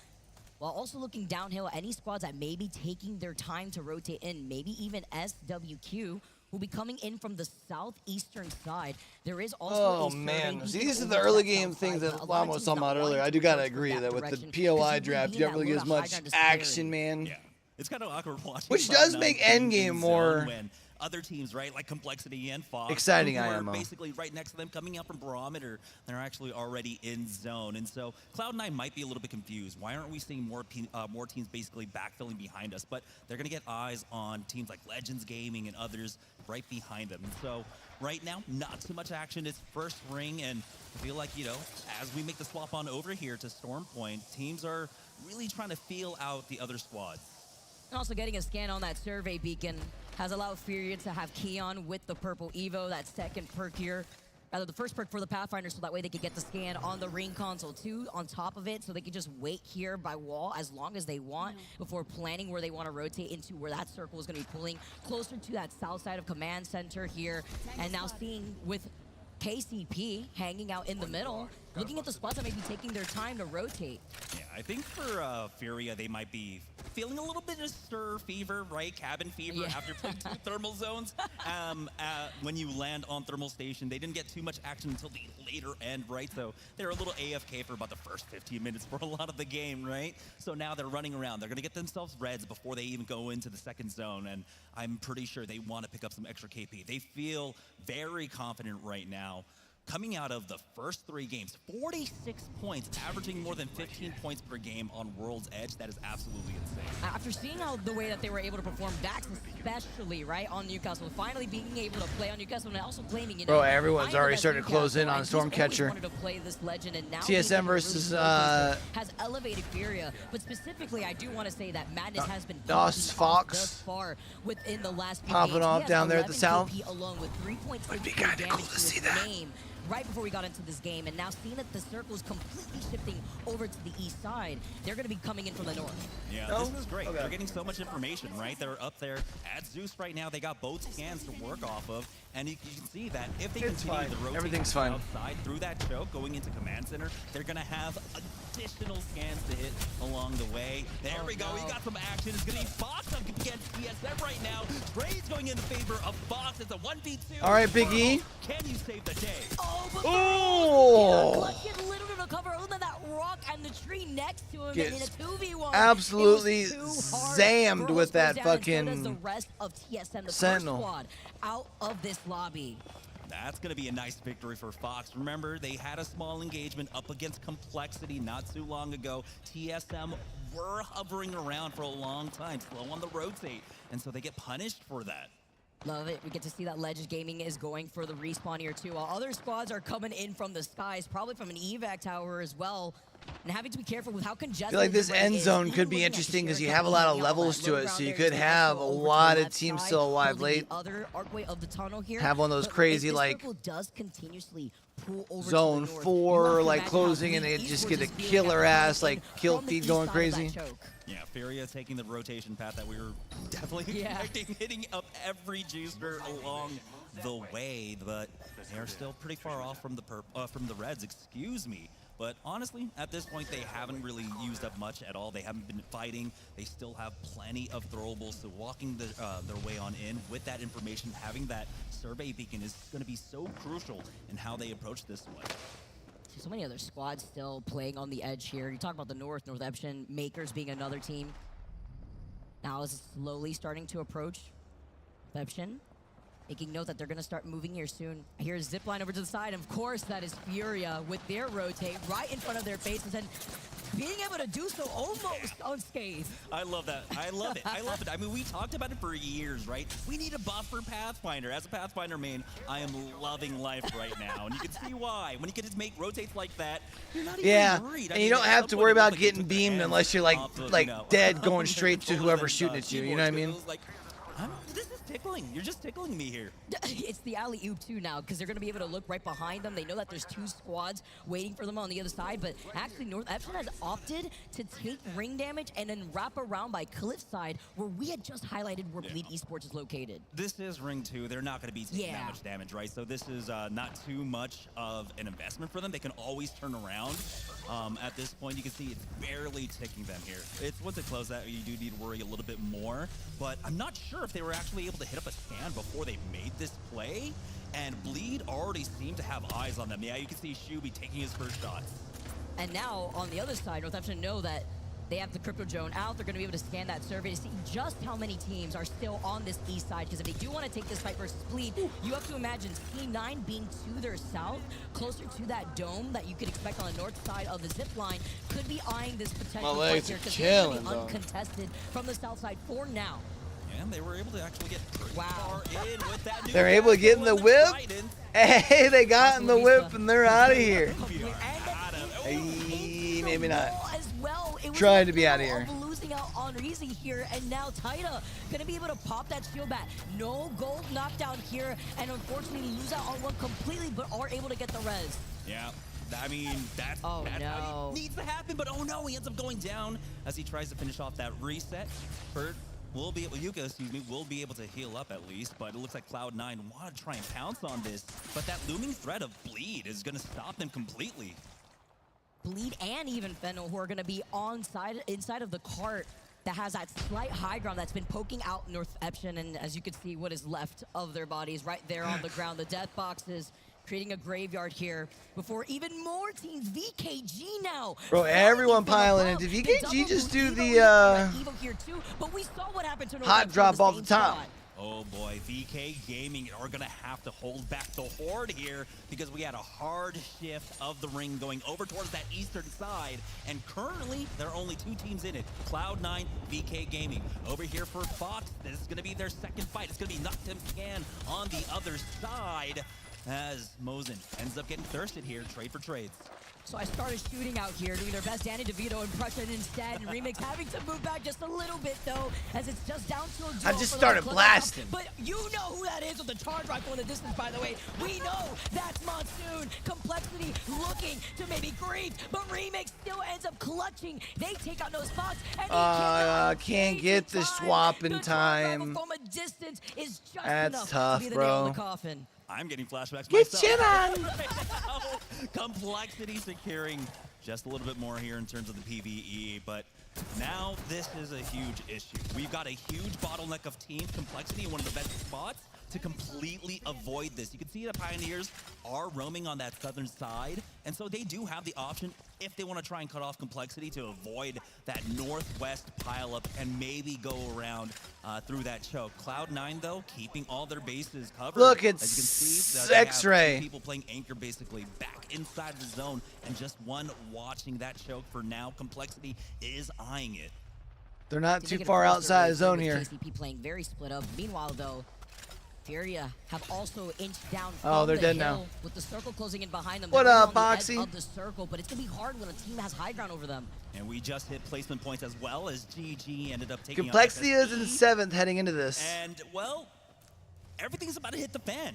while also looking downhill at any squads that may be taking their time to rotate in, maybe even SWQ, will be coming in from the southeastern side. There is also Oh man, see, these are the early game things that Lama was talking about earlier. I do gotta agree that with the POI draft, you don't really get as much action, man. Yeah, it's kind of awkward watching. Which does make endgame more other teams, right, like Complexity and Fox, exciting. who are IMO. basically right next to them, coming out from Barometer, they're actually already in zone, and so Cloud9 might be a little bit confused. Why aren't we seeing more teams basically backfilling behind us? But they're going to get eyes on teams like Legends Gaming and others right behind them. And so right now, not too much action. It's first ring, and I feel like, you know, as we make the swap on over here to Storm Point, teams are really trying to feel out the other squads. And also getting a scan on that survey beacon has allowed Furia to have Keon with the purple Evo, that second perk here. Rather, the first perk for the Pathfinder, so that way they could get the scan on the ring console too, on top of it, so they could just wait here by wall as long as they want before planning where they want to rotate into where that circle is going to be pulling closer to that south side of command center here. And now seeing with KCP hanging out in the middle, looking at the spots that may be taking their time to rotate. Yeah, I think for Furia, they might be feeling a little bit of stir fever, right? Cabin fever after playing 2 thermal zones. When you land on thermal station, they didn't get too much action until the later end, right? So they're a little AFK for about the first 15 minutes for a lot of the game, right? So now they're running around. They're going to get themselves reds before they even go into the second zone, and I'm pretty sure they want to pick up some extra KP. They feel very confident right now. Coming out of the first 3 games, 46 points, averaging more than 15 points per game on World's Edge. That is absolutely insane. After seeing how the way that they were able to perform, Dax especially, right, on Newcastle, finally being able to play on Newcastle and also claiming, you know, Bro, everyone's already starting to close in on Stormcatcher. Wanted to play this legend, and now TSM versus has elevated Furia, but specifically, I do want to say that Madness has been Nos Fox thus far within the last few popping games. off down there at the south. Alone with 3.6 damage to his name. Right before we got into this game, and now seeing that the circle is completely shifting over to the east side, they're going to be coming in from the north. Yeah, this is great. Okay. They're getting so much information, right? They're up there at Zeus right now. They got both scans to work off of, and you can see that if they continue to rotate Everything's fine. outside through that choke, going into command center, they're going to have additional scans to hit along the way. There we go. We got some action. It's going to be Fox up against TSM right now. Trey's going in favor of Fox. It's a 1v2. All right, Big E. Can you save the day? Oh! Get a little bit of cover other than that rock and the tree next to him. Gets And in a 2v1, absolutely zammed with that fucking the rest of TSM, the Sentinel. first squad out of this lobby. That's going to be a nice victory for Fox. Remember, they had a small engagement up against Complexity not too long ago. TSM were hovering around for a long time, slow on the rotate, and so they get punished for that. Love it. We get to see that Legends Gaming is going for the respawn here too, while other squads are coming in from the skies, probably from an evac tower as well. And having to be careful with how congested. I feel like this the red end is. zone Even could be looking at interesting because you Kashira have a lot of coming out levels that to low it, ground so you there, could there's have a also over to lot the of left teams side, still alive holding late. the other archway of the tunnel here. Have one of those But crazy, if this like, circle does continuously pull over to Zone the north, 4 you have like to imagine closing how and they Esports just get a is feeling killer after ass coming like in kill from the feed east going side of that crazy. choke. Yeah, Furia taking the rotation path that we were definitely expecting, hitting up every juicer along the way, but they're still pretty far off from the Reds, excuse me. But honestly, at this point, they haven't really used up much at all. They haven't been fighting. They still have plenty of throwables, so walking their way on in with that information, having that survey beacon is going to be so crucial in how they approach this one. So many other squads still playing on the edge here. You talk about the North Eption, Makers being another team. Now is slowly starting to approach Eption, making note that they're going to start moving here soon. I hear a zip line over to the side. Of course, that is Furia with their rotate right in front of their faces and being able to do so almost unscathed. I love that. I love it. I love it. I mean, we talked about it for years, right? We need a buff for Pathfinder. As a Pathfinder main, I am loving life right now. And you can see why. When you can just make rotates like that, you're not even worried. And you don't have to worry about getting beamed unless you're like dead going straight to whoever's shooting at you. You know what I mean? This is tickling. You're just tickling me here. It's the alley-oop too now, because they're going to be able to look right behind them. They know that there's 2 squads waiting for them on the other side, but actually North Epson has opted to take ring damage and then wrap around by Cliffside, where we had just highlighted where Bleed Esports is located. This is ring 2. They're not going to be taking that much damage, right? So this is not too much of an investment for them. They can always turn around. At this point, you can see it's barely ticking them here. It's once it closes out, you do need to worry a little bit more, but I'm not sure if they were actually able to hit up a scan before they made this play, and Bleed already seemed to have eyes on them. Yeah, you can see Shuby taking his first shots. And now, on the other side, North Epson know that they have the crypto drone out. They're going to be able to scan that survey to see just how many teams are still on this east side. Because if they do want to take this fight versus Bleed, you have to imagine C9 being to their south, closer to that dome that you could expect on the north side of the zip line, could be eyeing this potential fight here because they're going to be uncontested from the south side for now. And they were able to actually get pretty far in with that new They're able to get in the whip. Hey, they got in the whip and they're out of here. Hey, maybe not. As well, it was Trying to be out of here. Losing out on Reezy here, and now Taita gonna be able to pop that shield back. No gold knockdown here, and unfortunately lose out on one completely, but are able to get the res. Yeah. I mean, that's how it needs to happen, but oh no, he ends up going down as he tries to finish off that reset. Bert will be able, Yuka, excuse me, will be able to heal up at least, but it looks like Cloud9 want to try and pounce on this, but that looming threat of Bleed is going to stop them completely. Bleed and even Fennel, who are going to be inside of the cart that has that slight high ground that's been poking out North Eption, and as you can see, what is left of their bodies right there on the ground. The death boxes creating a graveyard here before even more teams. VKG now. Bro, everyone piling in. Did VKG just do the hot drop off the top? Oh boy, VK Gaming are going to have to hold back the horde here because we had a hard shift of the ring going over towards that eastern side. And currently, there are only 2 teams in it. Cloud9, VK Gaming. Over here for Fox, this is going to be their second fight. It's going to be Noctem Scan on the other side as Mosin ends up getting thirsted here, trade for trades. So I started shooting out here, doing their best Danny DeVito impression instead, and Remix having to move back just a little bit, though, as it's just down to a duel. I just started blasting. But you know who that is with the charge rifle in the distance, by the way. We know that's Monsoon. Complexity looking to maybe grief, but Remix still ends up clutching. They take out no spots, and he can't get the swap in time. From a distance is just That's enough tough, to be the bro. nail in the coffin. I'm getting flashbacks Get myself. shit on! Complexity securing just a little bit more here in terms of the PvE, but now this is a huge issue. We've got a huge bottleneck of team Complexity in one of the best spots to completely avoid this. You can see the Pioneers are roaming on that southern side, and so they do have the option if they want to try and cut off Complexity to avoid that northwest pileup and maybe go around through that choke. Cloud9, though, keeping all their bases covered. Look, it's as you can see, they have X-Ray. 2 people playing anchor basically back inside the zone, and just one watching that choke for now. Complexity is eyeing it. They're not too far outside the zone here. KCP playing very split up. Meanwhile, though, Furia have also inched down Oh, from they're the dead hill now. With the circle closing in behind them. What They're up, on the edge Boxy? of the circle, but it's gonna be hard when a team has high ground over them. And we just hit placement points as well as GG ended up taking Complexity out is in 7th heading into this. And, well, everything's about to hit the fan.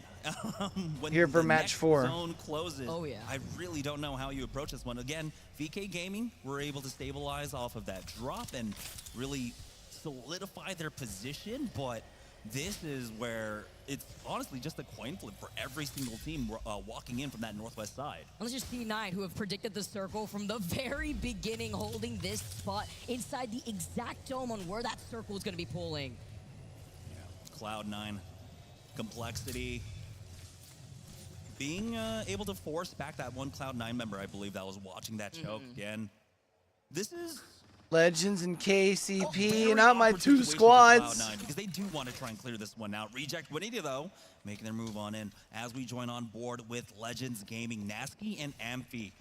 When Here for the match next 4. zone closes, Oh, yeah. I really don't know how you approach this one. Again, VK Gaming were able to stabilize off of that drop and really solidify their position, but this is where it's honestly just a coin flip for every single team walking in from that northwest side. Let's just see C9, who have predicted the circle from the very beginning, holding this spot inside the exact dome on where that circle is going to be pulling. Cloud9, Complexity, being able to force back that one Cloud9 member, I believe, that was watching that choke again. This is Legends and KCP, very not my awkward 2 situation for squads. Cloud9 because they do want to try and clear this one out. Reject Winnie, though, making their move on in as we join on board with Legends Gaming. Nasky and Amphi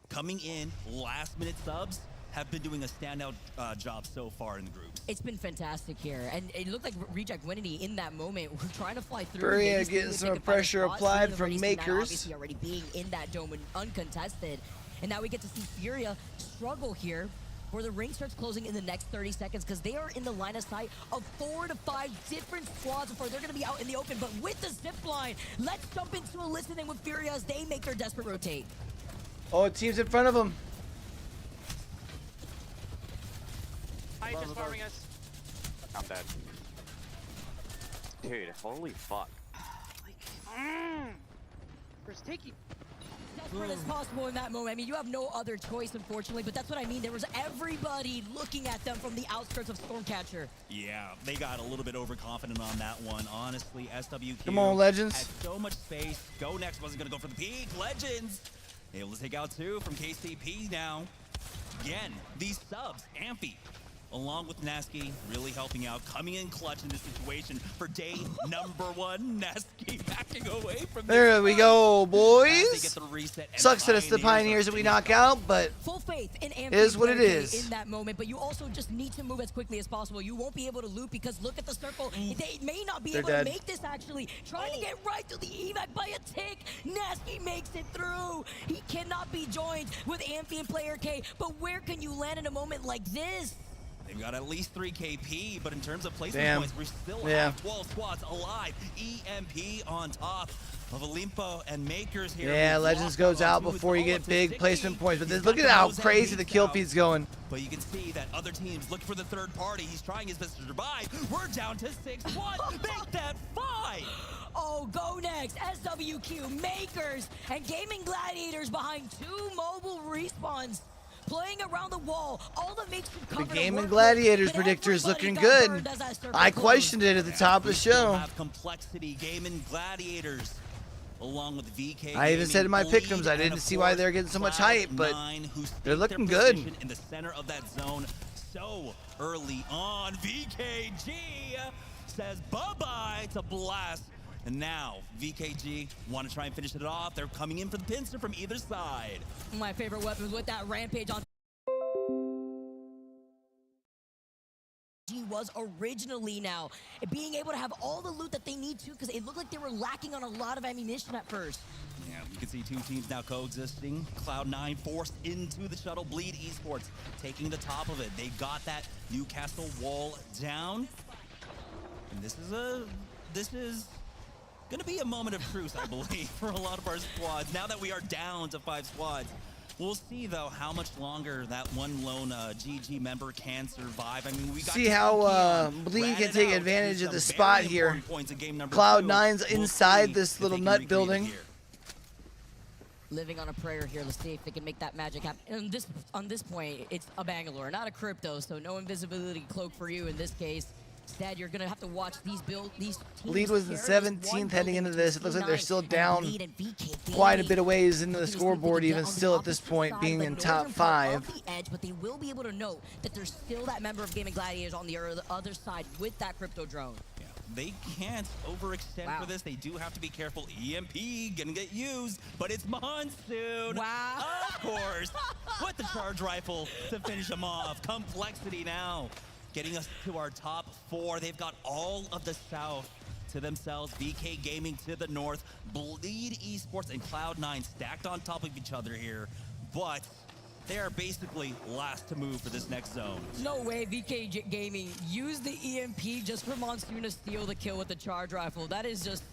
coming in, last-minute subs, have been doing a standout job so far in the groups. It's been fantastic here, and it looked like Reject Winity in that moment were trying to fly through. Furia getting some pressure applied from Makers. Obviously already being in that dome and uncontested, and now we get to see Furia struggle here where the ring starts closing in the next 30 seconds because they are in the line of sight of 4 to 5 different squads before they're going to be out in the open. But with the zip line, let's jump into a listening with Furia as they make their desperate rotate. Oh, a team's in front of them. I just farming us. I'm dead. Dude, holy fuck. First taking. Desperate as possible in that moment. I mean, you have no other choice, unfortunately, but that's what I mean. There was everybody looking at them from the outskirts of Stormcatcher. Yeah, they got a little bit overconfident on that one. Honestly, SWQ Come on, Legends. had so much space. Go Next wasn't going to go for the peak. Legends able to take out 2 from KCP now. Again, these subs, Amphi, along with Nasky, really helping out, coming in clutch in this situation for day number 1. Nasky backing away from There we go, They boys. get the reset, and Sucks that it's the Pioneers that we knock out, but Full faith in Amphi is what it is. in that moment, but you also just need to move as quickly as possible. You won't be able to loop because look at the circle. They may not be They're able dead. to make this actually. Trying to get right through the evac by a tick. Nasty makes it through. He cannot be joined with Amphi and Player K, but where can you land in a moment like this? They've got at least 3 KP, but in terms of placement Damn. points, we still Yeah. have 12 squads alive. EMP on top of Olimpo and Makers here. yeah, We've Legends lost goes our out two. before you It's get all up to big 60. placement points. But He's this, got look at the how Mozambique crazy the kill out. feed's going. But you can see that other teams looking for the third party. He's trying his best to survive. We're down to 6-1. Make that 5. Oh, go next. SWQ, Makers, and Gaming Gladiators behind 2 mobile respawns. playing around the wall. All that makes him cover The Game and Gladiators predictor is looking good. I questioned it at the top of the show. Have Complexity, Game and Gladiators, along with VK. I even said in my pick'ems I didn't see why they're getting so much hype, but they're looking good. In the center of that zone so early on, VKG says bye-bye to Blast. And now, VKG want to try and finish it off. They're coming in for the pincer from either side. My favorite weapons with that rampage on was originally now. Being able to have all the loot that they need to, because it looked like they were lacking on a lot of ammunition at first. Yeah, you can see two teams now coexisting. Cloud9 forced into the shuttle. Bleed Esports taking the top of it. They got that Newcastle wall down. And this is gonna be a moment of truce, I believe, for a lot of our squads. Now that we are down to 5 squads, we'll see though how much longer that one lone GG member can survive. I mean, we got see how Bleed can take advantage of the spot here. Cloud9's inside this little nut building. Living on a prayer here. Let's see if they can make that magic happen. And on this point, it's a Bangalore, not a crypto, so no invisibility cloak for you in this case. Instead, you're gonna have to watch these teams. Lead was in 17th heading into this. It looks like they're still down quite a bit of ways into the scoreboard, even still at this point, being in top 5. But they will be able to know that there's still that member of Game and Gladiators on the other side with that crypto drone. Yeah, they can't overextend for this. They do have to be careful. EMP gonna get used, but it's Monsoon. Wow. Of course, with the charge rifle to finish them off. Complexity now. Getting us to our top 4. They've got all of the south to themselves. VK Gaming to the north. Bleed Esports and Cloud9 stacked on top of each other here. But they are basically last to move for this next zone. No way VK Gaming used the EMP just for Monsoon to steal the kill with the charge rifle. That is just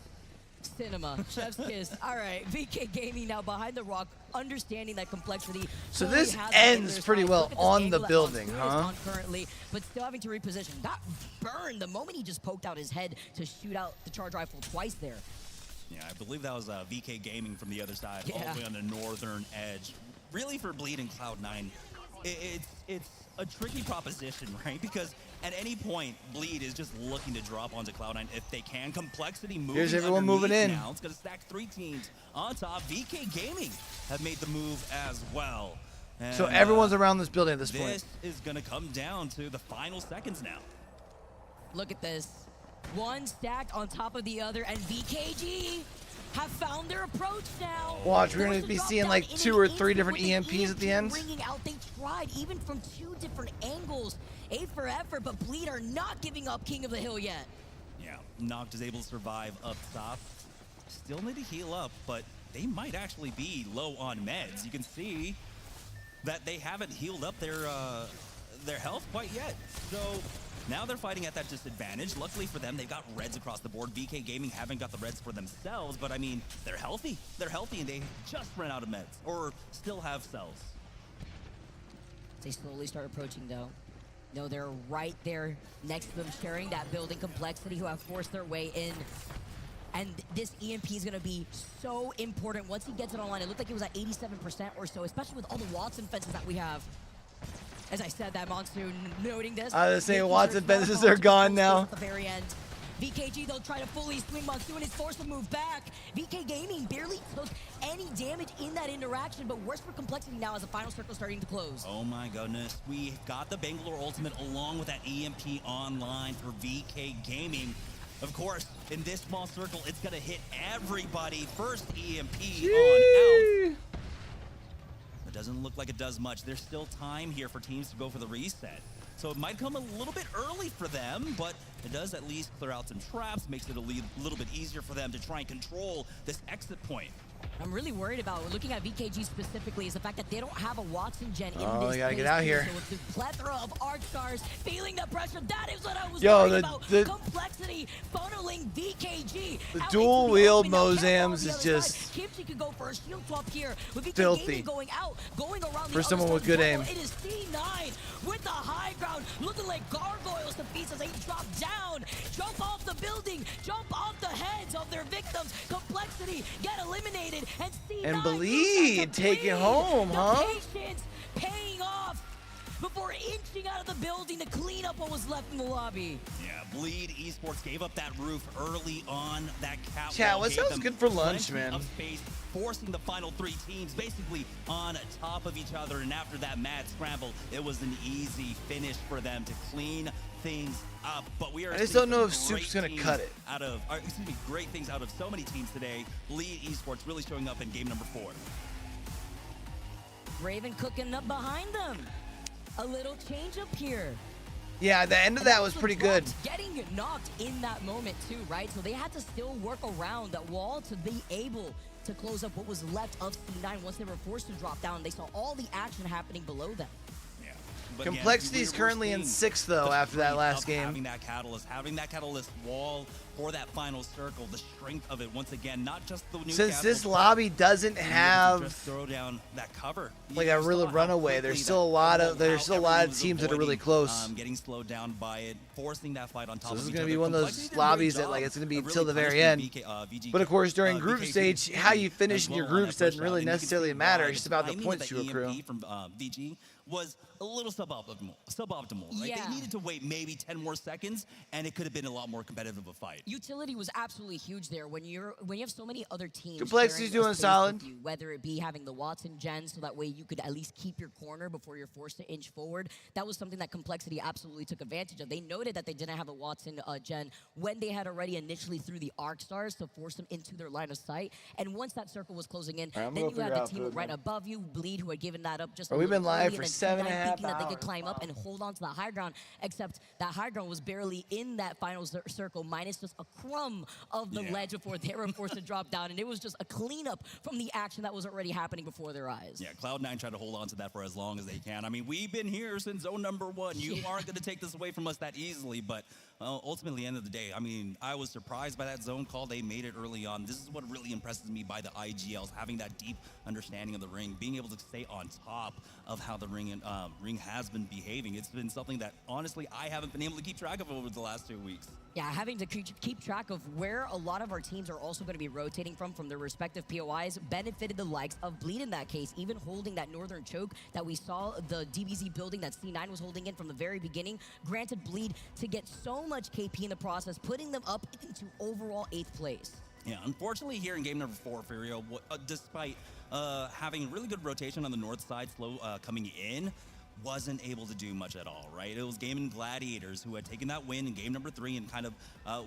cinema. Chef's kiss. All right, VK Gaming now behind the rock, understanding that Complexity. So this ends pretty well on the building, huh? Currently, but still having to reposition. Got burned the moment he just poked out his head to shoot out the charge rifle twice there. Yeah, I believe that was VK Gaming from the other side, all the way on the northern edge. Really, for Bleed and Cloud9, it's a tricky proposition, right? Because at any point, Bleed is just looking to drop onto Cloud9 if they can. Complexity moving. Here's everyone moving in. Now it's going to stack 3 teams on top. VK Gaming have made the move as well. And, so everyone's around this building at this point. This is going to come down to the final seconds now. Look at this. One stacked on top of the other, and VKG have found their approach now. Watch, we're going to be seeing like 2 or 3 different EMPs at the end. Ringing out, they tried even from 2 different angles. A for effort, but Bleed are not giving up King of the Hill yet. Yeah, Noct is able to survive up top. Still need to heal up, but they might actually be low on meds. You can see that they haven't healed up their health quite yet. So now they're fighting at that disadvantage. Luckily for them, they've got reds across the board. VK Gaming haven't got the reds for themselves, but I mean, they're healthy. They're healthy, and they just ran out of meds, or still have cells. They slowly start approaching, though. No, they're right there next to them, sharing that building. Complexity, who have forced their way in. And this EMP is going to be so important once he gets it online. It looked like it was at 87% or so, especially with all the Watson fences that we have. As I said, that Monsoon noting this. I was saying Watson fences are gone now. At the very end. VKG, they'll try to fully swing Monsoon, is forced to move back. VK Gaming barely took any damage in that interaction, but worse for Complexity now as the final circle starting to close. Oh my goodness, we got the Bangalore Ultimate along with that EMP online for VK Gaming. Of course, in this small circle, it's gonna hit everybody. First EMP on out. It doesn't look like it does much. There's still time here for teams to go for the reset. So it might come a little bit early for them, but it does at least clear out some traps, makes it a little bit easier for them to try and control this exit point. I'm really worried about, looking at VKG specifically, is the fact that they don't have a Watson gen in this. Oh, you gotta get out here. So with the plethora of arc stars, feeling the pressure, that is what I was worried about. Complexity funneling VKG. The dual wield Mozams is just Kimchi could go for a shield swap here with VK filthy going out, going around for someone with good aim. It is C9 with the high ground, looking like gargoyles to feast as they drop down, jump off the building, jump off the heads of their victims. Complexity get eliminated. And Bleed take it home, huh? Patience paying off. inching out of the building to clean up what was left in the lobby. Yeah, Bleed Esports gave up that roof early on. That catwalk Chat, what gave sounds them good for lunch, plenty man? of space, forcing the final three teams basically on top of each other. And after that mad scramble, it was an easy finish for them to clean things up. But we are I just seeing don't know if some Soup's great gonna teams cut it. out of, great things out of so many teams today. Bleed Esports really showing up in game number 4. Raven cooking up behind them. A little change up here. Yeah, the end of that was pretty good. Getting knocked in that moment too, right? So they had to still work around that wall to be able to close up what was left of C9 once they were forced to drop down. They saw all the action happening below them. But Complexity is currently in 6th, though, after that last game. Having that catalyst wall for that final circle, the strength of it once again, not just the new Since this lobby doesn't have just throw down that cover, like a real runaway, there's still a lot of teams that are really close. Getting slowed down by it, forcing that fight on top. So this of is each going to be other. one of Complexity those did a great lobbies that job like it's going to be of really till the very punishing end. But of course, during group stage, how you finish in as your well on groups that doesn't push really out. And you can necessarily see matter. why It's just about the timing of points you that accrue. EMP from VG was a little suboptimal. Right? Yeah. They needed to wait maybe 10 more seconds, and it could have been a lot more competitive of a fight. Utility was absolutely huge there when you have so many other teams. Complexity's sharing a doing space solid. with you, whether it be having the Watson gen, so that way you could at least keep your corner before you're forced to inch forward. That was something that Complexity absolutely took advantage of. They noted that they didn't have a Watson gen when they had already initially threw the arc stars to force them into their line of sight. And once that circle was closing in, I'm then gonna you had figure the out team food, right man. above you, Bleed, who had given that up just. Bro, we've been little live early, for and then 7.5 T9 thinking that they could hours. climb up and hold on to the high ground. Except that high ground was barely in that final circle, minus just a crumb of the ledge before they were forced to drop down. And it was just a cleanup from the action that was already happening before their eyes. Yeah, Cloud9 tried to hold on to that for as long as they can. I mean, we've been here since zone number 1. You aren't going to take this away from us that easily, but ultimately, at the end of the day, I mean, I was surprised by that zone call. They made it early on. This is what really impresses me by the IGLs, having that deep understanding of the ring, being able to stay on top of how the ring has been behaving. It's been something that, honestly, I haven't been able to keep track of over the last 2 weeks. Yeah, having to keep track of where a lot of our teams are also going to be rotating from their respective POIs benefited the likes of Bleed in that case, even holding that northern choke that we saw the DBZ building that C9 was holding in from the very beginning, granted Bleed to get so much KP in the process, putting them up into overall 8th place. Yeah, unfortunately here in game number 4, Furio, despite having really good rotation on the north side, slow coming in, wasn't able to do much at all, right? It was Game and Gladiators who had taken that win in game number 3 and kind of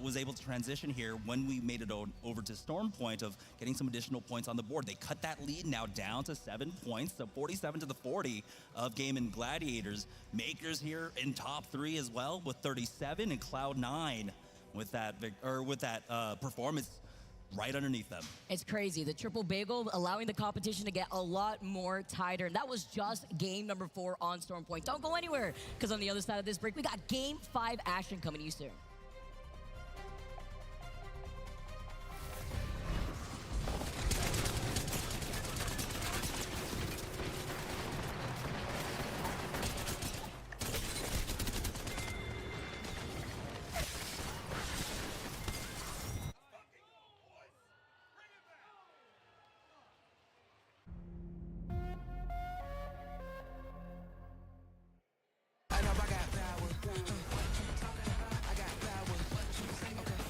was able to transition here when we made it over to Storm Point of getting some additional points on the board. They cut that lead now down to 7 points, so 47 to the 40 of Game and Gladiators. Makers here in top 3 as well with 37, and Cloud9 with that performance right underneath them. It's crazy. The triple bagel allowing the competition to get a lot more tighter. And that was just game number 4 on Storm Point. Don't go anywhere, because on the other side of this break, we got game 5 action coming to you soon.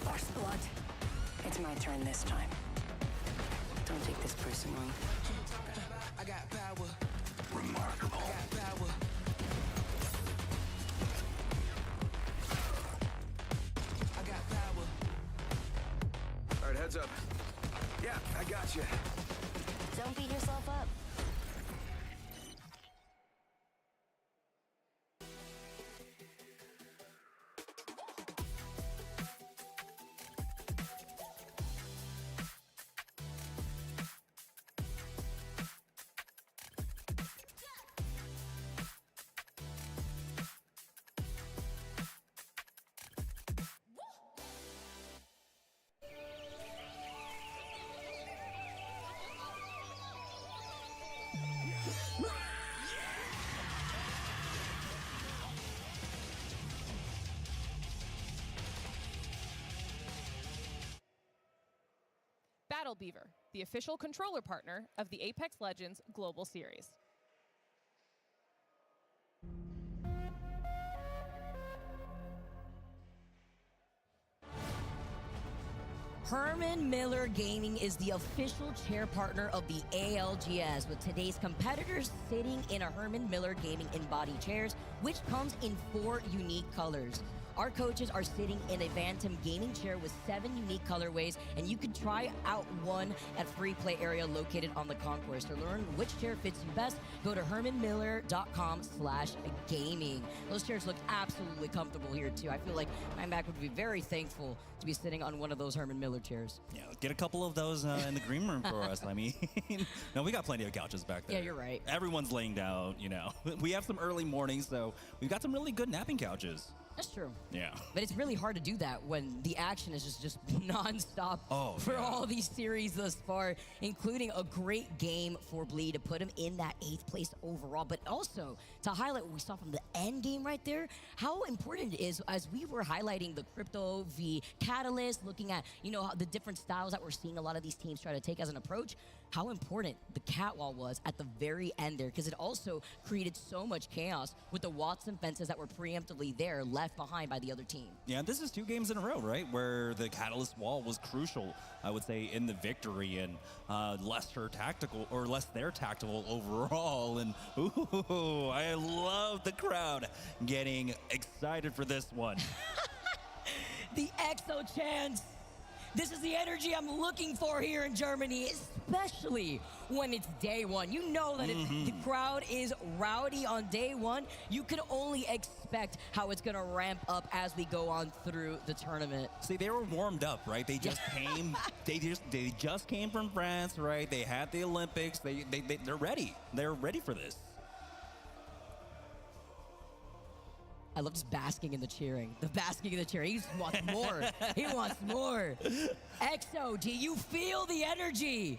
First blood. It's my turn this time. Don't take this personally. I got power. Remarkable. I got power. I got power. All right, heads up. Yeah, I got you. Don't beat yourself up. Battle Beaver, the official controller partner of the Apex Legends Global Series. Herman Miller Gaming is the official chair partner of the ALGS, with today's competitors sitting in a Herman Miller Gaming in-body chairs, which comes in 4 unique colors. Our coaches are sitting in a Bantam gaming chair with 7 unique colorways, and you can try out one at free play area located on the concourse. To learn which chair fits you best, go to hermanmiller.com/gaming. Those chairs look absolutely comfortable here too. I feel like my back would be very thankful to be sitting on one of those Herman Miller chairs. Yeah, get a couple of those in the green room for us. I mean, no, we got plenty of couches back there. Yeah, you're right. Everyone's laying down, you know. We have some early mornings, so we've got some really good napping couches. That's true. Yeah. But it's really hard to do that when the action is just non-stop for all these series thus far, including a great game for Bleed to put him in that 8th place overall. But also, to highlight what we saw from the end game right there, how important it is, as we were highlighting the Crypto v Catalyst, looking at, you know, the different styles that we're seeing a lot of these teams try to take as an approach, how important the catwall was at the very end there, because it also created so much chaos with the Watson fences that were preemptively there, left behind by the other team. Yeah, this is 2 games in a row, right, where the Catalyst wall was crucial, I would say, in the victory, and less their tactical overall. And ooh, I love the crowd getting excited for this one. The EXO chants. This is the energy I'm looking for here in Germany, especially when it's day one. You know that if the crowd is rowdy on day one, you can only expect how it's going to ramp up as we go on through the tournament. See, they were warmed up, right? They just came. They just came from France, right? They had the Olympics. They're ready. They're ready for this. I love just basking in the cheering. The basking in the cheering. He just wants more. He wants more. EXO, do you feel the energy?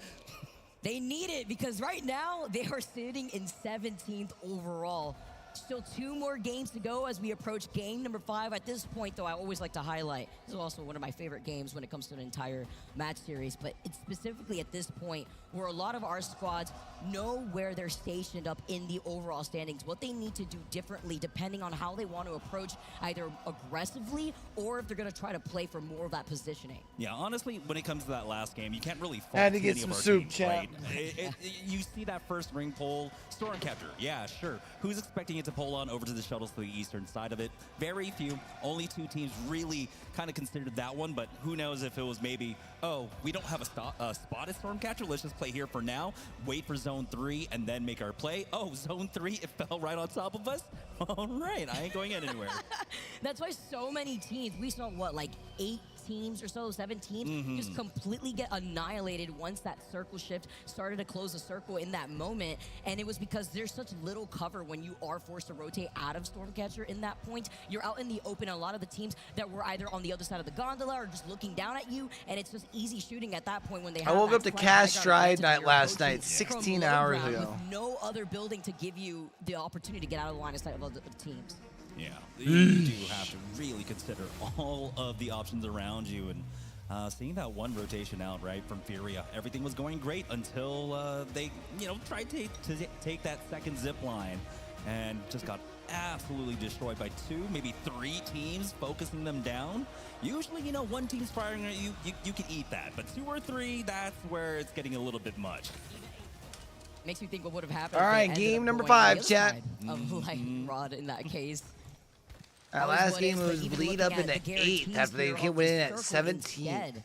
They need it, because right now they are sitting in 17th overall. Still 2 more games to go as we approach game number 5. At this point, though, I always like to highlight, this is also one of my favorite games when it comes to an entire match series, but it's specifically at this point where a lot of our squads know where they're stationed up in the overall standings, what they need to do differently depending on how they want to approach, either aggressively or if they're going to try to play for more of that positioning. Yeah, honestly, when it comes to that last game, you can't really fault Had to get any some of our soup, teams, chat. right? You see that first ring pull, Stormcatcher, yeah, sure. Who's expecting it to pull on over to the shuttles to the eastern side of it? Very few. Only 2 teams really kind of considered that one, but who knows if it was maybe, oh, we don't have a spot at Stormcatcher, let's just play here for now, wait for zone 3, and then make our play. Oh, zone 3, it fell right on top of us? All right, I ain't going anywhere. That's why so many teams, we saw, what, like 8 teams or so, 7 teams, just completely get annihilated once that circle shift started to close the circle in that moment. And it was because there's such little cover when you are forced to rotate out of Stormcatcher in that point. You're out in the open, and a lot of the teams that were either on the other side of the gondola or just looking down at you, and it's just easy shooting at that point when they have I woke that up to slight Cast high Stride ground night last approaching night, 16 from low hours ground ago. with no other building to give you the opportunity to get out of the line of sight of other teams. Yeah, you do have to really consider all of the options around you, and seeing that one rotation out, right, from Furia, everything was going great until they, you know, tried to take that second zip line and just got absolutely destroyed by 2, maybe 3 teams focusing them down. Usually, you know, 1 team's firing at you, you can eat that, but 2 or 3, that's where it's getting a little bit much. Makes me think what would have happened. All right, game number 5, chat. Of Lightning Rod in that case. That last game was lead up into 8th after they went in at 17.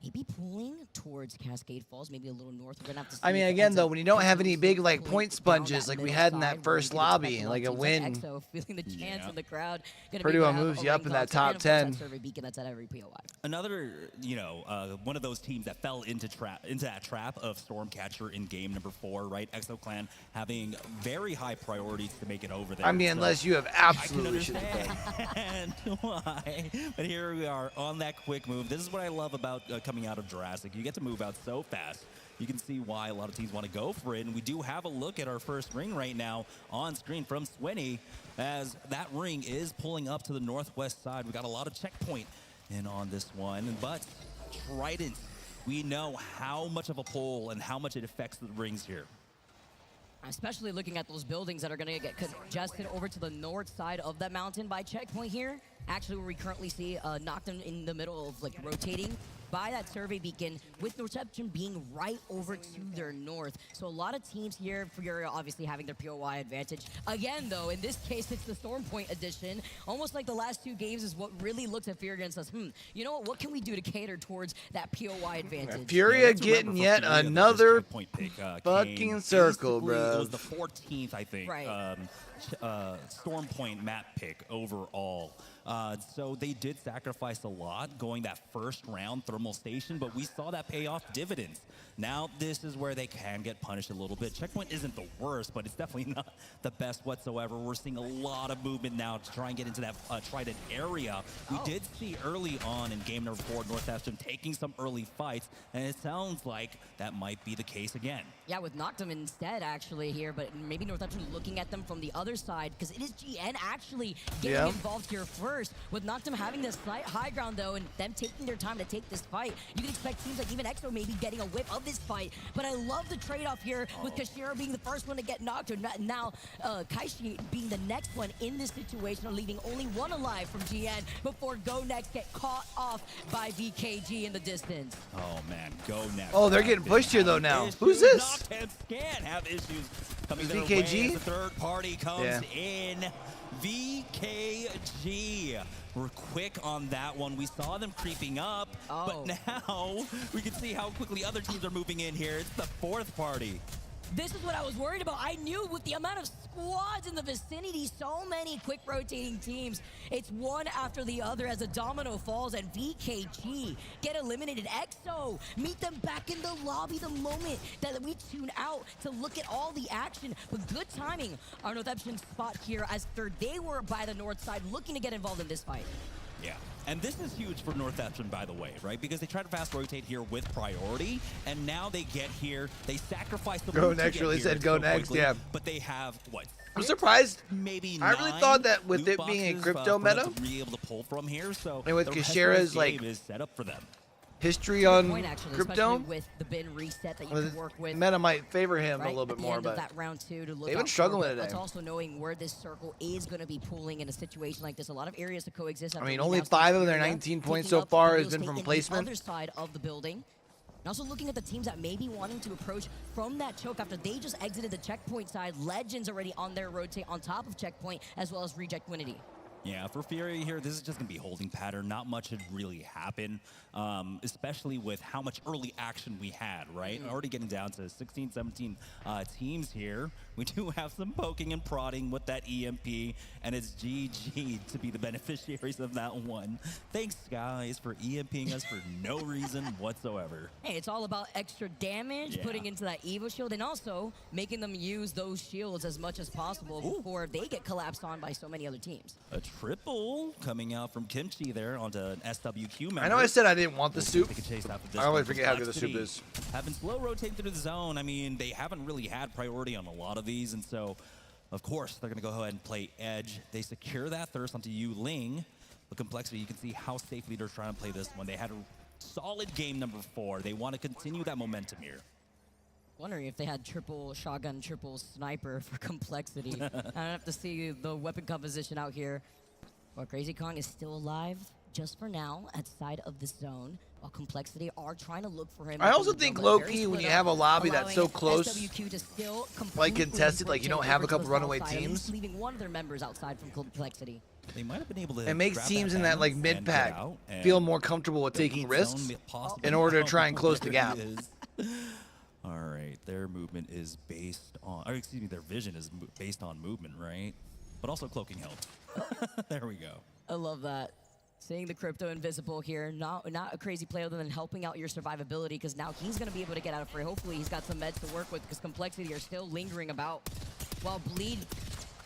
Maybe pulling towards Cascade Falls, maybe a little north. We're gonna have to see I mean, if it again, ends though, up when you don't have any big, like, pulling point down sponges that like we middle had in side, that where first we could expect lobby, lot like a teams win. EXO feeling the chance in the crowd. Pretty well moves you up in that top 10. Survey beacon that's at every POI. Another, you know, one of those teams that fell into that trap of Stormcatcher in game number 4, right? EXO Clan having very high priorities to make it over there. I mean, so unless you have absolutely shit to play. and why? But here we are on that quick move. This is what I love about coming out of Jurassic. You get to move out so fast. You can see why a lot of teams want to go for it. And we do have a look at our first ring right now on screen from Swinny, as that ring is pulling up to the northwest side. We got a lot of checkpoint in on this one, but Trident, we know how much of a pull and how much it affects the rings here. Especially looking at those buildings that are going to get congested over to the north side of that mountain by checkpoint here. actually where we currently see Nocturne in the middle of like rotating by that survey beacon, with Northception being right over to their north. So a lot of teams here, Furia obviously having their POI advantage. Again, though, in this case, it's the Storm Point edition. Almost like the last 2 games is what really looks at Furia and says, you know what can we do to cater towards that POI advantage? Furia getting yet another fucking circle, Basically, bro. It was the 14th, I think, Right. Storm Point map pick overall. So they did sacrifice a lot going that first round thermal station, but we saw that pay off dividends. Now this is where they can get punished a little bit. Checkpoint isn't the worst, but it's definitely not the best whatsoever. We're seeing a lot of movement now to try and get into that Trident area. We did see early on in game number 4, Northwestern taking some early fights, and it sounds like that might be the case again. Yeah, with Noctum instead, actually, here, but maybe Northwestern looking at them from the other side, because it is GN actually getting involved here first. With Noctum having this slight high ground, though, and them taking their time to take this fight, you can expect teams like even EXO maybe getting a whip of this fight. But I love the trade-off here with Kashira being the first one to get knocked, and now Kaishi being the next one in this situation, leaving only one alive from GN before Go Next get caught off by VKG in the distance. Oh, man, Go Next. Oh, they're getting pushed here, though, now. Who's this? Noctem can have issues coming Is their VKG? way as the third party comes in. VKG. We're quick on that one. We saw them creeping up, but now we can see how quickly other teams are moving in here. It's the fourth party. This is what I was worried about. I knew with the amount of squads in the vicinity, so many quick rotating teams, it's one after the other as a domino falls, and VKG get eliminated. EXO meet them back in the lobby the moment that we tune out to look at all the action. But good timing on Northception's spot here as they were by the north side looking to get involved in this fight. Yeah, and this is huge for Northwestern, by the way, right? Because they try to fast rotate here with priority, and now they get here. They sacrifice the Go Next really said go next, yeah. But they have, what? I'm surprised. Maybe I really thought that with it being a crypto meta, to be able to pull from here, so and with the rest of Kashira's this like game is set up for them. History Good on point, actually, crypto, especially with the bin reset that you can work with. meta might favor him right a little bit at the more, end but of that round 2 to look they've been out struggling for, but today. it's also knowing where this circle is going to be pooling in a situation like this. A lot of areas to coexist. I mean, only 5 of their 19 points so far has been from placement. The other side of the building. And also looking at the teams that may be wanting to approach from that choke after they just exited the checkpoint side. Legends already on their rotate on top of checkpoint, as well as Reject Winity. Yeah, for Fury here, this is just going to be holding pattern. Not much had really happened, especially with how much early action we had, right? Already getting down to 16, 17 teams here. We do have some poking and prodding with that EMP, and it's GG to be the beneficiaries of that one. Thanks, guys, for EMPing us for no reason whatsoever. Hey, it's all about extra damage, putting into that Evo shield, and also making them use those shields as much as possible before they get collapsed on by so many other teams. A triple coming out from Kimchi there onto an SWQ member. I know I said I didn't want the soup. I always forget how good the soup Complexity is. Have been slow rotating through the zone. I mean, they haven't really had priority on a lot of these, and so, of course, they're going to go ahead and play Edge. They secure that thirst onto Yu Ling. The Complexity, you can see how safely they're trying to play this one. They had a solid game number 4. They want to continue that momentum here. Wondering if they had triple shotgun, triple sniper for Complexity. I don't have to see the weapon composition out here. Well, Crazy Kong is still alive, just for now, at side of the zone, while Complexity are trying to look for him. I also think low-key when you have a lobby that's so close, like contested, like you don't have a couple runaway teams, leaving one of their members outside from Complexity. They might have been able to. it makes teams in that like mid-pack feel more comfortable with taking risks in order to try and close the gap. All right, their movement is based on, or excuse me, their vision is based on movement, right? But also cloaking helps. There we go. I love that. Seeing the Crypto invisible here, not a crazy play other than helping out your survivability, because now he's going to be able to get out of fray. Hopefully he's got some meds to work with, because Complexity are still lingering about. While Bleed,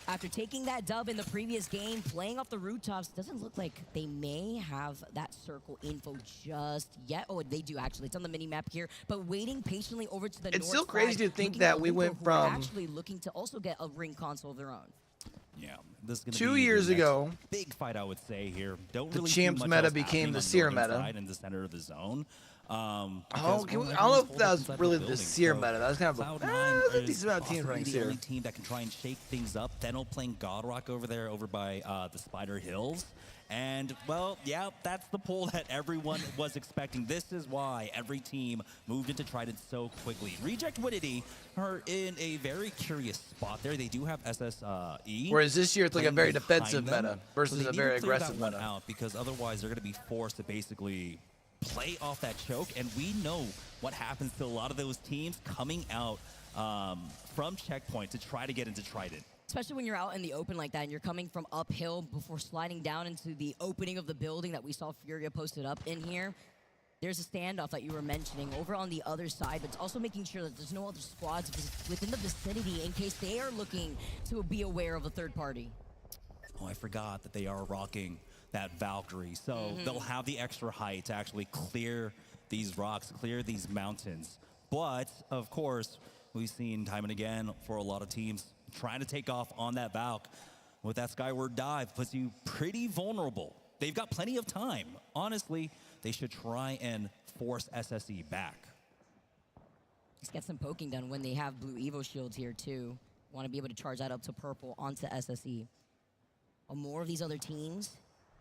after taking that dub in the previous game, playing off the rooftops, doesn't look like they may have that circle info just yet. Oh, they do actually. It's on the mini-map here, but waiting patiently over to the north It's still side, crazy to think looking that at we Lupo, went who are from actually looking to also get a ring console of their own. Yeah, this is gonna 2 be years the next ago, big fight, I would say here. Don't the really champs see much meta else became happening the on Seer northern meta. side in the center of the zone. I don't know if that was really the Seer meta. That was kind of a decent amount of teams running the Seer. only team that can try and shake things up. Fennel playing Godrock over there, over by the Spider Hills. And, well, yeah, that's the pull that everyone was expecting. This is why every team moved into Trident so quickly. Reject Winnity are in a very curious spot there. They do have SSE. Whereas this year it's like a very defensive them, meta versus so a very aggressive that one meta. out because otherwise they're going to be forced to basically play off that choke. And we know what happens to a lot of those teams coming out from checkpoint to try to get into Trident. Especially when you're out in the open like that and you're coming from uphill before sliding down into the opening of the building that we saw Furia posted up in here. There's a standoff that you were mentioning over on the other side, but it's also making sure that there's no other squads within the vicinity in case they are looking to be aware of a third party. Oh, I forgot that they are rocking that Valkyrie, so they'll have the extra height to actually clear these rocks, clear these mountains. But, of course, we've seen time and again for a lot of teams trying to take off on that Valk with that skyward dive puts you pretty vulnerable. They've got plenty of time. Honestly, they should try and force SSE back. Let's get some poking done when they have blue Evo shields here too. Want to be able to charge that up to purple onto SSE. More of these other teams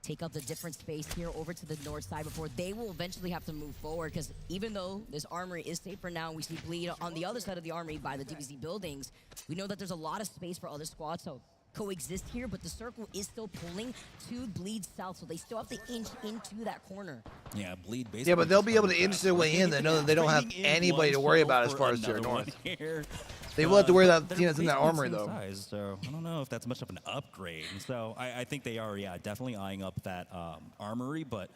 take up the different space here over to the north side before they will eventually have to move forward, because even though this armory is safe for now, we see Bleed on the other side of the armory by the DBZ buildings. We know that there's a lot of space for other squads to coexist here, but the circle is still pulling to Bleed south, so they still have to inch into that corner. Yeah, Bleed basically. Yeah, but they'll be able to inch their way in. They know that they don't have anybody to worry about as far as their north. They will have to worry about the team that's in that armory, though. So I don't know if that's much of an upgrade. So I think they are, yeah, definitely eyeing up that armory, but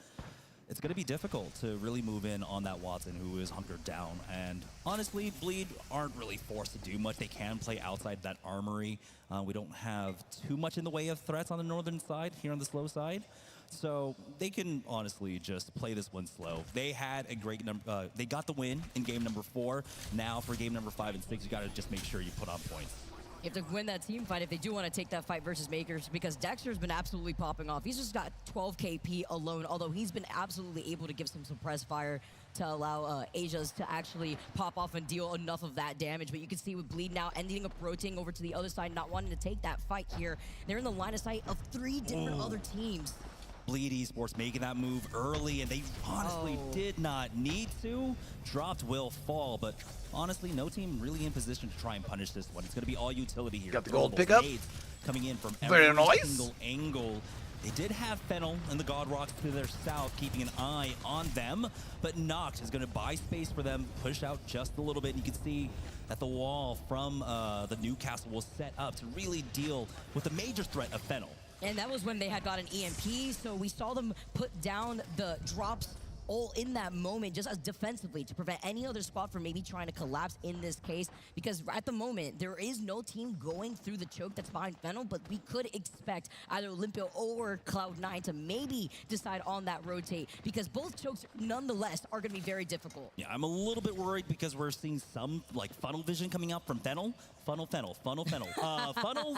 it's going to be difficult to really move in on that Watson who is hunkered down. And honestly, Bleed aren't really forced to do much. They can play outside that armory. We don't have too much in the way of threats on the northern side, here on the slow side. So they can honestly just play this one slow. They had a great number. They got the win in game number 4. Now for game number 5 and 6, you got to just make sure you put on points. You have to win that team fight if they do want to take that fight versus Makers, because Dexter's been absolutely popping off. He's just got 12 KP alone, although he's been absolutely able to give some suppressed fire to allow Asia's to actually pop off and deal enough of that damage. But you can see with Bleed now ending up rotating over to the other side, not wanting to take that fight here. They're in the line of sight of 3 different other teams. Bleed Esports making that move early, and they honestly did not need to. Dropped will fall, but honestly, no team really in position to try and punish this one. It's going to be all utility here. Got the gold pickup. Coming in from Very every nice. single angle. They did have Fennel and the God Rocks to their south, keeping an eye on them, but Noct is going to buy space for them, push out just a little bit, and you can see that the wall from the Newcastle was set up to really deal with the major threat of Fennel. And that was when they had got an EMP, so we saw them put down the drops all in that moment, just as defensively, to prevent any other squad from maybe trying to collapse in this case. Because at the moment, there is no team going through the choke that's behind Fennel, but we could expect either Olympia or Cloud9 to maybe decide on that rotate, because both chokes, nonetheless, are going to be very difficult. Yeah, I'm a little bit worried because we're seeing some like funnel vision coming out from Fennel. Funnel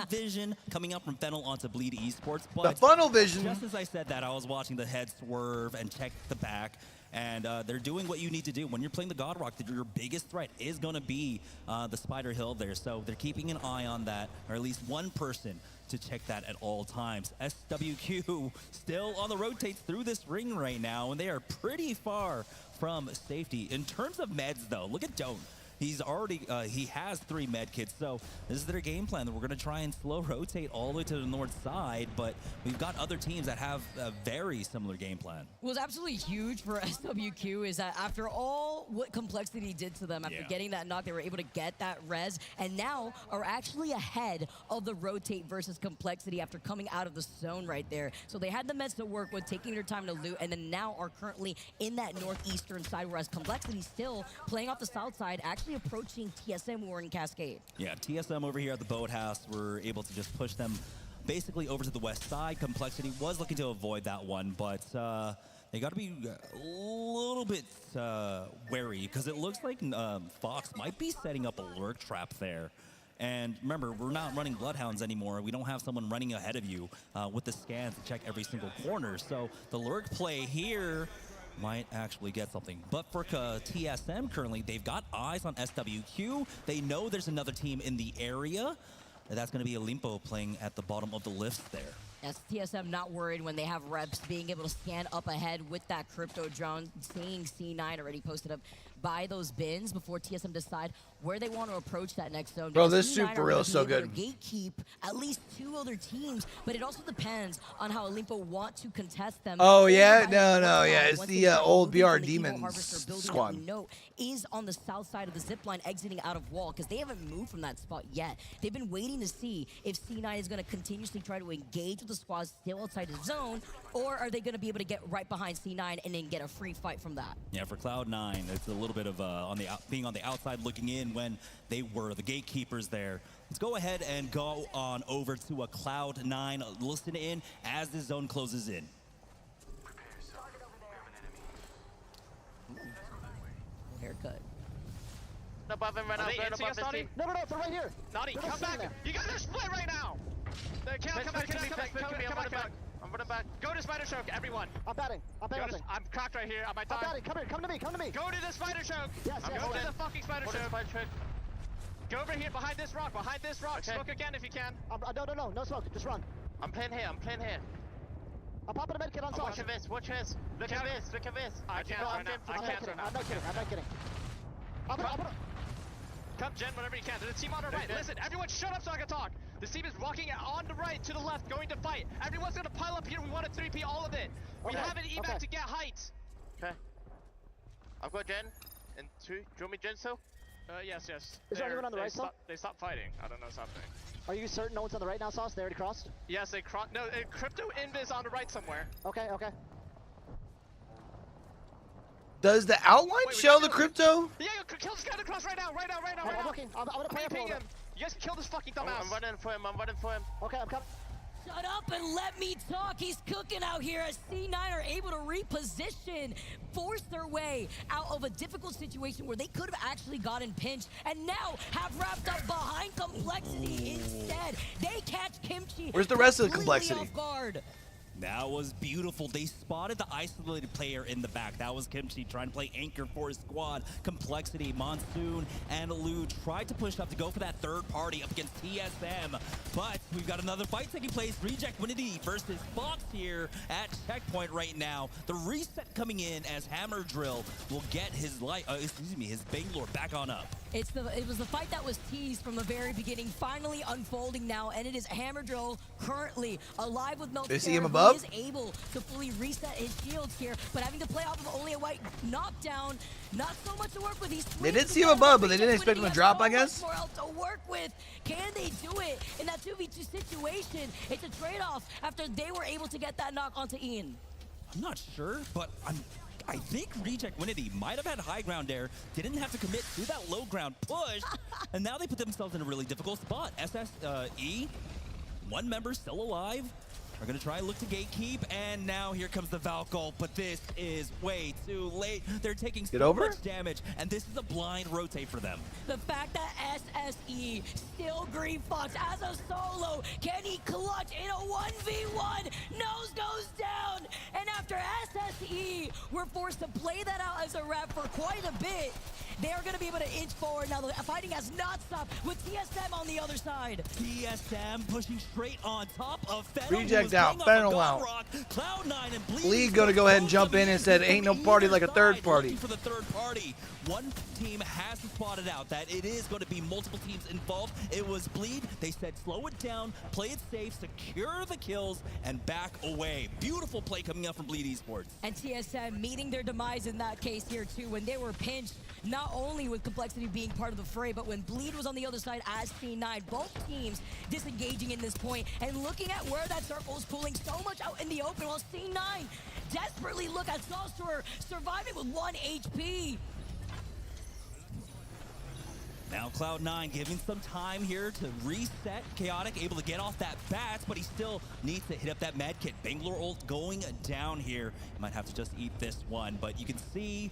vision coming up from Fennel onto Bleed Esports. But the funnel vision. Just as I said that, I was watching the head swerve and check the back. And they're doing what you need to do. When you're playing the God Rock, your biggest threat is going to be the Spider Hill there. So they're keeping an eye on that, or at least one person to check that at all times. SWQ still on the rotates through this ring right now, and they are pretty far from safety. In terms of meds, though, look at Don't. He's already, he has 3 med kits, so this is their game plan. That we're going to try and slow rotate all the way to the north side, but we've got other teams that have a very similar game plan. What's absolutely huge for SWQ is that after all what Complexity did to them, after getting that knock, they were able to get that res, and now are actually ahead of the rotate versus Complexity after coming out of the zone right there. So they had the meds to work with, taking their time to loot, and then now are currently in that northeastern side, whereas Complexity still playing off the south side, actually approaching TSM, who are in Cascade. Yeah, TSM over here at the boathouse were able to just push them basically over to the west side. Complexity was looking to avoid that one, but they got to be a little bit wary, because it looks like Fox might be setting up a lurk trap there. And remember, we're not running Bloodhounds anymore. We don't have someone running ahead of you with the scans to check every single corner. So the lurk play here might actually get something. But for TSM currently, they've got eyes on SWQ. They know there's another team in the area. That's going to be Olimpo playing at the bottom of the lifts there. As TSM not worried when they have reps, being able to scan up ahead with that crypto drone, seeing C9 already posted up by those bins before TSM decide where they want to approach that next zone. Bro, Because this C9 super are real gonna is be so able to good. gatekeep at least 2 other teams, but it also depends on how Olimpo want to contest them. Oh, over yeah? by No, the no, north yeah. side. It's Once the they start old moving BR from the Evo Demons Harvester building squad. that we know is on the south side of the zip line exiting out of wall, because they haven't moved from that spot yet. They've been waiting to see if C9 is going to continuously try to engage with the squads still outside the zone, or are they going to be able to get right behind C9 and then get a free fight from that? Yeah, for Cloud9, it's a little bit of being on the outside looking in when they were the gatekeepers there. Let's go ahead and go on over to a Cloud9. Listen in as the zone closes in. Haircut. Above him right now. Going above his team. No, they're right here. Naughty, They're come not back. sitting You guys are split right now. Come back. I'm running back. Go to Spider Choke, everyone. I'm batting. I'm cracked right here. I might die. I'm batting. Come to me. Go to the Spider Choke. Yes, Go to the fucking Spider Choke. Go over here behind this rock. Okay. Smoke again if you can. No smoke. Just run. I'm playing here. I'm popping a medkit on top. Watch this. Look at this. I can't right now. I'm not kidding. Come, Jen, whenever you can. There's a team on our right. Listen, everyone shut up so I can talk. The team is walking on the right to the left, going to fight. Everyone's going to pile up here. We want to 3P all of it. We have an evac to get height. Okay. I've got Jen. And 2. Do you want me Jen still? Yes. Is there anyone on the right still? They stopped fighting. I don't know what's happening. Are you certain no one's on the right now, Sauce? They already crossed? Yes, they crossed. No, Crypto Invis on the right somewhere. Okay. Does the outline show the crypto? Yeah, kill this guy across right now. I'm looking. I'm gonna play him. You guys can kill this fucking dumbass. I'm running for him. Okay, I'm coming. Shut up and let me talk. He's cooking out here as C9 are able to reposition, force their way out of a difficult situation where they could have actually gotten pinched and now have wrapped up behind Complexity instead. They catch Kimchi. Where's the rest of the completely Complexity? off guard. That was beautiful. They spotted the isolated player in the back. That was Kimchi trying to play anchor for his squad. Complexity, Monsoon, and Lou tried to push up to go for that third party up against TSM. But we've got another fight taking place. Reject Winity versus Fox here at checkpoint right now. The reset coming in as Hammer Drill will get his his Bangalore back on up. It was the fight that was teased from the very beginning, finally unfolding now, and it is Hammer Drill currently alive with no They see him He above? is able to fully reset his shields here, but having to play off of only a white knockdown, not so much to work with. They did see him above, but they didn't expect him to drop, I guess. More else to work with. Can they do it in that 2v2 situation? It's a trade-off after they were able to get that knock onto Ian. I'm not sure, but I think Reject Winity might have had high ground there, didn't have to commit to that low ground push, and now they put themselves in a really difficult spot. SSE, one member still alive, are going to try look to gatekeep, and now here comes the Valkyrie, but this is way too late. They're taking so much damage, and this is a blind rotate for them. The fact that SSE, still Green Fox, as a solo, can he clutch in a 1v1? Nose goes down, and after SSE were forced to play that out as a rep for quite a bit, they are going to be able to inch forward. Now the fighting has not stopped with TSM on the other side. TSM pushing straight on top of Fennel. Reject out, Fennel out. Cloud9 and Bleed gonna go ahead and jump in and said, ain't no party like a third party. For the third party, one team has spotted out that it is going to be multiple teams involved. It was Bleed. They said slow it down, play it safe, secure the kills, and back away. Beautiful play coming out from Bleed Esports. And TSM meeting their demise in that case here too, when they were pinched, not only with Complexity being part of the fray, but when Bleed was on the other side as C9, both teams disengaging in this point and looking at where that circle is pulling so much out in the open, while C9 desperately look at Saucer surviving with 1 HP. Now Cloud9 giving some time here to reset. Chaotic able to get off that bat, but he still needs to hit up that med kit. Bangalore ult going down here. Might have to just eat this one, but you can see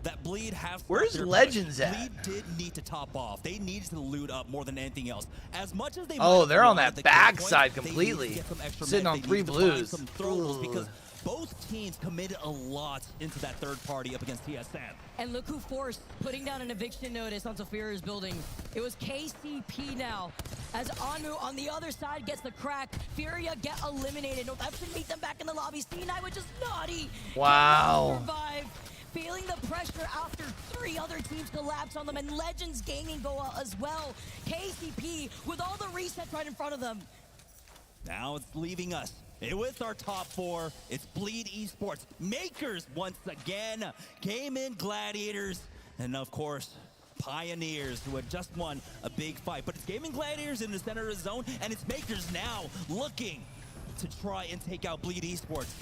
that Bleed have... Where's Legends at? Bleed did need to top off. They needed to loot up more than anything else. As much as they... Oh, they're on that backside completely. Sitting on 3 blues. Because both teams committed a lot into that third party up against TSM. And look who forced putting down an eviction notice on Zafira's building. It was KCP now. As Anu on the other side gets the crack, Furia get eliminated. No, that should meet them back in the lobby. C9, which is naughty. Wow. Survive. Feeling the pressure after 3 other teams collapse on them, and Legends Gaming go out as well. KCP with all the resets right in front of them. Now it's leaving us. With our top 4, it's Bleed Esports, Makers once again, Gaming Gladiators, and of course, Pioneers, who had just won a big fight. But it's Gaming Gladiators in the center of the zone, and it's Makers now looking to try and take out Bleed Esports.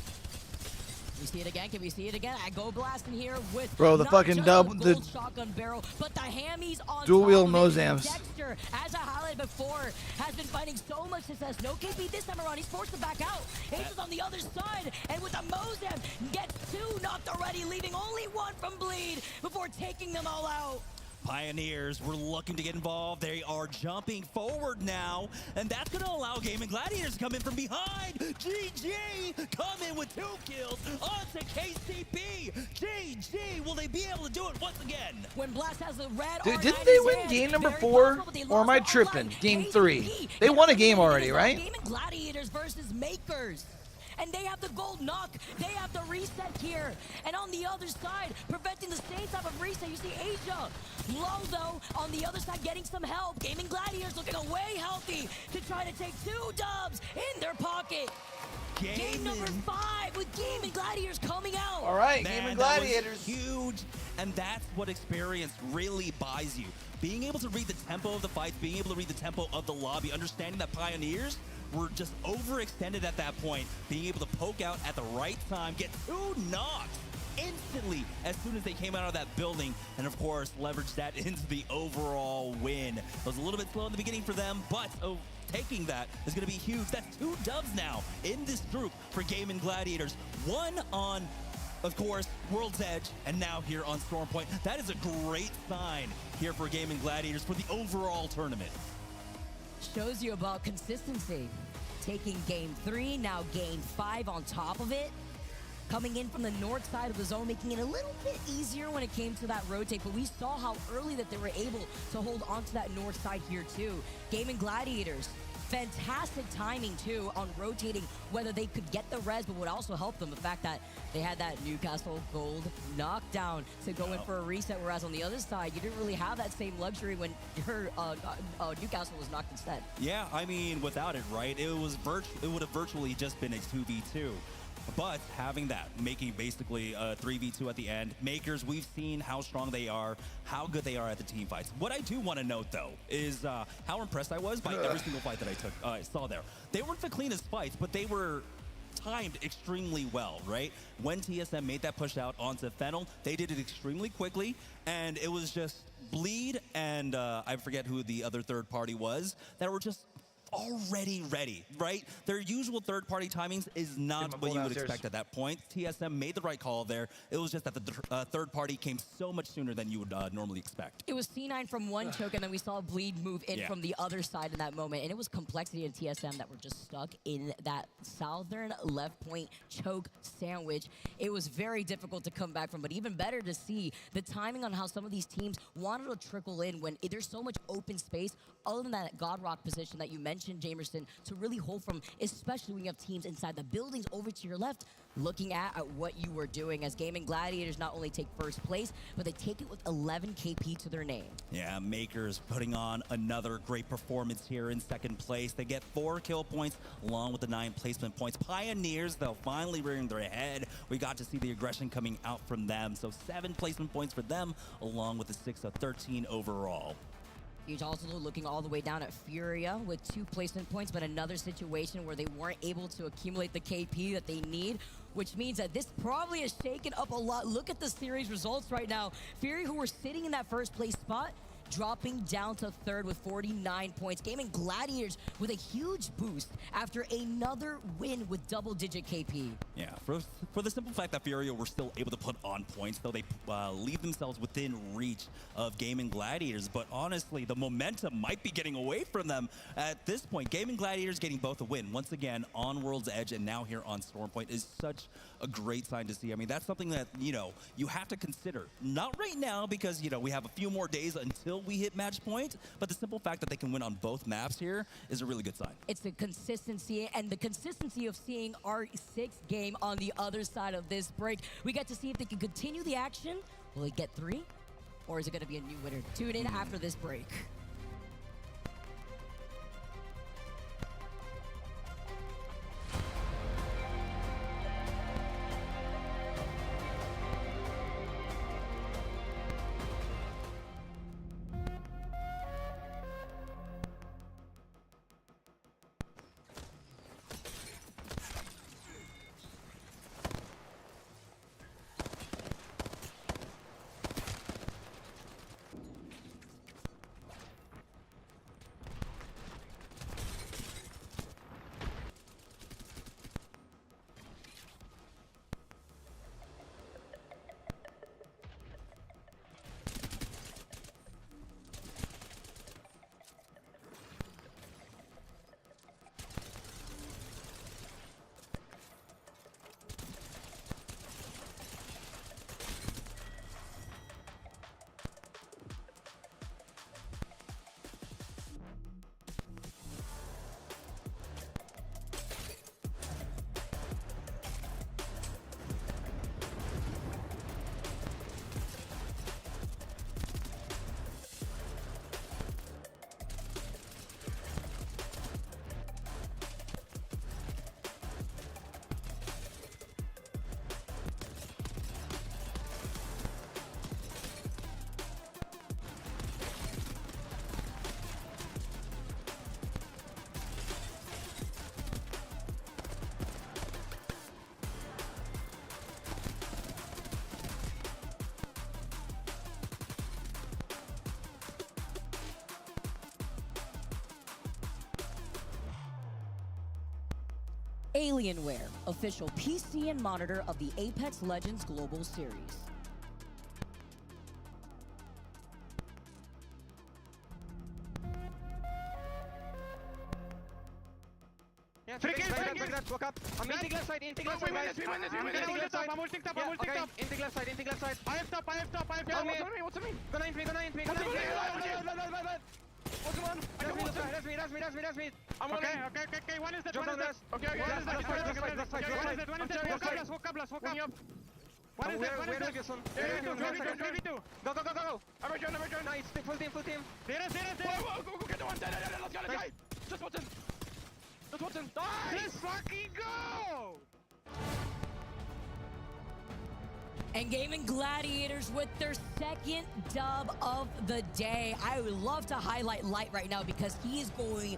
We see it again. Can we see it again? I go blasting here with bro, the fucking double, the shotgun barrel, but the hammies on dual wheel top of it. Mozams. Dexter, as I highlighted before, has been finding so much success. No KP this time around. He's forced to back out. Ace is on the other side, and with the Mozam, gets 2 knocked already, leaving only 1 from Bleed before taking them all out. Pioneers were looking to get involved. They are jumping forward now, and that's going to allow Gaming Gladiators to come in from behind. GG come in with 2 kills onto KCP. GG, will they be able to do it once again? When Blast has the red Dude, didn't they win game number 4? Or am I tripping? Game 3. They won a game already, right? Gaming Gladiators versus Makers. And they have the gold knock. They have the reset here. And on the other side, preventing the same type of reset, you see Asia. Low, though, on the other side, getting some help. Gaming Gladiators looking away healthy to try to take 2 dubs in their pocket. Game number 5 with Gaming Gladiators coming out. All right, Man, Gaming Gladiators. Huge, and that's what experience really buys you. Being able to read the tempo of the fights, being able to read the tempo of the lobby, understanding that Pioneers were just overextended at that point, being able to poke out at the right time, get 2 knocks instantly as soon as they came out of that building, and of course leverage that into the overall win. It was a little bit slow in the beginning for them, but taking that is going to be huge. That's 2 dubs now in this group for Gaming Gladiators. 1 on, of course, World's Edge, and now here on Storm Point. That is a great sign here for Gaming Gladiators for the overall tournament. Shows you about consistency. Taking game 3, now game 5 on top of it. Coming in from the north side of the zone, making it a little bit easier when it came to that rotate, but we saw how early that they were able to hold onto that north side here too. Gaming Gladiators, fantastic timing too on rotating, whether they could get the res, but would also help them the fact that they had that Newcastle gold knockdown to go in for a reset, whereas on the other side, you didn't really have that same luxury when her Newcastle was knocked instead. Yeah, I mean, without it, right, it would have virtually just been a 2v2. But having that, making basically a 3v2 at the end, Makers, we've seen how strong they are, how good they are at the team fights. What I do want to note, though, is how impressed I was by every single fight that I saw there. They weren't the cleanest fights, but they were timed extremely well, right? When TSM made that push out onto Fennel, they did it extremely quickly, and it was just Bleed and I forget who the other third party was, that were just already ready, right? Their usual third-party timings is not what you would expect at that point. TSM made the right call there. It was just that the third party came so much sooner than you would normally expect. It was C9 from one choke, and then we saw Bleed move in from the other side in that moment. And it was Complexity and TSM that were just stuck in that southern left point choke sandwich. It was very difficult to come back from, but even better to see the timing on how some of these teams wanted to trickle in when there's so much open space, other than that God Rock position that you mentioned, Jamerson, to really hold from, especially when you have teams inside the buildings over to your left, looking at what you were doing, as Gaming Gladiators not only take first place, but they take it with 11 KP to their name. Yeah, Makers putting on another great performance here in second place. They get 4 kill points along with the 9 placement points. Pioneers, though, finally rearing their head. We got to see the aggression coming out from them. So 7 placement points for them, along with the 6 of 13 overall. He's also looking all the way down at Furia with 2 placement points, but another situation where they weren't able to accumulate the KP that they need, which means that this probably has shaken up a lot. Look at the series results right now. Fury, who were sitting in that first place spot, dropping down to third with 49 points. Gaming Gladiators with a huge boost after another win with double-digit KP. Yeah, for the simple fact that Furia were still able to put on points, though they leave themselves within reach of Gaming Gladiators. But honestly, the momentum might be getting away from them at this point. Gaming Gladiators getting both a win once again on World's Edge and now here on Stormpoint is such a great sign to see. I mean, that's something that, you know, you have to consider. Not right now because, you know, we have a few more days until we hit match point, but the simple fact that they can win on both maps here is a really good sign. It's the consistency and the consistency of seeing our sixth game on the other side of this break. We get to see if they can continue the action. Will they get 3? Or is it going to be a new winner? Tune in after this break. Alienware, official PC and monitor of the Apex Legends Global Series. Yeah, back that, walk up. I'm inting left side, inting left side, guys. I'm ulting top, I'm ulting top. Inting left side, inting left side. I have top. What's on me? Gonna int me. Oh, come on. That's me. I'm on it. Okay. One is that. Okay. One is that. Walk up. One is that. Go. Never join. Nice. Full team. There. Whoa, go get the one. Let's go. Just Watson. Let's fucking go! And Gaming Gladiators with their second dub of the day. I would love to highlight Light right now because he is going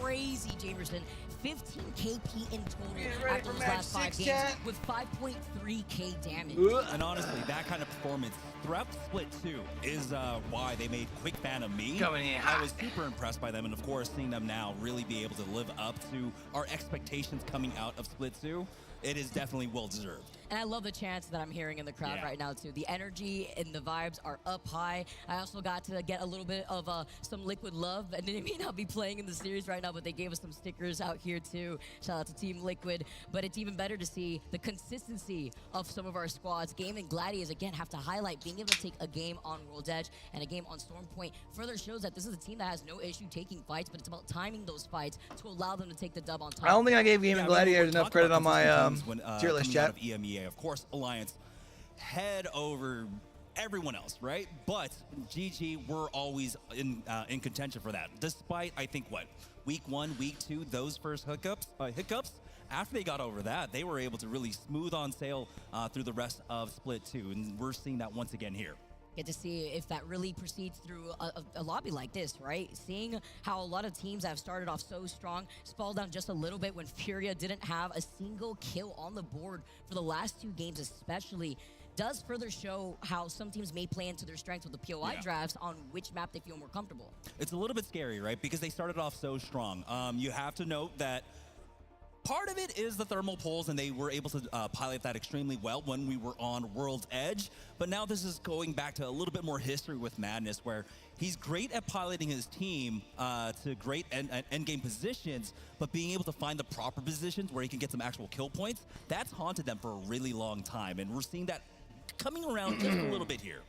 crazy, Jamerson. 15 KP in total after his last 5 games with 5.3k damage. And honestly, that kind of performance throughout Split 2 is why they made quick fan of me. I was super impressed by them, and of course, seeing them now really be able to live up to our expectations coming out of Split 2, it is definitely well-deserved. And I love the chants that I'm hearing in the crowd right now, too. The energy and the vibes are up high. I also got to get a little bit of some Liquid love, and they may not be playing in the series right now, but they gave us some stickers out here, too. Shout out to Team Liquid. But it's even better to see the consistency of some of our squads. Gaming Gladiators, again, have to highlight being able to take a game on World's Edge and a game on Stormpoint. Further shows that this is a team that has no issue taking fights, but it's about timing those fights to allow them to take the dub on top. I don't think I gave Gaming Gladiators enough credit on my tier list, chat. EMEA, of course, Alliance head over everyone else, right? But GG were always in contention for that. Despite, I think, week 1, week 2, those first hiccups, after they got over that, they were able to really smooth on sail through the rest of Split 2, and we're seeing that once again here. Get to see if that really proceeds through a lobby like this, right? Seeing how a lot of teams have started off so strong, fall down just a little bit when Furia didn't have a single kill on the board for the last 2 games, especially does further show how some teams may play into their strengths with the POI drafts on which map they feel more comfortable. It's a little bit scary, right? Because they started off so strong. You have to note that part of it is the thermal pulls, and they were able to pilot that extremely well when we were on World's Edge. But now this is going back to a little bit more history with Madness, where he's great at piloting his team to great end-game positions, but being able to find the proper positions where he can get some actual kill points, that's haunted them for a really long time. And we're seeing that coming around just a little bit here.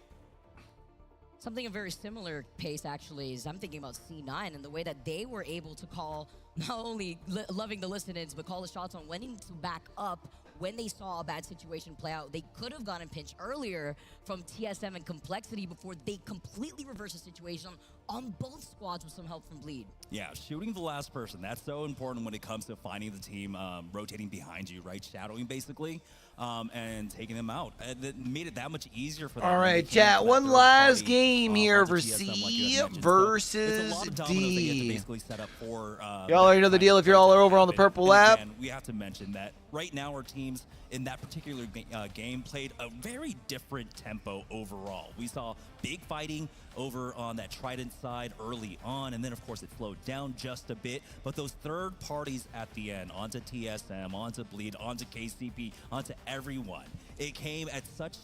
Something of very similar pace, actually, is I'm thinking about C9 and the way that they were able to call, not only loving the listen-ins, but call the shots on when to back up when they saw a bad situation play out. They could have gotten pinched earlier from TSM and Complexity before they completely reversed the situation on both squads with some help from Bleed. Yeah, shooting the last person, that's so important when it comes to finding the team rotating behind you, right? Shadowing, basically, and taking them out. It made it that much easier for them. All right, chat, one last game here for C versus D. Y'all already know the deal if you're all over on the purple app. And we have to mention that right now our teams in that particular game played a very different tempo overall. We saw big fighting over on that Trident side early on, and then of course it slowed down just a bit. But those third parties at the end, onto TSM, onto Bleed, onto KCP, onto everyone, it came at such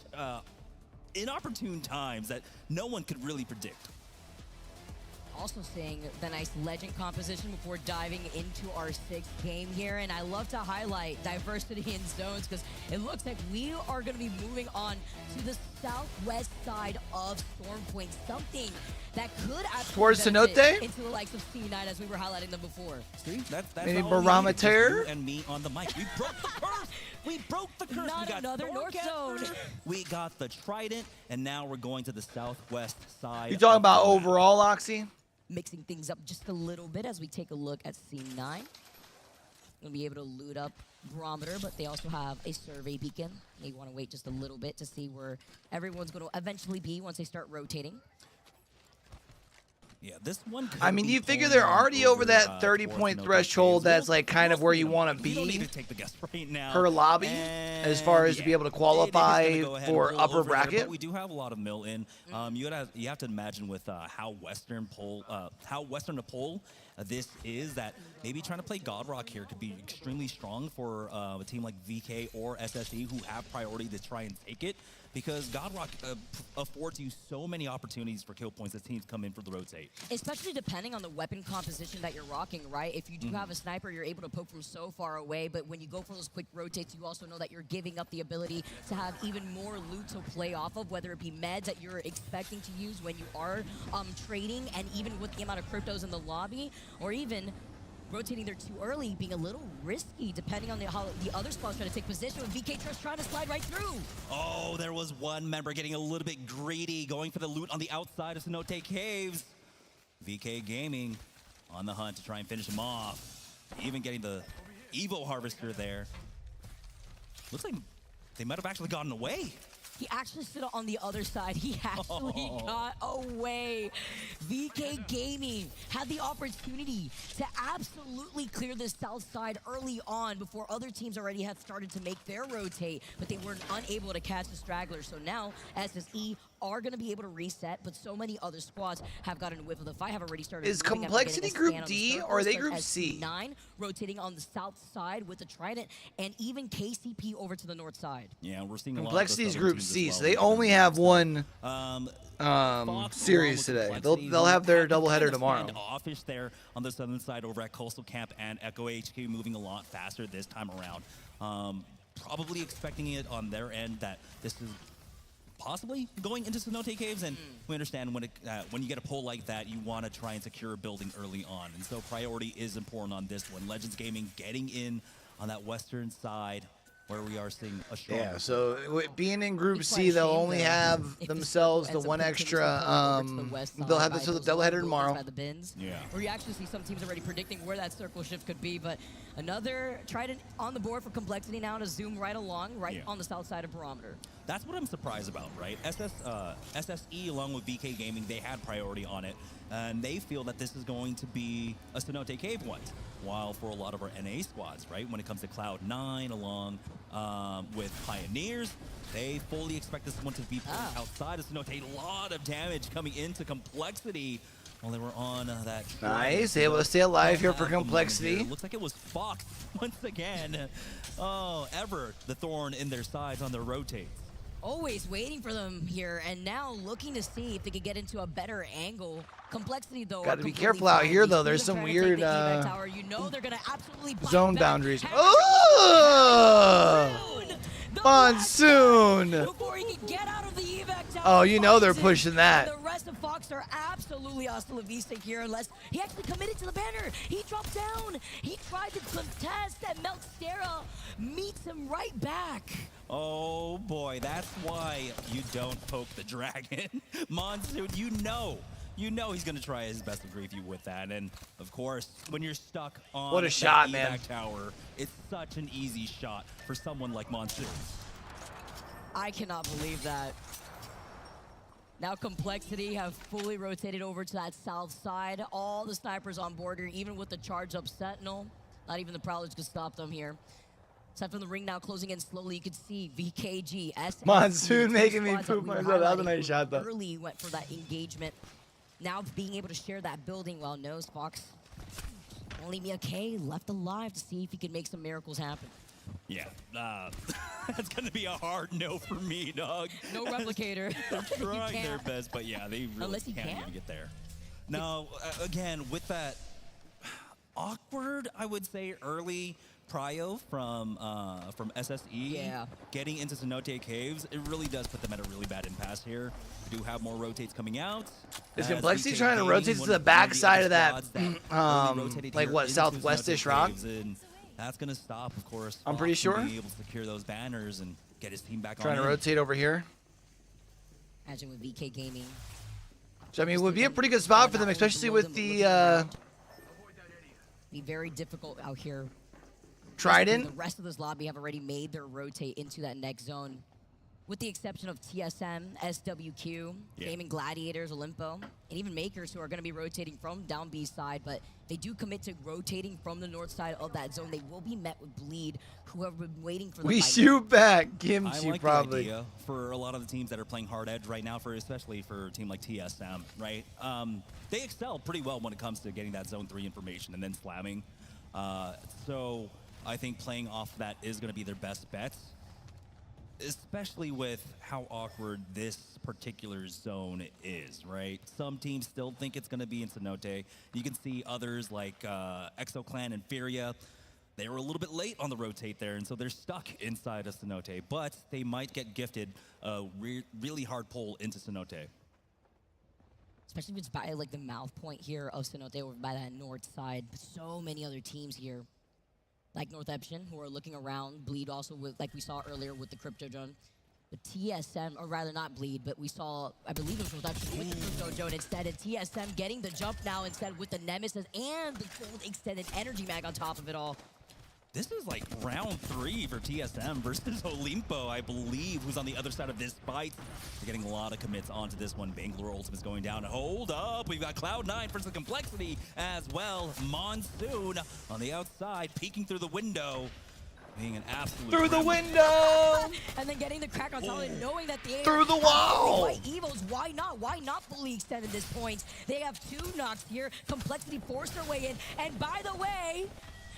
inopportune times that no one could really predict. Also seeing the nice legend composition before diving into our sixth game here. And I love to highlight diversity in zones because it looks like we are going to be moving on to the southwest side of Storm Point, something that could actually towards Cenote into the likes of C9 as we were highlighting them before. See, that's maybe barometer and me on the mic. We broke the curse. We broke the curse. Not we got another North Zone. We got the Trident, and now we're going to the southwest side. You talking about overall, Oxy? Mixing things up just a little bit as we take a look at C9. Gonna be able to loot up Barometer, but they also have a survey beacon. They want to wait just a little bit to see where everyone's going to eventually be once they start rotating. Yeah, this one. I mean, do you figure they're already over that 30-point threshold? That's like kind of where you want to be per lobby, as far as to be able to qualify for upper bracket. But we do have a lot of mill in. You have to imagine with how Western to pull this is, that maybe trying to play Godrock here could be extremely strong for a team like VK or SSE who have priority to try and take it, because Godrock affords you so many opportunities for kill points as teams come in for the rotate. Especially depending on the weapon composition that you're rocking, right? If you do have a sniper, you're able to poke from so far away, but when you go for those quick rotates, you also know that you're giving up the ability to have even more loot to play off of, whether it be meds that you're expecting to use when you are trading, and even with the amount of cryptos in the lobby, or even rotating there too early, being a little risky depending on how the other squad's trying to take position, with VK Trust trying to slide right through. Oh, there was one member getting a little bit greedy, going for the loot on the outside of Cenote Caves. VK Gaming on the hunt to try and finish him off. Even getting the Evo Harvester there. Looks like they might have actually gotten away. He actually stood on the other side. He actually got away. VK Gaming had the opportunity to absolutely clear the south side early on before other teams already had started to make their rotate, but they were unable to catch the straggler. So now SSE are going to be able to reset, but so many other squads have gotten a whiff of the fight, have already started. Is Complexity Group D or are they Group C? 9 rotating on the south side with the Trident, and even KCP over to the north side. Yeah, we're seeing Complexity's Group C, so they only have one series today. They'll have their doubleheader tomorrow. Offish there on the southern side over at Coastal Camp, and Echo HQ moving a lot faster this time around. Probably expecting it on their end that this is possibly going into Cenote Caves, and we understand when you get a pull like that, you want to try and secure a building early on, and so priority is important on this one. Legends Gaming getting in on that western side, where we are seeing a strong. Yeah, so being in Group C, they'll only have themselves the one extra. They'll have this doubleheader tomorrow. Yeah. Where you actually see some teams already predicting where that circle shift could be, but another Trident on the board for Complexity now to zoom right along, on the south side of Barometer. That's what I'm surprised about, right? SSE along with VK Gaming, they had priority on it, and they feel that this is going to be a Cenote Cave one. While for a lot of our NA squads, right, when it comes to Cloud9 along with Pioneers, they fully expect this one to be outside of Cenote. A lot of damage coming into Complexity while they were on that. Nice, able to stay alive here for Complexity. It looks like it was Fox once again. Oh, ever the thorn in their sides on their rotates. Always waiting for them here, and now looking to see if they could get into a better angle. Complexity, though. Got to be careful out here, though. There's some weird you know they're gonna absolutely zone boundaries. Oh! Monsoon! Before he can get out of the evac tower, oh, you know they're pushing that. The rest of Fox are absolutely hostile of Vista here, unless he actually committed to the banner. He dropped down. He tried to contest, and Meltstera meets him right back. Oh boy, that's why you don't poke the dragon. Monsoon, you know he's gonna try his best to grief you with that, and of course, when you're stuck on what a shot, evac man! Tower, it's such an easy shot for someone like Monsoon. I cannot believe that. Now Complexity have fully rotated over to that south side. All the snipers on board here, even with the charge up Sentinel. Not even the Prowlers could stop them here. Aside from the ring now closing in slowly, you can see VKG, SSE, Monsoon making me poop myself. That was a nice shot, though. Early went for that engagement. Now being able to share that building, well, knows Fox. Only Mia K left alive to see if he could make some miracles happen. Yeah, that's gonna be a hard no for me, dog. No replicator. They're trying their best, but yeah, they really can't even get there. Now, again, with that awkward, I would say, early prio from SSE, getting into Cenote Caves, it really does put them at a really bad impasse here. We do have more rotates coming out. Is Complexity trying to rotate to the back side of that, like what, southwestish rock? That's going to stop, of course. I'm pretty sure. Being able to secure those banners and get his team back on. Trying to rotate over here. Imagine with VK Gaming. So, I mean, it would be a pretty good spot for them, especially with the... Be very difficult out here. Trident. The rest of this lobby have already made their rotate into that next zone. With the exception of TSM, SWQ, Gaming Gladiators, Olympo, and even Makers, who are going to be rotating from down B side, but they do commit to rotating from the north side of that zone. They will be met with bleed, who have been waiting for the We shoot back, Kimchi, I like probably. The idea for a lot of the teams that are playing hard edge right now, especially for a team like TSM, right? They excel pretty well when it comes to getting that zone 3 information and then slamming. So I think playing off that is going to be their best bet, especially with how awkward this particular zone is, right? Some teams still think it's going to be in Cenote. You can see others like ExoClan and Furia. They were a little bit late on the rotate there, and so they're stuck inside of Cenote, but they might get gifted a really hard pull into Cenote. Especially if it's by like the mouth point here of Cenote over by that north side. So many other teams here, like North Epsion, who are looking around. Bleed also with, like we saw earlier with the Crypto Drone. But TSM, or rather not Bleed, but we saw, I believe it was North Epsion with the Crypto Drone instead. And TSM getting the jump now instead with the Nemesis and the gold extended energy mag on top of it all. This is like round 3 for TSM versus Olimpo, I believe, who's on the other side of this fight. They're getting a lot of commits onto this one. Bangalore Ultimate's going down. Hold up, we've got Cloud9 versus Complexity as well. Monsoon on the outside, peeking through the window. Being an absolute through the window! And then getting the crack on solid, knowing that they through the wall! Evos, why not? Why not fully extend at this point? They have 2 knocks here. Complexity forced their way in. And by the way,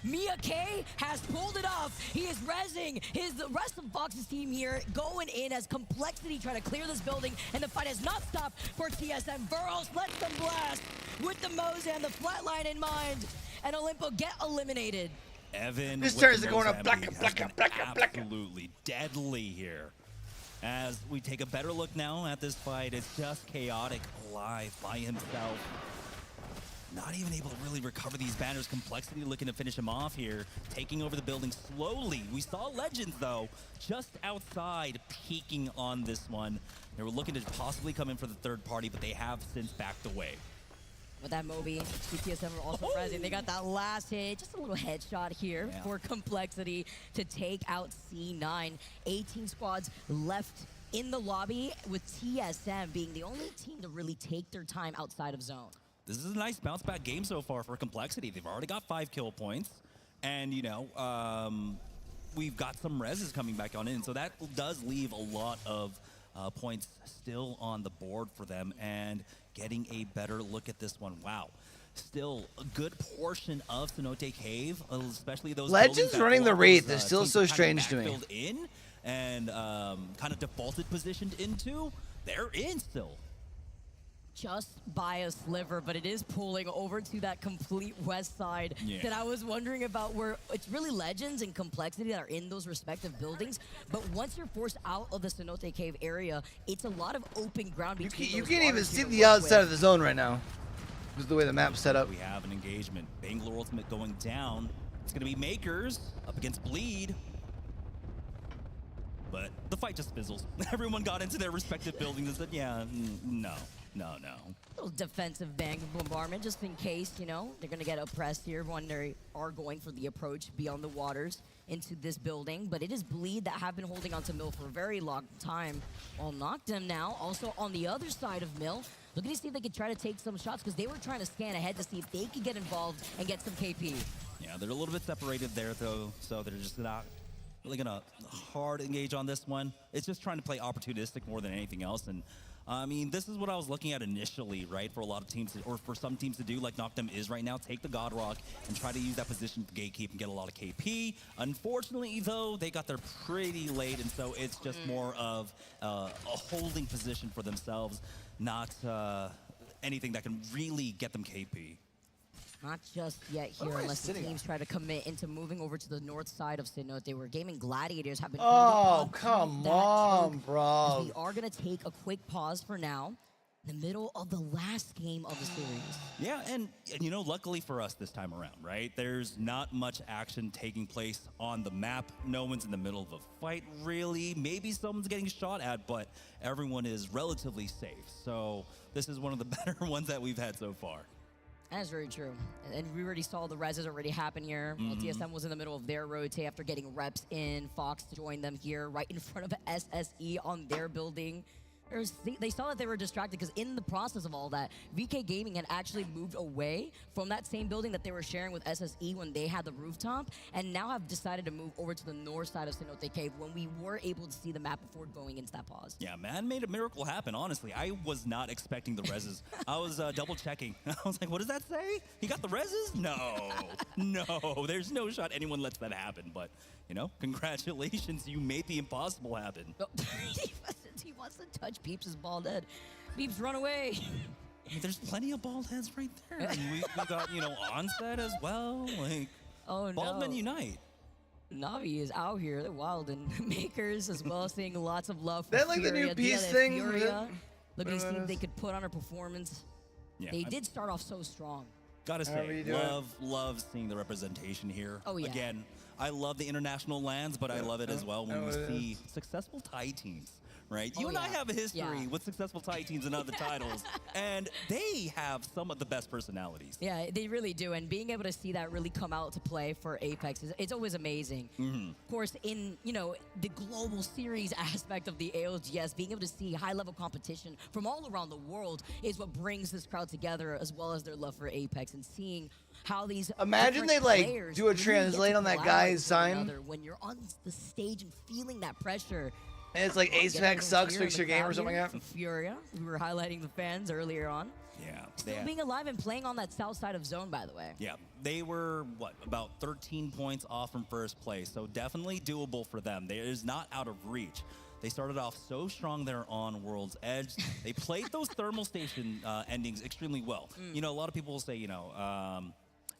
Mia K has pulled it off. He is rezzing the rest of Fox's team here, going in as Complexity trying to clear this building, and the fight has not stopped for TSM. Burrows lets them blast with the Mozan, the flatline in mind, and Olympo get eliminated. Evan, this turns to going up absolutely deadly here. As we take a better look now at this fight, it's just Chaotic alive by himself. Not even able to really recover these banners. Complexity looking to finish him off here, taking over the building slowly. We saw Legends, though, just outside, peeking on this one. They were looking to possibly come in for the third party, but they have since backed away. With that Moby, TSM are also present. They got that last hit, just a little headshot here for Complexity to take out C9. 18 squads left in the lobby with TSM being the only team to really take their time outside of zone. This is a nice bounce back game so far for Complexity. They've already got 5 kill points. And, you know, we've got some reses coming back on in. So that does leave a lot of points still on the board for them. And getting a better look at this one. Wow. Still a good portion of Cenote Cave, especially those Legends running the Wraith is still so strange to me. In and kind of defaulted positioned into, they're in still. Just by a sliver, but it is pulling over to that complete west side that I was wondering about, where it's really Legends and Complexity that are in those respective buildings. But once you're forced out of the Cenote Cave area, it's a lot of open ground between You can't even see the outside of the zone right now. This is the way the map's set up. We have an engagement. Bangalore Ultimate going down. It's going to be Makers up against Bleed. But the fight just fizzles. Everyone got into their respective buildings and said, yeah, no. Little defensive bang bombardment, just in case, you know, they're going to get oppressed here when they are going for the approach beyond the waters into this building. But it is Bleed that have been holding on to Mill for a very long time. Well, knocked him now. Also on the other side of Mill, looking to see if they could try to take some shots, because they were trying to scan ahead to see if they could get involved and get some KP. Yeah, they're a little bit separated there, though, so they're just not really going to hard engage on this one. It's just trying to play opportunistic more than anything else. And I mean, this is what I was looking at initially, right? For a lot of teams, or for some teams to do, like Noctem is right now, take the God Rock and try to use that position to gatekeep and get a lot of KP. Unfortunately, though, they got there pretty late, and so it's just more of a holding position for themselves, not anything that can really get them KP. Not just yet here, unless the teams try to commit into moving over to the north side of Cenote, where Gaming Gladiators have been. Oh, come on, bro. We are going to take a quick pause for now, in the middle of the last game of the series. Yeah, and you know, luckily for us this time around, right? There's not much action taking place on the map. No one's in the middle of a fight, really. Maybe someone's getting shot at, but everyone is relatively safe. So this is one of the better ones that we've had so far. That's very true. And we already saw the reses already happen here. TSM was in the middle of their rotate after getting reps in. Fox joined them here right in front of SSE on their building. They saw that they were distracted because in the process of all that, VK Gaming had actually moved away from that same building that they were sharing with SSE when they had the rooftop, and now have decided to move over to the north side of Cenote Cave when we were able to see the map before going into that pause. Yeah, man made a miracle happen, honestly. I was not expecting the reses. I was double checking. I was like, what does that say? He got the reses? No, there's no shot anyone lets that happen. But, you know, congratulations, you made the impossible happen. He wants to touch Beeps' bald head. Beeps, run away. I mean, there's plenty of bald heads right there. I mean, we got, you know, Onset as well. Like, bald men unite. Navi is out here. They're wild and Makers as well, seeing lots of love for That like Furia. the new piece thing? Looking to see if they could put on a performance. Yeah, they did start off so strong. Gotta say, love seeing the representation here. Oh, yeah. Again, I love the international lands, but I love it as well when we see successful Thai teams. Right? You and I have a history with successful Thai teams and other titles, and they have some of the best personalities. Yeah, they really do, and being able to see that really come out to play for Apex, it's always amazing. Of course, in, you know, the global series aspect of the ALGS, being able to see high-level competition from all around the world is what brings this crowd together, as well as their love for Apex, and seeing how these imagine they like do a translate on that guy's sign when you're on the stage and feeling that pressure. And it's like Ace Pack sucks, fix your game or something like that. Furia, we were highlighting the fans earlier on. Yeah. Still being alive and playing on that south side of zone, by the way. Yeah, they were, what, about 13 points off from first place, so definitely doable for them. It is not out of reach. They started off so strong there on World's Edge. They played those thermal station endings extremely well. You know, a lot of people will say, you know,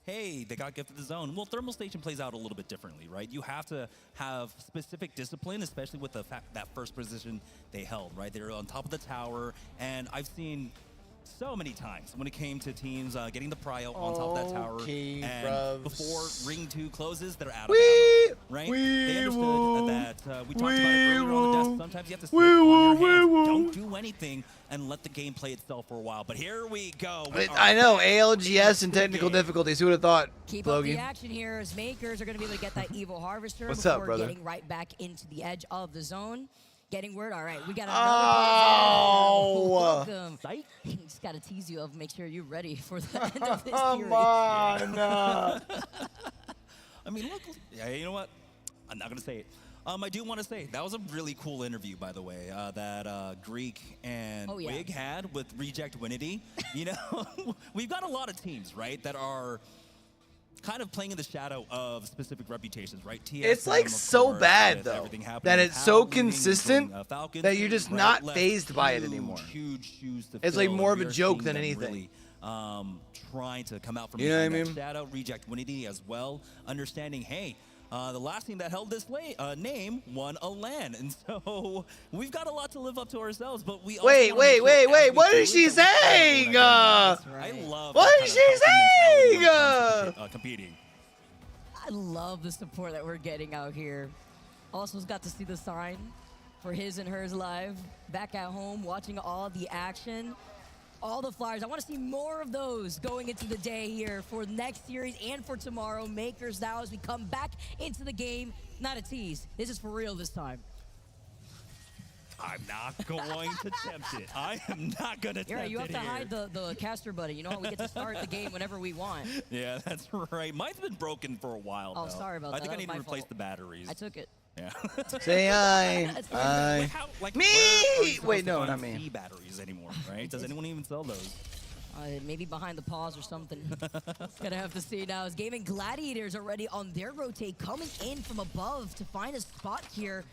hey, they got gifted the zone. Well, thermal station plays out a little bit differently, right? You have to have specific discipline, especially with the fact that first position they held, right? They were on top of the tower, and I've seen so many times when it came to teams getting the prio on top of that tower, and before Ring 2 closes, they're out of ammo, right? They understood that we talked about it earlier on the desk. Sometimes you have to sit on your hands, don't do anything, and let the game play itself for a while. But here we go. I know, ALGS and technical difficulties. Who would have thought? Keep up the action here as Makers are going to be able to get that Evil Harvester What's before up, brother? getting right back into the edge of the zone. Getting word? All right, we got Oh! another welcome. Just got to tease you up, make sure you're ready for the end of this Come series. on! I mean, look, yeah, you know what? I'm not going to say it. I do want to say, that was a really cool interview, by the way, that Greek and Wig had with Reject Winity. You know, we've got a lot of teams, right, that are kind of playing in the shadow of specific reputations, right? TSM, It's like so bad though that it's so consistent that you're just not fazed by it anymore. Huge shoes to it's fill, like more of and a we are joke seeing than them anything. Really, trying to come out from You know what I behind mean? that shadow, Reject Winity as well, understanding, hey, the last team that held this name won a LAN, and so we've got a lot to live up to ourselves. But we wait. What is she saying? I love. What is she saying? Competing. I love the support that we're getting out here. Also got to see the sign for his and hers live back at home, watching all the action. All the flyers. I want to see more of those going into the day here for next series and for tomorrow. Makers now as we come back into the game. Not a tease. This is for real this time. I'm not going to tempt it. I am not going to tempt it. You're right. You have to here. hide the caster buddy. You know how we get to start the game whenever we want. Yeah, that's right. Mine's been broken for a while. Oh, though. sorry about that. I think That I need was to my replace fault. the batteries. I took it. Yeah. Say aye. Aye. Me! Wait, no, not me. Batteries anymore, right? Does anyone even sell those? Maybe behind the pause or something. Gonna have to see now. As Gaming Gladiators already on their rotate, coming in from above to find a spot here.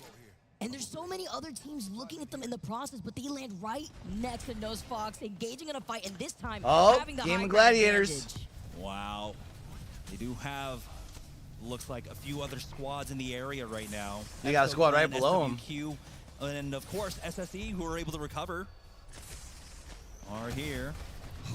And there's so many other teams looking at them in the process, but they land right next to Nose Fox, engaging in a fight, and this time having the Gaming high Gladiators. advantage. Wow. They do have, looks like, a few other squads in the area right now. They got a squad right below them. SWQ, and of course, SSE, who are able to recover, are here.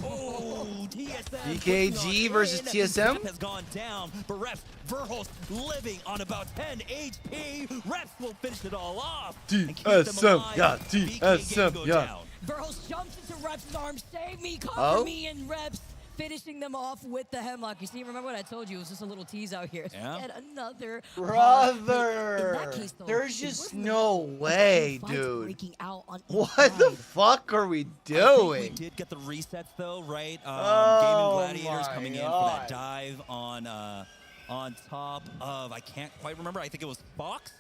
Oh, TSM. DKG versus TSM. Has gone down, but Reps Verhulst living on about 10 HP. Reps will finish it all off. TSM, yeah, TSM, yeah. Verhulst jumps into Reps' arms, save me, cover me, and Reps finishing them off with the hemlock. You see, remember what I told you? It was just a little tease out here. Yeah. And another Brother, in that case, though, there's just no way, dude. breaking out on What the fuck are we I think doing? we did get the resets though, right? Oh Gaming Gladiators my coming in for God. that dive on top of, I can't quite remember. I think it was Fox.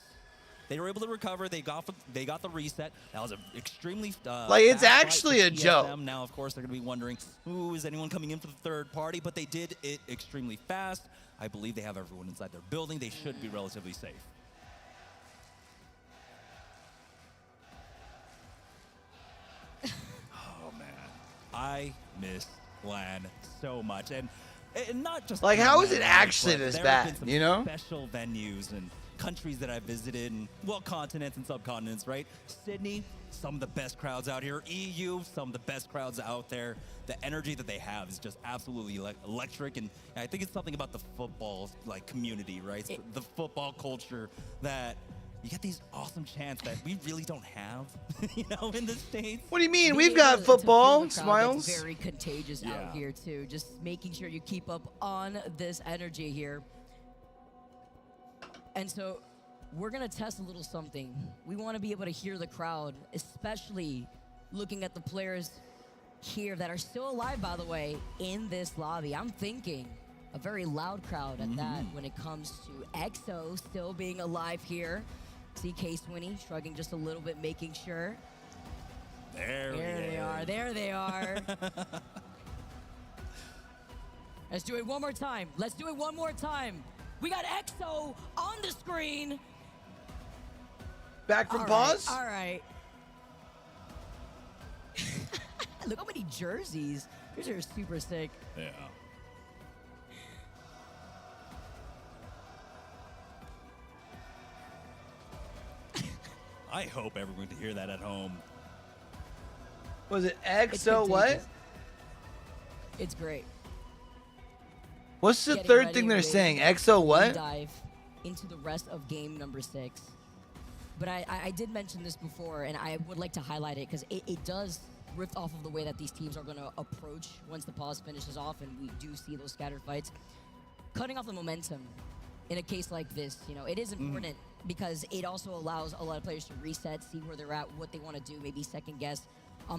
They were able to recover. They got the reset. That was an extremely Like, it's fast fight actually for a joke. TSM. Now, of course, they're going to be wondering, who is anyone coming in for the third party? But they did it extremely fast. I believe they have everyone inside their building. They should be relatively safe. Oh man, I miss LAN so much, and not just Like, how is LAN, it right, actually but this there have been bad, some you know? Special venues and countries that I've visited, and well, continents and subcontinents, right? Sydney, some of the best crowds out here. EU, some of the best crowds out there. The energy that they have is just absolutely electric, and I think it's something about the football community, right? The football culture that you get these awesome chants that we really don't have, in the States. What do you mean? We've got football, It's Smiles. very contagious out here too. Just making sure you keep up on this energy here. And so we're gonna test a little something. We want to be able to hear the crowd, especially looking at the players here that are still alive, by the way, in this lobby. I'm thinking a very loud crowd at that when it comes to EXO still being alive here. See K-Swinny shrugging just a little bit, making sure. There they are. There they are. Let's do it one more time. Let's do it one more time. We got EXO on the screen. Back from pause? All right. Look how many jerseys. These are super sick. Yeah. I hope everyone can hear that at home. Was it EXO what? It's great. What's the Getting third ready thing they're with saying? EXO what? Dive into the rest of game number 6. But I did mention this before, and I would like to highlight it because it does riff off of the way that these teams are going to approach once the pause finishes off and we do see those scattered fights. Cutting off the momentum in a case like this, you know, it is important because it also allows a lot of players to reset, see where they're at, what they want to do, maybe second guess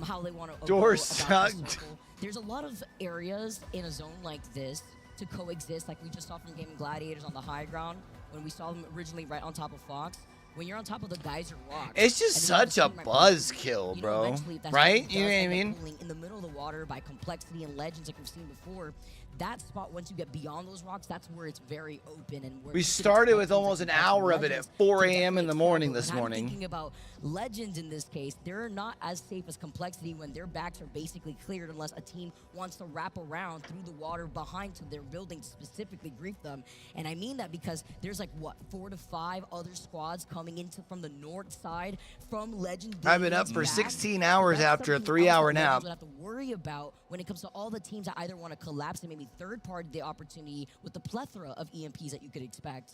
how they want to Door go about the sucked. circle. There's a lot of areas in a zone like this to coexist, like we just saw from Gaming Gladiators on the high ground when we saw them originally right on top of Fox. When you're on top of the geyser rock, It's just such a buzzkill, bro. Right? You know what I mean? In the middle of the water by complexity and legends like we've seen before, that spot, once you get beyond those rocks, that's where it's very open. And where We started with almost an hour of it at 4 a.m. in the morning this I'm morning. thinking about legends in this case. They're not as safe as complexity when their backs are basically cleared unless a team wants to wrap around through the water behind to their building to specifically grief them. And I mean that because there's like, what, 4 to 5 other squads coming into from the north side from legend. I've been up for 16 hours after a 3-hour nap. Would have to worry about when it comes to all the teams that either want to collapse and maybe third party the opportunity with the plethora of EMPs that you could expect.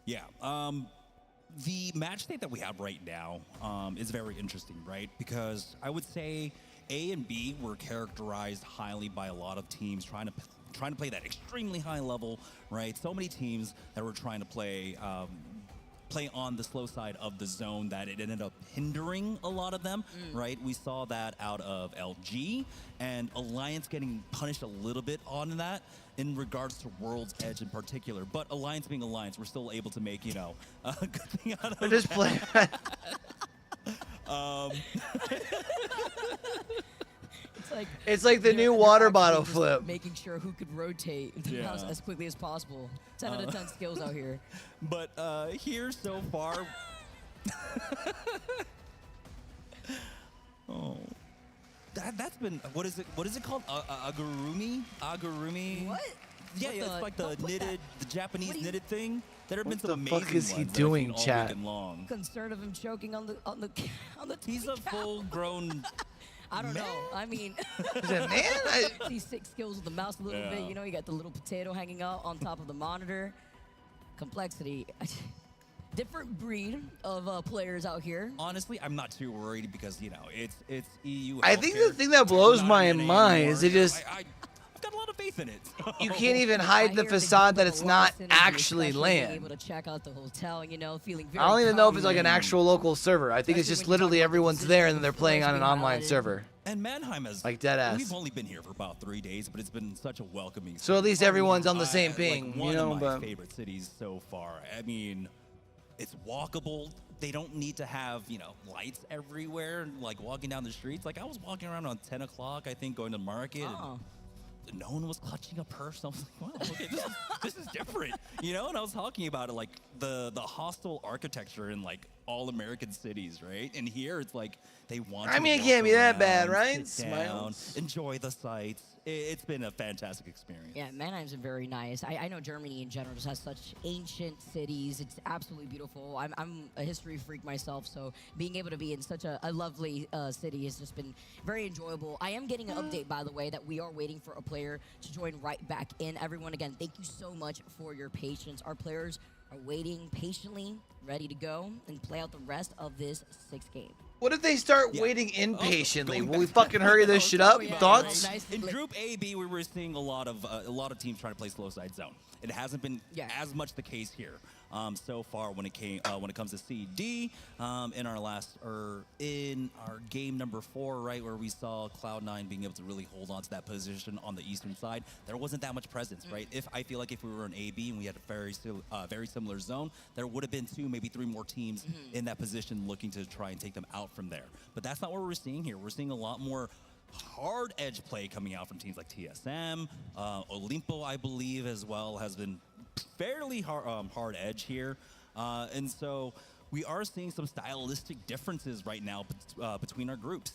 Yeah. The match state that we have right now is very interesting, right? Because I would say A and B were characterized highly by a lot of teams trying to play that extremely high level, right? So many teams that were trying to play on the slow side of the zone that it ended up hindering a lot of them, right? We saw that out of LG and Alliance getting punished a little bit on that in regards to World's Edge in particular. But Alliance being Alliance, we're still able to make, you know, a good thing out of Just play. It's like the new water bottle flip. Making sure who could rotate the mouse as quickly as possible. 10 out of 10 skills out here. But here so far, oh, that's been what is it called? Agurumi. What? Yeah, it's like the knitted, the Japanese knitted thing. There have been some What the fuck amazing is he ones that I've doing, seen all chat? weekend long. Concern of him choking on the He's a full-grown. I don't know. I mean, Is it man? these 6 skills with the mouse a little bit. You know, you got the little potato hanging out on top of the monitor. Complexity. Different breed of players out here. Honestly, I'm not too worried because, you know, it's EU. I think the thing that blows my mind is it just I've got a lot of faith in it. you can't even hide the facade that it's not actually land. Able to check out the hotel, you know, feeling very I don't even know if it's like an confident. actual local server. I think it's just literally everyone's there and then they're playing on an online server. And Mannheim has Like dead ass. We've only been here for about 3 days, but it's been such a welcoming. So at least everyone's on the same ping, like you one know. of my But favorite cities so far. I mean, it's walkable. They don't need to have, you know, lights everywhere, like walking down the streets. Like I was walking around on 10 o'clock, I think, going to market. And no one was clutching a purse. I was like, wow, okay, this is different, you know. And I was talking about it, like the hostile architecture in like all American cities, right? And here it's like they want. I to mean, it walk can't be that bad, around, right? sit down, Smiles. enjoy the sights. It's been a fantastic experience. Yeah, Mannheim's very nice. I know Germany in general just has such ancient cities. It's absolutely beautiful. I'm a history freak myself, so being able to be in such a lovely city has just been very enjoyable. I am getting an update, by the way, that we are waiting for a player to join right back in. Everyone, again, thank you so much for your patience. Our players are waiting patiently, ready to go, and play out the rest of this 6th game. what if they start waiting impatiently? Will we fucking hurry this shit up? Thoughts? In Group A, B, we were seeing a lot of teams trying to play slow side zone. It hasn't been as much the case here so far when it comes to C, D. In our game number 4, right, where we saw Cloud9 being able to really hold on to that position on the eastern side, there wasn't that much presence, right? I feel like if we were in A, B and we had a very similar zone, there would have been 2, maybe 3 more teams in that position looking to try and take them out from there. But that's not what we're seeing here. We're seeing a lot more hard edge play coming out from teams like TSM, Olimpo, I believe, as well, has been fairly hard edge here. And so we are seeing some stylistic differences right now between our groups.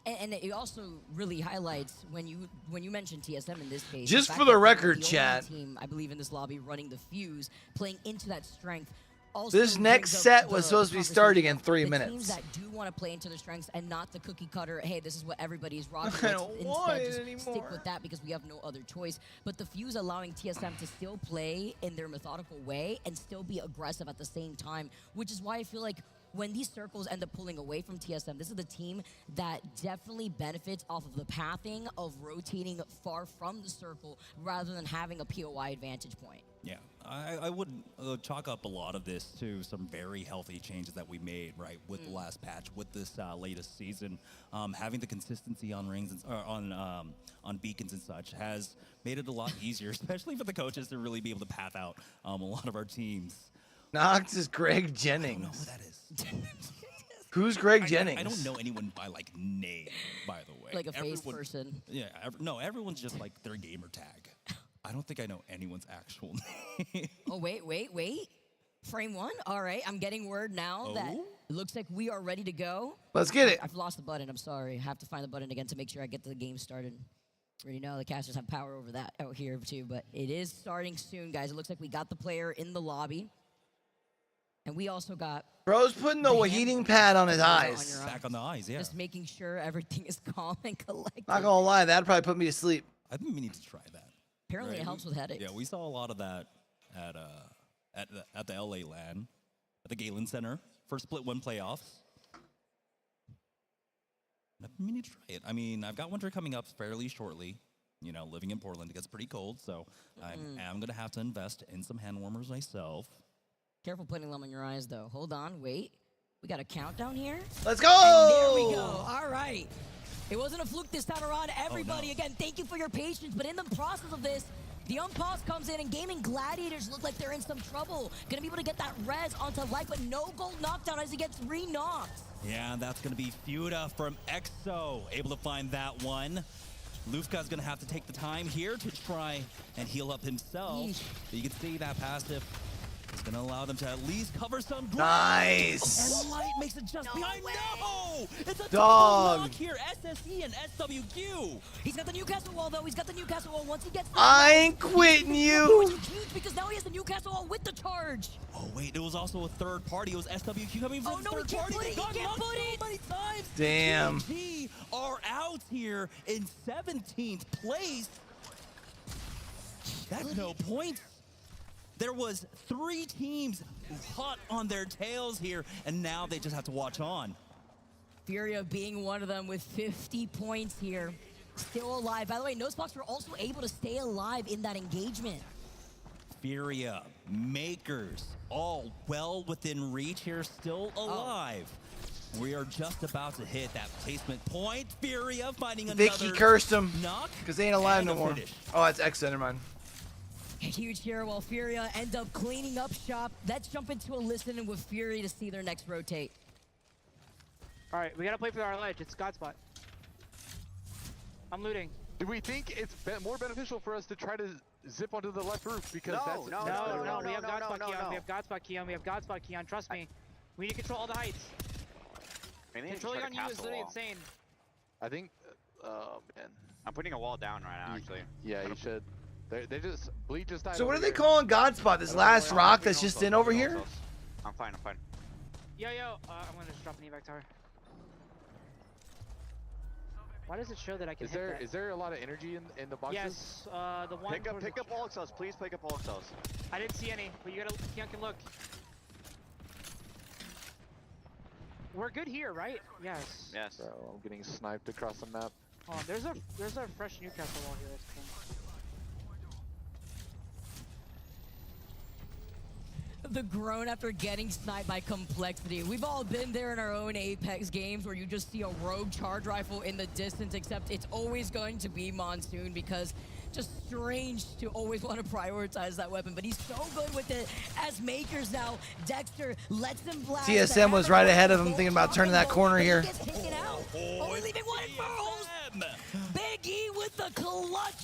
And it also really highlights when you mention TSM in this case. Just fact for the that they're record, only chat. Team, I believe, in this lobby running the fuse, playing into that strength. Also This next brings up set was the supposed to be conversation starting in of 3 the minutes. Teams that do want to play into their strengths and not the cookie cutter. Hey, this is what everybody's rocking. I Let's don't want instead it just anymore. stick with that because we have no other choice. But the fuse allowing TSM to still play in their methodical way and still be aggressive at the same time, which is why I feel like when these circles end up pulling away from TSM, this is the team that definitely benefits off of the pathing of rotating far from the circle rather than having a POI advantage point. Yeah, I would chalk up a lot of this to some very healthy changes that we made, right, with the last patch, with this latest season. Having the consistency on rings and on beacons and such has made it a lot easier, especially for the coaches to really be able to path out a lot of our teams. Nox is Greg Jennings. I don't know who that is. Who's Greg Jennings? I don't know anyone by like name, by the way. Like a face person. Yeah, no, everyone's just like their gamer tag. I don't think I know anyone's actual name. Oh, wait. Frame one. All right, I'm getting word now that it looks like we are ready to go. Let's get it. I've lost the button. I'm sorry. I have to find the button again to make sure I get the game started. Already know the casters have power over that out here too, but it is starting soon, guys. It looks like we got the player in the lobby. And we also got... Bro's putting the heating pad on his eyes. Back on the eyes, yeah. Just making sure everything is calm and collected. Not gonna lie, that'd probably put me to sleep. I've been meaning to try that. Apparently it helps with headaches. Yeah, we saw a lot of that at the LA LAN, at the Galen Center for Split 1 playoffs. I've been meaning to try it. I mean, I've got winter coming up fairly shortly. You know, living in Portland, it gets pretty cold, so I am gonna have to invest in some hand warmers myself. Careful putting them on your eyes, though. Hold on, wait. We got a countdown here. Let's go! And there we go. All right. It wasn't a fluke this time around. Everybody, again, thank you for your patience. But in the process of this, the unpause comes in, and Gaming Gladiators look like they're in some trouble. Gonna be able to get that res onto Light, but no gold knockdown as he gets re-knocked. Yeah, and that's gonna be Fuda from EXO, able to find that one. Lufka's gonna have to take the time here to try and heal up himself. But you can see that passive. It's gonna allow them to at least cover some ground. Nice. And Light makes it just behind. No! It's a Dog. knock here. SSE and SWQ. He's got the Newcastle wall, though. He's got the Newcastle wall. Once he gets... I ain't quitting you. Which is huge because now he has the Newcastle wall with the charge. Oh, wait. It was also a third party. It was SWQ coming from the third party. He can't put it. So many times. Damn. TNT are out here in 17th place. That's no point. There was 3 teams hot on their tails here, and now they just have to watch on. Furia being one of them with 50 points here. Still alive. By the way, Nosebox were also able to stay alive in that engagement. Furia, Makers, all well within reach here, still alive. We are just about to hit that placement point. Furia finding another Vicky cursed him knock. because they ain't alive no and a more. finish. Oh, that's X, never mind. Huge here while Furia end up cleaning up shop. Let's jump into a listen with Fury to see their next rotate. All right, we gotta play for our ledge. It's God spot. I'm looting. Do we think it's more beneficial for us to try to zip onto the left roof because No, we have God spot key on. We have God spot key on. We have God spot key on. Trust me. We need to control all the heights. Controlling on you is literally insane. I think, oh man. I'm putting a wall down right now, actually. Yeah, you should. They just, Bleed just died. So what are they calling Godspot? This last rock that's just in over here? I'm fine, I'm fine. Yo, I'm gonna just drop an evac tower. Why does it show that I can hit that? Is there a lot of energy in the boxes? Yes, the one. Pick up all cells, please pick up all cells. I didn't see any, but you can look. We're good here, right? Yes. Yes. Bro, I'm getting sniped across the map. Oh, there's a fresh Newcastle wall here. That's cool. The groan after getting sniped by Complexity. We've all been there in our own Apex games where you just see a rogue charge rifle in the distance, except it's always going to be Monsoon because just strange to always want to prioritize that weapon, but he's so good with it as Makers now. Dexter lets him blast. TSM was right ahead of him thinking about turning that corner here. Only leaving one for Holmes. Big E with the clutch.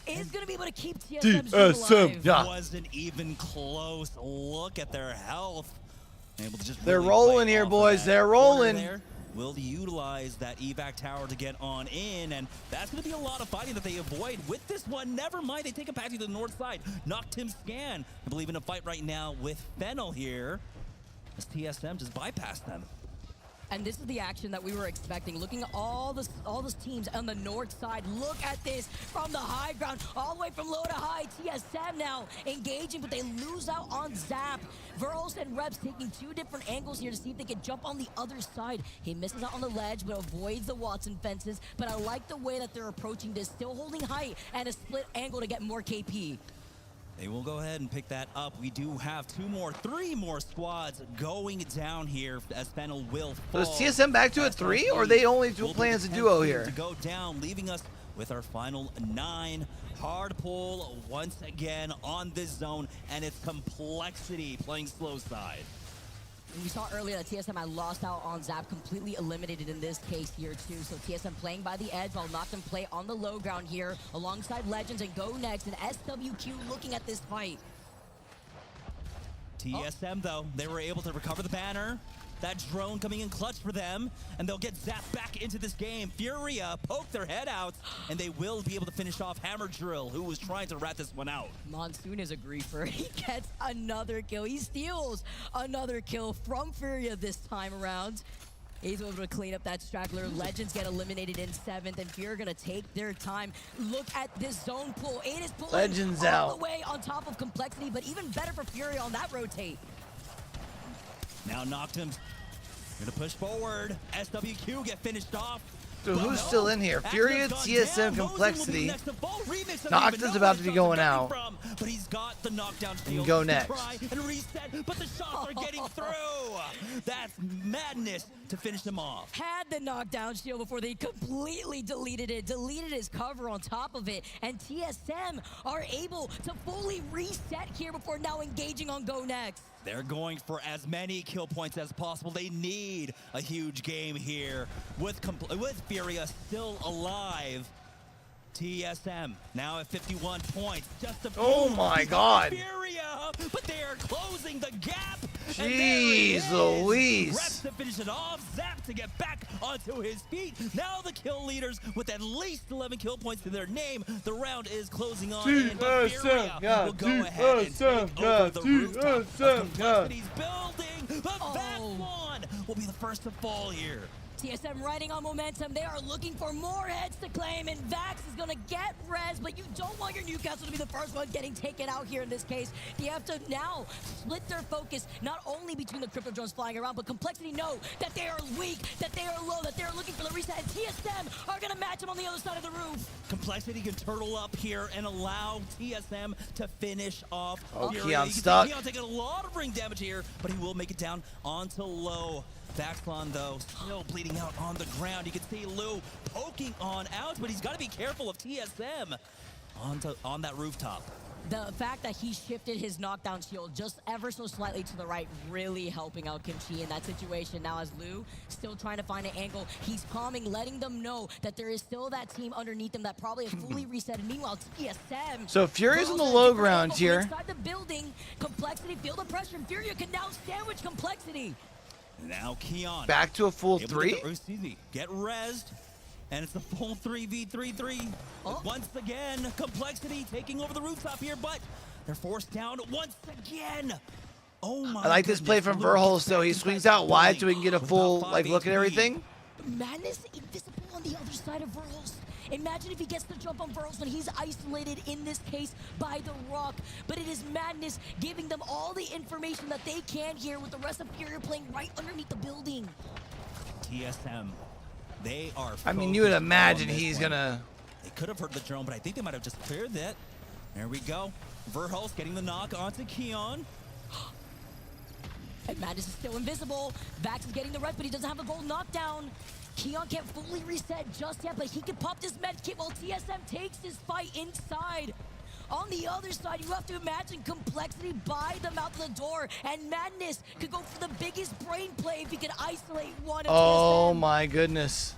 Is going to be able to keep TSM alive. Yeah. Wasn't even close. Look at their health. Able to just They're really rolling play here, off boys. of They're that rolling. corner there. Will utilize that evac tower to get on in, and that's going to be a lot of fighting that they avoid with this one. Never mind, they take a pass to the north side. Knocked him scan. I believe in a fight right now with Fennel here, as TSM just bypassed them. And this is the action that we were expecting. Looking at all those teams on the north side. Look at this from the high ground, all the way from low to high. TSM now engaging, but they lose out on Zap. Verhulst and Reps taking 2 different angles here to see if they can jump on the other side. He misses out on the ledge, but avoids the Watson fences. But I like the way that they're approaching this, still holding height and a split angle to get more KP. They will go ahead and pick that up. We do have 3 more squads going down here as Fennel will fall. Was TSM back to a 3, or are they only playing as a duo here? To go down, leaving us with our final 9. Hard pull once again on this zone, and it's Complexity playing slow side. We saw earlier that TSM had lost out on Zap, completely eliminated in this case here too. So TSM playing by the edge while Noctum play on the low ground here alongside Legends and Go Next, and SWQ looking at this fight. TSM though, they were able to recover the banner. That drone coming in clutch for them, and they'll get zapped back into this game. Furia poke their head out, and they will be able to finish off Hammer Drill, who was trying to rat this one out. Monsoon is a griefer. He gets another kill. He steals another kill from Furia this time around. He's able to clean up that straggler. Legends get eliminated in 7th, and Furia are gonna take their time. Look at this zone pull. It is pulling Legends all out. the way on top of Complexity, but even better for Furia on that rotate. Now Noctum's gonna push forward. SWQ get finished off. So who's still in here? Furia, TSM, Complexity. Noctum's about to be going out. But he's got the knockdown And Go Next. And reset, but the shots are getting through. That's madness to finish him off. Had the knockdown shield before they completely deleted his cover on top of it, and TSM are able to fully reset here before now engaging on Go Next. They're going for as many kill points as possible. They need a huge game here with Furia still alive. TSM now at 51 points. Just a Oh my God. Furia, but they are closing the gap. Jeez Louise. Reps to finish it off. Zap to get back onto his feet. Now the kill leaders with at least 11 kill points to their name. The round is closing on in, but Furia will go ahead and take over the rooftop. Complexity's building. The back one will be the first to fall here. TSM riding on momentum. They are looking for more heads to claim, and Vax is going to get res, but you don't want your Newcastle to be the first one getting taken out here in this case. They have to now split their focus, not only between the crypto drones flying around, but Complexity know that they are weak, that they are low, that they are looking for the reset, and TSM are going to match them on the other side of the roof. Complexity can turtle up here and allow TSM to finish off. Oh, Furia. Keon's stuck. Keon taking a lot of ring damage here, but he will make it down onto low. Vaxlon, though, still bleeding out on the ground. You can see Lou poking on out, but he's got to be careful of TSM on that rooftop. The fact that he shifted his knockdown shield just ever so slightly to the right, really helping out Kimchi in that situation. Now as Lou still trying to find an angle, he's calming, letting them know that there is still that team underneath them that probably has fully reset. And meanwhile, TSM. So Furia's on the low ground here. Inside the building, Complexity feel the pressure, and Furia can now sandwich Complexity. Now Keon. Back to a full 3? Get rezzed. And it's the full 3v3-3. Once again, Complexity taking over the rooftop here, but they're forced down once again. Oh my I like this play from Verhulst, so he swings out wide so we can get a full look at everything. Madness invisible on the other side of Verhulst. Imagine if he gets the jump on Verhulst when he's isolated, in this case, by the rock. But it is Madness giving them all the information that they can here, with the rest of Furia playing right underneath the building. TSM, they are I mean, you would imagine he's gonna... They could have heard the drone, but I think they might have just cleared that. There we go. Verhulst getting the knock onto Keon. And Madness is still invisible. Vax is getting the rest, but he doesn't have a gold knockdown. Keon can't fully reset just yet, but he can pop this med kit while TSM takes this fight inside. On the other side, you have to imagine Complexity buy them out the door, and Madness could go for the biggest brain play if he could isolate one of Oh my goodness.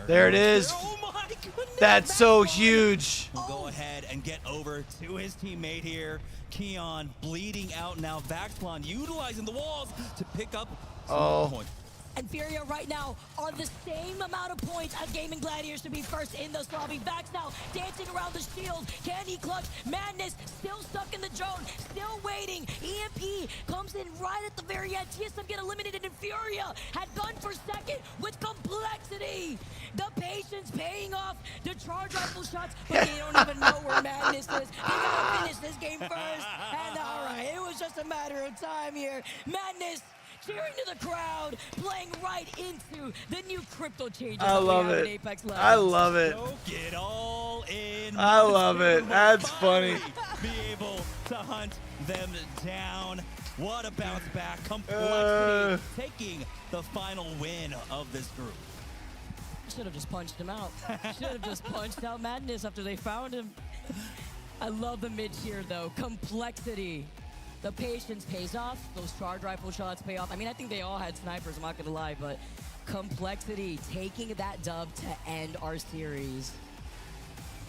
There it is. Oh my goodness. That's so huge. We'll go ahead and get over to his teammate here. Keon bleeding out now. Vaxlon utilizing the walls to pick up some points. and Furia right now are the same amount of points as Gaming Gladiators to be first in this lobby. Vax now dancing around the shield. Can he clutch? Madness still stuck in the drone, still waiting. EMP comes in right at the very end. TSM get eliminated, and Furia had gone for second with Complexity. The patience paying off the charge rifle shots, but they don't even know where Madness is. They gotta finish this game first. And all right, it was just a matter of time here. Madness cheering to the crowd, playing right into the new crypto changes. I love it. Apex Legends. I love it. Get all in. I love it. That's funny. Be able to hunt them down. What a bounce back. Complexity taking the final win of this group. Should have just punched him out. Should have just punched out Madness after they found him. I love the mid here though. Complexity. The patience pays off. Those charge rifle shots pay off. I mean, I think they all had snipers, I'm not gonna lie, but Complexity taking that dub to end our series.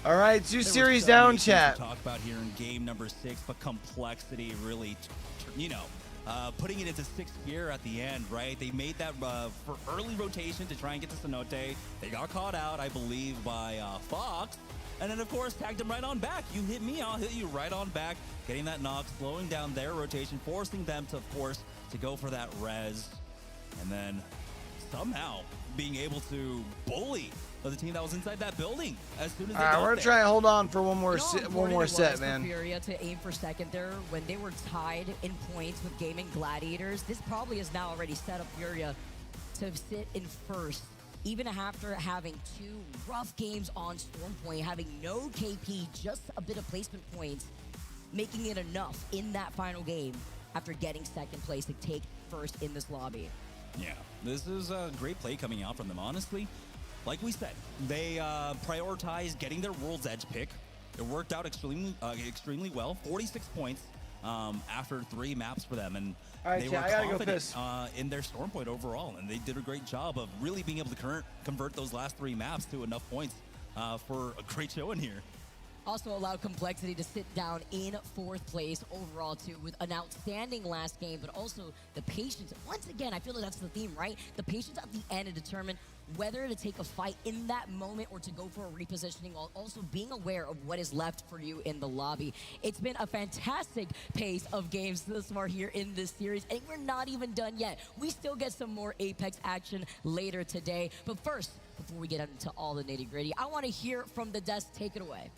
All right, 2 There series were so down, many things chat. to talk about here in game number 6, but Complexity really, putting it into 6th gear at the end, right? They made that for early rotation to try and get to Cenote. They got caught out, I believe, by Fox. And then, of course, tagged them right on back. You hit me, I'll hit you right on back. Getting that knock, slowing down their rotation, forcing them to, of course, to go for that res. And then somehow being able to bully the team that was inside that building as soon as they got We're there. gonna try and hold on for one more You know how one more important it set, was man. for Furia to aim for second there when they were tied in points with Gaming Gladiators. This probably has now already set up Furia to sit in first, even after having 2 rough games on Stormpoint, having no KP, just a bit of placement points, making it enough in that final game after getting second place to take first in this lobby. Yeah, this is a great play coming out from them, honestly. Like we said, they prioritized getting their World's Edge pick. It worked out extremely well. 46 points after 3 maps for them, and All right, they chat, were I gotta go confident piss. in their Stormpoint overall, and they did a great job of really being able to convert those last 3 maps to enough points for a great show in here. Also allowed Complexity to sit down in 4th place overall too, with an outstanding last game, but also the patience. Once again, I feel like that's the theme, right? The patience at the end to determine whether to take a fight in that moment or to go for a repositioning, while also being aware of what is left for you in the lobby. It's been a fantastic pace of games thus far here in this series, and we're not even done yet. We still get some more Apex action later today. But first, before we get into all the nitty-gritty, I want to hear from the desk. Take it away.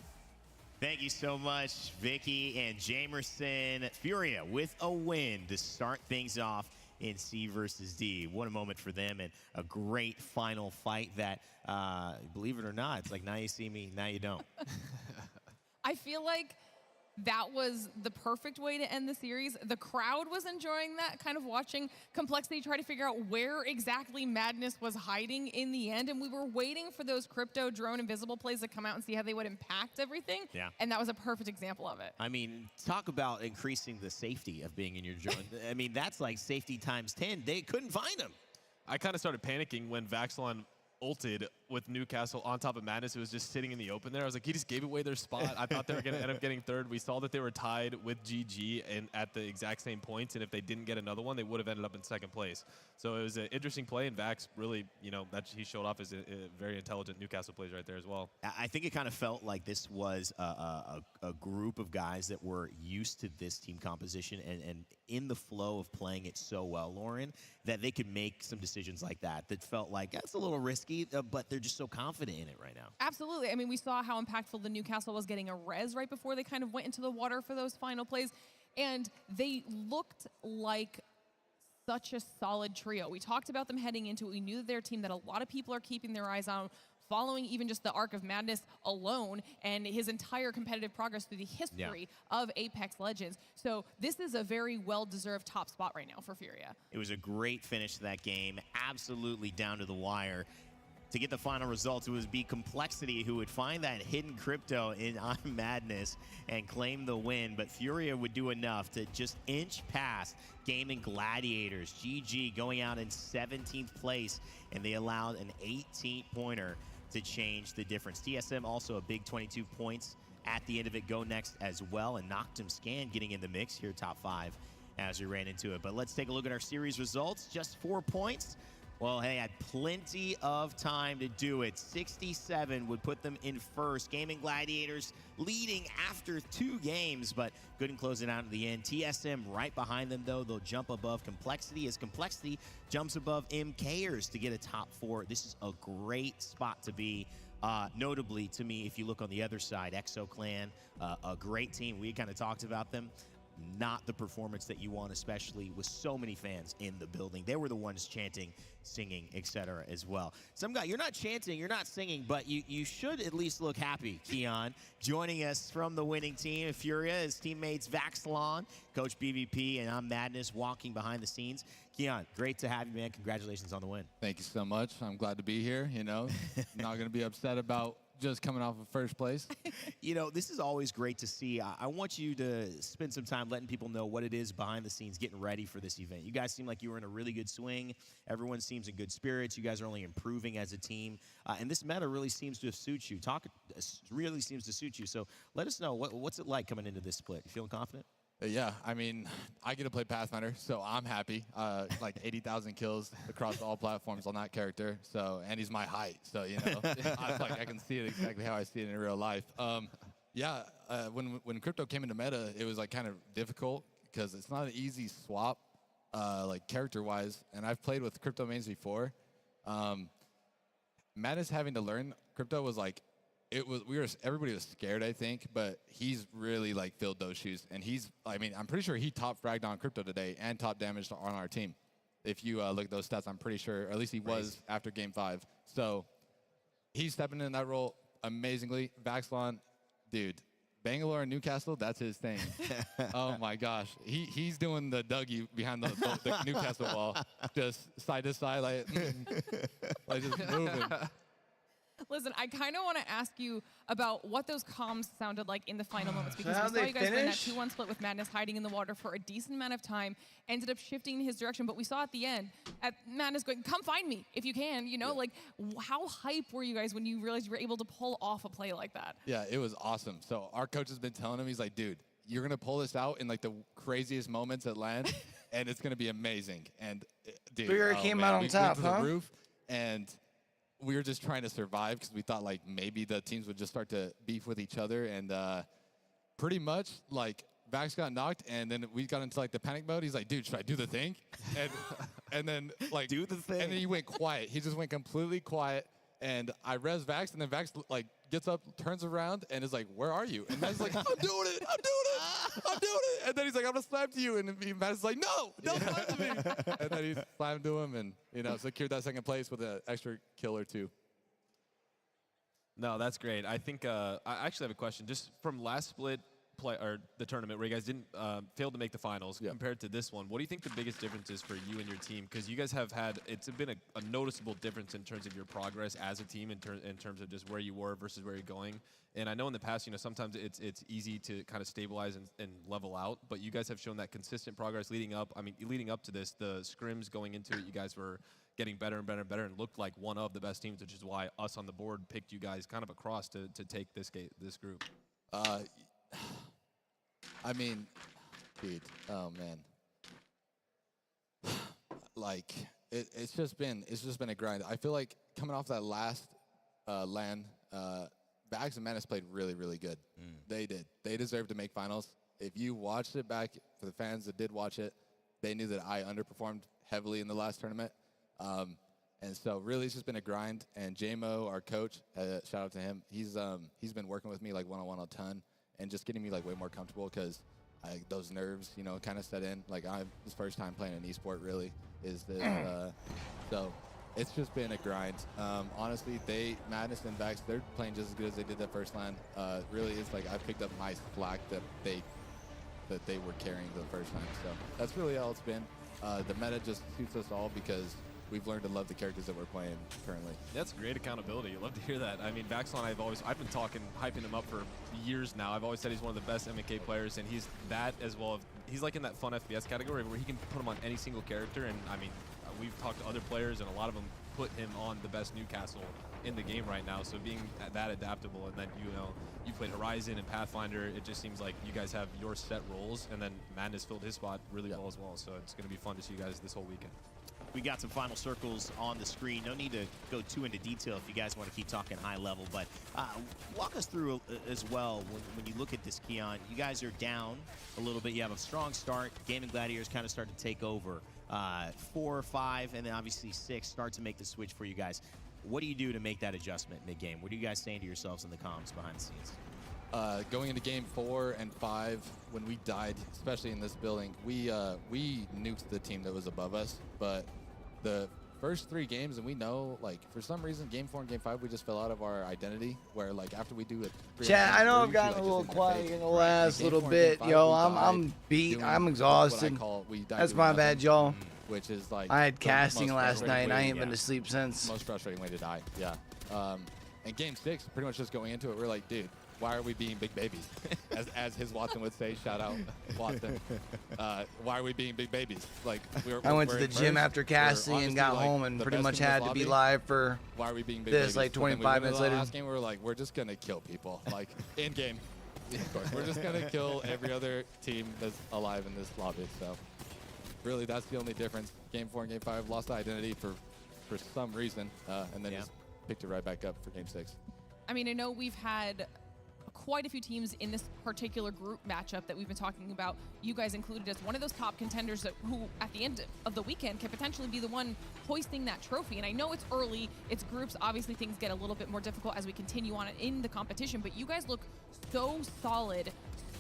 Thank you so much, Vicky and Jamerson. Furia with a win to start things off in C versus D. What a moment for them, and a great final fight that, believe it or not, it's like now you see me, now you don't. I feel like that was the perfect way to end the series. The crowd was enjoying that, kind of watching Complexity try to figure out where exactly Madness was hiding in the end. And we were waiting for those crypto drone invisible plays to come out and see how they would impact everything. Yeah. And that was a perfect example of it. I mean, talk about increasing the safety of being in your drone. I mean, that's like safety times 10. They couldn't find him. I kind of started panicking when Vaxilon ulted with Newcastle on top of Madness. It was just sitting in the open there. I was like, he just gave away their spot. I thought they were going to end up getting third. We saw that they were tied with GG and at the exact same points, and if they didn't get another one, they would have ended up in 2nd place. So it was an interesting play, and Vax really, that he showed off as a very intelligent Newcastle player right there as well. I think it kind of felt like this was a group of guys that were used to this team composition and in the flow of playing it so well, Lauren, that they could make some decisions like that felt like that's a little risky, but they're just so confident in it right now. Absolutely. I mean, we saw how impactful the Newcastle was getting a res right before they kind of went into the water for those final plays. And they looked like such a solid trio. We talked about them heading into it. We knew their team that a lot of people are keeping their eyes on, following even just the arc of Madness alone and his entire competitive progress through the history of Apex Legends. So this is a very well-deserved top spot right now for Furia. It was a great finish to that game, absolutely down to the wire. To get the final results, it was be Complexity who would find that hidden crypto in On Madness and claim the win, but Furia would do enough to just inch past Gaming Gladiators. GG going out in 17th place, and they allowed an 18-pointer to change the difference. TSM also a big 22 points at the end of it. Go next as well, and knocked him Scan getting in the mix here, top 5 as we ran into it. But let's take a look at our series results. Just 4 points. Well, they had plenty of time to do it. 67 would put them in first. Gaming Gladiators leading after 2 games, but couldn't close it out in the end. TSM right behind them, though. They'll jump above Complexity as Complexity jumps above MKers to get a top 4. This is a great spot to be. Notably, to me, if you look on the other side, ExoClan, a great team. We kind of talked about them. Not the performance that you want, especially with so many fans in the building. They were the ones chanting, singing, etc. as well. Some guy, you're not chanting, you're not singing, but you should at least look happy, Keon. Joining us from the winning team, Furia, his teammates Vaxlon, Coach BVP, and I'm Madness walking behind the scenes. Keon, great to have you, man. Congratulations on the win. Thank you so much. I'm glad to be here, you know. Not going to be upset about just coming off of first place. You know, this is always great to see. I want you to spend some time letting people know what it is behind the scenes, getting ready for this event. You guys seem like you were in a really good swing. Everyone seems in good spirits. You guys are only improving as a team. And this meta really seems to suit you. Really seems to suit you. So let us know, what's it like coming into this split? You feeling confident? Yeah, I mean, I get to play Pathfinder, so I'm happy. Like 80,000 kills across all platforms on that character. So, and he's my height, so you know, I can see it exactly how I see it in real life. Yeah, when crypto came into meta, it was like kind of difficult because it's not an easy swap, like character-wise. And I've played with crypto mains before. Madness having to learn crypto was like. Everybody was scared, I think, but he's really like filled those shoes, and I'm pretty sure he top fragged on crypto today and top damaged on our team. If you look at those stats, I'm pretty sure, or at least he was after game 5. So he's stepping in that role amazingly. Vaxlon, dude, Bangalore and Newcastle, that's his thing. Oh my gosh, he's doing the Dougie behind the Newcastle wall, just side to side, like just moving. Listen, I kind of want to ask you about what those comms sounded like in the final moments, because So we saw you guys win that finish? 2-1 split with Madness hiding in the water for a decent amount of time, ended up shifting in his direction, but we saw at the end, at Madness going, come find me if you can, you know, like how hype were you guys when you realized you were able to pull off a play like that? Yeah, it was awesome. So our coach has been telling him, he's like, dude, you're going to pull this out in like the craziest moments at LAN, and it's going to be amazing. And dude, Spirit came out on we top, went to huh? the roof, and we were just trying to survive because we thought like maybe the teams would just start to beef with each other, and pretty much like Vax got knocked, and then we got into like the panic mode. He's like, dude, should I do the thing? And then like do the thing. And then he went quiet. He just went completely quiet, and I res Vax, and then Vax like gets up, turns around, and is like, where are you? And Matt's like, I'm doing it, I'm doing it, I'm doing it. And then he's like, I'm gonna slam to you, and Matt's like, no, don't slam to me. And then he slammed to him, and you know, secured that second place with an extra kill or 2. No, that's great. I think I actually have a question. Just from last split play or the tournament where you guys didn't fail to make the finals compared to this one, what do you think the biggest difference is for you and your team? Because you guys have had, it's been a noticeable difference in terms of your progress as a team, in terms of just where you were versus where you're going. And I know in the past, you know, sometimes it's easy to kind of stabilize and level out, but you guys have shown that consistent progress leading up. I mean, leading up to this, the scrims going into it, you guys were getting better and better and better, and looked like one of the best teams, which is why us on the board picked you guys kind of across to take this group. I mean, dude, oh man, like it's just been a grind. I feel like coming off that last LAN, Bags and Madness played really, really good. They did. They deserved to make finals. If you watched it back, for the fans that did watch it, they knew that I underperformed heavily in the last tournament. And so really it's just been a grind. And JMO, our coach, shout out to him. He's been working with me like one-on-one a ton and just getting me like way more comfortable because those nerves, you know, kind of set in. Like this first time playing an esport really is this. So it's just been a grind. Honestly, Madness and Vax, they're playing just as good as they did that first LAN. Really is like I picked up my slack that they were carrying the first time. So that's really all it's been. The meta just suits us all because we've learned to love the characters that we're playing currently. That's great accountability. I love to hear that. I mean, Vaxlon, I've been hyping him up for years now. I've always said he's one of the best MK players, and he's that as well. He's like in that fun FPS category where he can put him on any single character. And I mean, we've talked to other players, and a lot of them put him on the best Newcastle in the game right now. So being that adaptable, and then you played Horizon and Pathfinder, it just seems like you guys have your set roles, and then Madness filled his spot really well as well. So it's going to be fun to see you guys this whole weekend. We got some final circles on the screen. No need to go too into detail if you guys want to keep talking high level, but walk us through as well when you look at this, Keon. You guys are down a little bit. You have a strong start. Gaming Gladiators kind of start to take over. 4, 5, and then obviously 6 start to make the switch for you guys. What do you do to make that adjustment mid-game? What are you guys saying to yourselves in the comms behind the scenes? Going into game 4 and 5, when we died, especially in this building, we nuked the team that was above us. But the first 3 games, and we know, like, for some reason, game 4 and game 5, we just fell out of our identity. Where, like, after we do it, Chat, I know I've gotten a little quiet in the last little bit. Yo, I'm beat. I'm exhausted. That's my bad, y'all. Which is like I had casting last night, and I ain't been to sleep since. Most frustrating way to die. Yeah. And game 6, pretty much just going into it, we're like, dude, why are we being big babies? as his Watson would say, shout out Watson. Why are we being big babies? Like I went to the gym after casting and got home and pretty much had to be live for why are we being big this babies? like 25 minutes later. Last game we were like, we're just gonna kill people. Like in game, of course, we're just gonna kill every other team that's alive in this lobby. So really, that's the only difference. Game 4 and game 5 lost the identity for some reason, and then just picked it right back up for game 6. I mean, I know we've had quite a few teams in this particular group matchup that we've been talking about, you guys included as one of those top contenders who at the end of the weekend can potentially be the one hoisting that trophy. And I know it's early, it's groups, obviously things get a little bit more difficult as we continue on in the competition, but you guys look so solid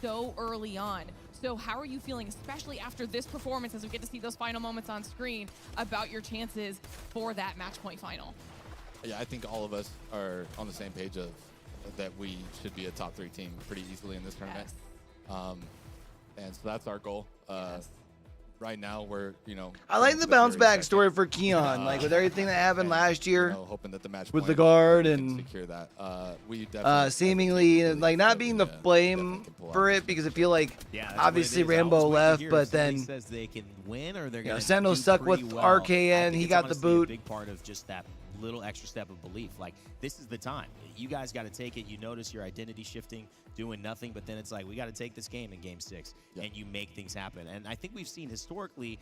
so early on. So how are you feeling, especially after this performance, as we get to see those final moments on screen, about your chances for that match point final? Yeah, I think all of us are on the same page of that we should be a top 3 team pretty easily in this tournament. And so that's our goal. Right now we're, I like the bounce back story for Keon, like with everything that happened last year, hoping that the match with the guard and secure that. We definitely seemingly like not being the blame for it, because I feel like obviously Rambo left, but then says they can win, or they're going to Sendo stuck with RKN. He got the boot. A big part of just that little extra step of belief. Like, this is the time. You guys got to take it. You notice your identity shifting, doing nothing, but then it's like, we got to take this game in game 6, and you make things happen. And I think we've seen historically,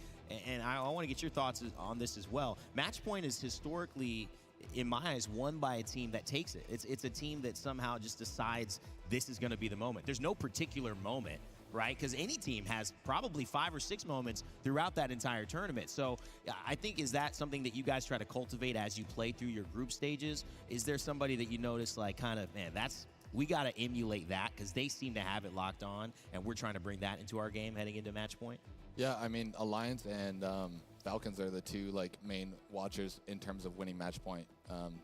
and I want to get your thoughts on this as well, match point is historically, in my eyes, won by a team that takes it. It's a team that somehow just decides this is going to be the moment. There's no particular moment, right? Because any team has probably 5 or 6 moments throughout that entire tournament. So I think, is that something that you guys try to cultivate as you play through your group stages? Is there somebody that you notice, like, kind of, man, we got to emulate that, because they seem to have it locked on, and we're trying to bring that into our game heading into match point? Yeah, I mean, Alliance and Falcons are the 2 like main watchers in terms of winning match point.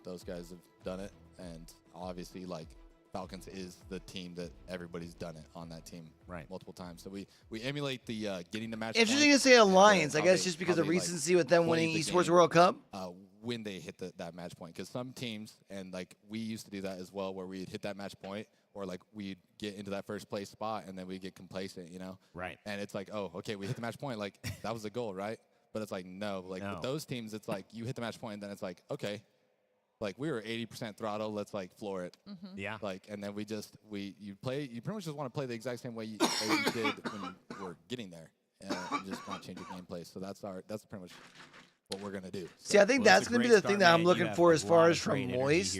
Those guys have done it, and obviously, like, Falcons is the team that everybody's done it on that team multiple times. So we emulate the getting the match. Interesting to say Alliance, I guess, just because of recency with them winning Esports World Cup. When they hit that match point, because some teams, and like we used to do that as well, where we'd hit that match point, or like we'd get into that first place spot and then we get complacent, Right. And it's like, oh, okay, we hit the match point, like that was the goal, right? But it's like, no, like with those teams, it's like you hit the match point and then it's like, okay, like we were 80% throttle, let's like floor it. Yeah. Like, and then you pretty much just want to play the exact same way you did when you were getting there, and you just want to change your gameplay. So that's pretty much what we're gonna do. See, I think that's gonna be the thing that I'm looking for as far as from Moist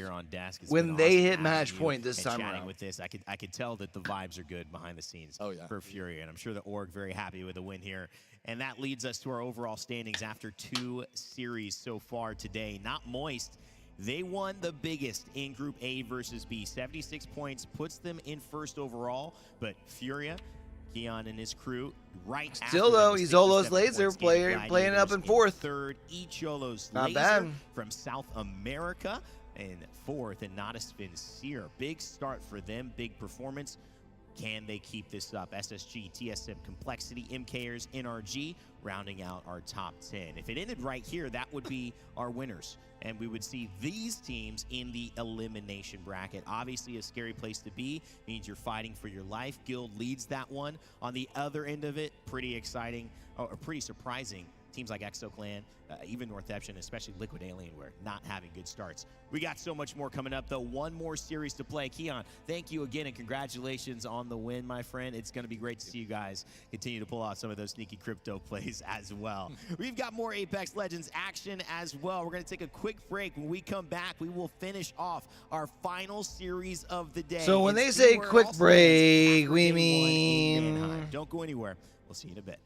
when they hit match point this time around. With this, I could tell that the vibes are good behind the scenes. For Fury, and I'm sure the org very happy with the win here. And that leads us to our overall standings after 2 series so far today. Not Moist. They won the biggest in Group A versus B. 76 points puts them in first overall, but Furia, Keon and his crew, still though, Izolo's Laser playing up in 4th. Third, Icholo's Not Laser bad. from South America, and 4th, and Natisfin Seer. Big start for them, big performance. Can they keep this up? SSG, TSM, Complexity, MKers, NRG, rounding out our top 10. If it ended right here, that would be our winners. And we would see these teams in the elimination bracket. Obviously, a scary place to be. Means you're fighting for your life. Guild leads that one. On the other end of it, pretty exciting, or pretty surprising. teams like ExoClan, even Northeption, especially Liquid Alienware, not having good starts. We got so much more coming up, though. One more series to play. Keon, thank you again, and congratulations on the win, my friend. It's going to be great to see you guys continue to pull out some of those sneaky crypto plays as well. We've got more Apex Legends action as well. We're going to take a quick break. When we come back, we will finish off our final series of the day. So when they say quick break, we mean... Don't go anywhere. We'll see you in a bit.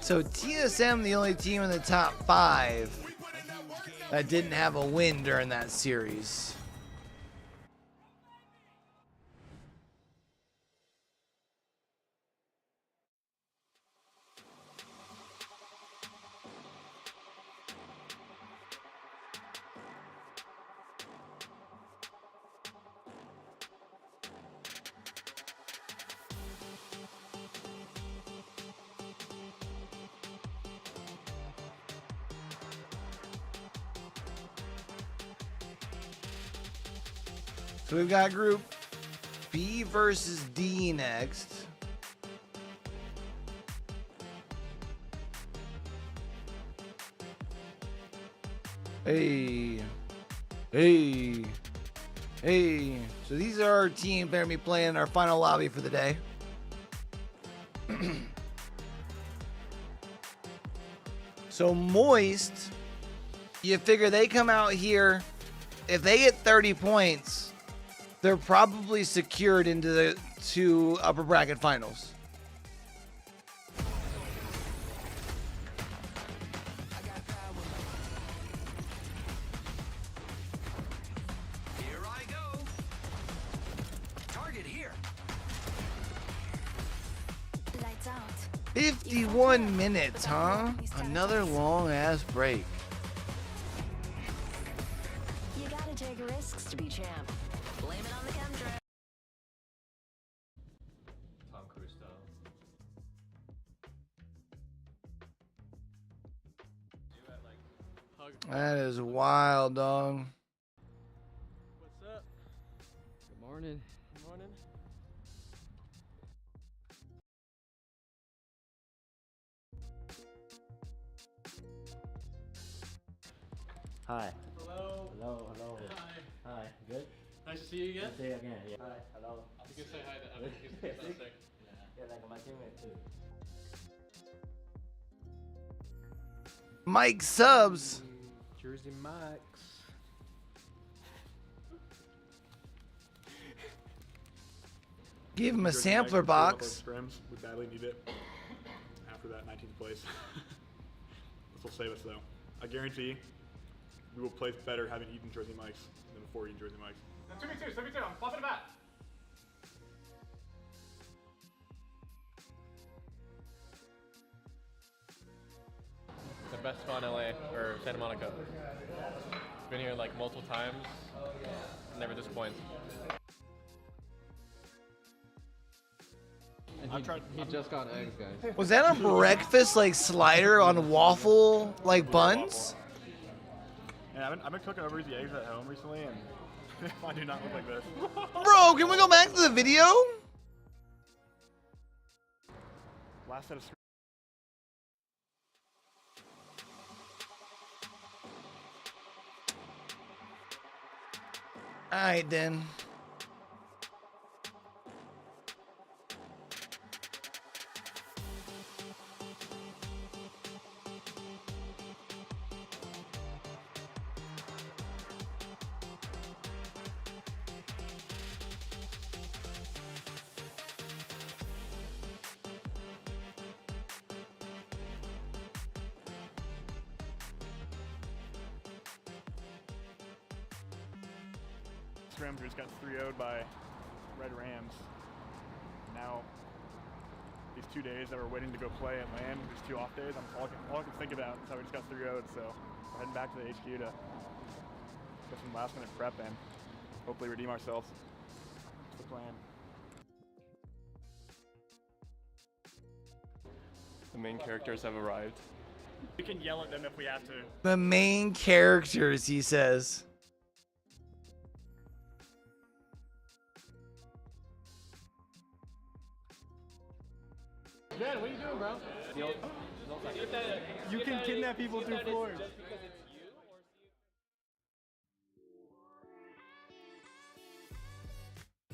So TSM, the only team in the top 5 that didn't have a win during that series. So we've got Group B versus D next. Hey. Hey. Hey. So these are our teams that are going to be playing our final lobby for the day. So Moist, you figure they come out here, if they get 30 points, they're probably secured into the 2 upper bracket finals. Here I go. Target here. Lights out. 51 minutes, huh? Another long ass break. You gotta take risks to be champ. Blame it on the chemtrail. Tom Cruise style. That is wild, dog. What's up? Good morning. Good morning. Hi. Hello. Hello, hello. Hi. Hi, good? Nice to see you again. Good to see you again, yeah. Hi, hello. You can say hi to Evan. He's not sick. Yeah, like my teammate too. Mike subs. Jersey Max. Give him a Jersey sampler Mike, box. Scrims. We badly need it after that 19th place. This will save us though. I guarantee we will play better having eaten Jersey Mike's than before eating Jersey Mike's. 2v2, 2v2, I'm flopping it back. The best spot in LA or Santa Monica. Been here like multiple times. Never disappoints. And he just got eggs, guys. Was that a breakfast like slider on waffle like buns? Yeah, I've been cooking over easy eggs at home recently, and I do not look like this. Bro, can we go back to the video? Last set of All right, then. scrims, we just got 3-0'd by Red Rams. Now, these 2 days that we're waiting to go play at LAN, these 2 off days, all I can think about is how we just got 3-0'd, so we're heading back to the HQ to get some last minute prep and hopefully redeem ourselves. That's the plan. The main characters have arrived. We can yell at them if we have to. The main characters, he says. Man, what are you doing, bro? You can kidnap people through floors.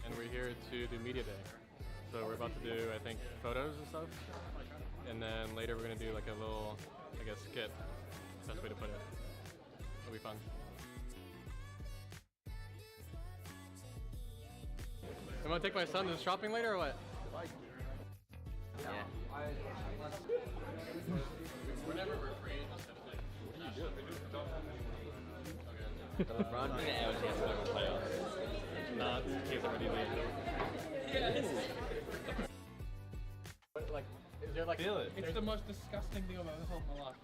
And we're here to do media day. So we're about to do, I think, photos and stuff. And then later we're gonna do like a little, I guess, skit. Best way to put it. It'll be fun. I'm gonna take my son to shopping later or what? Yeah. Whenever we're free, just have like, what are you doing? LeBron and ALGS playoffs. Not in case everybody leaves. Like, is there like, feel it. It's the most disgusting thing I've ever felt in my life.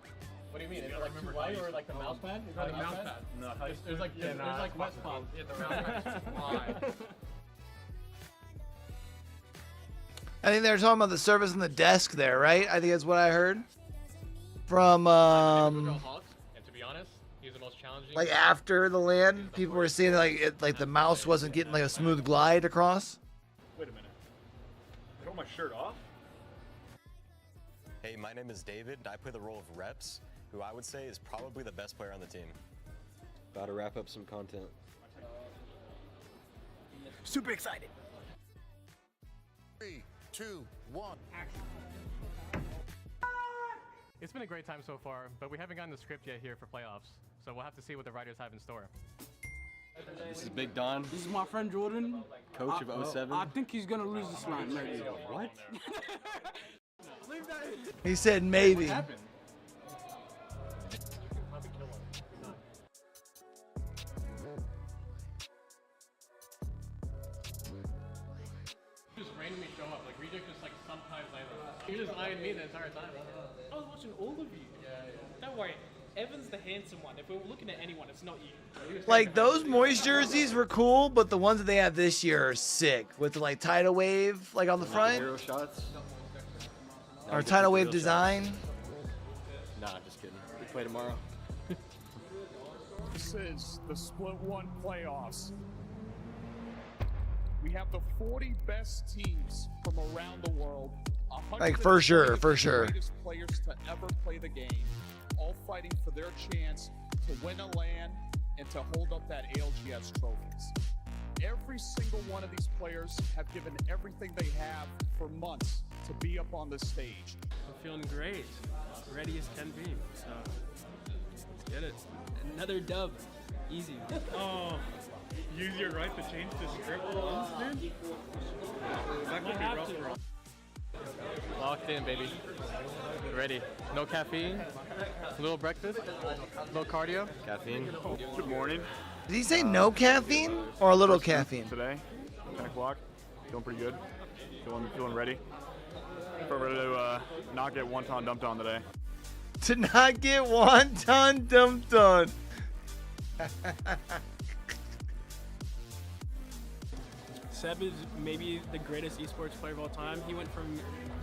What do you mean? Is it like too light or like the mouse pad? Is that the mouse pad? No, there's like wet pop. Yeah, the mouse pad's fly. I think they were talking about the service on the desk there, right? I think that's what I heard. From And to be honest, he's the most challenging. like after the LAN, people were saying like the mouse wasn't getting like a smooth glide across. Wait a minute. I got my shirt off? Hey, my name is David, and I play the role of Reps, who I would say is probably the best player on the team. About to wrap up some content. Super excited. 3, 2, 1, action. It's been a great time so far, but we haven't gotten the script yet here for playoffs, so we'll have to see what the writers have in store. This is Big Don. This is my friend Jordan. Coach of 07. I think he's gonna lose this line, maybe. What? He said maybe. What happened? Just randomly show up, like Reject just like sometimes I You're just eyeing me the entire time. I was watching all of you. Don't worry, Evan's the handsome one. If we were looking at anyone, it's not you. Like those Moist jerseys were cool, but the ones that they have this year are sick with the like tidal wave like on the front. Hero shots. Or tidal wave design. Nah, just kidding. We play tomorrow. This is the Split 1 playoffs. We have the 40 best teams from around the world. Like for sure, for sure. The greatest players to ever play the game, all fighting for their chance to win a LAN and to hold up that ALGS trophies. Every single one of these players have given everything they have for months to be up on this stage. I'm feeling great. Ready as can be. So let's get it. Another dub. Easy. Oh. Use your right to change the script once, dude? That could be rough for all. Locked in, baby. Ready. No caffeine. Little breakfast. No cardio. Caffeine. Good morning. Did he say no caffeine or a little caffeine? Today, 10 o'clock. Feeling pretty good. Feeling ready. Ready to not get wonton dumped on today. To not get wonton dumped on. Seb is maybe the greatest esports player of all time. He went from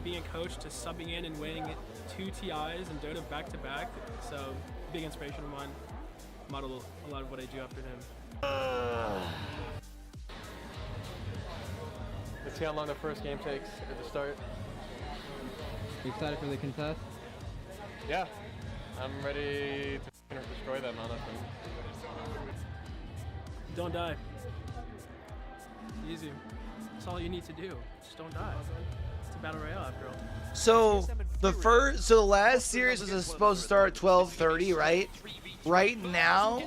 being a coach to subbing in and winning 2 TIs and Dota back to back. So big inspiration of mine. Model a lot of what I do after him. Let's see how long the first game takes at the start. You excited for the contest? Yeah, I'm ready to destroy them, honestly. Don't die. Easy. That's all you need to do. Just don't die. It's a battle royale after all. So the last series was supposed to start at 12:30, right? Right now,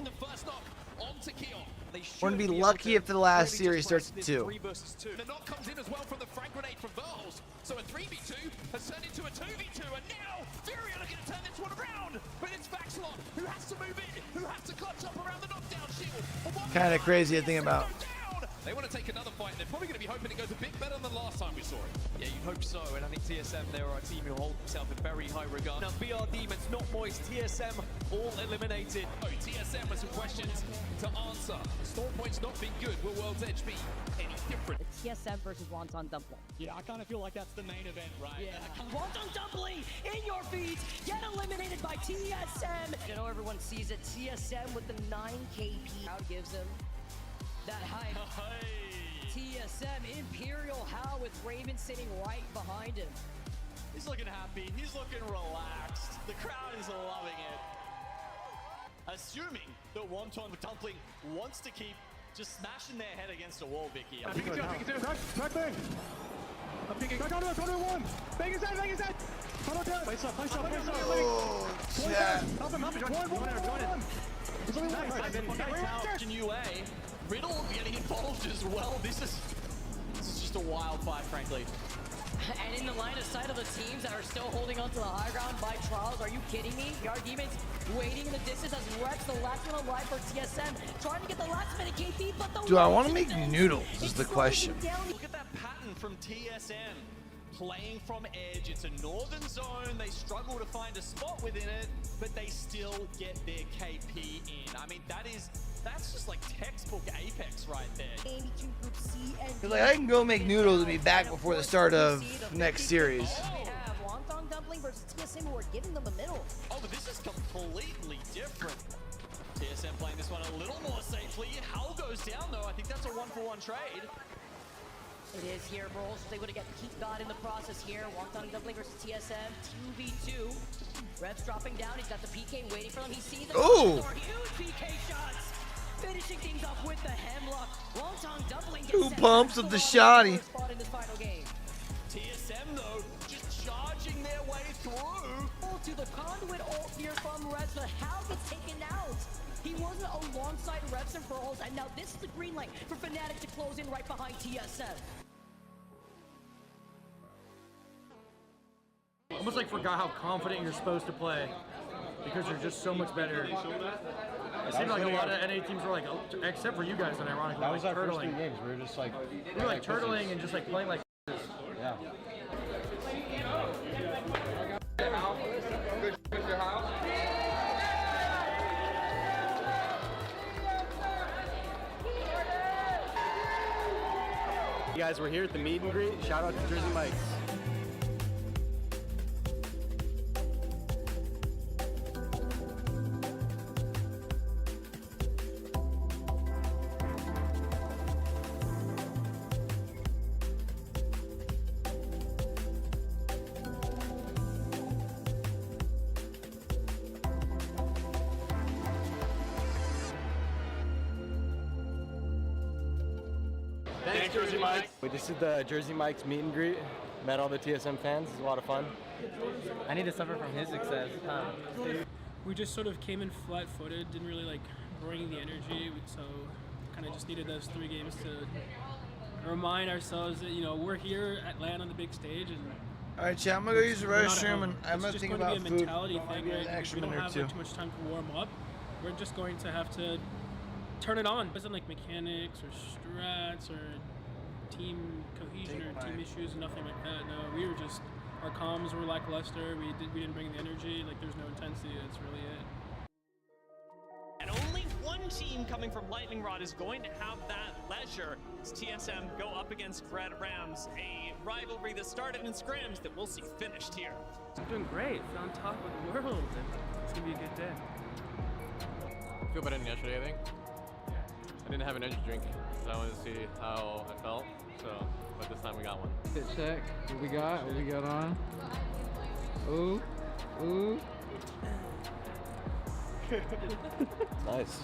we're gonna be lucky if the last series starts at 2. The knock comes in as well from the frag grenade from Verls. So a 3v2 has turned into a 2v2, and now Fury are looking to turn this one around. But it's Vaxlot who has to move in, who has to clutch up around the knockdown shield. Kind of crazy to think about. They want to take another fight. They're probably going to be hoping it goes a bit better than the last time we saw it. Yeah, you'd hope so, and I think TSM, they are a team who hold themselves in very high regard. Now, BR Demons, not Moist, TSM, all eliminated. Oh, TSM with some questions to answer. Storm Point's not been good. Will World's Edge be any different? It's TSM versus Wonton Dumpling. Yeah, I kind of feel like that's the main event, right? Yeah. Wonton Dumpling in your feet, get eliminated by TSM. You know, everyone sees it. TSM with the 9 KP. Crowd gives him that hype. TSM, Imperial How with Raven sitting right behind him. He's looking happy. He's looking relaxed. The crowd is loving it. Assuming that Wonton Dumpling wants to keep just smashing their head against a wall, Vicky. I think it's two. Track bang. I'm picking. Back on one. Bang his head. Place up. Oh, shit. Help him. One. There's only one. Nice out, Genue. Riddle getting involved as well. This is just a wild fight, frankly. And in the line of sight of the teams that are still holding on to the high ground by Trials, are you kidding me? The Demons waiting in the distance as Rex, the last one alive for TSM, trying to get the last minute KP, but the Do I want to make noodles is the question. Look at that pattern from TSM. Playing from edge, it's a northern zone. They struggle to find a spot within it, but they still get their KP in. I mean, that's just like textbook Apex right there. He's like, I can go make noodles and be back before the start of next series. We have Wonton Dumpling versus TSM who are giving them a middle. Oh, but this is completely different. TSM playing this one a little more safely. Howl goes down though. I think that's a 1-for-1 trade. It is here, Rolls was able to get Keith God in the process here. Wonton Dumpling versus TSM, 2v2. Rev's dropping down, he's got the PK waiting for him. He sees the huge PK shots. Finishing things off with the hemlock. Wonton Dumpling gets 2 pumps of the shoddy. in this final game. TSM though, just charging their way through. To the conduit ult here from Revs, but how gets taken out? He wasn't alongside Revs and Pearls, and now this is the green light for Fnatic to close in right behind TSM. Almost like forgot how confident you're supposed to play because you're just so much better. It seemed like a lot of NA teams were like, except for you guys, and ironically, That was like our turtling. first 3 games. We were just like, we were like turtling and just like playing like this. Yeah. You guys were here at the meet and greet. Shout out to Jersey Mike's. Thanks, Jersey Mike's. We just did the Jersey Mike's meet and greet. Met all the TSM fans. It was a lot of fun. I need to suffer from his success. We just sort of came in flat-footed, didn't really like bring the energy, so kind of just needed those 3 games to remind ourselves that, you know, we're here at LAN on the big stage. And all right, chat. I'm gonna go use the restroom, and I'm gonna it's think just about going to be a food. mentality thing, right? An extra We don't minute or have two. like, too much time to warm up. We're just going to have to turn it on. It wasn't like mechanics or strats or team cohesion or team issues, nothing like that. No, we were just, our comms were lackluster. We didn't bring the energy. Like, there's no intensity. That's really it. And only one team coming from Lightning Rod is going to have that leisure as TSM go up against Red Rams, a rivalry that started in scrims that we'll see finished here. I'm doing great. On top of the world. And it's going to be a good day. I feel better than yesterday, I think. I didn't have an energy drink, so I wanted to see how I felt. So, but this time we got one. Hit check. What we got? What we got on? Ooh. Ooh. Nice.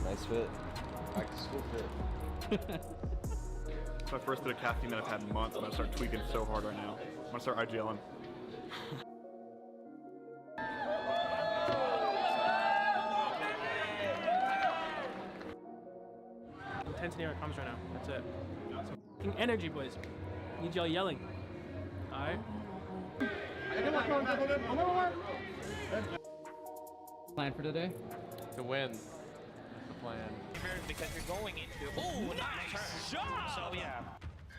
Nice fit. Back to school fit. It's my first bit of caffeine that I've had in months. I'm gonna start tweaking so hard right now. I'm gonna start IGLing. Intensity where it comes right now. That's it. Some fucking energy, boys. Need y'all yelling. Alright? Plan for today? To win. That's the plan. Because you're going into... Oh, nice job! So, yeah.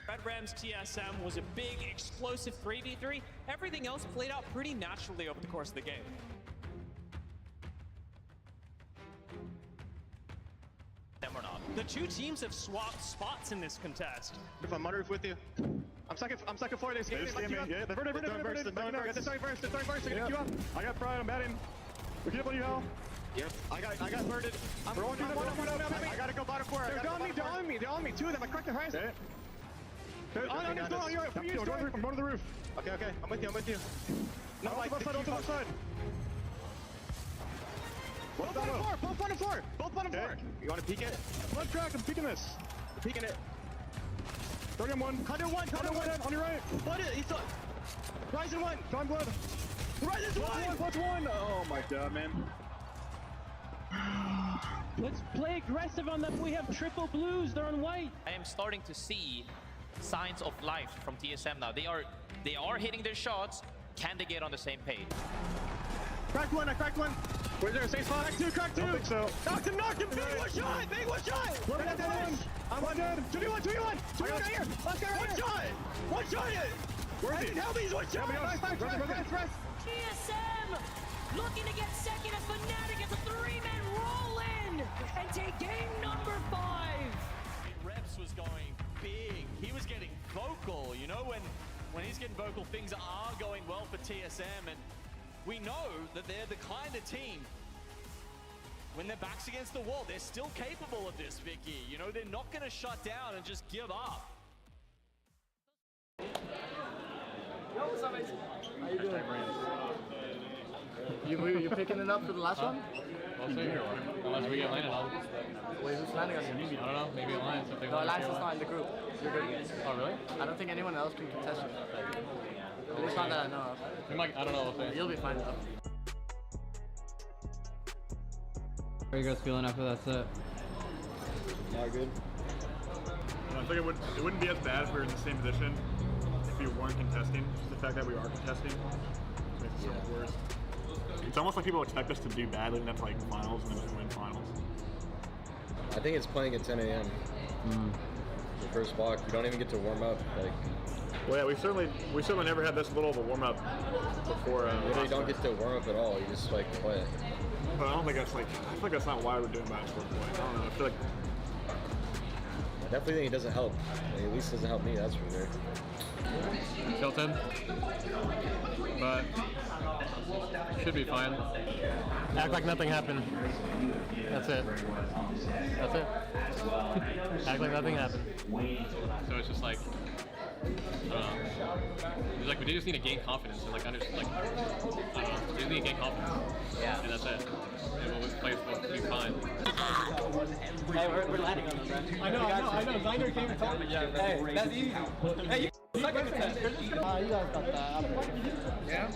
Red Rams TSM was a big, explosive 3v3. Everything else played out pretty naturally over the course of the game. Them or not. The two teams have swapped spots in this contest. If I'm under roof with you. I'm second floor. They Yeah, they're burst. I got pride. I'm batting. We keep on you, Hal. Yep. I got birded. I gotta go bottom floor. They're on me. Two of them. I cracked the highest. Okay. On your right. I'm going to the roof. Okay. I'm with you. No, left side. Both bottom floor. You want to peek it? Blood crack. I'm peeking this. I'm peeking it. 31. 101. On your right. What is it? He's Horizon 1. Time blood. Horizon 1. Plus one. Oh my god, man. Let's play aggressive on them. We have triple blues. They're on white. I am starting to see signs of life from TSM now. They are hitting their shots. Can they get on the same page? Cracked one. Where's there a safe spot? Crack two. I don't think so. Knocked him. Big one shot. I'm one dead. 2v1 right here. Let's go right here. One shot it. Where's he? Help me, he's one shot. Rest. TSM looking to get second as Fnatic as a three-man roll in and take game number 5. Reps was going big. He was getting vocal. You know, when he's getting vocal, things are going well for TSM, and we know that they're the kind of team, when their back's against the wall, they're still capable of this, Vicky. You know, they're not going to shut down and just give up. Yo, what's up, guys? How you doing? You picking it up for the last one? We'll see. Unless we get landed on. Wait, who's landing on you? I don't know. Maybe Alliance. If they No, want to Alliance share is not in the group. You're good. Oh, really? I don't think anyone else can contest you. At least not that I know of. We might. I don't know. We'll see. You'll be fine though. How are you guys feeling after that set? Not good. I think it wouldn't be as bad if we were in the same position if we weren't contesting. The fact that we are contesting makes it so much worse. It's almost like people expect us to do badly enough like finals and then just win finals. I think it's playing at 10 a.m. The first block, you don't even get to warm up. Like, well, yeah, we certainly never had this little of a warm up before. you don't get to warm up at all. You just like play it. But I don't think that's like. I feel like that's not why we're doing match sport play. I don't know. I feel like. I definitely think it doesn't help. Like, at least it doesn't help me. That's for sure. Tilted, but should be fine. Act like nothing happened. That's it. Act like nothing happened. So it's just like, I don't know. It's like we just need to gain confidence and like I don't know. We just need to gain confidence. Yeah. And that's it. And we'll play. We'll be fine. Hey, we're landing on them, man. I know. Zyner came and told me. Hey, that's easy. Hey, you suck at the test. You guys got that. Yeah.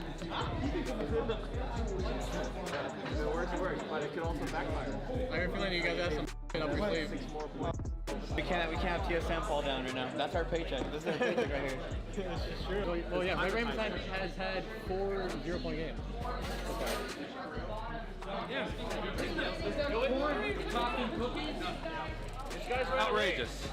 It works, but it could also backfire. I have a feeling you guys have some shit up your sleeve. We can't have TSM fall down right now. That's our paycheck. This is our paycheck right here. Sure. Well, yeah, my Rams has had 4 0-point games. Okay. Yeah. Talking cookies. This guy's outrageous.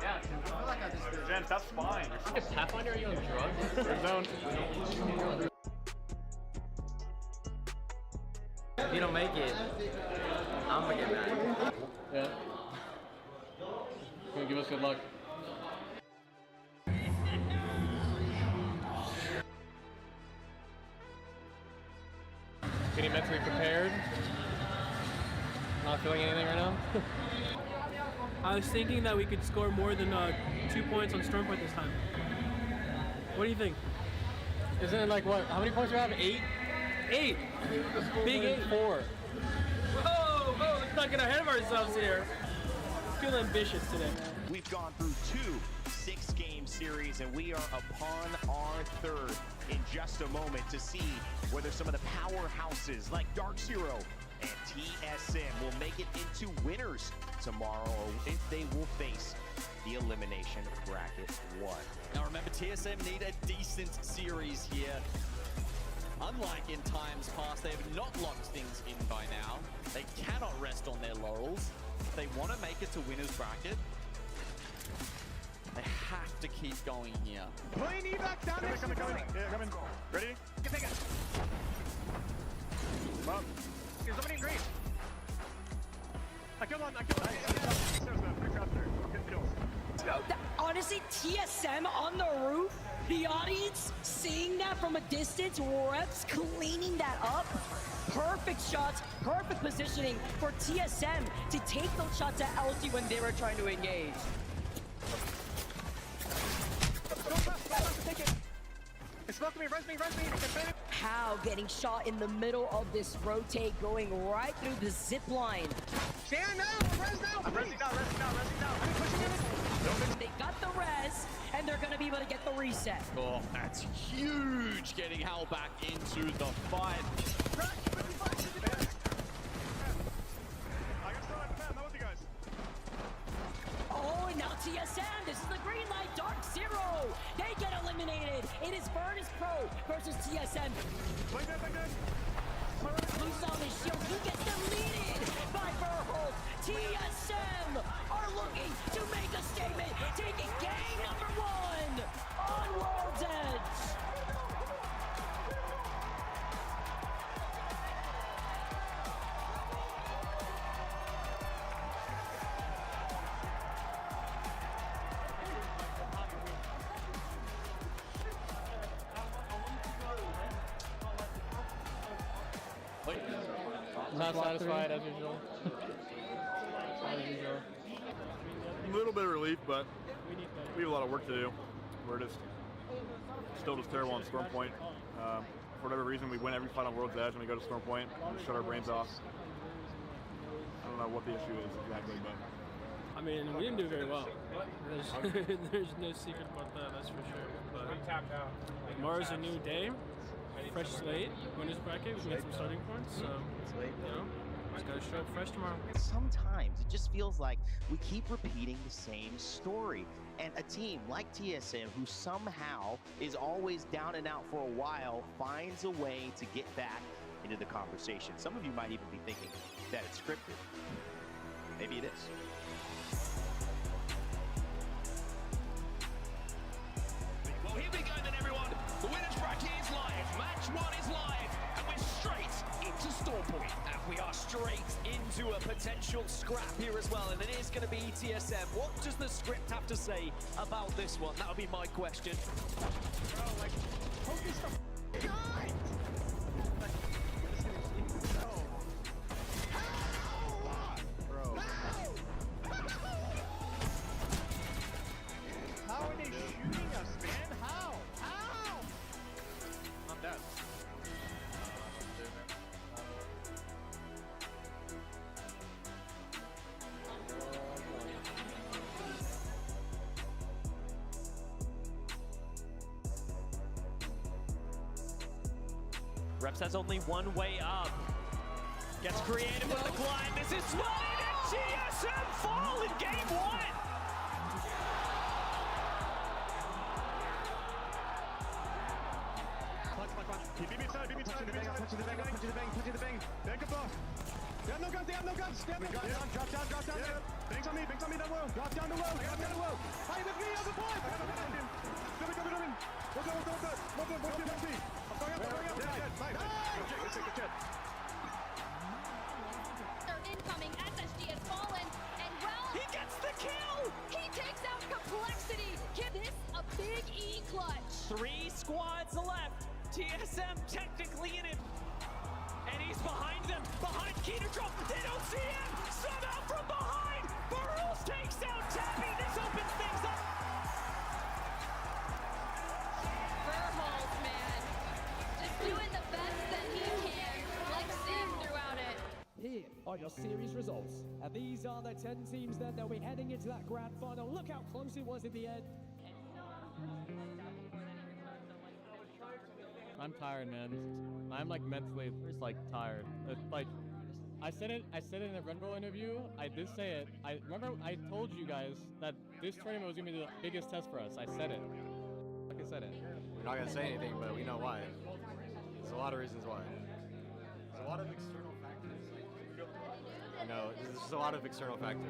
Yeah, I feel like I just did. Gents, that's fine. Is Pathfinder, are you on drugs? Red zone. If you don't make it, I'm gonna get mad. Yeah. Gonna give us good luck. Getting mentally prepared. Not feeling anything right now. I was thinking that we could score more than 2 points on Stormpoint this time. What do you think? Isn't it like what? How many points do we have? 8? 8. Big 8. 4. Whoa, let's not get ahead of ourselves here. Feel ambitious today. We've gone through 2 6-game series, and we are upon our 3rd in just a moment to see whether some of the powerhouses like Dark Zero and TSM will make it into winners tomorrow, or if they will face the elimination bracket 1. Now remember, TSM need a decent series here. Unlike in times past, they have not locked things They cannot rest on their laurels. They want to make it to winner's bracket. They have to keep going here. Play knee back down there. Coming. Yeah, coming. Ready? Can take it. Up. There's somebody in green. I killed one. Good kills. Honestly, TSM on the roof, the audience seeing that from a distance, reps cleaning that up. Perfect shots, perfect positioning for TSM to take those shots at LT when they were trying to engage. Take it. It's smoking me, res me. How getting shot in the middle of this rotate, going right through the zip line. Stand now, res now. I'm resing now. I'm pushing it. They got the res, and they're gonna be able to get the reset. Oh, that's huge, getting held back into the fight. Oh, and now TSM, this is the green light, Dark Zero. They get eliminated. It is Virtus Pro versus TSM. Loses on his shield, he gets deleted by Verholt. TSM are looking to make a statement, taking game number 1 on World's Edge. Not satisfied as usual. A little bit of relief, but we have a lot of work to do. We're still terrible on Storm Point. For whatever reason, we win every fight on World's Edge and we go to Storm Point and shut our brains off. I don't know what the issue is exactly, but I mean, we didn't do very well. There's no secret about that, that's for sure. But tomorrow's a new day, fresh slate, winners bracket. We made some starting points, so you know, just gotta show up fresh tomorrow. Sometimes it just feels like we keep repeating the same story. And a team like TSM, who somehow is always down and out for a while, finds a way to get back into the conversation. Some of you might even be thinking that it's scripted. Maybe it is. Well, here we go then, everyone. The winners bracket is live. Match 1 is live. And we're straight into Storm Point. And we are straight into a potential scrap here as well. And it is going to be TSM. What does the script have to say about this one? That would be my question. Bro, like, focus the guy. How are they shooting us, man? How? I'm dead. Reps has only one way up. Gets creative with the climb. This is spotted and TSM fall in game 1. Keep beat me inside. Punch in the bang. Bank above. They have no guns. Drop down. Yeah. Bangs on me, that well. Drop down the well. Hey, with me on the point. Coming. One. I'm going up. Good. They're incoming. SSG has fallen, and well, he gets the kill. He takes out Complexity. Give this a big E clutch. 3 squads left. TSM technically in it. And he's behind them. Behind Keynotron. They don't see him. Somehow from behind. Burrows takes out Tappy. This opens things up. Verholt, man, just doing the best that he can. Like Sim throughout it. Here are your series results. And these are the 10 teams then that'll be heading into that grand final. Look how close it was in the end. I'm tired, man. I'm like mentally just like tired. Like I said it in the Red Bull interview. I did say it. I remember I told you guys that this tournament was gonna be the biggest test for us. I said it. Like I said it. We're not gonna say anything, but we know why. There's a lot of reasons why. There's a lot of external factors. There's just a lot of external factors.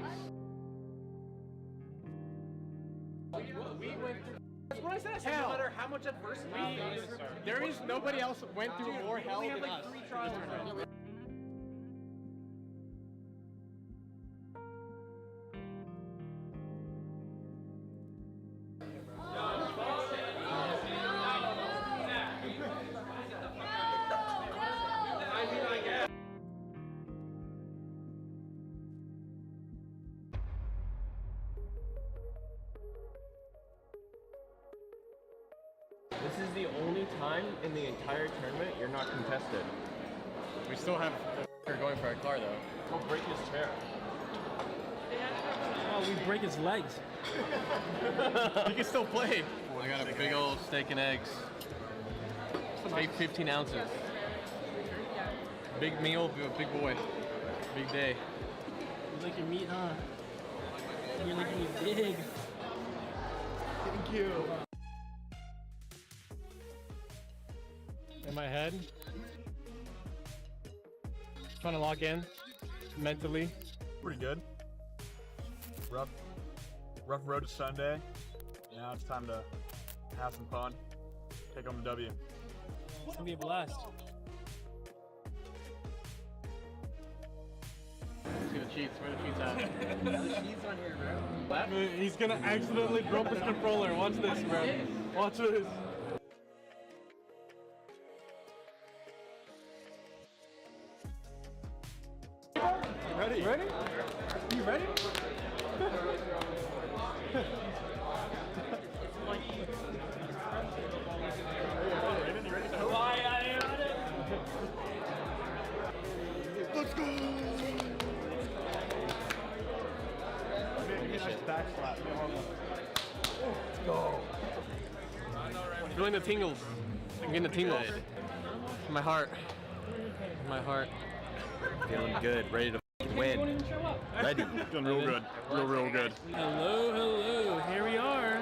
We went through. That's what I said. So no matter how much adversity, there is nobody else went through more hell than us. 3 trials. This is the only time in the entire tournament you're not contested. We still have a going for our car though. We'll break his chair. Oh, we break his legs. You can still play. I got a big old steak and eggs. Take 15 ounces. Big meal, big boy. Big day. You like your meat, huh? You're making me big. Thank you. In my head, trying to lock in mentally. Pretty good. Rough road to Sunday. Now it's time to have some fun. Take home the W. It's gonna be a blast. See the cheats. Where the cheats at? The cheats on here, bro. He's gonna accidentally drop his controller. Watch this, bro. Watch this. Ready? Ready? You ready? Let's go! Backslap. Let's go. Feeling the tingles. I'm getting the tingles. In my heart. In my heart. Feeling good. Ready to win. Ready. Feeling real good. Real good. Hello, hello. Here we are.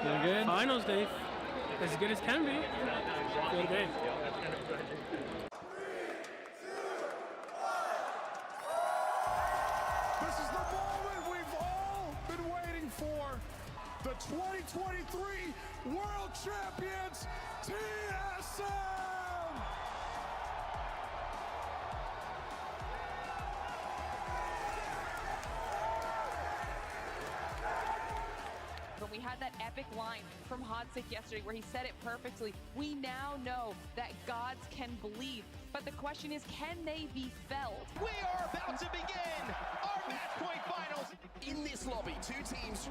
Feeling good? Finals day. As good as can be. Feeling great. This is the moment we've all been waiting for. The 2023 World Champions, TSM! But we had that epic line from Hodsick yesterday where he said it perfectly. We now know that gods can believe, but the question is, can they be felt? We are about to begin our match point finals. In this lobby, 2 teams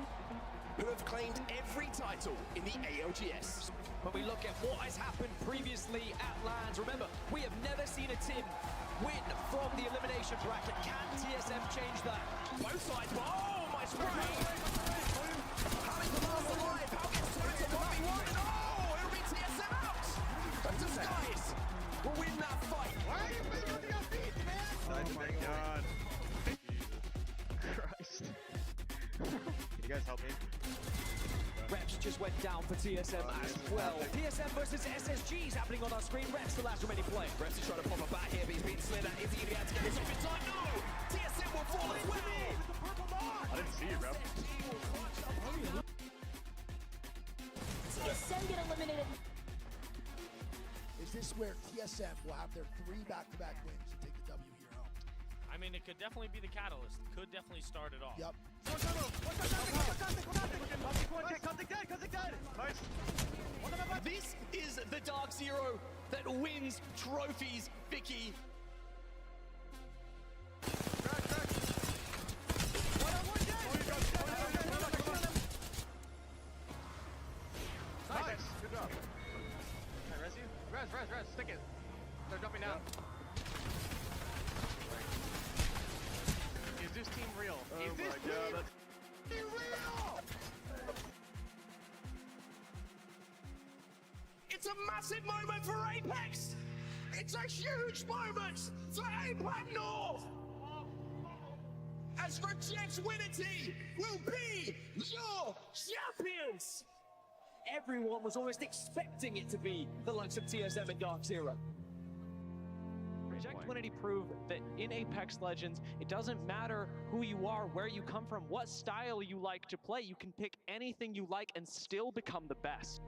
who have claimed every title in the ALGS. When we look at what has happened previously at LANs, remember, we have never seen a team win from the elimination bracket. Can TSM change that? Both sides, oh my spray! How is the last alive? How gets through to 1v1? And oh, it'll be TSM out! But Disguise will win that fight. Why are you banging on your feet, man? Oh my god. Christ. Can you guys help me? Reps just went down for TSM as well. TSM versus SSGs happening on our screen. Reps the last remaining play. Reps is trying to pop a bat here, but he's being slid at. Is he going to be able to get this off in time? No! TSM will fall as well! I didn't see you, bro. TSM get eliminated. Is this where TSM will have their 3 back-to-back wins to take the W here home? I mean, it could definitely be the catalyst. Could definitely start it off. Yep. This is the Dark Zero that wins trophies, Vicky. Nice. Good job. Can I res you? Res. Stick it. They're jumping down. Is this team real? Oh Is this team real? It's a massive moment for Apex! It's a huge moment for Apex North! As Reject's Winity will be your champions! Everyone was almost expecting it to be the likes of TSM and Dark Zero. Project Trinity proved that in Apex Legends, it doesn't matter who you are, where you come from, what style you like to play. You can pick anything you like and still become the best.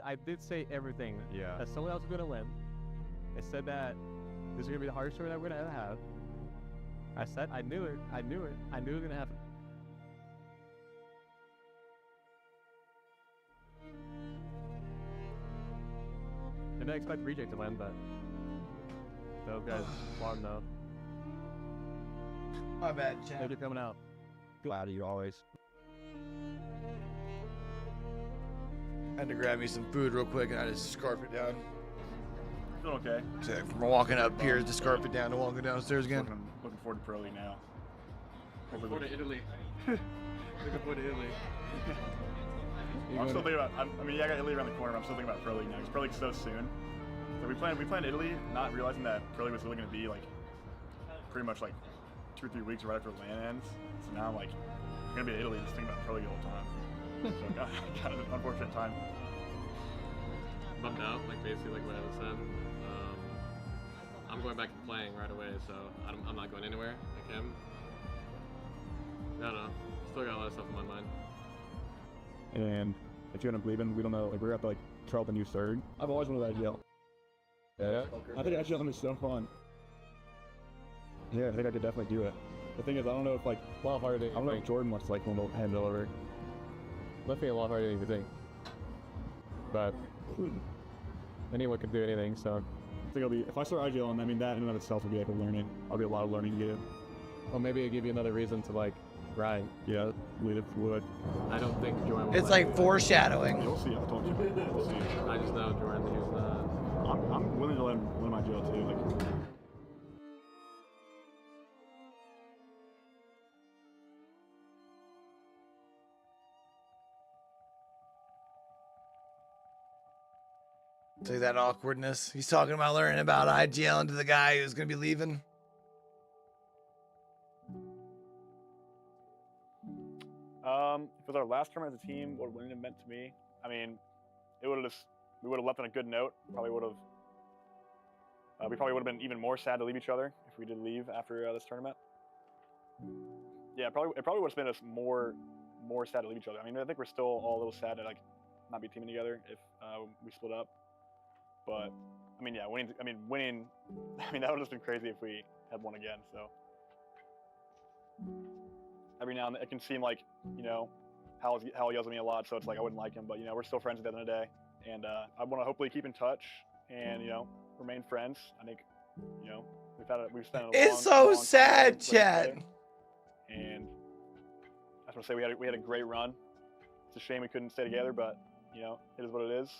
I did say everything. Yeah. That someone else was gonna win. I said that this is gonna be the hardest tournament that we're gonna ever have. I said I knew it. I knew it. I knew it was gonna happen. Didn't expect Reject to win, but those guys farm though. My bad, Chad. They're coming out. Glad you always. I had to grab me some food real quick and I just scarf it down. Doing okay. So from walking up here to scarf it down to walking downstairs again. Looking forward to Pro League now. Looking forward to Italy. Looking forward to Italy. I'm still thinking about. I mean, yeah, I got Italy around the corner. But I'm still thinking about Pro League now. Because Pro League's so soon. So we planned Italy, not realizing that Pro League was really going to be like pretty much like 2 or 3 weeks right after LAN ends. So now I'm like going to be in Italy, just thinking about Pro League all the time. So got an unfortunate time. Bummed out, like basically like what I was saying. I'm going back to playing right away, so I'm not going anywhere like him. I don't know. Still got a lot of stuff in my mind. And if you end up leaving, we don't know. Like we're at like Charlton U third. I've always wanted that IGL. Yeah. I think IGL is so fun. Yeah, I think I could definitely do it. The thing is, I don't know if like I don't know if Jordan wants to like hand it over. Lifting a lot harder than you think. But anyone can do anything, so. I think it'll be, if I start IGL, I mean that in and of itself will be like a learning. I'll be a lot of learning to get. Well, maybe it'll give you another reason to like grind. Yeah, lead it would. I don't think Jordan will. It's like foreshadowing. You'll see, I told you. We'll see. I just know Jordan, he's not. I'm willing to let him win my IGL too. Like. See that awkwardness? He's talking about learning about IGL to the guy who's going to be leaving. If it was our last tournament as a team, what winning meant to me, I mean, it would have just, we would have left on a good note. Probably would have, we probably would have been even more sad to leave each other if we did leave after this tournament. Yeah, it probably would have been us more sad to leave each other. I mean, I think we're still all a little sad to like not be teaming together if we split up. But I mean, yeah, winning. I mean, that would have just been crazy if we had won again. So every now and then it can seem like, you know, Hal yells at me a lot, so it's like I wouldn't like him. But you know, we're still friends at the end of the day, and I want to hopefully keep in touch and you know remain friends. I think you know we've spent a it's so sad, Chad. And I just want to say we had a great run. It's a shame we couldn't stay together, but you know it is what it is.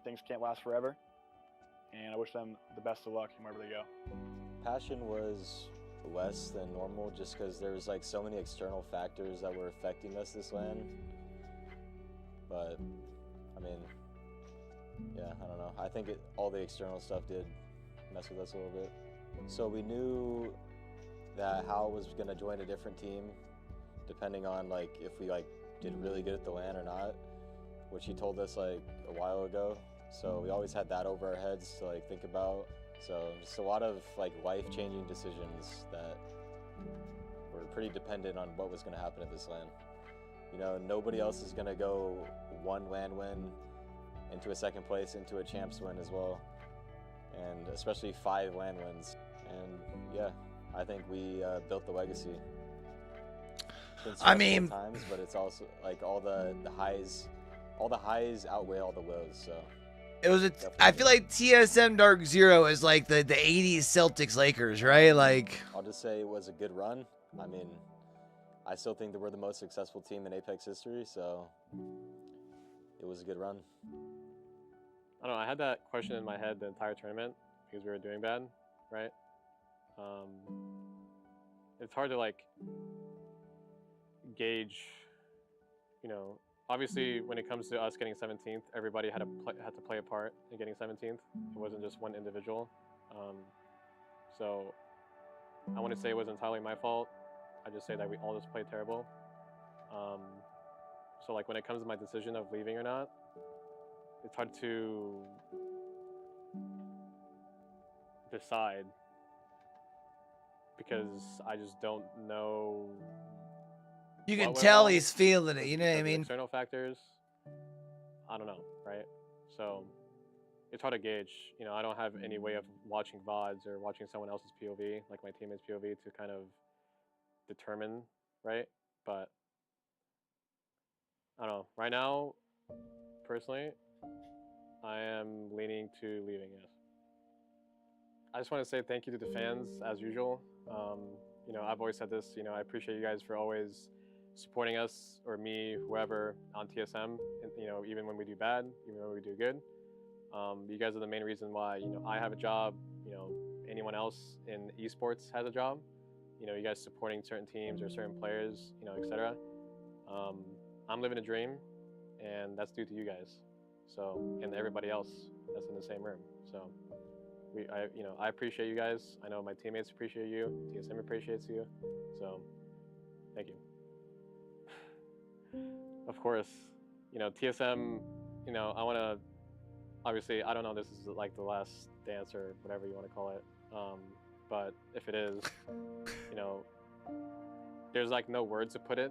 Things can't last forever. And I wish them the best of luck wherever they go. Passion was less than normal just because there was like so many external factors that were affecting us this LAN. But I mean, yeah, I don't know. I think all the external stuff did mess with us a little bit. So we knew that Hal was gonna join a different team depending on like if we like did really good at the LAN or not, which he told us like a while ago. So we always had that over our heads to like think about. So just a lot of like life-changing decisions that were pretty dependent on what was going to happen at this LAN. You know, nobody else is going to go one LAN win into a second place, into a champs win as well. And especially 5 LAN wins. And yeah, I think we built the legacy. I mean, times, but it's also like all the highs outweigh all the lows, so. It was I feel like TSM Dark Zero is like the 80s Celtics Lakers, right? Like I'll just say it was a good run. I mean, I still think that we're the most successful team in Apex history, so it was a good run. I don't know, I had that question in my head the entire tournament because we were doing bad, right? It's hard to like gauge, you know, obviously, when it comes to us getting 17th, everybody had to play a part in getting 17th. It wasn't just one individual. So I wouldn't say it was entirely my fault. I just say that we all just played terrible. So like when it comes to my decision of leaving or not, it's hard to decide because I just don't know. You can what went tell wrong he's feeling it, you know what I because of mean? External factors, I don't know, right? So it's hard to gauge. You know, I don't have any way of watching VODs or watching someone else's POV, like my teammate's POV, to kind of determine, right? But I don't know. Right now, personally, I am leaning to leaving, yes. I just want to say thank you to the fans, as usual. You know, I've always said this, you know, I appreciate you guys for always supporting us, or me, whoever, on TSM, and, you know, even when we do bad, even when we do good. You guys are the main reason why, you know, I have a job, you know, anyone else in esports has a job. You know, you guys supporting certain teams or certain players, you know, etc. I'm living a dream, and that's due to you guys. So, and everybody else that's in the same room. So, you know, I appreciate you guys. I know my teammates appreciate you. TSM appreciates you. So, thank you. Of course, you know, TSM, you know, I want to, obviously, I don't know, this is like the last dance or whatever you want to call it. But if it is, you know, there's like no words to put it,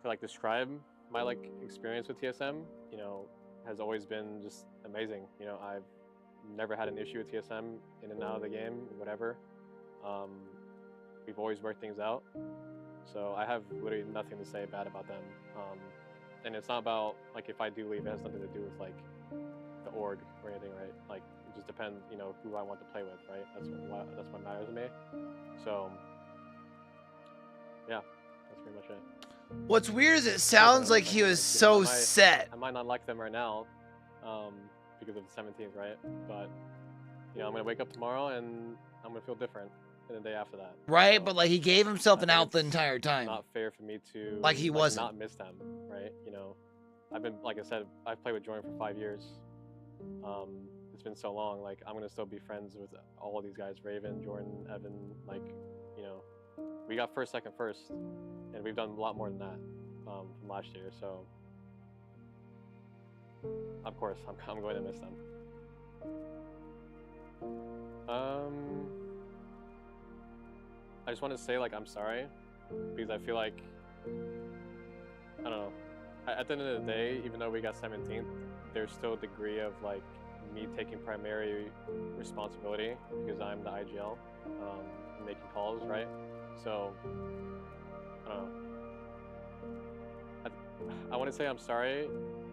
to like describe my like experience with TSM, you know, has always been just amazing. You know, I've never had an issue with TSM in and out of the game, whatever. We've always worked things out. So I have literally nothing to say bad about them. And it's not about, like, if I do leave, it has nothing to do with like the org or anything, right? Like, it just depends, you know, who I want to play with, right? That's what matters to me. So, yeah, that's pretty much it. What's weird is it sounds like he was so set. I might not like them right now, because of the 17th, right? But, you know, I'm gonna wake up tomorrow and I'm gonna feel different than the day after that. Right, but like he gave himself an out the entire time. Not fair for me to like he wasn't not miss them, right? You know, I've been, like I said, I've played with Jordan for 5 years. It's been so long. Like, I'm gonna still be friends with all of these guys: Raven, Jordan, Evan. Like, you know, we got first, second, first, and we've done a lot more than that from last year. So, of course, I'm going to miss them. I just want to say, like, I'm sorry, because I feel like, I don't know, at the end of the day, even though we got 17th, there's still a degree of, like, me taking primary responsibility because I'm the IGL, making calls, right? So, I don't know. I want to say I'm sorry,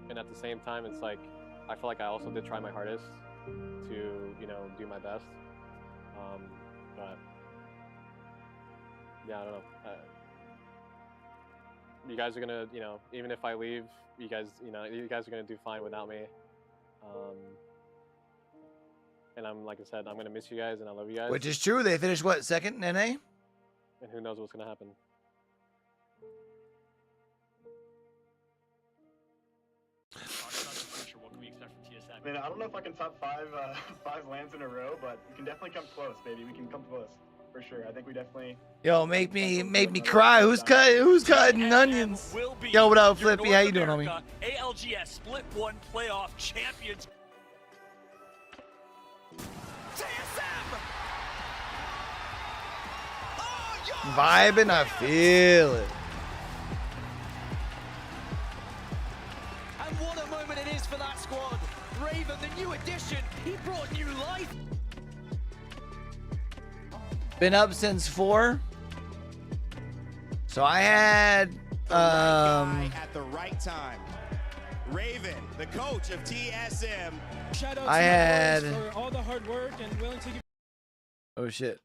and at the same time, it's like, I feel like I also did try my hardest to, you know, do my best, but yeah, I don't know. You guys are gonna, you know, even if I leave, you guys are gonna do fine without me. And I'm, like I said, I'm gonna miss you guys, and I love you guys. Which is true. They finished what, second in NA? And who knows what's gonna happen. I mean, I don't know if I can top five lands in a row, but we can definitely come close, baby. We can come close for sure. I think we definitely. Yo, make me cry. Who's cutting onions? Yo, what up, Flippy? How you doing, homie? ALGS Split 1 playoff champions. Vibing, I feel it. And what a moment it is for that squad. Raven, the new addition, he brought new life. Been up since 4. So I had at the right time. Raven, the coach of TSM. Shout out I to had my boys for all the hard work and willing to give. Oh shit.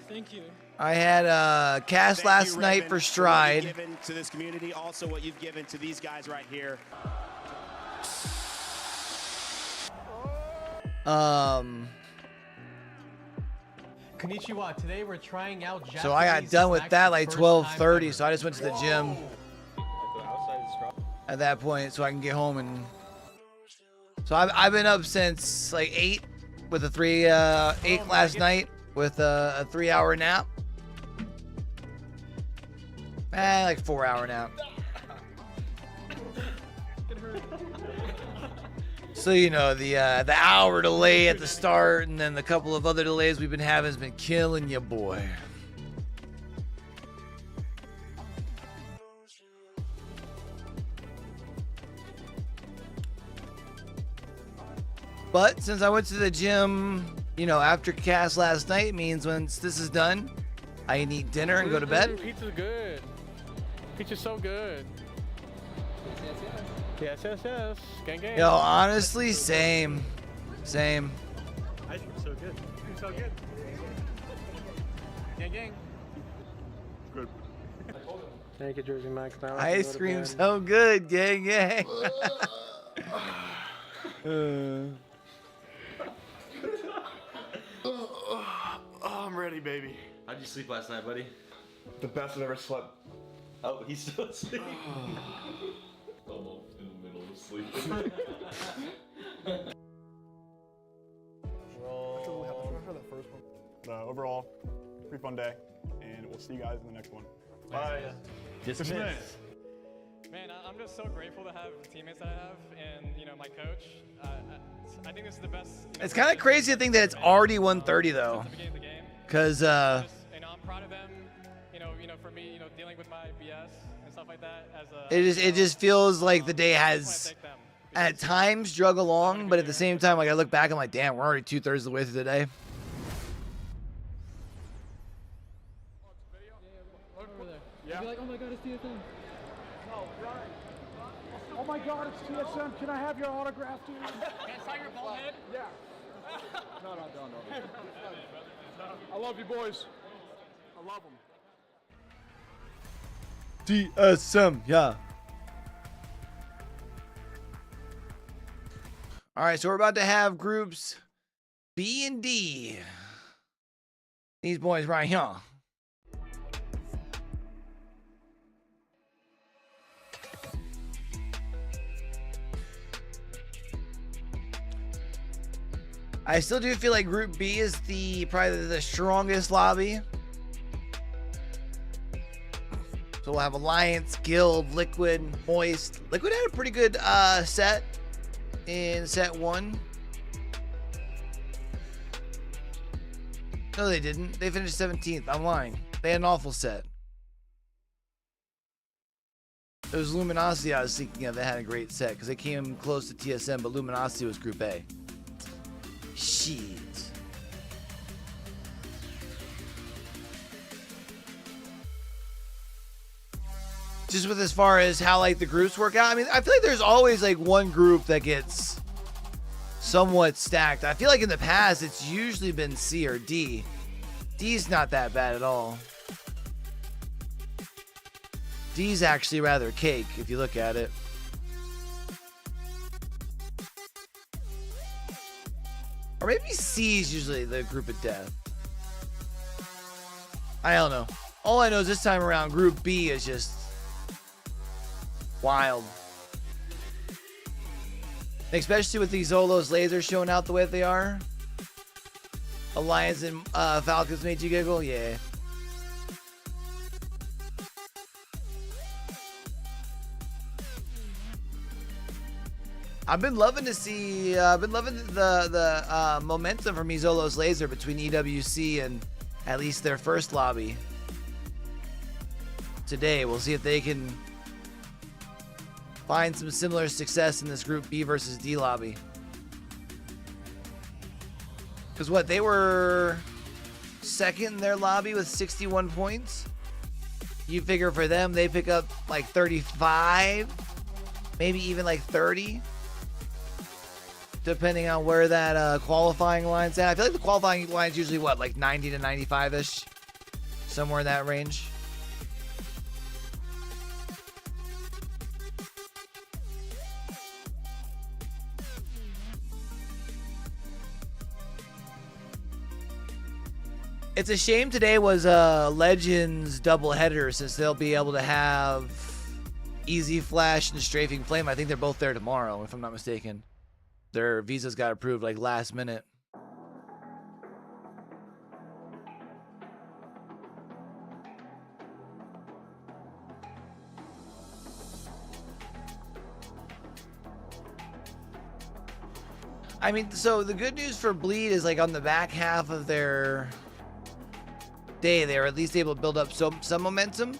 Thank you. I had cast last night for Stride. What you've given to this community, also what you've given to these guys right here. Konnichiwa. Today we're trying out Japanese. So I got done with that like 12:30, so I just went to the gym at that point so I can get home. And so I've been up since like 8 with the 8 last night, with a 3-hour nap. Like 4-hour nap. So you know the hour delay at the start, and then the couple of other delays we've been having has been killing you, boy. But since I went to the gym, you know, after cast last night, means once this is done, I can eat dinner and go to bed. Pizza's good. Pizza's so good. Yes. Gang, gang. Yo, honestly, same. Same. Ice cream's so good. So good. Gang, gang. Good. Thank you, Jersey Max. Now Ice cream's so good, gang, gang. Oh, I'm ready, baby. How'd you sleep last night, buddy? The best I've ever slept. Oh, he's still asleep. Almost in the middle of sleep. Overall, pretty fun day, and we'll see you guys in the next one. Bye. Dismiss. Man, I'm just so grateful to have the teammates that I have, and you know, my coach. I think this is the best. It's kind of crazy to think that it's already 1:30 though, because and I'm proud of them. You know, for me, you know, dealing with my BS and stuff like that. it just feels like the day has at times drug along, but at the same time, like I look back, I'm like, damn, we're already 2/3 of the way through the day. Yeah. You're like, oh my god, it's TSM. Oh my god, it's TSM. Can I have your autograph, dude? Can I sign your bald head? Yeah. No. I love you, boys. I love them. TSM, yeah. All right, so we're about to have groups B and D. These boys right here. I still do feel like Group B is probably the strongest lobby. So we'll have Alliance, Guild, Liquid, Moist. Liquid had a pretty good set in set 1. No, they didn't. They finished 17th. I'm lying. They had an awful set. It was Luminosity I was thinking of that had a great set because they came close to TSM, but Luminosity was Group A. Shit. Just with as far as how like the groups work out, I mean, I feel like there's always like one group that gets somewhat stacked. I feel like in the past it's usually been C or D. D's not that bad at all. D's actually rather cake if you look at it. Or maybe C is usually the group of death. I don't know. All I know is this time around, Group B is just wild. Especially with these Zolos lasers showing out the way they are. Alliance and Falcons made you giggle? Yeah. I've been loving to see. I've been loving the momentum from Mizolo's laser between EWC and at least their first lobby. Today, we'll see if they can find some similar success in this Group B versus D lobby. Because what, they were second in their lobby with 61 points. You figure for them, they pick up like 35, maybe even like 30. Depending on where that qualifying line's at. I feel like the qualifying line's usually what, like 90 to 95-ish? Somewhere in that range. It's a shame today was a Legends doubleheader since they'll be able to have Easy Flash and Strafing Flame. I think they're both there tomorrow, if I'm not mistaken. Their visas got approved like last minute. I mean, so the good news for Bleed is like on the back half of their day, they were at least able to build up some momentum,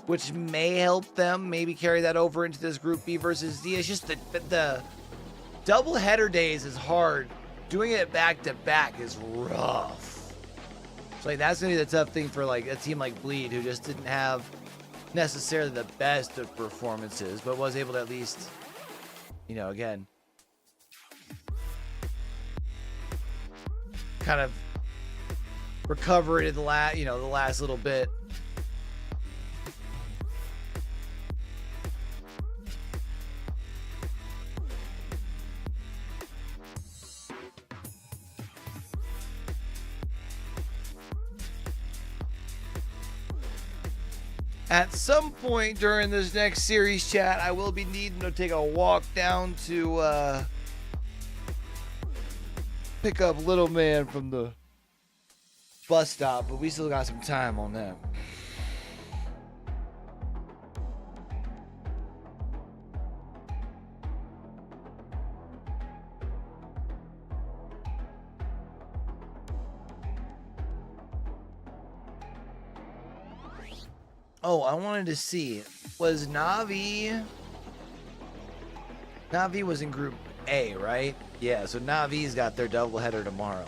which may help them maybe carry that over into this Group B versus D. It's just the double header days is hard. Doing it back to back is rough. So like that's gonna be the tough thing for like a team like Bleed, who just didn't have necessarily the best of performances, but was able to at least, you know, again, kind of recover it in the last little bit. At some point during this next series chat, I will be needing to take a walk down to pick up little man from the bus stop, but we still got some time on that. Oh, I wanted to see, was Na'Vi was in Group A, right? Yeah, so Navi's got their doubleheader tomorrow.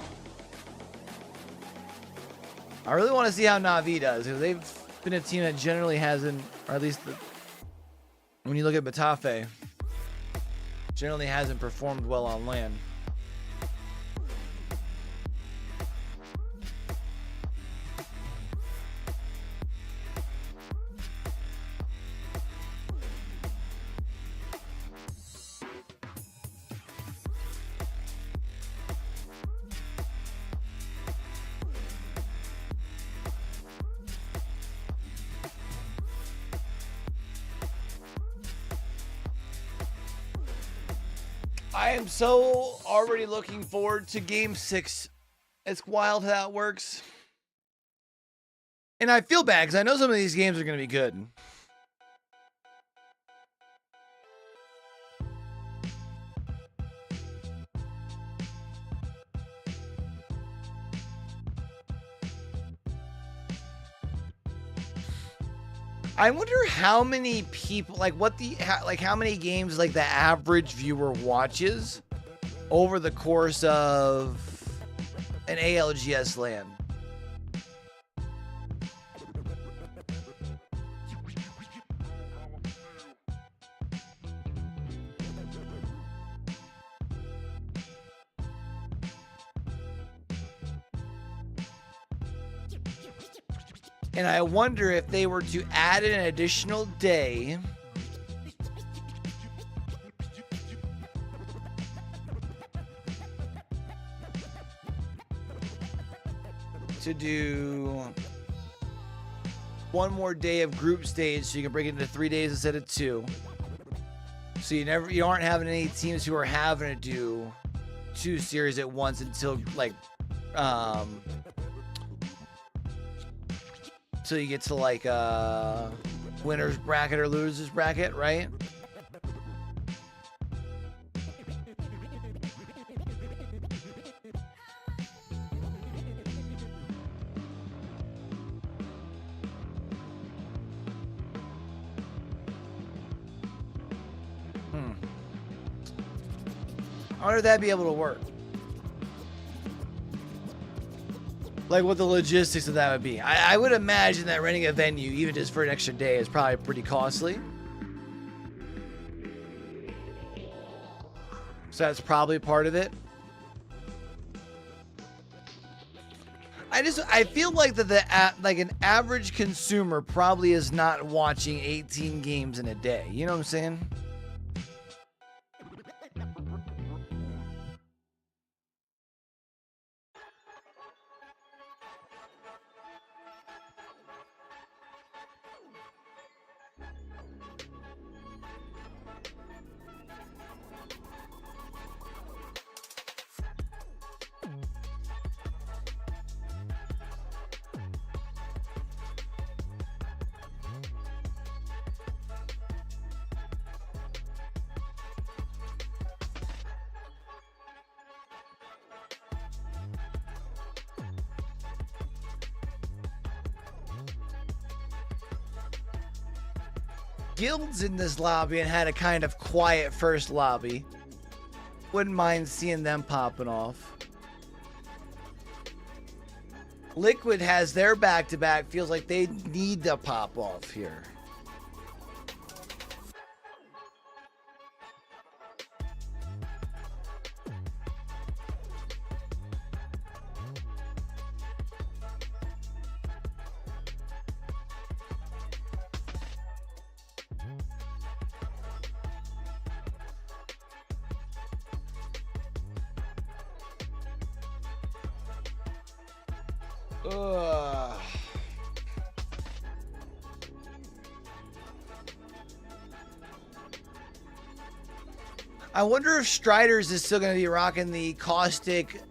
I really want to see how Na'Vi does, because they've been a team that generally hasn't, or at least when you look at Batafe, generally hasn't performed well on land. I am so already looking forward to Game 6. It's wild how that works. And I feel bad because I know some of these games are going to be good. I wonder how many people, like how many games like the average viewer watches over the course of an ALGS LAN. And I wonder if they were to add an additional day to do one more day of group stage, so you can break it into 3 days instead of 2. So you aren't having any teams who are having to do 2 series at once until like till you get to like winner's bracket or loser's bracket, right? I wonder if that'd be able to work. Like what the logistics of that would be. I would imagine that renting a venue, even just for an extra day, is probably pretty costly. So that's probably part of it. I feel like that like an average consumer probably is not watching 18 games in a day. You know what I'm saying? Guilds in this lobby and had a kind of quiet first lobby. Wouldn't mind seeing them popping off. Liquid has their back-to-back. Feels like they need to pop off here. Ugh. I wonder if Striders is still going to be rocking the caustic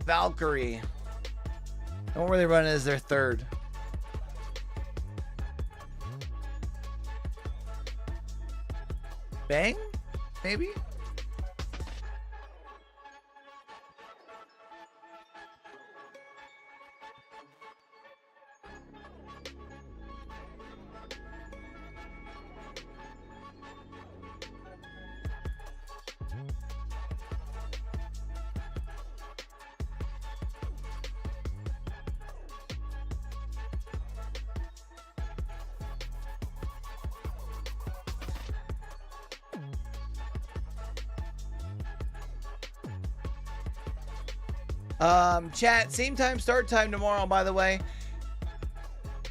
Valkyrie. Don't really run it as their third. Bang? Maybe? Chat, same time, start time tomorrow, by the way.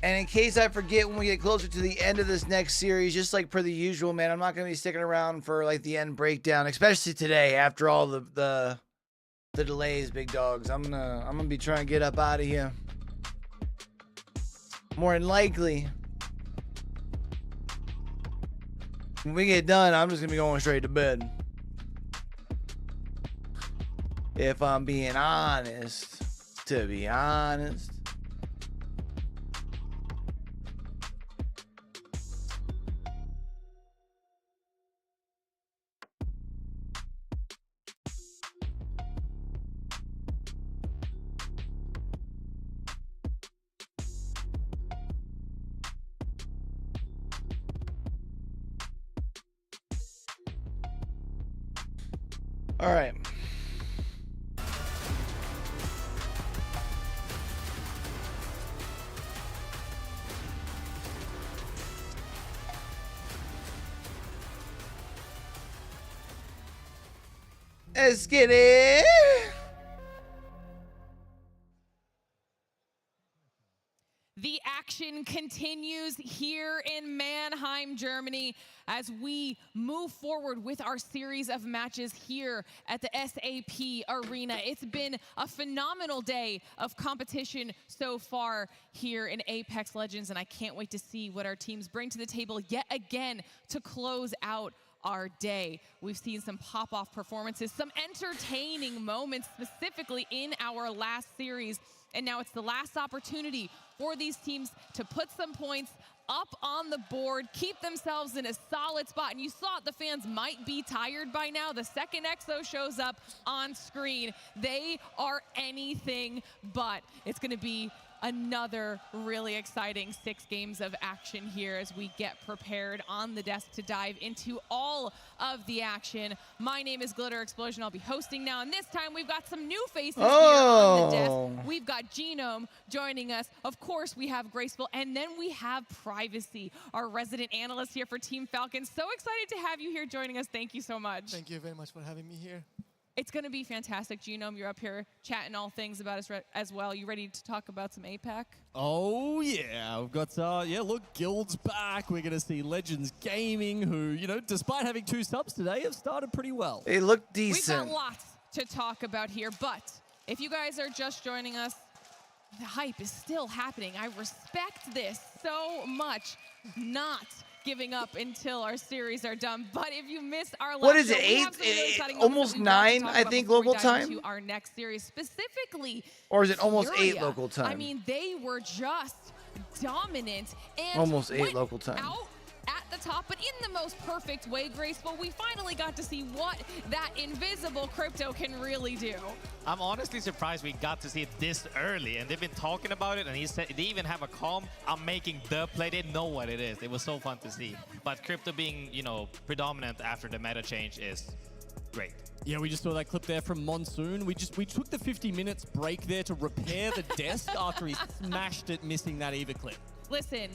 And in case I forget when we get closer to the end of this next series, just like per the usual, man, I'm not going to be sticking around for like the end breakdown, especially today after all the delays, big dogs. I'm gonna be trying to get up out of here. More than likely, when we get done, I'm just going to be going straight to bed. If I'm being honest, to be honest. All right. Let's get it. The action continues here in Mannheim, Germany, as we move forward with our series of matches here at the SAP Arena. It's been a phenomenal day of competition so far here in Apex Legends, and I can't wait to see what our teams bring to the table yet again to close out our day. We've seen some pop-off performances, some entertaining moments specifically in our last series, and now it's the last opportunity for these teams to put some points up on the board, keep themselves in a solid spot. And you thought the fans might be tired by now. The second EXO shows up on screen, they are anything but. It's going to be another really exciting 6 games of action here as we get prepared on the desk to dive into all of the action. My name is Glitter Explosion. I'll be hosting now, and this time we've got some new faces here on the desk. We've got Genome joining us. Of course, we have Graceful, and then we have Privacy, our resident analyst here for Team Falcons. So excited to have you here joining us. Thank you so much. Thank you very much for having me here. It's going to be fantastic. Genome, you're up here chatting all things about us as well. You ready to talk about some APAC? Oh, yeah. We've got, look, Guild's back. We're going to see Legends Gaming, who, despite having 2 subs today, have started pretty well. They look decent. We've got lots to talk about here, but if you guys are just joining us, the hype is still happening. I respect this so much. Not giving up until our series are done. But if you missed our last what is show, it, 8? Almost 9, I think, local time? To our next series, specifically or is it almost Furia. 8 local time? I mean, they were just dominant. And almost 8 local time. Out at the top, but in the most perfect way, Graceful. We finally got to see what that invisible Crypto can really do. I'm honestly surprised we got to see it this early, and they've been talking about it, and he said they even have a calm, I'm making the play. They know what it is. It was so fun to see. But Crypto being, you know, predominant after the meta change is great. Yeah, we just saw that clip there from Monsoon. We took the 50 minutes break there to repair the desk after he smashed it, missing that Eva clip. Listen,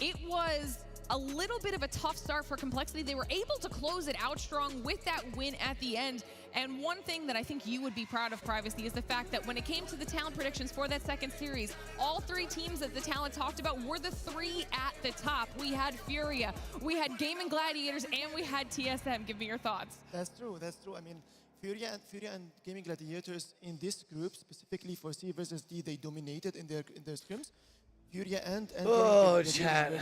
it was a little bit of a tough start for Complexity. They were able to close it out strong with that win at the end. And one thing that I think you would be proud of, Privacy, is the fact that when it came to the talent predictions for that second series, all three teams that the talent talked about were the three at the top. We had Furia, we had Gaming Gladiators, and we had TSM. Give me your thoughts. That's true. That's true. I mean, Furia and Gaming Gladiators in this group, specifically for C versus D, they dominated in their scrims. Furia and oh, chat.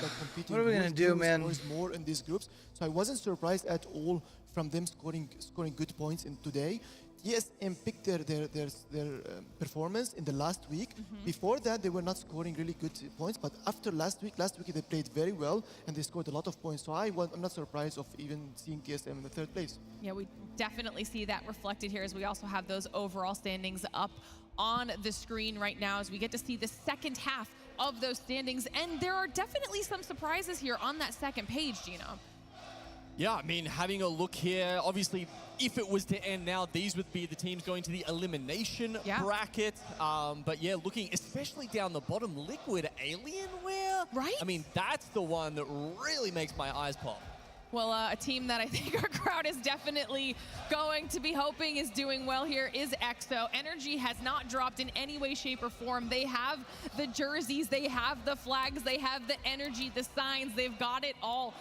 What are we gonna do, man? More in these groups, so I wasn't surprised at all from them scoring good points in today. TSM picked their performance in the last week. Before that, they were not scoring really good points, but after last week they played very well and they scored a lot of points. So I'm not surprised of even seeing TSM in the third place. Yeah, we definitely see that reflected here as we also have those overall standings up on the screen right now as we get to see the second half of those standings. And there are definitely some surprises here on that second page, Gino. Yeah, I mean, having a look here, obviously, if it was to end now, these would be the teams going to the elimination bracket. But yeah, looking especially down the bottom, Liquid Alienware. Right? I mean, that's the one that really makes my eyes pop. Well, a team that I think our crowd is definitely going to be hoping is doing well here is EXO. Energy has not dropped in any way, shape, or form. They have the jerseys, they have the flags, they have the energy, the signs, they've got it all.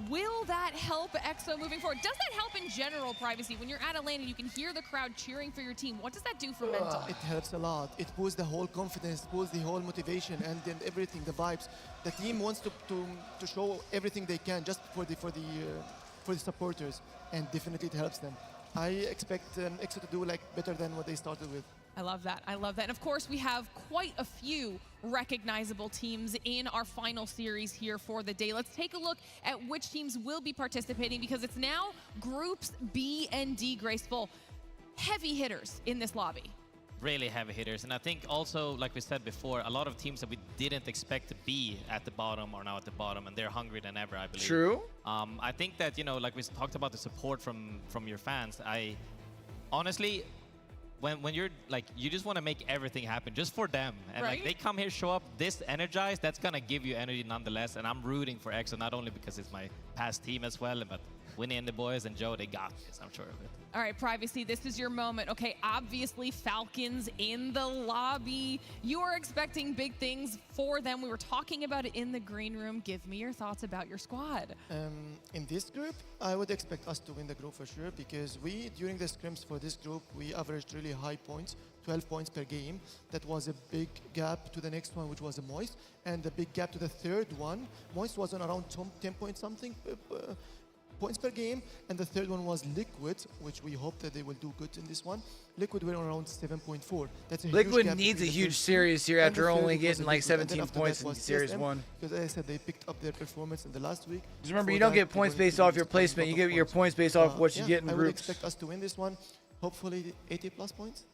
Will that help EXO moving forward? Does that help in general, Privacy? When you're at a lane and you can hear the crowd cheering for your team, what does that do for mental? It helps a lot. It boosts the whole confidence, boosts the whole motivation, and then everything, the vibes. The team wants to show everything they can just for the supporters, and definitely it helps them. I expect EXO to do better than what they started with. I love that. I love that. And of course, we have quite a few recognizable teams in our final series here for the day. Let's take a look at which teams will be participating because it's now groups B and D, Graceful. Heavy hitters in this lobby. Really heavy hitters. And I think also, like we said before, a lot of teams that we didn't expect to be at the bottom are now at the bottom, and they're hungrier than ever, I believe. True. I think that, you know, like we talked about the support from your fans, I honestly, when you're like, you just want to make everything happen just for them. And like they come here, show up this energized, that's going to give you energy nonetheless. And I'm rooting for EXO, not only because it's my past team as well, but Winnie and the boys and Joe, they got this, I'm sure of it. All right, Privacy, this is your moment. Okay, obviously Falcons in the lobby. You are expecting big things for them. We were talking about it in the green room. Give me your thoughts about your squad. In this group, I would expect us to win the group for sure because during the scrims for this group, we averaged really high points, 12 points per game. That was a big gap to the next one, which was a Moist, and a big gap to the third one. Moist was on around 10 point something points per game, and the third one was Liquid, which we hope that they will do good in this one. Liquid were around 7.4. That's a Liquid huge gap needs a huge first series here after only getting like and 17 points in Series 1. Because as I said, they picked up their performance in the last week. Just remember, you don't get points based off your placement. You get your points based off what you get in I would groups. expect us to win this one. Hopefully 80 plus points.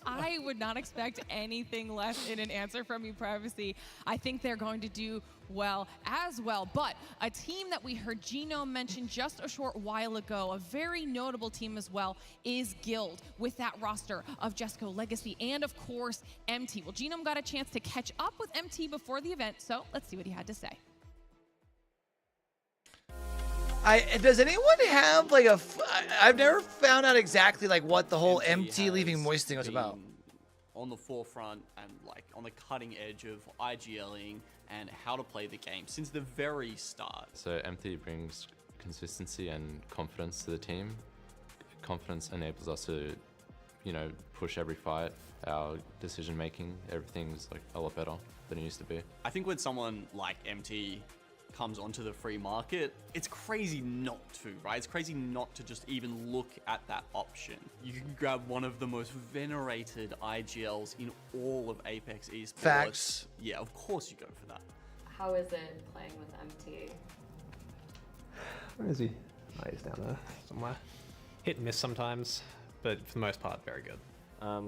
I would not expect anything less in an answer from you, Privacy. I think they're going to do well as well. But a team that we heard Gino mention just a short while ago, a very notable team as well, is Guild with that roster of Jesco, Legacy, and of course, MT. Well, Gino got a chance to catch up with MT before the event, so let's see what he had to say. Does anyone have like I've never found out exactly like what the whole MT leaving Moist thing was about. On the forefront and like on the cutting edge of IGLing and how to play the game since the very start. So MT brings consistency and confidence to the team. Confidence enables us to, you know, push every fight. Our decision making, everything's like a lot better than it used to be. I think when someone like MT comes onto the free market, it's crazy not to, right? It's crazy not to just even look at that option. You can grab one of the most venerated IGLs in all of Apex Esports. Facts. Yeah, of course you go for that. How is it playing with MT? Where is he? Oh, he's down there somewhere. Hit and miss sometimes, but for the most part, very good.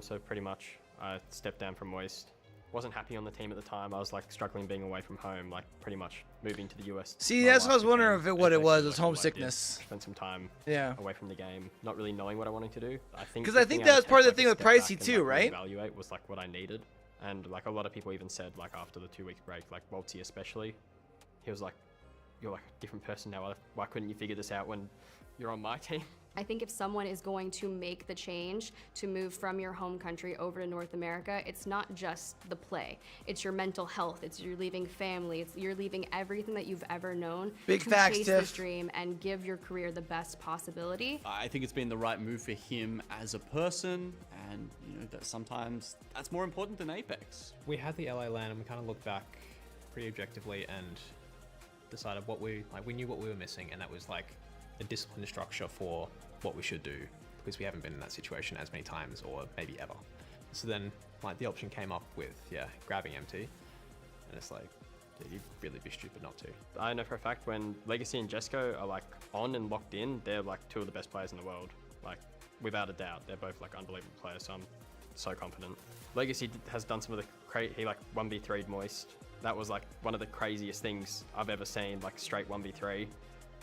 So pretty much, I stepped down from Moist. Wasn't happy on the team at the time. I was like struggling being away from home, like pretty much moving to the US. See, that's what I was wondering if what it was. It was homesickness. Spent some time Yeah. away from the game, not really knowing what I wanted to do. I think Because I think that was part of the thing with Pricey too, right? Evaluate was like what I needed, and like a lot of people even said like after the 2 week break, like Waltzy especially, he was like, "You're like a different person now. Why couldn't you figure this out when you're on my team?" I think if someone is going to make the change to move from your home country over to North America, it's not just the play. It's your mental health. It's you're leaving family. It's you're leaving everything that you've ever known Big to facts, chase Tiff. this dream and give your career the best possibility. I think it's been the right move for him as a person, and you know that sometimes that's more important than Apex. We had the LA LAN and we kind of looked back pretty objectively and decided we knew what we were missing, and that was like a disciplined structure for what we should do, because we haven't been in that situation as many times or maybe ever. So then like the option came up with grabbing MT, and it's like, yeah, you'd really be stupid not to. I know for a fact when Legacy and Jesco are like on and locked in, they're like two of the best players in the world. Like without a doubt, they're both like unbelievable players. So I'm so confident. Legacy has done some of the he like 1v3'd Moist. That was like one of the craziest things I've ever seen, like straight 1v3.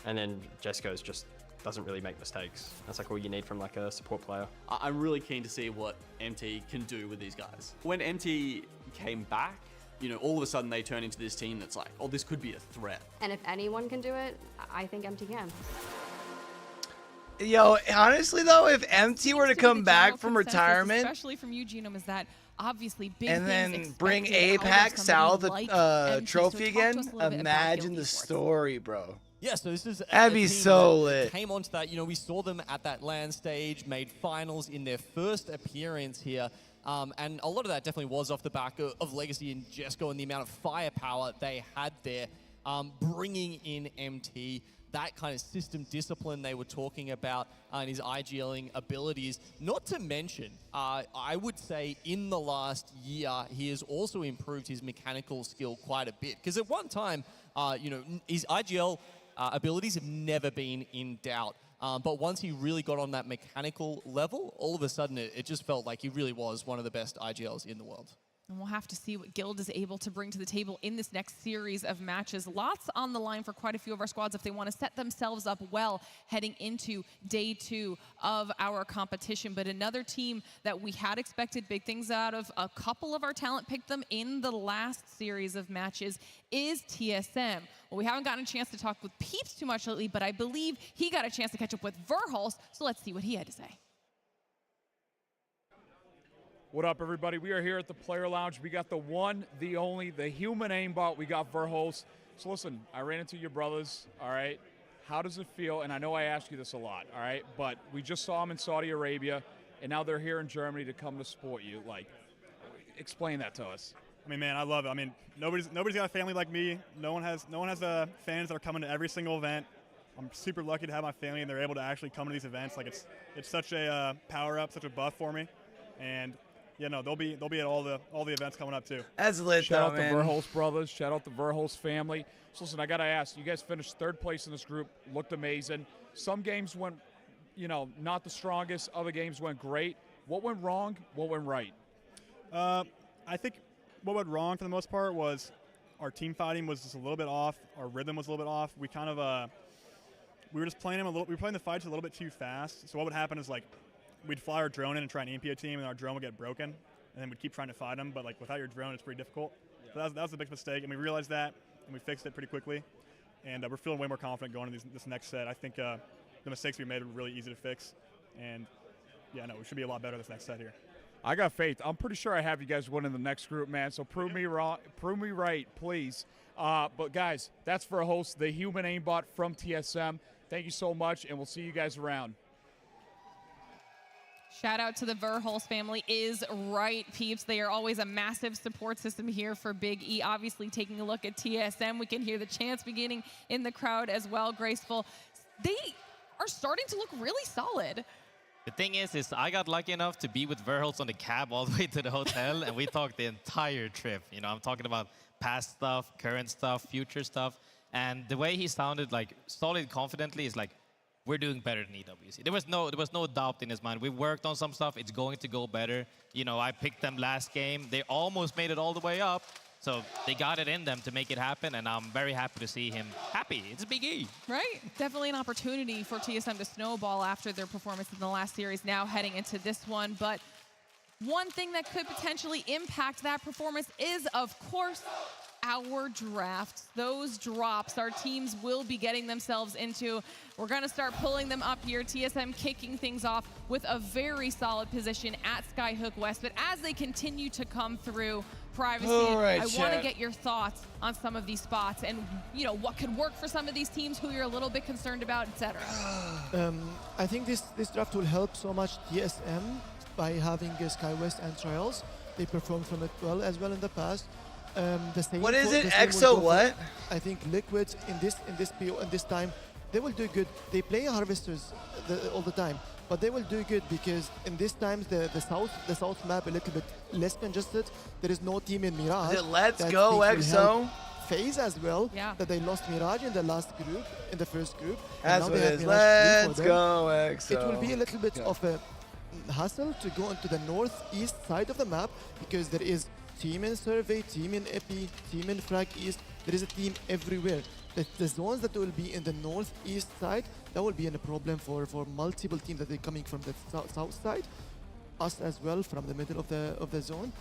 And then Jesco's just doesn't really make mistakes. That's like all you need from like a support player. I'm really keen to see what MT can do with these guys. When MT came back, you know, all of a sudden they turn into this team that's like, oh, this could be a threat. And if anyone can do it, I think MT can. Yo, honestly though, if MT were to come back from retirement, especially from Eugenum, is that obviously big and things then bring expected out of APAC South somebody like MT. So trophy talk to again, us a little bit about imagine Guild the Esports. story, bro. Yeah, so this is That'd a be team so that lit. came onto that. You know, we saw them at that LAN stage, made finals in their first appearance here. And a lot of that definitely was off the back of Legacy and Jesco and the amount of firepower they had there. Bringing in MT, that kind of system discipline they were talking about, and his IGLing abilities. Not to mention, I would say in the last year, he has also improved his mechanical skill quite a bit. Because at one time, you know, his IGL abilities have never been in doubt. But once he really got on that mechanical level, all of a sudden it just felt like he really was one of the best IGLs in the world. And we'll have to see what Guild is able to bring to the table in this next series of matches. Lots on the line for quite a few of our squads if they want to set themselves up well heading into day 2 of our competition. But another team that we had expected big things out of, a couple of our talent picked them in the last series of matches, is TSM. Well, we haven't gotten a chance to talk with Peeps too much lately, but I believe he got a chance to catch up with Verhulst, so let's see what he had to say. What up, everybody? We are here at the Player Lounge. We got the one, the only, the human aimbot. We got Verhulst. So listen, I ran into your brothers, all right? How does it feel? And I know I ask you this a lot, all right? But we just saw them in Saudi Arabia, and now they're here in Germany to come to support you. Like, explain that to us. I mean, man, I love it. I mean, nobody's got a family like me. No one has fans that are coming to every single event. I'm super lucky to have my family, and they're able to actually come to these events. Like, it's such a power up, such a buff for me, and yeah, no, they'll be at all the events coming up too. That's lit, Shout though, out man. the Verhulst brothers. Shout out the Verhulst family. So listen, I gotta ask, you guys finished 3rd place in this group. Looked amazing. Some games went, you know, not the strongest. Other games went great. What went wrong? What went right? I think what went wrong for the most part was our team fighting was just a little bit off. Our rhythm was a little bit off. We kind of we were just playing them a little. We were playing the fights a little bit too fast. So what would happen is like, we'd fly our drone in and try and EMP a team, and our drone would get broken, and then we'd keep trying to fight them. But like without your drone, it's pretty difficult. Yeah. So that was a big mistake, and we realized that, and we fixed it pretty quickly. And we're feeling way more confident going into this next set. I think the mistakes we made were really easy to fix, and yeah, no, we should be a lot better this next set here. I got faith. I'm pretty sure I have you guys winning the next group, man. So prove me wrong, prove me right, please. But guys, that's Verhulst, the human aimbot from TSM. Thank you so much, and we'll see you guys around. Shout out to the Verhulst family is right, peeps. They are always a massive support system here for Big E. Obviously, taking a look at TSM, we can hear the chants beginning in the crowd as well. Graceful. They are starting to look really solid. The thing is I got lucky enough to be with Verhulst on the cab all the way to the hotel, and we talked the entire trip. You know, I'm talking about past stuff, current stuff, future stuff. And the way he sounded, like, solid confidently is like, we're doing better than EWC. There was no doubt in his mind. We worked on some stuff. It's going to go better. You know, I picked them last game. They almost made it all the way up. So they got it in them to make it happen, and I'm very happy to see him happy. It's a big E. Right? Definitely an opportunity for TSM to snowball after their performance in the last series, now heading into this one. But one thing that could potentially impact that performance is, of course, our drafts. Those drops our teams will be getting themselves into. We're going to start pulling them up here. TSM kicking things off with a very solid position at Skyhook West. But as they continue to come through, Privacy, right, I want to get your thoughts on some of these spots and, you know, what could work for some of these teams, who you're a little bit concerned about, etc. I think this draft will help so much TSM by having SkyWest and Trials. They performed from it well as well in the past. The same What is it? EXO what? I think Liquid in this time they will do good. They play Harvesters all the time, but they will do good because in this time the south map a little bit less congested. There is no team in Mirage. Let's go EXO. FaZe as well. Yeah. That they lost Mirage in the last group, in the first group. That's what it is. Let's go EXO. It will be a little bit of a hassle to go into the northeast side of the map because there is team in Survey, team in Epi, team in Frag East. There is a team everywhere. The zones that will be in the northeast side, that will be a problem for multiple teams that are coming from the south side. Us as well from the middle of the zone.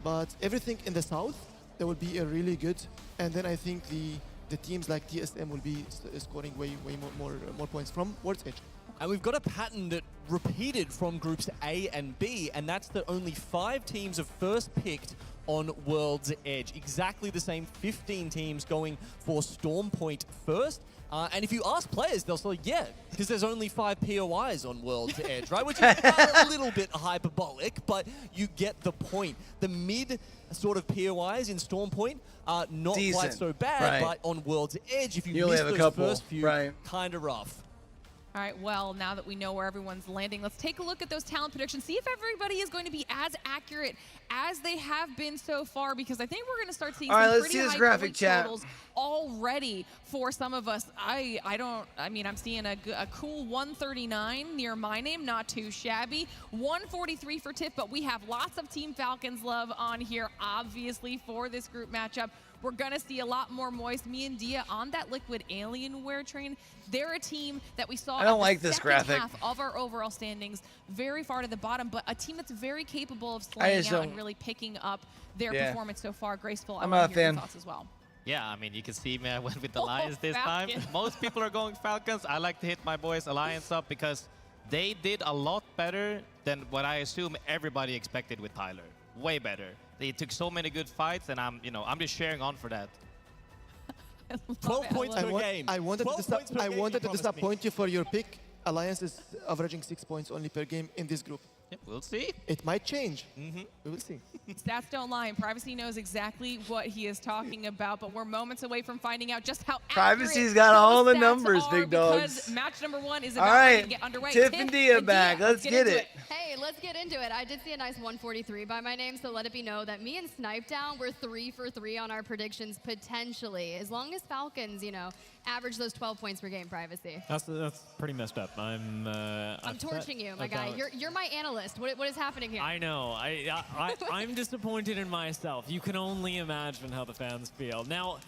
But everything in the south, that will be a really good. And then I think the teams like TSM will be scoring way more points from World's Edge. And we've got a pattern that repeated from groups A and B, and that's that only 5 teams are first picked on World's Edge. Exactly the same 15 teams going for Storm Point first. And if you ask players, they'll say, yeah, because there's only 5 POIs on World's Edge, right? Which is a little bit hyperbolic, but you get the point. The mid sort of POIs in Storm Point are not quite so bad, but on World's Edge, if you miss those first few, kind of rough. All right, well, now that we know where everyone's landing, let's take a look at those talent predictions, see if everybody is going to be as accurate as they have been so far, because I think we're going to start seeing some pretty high point totals already for some of us. I mean, I'm seeing a cool 139 near my name, not too shabby. 143 for Tiff, but we have lots of Team Falcons love on here, obviously, for this group matchup. We're going to see a lot more Moist. Me and Dia on that Liquid Alienware train. They're a team that we saw I don't like this graphic. half of our overall standings, very far to the bottom, but a team that's very capable of slaying out and really picking up their performance so far. Graceful, I'm not a fan. Thoughts as well. Yeah, I mean, you can see me, I went with Alliance this time. Most people are going Falcons. I like to hit my boys Alliance up because they did a lot better than what I assume everybody expected with Tyler. Way better. They took so many good fights, and I'm just sharing on for that. 12 points per game. I wanted to disappoint you for your pick. Alliance is averaging 6 points only per game in this group. Yeah, we'll see. It might change. We will see. Stats don't lie, and Privacy knows exactly what he is talking about, but we're moments away from finding out just how Privacy's got all the numbers, big dogs. Because match number 1 is about ready to get underway. Tiff and Dia back. Let's get it. Hey, let's get into it. I did see a nice 143 by my name, so let it be known that me and Snipedown were 3 for 3 on our predictions potentially. As long as Falcons, you know, average those 12 points per game. Privacy. That's pretty messed up. I'm torching you, my guy. You're my analyst. What is happening here? I know. I'm disappointed in myself. You can only imagine how the fans feel. Now,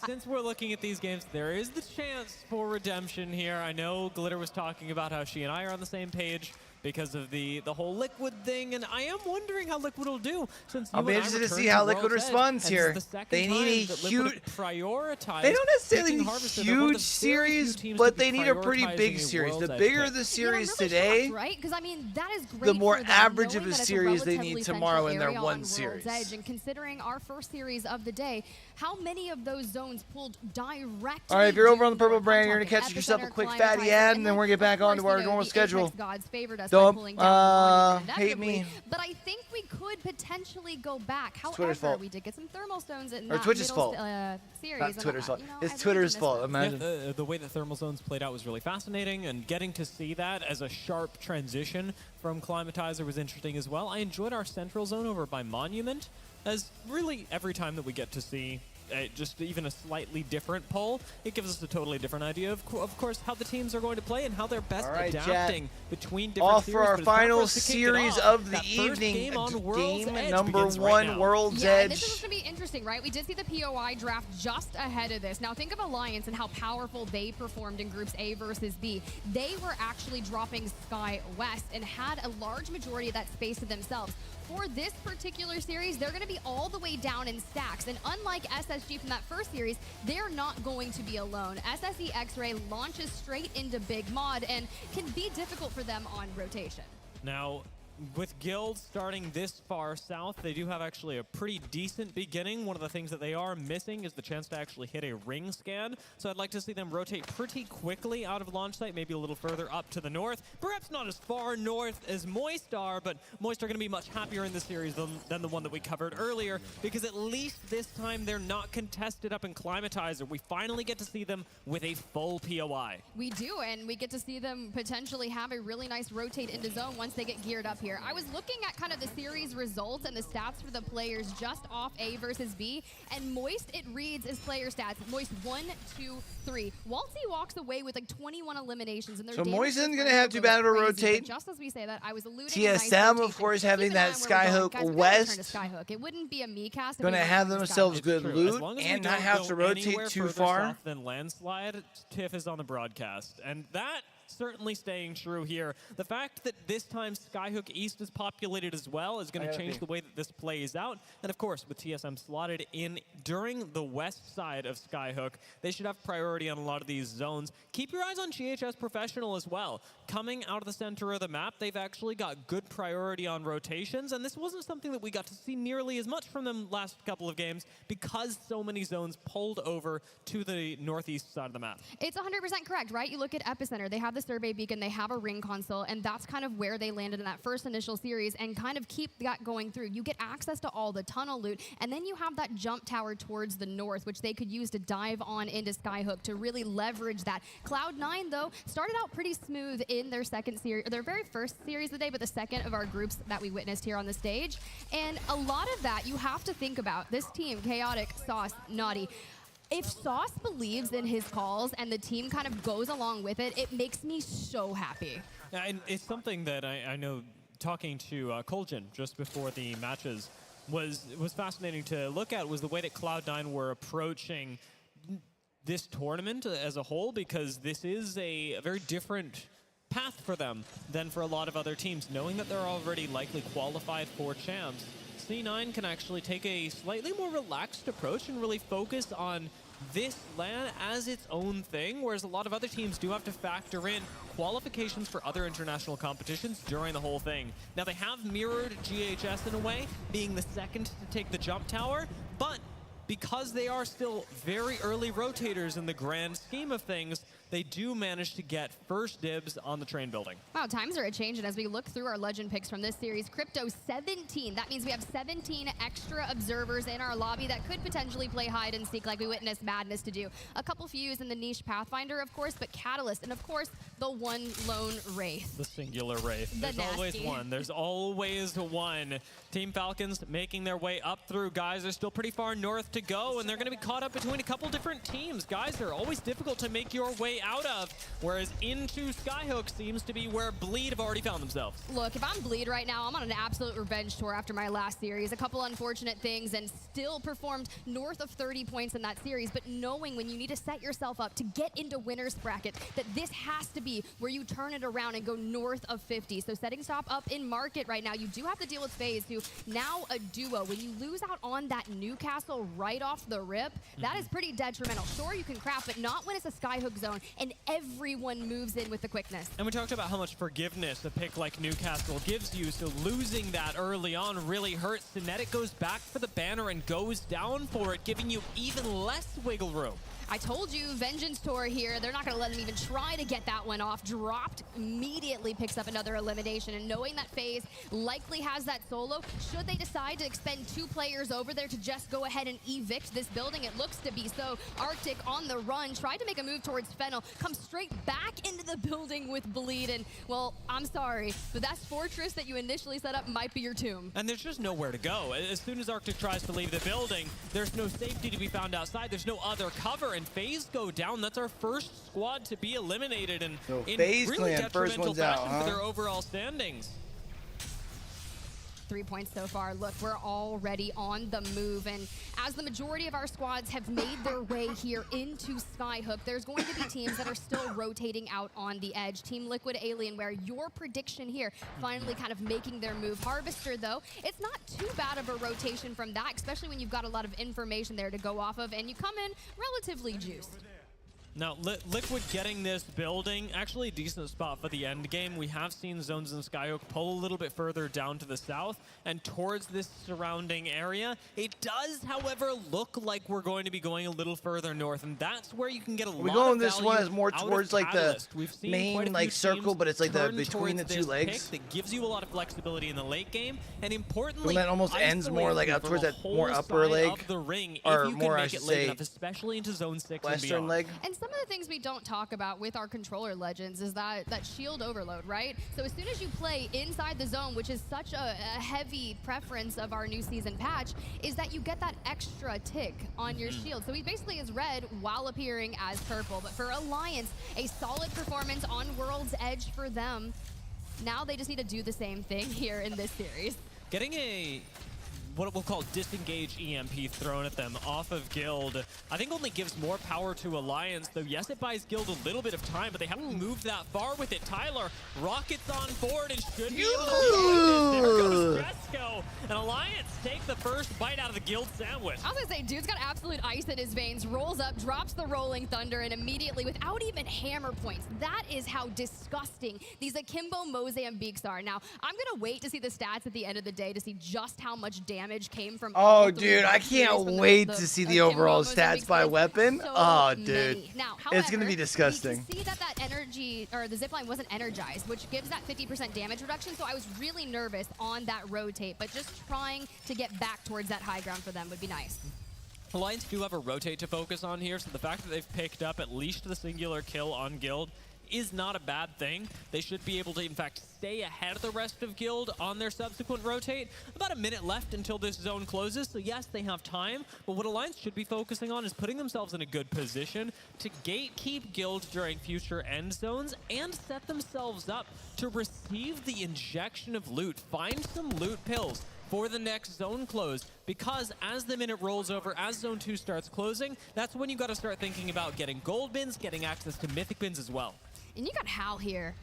since we're looking at these games, there is the chance for redemption here. I know Glitter was talking about how she and I are on the same page because of the whole Liquid thing, and I am wondering how Liquid will do. Since I'll be interested to see how Liquid responds here. They need a huge. They don't necessarily need a huge series, but they need a pretty big series. The bigger the series today, right? Because I mean, that is great. The more average of a series they need tomorrow in their one series. And considering our first series of the day, how many of those zones pulled directly? All right, if you're over on the purple brand, you're gonna catch yourself a quick fatty ad, and then we're gonna get back on to our normal schedule. Don't hate me. But I think we could potentially go back. However, we did get some thermal stones in that Twitch's fault. Series. Not Twitter's fault. It's Twitter's fault. Imagine. Yeah, the way the thermal zones played out was really fascinating, and getting to see that as a sharp transition from Climatizer was interesting as well. I enjoyed our central zone over by Monument, as really every time that we get to see just even a slightly different poll, it gives us a totally different idea of course, how the teams are going to play and how they're best adapting between different off series. for our But it's time final us to kick it series off. of the That first evening. game on Game Edge number begins right 1, now. World's Yeah, Edge. and this is going to be interesting, right? We did see the POI draft just ahead of this. Now think of Alliance and how powerful they performed in groups A versus B. They were actually dropping Sky West and had a large majority of that space to themselves. For this particular series, they're going to be all the way down in stacks. And unlike SSG from that first series, they're not going to be alone. SSE X-Ray launches straight into Big Mod and can be difficult for them on rotation. Now, with Guild starting this far south, they do have actually a pretty decent beginning. One of the things that they are missing is the chance to actually hit a ring scan. So I'd like to see them rotate pretty quickly out of launch site, maybe a little further up to the north. Perhaps not as far north as Moist are, but Moist are going to be much happier in this series than the one that we covered earlier, because at least this time they're not contested up in Climatizer. We finally get to see them with a full POI. We do, and we get to see them potentially have a really nice rotate into zone once they get geared up here. I was looking at kind of the series results and the stats for the players just off A versus B, and Moist, it reads as player stats. Moist 1, 2, 3. Waltzy walks away with like 21 eliminations, and So Moist isn't going to have too bad of a rotate. Just as we say that, I was alluding TSM, of course, having that Skyhook West. Skyhook. It wouldn't be a me cast. Going to have themselves good loot and not have to rotate too far. Than Landslide, Tiff is on the broadcast, and that certainly staying true here. The fact that this time Skyhook East is populated as well is going to change the way that this plays out. And of course, with TSM slotted in during the west side of Skyhook, they should have priority on a lot of these zones. Keep your eyes on GHS Professional as well. Coming out of the center of the map, they've actually got good priority on rotations, and this wasn't something that we got to see nearly as much from them last couple of games because so many zones pulled over to the northeast side of the map. It's 100% correct, right? You look at Epicenter, they have the survey beacon, they have a ring console, and that's kind of where they landed in that first initial series and kind of keep that going through. You get access to all the tunnel loot, and then you have that jump tower towards the north, which they could use to dive on into Skyhook to really leverage that. Cloud9, though, started out pretty smooth in their second series, their very first series of the day, but the second of our groups that we witnessed here on the stage. And a lot of that you have to think about. This team, Chaotic, Sauce, Naughty, if Sauce believes in his calls and the team kind of goes along with it, it makes me so happy. And it's something that I know talking to Koljan just before the matches was fascinating to look at, was the way that Cloud9 were approaching this tournament as a whole, because this is a very different path for them than for a lot of other teams. Knowing that they're already likely qualified for champs, C9 can actually take a slightly more relaxed approach and really focus on this LAN as its own thing, whereas a lot of other teams do have to factor in qualifications for other international competitions during the whole thing. Now, they have mirrored GHS in a way, being the second to take the jump tower, but because they are still very early rotators in the grand scheme of things, they do manage to get first dibs on the train building. Wow, times are a change, and as we look through our legend picks from this series, Crypto 17. That means we have 17 extra observers in our lobby that could potentially play hide and seek like we witnessed Madness to do. A couple Fuse in the niche Pathfinder, of course, but Catalyst, and of course, the one lone Wraith. The singular Wraith. The There's nasty. always one. There's always one. Team Falcons making their way up through. Guys are still pretty far north to go, and they're going to be caught up between a couple different teams. Guys are always difficult to make your way out of, whereas into Skyhook seems to be where Bleed have already found themselves. Look, if I'm Bleed right now, I'm on an absolute revenge tour after my last series. A couple unfortunate things and still performed north of 30 points in that series, but knowing when you need to set yourself up to get into winner's bracket, that this has to be where you turn it around and go north of 50. So setting stop up in market right now, you do have to deal with FaZe, who now a duo. When you lose out on that Newcastle right off the rip, that is pretty detrimental. Sure, you can craft, but not when it's a Skyhook zone and everyone moves in with the quickness. And we talked about how much forgiveness a pick like Newcastle gives you, so losing that early on really hurts. Synetic goes back for the banner and goes down for it, giving you even less wiggle room. I told you, Vengeance Tour here, they're not going to let him even try to get that one off. Dropped, immediately picks up another elimination, and knowing that FaZe likely has that solo, should they decide to expend 2 players over there to just go ahead and evict this building, it looks to be so. Arctic on the run, tried to make a move towards Fennel, comes straight back into the building with Bleed, and, well, I'm sorry, but that fortress that you initially set up might be your tomb. And there's just nowhere to go. As soon as Arctic tries to leave the building, there's no safety to be found outside. There's no other cover, and FaZe go down. That's our first squad to be eliminated, and So in FaZe really clan, first detrimental one's out, fashion for their overall standings. 3 points so far. Look, we're already on the move, and as the majority of our squads have made their way here into Skyhook, there's going to be teams that are still rotating out on the edge. Team Liquid, Alienware, your prediction here, finally kind of making their move. Harvester, though, it's not too bad of a rotation from that, especially when you've got a lot of information there to go off of, and you come in relatively juiced. Now, Liquid getting this building, actually a decent spot for the end game. We have seen Zones and Skyhook pull a little bit further down to the south and towards this surrounding area. It does, however, look like we're going to be going a little further north, and that's where you can get a lot of value. We going this one as more towards like the main like circle, but it's like the between the 2 legs. That gives you a lot of flexibility in the late game, and importantly, that almost ends more like up towards that more upper leg, of the ring, or if you more can I make should it late say enough, especially into zone 6 western and beyond. leg. And some of the things we don't talk about with our controller legends is that shield overload, right? So as soon as you play inside the zone, which is such a heavy preference of our new season patch, is that you get that extra tick on your shield. So he basically is red while appearing as purple. But for Alliance, a solid performance on World's Edge for them. Now they just need to do the same thing here in this series. Getting a what we'll call disengage EMP thrown at them off of Guild, I think only gives more power to Alliance, though yes, it buys Guild a little bit of time, but they haven't moved that far with it. Tyler, rockets on board and should be able to do this. There goes Jesco, and Alliance take the first bite out of the Guild sandwich. I was gonna say, dude's got absolute ice in his veins, rolls up, drops the Rolling Thunder, and immediately, without even hammer points, that is how disgusting these Akimbo Mozambiques are. Now, I'm gonna wait to see the stats at the end of the day to see just how much damage came from. Oh, dude, I can't wait to see the overall stats by weapon. Oh, dude, now, it's gonna be disgusting. You see that energy or the zipline wasn't energized, which gives that 50% damage reduction. So I was really nervous on that rotate, but just trying to get back towards that high ground for them would be nice. Alliance do have a rotate to focus on here, so the fact that they've picked up at least the singular kill on Guild is not a bad thing. They should be able to, in fact, stay ahead of the rest of Guild on their subsequent rotate. About a minute left until this zone closes, so yes, they have time, but what Alliance should be focusing on is putting themselves in a good position to gatekeep Guild during future end zones and set themselves up to receive the injection of loot. Find some loot pills for the next zone close, because as the minute rolls over, as zone 2 starts closing, that's when you got to start thinking about getting gold bins, getting access to mythic bins as well. And you got Hal here,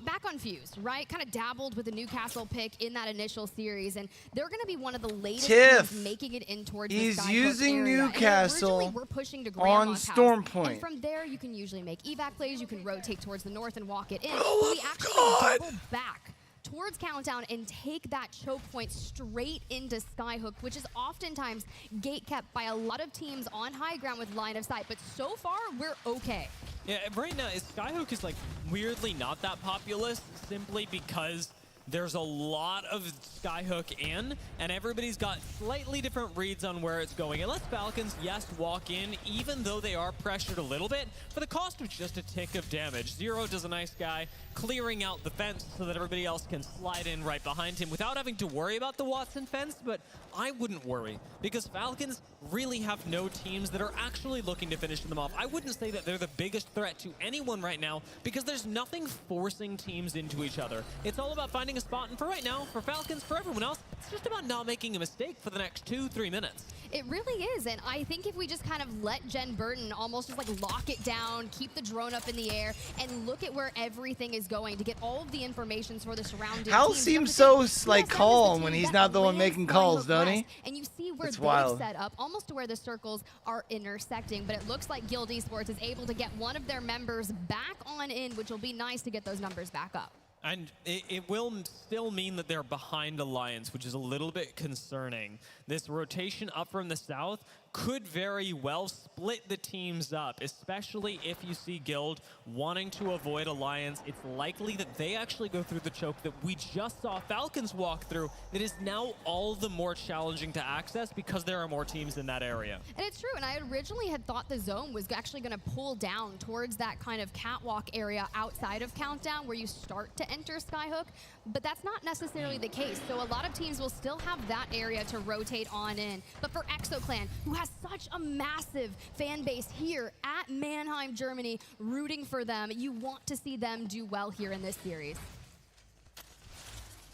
back on Fuse, right? Kind of dabbled with the Newcastle pick in that initial series, and they're going to be one of the latest teams making it in towards the Skyhook using area. Newcastle we're pushing to on Storm Point. And from there, you can usually make evac plays, you can rotate towards the north and walk it in. But we actually double back towards Countdown and take that choke point straight into Skyhook, which is oftentimes gate kept by a lot of teams on high ground with line of sight, but so far, we're okay. Yeah, right now, Skyhook is like weirdly not that populous simply because there's a lot of Skyhook in, and everybody's got slightly different reads on where it's going. Unless Falcons, yes, walk in, even though they are pressured a little bit, for the cost of just a tick of damage. Zero does a nice guy, clearing out the fence so that everybody else can slide in right behind him without having to worry about the Watson fence, but I wouldn't worry, because Falcons really have no teams that are actually looking to finish them off. I wouldn't say that they're the biggest threat to anyone right now, because there's nothing forcing teams into each other. It's all about finding a spot, and for right now, for Falcons, for everyone else, it's just about not making a mistake for the next 2-3 minutes. It really is, and I think if we just kind of let Jen Burton almost just like lock it down, keep the drone up in the air, and look at where everything is going to get all of the information for the surrounding Hal teams. seems so like calm when he's not the one making calls, don't he? And you see where It's they've wild. set up, almost to where the circles are intersecting, but it looks like Guild Esports is able to get one of their members back on in, which will be nice to get those numbers back up. And it will still mean that they're behind Alliance, which is a little bit concerning. this rotation up from the south could very well split the teams up, especially if you see Guild wanting to avoid Alliance. It's likely that they actually go through the choke that we just saw Falcons walk through that is now all the more challenging to access because there are more teams in that area. And it's true, and I originally had thought the zone was actually going to pull down towards that kind of catwalk area outside of Countdown where you start to enter Skyhook, but that's not necessarily the case. So a lot of teams will still have that area to rotate on in. But for ExoClan, who has such a massive fan base here at Mannheim, Germany, rooting for them, you want to see them do well here in this series.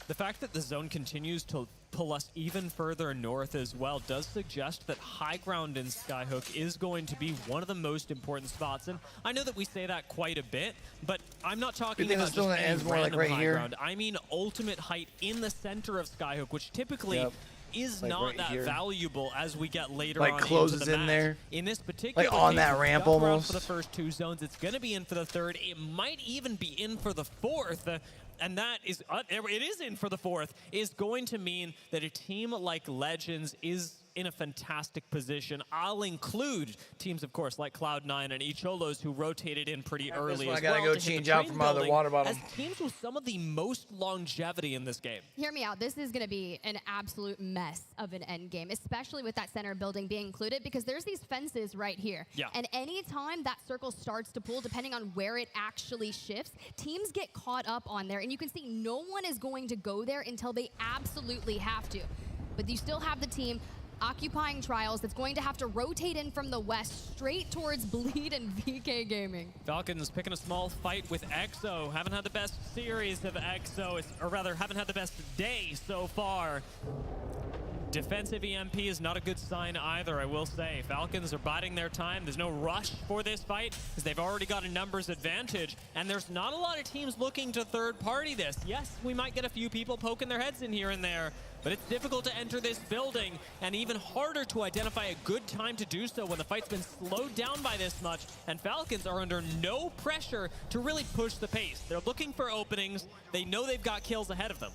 The fact that the zone continues to pull us even further north as well does suggest that high ground in Skyhook is going to be one of the most important spots. And I know that we say that quite a bit, but I'm not talking about just any random high ground. I mean ultimate height in the center of Skyhook, which typically is like not right that here. valuable as we get later Like on closes into the in match. there. In this particular Like on case, that it's ramp stuck around almost. for the first 2 zones. It's going to be in for the 3rd. It might even be in for the 4th. And that is, it is in for the 4th, is going to mean that a team like Legends is in a fantastic position. I'll include teams, of course, like Cloud9 and Icholos, who rotated in pretty early as I gotta well go to hit change the out train for my other building water bottle. as teams with some of the most longevity in this game. Hear me out. This is going to be an absolute mess of an end game, especially with that center building being included, because there's these fences right here. Yeah. And anytime that circle starts to pull, depending on where it actually shifts, teams get caught up on there. And you can see no one is going to go there until they absolutely have to. But you still have the team occupying Trials that's going to have to rotate in from the west straight towards Bleed and VK Gaming. Falcons picking a small fight with EXO. Haven't had the best series of EXO, or rather haven't had the best day so far. Defensive EMP is not a good sign either, I will say. Falcons are biding their time. There's no rush for this fight because they've already got a numbers advantage, and there's not a lot of teams looking to third-party this. Yes, we might get a few people poking their heads in here and there, but it's difficult to enter this building and even harder to identify a good time to do so when the fight's been slowed down by this much, and Falcons are under no pressure to really push the pace. They're looking for openings. They know they've got kills ahead of them.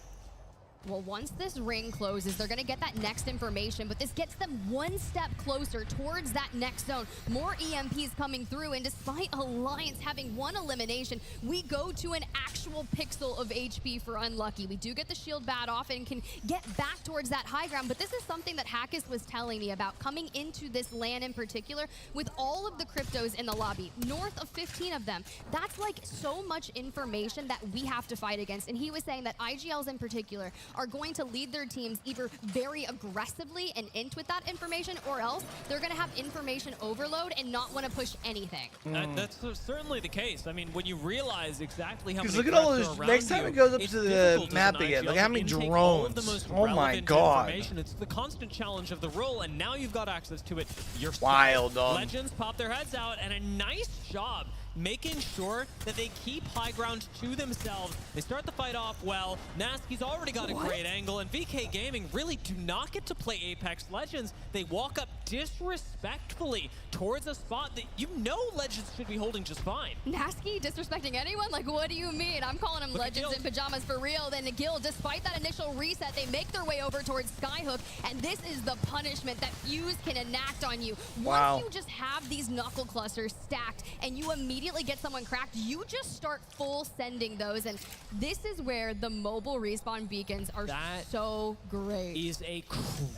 Well, once this ring closes, they're going to get that next information, but this gets them one step closer towards that next zone. More EMPs coming through, and despite Alliance having one elimination, we go to an actual pixel of HP for Unlucky. We do get the shield bat off and can get back towards that high ground, but this is something that Hackis was telling me about coming into this LAN in particular with all of the cryptos in the lobby, north of 15 of them. That's like so much information that we have to fight against, and he was saying that IGLs in particular are going to lead their teams either very aggressively and int with that information, or else they're going to have information overload and not want to push anything. That's certainly the case. I mean, when you realize exactly how many Look at all threats those. are Next around time you, it goes up it's to the difficult as map an again. IGL Look how many to intake all of the drones. most Oh my relevant god. information. It's the constant challenge of the role, and now you've got access to it yourself. Wild, dog. Legends pop their heads out, and a nice job making sure that they keep high ground to themselves. They start the fight off well. Nasky's already got a great angle, and VK Gaming really do not get to play Apex Legends. They walk up disrespectfully towards a spot that you know Legends should be holding just fine. Nasky disrespecting anyone? Like, what do you mean? I'm calling him Legends in pajamas for real. Then Gil, despite that initial reset, they make their way over towards Skyhook, and this is the punishment that Fuse can enact on you. Wow. Once you just have these knuckle clusters stacked and you immediately get someone cracked, you just start full sending those, and this is where the mobile respawn beacons are so great. Is a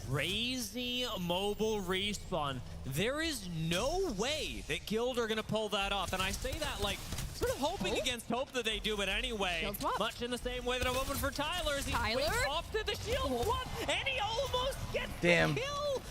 crazy mobile respawn. There is no way that Guild are going to pull that off, and I say that like sort of hoping against hope that they do it anyway. Much in the same way that I'm hoping for Tyler as he swings off to the shield swap, and he almost gets the kill.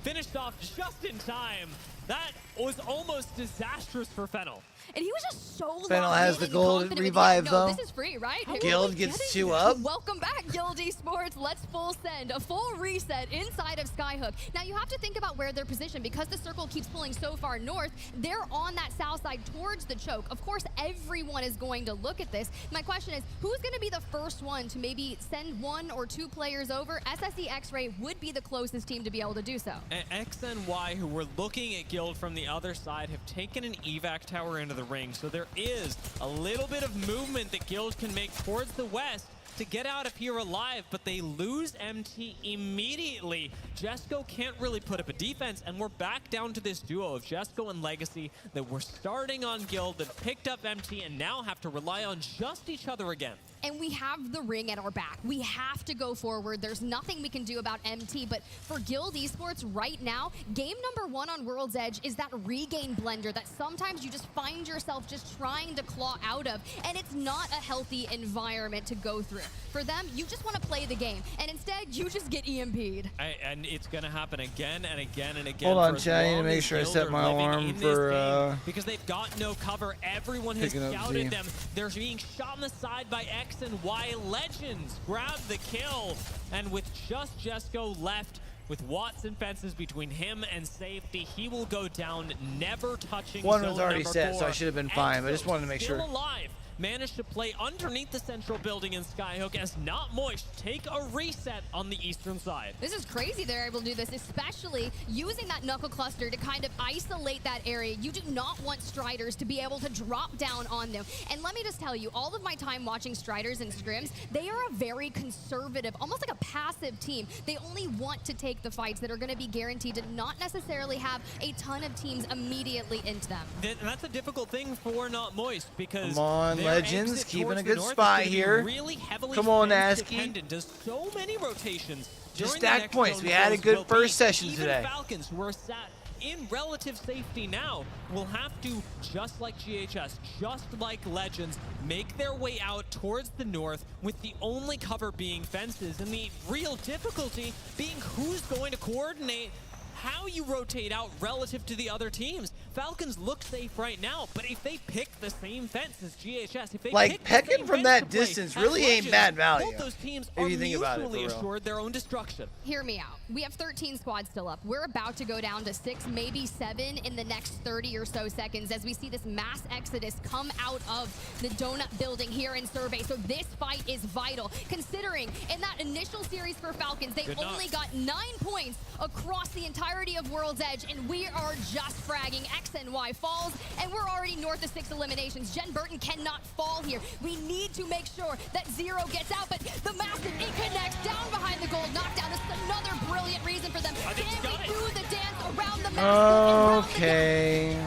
Finished off just in time. That was almost disastrous for Fennel. And he was just so Fennel has the gold confident revive, no, though. This is free, right? Guild gets 2 up. Welcome back, Guild Esports. Let's full send. A full reset inside of Skyhook. Now, you have to think about where they're positioned. Because the circle keeps pulling so far north, they're on that south side towards the choke. Of course, everyone is going to look at this. My question is, who's going to be the first one to maybe send 1 or 2 players over? SSE X-Ray would be the closest team to be able to do so. X and Y, who were looking at Guild from the other side, have taken an evac tower into the ring, so there is a little bit of movement that Guild can make towards the west. to get out of here alive, but they lose MT immediately. Jesco can't really put up a defense, and we're back down to this duo of Jesco and Legacy that were starting on Guild, that picked up MT, and now have to rely on just each other again. And we have the ring at our back. We have to go forward. There's nothing we can do about MT, but for Guild Esports right now, game number 1 on World's Edge is that regain blender that sometimes you just find yourself just trying to claw out of, and it's not a healthy environment to go through. For them, you just want to play the game, and instead, you just get EMP'd. And it's going to happen again and again and again. Hold on, chat. I need to make sure I set my alarm for because they've got no cover. Everyone has scouted them. They're being shot in the side by X and Y. Legends grab the kill, and with just Jesco left, with Watts and fences between him and safety, he will go down, never touching one was already zone set, number so I 4. should have been fine. But I just wanted to make Still sure. alive. Managed to play underneath the central building in Skyhook as Not Moist take a reset on the eastern side. This is crazy they're able to do this, especially using that knuckle cluster to kind of isolate that area. You do not want Striders to be able to drop down on them. And let me just tell you, all of my time watching Striders and scrims, they are a very conservative, almost like a passive team. They only want to take the fights that are going to be guaranteed to not necessarily have a ton of teams immediately into them. And that's a difficult thing for Not Moist, because Come on, Legends, keeping a good spot here. Really Come on, Aski. Does so many rotations. Just stack points. We had a good first session today. Even Falcons, who are sat in relative safety now, will have to, just like GHS, just like Legends, make their way out towards the north, with the only cover being fences, and the real difficulty being who's going to coordinate how you rotate out relative to the other teams. Falcons look safe right now, but if they pick the same fence as GHS, if they like pecking from that distance really ain't bad value. Both those teams if are you think about it, mutually assured their own destruction. Hear me out. We have 13 squads still up. We're about to go down to 6, maybe 7 in the next 30 or so seconds as we see this mass exodus come out of the donut building here in Survey. So this fight is vital, considering in that initial series for Falcons, they only got 9 points across the entirety of World's Edge, and we are just fragging. X and Y falls, and we're already north of 6 eliminations. Jen Burton cannot fall here. We need to make sure that Zero gets out, but the massive it connects down behind the gold knockdown. This is another brilliant reason for them. Can we do the dance around the map? Okay.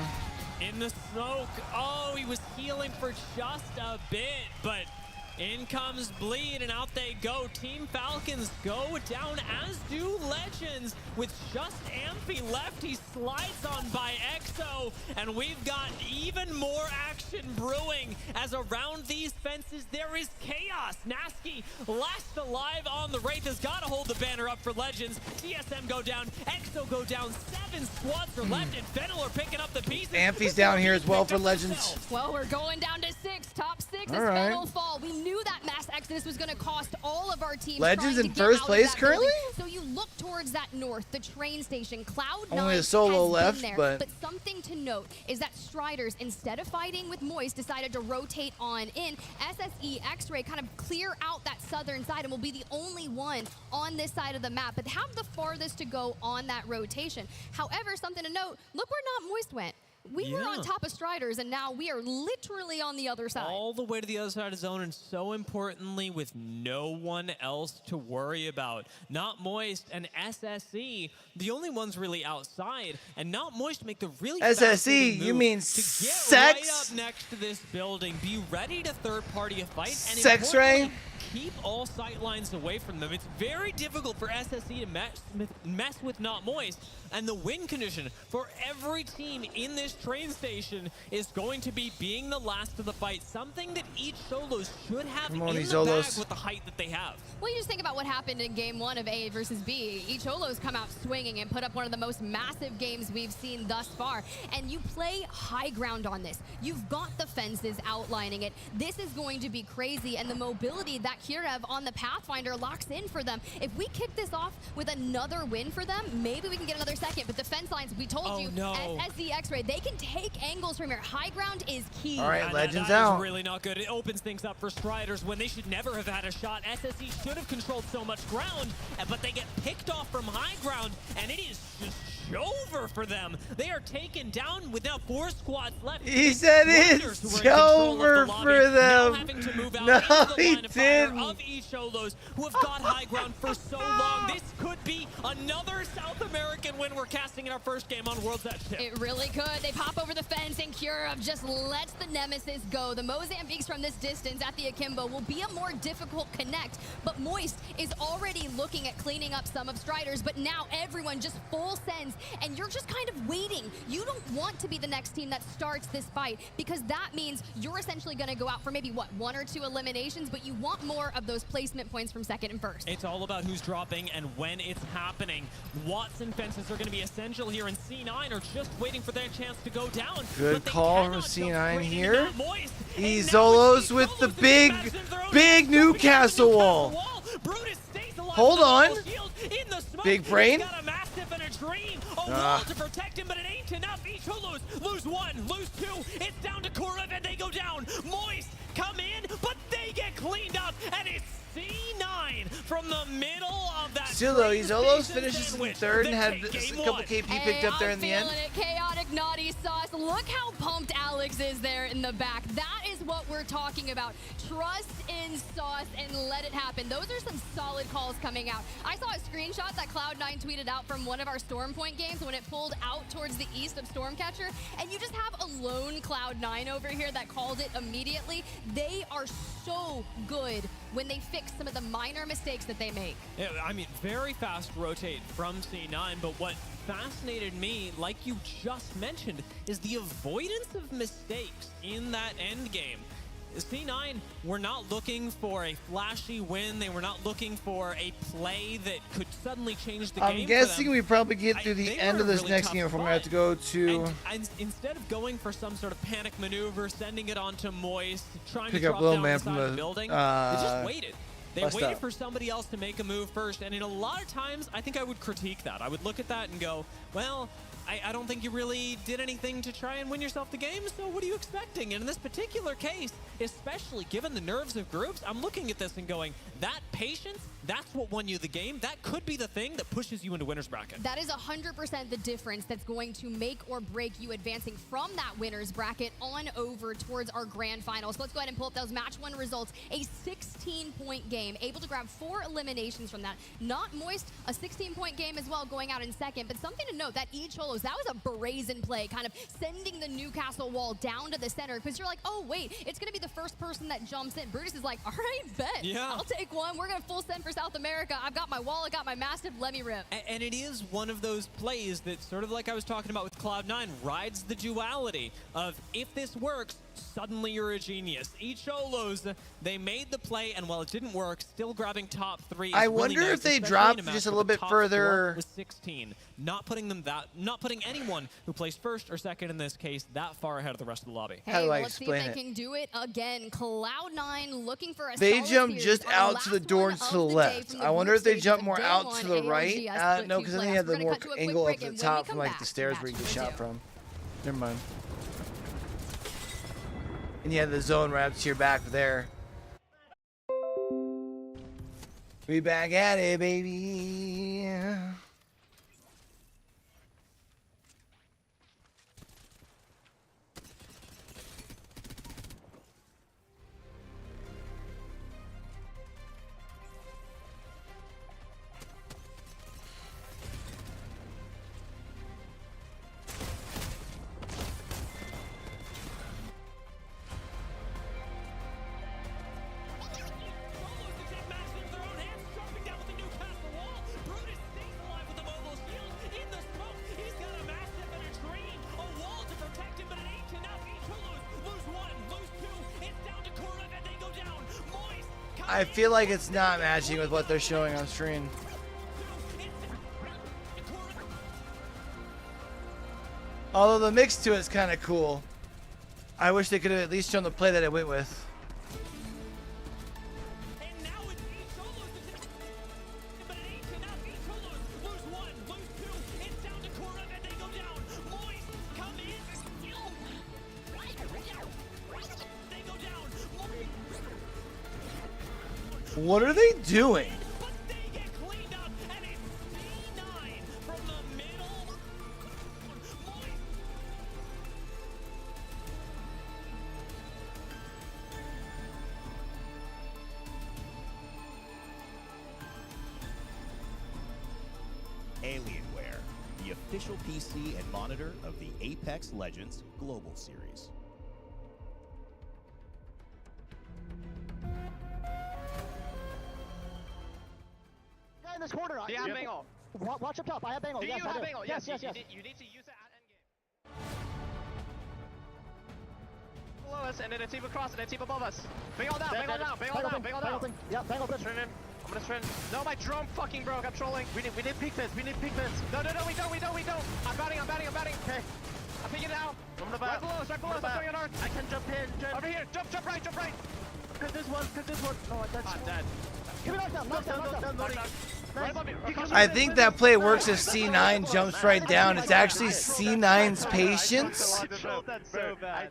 In the smoke, oh, he was healing for just a bit, but in comes Bleed, and out they go. Team Falcons go down, as do Legends. With just Amphi left, he slides on by EXO, and we've got even more action brewing, as around these fences there is chaos. Nasky, last alive on the Wraith, has got to hold the banner up for Legends. TSM go down, EXO go down, 7 squads are left, and Fennel are picking up the pieces. Amphi's down here as well for Legends. Well, we're going down to 6, top 6 All as right. Fennel fall. We knew that mass exodus was going to cost all of our teams. Legends trying in to get first out of place that currently? building. So you look towards that north, the train station. Cloud9 Only a solo has left, been there. But something to note is that Striders, instead of fighting with Moist, decided to rotate on in. SSE X-Ray kind of clear out that southern side and will be the only one on this side of the map, but have the farthest to go on that rotation. However, something to note, look where Not Moist went. We were on top of Striders, and now we are literally on the other side. All the way to the other side of the zone, and so importantly, with no one else to worry about. Not Moist and SSE, the only ones really outside, and Not Moist make the really SSE, you mean to get sex? right up next to this building, be ready to third-party a fight, and Sex ray? keep all sight lines away from them. It's very difficult for SSE to mess with Not Moist, and the win condition for every team in this train station is going to be being the last of the fight, something that each solos should have in the bag with the height that they have. Well, you just think about what happened in game 1 of A versus B. Each solos come out swinging and put up one of the most massive games we've seen thus far, and you play high ground on this. You've got the fences outlining it. This is going to be crazy, and the mobility that Kirev on the Pathfinder locks in for them. If we kick this off with another win for them, maybe we can get another second, but the fence lines, we told you, SSE X-Ray, they can take angles from here. High ground is key. All right, And Legends that out. is really not good. It opens things up for Striders when they should never have had a shot. SSE should have controlled so much ground, but they get picked off from high ground, and it is just over over for them. They are taken down with now 4 squads left. He said it's over for them. No, he didn't. Of Icholos, who have got high ground for so long. This could be another South American win we're casting in our first game on Worlds at Chip. It really could. They pop over the fence, and Curov just lets the Nemesis go. The Mozambiques from this distance at the Akimbo will be a more difficult connect, but Moist is already looking at cleaning up some of Striders, but now everyone just full sends, and you're just kind of waiting. You don't want to be the next team that starts this fight, because that means you're essentially going to go out for maybe, what, 1 or 2 eliminations, but you want more of those placement points from second and first. It's all about who's dropping and when it's happening. Watson fences are going to be essential here, and C9 are just waiting for their chance to go down. Good call from C9 here. Izolos with the big Newcastle wall. Hold on. Big brain. A wall to protect him, but it ain't enough. Icholos lose 1, lose 2. It's down to Kurev, and they go down. Moist come in, but they get cleaned up, and it's C9 from the middle of that. Still though, Izolos finishes in 3rd and had a couple KP picked up there in the end. Chaotic naughty sauce. Look how pumped Alex is there in the back. That is what we're talking about. Trust in Sauce and let it happen. Those are some solid calls coming out. I saw a screenshot that Cloud9 tweeted out from one of our Stormpoint games when it pulled out towards the east of Stormcatcher, and you just have a lone Cloud9 over here that called it immediately. They are so good when they fix some of the minor mistakes that they make. Yeah, I mean, very fast rotate from C9, but what fascinated me, like you just mentioned, is the avoidance of mistakes in that end game. C9 were not looking for a flashy win. They were not looking for a play that could suddenly change the game. I'm guessing we probably get through the end of this really next game if we're going to have to go to... And instead of going for some sort of panic maneuver, sending it onto Moist, trying pick to up drop down man the from side of the the building, they just waited. They waited up. for somebody else to make a move first, and in a lot of times, I think I would critique that. I would look at that and go, well, I don't think you really did anything to try and win yourself the game, so what are you expecting? And in this particular case, especially given the nerves of groups, I'm looking at this and going, that patience, that's what won you the game. That could be the thing that pushes you into winner's bracket. That is 100% the difference that's going to make or break you advancing from that winner's bracket on over towards our grand finals. So let's go ahead and pull up those match 1 results. A 16-point game, able to grab 4 eliminations from that. Not Moist, a 16-point game as well, going out in second. But something to note, that Icholos, that was a brazen play, kind of sending the Newcastle wall down to the center, because you're like, oh, wait, it's going to be the first person that jumps in. Brutus is like, all right, bet. Yeah. I'll take one. We're going to full send for South America. I've got my wall, I got my Mastiff, let me rip. And it is one of those plays that, sort of like I was talking about with Cloud9, rides the duality of, if this works, suddenly you're a genius. Icholos, they made the play, and while it didn't work, still grabbing top 3. I wonder if they dropped just a little bit further. Was 16, not putting anyone who placed first or second in this case that far ahead of the rest of the lobby. Hey, How do I let's explain see if they can do it again. Cloud9 looking for a They solid jumped series. just Our out to the last door one and to of the day left. from the I wonder group if they stage, jump the more day out one to the right. ALGS split No, two because then they playoffs. have the We're gonna more cut to a quick angle up break, to the and when we top from come like back, the stairs match where you can number shot 2. from. Never mind. And yeah, the zone wraps to your back there. We back at it, baby. I feel like it's not matching with what they're showing on screen. Although the mix to it is kind of cool. I wish they could have at least shown the play that it went with. What are they doing? Alienware, the official PC and monitor of the Apex Legends Global Series. Guy in this corner. Do you have Bangle? Watch up top. I have Bangle. Do Yes, you I have do. Bangle? Yes, yes, you, yes. you need to use it at endgame. Below us, and then a team across, and a team above us. Bangle down, Bangle down, Bangle down, Bangle down. Yeah, Bangle good. Trend in. I'm gonna trend. No, my drone fucking broke. I'm trolling. We need peek fence. We need peek fence. No, we don't. I'm batting. Okay. I'm peeking now. I'm gonna bat. Right below us. I'm going on arc. I can jump in. Over here. Jump right. Cause this one. Oh, I'm dead. I'm dead. Give me knockdown. Right above you. I think that play works if C9 jumps right down. It's actually C9's patience That's so bad.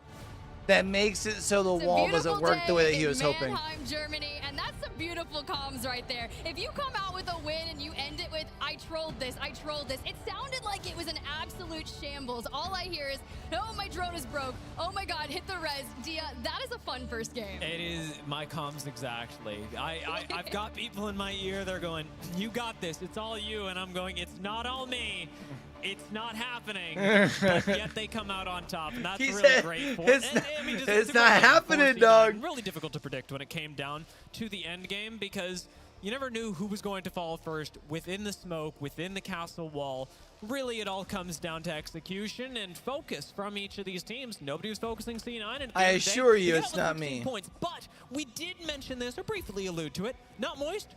that makes it so the wall doesn't work the way that he was hoping. Mannheim, Germany, and that's some beautiful comms right there. If you come out with a win and you end it with, I trolled this. It sounded like it was an absolute shambles. All I hear is, oh, my drone is broke. Oh my God, hit the res. Dia, that is a fun first game. It is my comms exactly. I've got people in my ear. They're going, you got this. It's all you. And I'm going, it's not all me. It's not happening, but yet they come out on top, and that's really great. It's not happening, dog. Really difficult to predict when it came down to the end game because you never knew who was going to fall first within the smoke, within the castle wall. Really, it all comes down to execution and focus from each of these teams. Nobody was focusing C9. And I assure you, it's not me. Points, but we did mention this or briefly allude to it. Not Moist,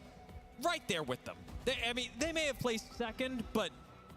right there with them. They may have placed second, but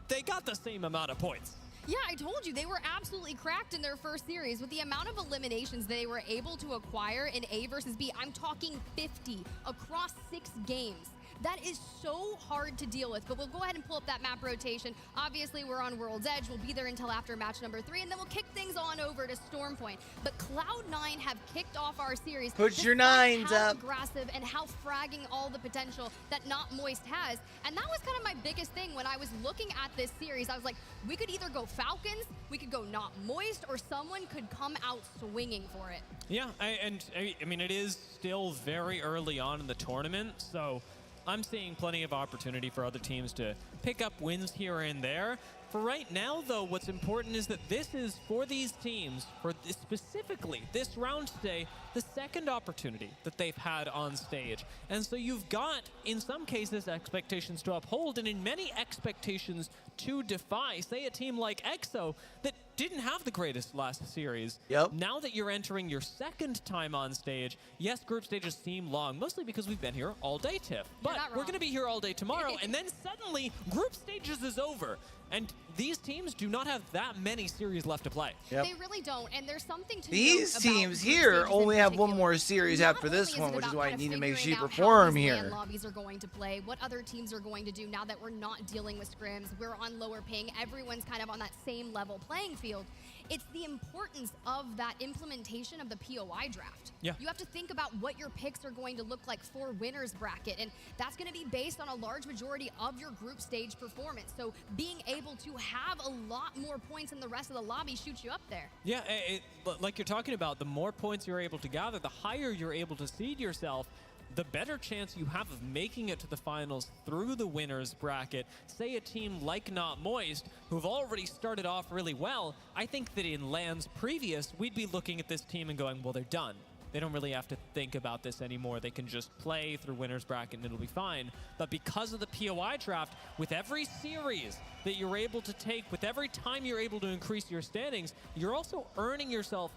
they got the same amount of points. Yeah, I told you, they were absolutely cracked in their first series. With the amount of eliminations they were able to acquire in A versus B, I'm talking 50 across 6 games. That is so hard to deal with, but we'll go ahead and pull up that map rotation. Obviously, we're on World's Edge. We'll be there until after match number 3, and then we'll kick things on over to Storm Point. But Cloud9 have kicked off our series. Put your nines how up. Aggressive and how fragging all the potential that Not Moist has. And that was kind of my biggest thing when I was looking at this series. I was like, we could either go Falcons, we could go Not Moist, or someone could come out swinging for it. Yeah, I mean, it is still very early on in the tournament, so I'm seeing plenty of opportunity for other teams to pick up wins here and there. For right now, though, what's important is that this is, for these teams, for this, specifically this round today, the second opportunity that they've had on stage. And so you've got, in some cases, expectations to uphold, and in many expectations to defy. Say a team like EXO that didn't have the greatest last series. Yep. Now that you're entering your second time on stage, yes, group stages seem long, mostly because we've been here all day, Tiff. But we're going to be here all day tomorrow, and then suddenly group stages is over. And these teams do not have that many series left to play. Yep. They really don't, and there's something to These note teams about here only have one more series after this one, which is why I need to make sure you perform here. Lobbies are going to play, what other teams are going to do now that we're not dealing with scrims, we're on lower ping, everyone's kind of on that same level playing field. It's the importance of that implementation of the POI draft. Yeah. You have to think about what your picks are going to look like for winners bracket, and that's going to be based on a large majority of your group stage performance. So being able to have a lot more points than the rest of the lobby shoots you up there. Yeah, like you're talking about, the more points you're able to gather, the higher you're able to seed yourself, the better chance you have of making it to the finals through the winners bracket. Say a team like Not Moist, who've already started off really well, I think that in LANs previous, we'd be looking at this team and going, well, they're done. They don't really have to think about this anymore. They can just play through winners bracket and it'll be fine. But because of the POI draft, with every series that you're able to take, with every time you're able to increase your standings, you're also earning yourself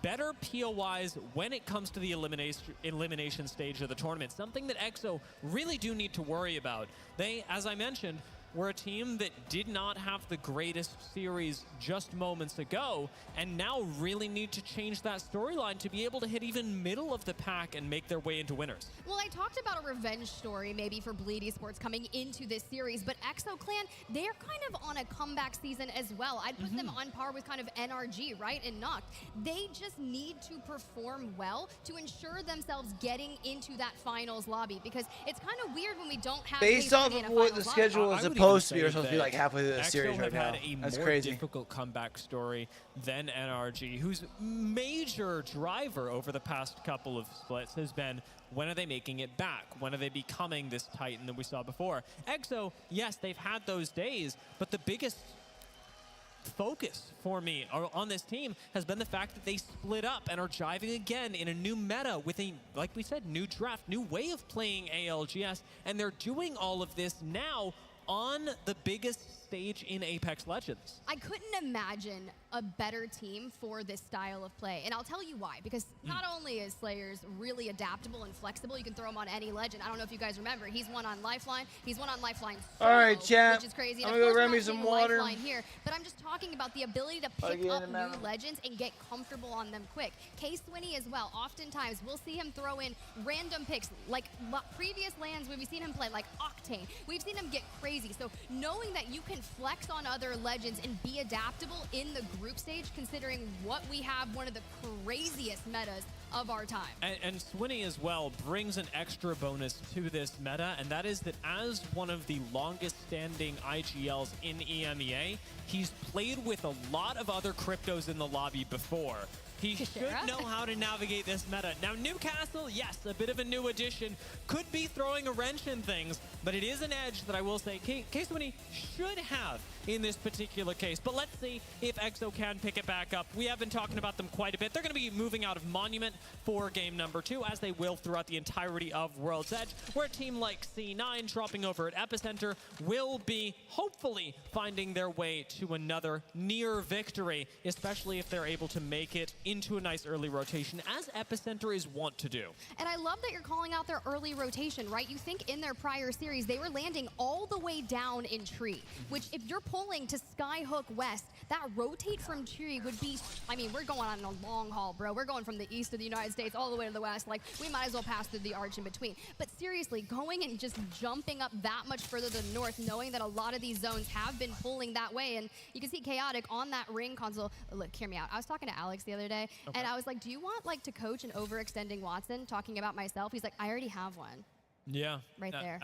better POIs when it comes to the elimination stage of the tournament, something that EXO really do need to worry about. They, as I mentioned, were a team that did not have the greatest series just moments ago, and now really need to change that storyline to be able to hit even middle of the pack and make their way into winners. Well, I talked about a revenge story maybe for Bleed Esports coming into this series, but EXO Clan, they're kind of on a comeback season as well. I'd put them on par with kind of NRG, right, and Noct. They just need to perform well to ensure themselves getting into that finals lobby, because it's kind of weird when we don't have based off of what the schedule is supposed to be. say We're supposed to be that like halfway through the EXO series right have had now. a That's more crazy. difficult comeback story than NRG, whose major driver over the past couple of splits has been, when are they making it back? When are they becoming this Titan that we saw before? EXO, yes, they've had those days, but the biggest focus for me on this team has been the fact that they split up and are jiving again in a new meta with a, like we said, new draft, new way of playing ALGS, and they're doing all of this now on the biggest stage in Apex Legends. I couldn't imagine a better team for this style of play, and I'll tell you why. Because not only is Slayers really adaptable and flexible, you can throw him on any legend. I don't know if you guys remember, he's won on Lifeline. He's won on Lifeline solo, All right, chat. which is crazy. I'm And gonna of go course, grab we're me not some seeing water. Lifeline here, but I'm just talking about the ability to pick up new legends and get comfortable on them quick. K-Swinny as well. Oftentimes, we'll see him throw in random picks, like previous lands where we've seen him play, like Octane. We've seen him get crazy. So knowing that you can flex on other legends and be adaptable in the group stage, considering what we have, one of the craziest metas of our time. And Swinny as well brings an extra bonus to this meta, and that is that as one of the longest standing IGLs in EMEA, he's played with a lot of other cryptos in the lobby before. He should know how to navigate this meta. Now, Newcastle, yes, a bit of a new addition, could be throwing a wrench in things, but it is an edge that I will say K-Swinny should have in this particular case. But let's see if EXO can pick it back up. We have been talking about them quite a bit. They're going to be moving out of Monument for game number 2, as they will throughout the entirety of World's Edge, where a team like C9 dropping over at Epicenter will be hopefully finding their way to another near victory, especially if they're able to make it into a nice early rotation, as Epicenter is wont to do. And I love that you're calling out their early rotation, right? You think in their prior series, they were landing all the way down in Tree, which if you're pulling to Skyhook West, that rotate from Tree would be, I mean, we're going on a long haul, bro. We're going from the east of the United States all the way to the west. Like, we might as well pass through the arch in between. But seriously, going and just jumping up that much further to the north, knowing that a lot of these zones have been pulling that way, and you can see Chaotic on that ring console. Look, hear me out. I was talking to Alex the other day, and I was like, do you want like to coach an overextending Watson? Talking about myself. He's like, I already have one. Yeah. Right there.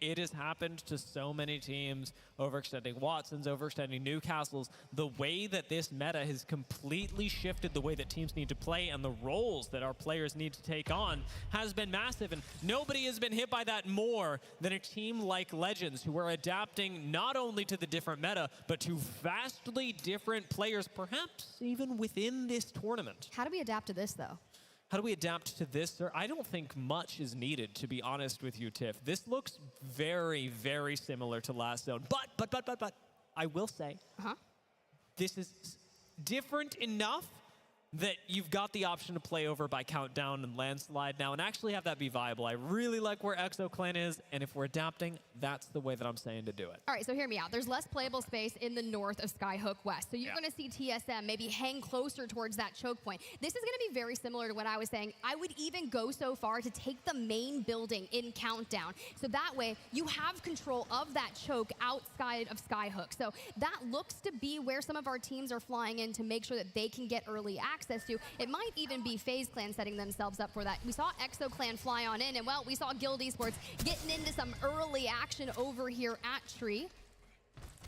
It has happened to so many teams, overextending Watsons, overextending Newcastles. The way that this meta has completely shifted the way that teams need to play and the roles that our players need to take on has been massive, and nobody has been hit by that more than a team like Legends, who are adapting not only to the different meta, but to vastly different players, perhaps even within this tournament. How do we adapt to this, though? How do we adapt to this? I don't think much is needed, to be honest with you, Tiff. This looks very, very similar to last zone. But, I will say, this is different enough that you've got the option to play over by countdown and landslide now and actually have that be viable. I really like where EXO Clan is, and if we're adapting, that's the way that I'm saying to do it. All right, so hear me out. There's less playable space in the north of Skyhook West, so you're going to see TSM maybe hang closer towards that choke point. This is going to be very similar to what I was saying. I would even go so far to take the main building in countdown, so that way you have control of that choke outside of Skyhook. So that looks to be where some of our teams are flying in to make sure that they can get early access to. It might even be FaZe Clan setting themselves up for that. We saw EXO Clan fly on in, and well, we saw Guild Esports getting into some early action over here at Tree.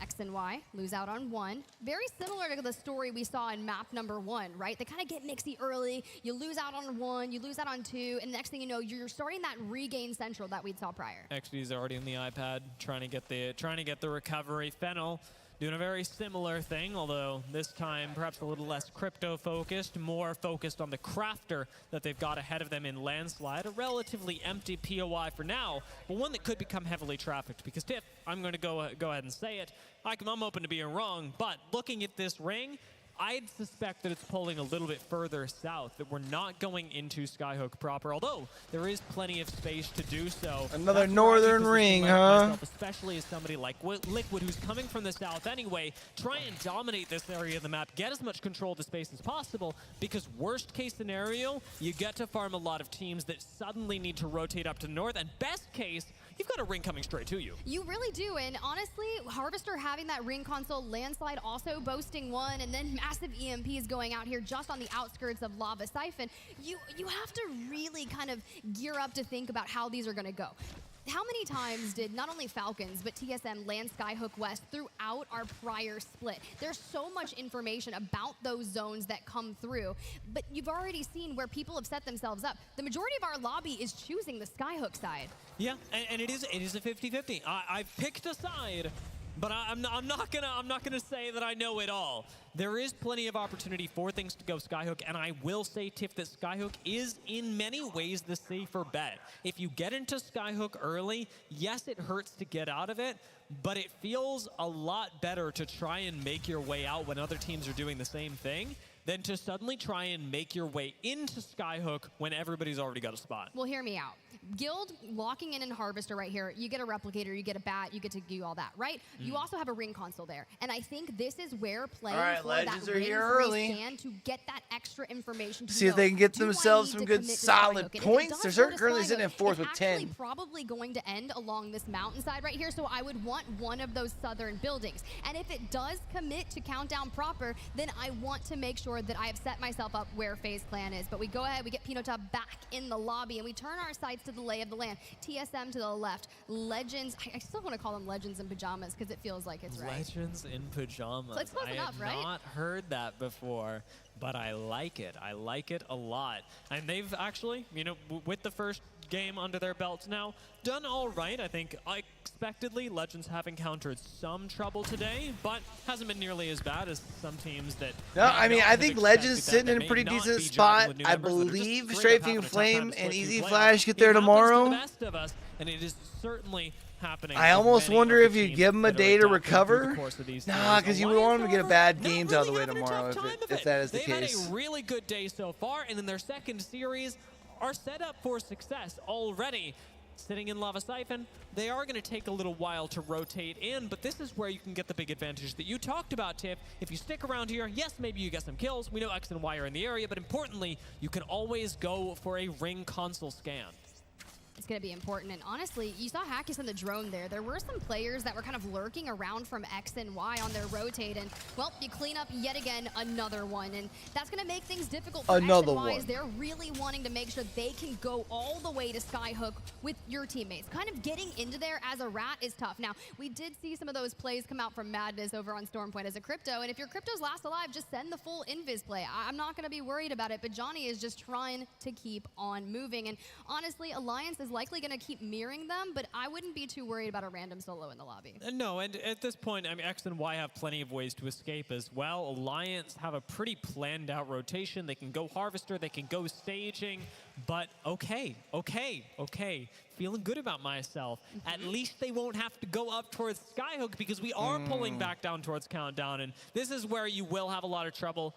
X and Y lose out on 1. Very similar to the story we saw in map number 1, right? They kind of get mixy early. You lose out on 1, you lose out on 2, and next thing you know, you're starting that regain central that we saw prior. XD's already in the iPad, trying to get the recovery. Fennel doing a very similar thing, although this time perhaps a little less crypto-focused, more focused on the crafter that they've got ahead of them in Landslide. A relatively empty POI for now, but one that could become heavily trafficked. Because, Tiff, I'm going to go ahead and say it, I'm open to being wrong, but looking at this ring, I'd suspect that it's pulling a little bit further south, that we're not going into Skyhook proper, although there is plenty of space to do so. Another northern ring, huh? Myself, especially as somebody like Liquid, who's coming from the south anyway, try and dominate this area of the map, get as much control of the space as possible, because worst case scenario, you get to farm a lot of teams that suddenly need to rotate up to the north, and best case, you've got a ring coming straight to you. You really do, and honestly, Harvester having that ring console, Landslide also boasting 1, and then massive EMPs going out here just on the outskirts of Lava Siphon. You have to really kind of gear up to think about how these are going to go. how many times did not only Falcons, but TSM land Skyhook West throughout our prior split? There's so much information about those zones that come through, but you've already seen where people have set themselves up. The majority of our lobby is choosing the Skyhook side. Yeah, and it is a 50-50. I've picked a side, but I'm not gonna say that I know it all. There is plenty of opportunity for things to go Skyhook, and I will say, Tiff, that Skyhook is in many ways the safer bet. If you get into Skyhook early, yes, it hurts to get out of it, but it feels a lot better to try and make your way out when other teams are doing the same thing than to suddenly try and make your way into Skyhook when everybody's already got a spot. Well, hear me out. Guild locking in Harvester right here, you get a replicator, you get a bat, you get to do all that, right? You also have a ring console there. And I think this is where playing for Legends that are here ring-free early. stand to get that extra information to See if know, they can get do I themselves need some to good commit to solid Skyhook? And points. if it They're does go to currently sitting in Skyhook, fourth it's with 10. actually probably going to end along this mountainside right here, so I would want one of those southern buildings. And if it does commit to Countdown proper, then I want to make sure that I have set myself up where FaZe Clan is. But we go ahead, we get Pinota back in the lobby, and we turn our sights to the lay of the land. TSM to the left. Legends, I still want to call them Legends in Pajamas because it feels like it's right. Legends in Pajamas. So it's close I enough, had right? not heard that before, but I like it. I like it a lot. And they've actually, you know, with the first game under their belts now, done all right. I think unexpectedly, Legends have encountered some trouble today, but hasn't been nearly as bad as some teams that... No, I mean, I think Legends sitting in a pretty decent spot. I believe Strafing Flame and Easy Flash get there tomorrow. Best of us, and it is certainly happening. I almost wonder if you give them a day to recover. Nah, because you would want them to get a bad games out of the way tomorrow if that is the case. They've had a really good day so far, and in their second series are set up for success already. Sitting in Lava Siphon, they are going to take a little while to rotate in, but this is where you can get the big advantage that you talked about, Tiff. If you stick around here, yes, maybe you get some kills. We know X and Y are in the area, but importantly, you can always go for a ring console scan. It's going to be important. And honestly, you saw Hackis in the drone there. There were some players that were kind of lurking around from X and Y on their rotate. And, well, you clean up yet again another one. And that's going to make things difficult for X and Y as they're really wanting to make sure they can go all the way to Skyhook with your teammates. Kind of getting into there as a rat is tough. Now, we did see some of those plays come out from Madness over on Stormpoint as a Crypto. And if your Crypto's last alive, just send the full invis play. I'm not going to be worried about it. But Johnny is just trying to keep on moving. And honestly, Alliance is likely going to keep mirroring them, but I wouldn't be too worried about a random solo in the lobby. No, and at this point, I mean, X and Y have plenty of ways to escape as well. Alliance have a pretty planned out rotation. They can go Harvester, they can go staging, but okay. Feeling good about myself. At least they won't have to go up towards Skyhook because we are pulling back down towards Countdown, and this is where you will have a lot of trouble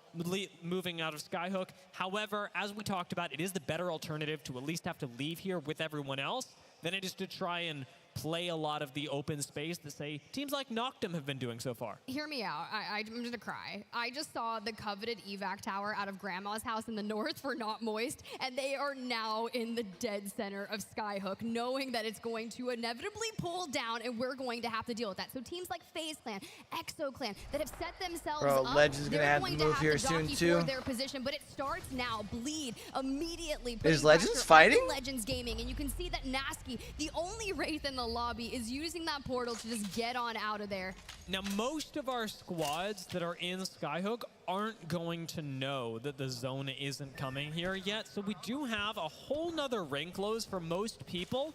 moving out of Skyhook. However, as we talked about, it is the better alternative to at least have to leave here with everyone else than it is to try and play a lot of the open space that, say, teams like Noctum have been doing so far. Hear me out. I'm going to cry. I just saw the coveted evac tower out of Grandma's house in the north for Not Moist, and they are now in the dead center of Skyhook, knowing that it's going to inevitably pull down, and we're going to have to deal with that. So teams like FaZe Clan, Exo Clan, that have set themselves up, Legends going to have to move here soon, too. For their position, but it starts now. Bleed immediately. Is Legends fighting? Legends Gaming, and you can see that Nasky, the only Wraith in the lobby, is using that portal to just get on out of there. Now, most of our squads that are in Skyhook aren't going to know that the zone isn't coming here yet, so we do have a whole nother ring close for most people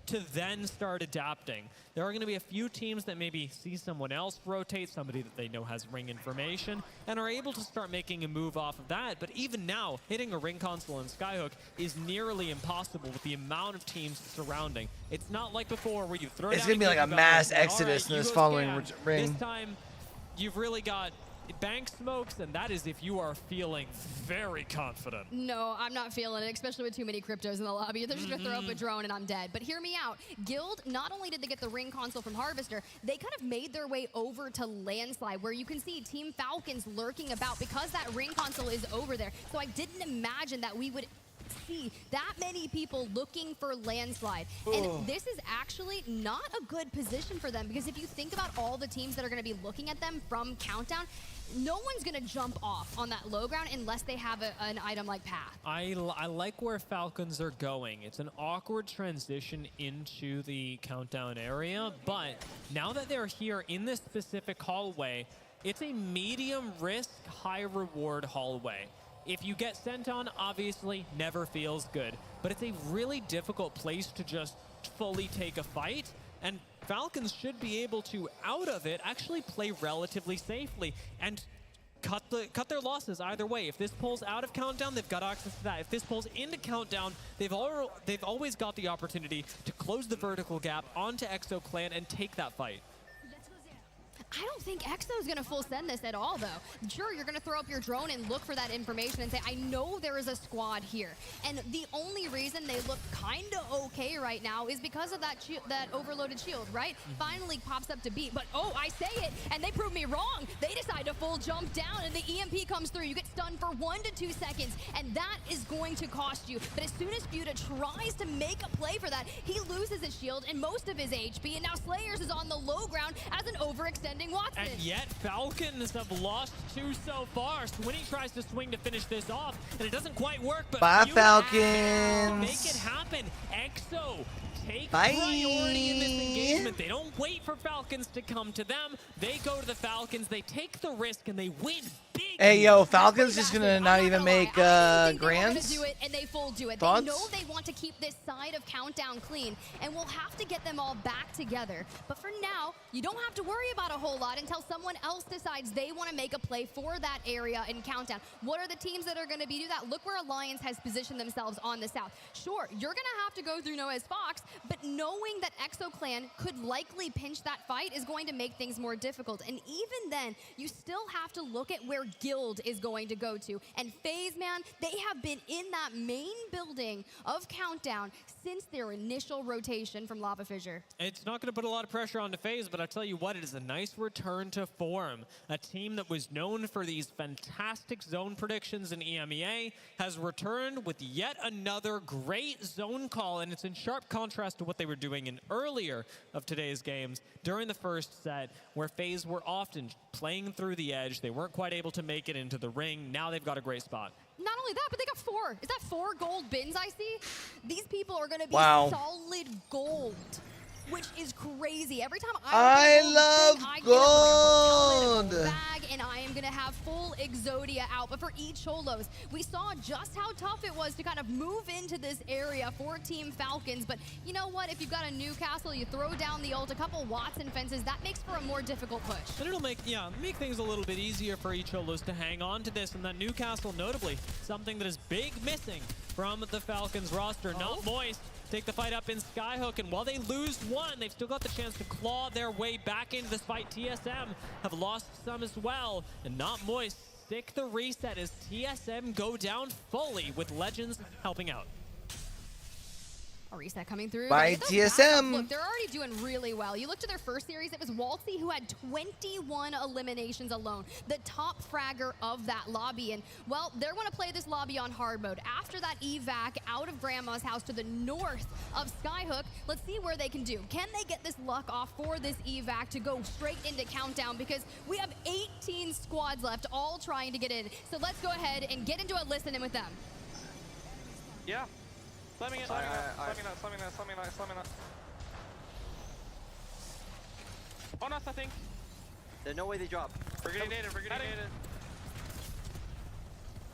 to then start adapting. There are going to be a few teams that maybe see someone else rotate, somebody that they know has ring information, and are able to start making a move off of that. But even now, hitting a ring console in Skyhook is nearly impossible with the amount of teams surrounding. It's not like before where you throw It's down going to be like a mass exodus in this following ring. This time, you've really got bank smokes, and that is if you are feeling very confident. No, I'm not feeling it, especially with too many Cryptos in the lobby. They're just going to throw up a drone and I'm dead. But hear me out. Guild, not only did they get the ring console from Harvester, they kind of made their way over to Landslide, where you can see Team Falcons lurking about because that ring console is over there. So I didn't imagine that we would see that many people looking for landslide. And this is actually not a good position for them, because if you think about all the teams that are going to be looking at them from Countdown, no one's going to jump off on that low ground unless they have an item like Path. I like where Falcons are going. It's an awkward transition into the Countdown area, but now that they're here in this specific hallway, it's a medium risk, high reward hallway. If you get sent on, obviously never feels good, but it's a really difficult place to just fully take a fight, and Falcons should be able to, out of it, actually play relatively safely and cut their losses either way. If this pulls out of Countdown, they've got access to that. If this pulls into Countdown, they've always got the opportunity to close the vertical gap onto Exo Clan and take that fight. I don't think Exo's going to full send this at all, though. Sure, you're going to throw up your drone and look for that information and say, I know there is a squad here. And the only reason they look kind of okay right now is because of that overloaded shield, right? Finally pops up to beat, but oh, I say it, and they prove me wrong. They decide to full jump down, and the EMP comes through. You get stunned for 1 to 2 seconds, and that is going to cost you. But as soon as Futa tries to make a play for that, he loses his shield and most of his HP, and now Slayers is on the low ground as an overextending Watson. And yet Falcons have lost 2 so far. Swinny tries to swing to finish this off, and it doesn't quite work, but Bye, Futa Falcons. make it happen. Exo take priority in this engagement. They don't wait for Falcons to come to them. They go to the Falcons, they take the risk, and they win big. Hey, yo, Falcons just gonna not even make grands? Do it, and they full do it. Thoughts? They know they want to keep this side of Countdown clean, and we'll have to get them all back together. But for now, you don't have to worry about a whole lot until someone else decides they want to make a play for that area in Countdown. What are the teams that are going to do that? Look where Alliance has positioned themselves on the south. Sure, you're going to have to go through Noah's Fox, but knowing that Exo Clan could likely pinch that fight is going to make things more difficult. And even then, you still have to look at where Guild is going to go to. And FaZe, man, they have been in that main building of Countdown since their initial rotation from Lava Fissure. It's not going to put a lot of pressure on FaZe, but I tell you what, it is a nice return to form. A team that was known for these fantastic zone predictions in EMEA has returned with yet another great zone call, and it's in sharp contrast to what they were doing in earlier of today's games during the first set, where FaZe were often playing through the edge. They weren't quite able to make it into the ring. Now they've got a great spot. Not only that, but they got 4. Is that 4 gold bins I see? These people are going to be solid gold, which is crazy. Every time I love gold. Bag, and I am going to have full Exodia out. But for each Cholos, we saw just how tough it was to kind of move into this area for Team Falcons. But you know what? If you've got a Newcastle, you throw down the ult, a couple Watson fences, that makes for a more difficult push. And it'll make things a little bit easier for each Cholos to hang on to this. And that Newcastle, notably, something that is big missing from the Falcons roster. Not Moist take the fight up in Skyhook, and while they lose 1, they've still got the chance to claw their way back into this fight. TSM have lost some as well, and Not Moist stick the reset as TSM go down fully with Legends helping out. A reset coming through. By TSM. Look, they're already doing really well. You look to their first series, it was Waltzy who had 21 eliminations alone, the top fragger of that lobby. And, well, they're going to play this lobby on hard mode. After that evac out of Grandma's house to the north of Skyhook, let's see where they can do. Can they get this luck off for this evac to go straight into Countdown? Because we have 18 squads left, all trying to get in. So let's go ahead and get into a listen-in with them. Yeah. Slamming it, slamming that. On us, I think. There's no way they drop. We're getting native.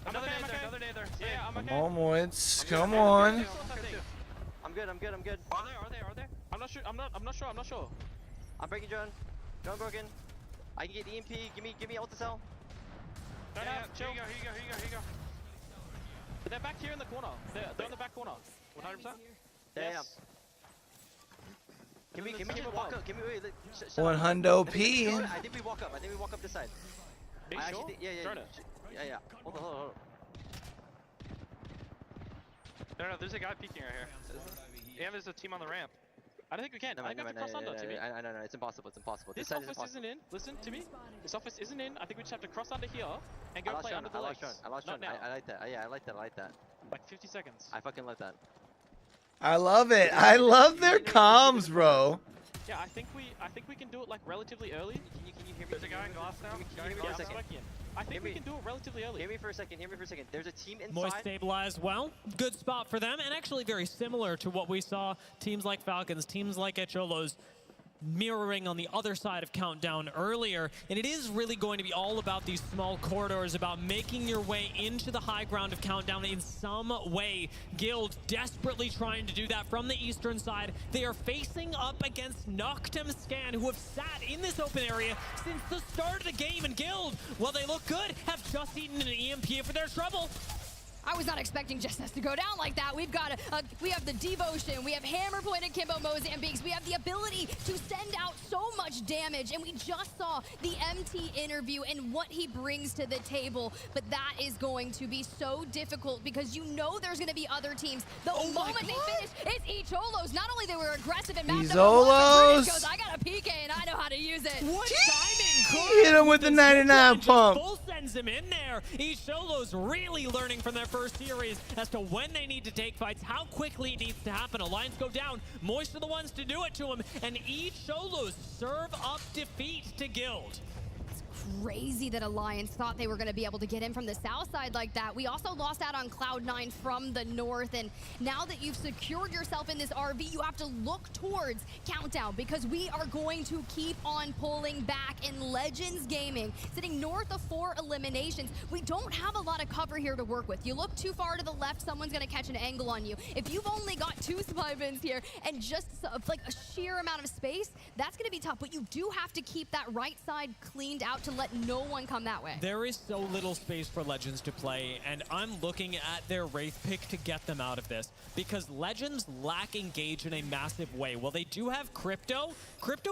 Another nather. Yeah, I'm okay. Come on, Moids. Come on. I'm good. Are they? I'm not sure. I'm breaking drone. Drone broken. I can get EMP. Give me ult to sell. Here you go. They're back here in the corner. They're in the back corner. 100%? Yes. Can we just walk up? Can we wait? 100 P. I think we walk up this side. Are you sure? Yeah. Hold on. No, there's a guy peeking right here. And there's a team on the ramp. I don't think we can. I think we have to cross under, Timmy. No, it's impossible. It's impossible. This office isn't in. Listen to me. This office isn't in. I think we just have to cross under here and go play under the legs. I lost John. I like that. Yeah, I like that. Like 50 seconds. I fucking love that. I love it. I love their comms, bro. Yeah, I think we can do it like relatively early. Can you hear me? There's a guy in glass now. Can you hear me for a second? I think we can do it relatively early. Hear me for a second. There's a team inside. Moist stabilized well. Good spot for them, and actually very similar to what we saw teams like Falcons, teams like Cholos mirroring on the other side of Countdown earlier. And it is really going to be all about these small corridors, about making your way into the high ground of Countdown in some way. Guild desperately trying to do that from the eastern side. They are facing up against Noctem Scan, who have sat in this open area since the start of the game. And Guild, while they look good, have just eaten an EMP for their trouble. I was not expecting Justice to go down like that. We've got we have the devotion, we have hammer pointed Kimbo Mozambiques, we have the ability to send out so much damage, and we just saw the MT interview and what he brings to the table. But that is going to be so difficult because you know there's going to be other teams. The moment they finish, it's Echolos. Not only they were aggressive and mapped Echolos goes, I got a PK and I know how to use it. What timing! Hit him with the 99 pump. Full sends him in there. Echolos really learning from their first series as to when they need to take fights, how quickly it needs to happen. Alliance go down. Moist are the ones to do it to him, and Echolos serve up defeat to Guild. Crazy that Alliance thought they were going to be able to get in from the south side like that. We also lost out on Cloud9 from the north, and now that you've secured yourself in this RV, you have to look towards Countdown because we are going to keep on pulling back in Legends Gaming, sitting north of 4 eliminations. We don't have a lot of cover here to work with. You look too far to the left, someone's going to catch an angle on you. If you've only got 2 spy bins here and just like a sheer amount of space, that's going to be tough, but you do have to keep that right side cleaned out to let no one come that way. There is so little space for Legends to play, and I'm looking at their Wraith pick to get them out of this because Legends lack engage in a massive way. While they do have Crypto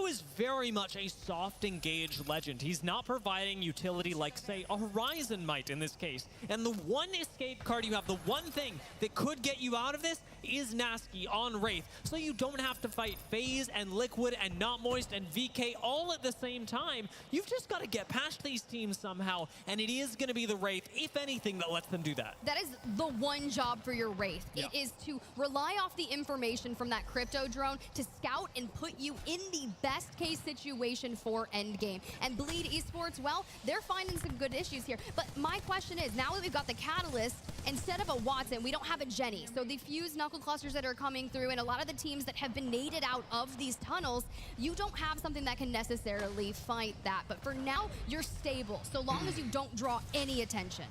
is very much a soft engage Legend. He's not providing utility like, say, a Horizon might in this case. And the one escape card you have, the one thing that could get you out of this is Nasky on Wraith. So you don't have to fight FaZe and Liquid and Not Moist and VK all at the same time. You've just got to get past these teams somehow, and it is going to be the Wraith, if anything, that lets them do that. That is the one job for your Wraith. Yeah. It is to rely off the information from that Crypto drone to scout and put you in the best case situation for endgame. And Bleed Esports, well, they're finding some good issues here. But my question is, now that we've got the Catalyst, instead of a Watson, we don't have a Jenny. So the fused knuckle clusters that are coming through and a lot of the teams that have been naded out of these tunnels, you don't have something that can necessarily fight that. But for now, you're stable, so long as you don't draw any attention.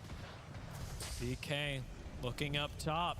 DK looking up top.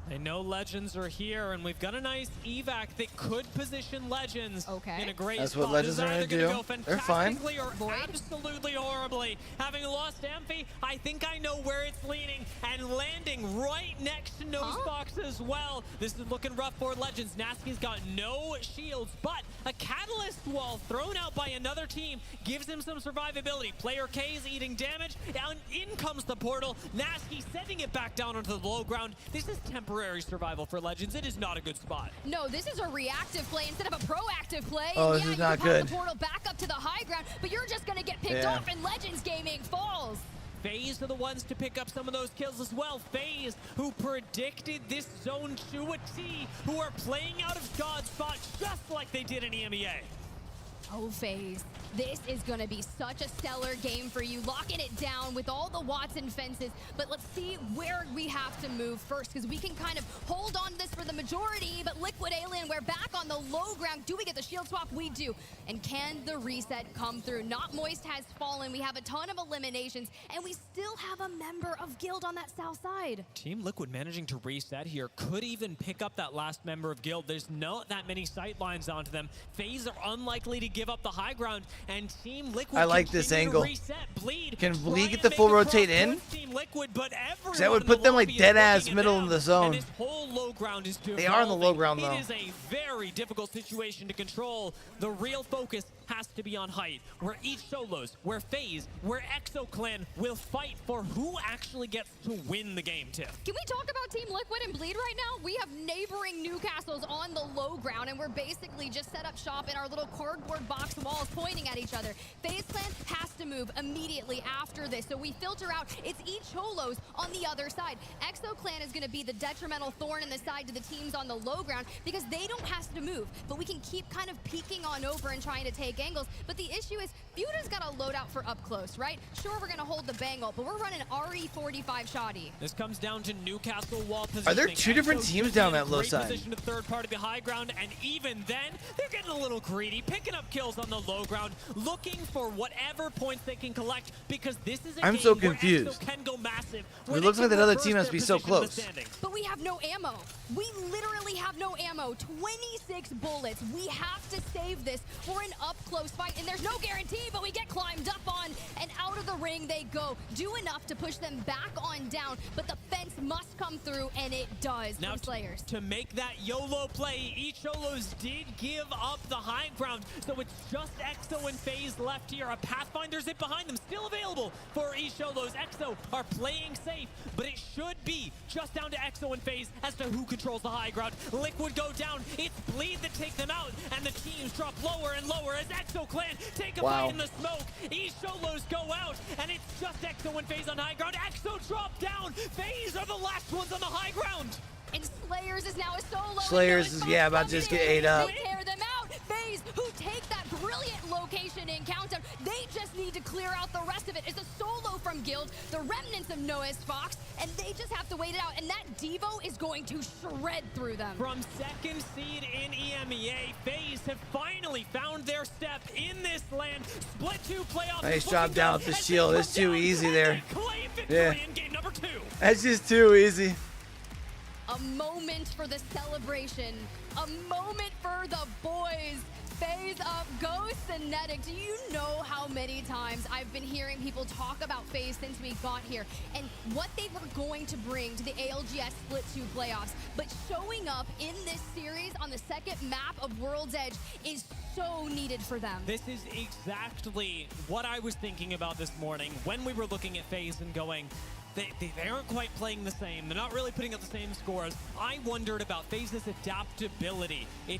They know Legends are here, and we've got a nice evac that could position Legends in a great That's spot. what Legends are Either going to gonna do. go They're fine. or absolutely horribly. Having lost Amphi, I think I know where it's leaning, and landing right next to Nosebox as well. This is looking rough for Legends. Nasky's got no shields, but a Catalyst wall thrown out by another team gives him some survivability. Player K is eating damage, and in comes the portal. Nasky sending it back down onto the low ground. This is temporary survival for Legends. It is not a good spot. No, this is a reactive play instead of a proactive play. Oh, this is not good. The portal back up to the high ground, but you're just going to get picked off, and Legends Gaming falls. FaZe are the ones to pick up some of those kills as well. FaZe, who predicted this zone to a T, who are playing out of God's spot just like they did in EMEA. Oh, FaZe. This is going to be such a stellar game for you, locking it down with all the Watson fences. But let's see where we have to move first, because we can kind of hold on to this for the majority. But Liquid Alien, we're back on the low ground. Do we get the shield swap? We do. And can the reset come through? Not Moist has fallen. We have a ton of eliminations, and we still have a member of Guild on that south side. Team Liquid managing to reset here. Could even pick up that last member of Guild. There's not that many sight lines onto them. FaZe are unlikely to give up the high ground, and Team Liquid I like this angle. Bleed. Can Bleed get the full rotate in? Team Liquid, but Because that would put them like dead ass middle of the zone. This whole low ground is They are on the low ground though. It is a very difficult situation to control. The real focus has to be on height, where each solos, where FaZe, where EXO Clan will fight for who actually gets to win the game, Tiff. Can we talk about Team Liquid and Bleed right now? We have neighboring Newcastles on the low ground, and we're basically just set up shop in our little cardboard box walls pointing at each other. FaZe Clan has to move immediately after this, so we filter out. It's each Cholos on the other side. EXO Clan is going to be the detrimental thorn in the side to the teams on the low ground because they don't have to move, but we can keep kind of peeking on over and trying to take angles. But the issue is Futa's got a loadout for up close, right? Sure, we're going to hold the bangle, but we're running RE45 shoddy. This comes down to Newcastle wall positioning. Are there two different teams down that low side? Position to third part of the high ground, and even then, they're getting a little greedy, picking up kills on the low ground, looking for whatever points they can collect, because this is a I'm game so where confused. EXO can go massive. It looks like that other team must be so close. But we have no ammo. We literally have no ammo. 26 bullets. We have to save this for an up-close fight, and there's no guarantee, but we get climbed up on, and out of the ring they go. Do enough to push them back on down, but the fence must come through, and it does now from Slayers. To make that YOLO play, each Solos did give up the high ground, so it's just EXO and FaZe left here. A Pathfinder zip behind them, still available for each Solos. EXO are playing safe, but it should be just down to EXO and FaZe as to who controls the high ground. Liquid go down, it's Bleed that take them out, and the teams drop lower and lower as EXO Clan take a fight in the smoke. Each Solos go out, and it's just EXO and FaZe on high ground. EXO drop down, FaZe are the last ones on the high ground. And Slayers is now a solo. Slayers is, yeah, about to just get ate up. They tear them out. FaZe, who take that brilliant location in Countdown, they just need to clear out the rest of it. It's a solo from Guild, the remnants of Noah's Fox, and they just have to wait it out. And that Devo is going to shred through them. From second seed in EMEA, FaZe have finally found their step in this land. Split 2 playoffs. Nice job down with the shield. It's too easy there. Yeah. In game number 2. That's just too easy. A moment for the celebration. A moment for the boys. FaZe up, go Cinetic. Do you know how many times I've been hearing people talk about FaZe since we got here and what they were going to bring to the ALGS Split 2 playoffs? But showing up in this series on the second map of World's Edge is so needed for them. This is exactly what I was thinking about this morning when we were looking at FaZe and going, they aren't quite playing the same. They're not really putting up the same scores. I wondered about FaZe's adaptability. It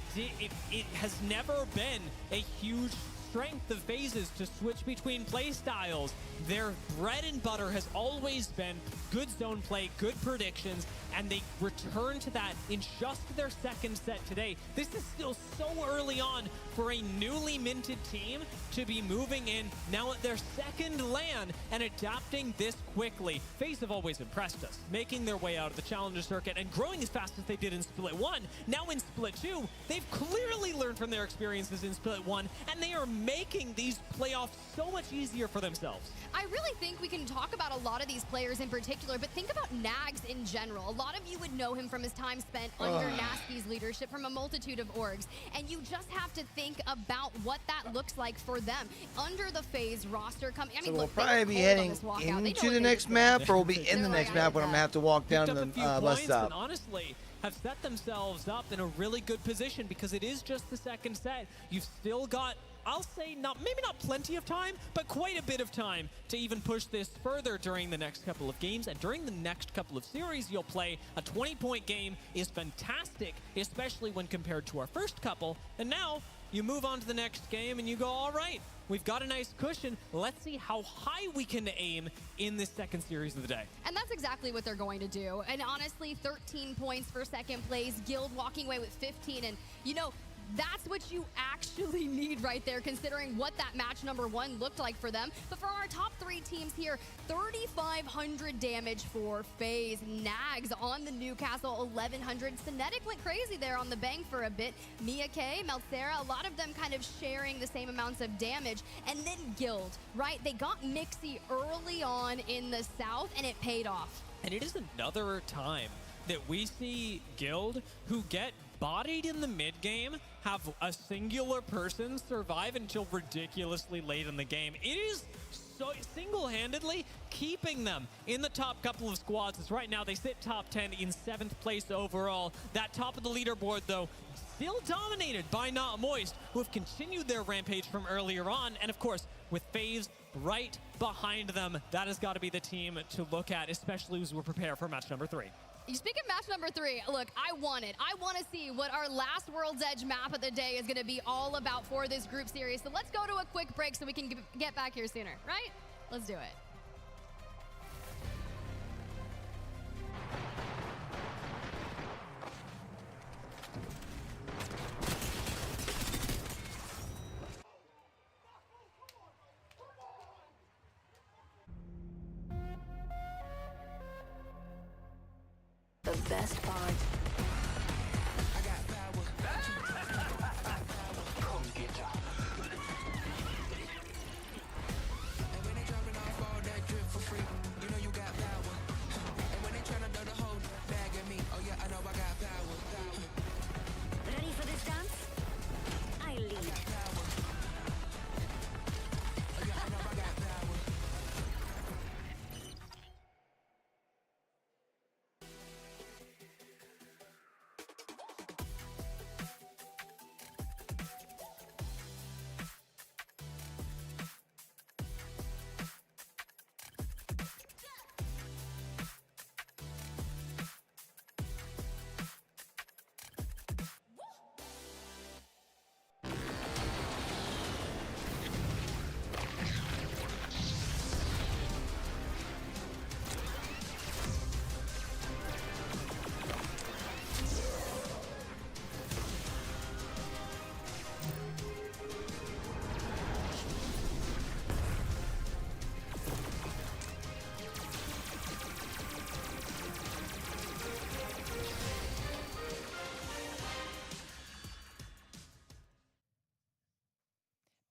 has never been a huge strength of FaZe's to switch between play styles. Their bread and butter has always been good zone play, good predictions, and they return to that in just their second set today. This is still so early on for a newly minted team to be moving in now at their second LAN and adapting this quickly. FaZe have always impressed us, making their way out of the Challenger circuit and growing as fast as they did in Split 1. Now in Split 2, they've clearly learned from their experiences in Split 1, and they are making these playoffs so much easier for themselves. I really think we can talk about a lot of these players in particular, but think about Nags in general. A lot of you would know him from his time spent under Nasty's leadership from a multitude of orgs, and you just have to think about what that looks like for them under the FaZe roster. I mean, So we'll look, probably be heading into the next map, or we'll be in the next map when I'm going to have to walk down to the bus stop. And honestly, have set themselves up in a really good position because it is just the second set. You've still got, I'll say, maybe not plenty of time, but quite a bit of time to even push this further during the next couple of games. And during the next couple of series you'll play, a 20-point game is fantastic, especially when compared to our first couple. And now you move on to the next game and you go, all right, we've got a nice cushion. Let's see how high we can aim in this second series of the day. And that's exactly what they're going to do. And honestly, 13 points for second place, Guild walking away with 15. And, you know, that's what you actually need right there, considering what that match number 1 looked like for them. But for our top 3 teams here, 3,500 damage for FaZe. Nags on the Newcastle, 1,100. Cinetic went crazy there on the bang for a bit. Mia K, Melcera, a lot of them kind of sharing the same amounts of damage. And then Guild, right? They got Mixie early on in the south, and it paid off. And it is another time that we see Guild, who get bodied in the mid game, have a singular person survive until ridiculously late in the game. It is so single-handedly keeping them in the top couple of squads. As right now they sit top 10 in 7th place overall. That top of the leaderboard, though, still dominated by Not Moist, who have continued their rampage from earlier on. And of course, with FaZe right behind them, that has got to be the team to look at, especially as we prepare for match number 3. Speaking of match number 3, look, I want it. I want to see what our last World's Edge map of the day is going to be all about for this group series. So let's go to a quick break so we can get back here sooner, right? Let's do it. The best part. Come get ya. And when they dropping off all that drip for free, you know you got power. And when they tryna throw the whole bag at me, oh yeah, I know I got power. Ready for this dance? I lead. Oh yeah, I know I got power.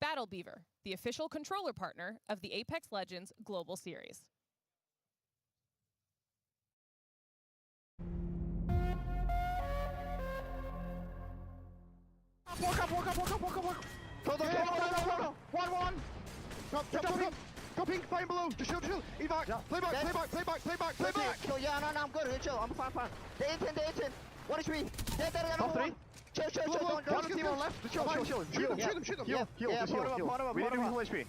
Battle Beaver, the official controller partner of the Apex Legends Global Series. Walk up. One. Go pink, flame blue. Just shield. Evac. Play back. Chill, yeah, no, I'm good. Chill, I'm fine. They 18. 1 HP. Dead, Top 3. Chill. One team on left. Chill. Shoot them. Yeah, We need to do full HP.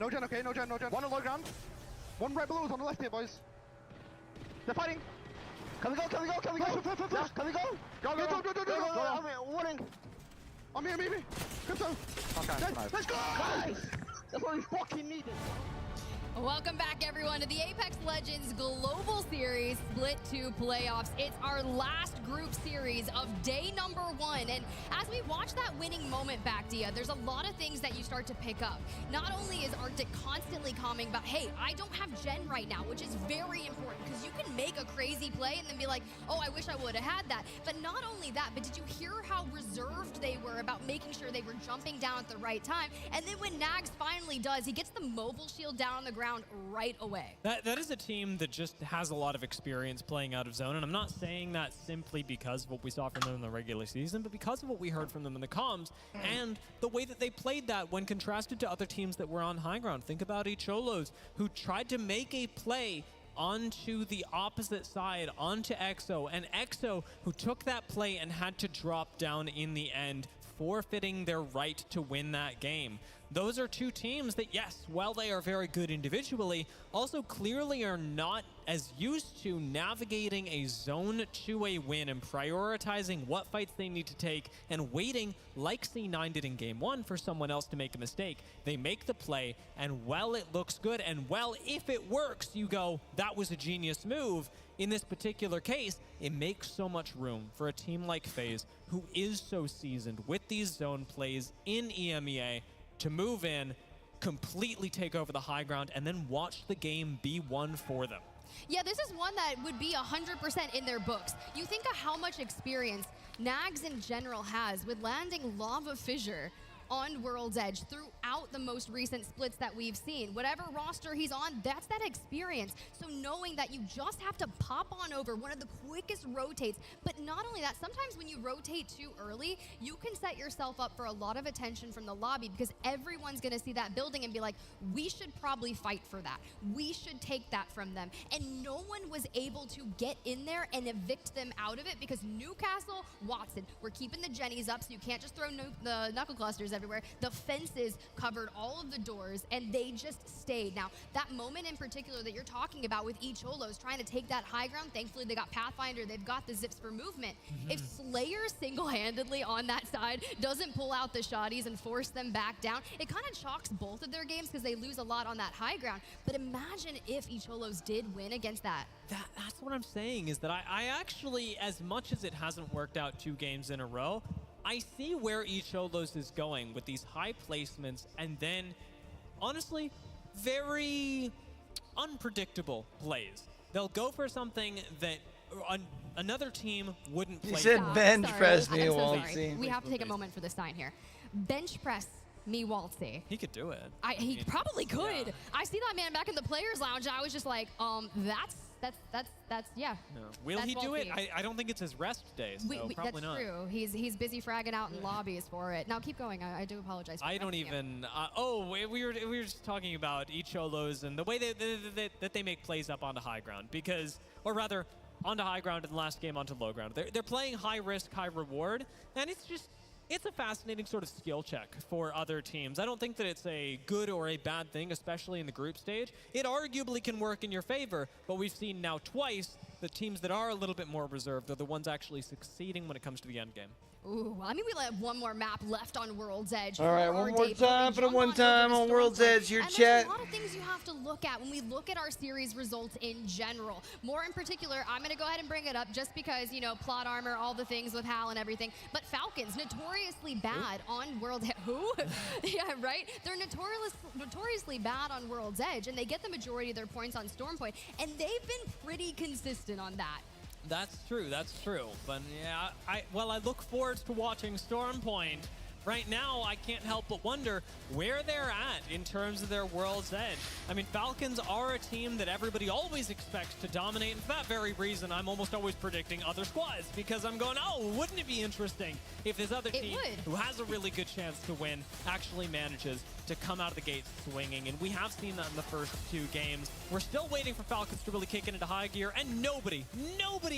No gen, okay, no gen. One on low ground. One red balloons on the left here, boys. They're fighting. Can we go? Can we go? Can we go? Go. I'm warning. On me. Good so. Okay, nice. Let's go! Guys, that's what we fucking needed. Welcome back, everyone, to the Apex Legends Global Series Split 2 Playoffs. It's our last group series of day number 1. And as we watch that winning moment back, Dia, there's a lot of things that you start to pick up. Not only is Arctic constantly commenting about, hey, I don't have gen right now, which is very important because you can make a crazy play and then be like, oh, I wish I would have had that. But not only that, but did you hear how reserved they were about making sure they were jumping down at the right time? And then when Nags finally does, he gets the mobile shield down on the ground right away. That is a team that just has a lot of experience playing out of zone, and I'm not saying that simply because of what we saw from them in the regular season, but because of what we heard from them in the comms and the way that they played that when contrasted to other teams that were on high ground. Think about Cholos, who tried to make a play onto the opposite side, onto EXO, and EXO, who took that play and had to drop down in the end, forfeiting their right to win that game. Those are two teams that, yes, while they are very good individually, also clearly are not as used to navigating a zone to a win and prioritizing what fights they need to take and waiting, like C9 did in game 1, for someone else to make a mistake. They make the play, and well, it looks good, and well, if it works, you go, that was a genius move. In this particular case, it makes so much room for a team like FaZe, who is so seasoned with these zone plays in EMEA, to move in, completely take over the high ground, and then watch the game be won for them. Yeah, this is one that would be 100% in their books. You think of how much experience Nags in general has with landing Lava Fissure on World's Edge throughout the most recent splits that we've seen. Whatever roster he's on, that's that experience. So knowing that you just have to pop on over one of the quickest rotates, but not only that, sometimes when you rotate too early, you can set yourself up for a lot of attention from the lobby because everyone's going to see that building and be like, we should probably fight for that. We should take that from them. And no one was able to get in there and evict them out of it because Newcastle, Watson, we're keeping the Jennies up so you can't just throw the knuckle clusters everywhere. The fences covered all of the doors and they just stayed. Now, that moment in particular that you're talking about with Icholos trying to take that high ground, thankfully they got Pathfinder, they've got the zips for movement. If Slayer single-handedly on that side doesn't pull out the shotties and force them back down, it kind of chalks both of their games because they lose a lot on that high ground. But imagine if Icholos did win against that. That's what I'm saying, is that I actually, as much as it hasn't worked out 2 games in a row, I see where Icholos is going with these high placements and then, honestly, very unpredictable plays. They'll go for something that another team wouldn't play. He said bench press me, I'm so Waltzy. sorry. We have to take a moment for the sign here. Bench press me, Waltzy. He could do it. He probably could. Yeah. I see that man back in the players' lounge, and I was just like, that's yeah. No. Will That's he do it? Waltzy. I don't think it's his rest day, so probably that's not. true. He's busy fragging out in lobbies for it. Now keep going. I do apologize. For I don't even. We were just talking about Icholos and the way that they make plays up onto high ground, because, or rather, onto high ground in the last game onto low ground. They're playing high risk, high reward, and it's a fascinating sort of skill check for other teams. I don't think that it's a good or a bad thing, especially in the group stage. It arguably can work in your favor, but we've seen now twice the teams that are a little bit more reserved are the ones actually succeeding when it comes to the end game. Ooh, I mean, we have one more map left on World's Edge. All right, one more time for the one time on World's Edge here, and chat. There's a lot of things you have to look at when we look at our series results in general. More in particular, I'm going to go ahead and bring it up just because, you know, plot armor, all the things with Hal and everything. But Falcons, notoriously bad on World's Edge. Who? Yeah, right? They're notoriously bad on World's Edge, and they get the majority of their points on Stormpoint, and they've been pretty consistent on that. That's true, But yeah, I look forward to watching Stormpoint. Right now, I can't help but wonder where they're at in terms of their World's Edge. I mean, Falcons are a team that everybody always expects to dominate, and for that very reason, I'm almost always predicting other squads, because I'm going, oh, wouldn't it be interesting if this other team who has a really good chance to win actually manages to come out of the gates swinging, and we have seen that in the first 2 games. We're still waiting for Falcons to really kick it into high gear, and nobody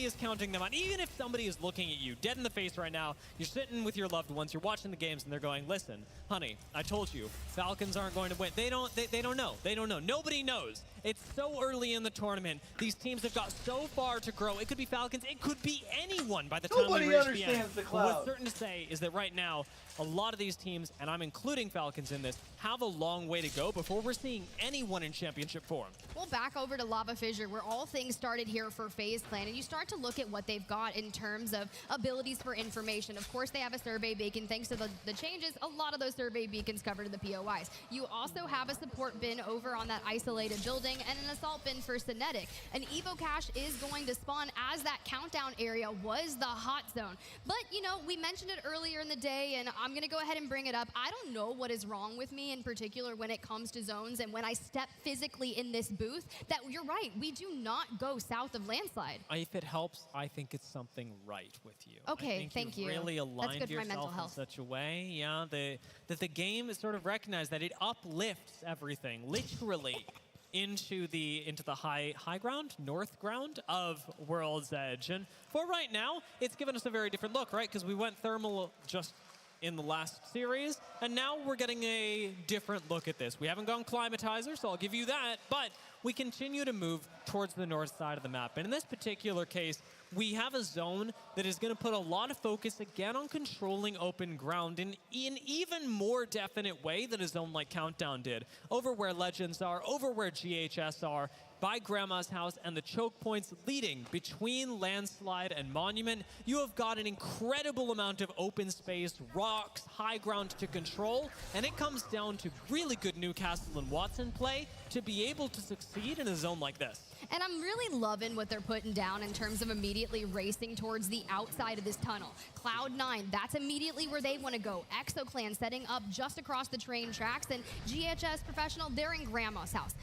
is counting them out. Even if somebody is looking at you dead in the face right now, you're sitting with your loved ones, you're watching the games, and they're going, listen, honey, I told you, Falcons aren't going to win. They don't know. Nobody knows. It's so early in the tournament. These teams have got so far to grow. It could be Falcons. It could be anyone by the time we reach the end. The But what's certain to say is that right now, a lot of these teams, and I'm including Falcons in this, have a long way to go before we're seeing anyone in championship form. Well, back over to Lava Fissure, where all things started here for FaZe Clan, and you start to look at what they've got in terms of abilities for information. Of course, they have a survey beacon. Thanks to the changes, a lot of those survey beacons covered in the POIs. You also have a support bin over on that isolated building and an assault bin for Cinetic. An Evo cache is going to spawn as that countdown area was the hot zone. But, you know, we mentioned it earlier in the day, and I'm going to go ahead and bring it up. I don't know what is wrong with me in particular when it comes to zones and when I step physically in this booth, that you're right, we do not go south of Landslide. If it helps, I think it's something right with you. Okay, I think thank you've you. really That's aligned good for my mental yourself in health. such a way, yeah, that the game is sort of recognized that it uplifts everything, literally, into the high ground, north ground of World's Edge. And for right now, it's given us a very different look, right? Because we went thermal just in the last series, and now we're getting a different look at this. We haven't gone climatizer, so I'll give you that, but we continue to move towards the north side of the map. And in this particular case, we have a zone that is going to put a lot of focus again on controlling open ground in an even more definite way than a zone like Countdown did. Over where Legends are, over where GHS are, by Grandma's house, and the choke points leading between Landslide and Monument, you have got an incredible amount of open space, rocks, high ground to control, and it comes down to really good Newcastle and Watson play to be able to succeed in a zone like this. And I'm really loving what they're putting down in terms of immediately racing towards the outside of this tunnel. Cloud9, that's immediately where they want to go. ExoClan setting up just across the train tracks, and GHS Professional, they're in Grandma's house.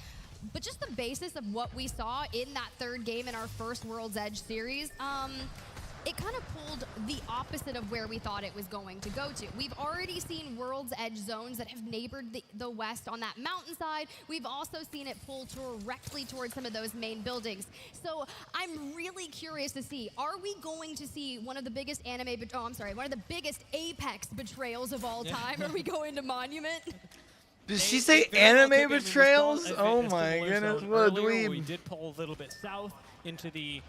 But just the basis of what we saw in that third game in our first World's Edge series, it kind of pulled the opposite of where we thought it was going to go to. We've already seen World's Edge zones that have neighbored the west on that mountainside. We've also seen it pull directly towards some of those main buildings. So I'm really curious to see, are we going to see one of the biggest one of the biggest Apex betrayals of all time? Are we going to Monument? Did she say anime betrayals? Oh my goodness, what a dweeb. We did pull a little bit south into the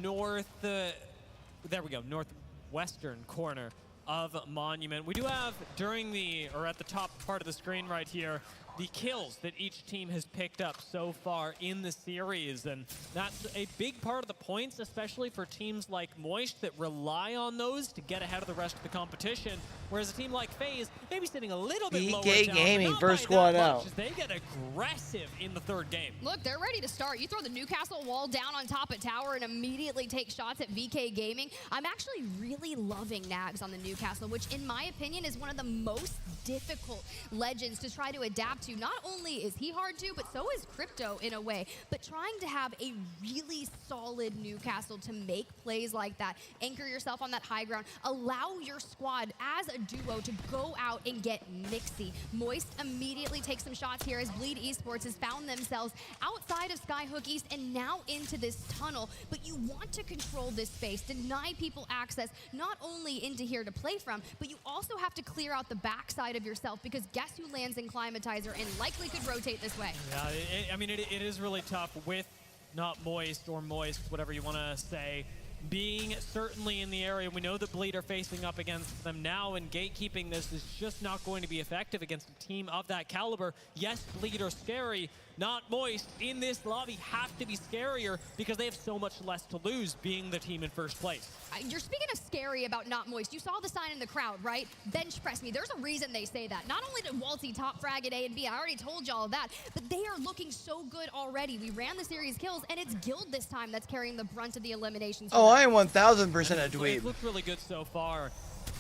north, there we go, northwestern corner of Monument. We do have at the top part of the screen right here, the kills that each team has picked up so far in the series, and that's a big part of the points, especially for teams like Moist that rely on those to get ahead of the rest of the competition, whereas a team like FaZe maybe sitting a little bit lower down, Gaming, not first by squad that out. much, as they get aggressive in the third game. Look, they're ready to start. You throw the Newcastle wall down on top of tower and immediately take shots at VK Gaming. I'm actually really loving Nags on the Newcastle, which in my opinion is one of the most difficult legends to try to adapt to. Not only is he hard to, but so is Crypto in a way. But trying to have a really solid Newcastle to make plays like that, anchor yourself on that high ground, allow your squad as a duo to go out and get mixy. Moist immediately takes some shots here as Bleed Esports has found themselves outside of Skyhook East and now into this tunnel. But you want to control this space, deny people access not only into here to play from, but you also have to clear out the backside of yourself, because guess who lands in Climatizer and likely could rotate this way. Yeah, it is really tough with not Moist or Moist, whatever you want to say, being certainly in the area. We know that Bleed are facing up against them now, and gatekeeping this is just not going to be effective against a team of that caliber. Yes, Bleed are scary. Not Moist in this lobby have to be scarier because they have so much less to lose being the team in first place. You're speaking of scary about Not Moist. You saw the sign in the crowd, right? Bench press me. There's a reason they say that. Not only did Walty top frag at A and B, I already told y'all that, but they are looking so good already. We ran the series kills, and it's Guild this time that's carrying the brunt of the eliminations. Oh, I am 1000% a It dweeb. looked really good so far.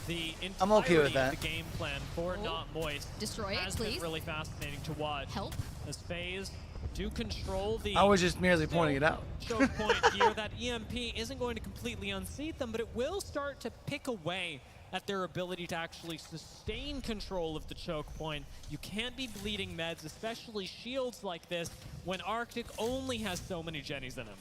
The I'm okay with that. The game plan for Not Moist Destroy it, has please. been really fascinating to watch. Help. As FaZe do control the I was just merely pointing it out. choke point here. That EMP isn't going to completely unseat them, but it will start to pick away at their ability to actually sustain control of the choke point. You can't be bleeding meds, especially shields like this, when Arctic only has so many Jennies in him.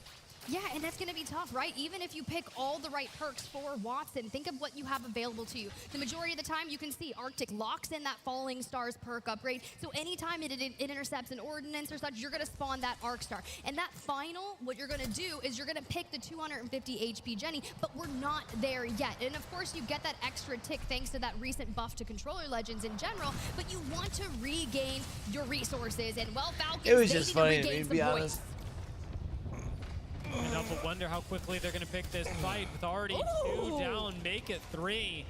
Yeah, and that's going to be tough, right? Even if you pick all the right perks for Watson, think of what you have available to you. The majority of the time, you can see Arctic locks in that Falling Stars perk upgrade. So anytime it intercepts an ordnance or such, you're going to spawn that Arc Star. And that final, what you're going to do is you're going to pick the 250 HP Jenny, but we're not there yet. And of course, you get that extra tick thanks to that recent buff to controller legends in general, but you want to regain your resources. And well, Falcons, It was they just need funny to to me, regain to some be points. honest. And I wonder how quickly they're going to pick this fight with already 2 down, make it 3.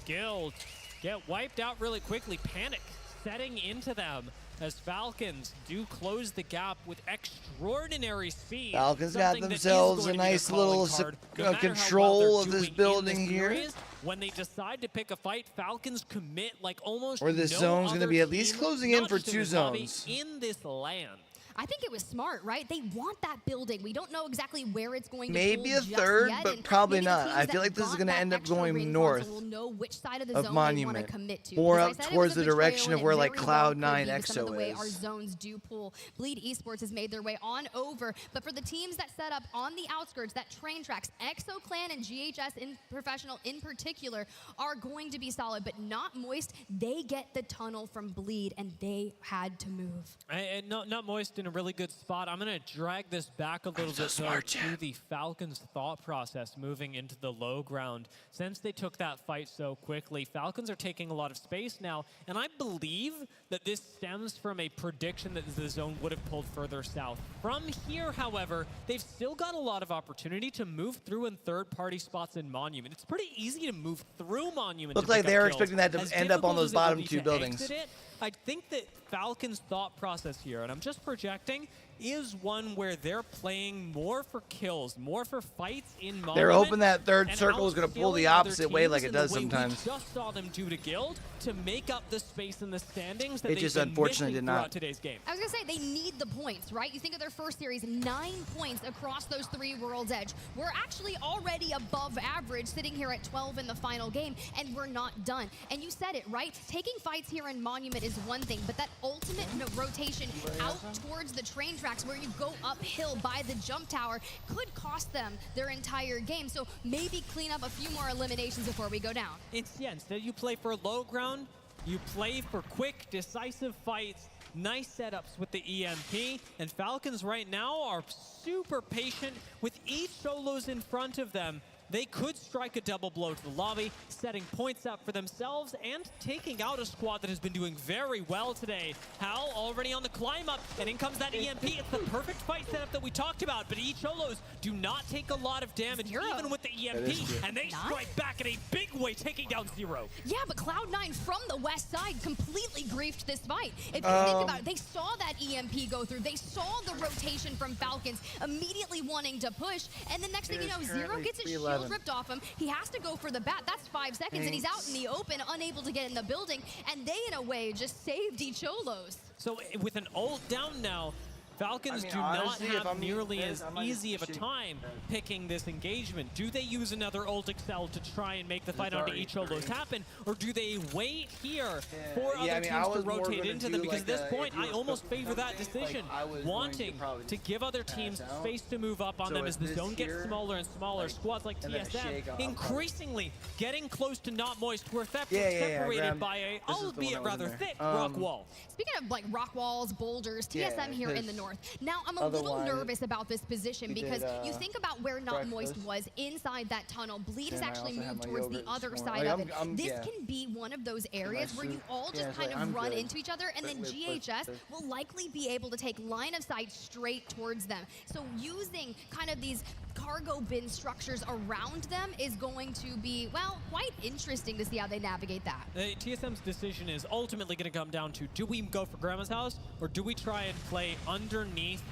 Guild get wiped out really quickly. Panic setting into them as Falcons do close the gap with extraordinary speed. Falcons got Something that is themselves going a to be their nice calling little card, no matter how control well of they're this doing in building here. series. When they decide to pick a fight, Falcons commit like almost Or this no zone's going to other be at least team, closing in not for just 2 this lobby, zones. in this land. I think it was smart, right? They want that building. We don't know exactly where it's going to Maybe pull a just third, yet, but and probably maybe the not. teams I feel that like this is got going to that end up extra going ring north console will know which side of the of zone they want Monument, to commit to. more Because I up said it towards was the a betrayal, direction and of it where like very well could Cloud9 be with some of the way EXO our is. zones do pull. Bleed Esports has made their way on over, but for the teams that set up on the outskirts, that train tracks, ExoClan and GHS in Professional in particular are going to be solid, but not Moist. They get the tunnel from Bleed, and they had to move. And not Moist in a really good spot. I'm going to drag this back a little bit though, to the Falcons' thought process moving into the low ground. Since they took that fight so quickly, Falcons are taking a lot of space now, and I believe that this stems from a prediction that the zone would have pulled further south. From here, however, they've still got a lot of opportunity to move through in third-party spots in Monument. It's pretty easy to move through Monument. Looked to like pick they up were kills. expecting that to As end up on difficult those as it will bottom be 2 to buildings. exit it, I think that Falcons' thought process here, and I'm just projecting, is one where they're playing more for kills, more for fights in Monument. They're hoping that third and circle is going to pull the outscaling other opposite way like teams it in does the way sometimes. We just saw them do to Guild to make up the space in the standings that It they've just been unfortunately missing did not. throughout today's game. I was going to say, they need the points, right? You think of their first series, 9 points across those 3 World's Edge. We're actually already above average, sitting here at 12 in the final game, and we're not done. And you said it, right? Taking fights here in Monument is one thing, but that ultimate rotation out towards the train tracks where you go uphill by the jump tower could cost them their entire game. So maybe clean up a few more eliminations before we go down. Instead you play for low ground, you play for quick, decisive fights, nice setups with the EMP, and Falcons right now are super patient with each solos in front of them. They could strike a double blow to the lobby, setting points up for themselves and taking out a squad that has been doing very well today. Hal already on the climb up, and in comes that EMP. It's the perfect fight setup that we talked about, but each solos do not take a lot of damage, even with the EMP, and they strike back in a big way, taking down Zero. Yeah, but Cloud9 from the west side completely griefed this fight. If you think about it, they saw that EMP go through. They saw the rotation from Falcons, immediately wanting to push, and the next thing you know, Zero gets his shield ripped off him. He has to go for the bat. That's 5 seconds, and he's out in the open, unable to get in the building, and they, in a way, just saved Icholos. So with an ult down now, Falcons do honestly, not have nearly as easy of a time picking this engagement. Do they use another ult Excel to try and make the fight onto Icholos happen, or do they wait here for other teams to rotate into them? Because at this point, I almost favor that decision, wanting to give other teams space to move up on them as the zone gets smaller and smaller. Squads like TSM increasingly getting close to not moist, where Theft is separated by a, albeit rather thick, rock wall. Speaking of like rock walls, boulders, TSM here in the north. Now, I'm a little nervous about this position because you think about where Not Moist was inside that tunnel. Bleed has actually moved towards the other side of it. This can be one of those areas where you all just kind of run into each other, and then GHS will likely be able to take line of sight straight towards them. So using kind of these cargo bin structures around them is going to be, well, quite interesting to see how they navigate that. TSM's decision is ultimately going to come down to, do we go for Grandma's house, or do we try and play underneath,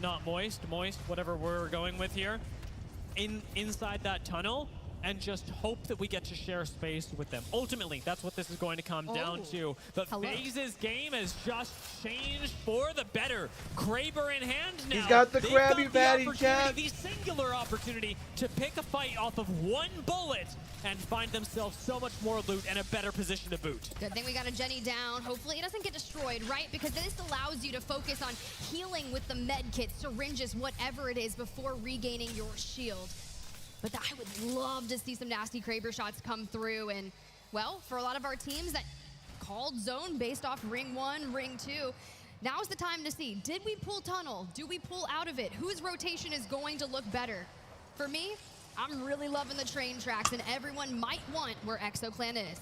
not moist, whatever we're going with here, inside that tunnel, and just hope that we get to share space with them. Ultimately, that's what this is going to come down to. But FaZe's game has just changed for the better. Kraber in hand now. He's got the Krabby Patty, chat. The singular opportunity to pick a fight off of one bullet and find themselves so much more loot and a better position to boot. Good thing we got a Jenny down. Hopefully it doesn't get destroyed, right? Because this allows you to focus on healing with the med kits, syringes, whatever it is, before regaining your shield. But I would love to see some nasty Kraber shots come through. And, well, for a lot of our teams that called zone based off ring 1, ring 2, now's the time to see, did we pull tunnel? Do we pull out of it? Whose rotation is going to look better? For me, I'm really loving the train tracks, and everyone might want where ExoClan is.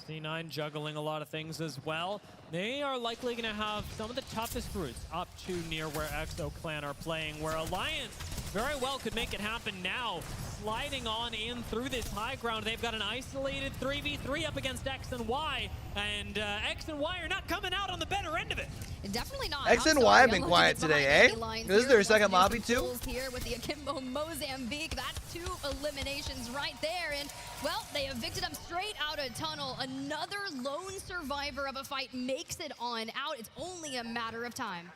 C9 juggling a lot of things as well. They are likely going to have some of the toughest routes up to near where ExoClan are playing, where Alliance very well could make it happen now. Sliding on in through this high ground. They've got an isolated 3v3 up against X and Y, and X and Y are not coming out on the better end of it. Definitely not. X and Y have been quiet today, eh? This is their second lobby too? Here with the Akimbo Mozambique. That's 2 eliminations right there, and well, they evicted them straight out of tunnel. Another lone survivor of a fight makes it on out. It's only a matter of time.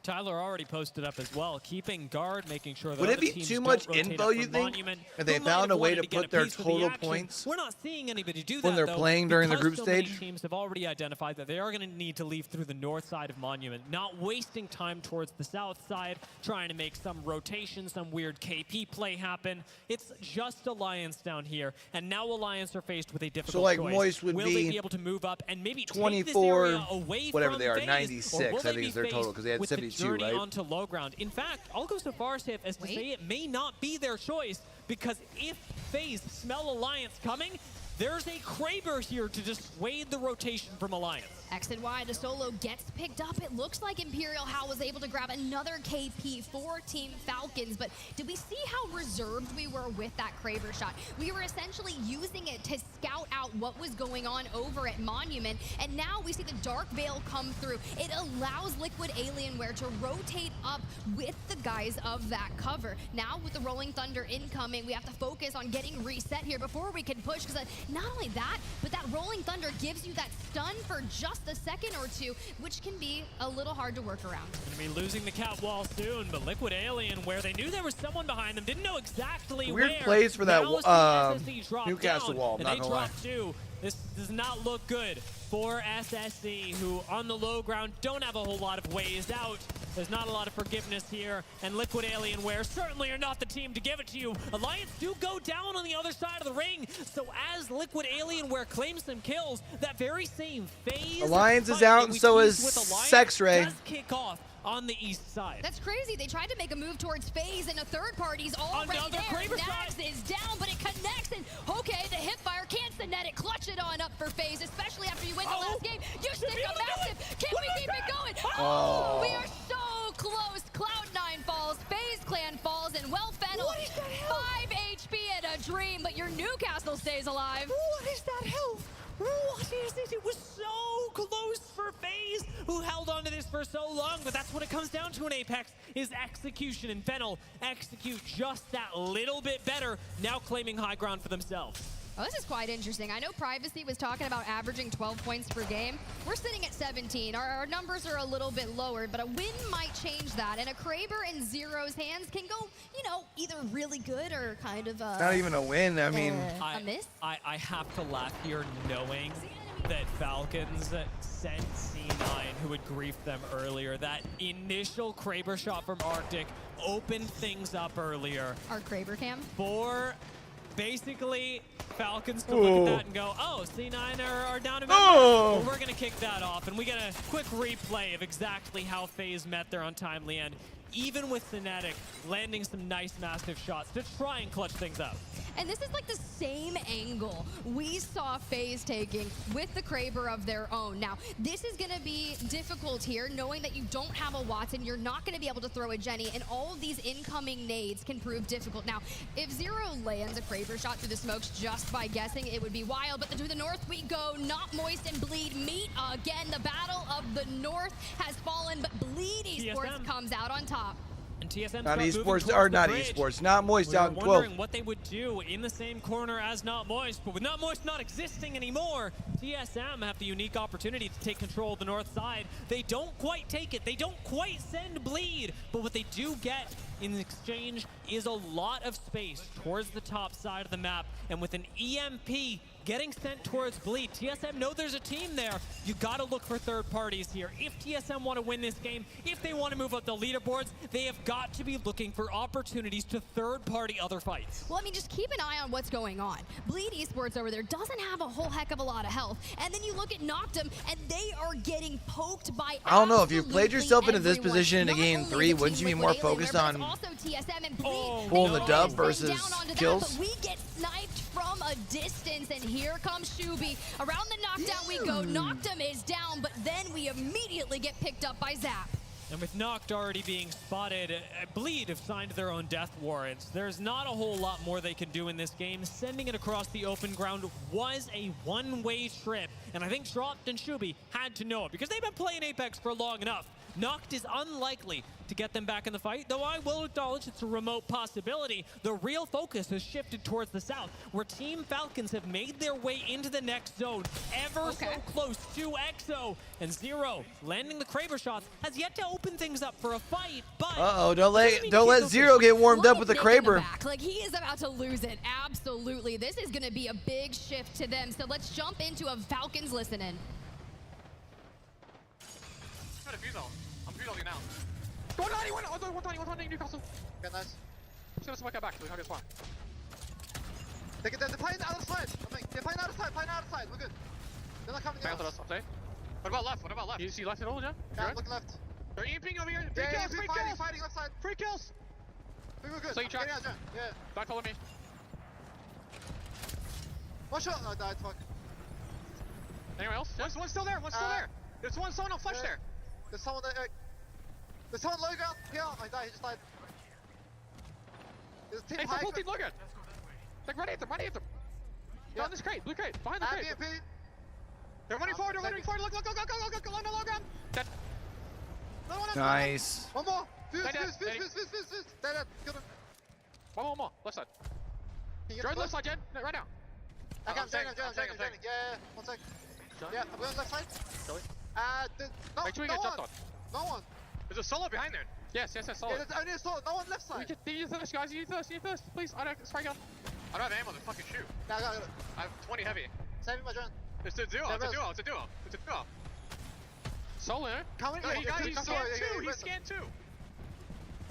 Tyler already posted up as well, keeping guard, making sure that would it be too much info, you think, if they found a way to put their total points We're not seeing anybody do that, when they're playing during the group so stage? Many teams have already identified that they are going to need to leave through the north side of Monument, not wasting time towards the south side, trying to make some rotation, some weird KP play happen. It's just Alliance down here, and now Alliance are faced with a difficult choice. Moist would will be they be able to move up and maybe 24, take this area away whatever from they are, FaZe, 96, I think is their total, because they had 72, journey right? onto low ground. In fact, I'll go so far as to say it may not be their choice, because if FaZe smell Alliance coming, there's a Kraber here to dissuade the rotation from Alliance. Exit Y, the solo gets picked up. It looks like Imperial Hal was able to grab another KP for Team Falcons, but did we see how reserved we were with that Kraber shot? We were essentially using it to scout out what was going on over at Monument, and now we see the Dark Veil come through. It allows Liquid Alienware to rotate up with the guys of that cover. Now with the Rolling Thunder incoming, we have to focus on getting reset here before we can push, because not only that, but that Rolling Thunder gives you that stun for just a second or two, which can be a little hard to work around. Gonna be losing the cat wall soon, but Liquid Alienware, they knew there was someone behind them, didn't know exactly Weird where. plays for that Newcastle Newcastle wall, and not they gonna lie. dropped two. This does not look good for SSC, who on the low ground don't have a whole lot of ways out. There's not a lot of forgiveness here, and Liquid Alienware certainly are not the team to give it to you. Alliance do go down on the other side of the ring, so as Liquid Alienware claims some kills, that very same phase Alliance is out, and so is Sexray. does kick off on the east side. That's crazy. They tried to make a move towards FaZe, and a third party's already Another there. Kraber Nax is down, but it connects, and okay, the hipfire can't net it. Clutch it on up for FaZe, especially after you win the last game. You stick a massive. Can we keep it going? Oh, we are so close. Cloud9 falls, FaZe Clan falls, and well, Fennel, 5 HP and a dream, but your Newcastle stays alive. What is that health? What is this? It was so close for FaZe, who held on to this for so long, but that's what it comes down to in Apex, is execution, and Fennel execute just that little bit better, now claiming high ground for themselves. Oh, this is quite interesting. I know Privacy was talking about averaging 12 points per game. We're sitting at 17. Our numbers are a little bit lower, but a win might change that. And a Kraber in Zero's hands can go, you know, either really good or kind of Not even a win. I mean, a miss. I have to laugh here knowing that Falcons sent C9, who had griefed them earlier. That initial Kraber shot from Arctic opened things up earlier. Our Kraber cam? For basically Falcons to look at that and go, oh, C9 are down a member. Oh. Well, we're going to kick that off. And we get a quick replay of exactly how FaZe met their untimely end. Even with Fnatic landing some nice massive shots to try and clutch things up. And this is like the same angle we saw FaZe taking with the Kraber of their own. Now, this is going to be difficult here, knowing that you don't have a Watson, you're not going to be able to throw a Jenny, and all of these incoming nades can prove difficult. Now, if Zero lands a Kraber shot through the smokes just by guessing, it would be wild, but to the north we go. Not Moist and Bleed meet again. The battle of the north has fallen, but Bleed Esports comes out on top. And TSM not Esports, or not Esports, not Moist out in 12. Wondering what they would do in the same corner as Not Moist, but with Not Moist not existing anymore, TSM have the unique opportunity to take control of the north side. They don't quite take it, they don't quite send Bleed, but what they do get in exchange is a lot of space towards the top side of the map, and with an EMP getting sent towards Bleed, TSM know there's a team there. You gotta look for third parties here. If TSM want to win this game, if they want to move up the leaderboards, they have got to be looking for opportunities to third party other fights. Well, I mean, just keep an eye on what's going on. Bleed Esports over there doesn't have a whole heck of a lot of health, and then you look at Noctum, and they are getting poked by I don't know, if you've played yourself into this position in a game 3, wouldn't you be more focused on pulling the dub versus kills? But we get sniped from a distance, and here comes Shubi. Around the knockdown we go. Noctum is down, but then we immediately get picked up by Zap. And with Noct already being spotted, Bleed have signed their own death warrants. There's not a whole lot more they can do in this game. Sending it across the open ground was a one-way trip, and I think Dropped and Shubi had to know it because they've been playing Apex for long enough. Noct is unlikely to get them back in the fight, though I will acknowledge it's a remote possibility. The real focus has shifted towards the south, where Team Falcons have made their way into the next zone, ever so close to EXO. And Zero, landing the Kraber shots, has yet to open things up for a fight, but... Uh-oh, don't let Zero get warmed up with the Kraber. Like, he is about to lose it, absolutely. This is going to be a big shift to them, so let's jump into a Falcons listen-in. I'm pre-logging now. Go 91! 120, Newcastle. Okay, nice. Just gonna smoke out back so we can't get spawned. They're playing out of side. They're playing out of side, we're good. They're not coming to us. Okay. What about left? You see left at all, yeah? Yeah, look left. They're EMPing over here. Free kills, fighting left side. Free kills! We're good. So you track. Yeah. Back follow me. One shot. Oh, I died, fuck. Anyone else? Yeah? One's still there, There's someone on flush there. There's someone low ground here. I died, he just died. There's a team high. Full team low ground. Like, run at them. They're on this crate, blue crate, behind the crate. They're running forward, Look, on the low ground. Dead. Nice. One more. Fuse. Dead. Kill him. One more. Left side. Join left side, Jen. Right now. Okay, I'm joining. Yeah. 1 sec. Yeah, I'm going left side. Make sure we get jumped on. No one. There's a solo behind there. Yes, solo. Yeah, there's only a solo. No one left side. You need thirst, guys. You need thirst. Please. I don't spray gun. I don't have ammo to fucking shoot. Yeah, I got it. I have 20 heavy. Save me my drone. It's a duo. Solo. Coming. No, he's scanned two.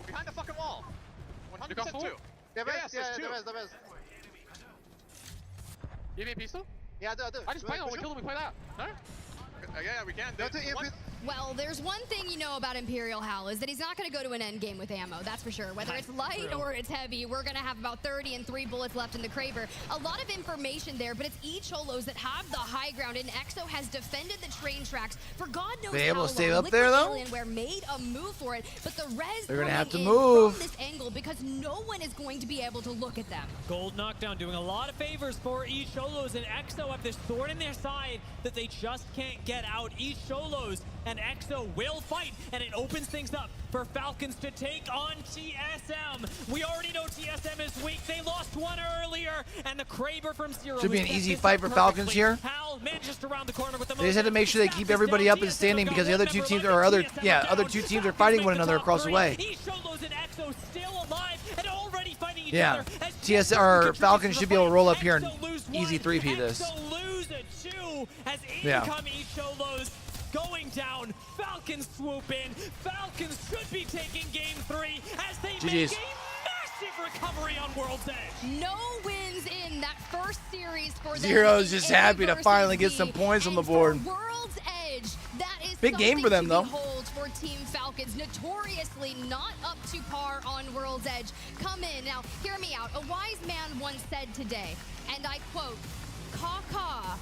Behind the fucking wall. 100% two. The res. You need a pistol? Yeah, I do. I just played on. We killed him. We play that. No? Yeah, we can. Well, there's one thing you know about Imperial Hal is that he's not going to go to an end game with ammo, that's for sure. Whether it's light or it's heavy, we're going to have about 30 and 3 bullets left in the Kraber. A lot of information there, but it's E-Cholos that have the high ground, and EXO has defended the train tracks for God knows They how able to stay long. up there, though? Alienware made a move for it, but the res They're gonna have to coming move from this angle because no one is going to be able to look at them. Gold knockdown doing a lot of favors for E-Cholos, and EXO have this thorn in their side that they just can't get out. E-Cholos and EXO will fight, and it opens things up for Falcons to take on TSM. We already know TSM is weak. They lost one earlier, and the Kraber from Zero. Should be an easy fight for Falcons here. Hal manages to round the corner with the They just had to make sure they keep everybody up and standing because the other two teams are other two teams are fighting one another across the way. E-Cholos and EXO still alive and already fighting each Yeah, other. or Falcons should be able to roll up here and easy 3P this. EXO lose a 2 as Yeah. income E-Cholos going down. Falcons swoop in. Falcons should be taking game 3 as they GG's. make a massive recovery on World's Edge. No wins in that first series for them. Zero's just happy to versus finally get B. some points on the And board. for World's Edge, that is Big game for them, something though. to behold for Team Falcons. Notoriously not up to par on World's Edge. Come in. Now, hear me out. A wise man once said today, and I quote, "Caw-caw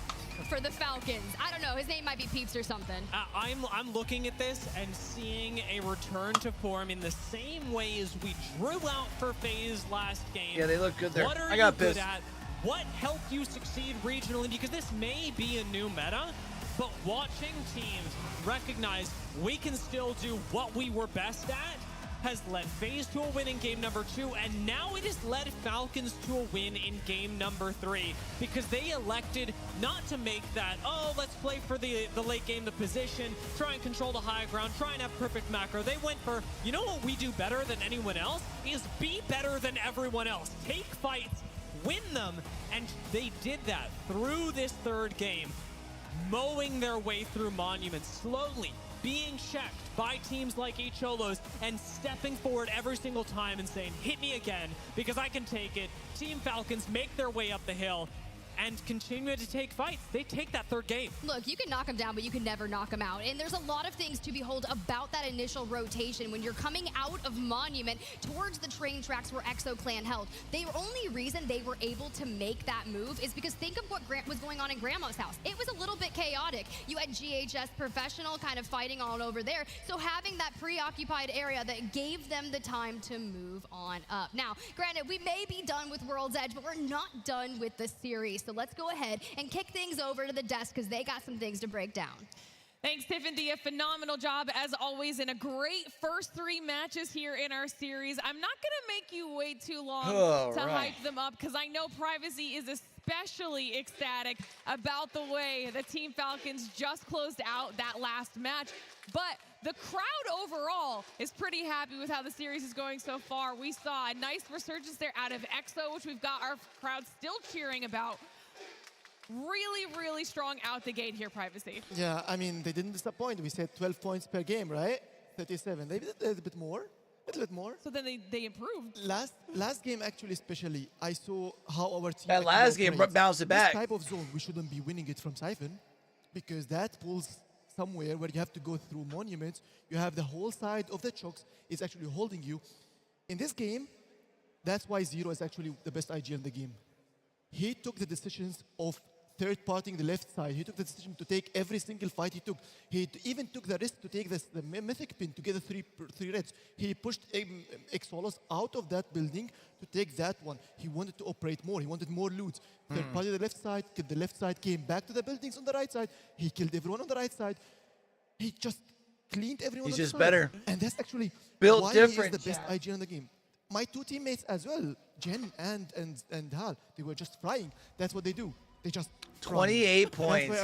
for the Falcons." I don't know. His name might be Peeps or something. I'm looking at this and seeing a return to form in the same way as we drew out for FaZe last game. Yeah, they look good there. What are I got you good pissed. at? What helped you succeed regionally? Because this may be a new meta, but watching teams recognize we can still do what we were best at has led FaZe to a win in game number 2, and now it has led Falcons to a win in game number 3 because they elected not to make that, oh, let's play for the late game, the position, try and control the high ground, try and have perfect macro. They went for, you know what we do better than anyone else is be better than everyone else. Take fights, win them, and they did that through this third game, mowing their way through Monument slowly, being checked by teams like E-Cholos and stepping forward every single time and saying, hit me again because I can take it. Team Falcons make their way up the hill and continue to take fights. They take that third game. Look, you can knock them down, but you can never knock them out. And there's a lot of things to behold about that initial rotation when you're coming out of Monument towards the train tracks where EXO Clan held. The only reason they were able to make that move is because think of what was going on in Grandma's house. It was a little bit chaotic. You had GHS Professional kind of fighting all over there. So having that preoccupied area that gave them the time to move on up. Now, granted, we may be done with World's Edge, but we're not done with the series. So let's go ahead and kick things over to the desk because they got some things to break down. Thanks, Tiffany. A phenomenal job, as always, and a great first 3 matches here in our series. I'm not going to make you wait too long to hype them up because I know Privacy is especially ecstatic about the way the Team Falcons just closed out that last match. But the crowd overall is pretty happy with how the series is going so far. We saw a nice resurgence there out of EXO, which we've got our crowd still cheering about. Really, really strong out the gate here, Privacy. Yeah, I mean, they didn't disappoint. We said 12 points per game, right? 37. They did a little bit more. A little bit more. So then they improved. Last game, actually, especially, I saw how our team... That last game bounced it back. This type of zone, we shouldn't be winning it from Siphon because that pulls somewhere where you have to go through monuments. You have the whole side of the chokes is actually holding you. In this game, that's why Zero is actually the best IG in the game. He took the decisions of third-partying the left side. He took the decision to take every single fight he took. He even took the risk to take the mythic pin to get the three reds. He pushed Exolus out of that building to take that one. He wanted to operate more. He wanted more loot. Third party the left side, killed the left side, came back to the buildings on the right side. He killed everyone on the right side. He just cleaned everyone. He's on just the side. better. And that's actually Built why different, he is the best IG in the game. My two teammates as well, Jen and Hal, they were just flying. That's what they do. They just 28 points.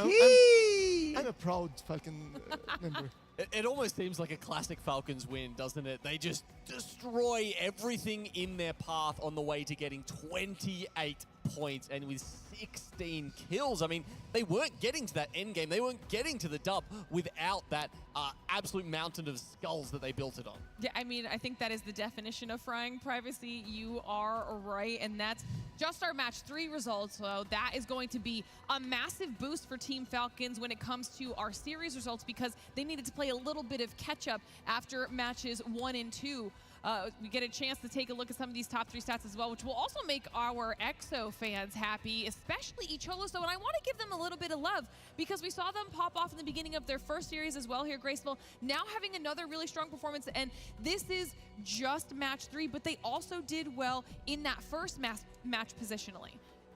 I'm a proud Falcon member. It almost seems like a classic Falcons win, doesn't it? They just destroy everything in their path on the way to getting 28 points and with 16 kills. I mean, they weren't getting to that end game. They weren't getting to the dub without that absolute mountain of skulls that they built it on. Yeah, I mean, I think that is the definition of frying privacy. You are right, and that's just our match 3 results. So that is going to be a massive boost for Team Falcons when it comes to our series results, because they needed to play a little bit of catch up after matches 1 and 2. We get a chance to take a look at some of these top 3 stats as well, which will also make our EXO fans happy, especially Icholos, though. And I want to give them a little bit of love because we saw them pop off in the beginning of their first series as well here, Graceful. Now having another really strong performance, and this is just match 3, but they also did well in that first match positionally.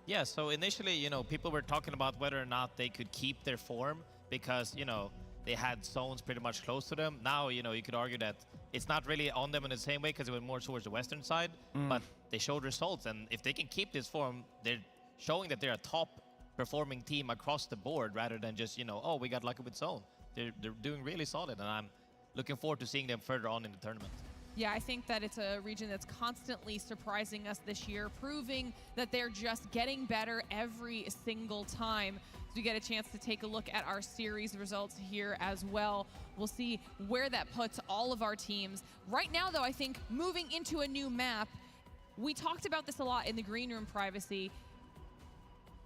Yeah, so initially, you know, people were talking about whether or not they could keep their form because, you know, they had zones pretty much close to them. Now, you know, you could argue that it's not really on them in the same way because it went more towards the western side, but they showed results. And if they can keep this form, they're showing that they're a top performing team across the board rather than just, you know, oh, we got lucky with zone. They're doing really solid, and I'm looking forward to seeing them further on in the tournament. Yeah, I think that it's a region that's constantly surprising us this year, proving that they're just getting better every single time. So we get a chance to take a look at our series results here as well. We'll see where that puts all of our teams. Right now, though, I think moving into a new map, we talked about this a lot in the green room privacy.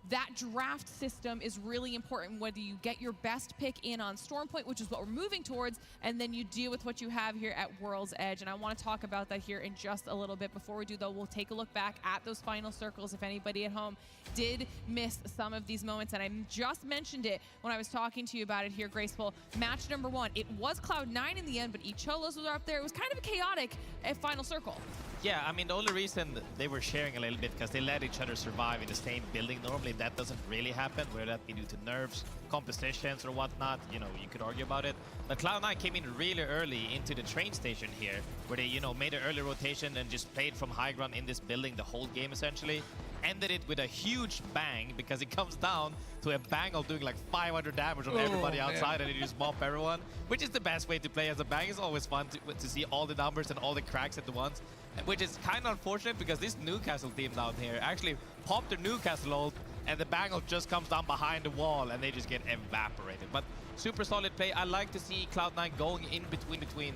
That draft system is really important, whether you get your best pick in on Stormpoint, which is what we're moving towards, and then you deal with what you have here at World's Edge. And I want to talk about that here in just a little bit. Before we do, though, we'll take a look back at those final circles if anybody at home did miss some of these moments. And I just mentioned it when I was talking to you about it here, Graceful. Match number 1, it was Cloud9 in the end, but Icholos was up there. It was kind of a chaotic final circle. Yeah, I mean, the only reason they were sharing a little bit because they let each other survive in the same building. Normally, that doesn't really happen, whether that be due to nerfs, compositions, or whatnot. You know, you could argue about it. But Cloud9 came in really early into the train station here, where they, you know, made an early rotation and just played from high ground in this building the whole game, essentially. Ended it with a huge bang because it comes down to a bangle doing like 500 damage on everybody outside, and you just mop everyone, which is the best way to play as a bang. It's always fun to see all the numbers and all the cracks at once, which is kind of unfortunate because this Newcastle team down here actually popped their Newcastle ult, and the bangle just comes down behind the wall and they just get evaporated. But super solid play. I like to see Cloud9 going in between,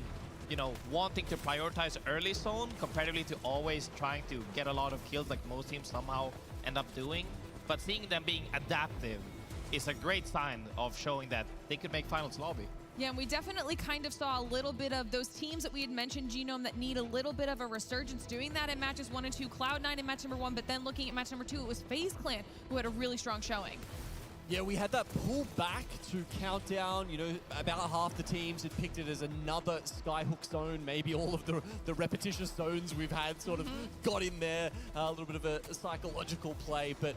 you know, wanting to prioritize early zone comparatively to always trying to get a lot of kills like most teams somehow end up doing. But seeing them being adaptive is a great sign of showing that they could make finals lobby. Yeah, and we definitely kind of saw a little bit of those teams that we had mentioned, Genome, that need a little bit of a resurgence doing that in matches 1 and 2. Cloud9 in match number 1, but then looking at match number 2, it was FaZe Clan who had a really strong showing. Yeah, we had that pull back to Countdown. You know, about half the teams had picked it as another Skyhook zone. Maybe all of the repetitious zones we've had sort of got in there. A little bit of a psychological play. But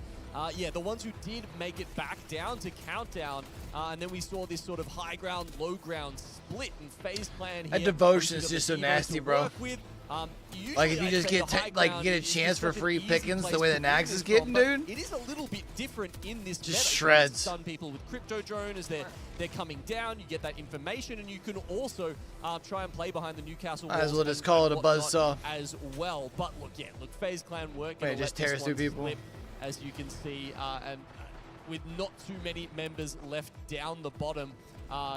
yeah, the ones who did make it back down to Countdown, and then we saw this sort of high ground, low ground split in FaZe Clan here. That devotion is just so nasty, bro. Like if you just get a chance for free pickings the way that Nags is getting, dude. It is a little bit different in this just meta. shreds. Stun people with Crypto Drone as they're coming down. You get that information, and you can also try and play behind the Newcastle walls. Might as well just call it a buzzsaw as well. But look, yeah, look, FaZe Clan work. It just tears through people, as you can see, and with not too many members left down the bottom.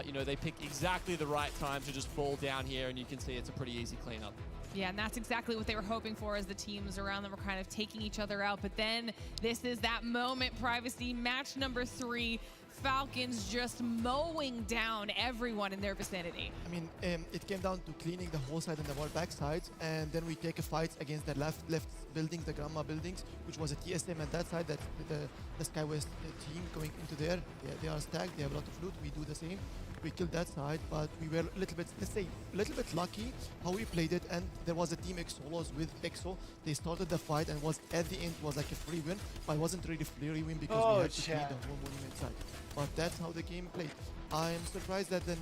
You know, they pick exactly the right time to just fall down here, and you can see it's a pretty easy cleanup. Yeah, and that's exactly what they were hoping for as the teams around them were kind of taking each other out. But then this is that moment, privacy. Match number 3, Falcons just mowing down everyone in their vicinity. I mean, it came down to cleaning the whole side and the back side, and then we take a fight against the left buildings, the Gamma buildings, which was a TSM on that side. That's the Skywest team going into there. They are stacked. They have a lot of loot. We do the same. We killed that side, but we were a little bit, let's say, a little bit lucky how we played it. And there was a team Exolos with Exo. They started the fight and was at the end was like a free win, but it wasn't really free win because we had to clean the whole monument side. But that's how the game played. I am surprised that the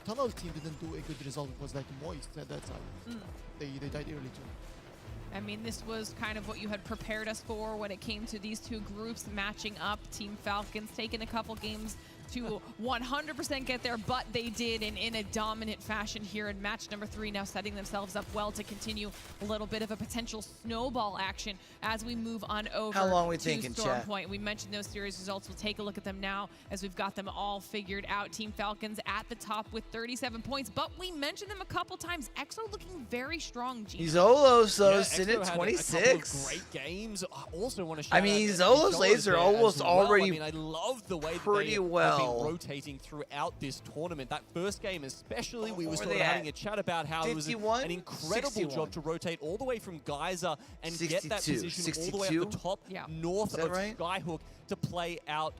tunnel team didn't do a good result. It was like moist at that side. They died early too. I mean, this was kind of what you had prepared us for when it came to these two groups matching up. Team Falcons taking a couple games to 100% get there, but they did in a dominant fashion here in match number 3, now setting themselves up well to continue a little bit of a potential snowball action as we move on over How long we to thinking, Storm chat? Point. We mentioned those series results. We'll take a look at them now as we've got them all figured out. Team Falcons at the top with 37 points, but we mentioned them a couple times. EXO looking very strong, Gino. Zolos, though, Yeah, sitting at EXO had 26. A couple of great games. I also want to shout I mean, out Zolos lanes are almost already I mean, I love the way that pretty they have well been rotating throughout this tournament. That first game especially, we were Where sort they of at? having a chat about how it was 51? an incredible 61. job to rotate all the way from Geyser and 62, get that position all the way up the top north Is that of right? Skyhook to play out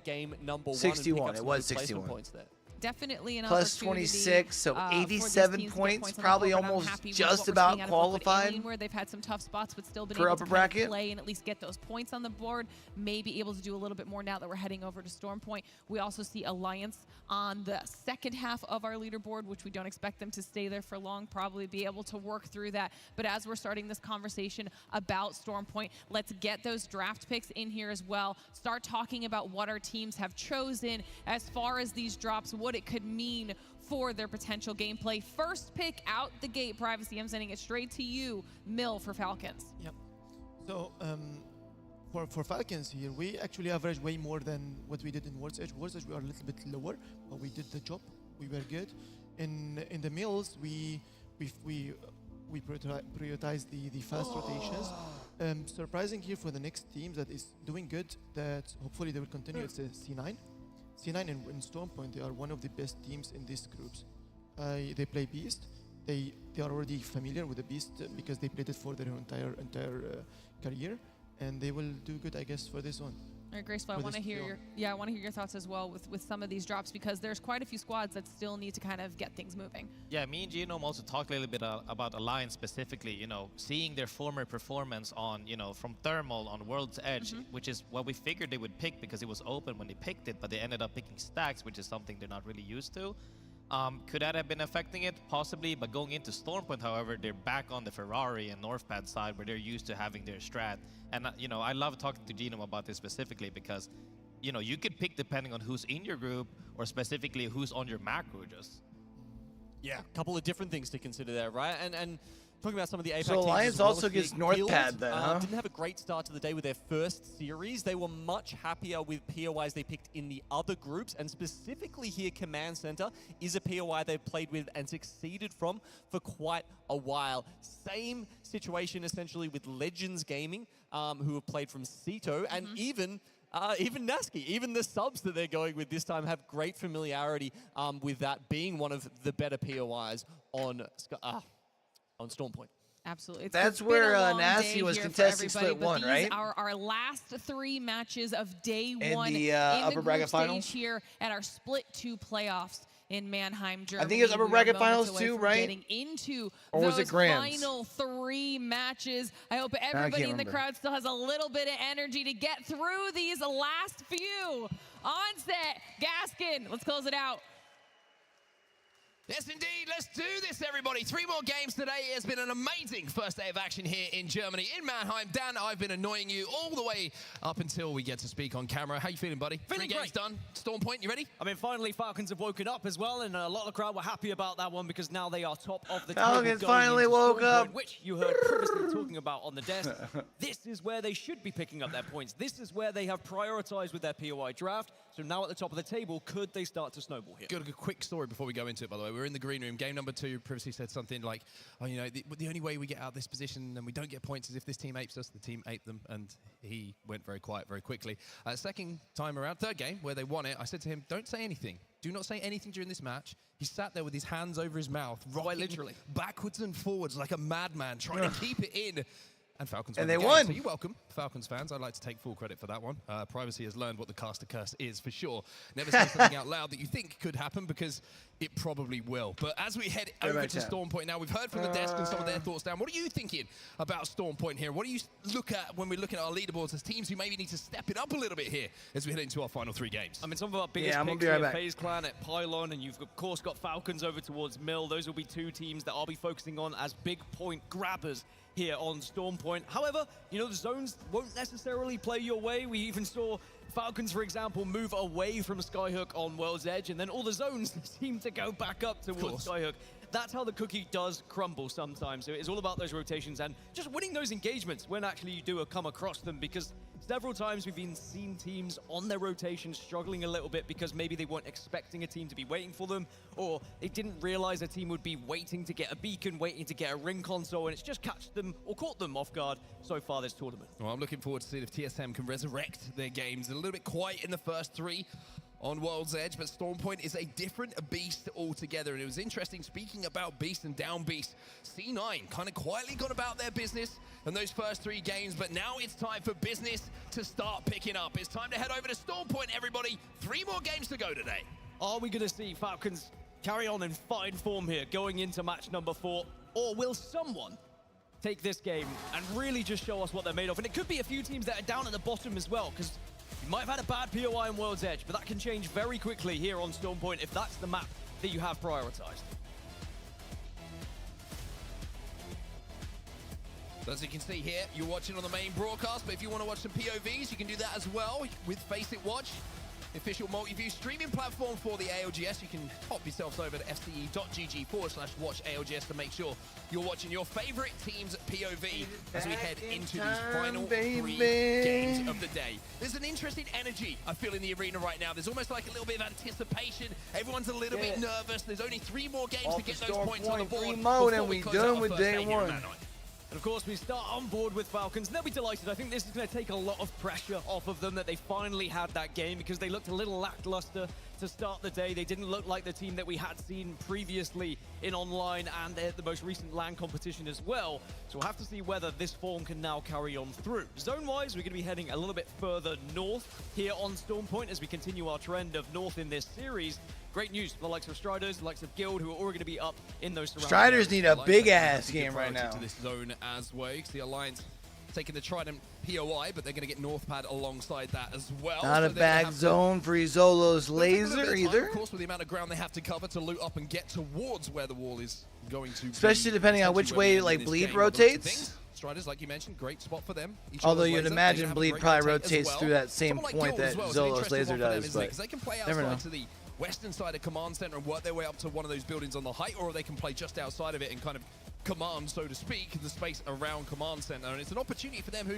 game number 1 61, and pick up it some was good placement 61. points there. Definitely an Plus opportunity, 26, so for these 87 teams to get points, on the probably board, but I'm almost happy with just what we're about seeing out of Liquid qualified Alien, where they've had some tough spots, but still been for able upper to bracket. play and at least get those points on the board. Maybe able to do a little bit more now that we're heading over to Storm Point. We also see Alliance on the second half of our leaderboard, which we don't expect them to stay there for long, probably be able to work through that. But as we're starting this conversation about Storm Point, let's get those draft picks in here as well. Start talking about what our teams have chosen as far as these drops, what it could mean for their potential gameplay. First pick out the gate, Privacy, I'm sending it straight to you, Mill for Falcons. Yep. So for Falcons here, we actually average way more than what we did in World's Edge. World's Edge we are a little bit lower, but we did the job. We were good. In the mills, we prioritize the fast rotations. Surprising here for the next team that is doing good, that hopefully they will continue. It's C9. C9 in Storm Point, they are one of the best teams in these groups. They play Beast. They are already familiar with the Beast because they played it for their entire career, and they will do good, I guess, for this one. All right, Graceful, I For want to this hear field. your I want to hear your thoughts as well with some of these drops, because there's quite a few squads that still need to kind of get things moving. Yeah, me and Genome also talked a little bit about Alliance specifically, seeing their former performance on, from Thermal on World's Edge, which is what we figured they would pick because it was open when they picked it, but they ended up picking Stacks, which is something they're not really used to. Could that have been affecting it? Possibly, but going into Stormpoint, however, they're back on the Ferrari and Northpad side where they're used to having their strat. And, I love talking to Genome about this specifically because, you could pick depending on who's in your group or specifically who's on your macro just. Yeah, a couple of different things to consider there, right? And talking about some of the APAC So teams Alliance as well, also gets Northpad then, huh? Didn't have a great start to the day with their first series. They were much happier with POIs they picked in the other groups, and specifically here, Command Center is a POI they've played with and succeeded from for quite a while. Same situation essentially with Legends Gaming, who have played from Cito, and even Naski, even the subs that they're going with this time have great familiarity with that being one of the better POIs on Stormpoint. Absolutely. That's where Nasty was contesting split one, right? These are our last 3 matches of day In one the, in upper the bracket group stage finals? here at our split 2 playoffs in Mannheim, Germany. I think it was upper We are bracket moments finals away too, from right? Getting into Or was those it grands? final 3 matches. I hope can't everybody in the remember. crowd still has a little bit of energy to get through these last few. Onset, Gaskin, let's close it out. Yes, indeed. Let's do this, everybody. 3 more games today. It's been an amazing first day of action here in Germany, in Mannheim. Dan, I've been annoying you all the way up until we get to speak on camera. How you feeling, buddy? Feeling 3 games done. Storm Point, you ready? I mean, finally, Falcons have woken up as well, and a lot of the crowd were happy about that one because now they are top of the table. Falcons going finally into woke Storm up. Point, which you heard previously talking about on the desk. This is where they should be picking up their points. This is where they have prioritized with their POI draft. So now at the top of the table, could they start to snowball here? Got a quick story before we go into it, by the way. we were in the green room. Game number 2, Privacy said something like, oh, you know, the only way we get out of this position and we don't get points is if this team apes us. The team aped them, and he went very quiet very quickly. Second time around, third game, where they won it, I said to him, don't say anything. Do not say anything during this match. He sat there with his hands over his mouth, rocking literally backwards and forwards like a madman, trying to keep it in. And Falcons and won they the game. won. So you're welcome, Falcons fans. I'd like to take full credit for that one. Privacy has learned what the caster curse is for sure. Never say something out loud that you think could happen, because it probably will. But as we head over to Storm Point now, we've heard from the desk and some of their thoughts down. What are you thinking about Storm Point here? What do you look at when we're looking at our leaderboards as teams who maybe need to step it up a little bit here as we head into our final 3 games? I mean, some of our biggest picks here, FaZe Clan at Pylon, and you've of course got Falcons over towards Mill. Those will be 2 teams that I'll be focusing on as big point grabbers here on Storm Point. However, you know, the zones won't necessarily play your way. We even saw Falcons, for example, move away from Skyhook on World's Edge, and then all the zones seem to go back up towards Skyhook. That's how the cookie does crumble sometimes. So it's all about those rotations and just winning those engagements when actually you do come across them, because several times we've seen teams on their rotations struggling a little bit because maybe they weren't expecting a team to be waiting for them, or they didn't realize a team would be waiting to get a beacon, waiting to get a ring console, and it's just catch them or caught them off guard so far this tournament. Well, I'm looking forward to seeing if TSM can resurrect their games. A little bit quiet in the first 3 on World's Edge, but Storm Point is a different beast altogether. And it was interesting, speaking about beast and down beast, C9 kind of quietly gone about their business in those first 3 games, but now it's time for business to start picking up. It's time to head over to Storm Point, everybody. 3 more games to go today. Are we going to see Falcons carry on in fine form here going into match number 4, or will someone take this game and really just show us what they're made of? And it could be a few teams that are down at the bottom as well, because you might have had a bad POI on World's Edge, but that can change very quickly here on Storm Point if that's the map that you have prioritized. As you can see here, you're watching on the main broadcast, but if you want to watch some POVs, you can do that as well with Face It Watch, the official multi-view streaming platform for the ALGS. You can pop yourselves over to fce.gg/watch ALGS to make sure you're watching your favorite team's POV as we head into these final 3 games of the day. There's an interesting energy I feel in the arena right now. There's almost like a little bit of anticipation. Everyone's a little bit nervous. There's only 3 more games to get those points on the board. Mode, and we done with day 1. And of course, we start on board with Falcons. They'll be delighted. I think this is going to take a lot of pressure off of them that they finally had that game, because they looked a little lackluster to start the day. They didn't look like the team that we had seen previously in online and the most recent LAN competition as well. So we'll have to see whether this form can now carry on through. Zone-wise, we're going to be heading a little bit further north here on Storm Point as we continue our trend of north in this series. Great news for the likes of Striders, the likes of Guild, who are already going to be up in those surroundings. Striders need a big-ass game right now. To this zone as well. You can see Alliance taking the Trident POI, but they're going to get Northpad alongside that as well. Not a bad zone for Izolo's laser either. Of course, with the amount of ground they have to cover to loot up and get towards where the wall is going to especially depending on which way like Bleed rotates. Striders, like you mentioned, great spot for them. Although you'd imagine Bleed probably rotates through that same point that Zolo's laser does, but they can play never know. outside to the western side of Command Center and work their way up to one of those buildings on the height, or they can play just outside of it and kind of command, so to speak, the space around Command Center. And it's an opportunity for them who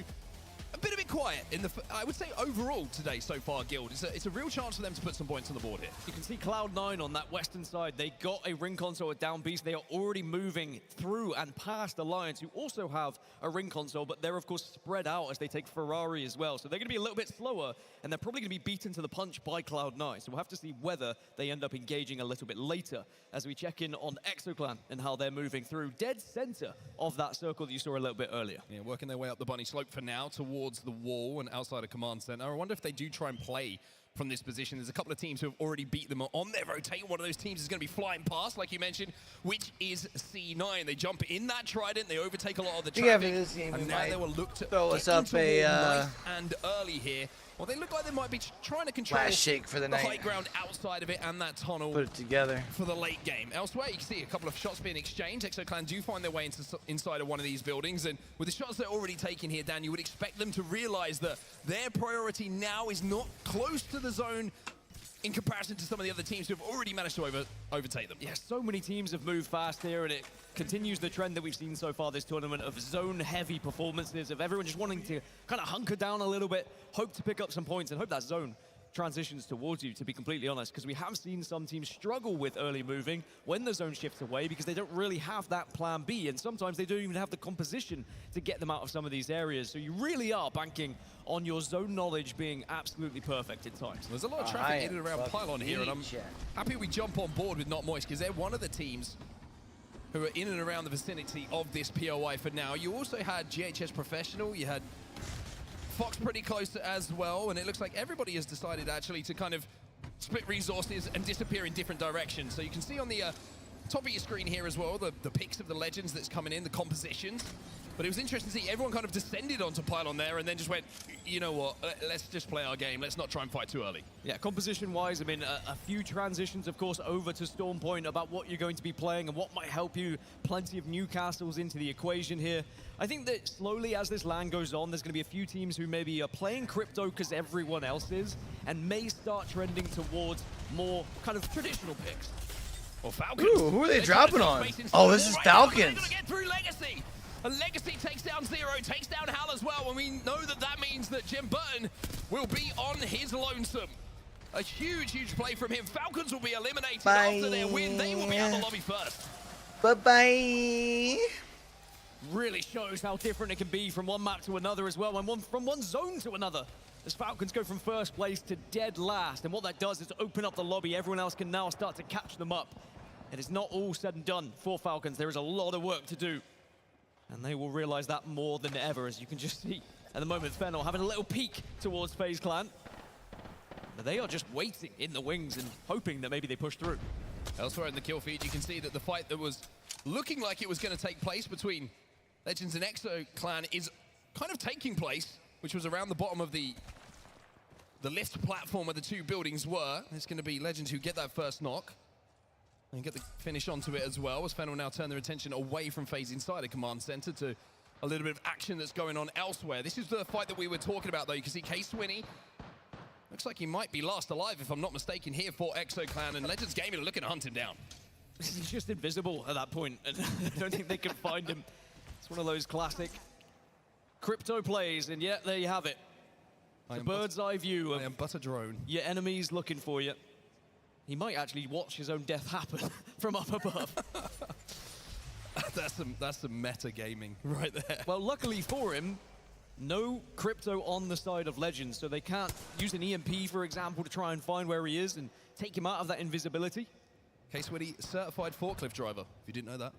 a bit of it quiet in the, I would say overall today so far, Guild. It's a real chance for them to put some points on the board here. You can see Cloud9 on that western side. They got a ring console at down beast. They are already moving through and past Alliance, who also have a ring console, but they're of course spread out as they take Ferrari as well. So they're going to be a little bit slower, and they're probably going to be beaten to the punch by Cloud9. So we'll have to see whether they end up engaging a little bit later as we check in on Exoclan and how they're moving through dead center of that circle that you saw a little bit earlier. Yeah, working their way up the bunny slope for now towards the wall and outside of Command Center. I wonder if they do try and play from this position. There's a couple of teams who have already beat them on their rotate. One of those teams is going to be flying past, like you mentioned, which is C9. They jump in that Trident, they overtake a lot of the traffic, and now they will look to throw us up a nice and early here. Well, they look like they might be trying to control last shake for the night. High ground outside of it and that tunnel. Put it together for the late game. Elsewhere, you can see a couple of shots being exchanged. Exoclan do find their way inside of one of these buildings, and with the shots they're already taking here, Dan, you would expect them to realize that their priority now is not close to the zone in comparison to some of the other teams who have already managed to overtake them. Yeah, so many teams have moved fast here, and it continues the trend that we've seen so far this tournament of zone-heavy performances, of everyone just wanting to kind of hunker down a little bit, hope to pick up some points, and hope that zone transitions towards you, to be completely honest, because we have seen some teams struggle with early moving when the zone shifts away because they don't really have that plan B, and sometimes they don't even have the composition to get them out of some of these areas. So you really are banking on your zone knowledge being absolutely perfect at times. There's a lot of traffic in and around Pylon here, and I'm happy we jump on board with Not Moist because they're one of the teams who are in and around the vicinity of this POI for now. You also had GHS Professional, you had Fox pretty close as well, and it looks like everybody has decided actually to kind of split resources and disappear in different directions. So you can see on the top of your screen here as well, the picks of the legends that's coming in, the compositions. But it was interesting to see everyone kind of descended onto Pylon there and then just went, you know what, let's just play our game. Let's not try and fight too early. Yeah, composition-wise, I mean, a few transitions, of course, over to Storm Point about what you're going to be playing and what might help you. Plenty of new castles into the equation here. I think that slowly, as this LAN goes on, there's going to be a few teams who maybe are playing crypto because everyone else is, and may start trending towards more kind of traditional picks. Or Falcons. Ooh, who are they dropping on? Oh, this is Falcons. They're gonna get through Legacy. And Legacy takes down Zero, takes down Hal as well, and we know that that means that Jim Burton will be on his lonesome. A huge, huge play from him. Falcons will be eliminated after their win. They will be out of the lobby first. Bye-bye. Really shows how different it can be from one map to another as well, and from one zone to another. As Falcons go from first place to dead last, and what that does is open up the lobby. Everyone else can now start to catch them up. It is not all said and done for Falcons. There is a lot of work to do. And they will realize that more than ever, as you can just see at the moment. Fennel having a little peek towards FaZe Clan. But they are just waiting in the wings and hoping that maybe they push through. Elsewhere in the kill feed, you can see that the fight that was looking like it was going to take place between Legends and Exo Clan is kind of taking place, which was around the bottom of the lift platform where the two buildings were. It's going to be Legends who get that first knock and get the finish onto it as well, as Fennel now turn their attention away from FaZe inside a command center to a little bit of action that's going on elsewhere. This is the fight that we were talking about, though. You can see K-Swinney. Looks like he might be last alive, if I'm not mistaken, here for Exo Clan, and Legends Gaming are looking to hunt him down. He's just invisible at that point, and I don't think they can find him. It's one of those classic crypto plays, and yet there you have it. The bird's eye view of but a drone. Your enemies looking for you. He might actually watch his own death happen from up above. That's some meta gaming right there. Well, luckily for him, no crypto on the side of Legends, so they can't use an EMP, for example, to try and find where he is and take him out of that invisibility. K-Swinney, certified forklift driver, if you didn't know that.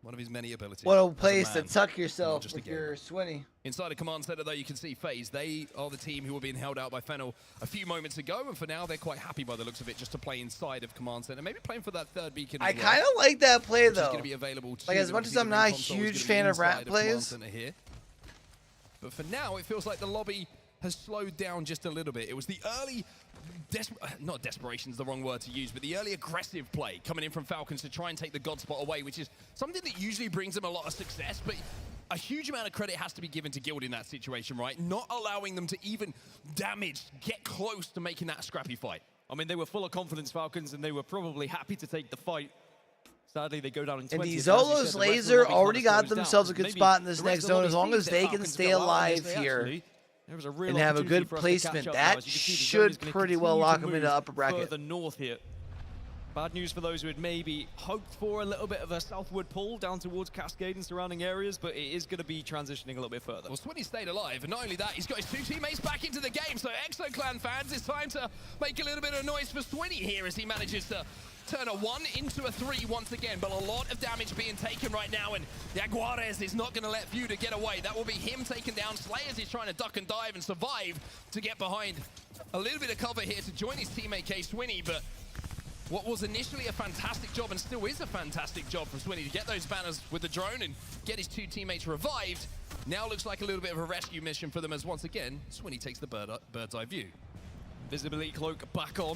One of his many abilities. What a place to tuck yourself with your Swinney. Inside a command center, though, you can see FaZe. They are the team who were being held out by Fennel a few moments ago, and for now, they're quite happy by the looks of it just to play inside of command center. Maybe playing for that third beacon I kind of like that play, though. Going to be available to like, as much as I'm not a huge fan of rat plays. Here. But for now, it feels like the lobby has slowed down just a little bit. It was the early... not desperation is the wrong word to use, but the early aggressive play coming in from Falcons to try and take the God spot away, which is something that usually brings them a lot of success, but a huge amount of credit has to be given to Guild in that situation, right? Not allowing them to even get close to making that scrappy fight. I mean, they were full of confidence, Falcons, and they were probably happy to take the fight. Sadly, they go down in 20. And the Zolo's laser already got themselves a good spot in this next zone, as long as they can stay alive here. There was a real and have a good placement. That should pretty well lock them into upper bracket. Further north here. Bad news for those who had maybe hoped for a little bit of a southward pull down towards Cascade and surrounding areas, but it is going to be transitioning a little bit further. Well, Swinney stayed alive, and not only that, he's got his two teammates back into the game. So Exo Clan fans, it's time to make a little bit of noise for Swinney here as he manages to turn a 1 into a 3 once again, but a lot of damage being taken right now, and Jaguares is not going to let Fuda get away. That will be him taken down. Slayers is trying to duck and dive and survive to get behind a little bit of cover here to join his teammate K-Swinney, but what was initially a fantastic job, and still is a fantastic job from Swinney to get those banners with the drone and get his two teammates revived, now looks like a little bit of a rescue mission for them, as once again, Swinney takes the bird's eye view. Visibility cloak back on.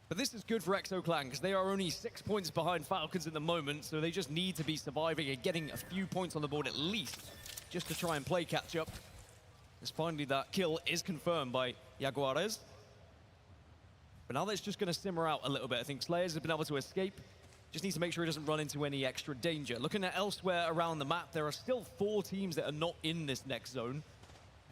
But this is good for Exo Clan, because they are only 6 points behind Falcons at the moment, so they just need to be surviving and getting a few points on the board at least, just to try and play catch up. As finally that kill is confirmed by Jaguares. But now that's just going to simmer out a little bit. I think Slayers has been able to escape. Just needs to make sure he doesn't run into any extra danger. Looking at elsewhere around the map, there are still 4 teams that are not in this next zone.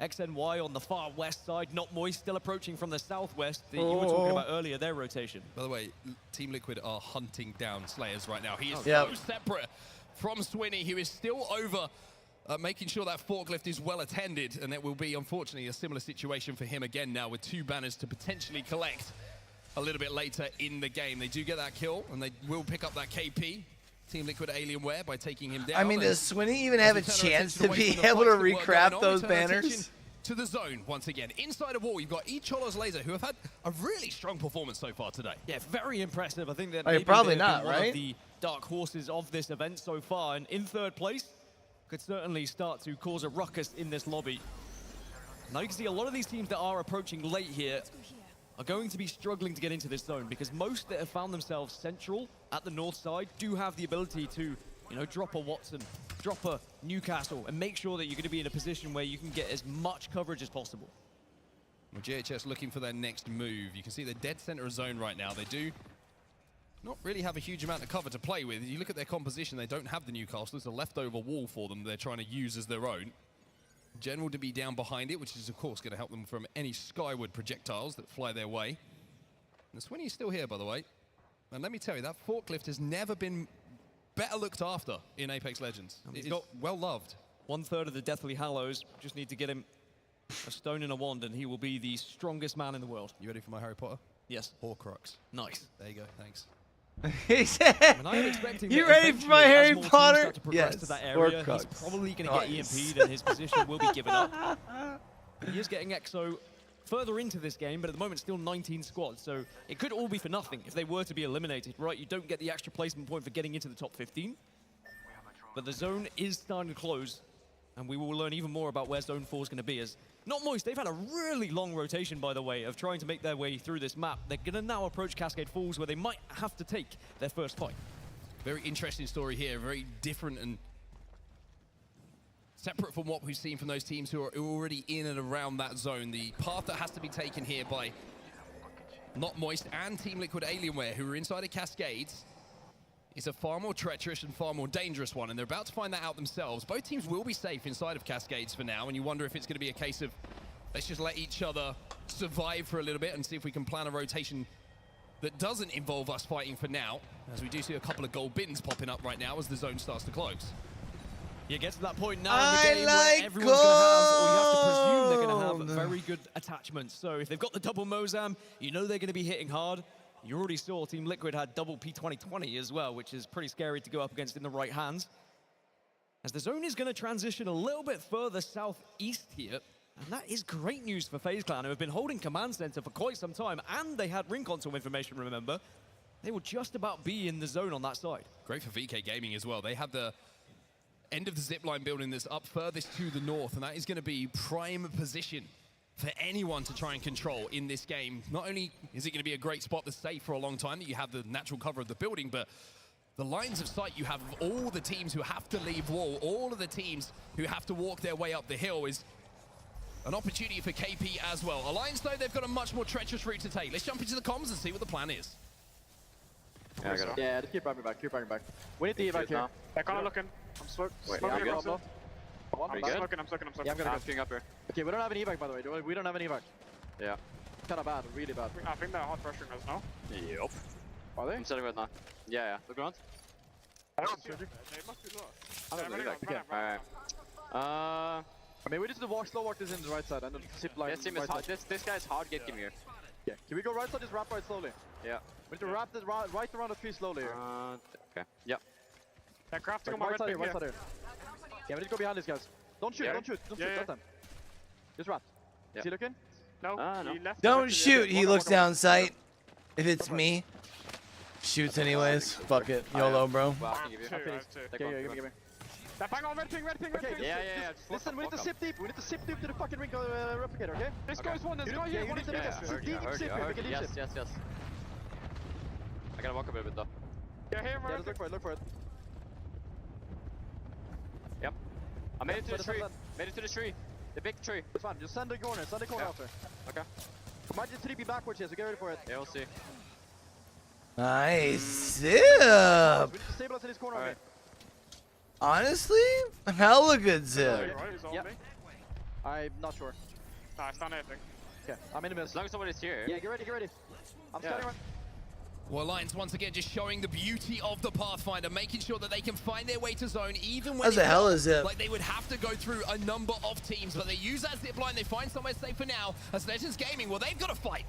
XNY on the far west side, Not Moist still approaching from the southwest that you were talking about earlier, their rotation. By the way, Team Liquid are hunting down Slayers right now. He is Yep. so separate from Swinny, who is still over making sure that forklift is well attended, and it will be, unfortunately, a similar situation for him again now with 2 banners to potentially collect a little bit later in the game. They do get that kill, and they will pick up that KP. Team Liquid Alienware by taking him down. I mean, does Swinny even have a chance to be able to recraft those banners? To the zone once again. Inside of wall, you've got Echolo's Laser, who have had a really strong performance so far today. Yeah, very impressive. I think that Hey, maybe probably they've been not, one right? of the dark horses of this event so far, and in 3rd place could certainly start to cause a ruckus in this lobby. Now you can see a lot of these teams that are approaching late here are going to be struggling to get into this zone because most that have found themselves central at the north side do have the ability to, you know, drop a Watson, drop a Newcastle, and make sure that you're going to be in a position where you can get as much coverage as possible. Well, GHS looking for their next move. You can see the dead center of zone right now. They do not really have a huge amount of cover to play with. You look at their composition, they don't have the Newcastle. It's a leftover wall for them they're trying to use as their own. General to be down behind it, which is, of course, going to help them from any skyward projectiles that fly their way. And Swinny is still here, by the way. And let me tell you, that forklift has never been better looked after in Apex Legends. It's got well loved. 1/3 of the Deathly Hallows. Just need to get him a stone and a wand, and he will be the strongest man in the world. You ready for my Harry Potter? Yes. Horcrux. Nice. There you go. Thanks. He said, "You ready for my Harry Potter?" Yes. To that area, he's probably going to get EMP'd and his position will be given up. He is getting EXO further into this game, but at the moment still 19 squads, so it could all be for nothing if they were to be eliminated, right? You don't get the extra placement point for getting into the top 15, but the zone is starting to close, and we will learn even more about where Zone 4 is going to be. As Not Moist, they've had a really long rotation, by the way, of trying to make their way through this map. They're going to now approach Cascade Falls, where they might have to take their first fight. Very interesting story here, very different and separate from what we've seen from those teams who are already in and around that zone. The path that has to be taken here by Not Moist and Team Liquid Alienware, who are inside of Cascades, is a far more treacherous and far more dangerous one, and they're about to find that out themselves. Both teams will be safe inside of Cascades for now, and you wonder if it's going to be a case of let's just let each other survive for a little bit and see if we can plan a rotation that doesn't involve us fighting for now, as we do see a couple of gold bins popping up right now as the zone starts to close. You get to that point now in the game where everyone's going to have, or you have to presume they're going to have very good attachments. So if they've got the double Mozam, you know they're going to be hitting hard. You already saw Team Liquid had double P2020 as well, which is pretty scary to go up against in the right hands. As the zone is going to transition a little bit further southeast here, and that is great news for FaZe Clan, who have been holding command center for quite some time, and they had ring console information, remember. They will just about be in the zone on that side. Great for VK Gaming as well. They have the end of the zipline building that's up furthest to the north, and that is going to be prime position for anyone to try and control in this game. Not only is it going to be a great spot that's safe for a long time, that you have the natural cover of the building, but the lines of sight you have of all the teams who have to leave wall, all of the teams who have to walk their way up the hill is an opportunity for KP as well. Alliance, though, they've got a much more treacherous route to take. Let's jump into the comms and see what the plan is. Yeah, I got it. Yeah, just keep running back, keep running back. We need the evac here. They're kind of looking. I'm smoking. Wait, Smoking yeah, across. good? I'm smoking, I'm smoking. Yeah, I'm gonna go. up here. Okay, we don't have an evac, by the way. We don't have an evac. Yeah. Kind of bad, really bad. I think they're hot pressuring us now. Yep. Are they? I'm setting right now. Yeah. Look around. I don't see it. They must be low. I'm gonna do that. Okay, alright. I mean, we just slow walk this in the right side and then zip line. This team is hard. This guy's hard getting here. Yeah. Can we go right side? Just wrap right slowly. Yeah. We need to wrap this right around the tree slowly here. Okay. Yep. They're crafting on my right red side, right side here. Yeah, we need to go behind these guys. Don't shoot, don't shoot that time. Just wrap. Is he looking? No, no. he left. Don't shoot. He looks down sight. If it's me, shoots anyways. Fuck it. YOLO, bro. Well, I can give you. Okay, give me. They're bang on red ping. Yeah. Listen, we need to zip deep. We need to zip deep to the fucking ring replicator, okay? This guy's one, this guy here. You need to deep zip here. We can deep zip. Yes. I gotta walk a bit though. Yeah, here, yeah, look for it. Yep. I made it to the tree. Made it to the tree. The big tree. It's fine. Just send the corner. Out there. Okay. We might just 3P backwards here, so get ready for it. Yeah, we'll see. Nice zip. We need to stabilize in this corner. Right. Honestly, hella good zip. Yep. I'm not sure. Nah, it's not anything. Okay, I'm in the middle. As long as somebody's here. Yeah, get ready, get ready. I'm starting right. Well, Alliance once again just showing the beauty of the Pathfinder, making sure that they can find their way to zone even when How the hell is it? like they would have to go through a number of teams, but they use that zip line, they find somewhere safe for now. As Legends Gaming, well, they've got to fight.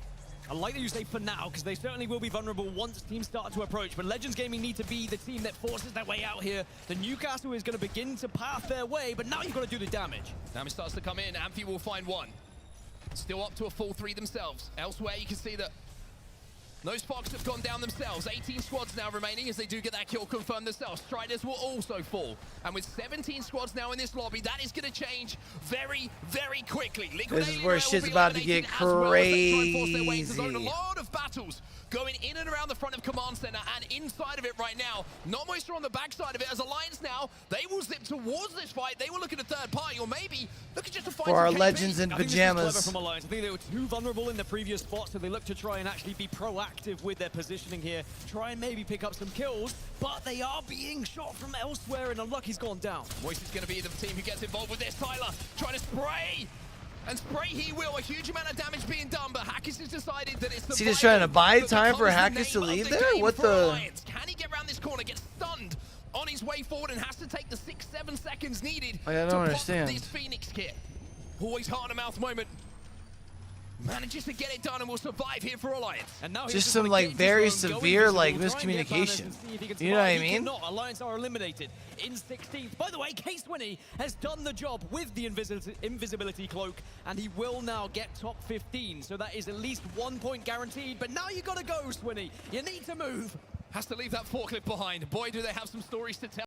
I like that you say for now, because they certainly will be vulnerable once teams start to approach, but Legends Gaming need to be the team that forces their way out here. The Newcastle is going to begin to path their way, but now you've got to do the damage. Damage starts to come in, Amphi will find one. Still up to a full 3 themselves. Elsewhere, you can see that those Fox have gone down themselves. 18 squads now remaining as they do get that kill confirmed themselves. Striders will also fall. And with 17 squads now in this lobby, that is going to change very, very quickly. This is where shit's about to get crazy. A lot of battles going in and around the front of Command Center and inside of it right now. Not Moisture on the backside of it. As Alliance now, they will zip towards this fight. They will look at a third party, or maybe look at just a fight for our Legends in pajamas. From Alliance. I think they were too vulnerable in the previous spot, so they look to try and actually be proactive with their positioning here. Try and maybe pick up some kills, but they are being shot from elsewhere, and Unlucky's gone down. Moist is going to be the team who gets involved with this. Tyler trying to spray. And spray he will. A huge amount of damage being done, but Hackers has decided that it's the Is he just trying to buy time for Hackers to leave there? What the? Alliance. Can he get around this corner? Gets stunned on his way forward and has to take the 6-7 seconds needed I don't understand. this Phoenix kit. Always heart and mouth moment. Manages to get it done and will survive here for Alliance. And now just some like very severe like miscommunication. You know what I mean? Alliance are eliminated in 16th. By the way, K-Swinny has done the job with the invisibility cloak, and he will now get top 15. So that is at least 1 point guaranteed. But now you got to go, Swinny. You need to move. Has to leave that forklift behind. Boy, do they have some stories to tell.